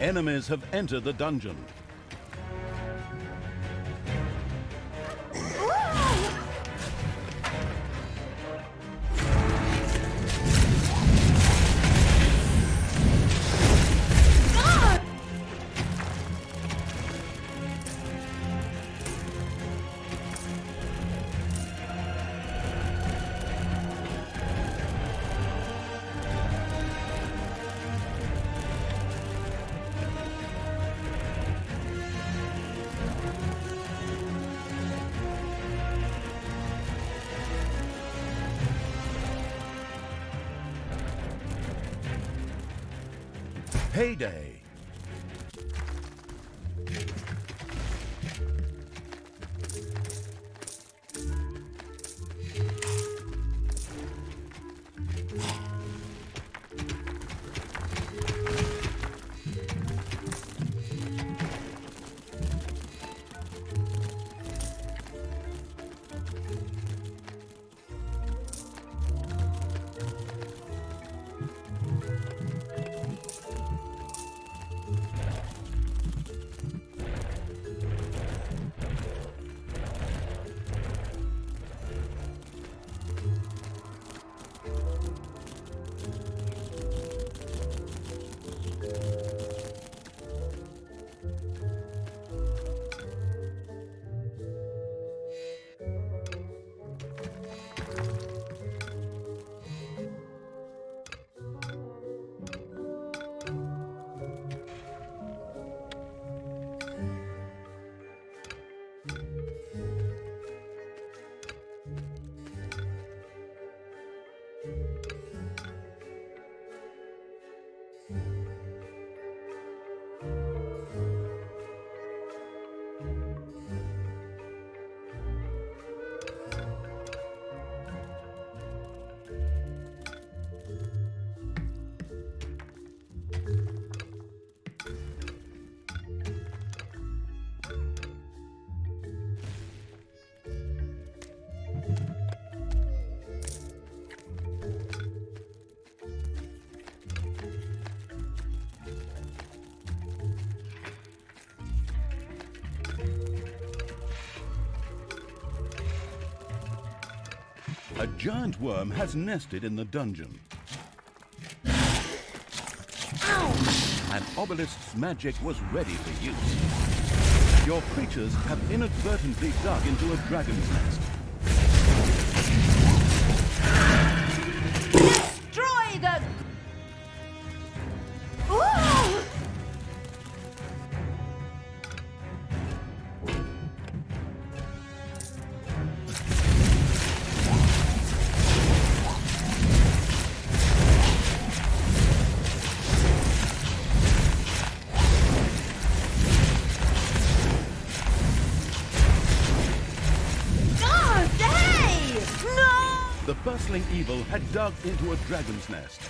Enemies have entered the dungeon. Payday. A giant worm has nested in the dungeon. Ouch! and Obelisk's magic was ready for use. Your creatures have inadvertently dug into a dragon's nest. Destroy the... Ooh! The bustling evil had dug into a dragon's nest.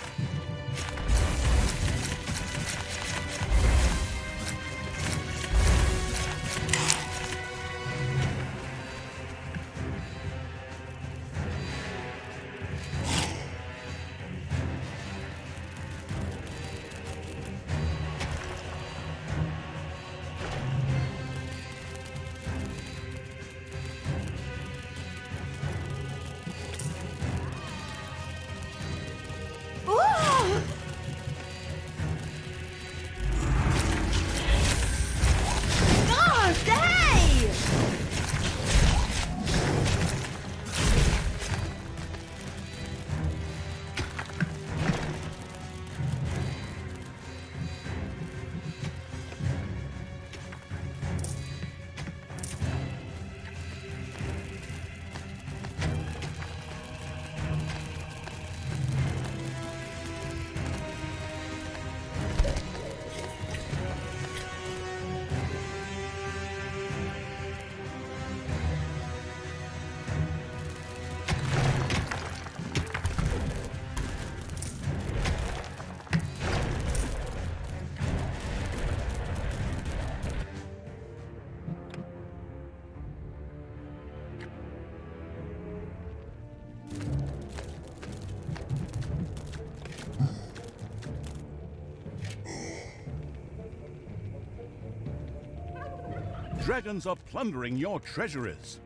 Dragons are plundering your treasuries.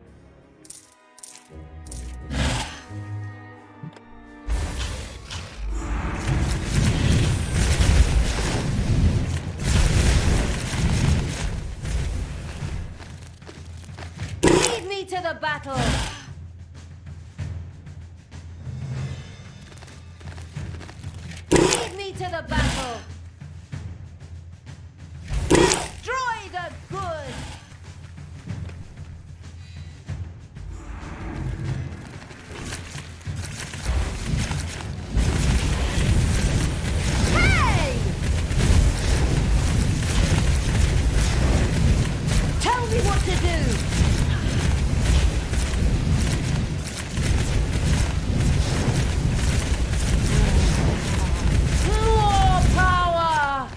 Lead me to the battle! Lead me to the battle! Destroy the good! Hey! Tell me what to do! More power!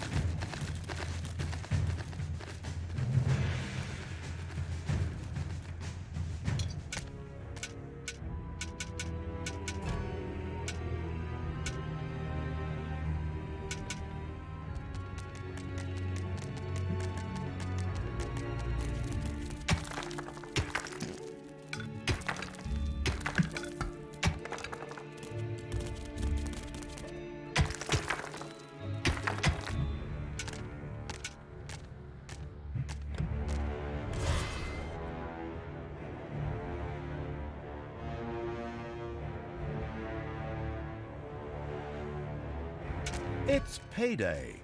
It's payday.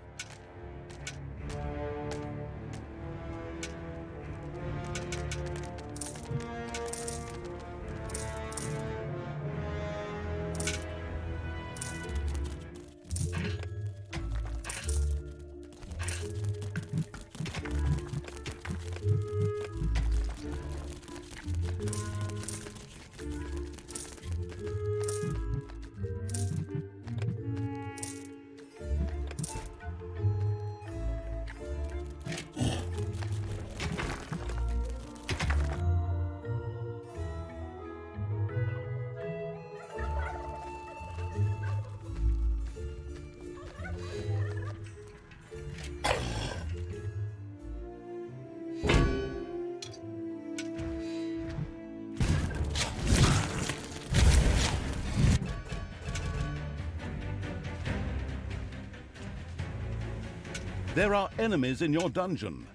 There are enemies in your dungeon.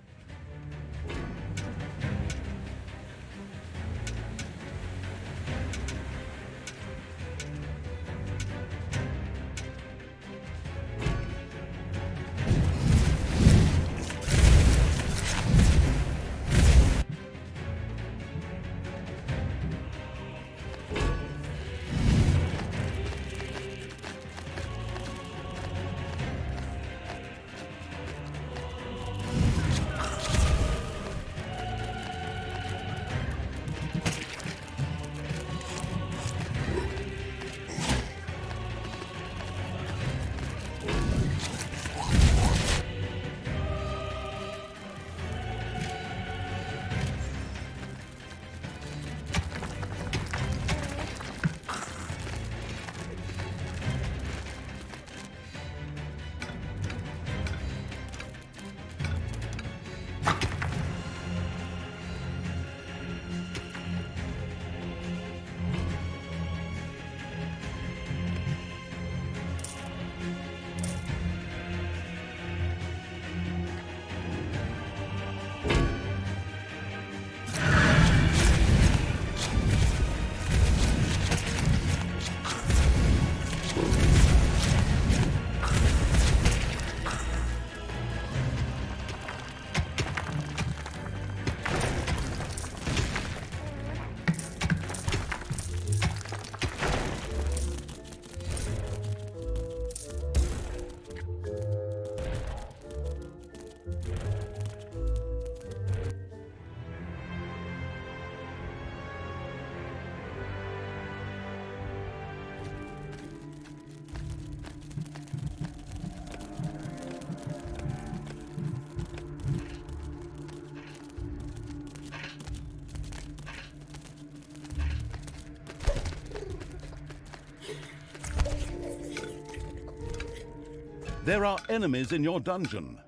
There are enemies in your dungeon.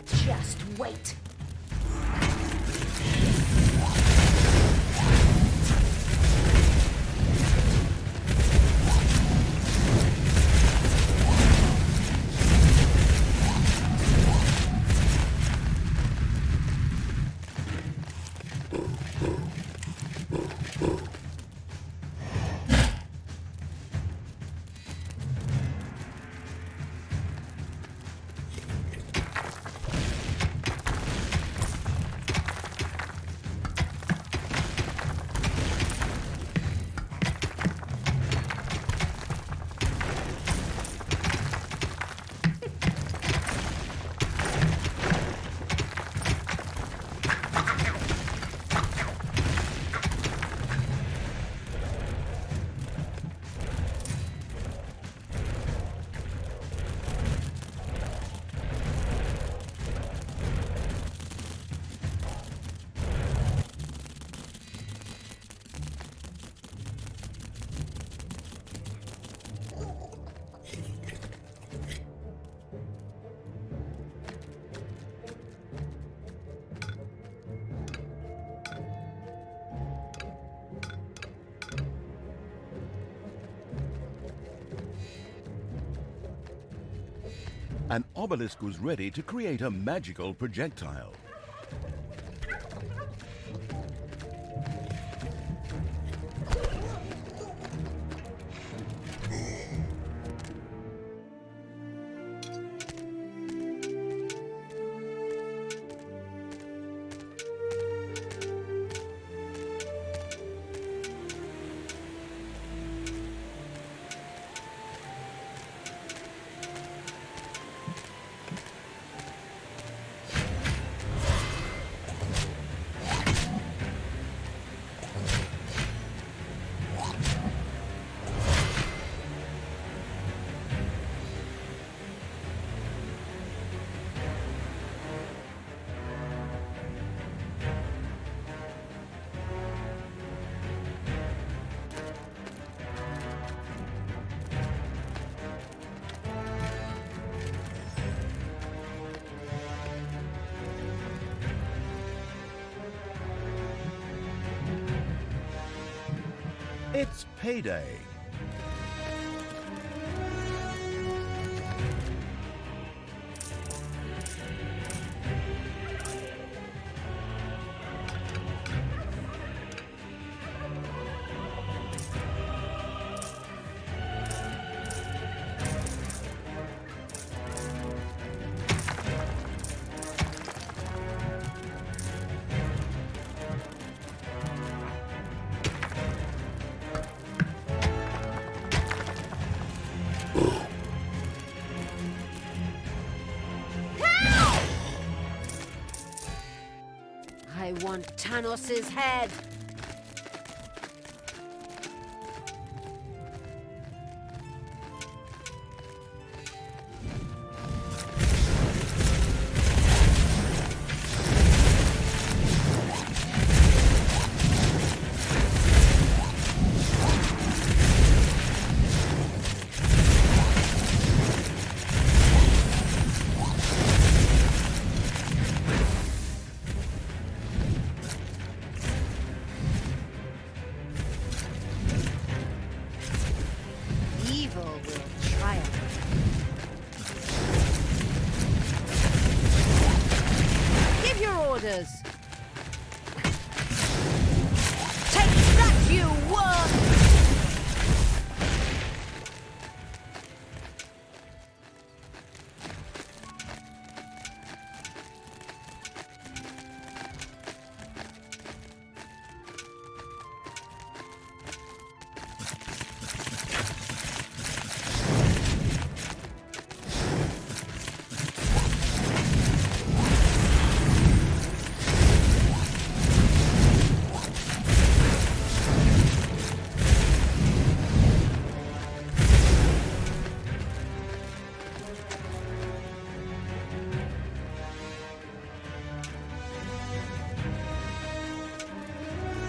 Just wait. An obelisk was ready to create a magical projectile. It's payday. I want Tanos's head. Take that, you worm!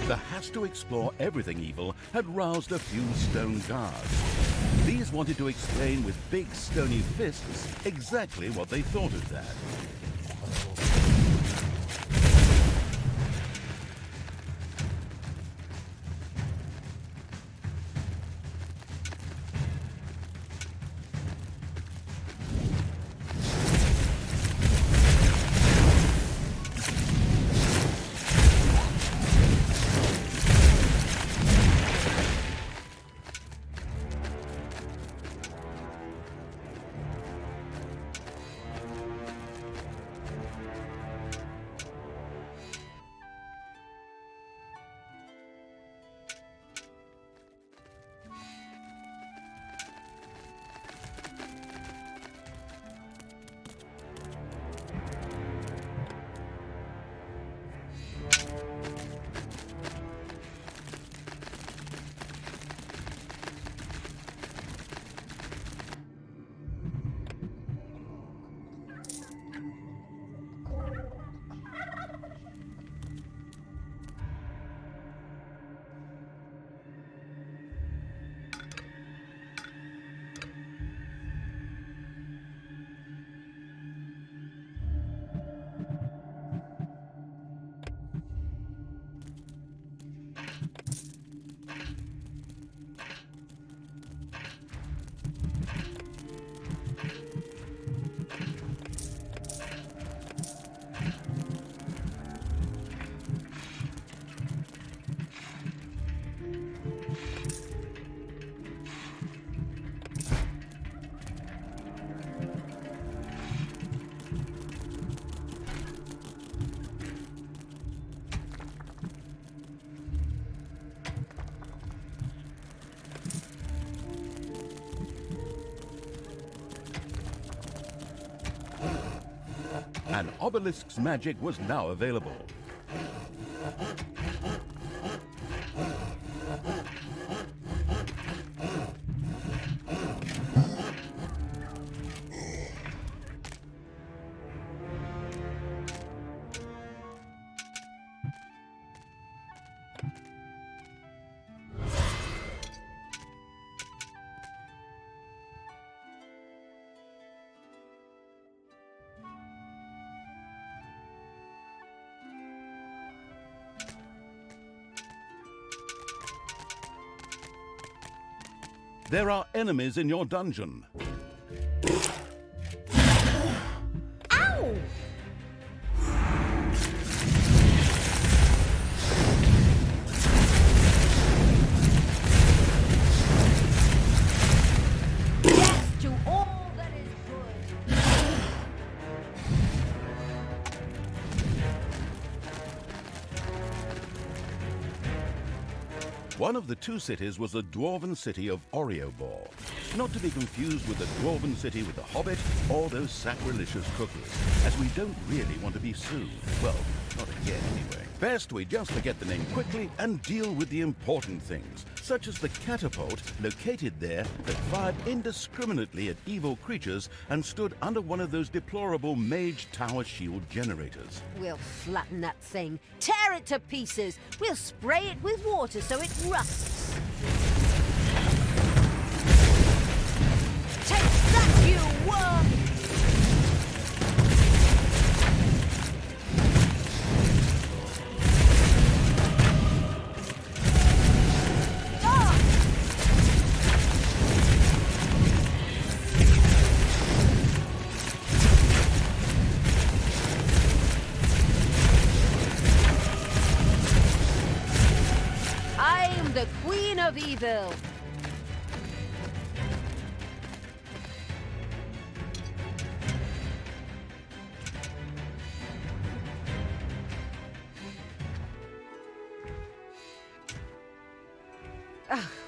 The has to explore everything evil had roused a few stone guards. These wanted to explain with big stony fists exactly what they thought of that. An obelisk's magic was now available. There are enemies in your dungeon. Ow! Yes to all that is good. One of the two cities was the dwarven city of Oreobor, not to be confused with the dwarven city with the Hobbit or those sacrilegious cookies, as we don't really want to be sued. Well, Not again, anyway. Best we just forget the name quickly and deal with the important things, such as the catapult located there that fired indiscriminately at evil creatures and stood under one of those deplorable mage tower shield generators. We'll flatten that thing, tear it to pieces. We'll spray it with water so it rusts. Take that, you worm! The Queen of Evil.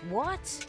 What?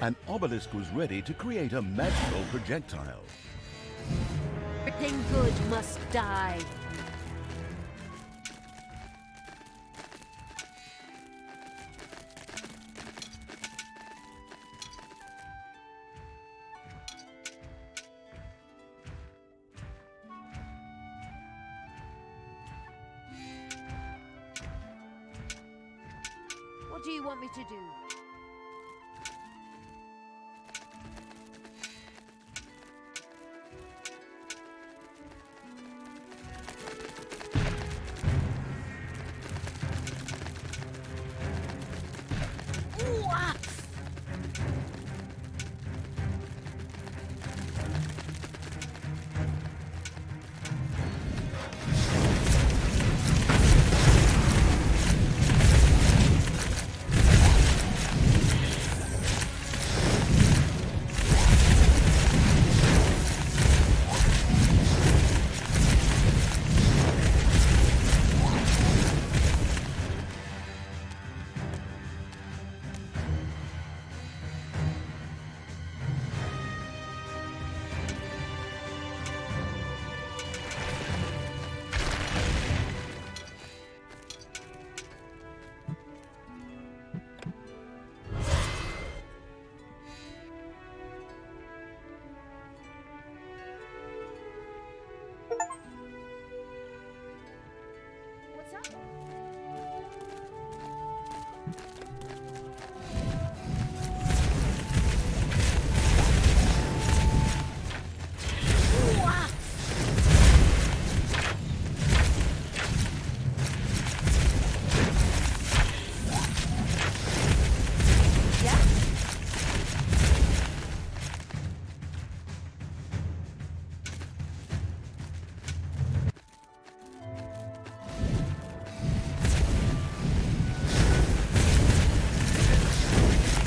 An obelisk was ready to create a magical projectile. Everything good must die. What do you want me to do?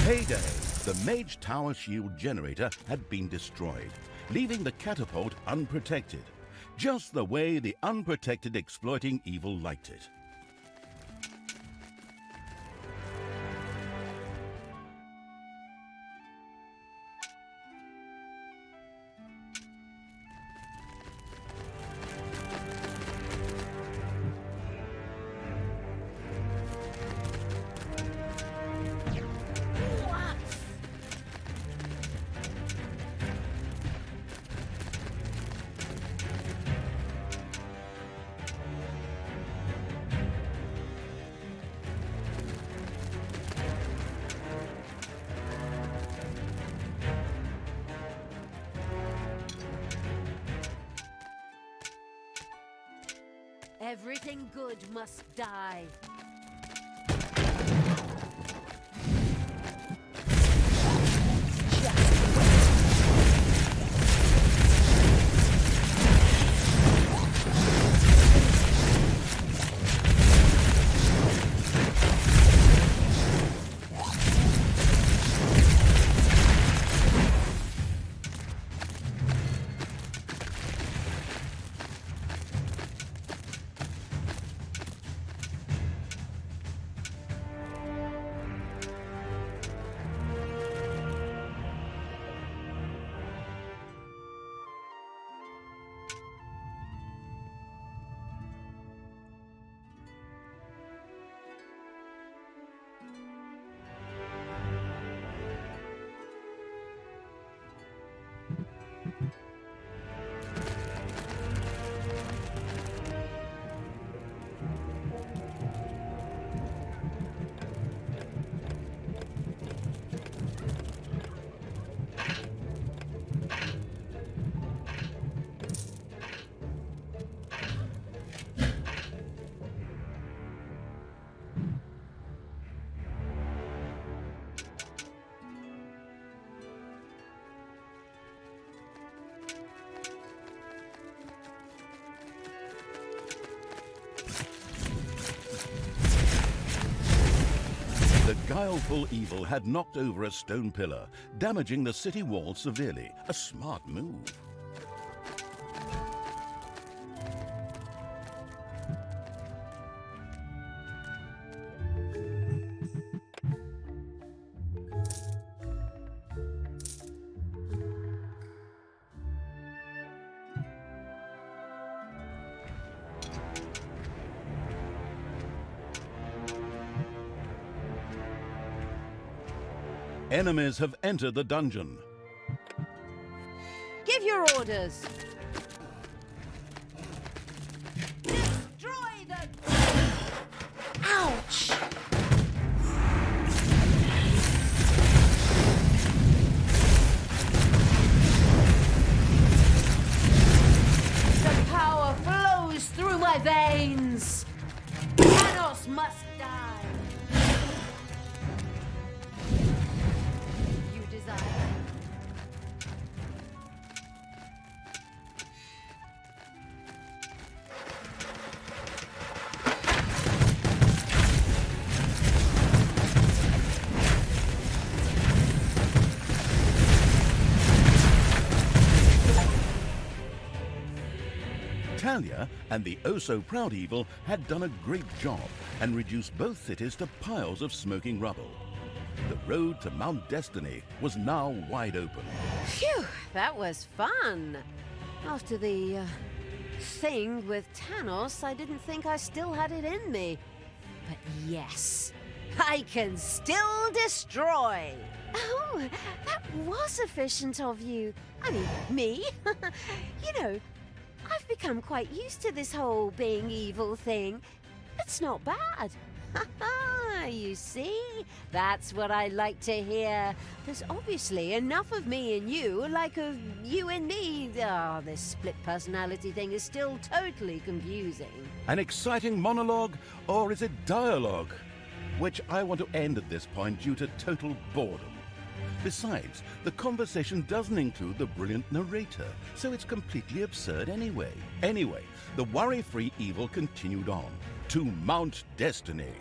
Heyday! The Mage Tower shield generator had been destroyed, leaving the catapult unprotected, just the way the unprotected exploiting evil liked it. Everything good must die. The guileful evil had knocked over a stone pillar, damaging the city wall severely. A smart move. Enemies have entered the dungeon. Give your orders. Destroy the... Ouch! The power flows through my veins. Tanos must die. Talia and the oh-so-proud evil had done a great job and reduced both cities to piles of smoking rubble. The road to Mount Destiny was now wide open. Phew, that was fun. After the thing with Tanos, I didn't think I still had it in me. But yes, I can still destroy. Oh, that was efficient of you. I mean, me. You know, I've become quite used to this whole being evil thing. It's not bad. You see? That's what I like to hear. There's obviously enough of me and you, like of you and me. Ah, this split personality thing is still totally confusing. An exciting monologue, or is it dialogue? Which I want to end at this point due to total boredom. Besides, the conversation doesn't include the brilliant narrator, so it's completely absurd anyway. Anyway, the worry-free evil continued on to Mount Destiny.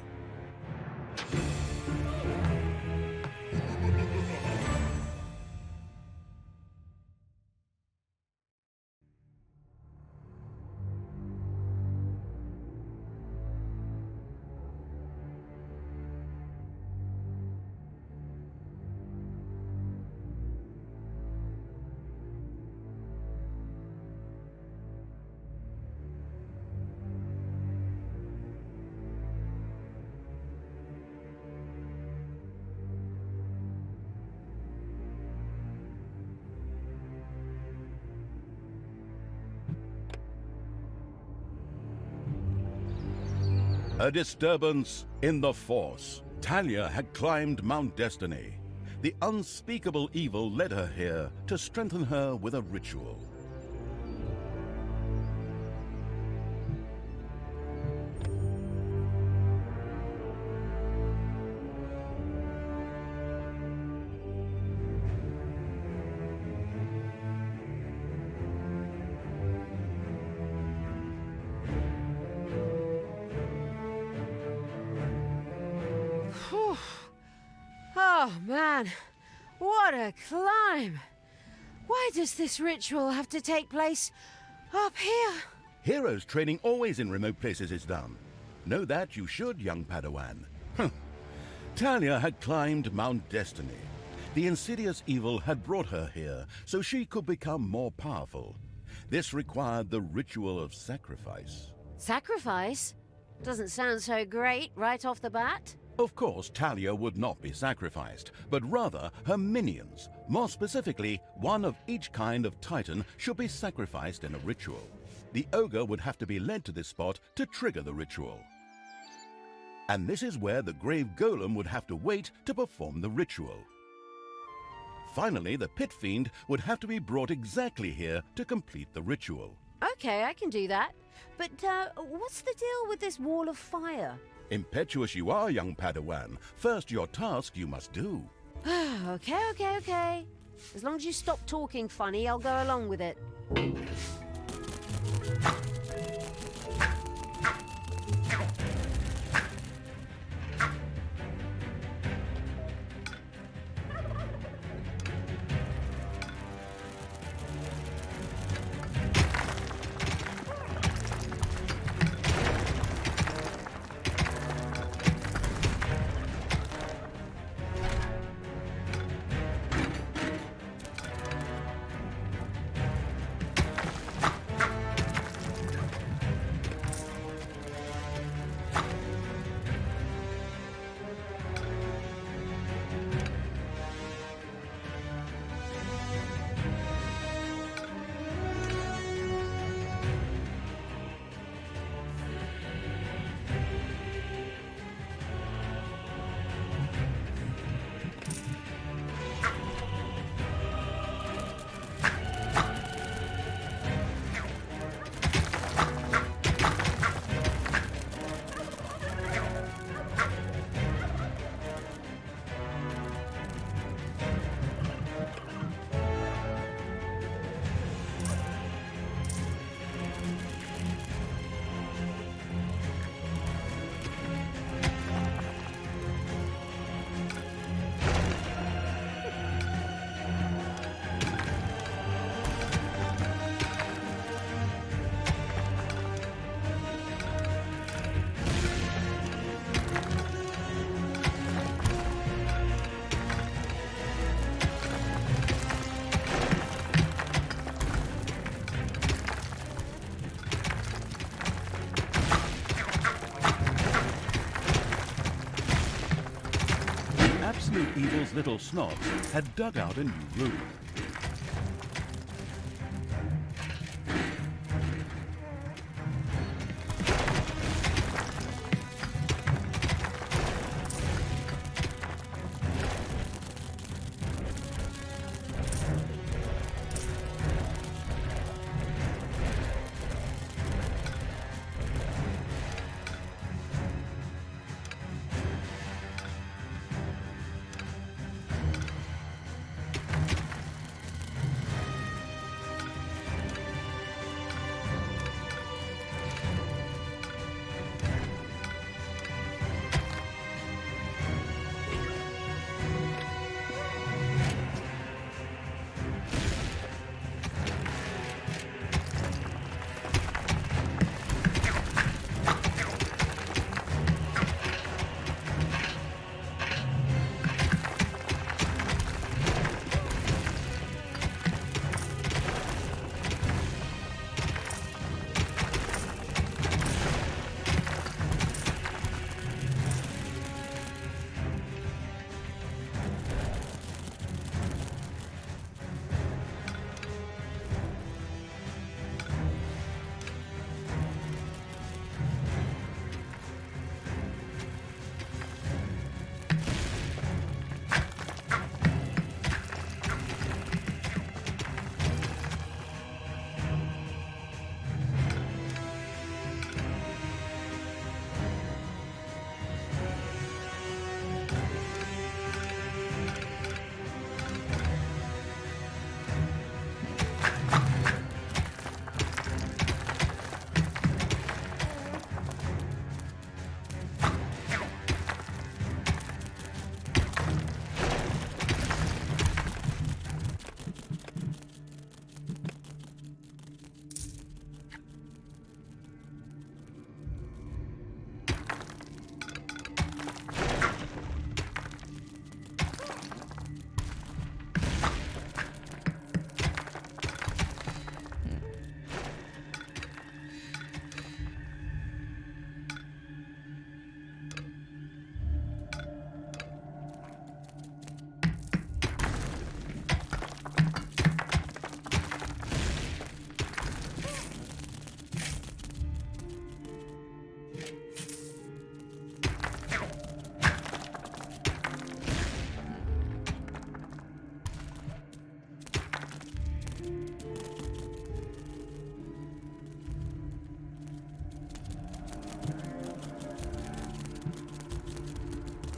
A disturbance in the Force. Talia had climbed Mount Destiny. The unspeakable evil led her here to strengthen her with a ritual. Oh, man. What a climb. Why does this ritual have to take place up here? Heroes training always in remote places is done. Know that you should, young Padawan. Talia had climbed Mount Destiny. The insidious evil had brought her here so she could become more powerful. This required the ritual of sacrifice. Sacrifice? Doesn't sound so great right off the bat. Of course, Talia would not be sacrificed, but rather her minions. More specifically, one of each kind of Titan should be sacrificed in a ritual. The Ogre would have to be led to this spot to trigger the ritual. And this is where the Grave Golem would have to wait to perform the ritual. Finally, the Pit Fiend would have to be brought exactly here to complete the ritual. Okay, I can do that. But what's the deal with this wall of fire? Impetuous you are, young Padawan. First, your task you must do. Okay. As long as you stop talking funny, I'll go along with it. Absolute Evil's little snobs had dug out a new room.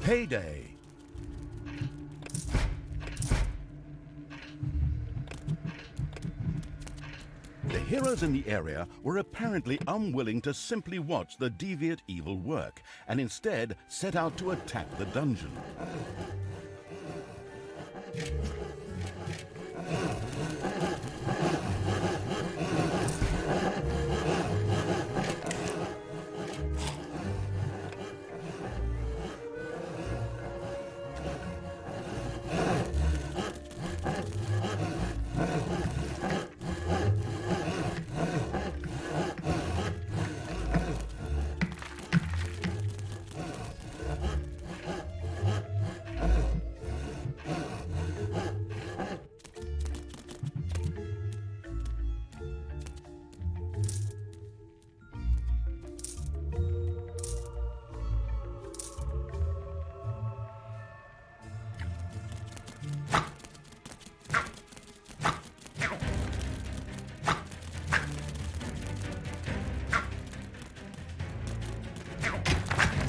Payday. The heroes in the area were apparently unwilling to simply watch the deviant evil work, and instead set out to attack the dungeon.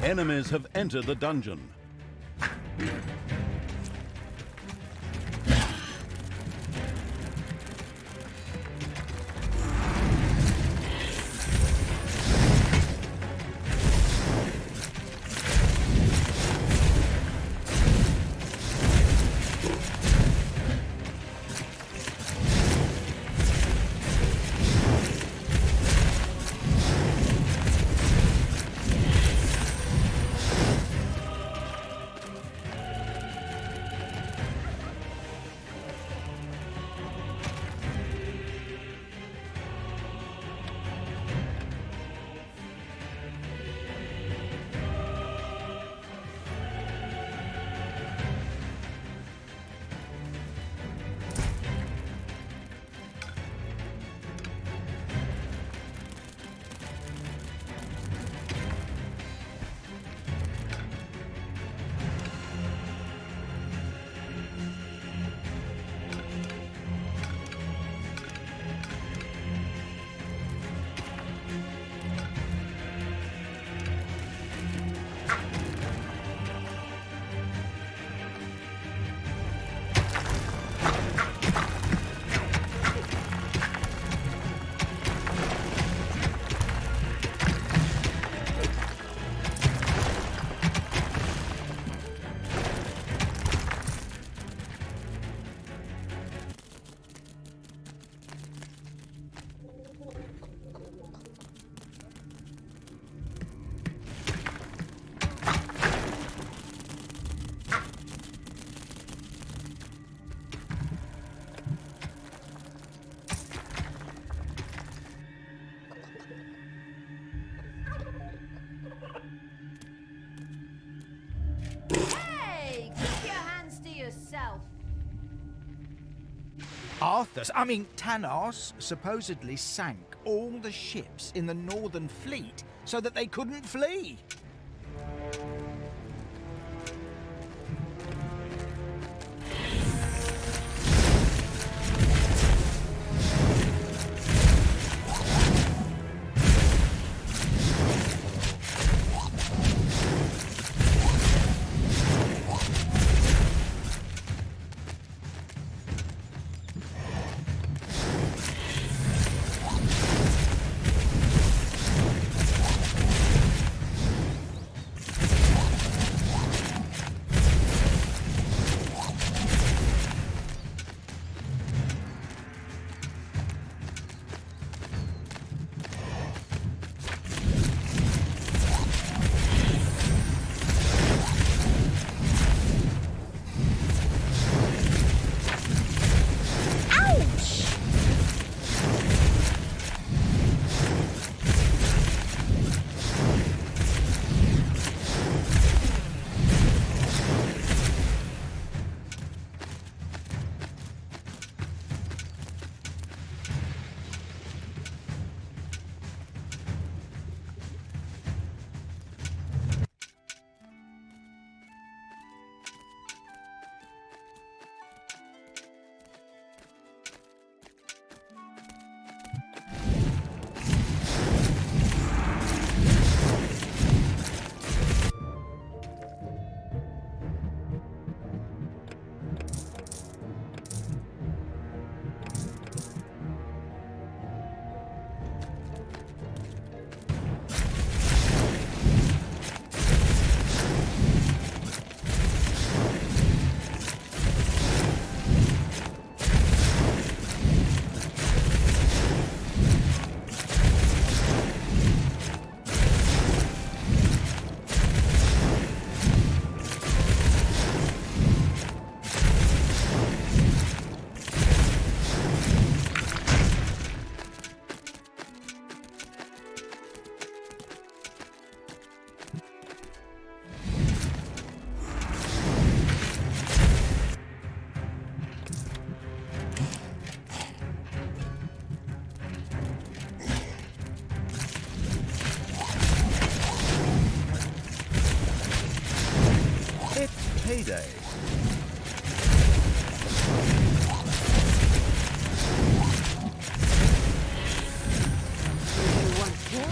Enemies have entered the dungeon. Tanos supposedly sank all the ships in the Northern Fleet so that they couldn't flee. payday. You want kill?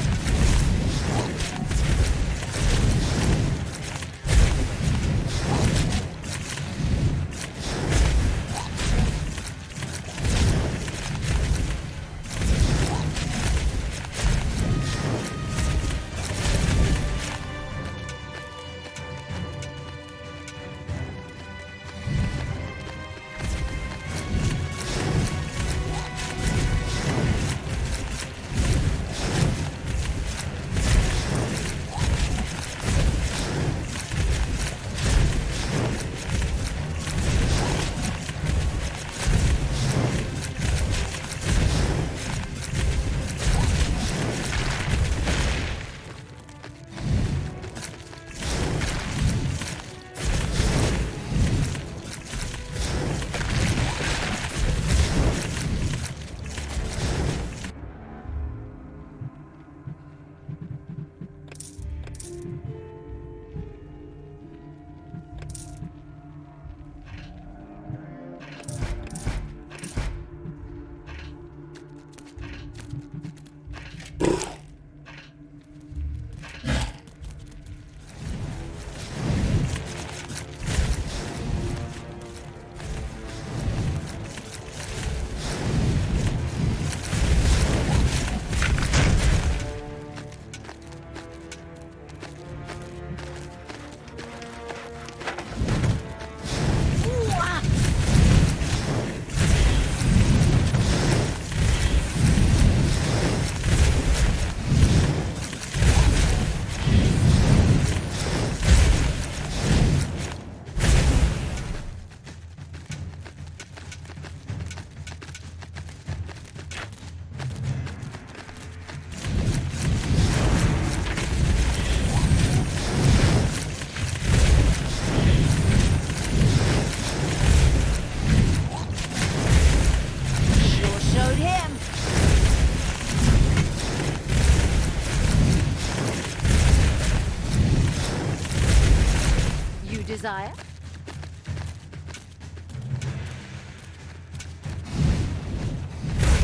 Desire?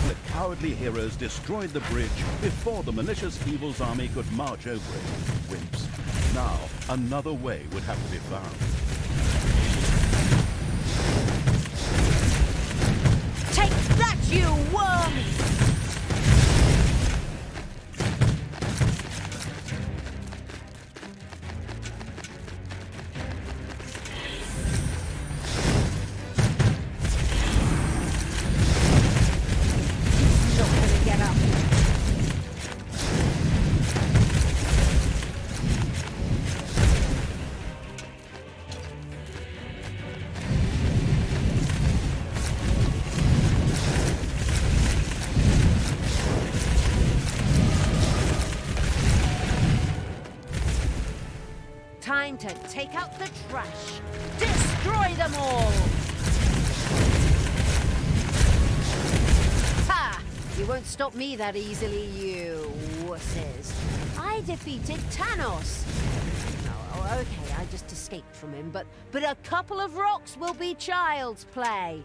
The cowardly heroes destroyed the bridge before the malicious Evil's army could march over it. Wimps. Now, another way would have to be found. Take that, you worm! Time to take out the trash. Destroy them all! Ha! You won't stop me that easily, you wusses. I defeated Tanos. Oh, okay, I just escaped from him, but a couple of rocks will be child's play.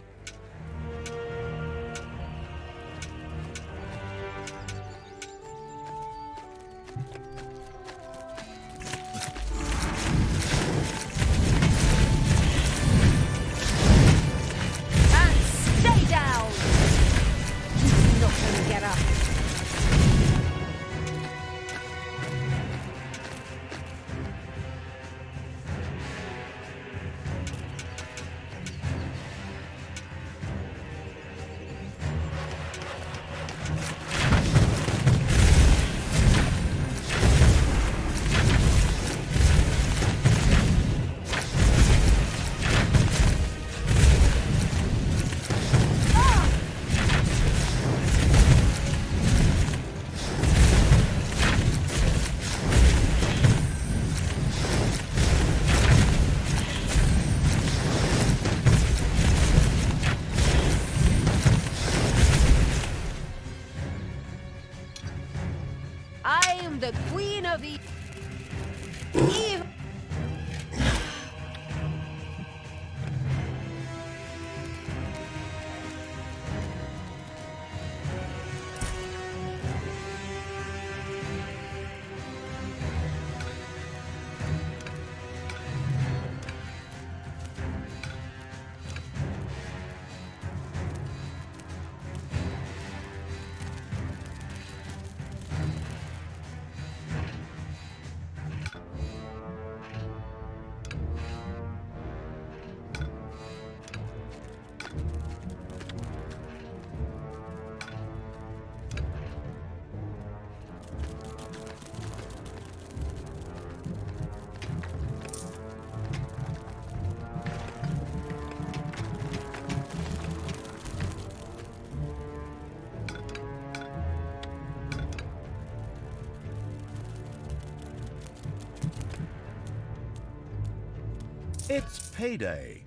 It's payday.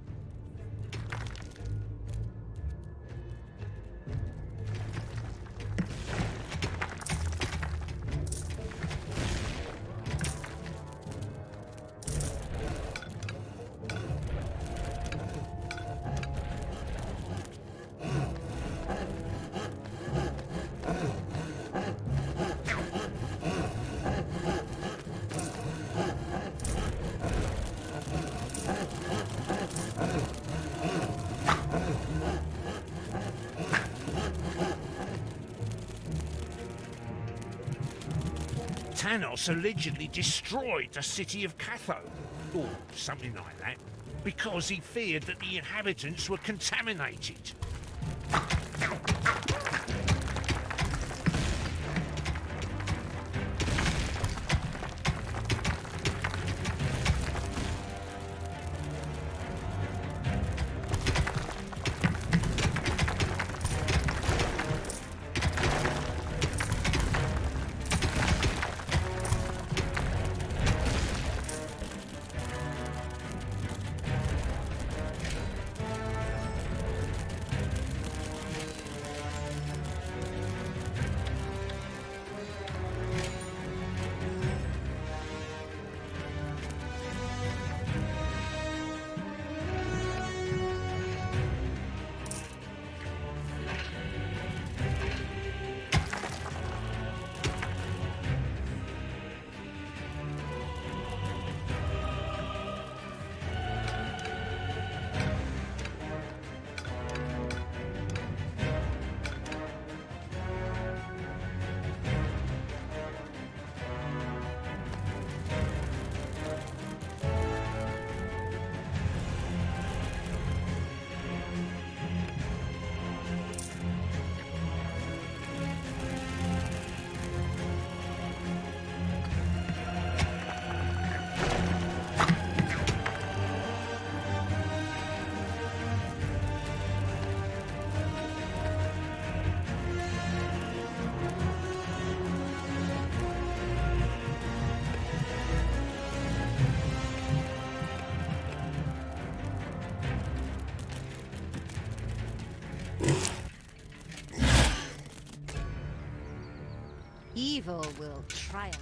Tanos allegedly destroyed the city of Catho, or something like that, because he feared that the inhabitants were contaminated. Evil will triumph.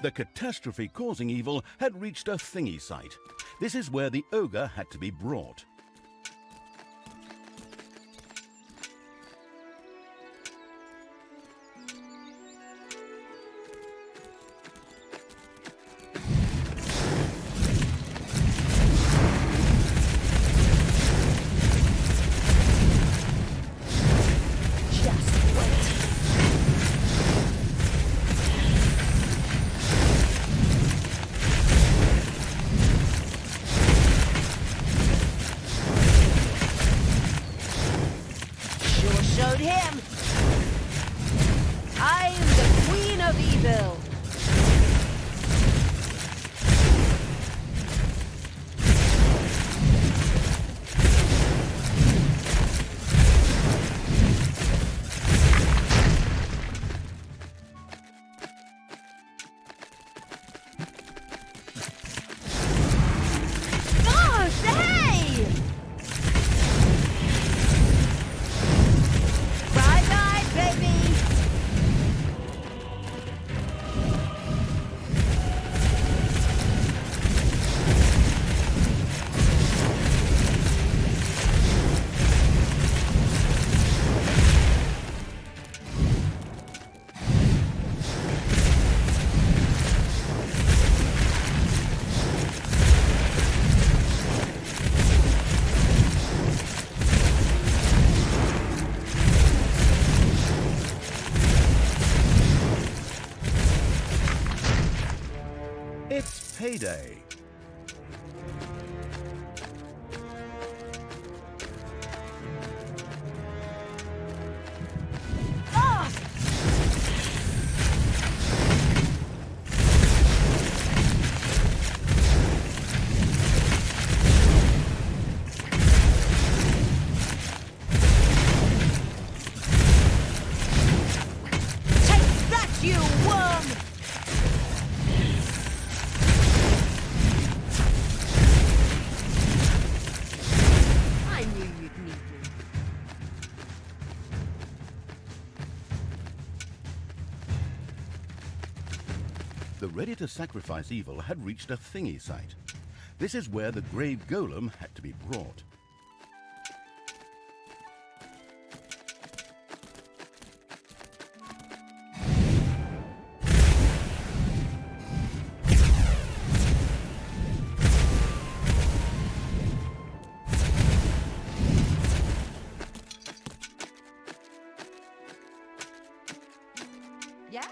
The catastrophe causing evil had reached a thingy site. This is where the ogre had to be brought. day. The ready-to-sacrifice evil had reached a thingy site. This is where the grave golem had to be brought. Yeah?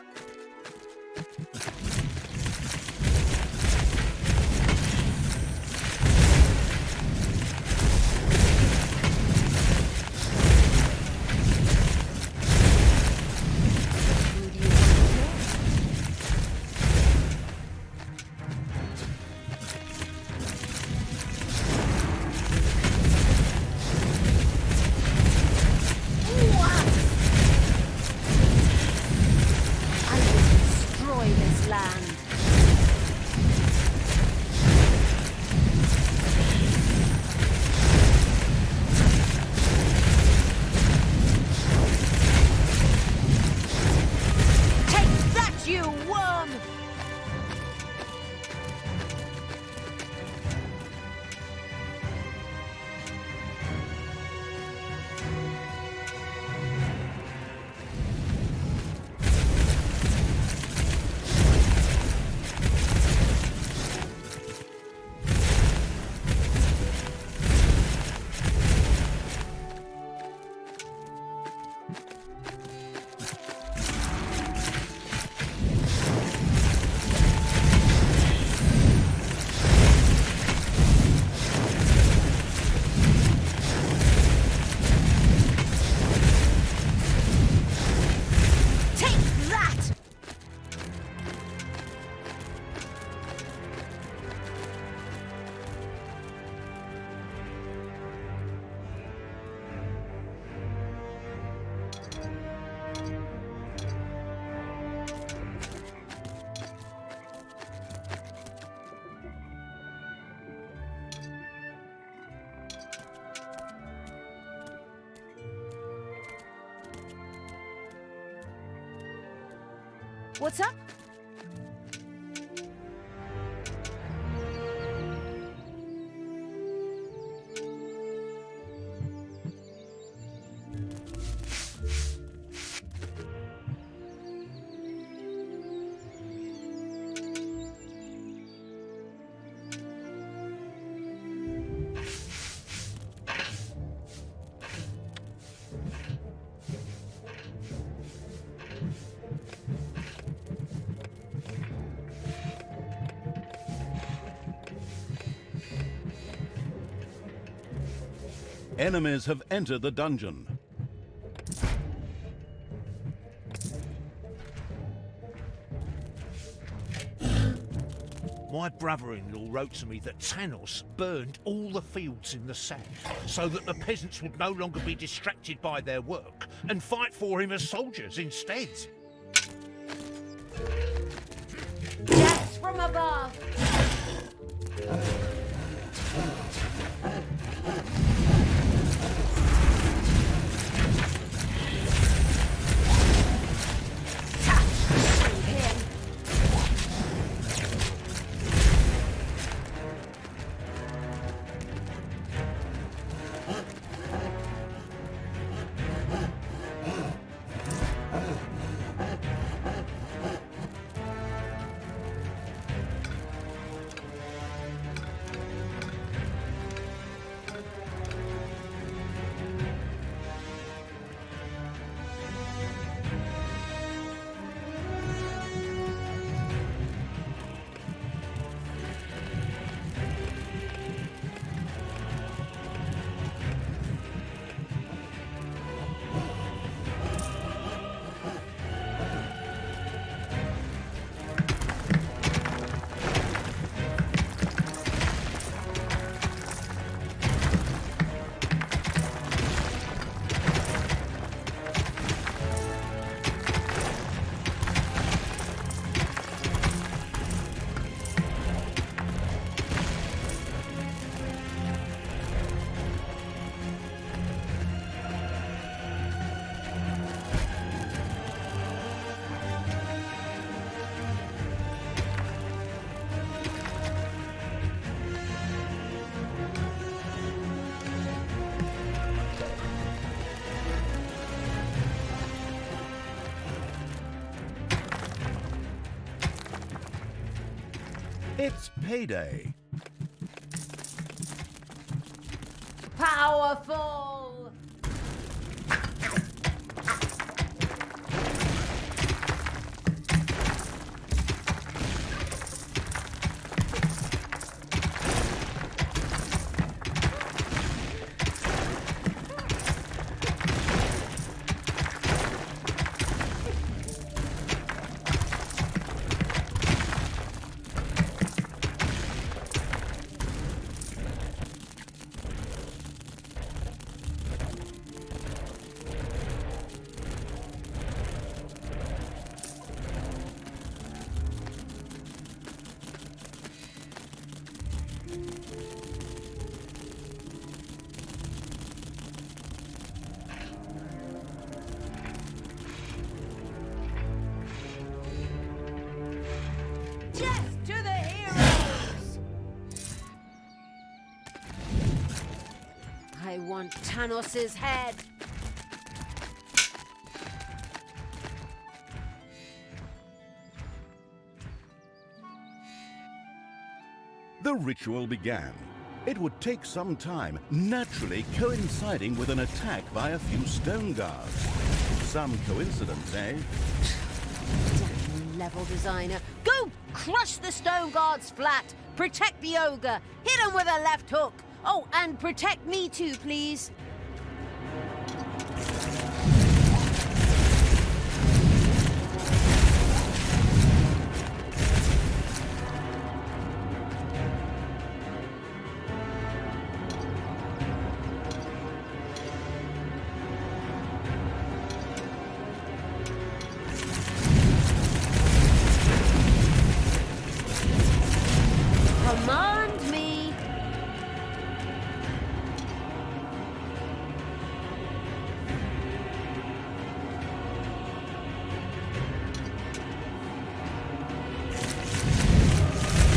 What's up? Enemies have entered the dungeon. My brother-in-law wrote to me that Tanos burned all the fields in the south so that the peasants would no longer be distracted by their work and fight for him as soldiers instead. Death from above! It's payday. Powerful! I want Tanos's head. The ritual began. It would take some time, naturally coinciding with an attack by a few stone guards. Some coincidence, eh? Damn level designer. Go crush the stone guards flat. Protect the ogre. Hit him with a left hook. Oh, and protect me too, please. Command me.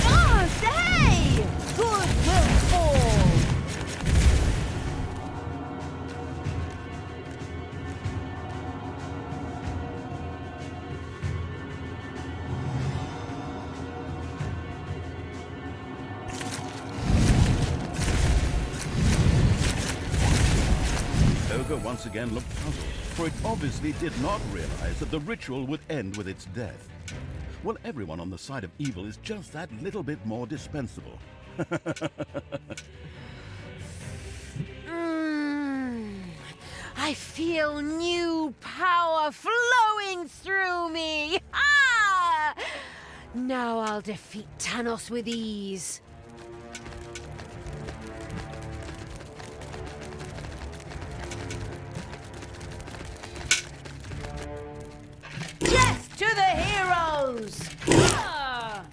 Oh, say! Good will fall. Ogre once again looked puzzled, for it obviously did not realize that the ritual would end with its death. Well, everyone on the side of evil is just that little bit more dispensable. I feel new power flowing through me. Ah! Now I'll defeat Tanos with ease. Death to the heroes! Ah!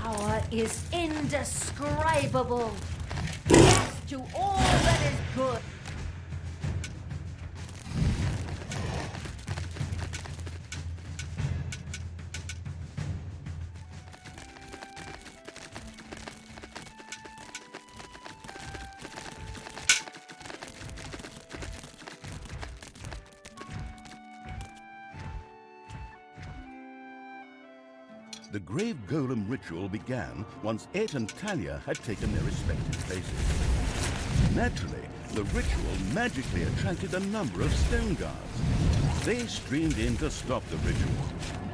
Power is indescribable. Death to all that is good. The grave golem ritual began once Et and Talia had taken their respective places. Naturally, the ritual magically attracted a number of stone guards. They streamed in to stop the ritual,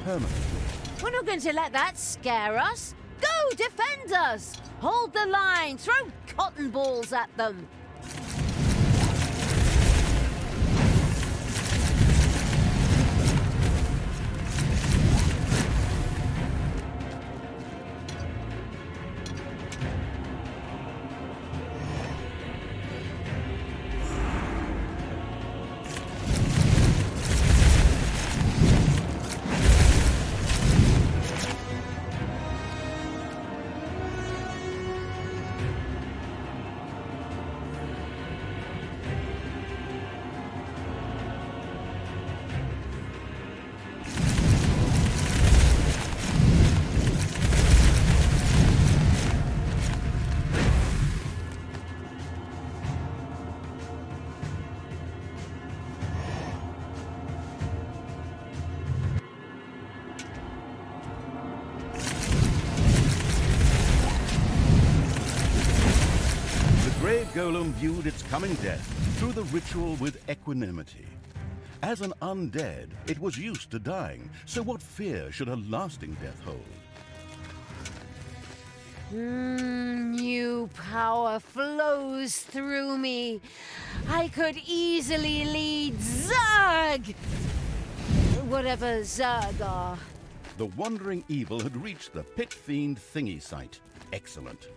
permanently. We're not going to let that scare us. Go, defend us! Hold the line, throw cotton balls at them. golem viewed its coming death through the ritual with equanimity. As an undead, it was used to dying, so what fear should a lasting death hold? New power flows through me. I could easily lead Zerg! Whatever Zerg are. The wandering evil had reached the pit fiend thingy site. Excellent.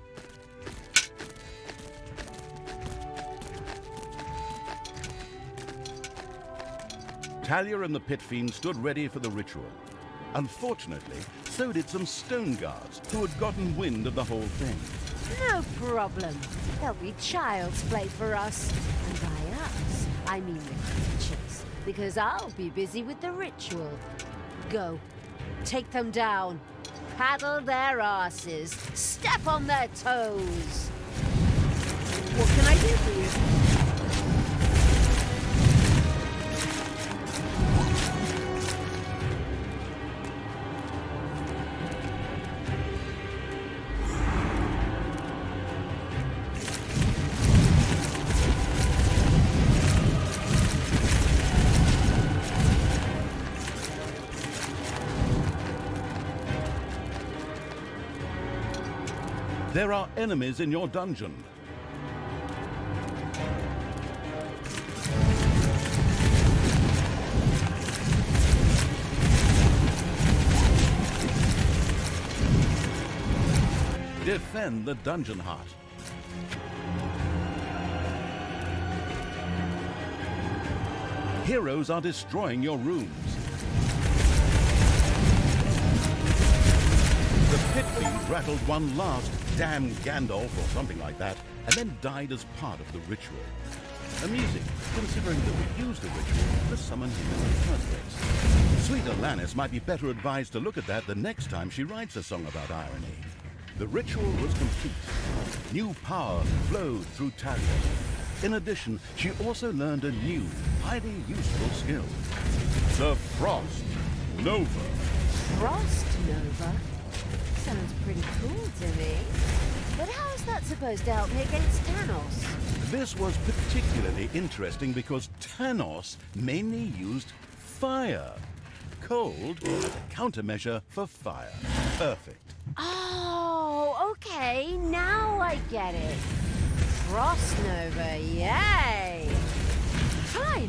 Talia and the pit fiend stood ready for the ritual. Unfortunately, so did some stone guards who had gotten wind of the whole thing. No problem. There'll be child's play for us. And by us, I mean the creatures. Because I'll be busy with the ritual. Go. Take them down. Paddle their asses. Step on their toes. What can I do for you? There are enemies in your dungeon. Defend the dungeon heart. Heroes are destroying your rooms. The pit fiend rattled one last damn Gandalf or something like that, and then died as part of the ritual. Amusing, considering that we used the ritual to summon him in the first place. Sweet Alanis might be better advised to look at that the next time she writes a song about irony. The ritual was complete. New power flowed through Talia. In addition, she also learned a new, highly useful skill. The Frost Nova. Frost Nova? Sounds pretty cool to me. But how is that supposed to help me against Tanos? This was particularly interesting because Tanos mainly used fire. Cold as a countermeasure for fire. Perfect. Oh, okay. Now I get it. Frost Nova, yay! Fine.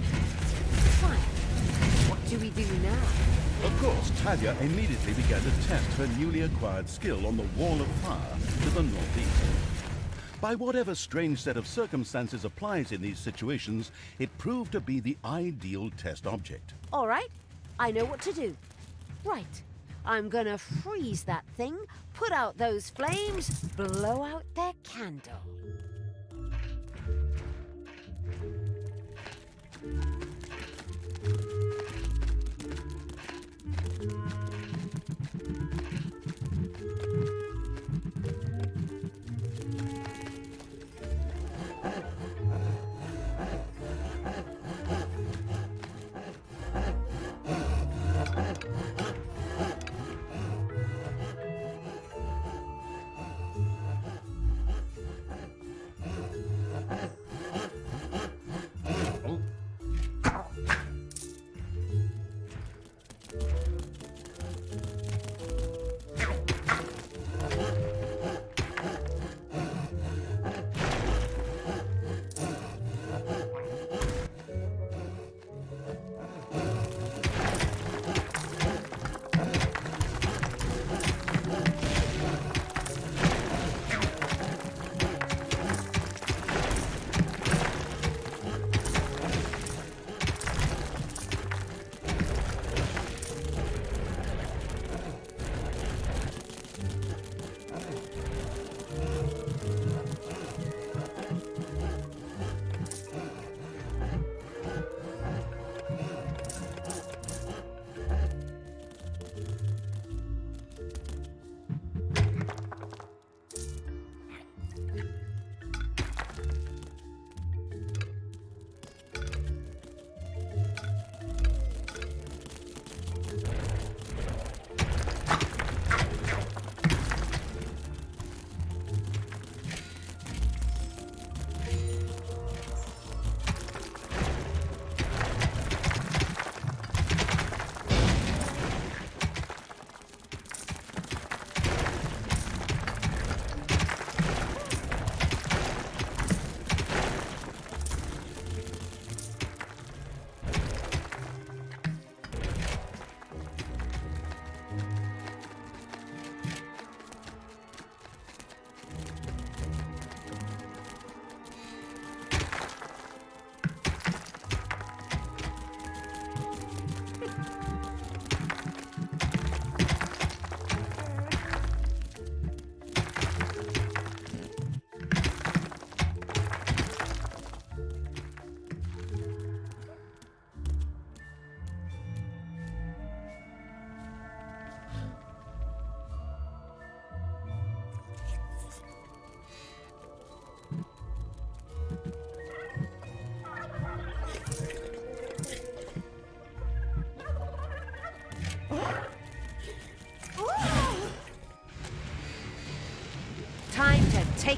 What do we do now? Of course, Talia immediately began to test her newly acquired skill on the Wall of Fire to the northeast. By whatever strange set of circumstances applies in these situations, it proved to be the ideal test object. All right. I know what to do. Right. I'm gonna freeze that thing, put out those flames, blow out their candle.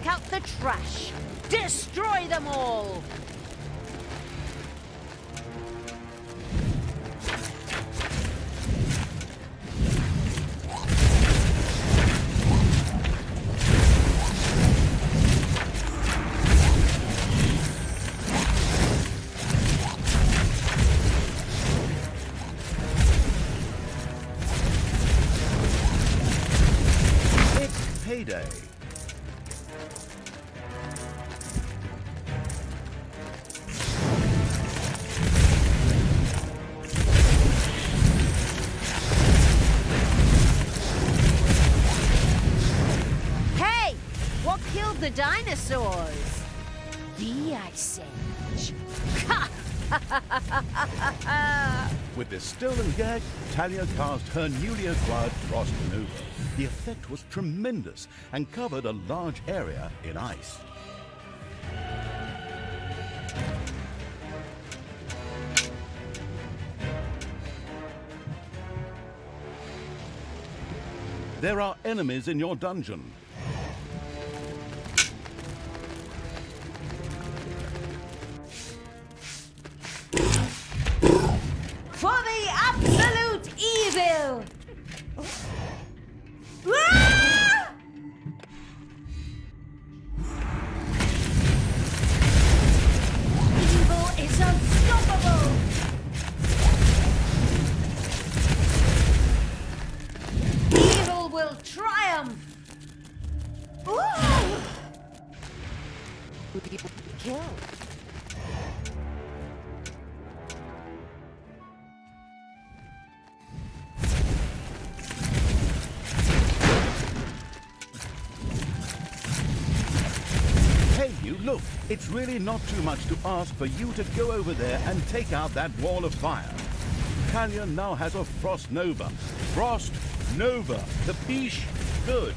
take out the trash. Destroy them all! Payday. Hey! What killed the dinosaurs? The Ice Age. With this stolen gag, Talia cast her newly acquired Frost Nova. The effect was tremendous and covered a large area in ice. There are enemies in your dungeon. For the absolute evil! Ah! Evil is unstoppable! Evil will triumph! Ooh! Kill. Hey, you, look, it's really not too much to ask for you to go over there and take out that wall of fire. Talia now has a Frost Nova. Frost Nova. The Biche. Good.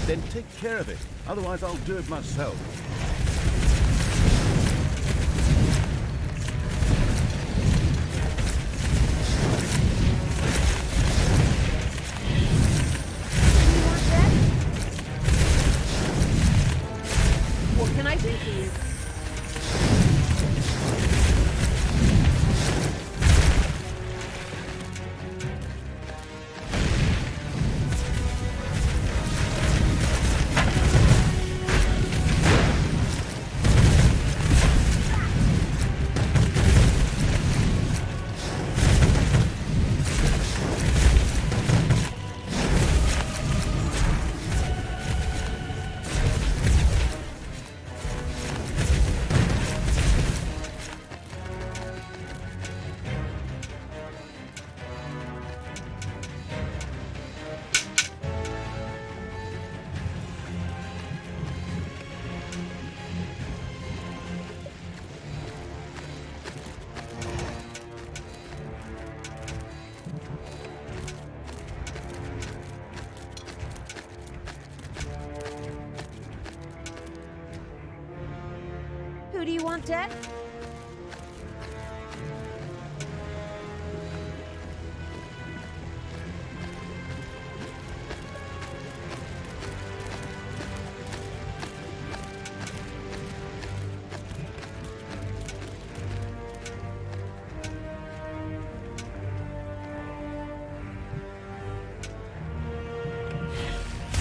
Then take care of it. Otherwise, I'll do it myself. What can I do for you? Who do you want dead?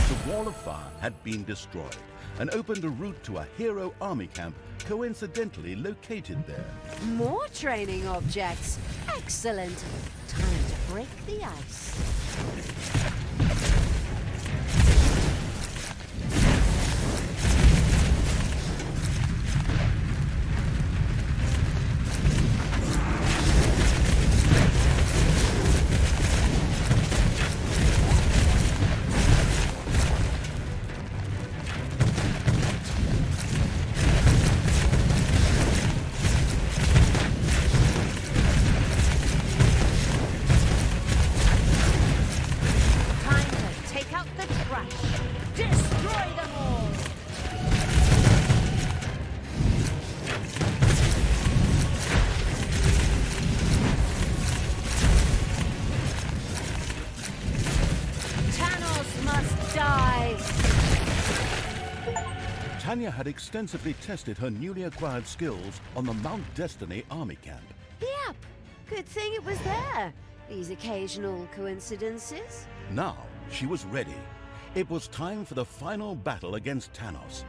The Wall of Fire had been destroyed and opened a route to a hero army camp coincidentally located there. More training objects. Excellent. Time to break the ice. Time to Talia had extensively tested her newly acquired skills on the Mount Destiny army camp. Yep. Good thing it was there. These occasional coincidences. Now she was ready. It was time for the final battle against Tanos,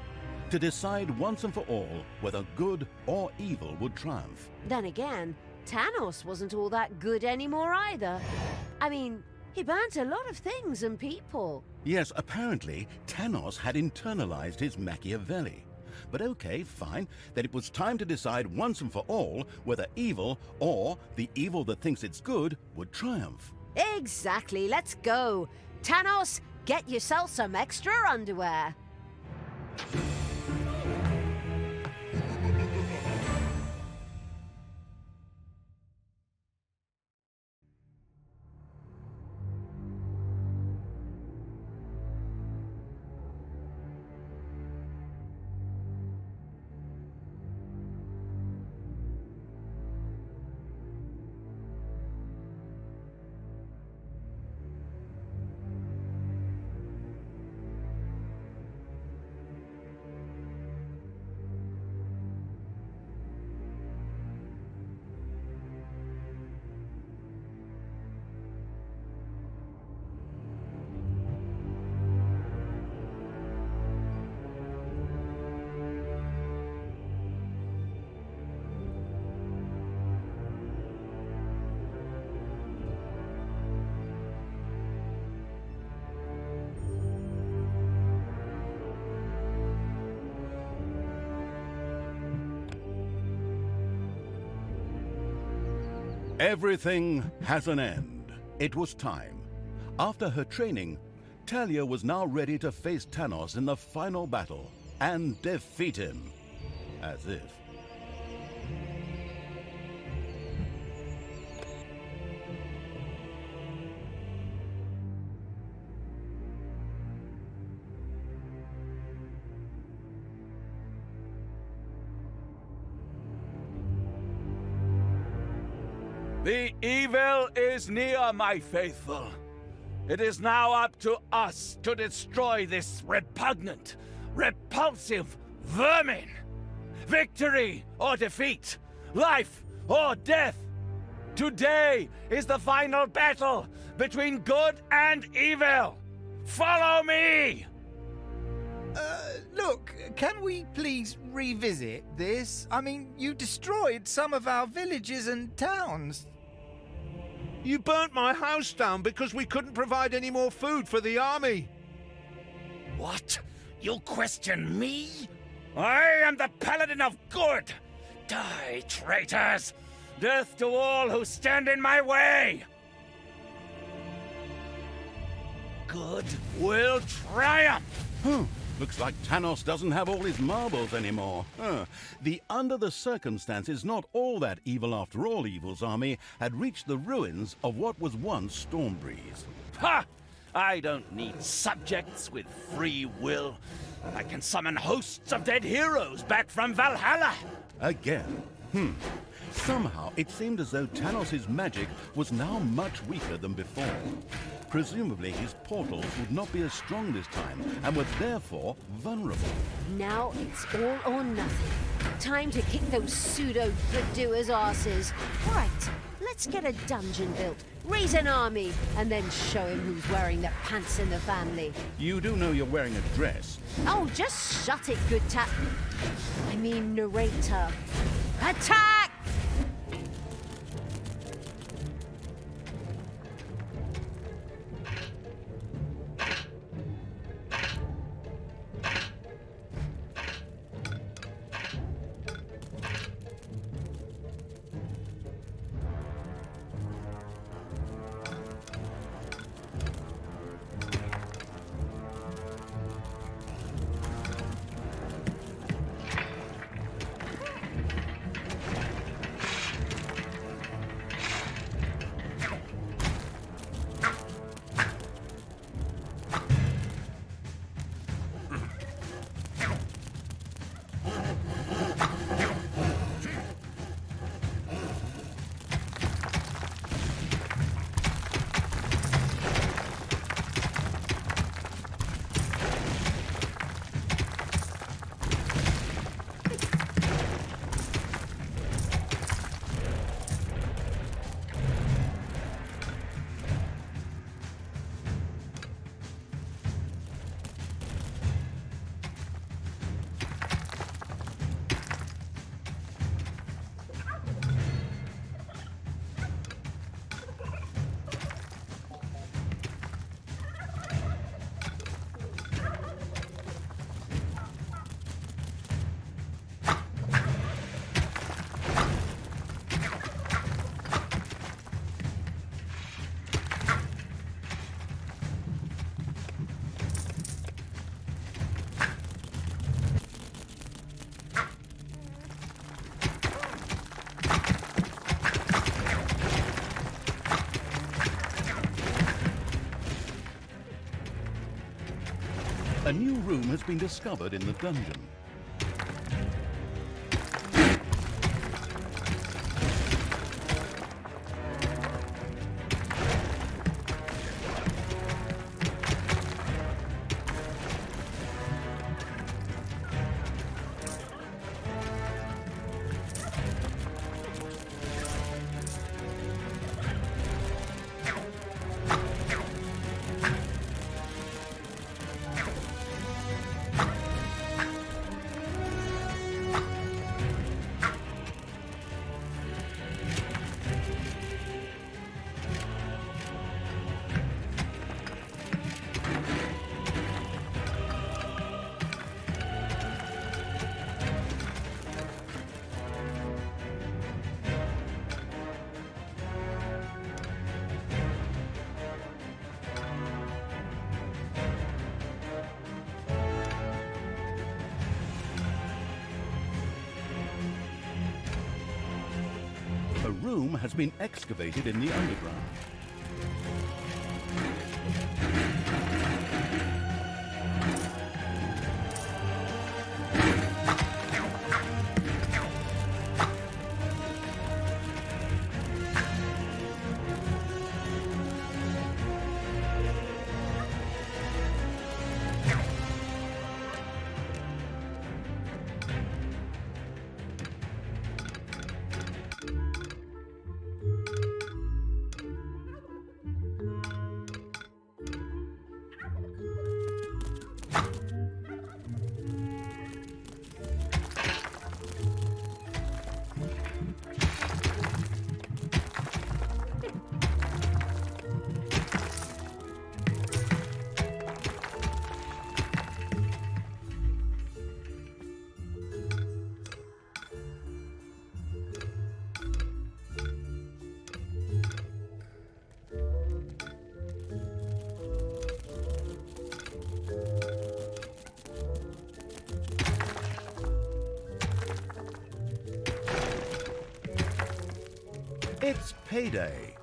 to decide once and for all whether good or evil would triumph. Then again, Tanos wasn't all that good anymore either. I mean, he burnt a lot of things and people. Yes, apparently Tanos had internalized his Machiavelli. But okay, fine, then it was time to decide once and for all whether evil or the evil that thinks it's good would triumph. Exactly, let's go. Tanos, get yourself some extra underwear. Everything has an end. It was time. After her training, Talia was now ready to face Tanos in the final battle and defeat him. As if. The evil is near, my faithful. It is now up to us to destroy this repugnant, repulsive vermin. Victory or defeat, life or death. Today is the final battle between good and evil. Follow me! Look, can we please revisit this? I mean, you destroyed some of our villages and towns. You burnt my house down because we couldn't provide any more food for the army. What? You question me? I am the paladin of good. Die, traitors! Death to all who stand in my way! Good will triumph! Looks like Tanos doesn't have all his marbles anymore. The under the circumstances, not all that evil after all, Evil's army had reached the ruins of what was once Stormbreeze. Ha! I don't need subjects with free will. I can summon hosts of dead heroes back from Valhalla. Again. Somehow, it seemed as though Tanos' magic was now much weaker than before. Presumably, his portals would not be as strong this time, and were therefore vulnerable. Now it's all or nothing. Time to kick those pseudo-good-doers' asses. Right, let's get a dungeon built, raise an army, and then show him who's wearing the pants in the family. You do know you're wearing a dress. Oh, just shut it, good narrator. Attack! A new room has been discovered in the dungeon. A room has been excavated in the underground. It's payday.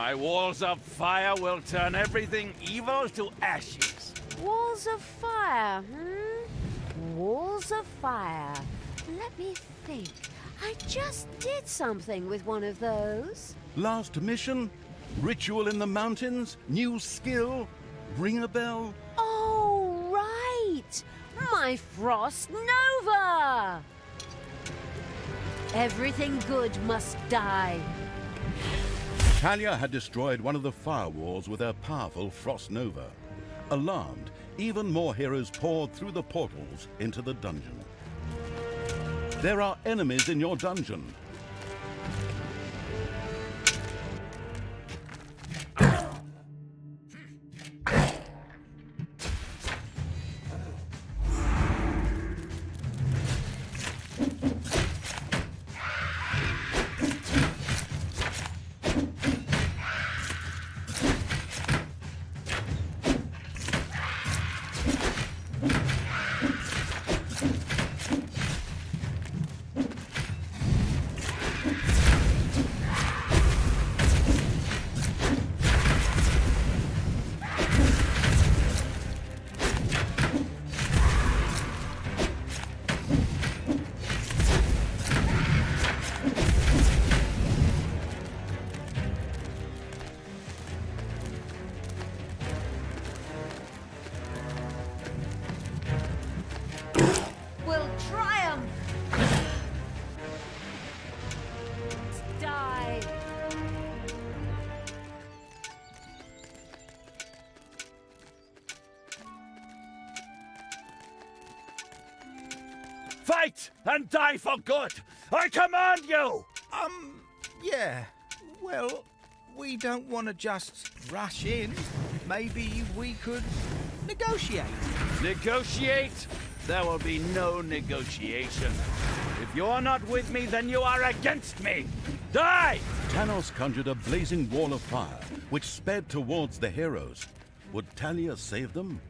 My walls of fire will turn everything evil to ashes. Walls of fire, Walls of fire. Let me think. I just did something with one of those. Last mission? Ritual in the mountains? New skill? Ring a bell? Oh, right! My Frost Nova! Everything good must die. Talia had destroyed one of the firewalls with her powerful Frost Nova. Alarmed, even more heroes poured through the portals into the dungeon. There are enemies in your dungeon. Will triumph! Die! Fight and die for good! I command you! Yeah. Well, we don't want to just rush in. Maybe we could negotiate. Negotiate? There will be no negotiation. If you are not with me, then you are against me! Die! Tanos conjured a blazing wall of fire, which sped towards the heroes. Would Talia save them?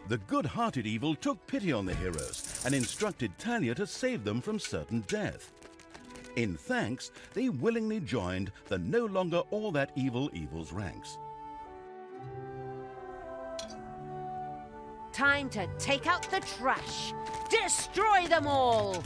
The good-hearted evil took pity on the heroes and instructed Talia to save them from certain death. In thanks, they willingly joined the no longer all that evil evil's ranks. Time to take out the trash! Destroy them all!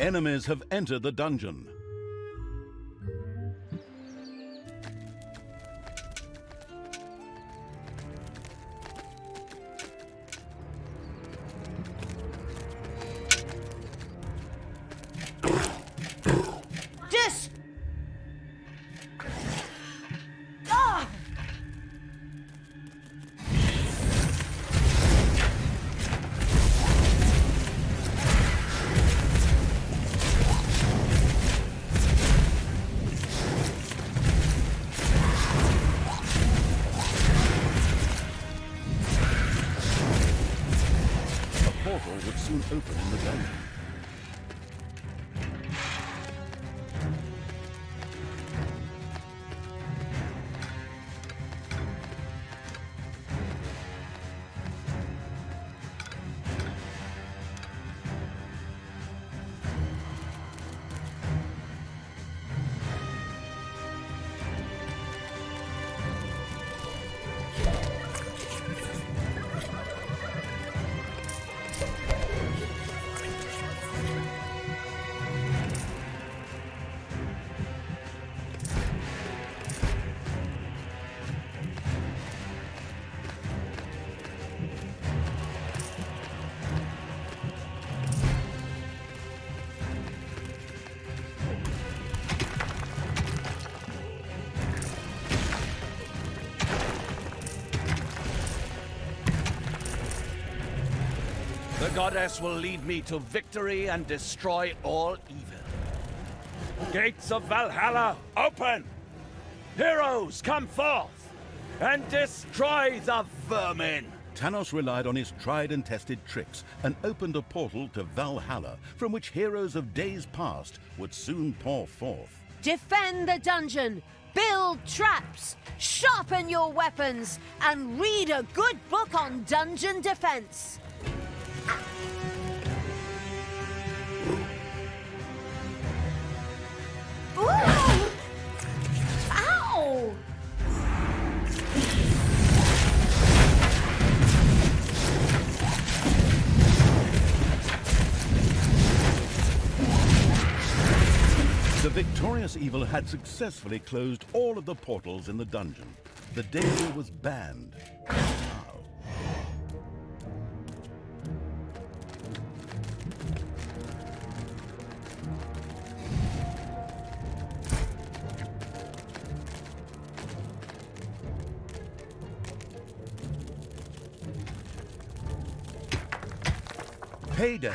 Enemies have entered the dungeon. Would soon open in the dungeon. The goddess will lead me to victory and destroy all evil. Gates of Valhalla, open! Heroes, come forth and destroy the vermin! Tanos relied on his tried and tested tricks and opened a portal to Valhalla from which heroes of days past would soon pour forth. Defend the dungeon, build traps, sharpen your weapons, and read a good book on dungeon defense. Ooh! Ow! The victorious evil had successfully closed all of the portals in the dungeon. The danger was banned. Now, payday.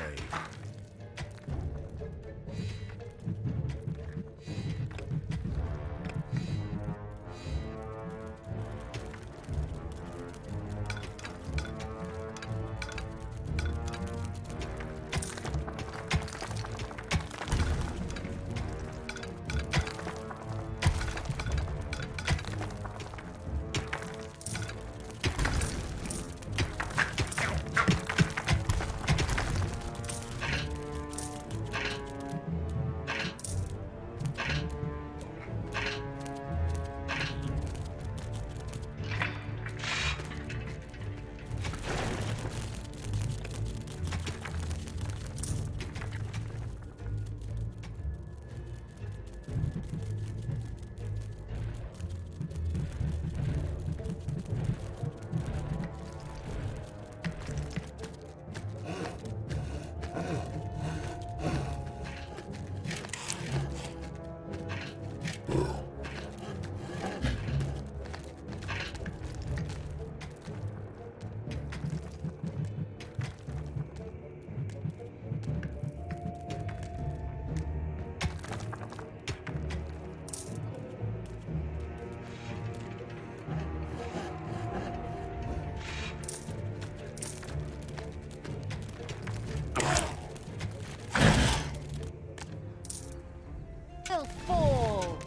Fall.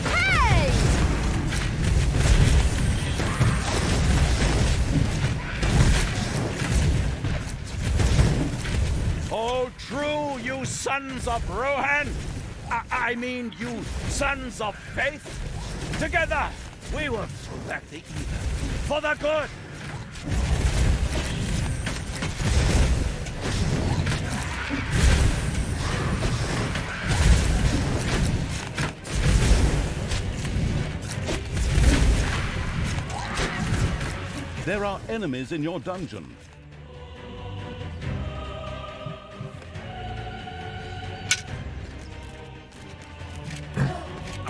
Hey! Oh, true you sons of Rohan! I mean, you sons of faith! Together, we will throw back the evil for the good! There are enemies in your dungeon.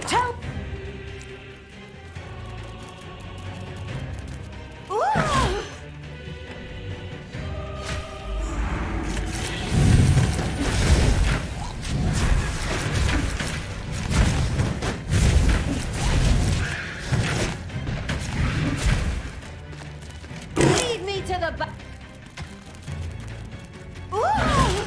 Help! Ooh! Lead me to the back. Ooh!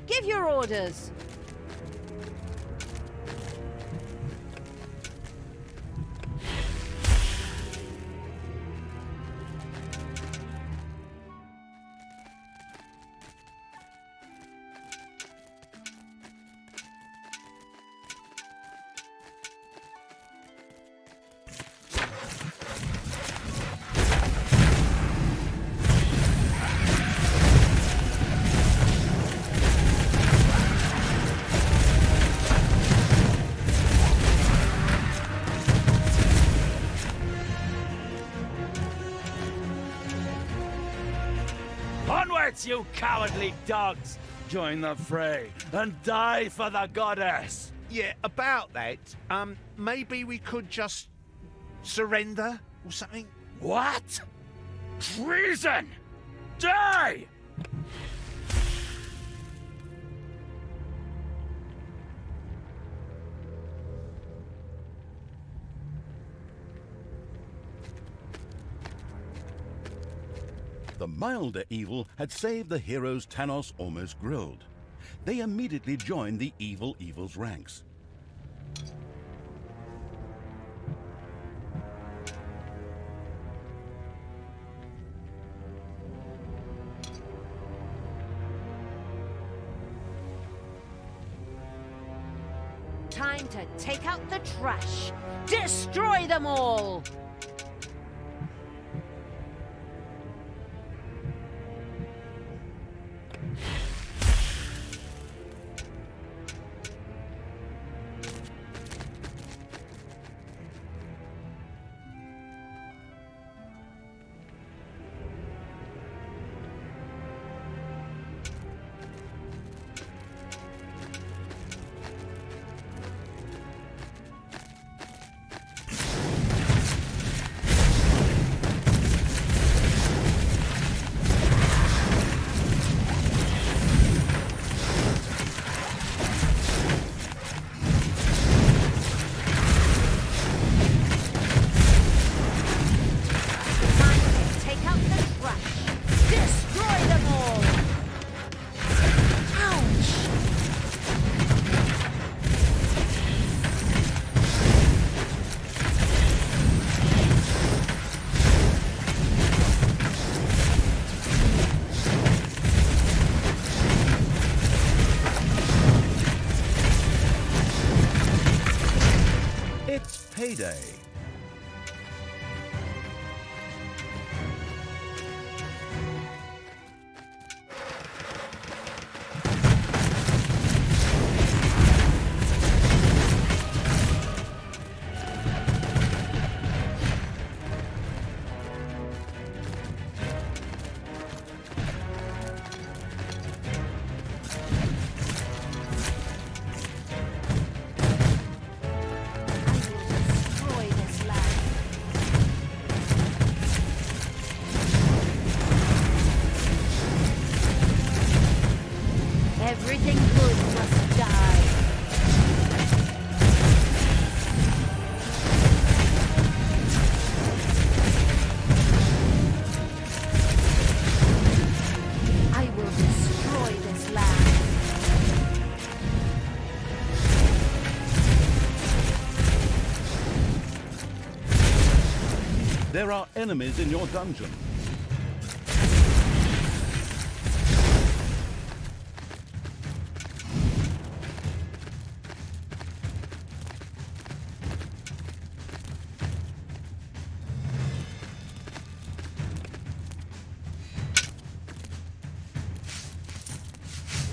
Give your orders. Onwards, you cowardly dogs! Join the fray and die for the goddess! Yeah, about that, maybe we could just surrender or something? What? Treason! Die! The milder evil had saved the heroes Tanos almost grilled. They immediately joined the evil evil's ranks. Time to take out the trash. Destroy them all! Payday. Destroy them. There are enemies in your dungeon.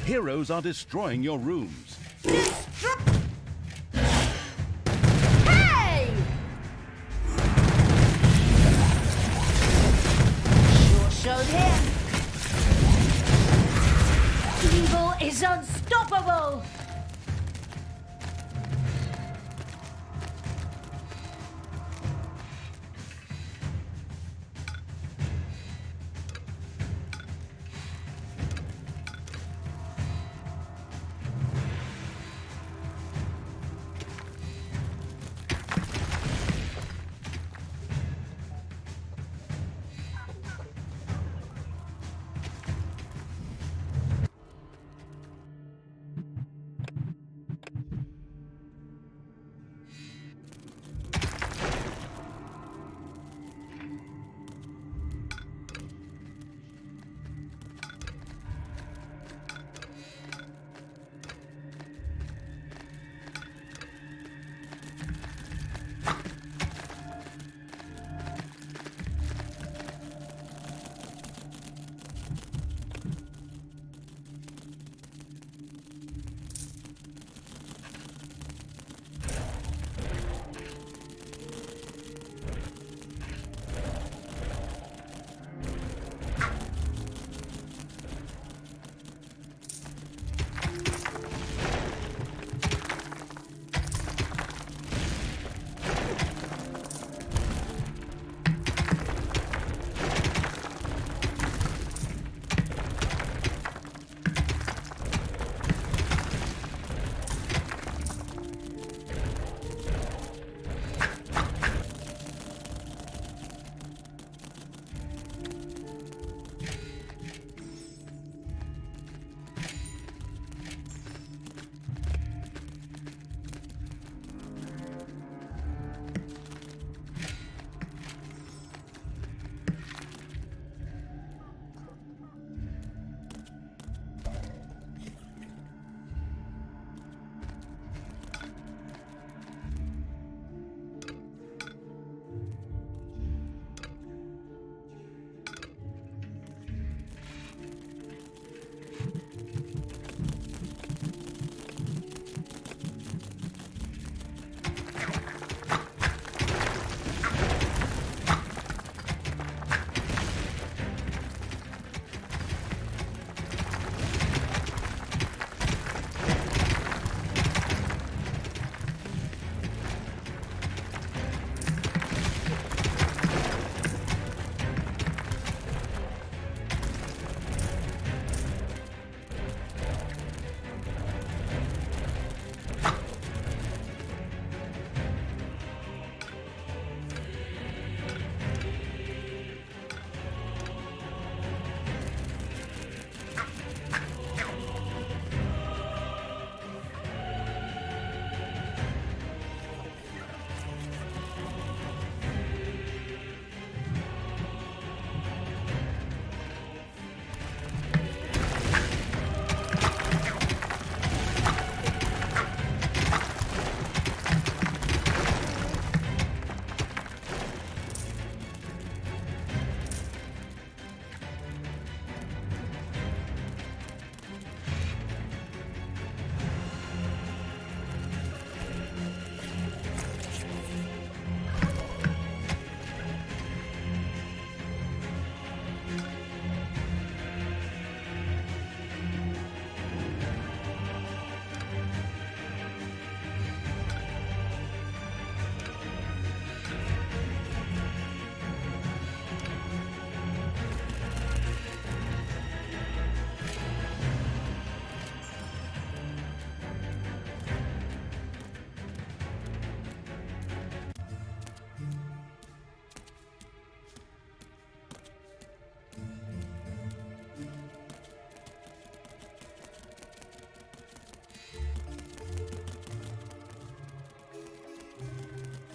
Heroes are destroying your rooms. Hey! Sure showed him. Evil is unstoppable!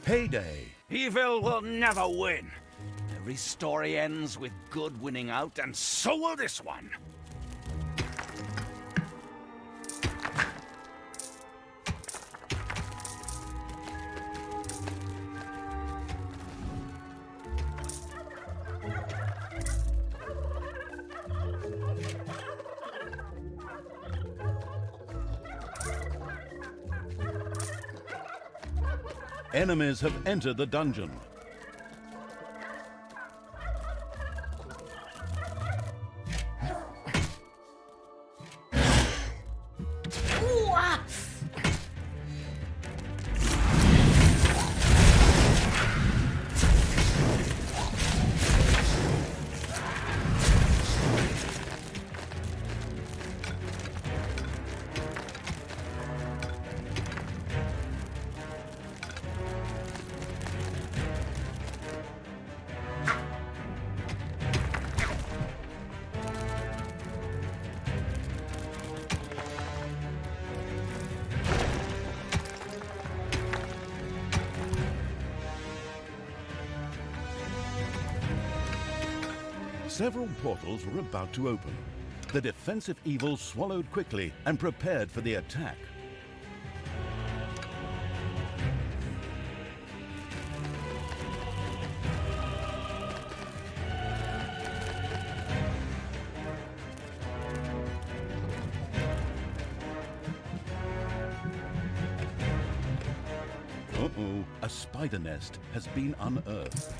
Payday. Evil will never win. Every story ends with good winning out, and so will this one. Enemies have entered the dungeon. Several portals were about to open. The defensive evil swallowed quickly and prepared for the attack. Uh-oh, a spider nest has been unearthed.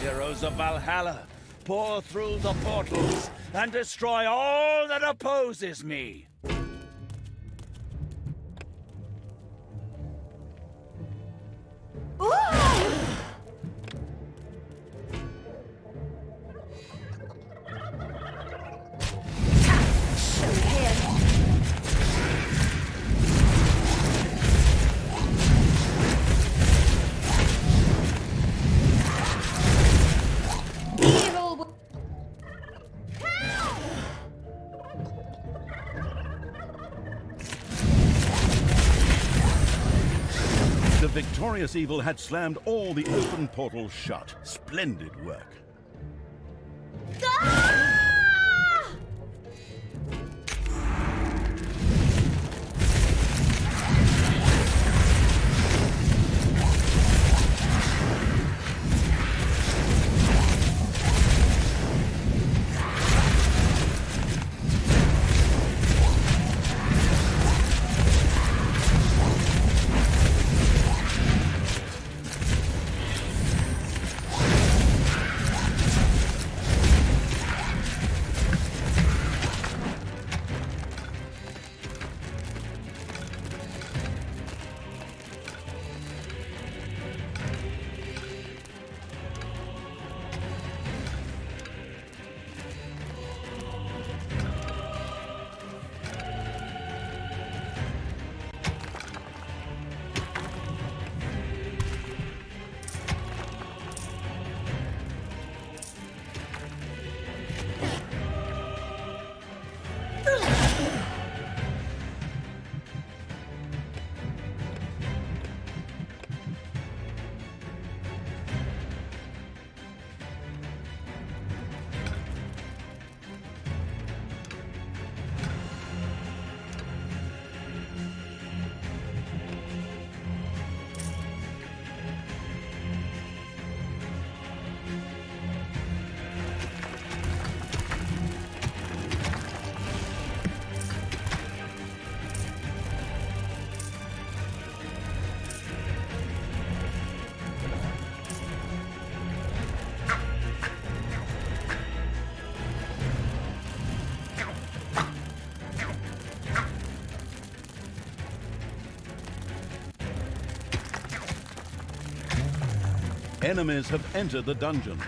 Heroes of Valhalla, pour through the portals and destroy all that opposes me. The victorious evil had slammed all the open portals shut. Splendid work. Enemies have entered the dungeon.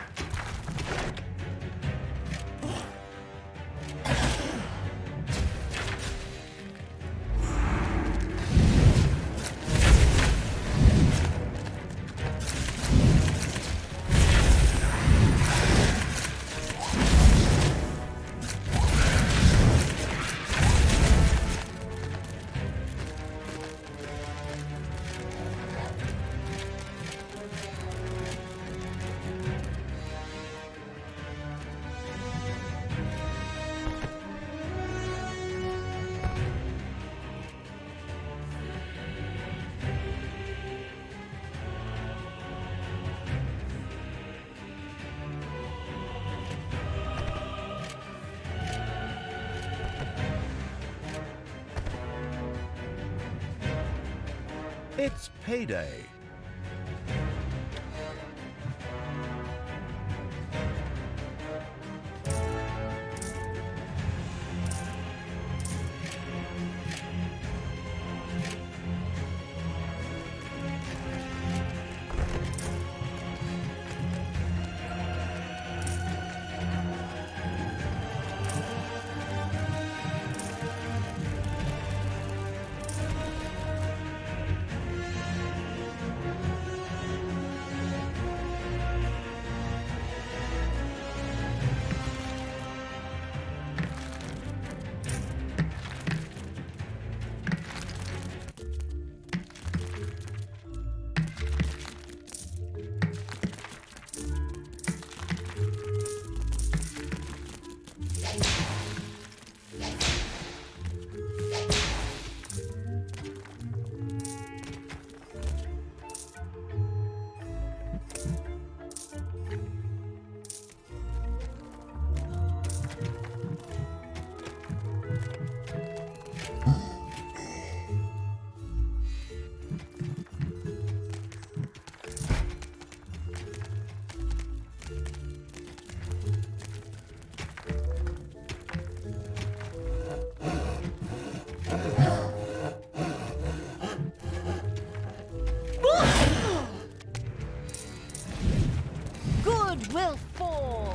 It's payday. Will fall.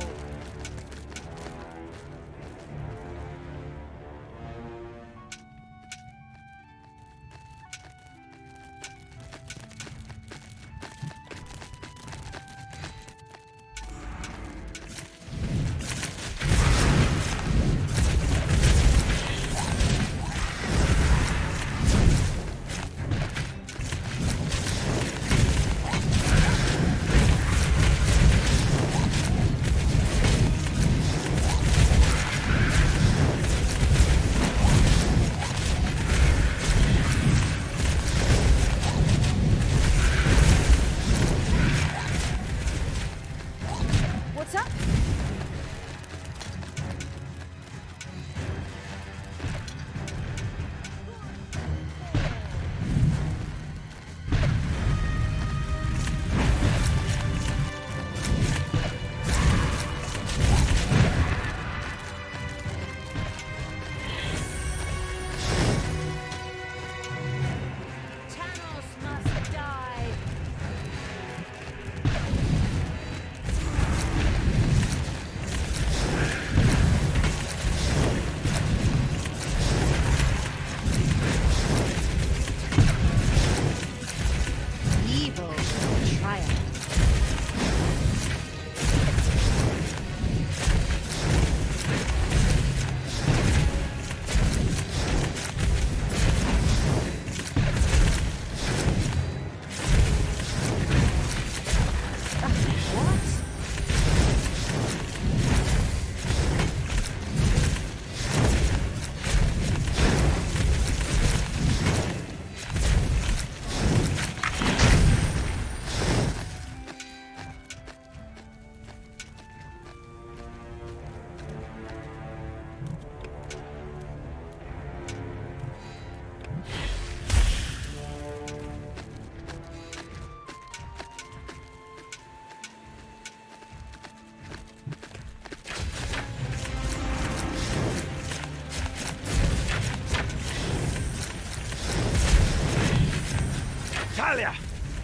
Talia!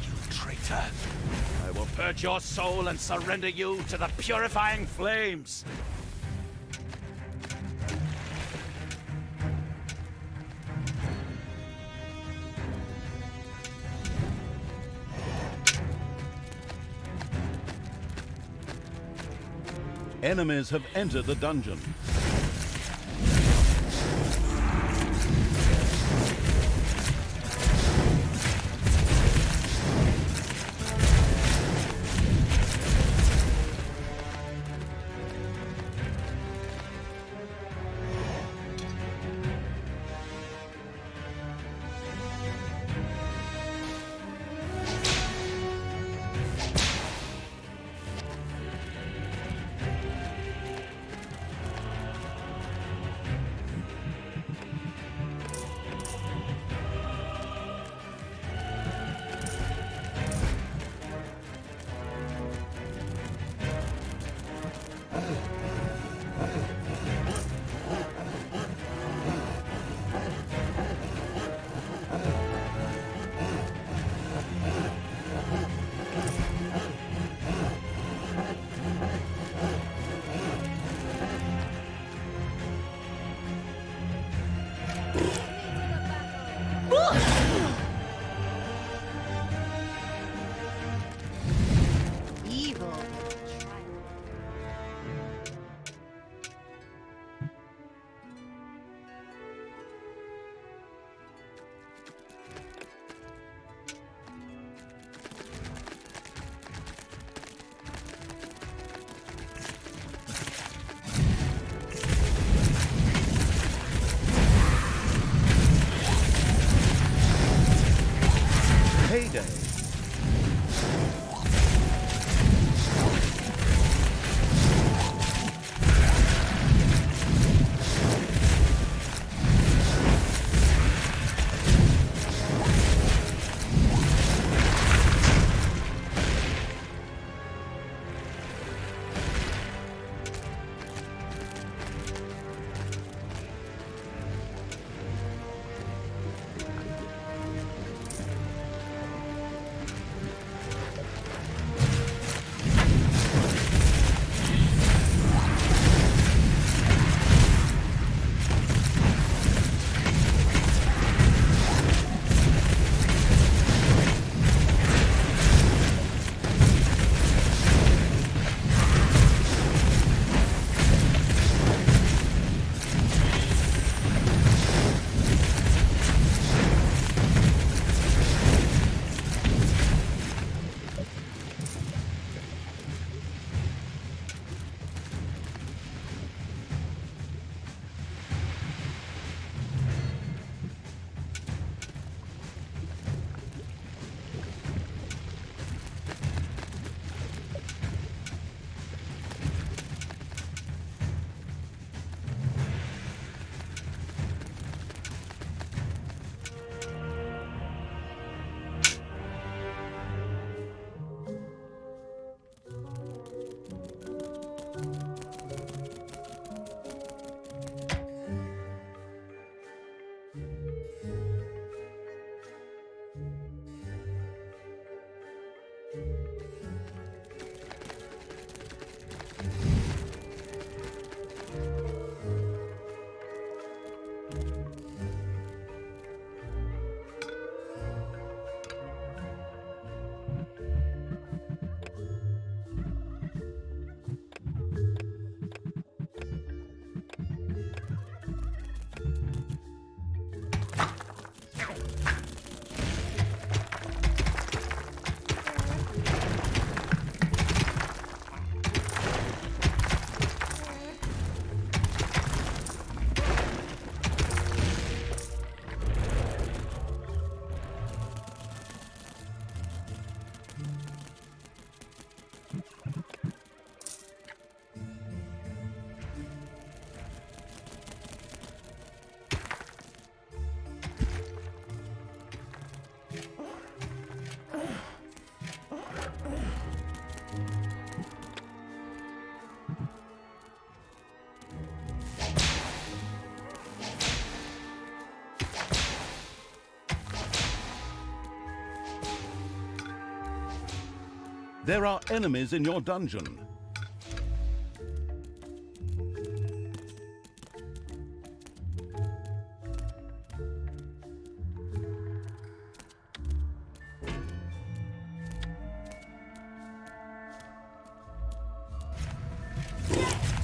You traitor! I will purge your soul and surrender you to the purifying flames. Enemies have entered the dungeon. Evil. Heyday. There are enemies in your dungeon.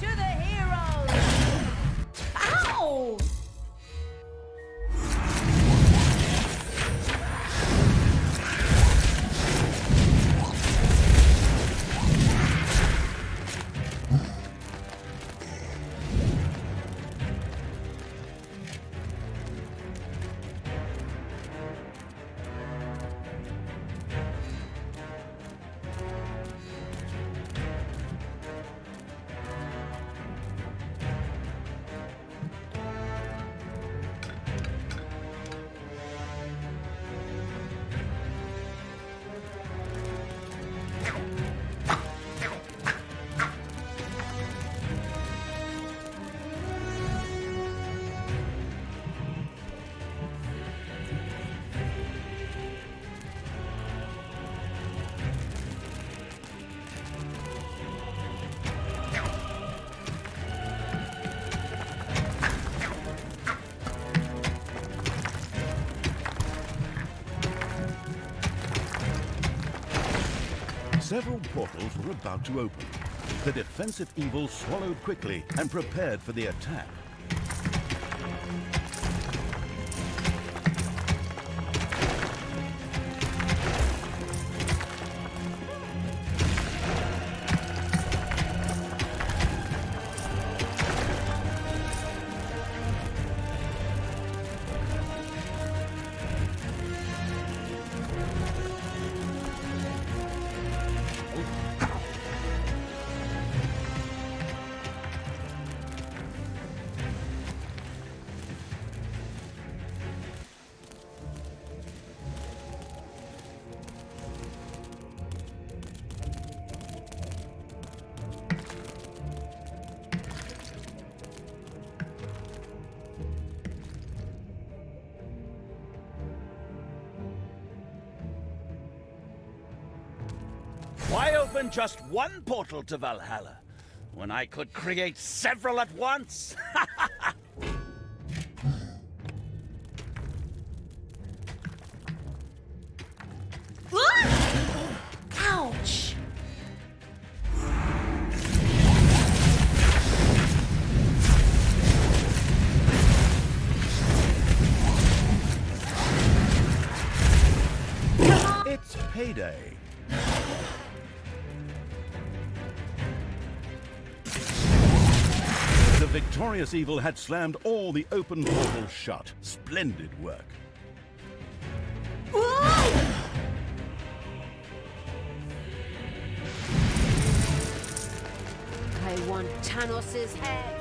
To the heroes! Ow! Several portals were about to open. The defensive evil swallowed quickly and prepared for the attack. Why open just one portal to Valhalla when I could create several at once? Ouch! It's payday. The victorious evil had slammed all the open portals shut. Splendid work. I want Tanos' head.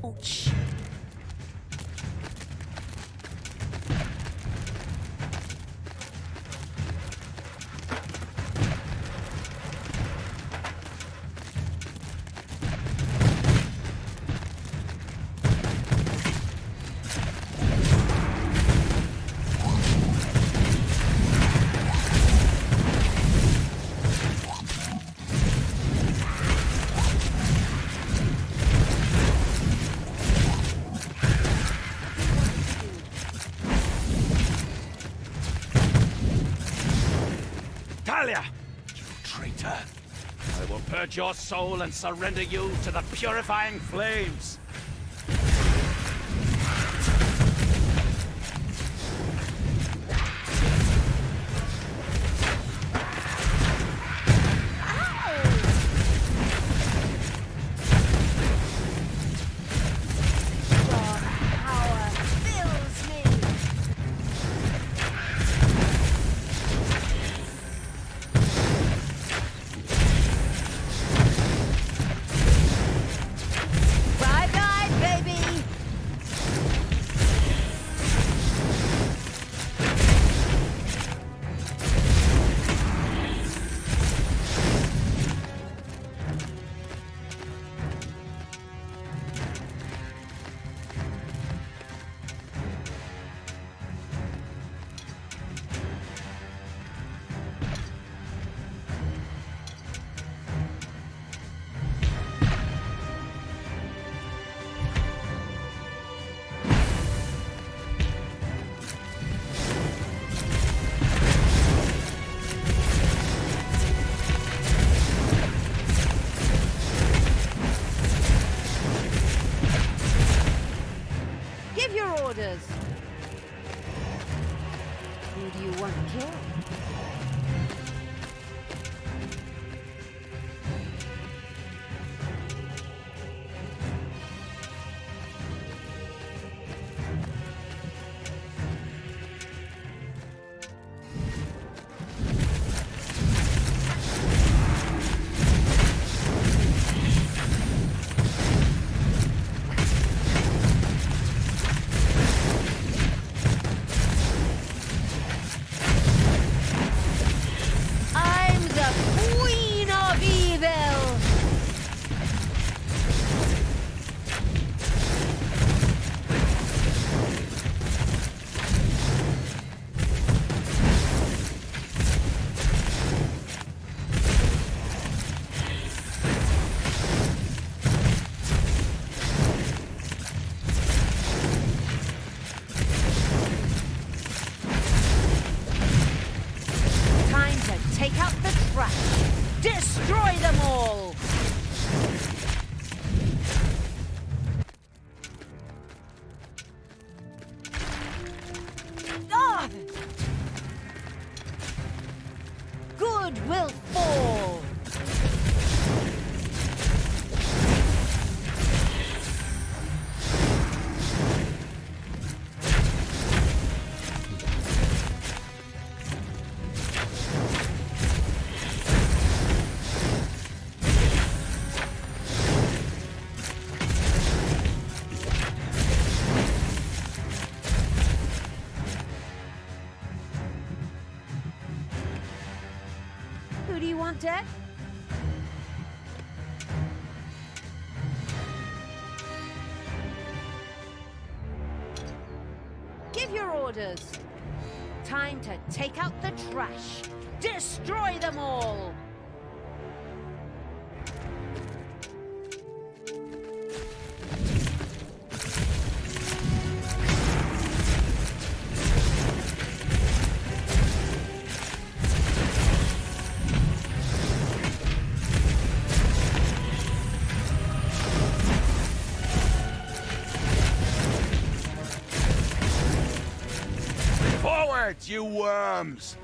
Ouch. Talia! You traitor! I will purge your soul and surrender you to the purifying flames. Who do you want to kill? Dead? Give your orders. Time to take out the trash. Destroy them all! You worms!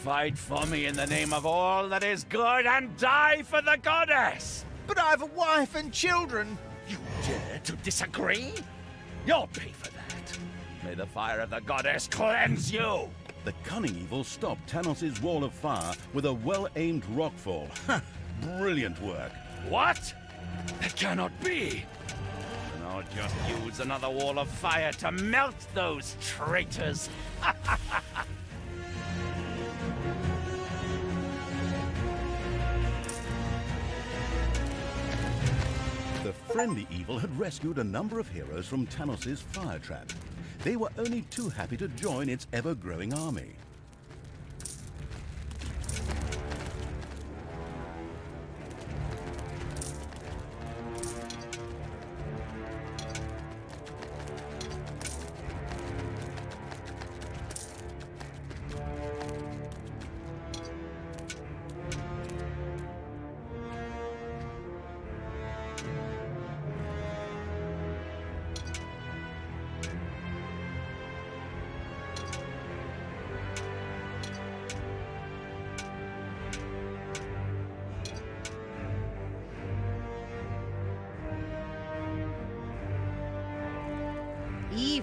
Fight for me in the name of all that is good and die for the goddess! But I've a wife and children. You dare to disagree? You'll pay for that. May the fire of the goddess cleanse you! The cunning evil stopped Tanos' wall of fire with a well-aimed rockfall. Brilliant work. What? That cannot be! Then I'll just use another wall of fire to melt those traitors! The friendly evil had rescued a number of heroes from Tanos' fire trap. They were only too happy to join its ever-growing army.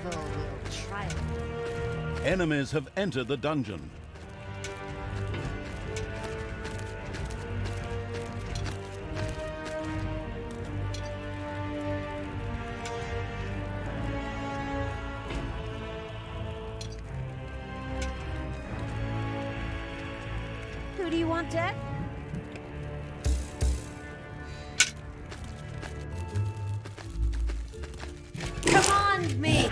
evil will triumph. Enemies have entered the dungeon. Who do you want dead? Command me!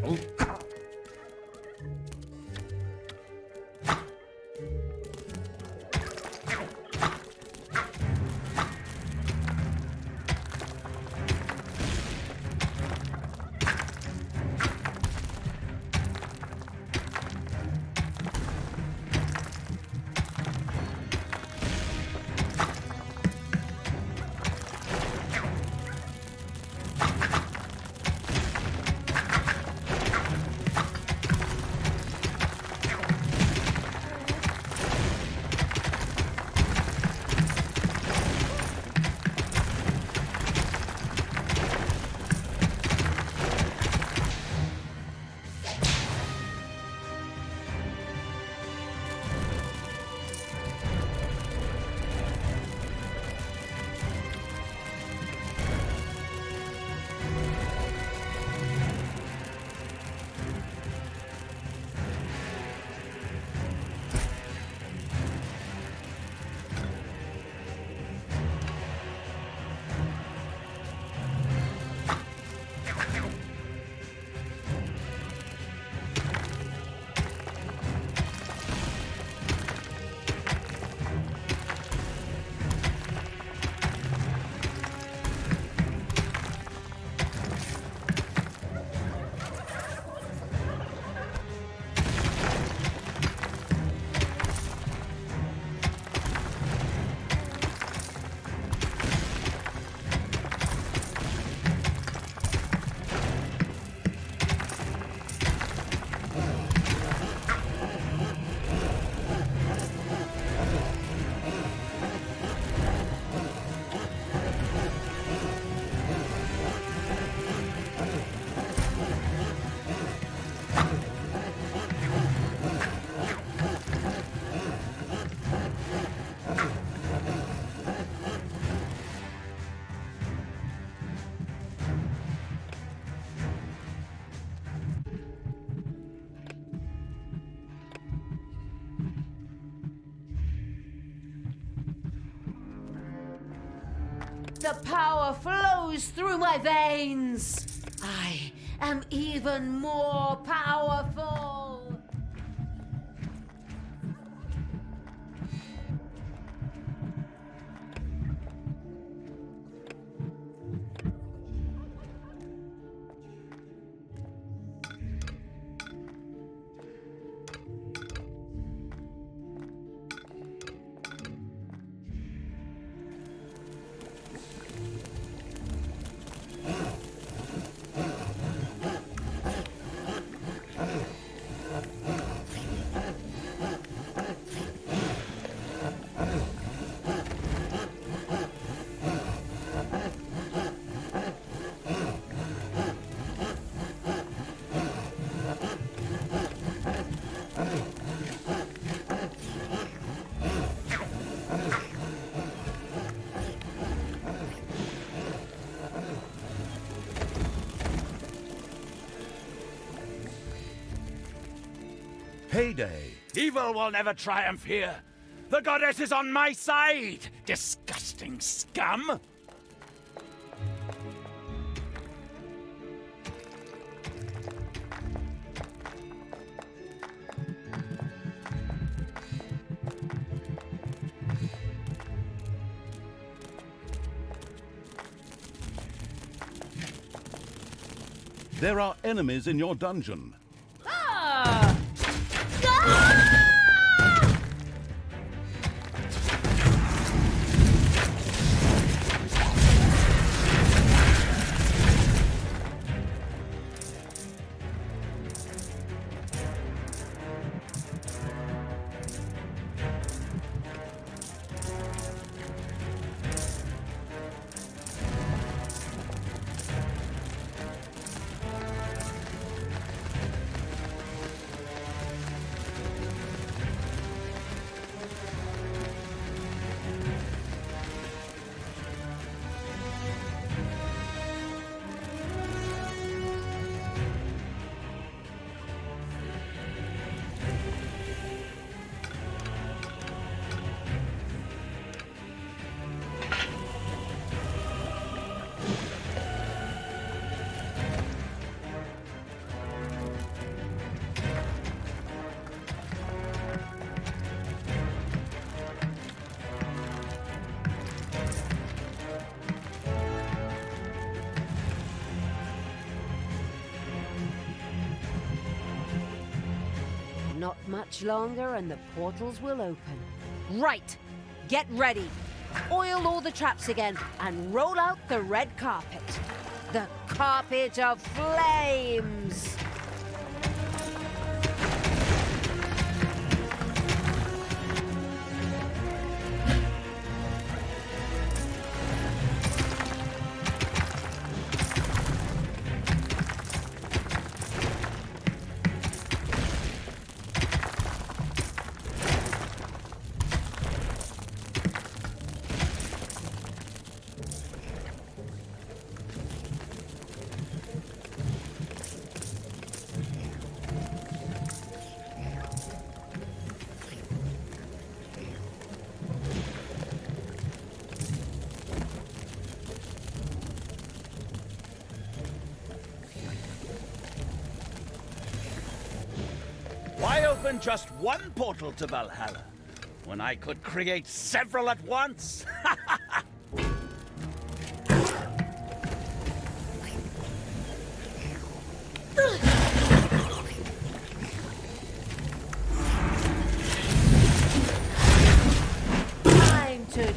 Help! The power flows through my veins. I am even more powerful. Payday. Evil will never triumph here. The goddess is on my side, disgusting scum! There are enemies in your dungeon. Not much longer and the portals will open. Right! Get ready! Oil all the traps again and roll out the red carpet. The carpet of flames! Why open just one portal to Valhalla when I could create several at once? Time to...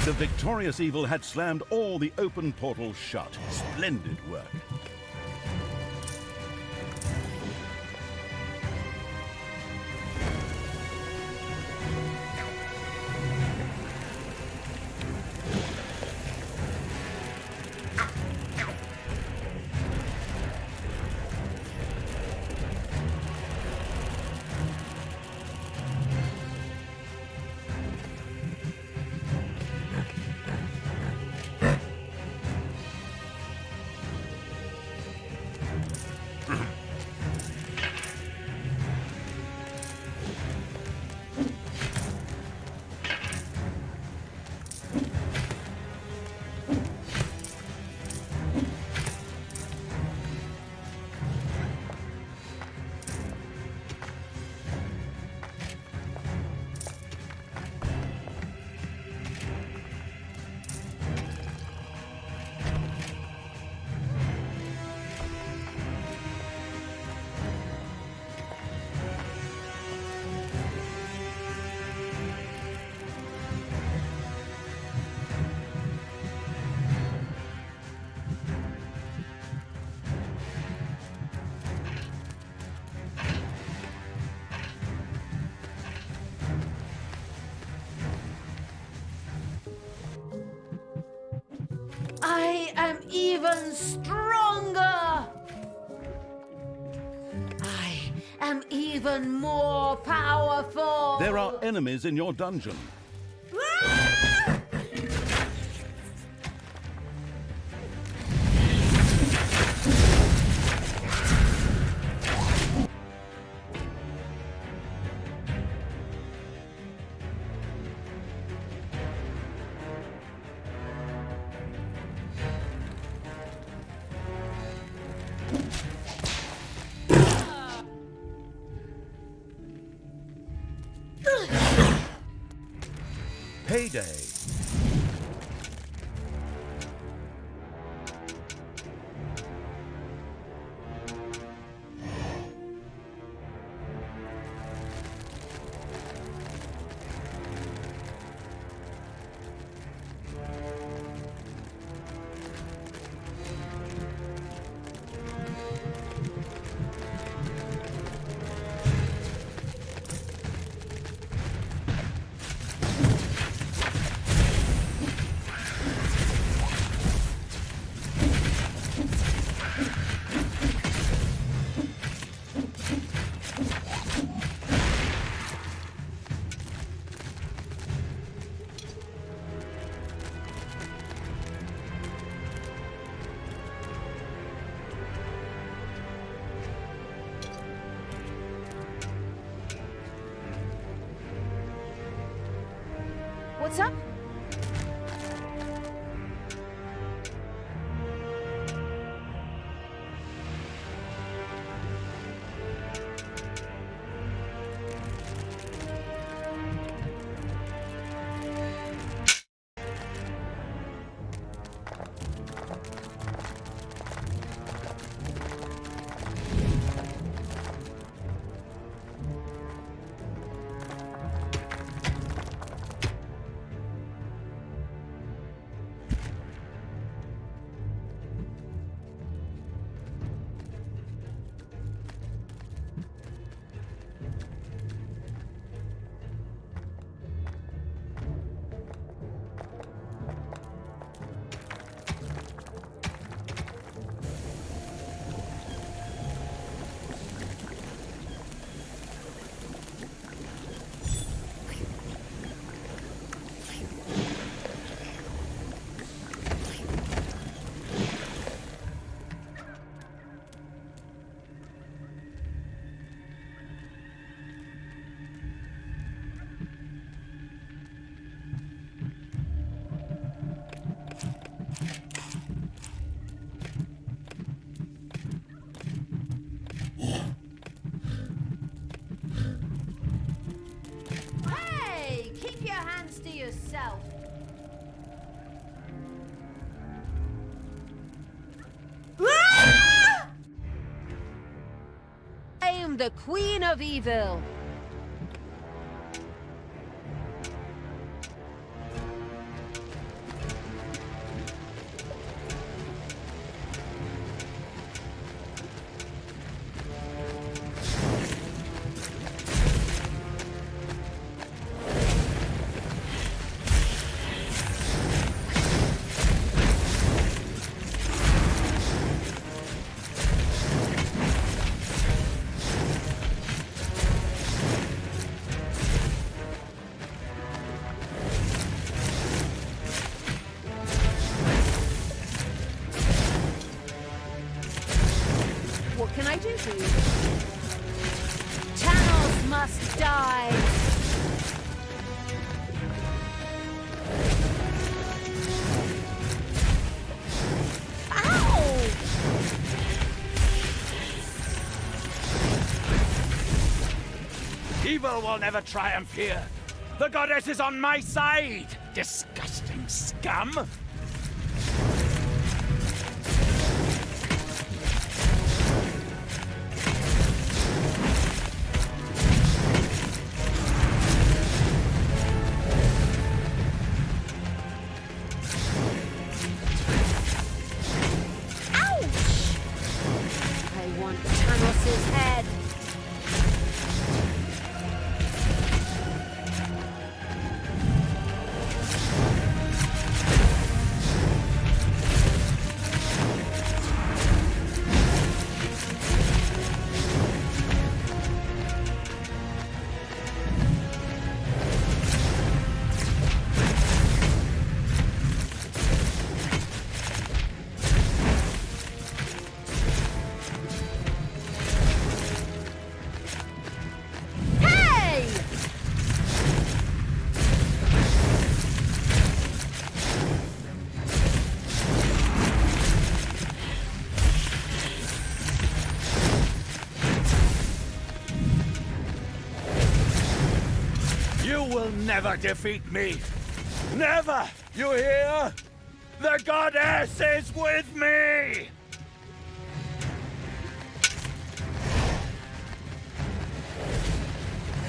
The victorious evil had slammed all the open portals shut. Splendid work. I am even stronger! I am even more powerful! There are enemies in your dungeon. Payday. What's up? Hey, keep your hands to yourself. I am the Queen of Evil. What can I do for you? Tanos must die! Ow! Evil will never triumph here. The goddess is on my side, disgusting scum! never defeat me. Never! You hear? The goddess is with me!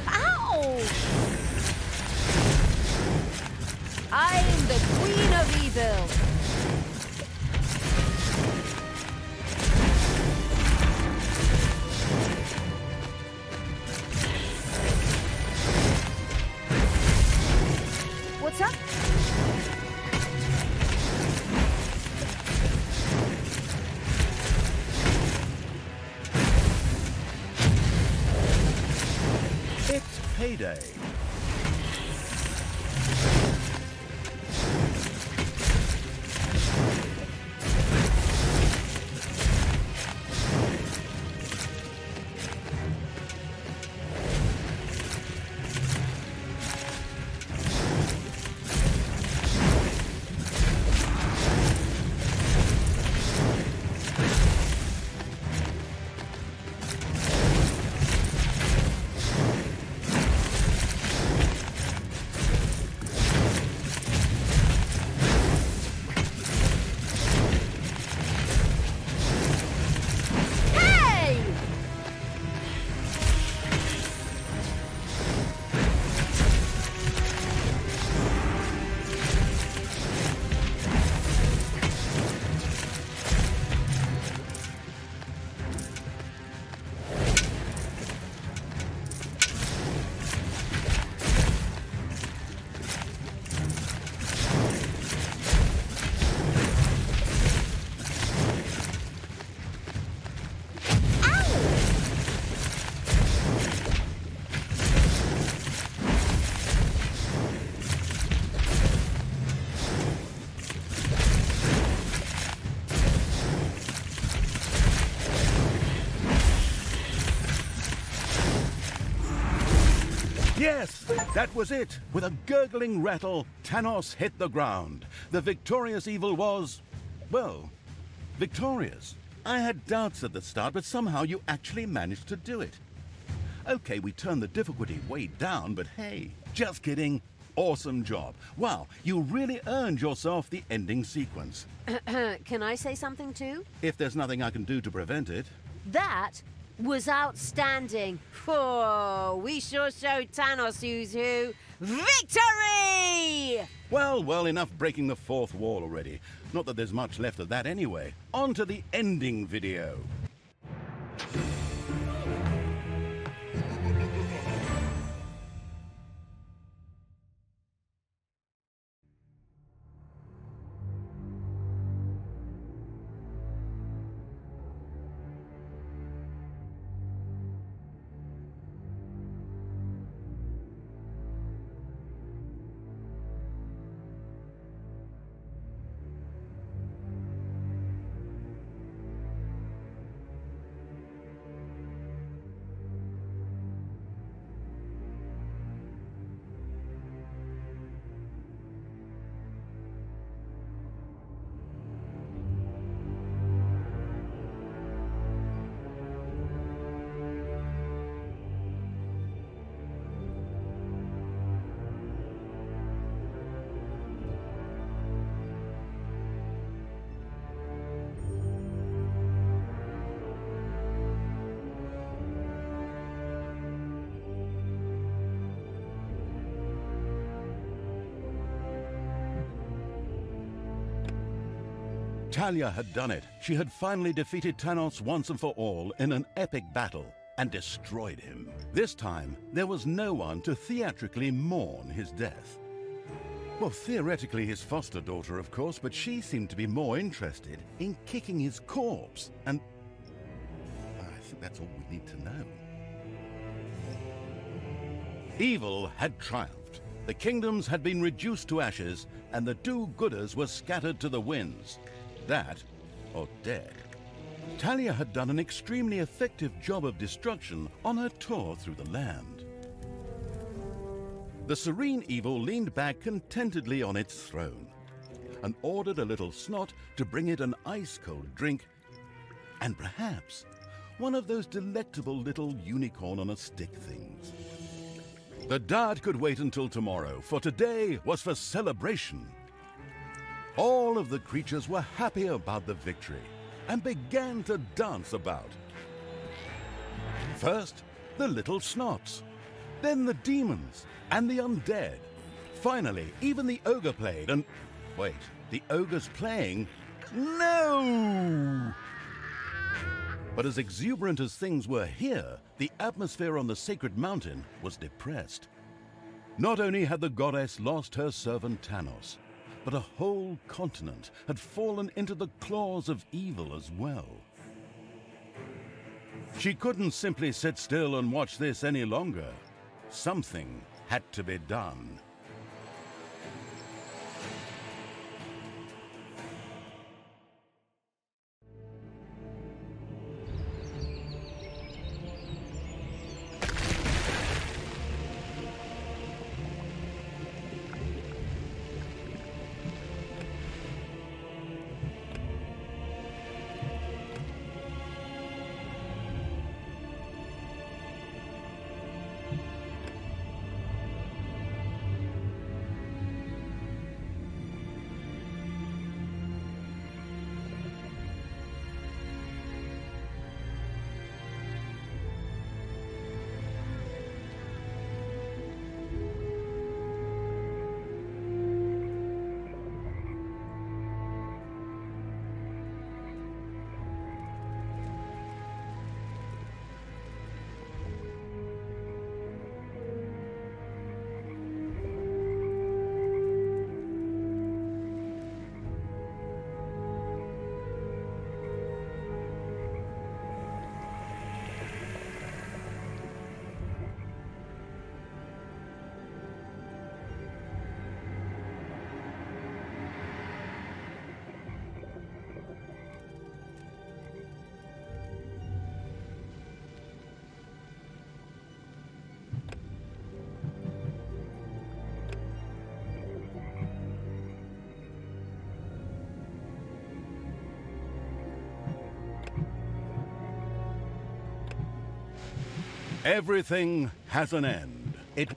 Ow! I'm the Queen of Evil. What's up? It's payday. Yes, that was it. With a gurgling rattle, Tanos hit the ground. The victorious evil was, well, victorious. I had doubts at the start, but somehow you actually managed to do it. Okay, we turned the difficulty way down, but hey, just kidding. Awesome job. Wow, you really earned yourself the ending sequence. Can I say something too? If there's nothing I can do to prevent it. That was outstanding. Oh, we sure showed Tanos who's who. Victory! Well, enough breaking the fourth wall already. Not that there's much left of that anyway. On to the ending video. Talia had done it. She had finally defeated Tanos once and for all in an epic battle and destroyed him. This time, there was no one to theatrically mourn his death. Well, theoretically his foster daughter, of course, but she seemed to be more interested in kicking his corpse, and I think that's all we need to know. Evil had triumphed. The kingdoms had been reduced to ashes, and the do-gooders were scattered to the winds. That, or dead. Talia had done an extremely effective job of destruction on her tour through the land. The serene evil leaned back contentedly on its throne and ordered a little snot to bring it an ice-cold drink and perhaps one of those delectable little unicorn-on-a-stick things. The dad could wait until tomorrow, for today was for celebration. All of the creatures were happy about the victory and began to dance about. First, the little snots, then the demons and the undead. Finally, even the ogre played and... Wait, the ogre's playing? No! But as exuberant as things were here, the atmosphere on the sacred mountain was depressed. Not only had the goddess lost her servant Tanos, but a whole continent had fallen into the claws of evil as well. She couldn't simply sit still and watch this any longer. Something had to be done. Everything has an end. It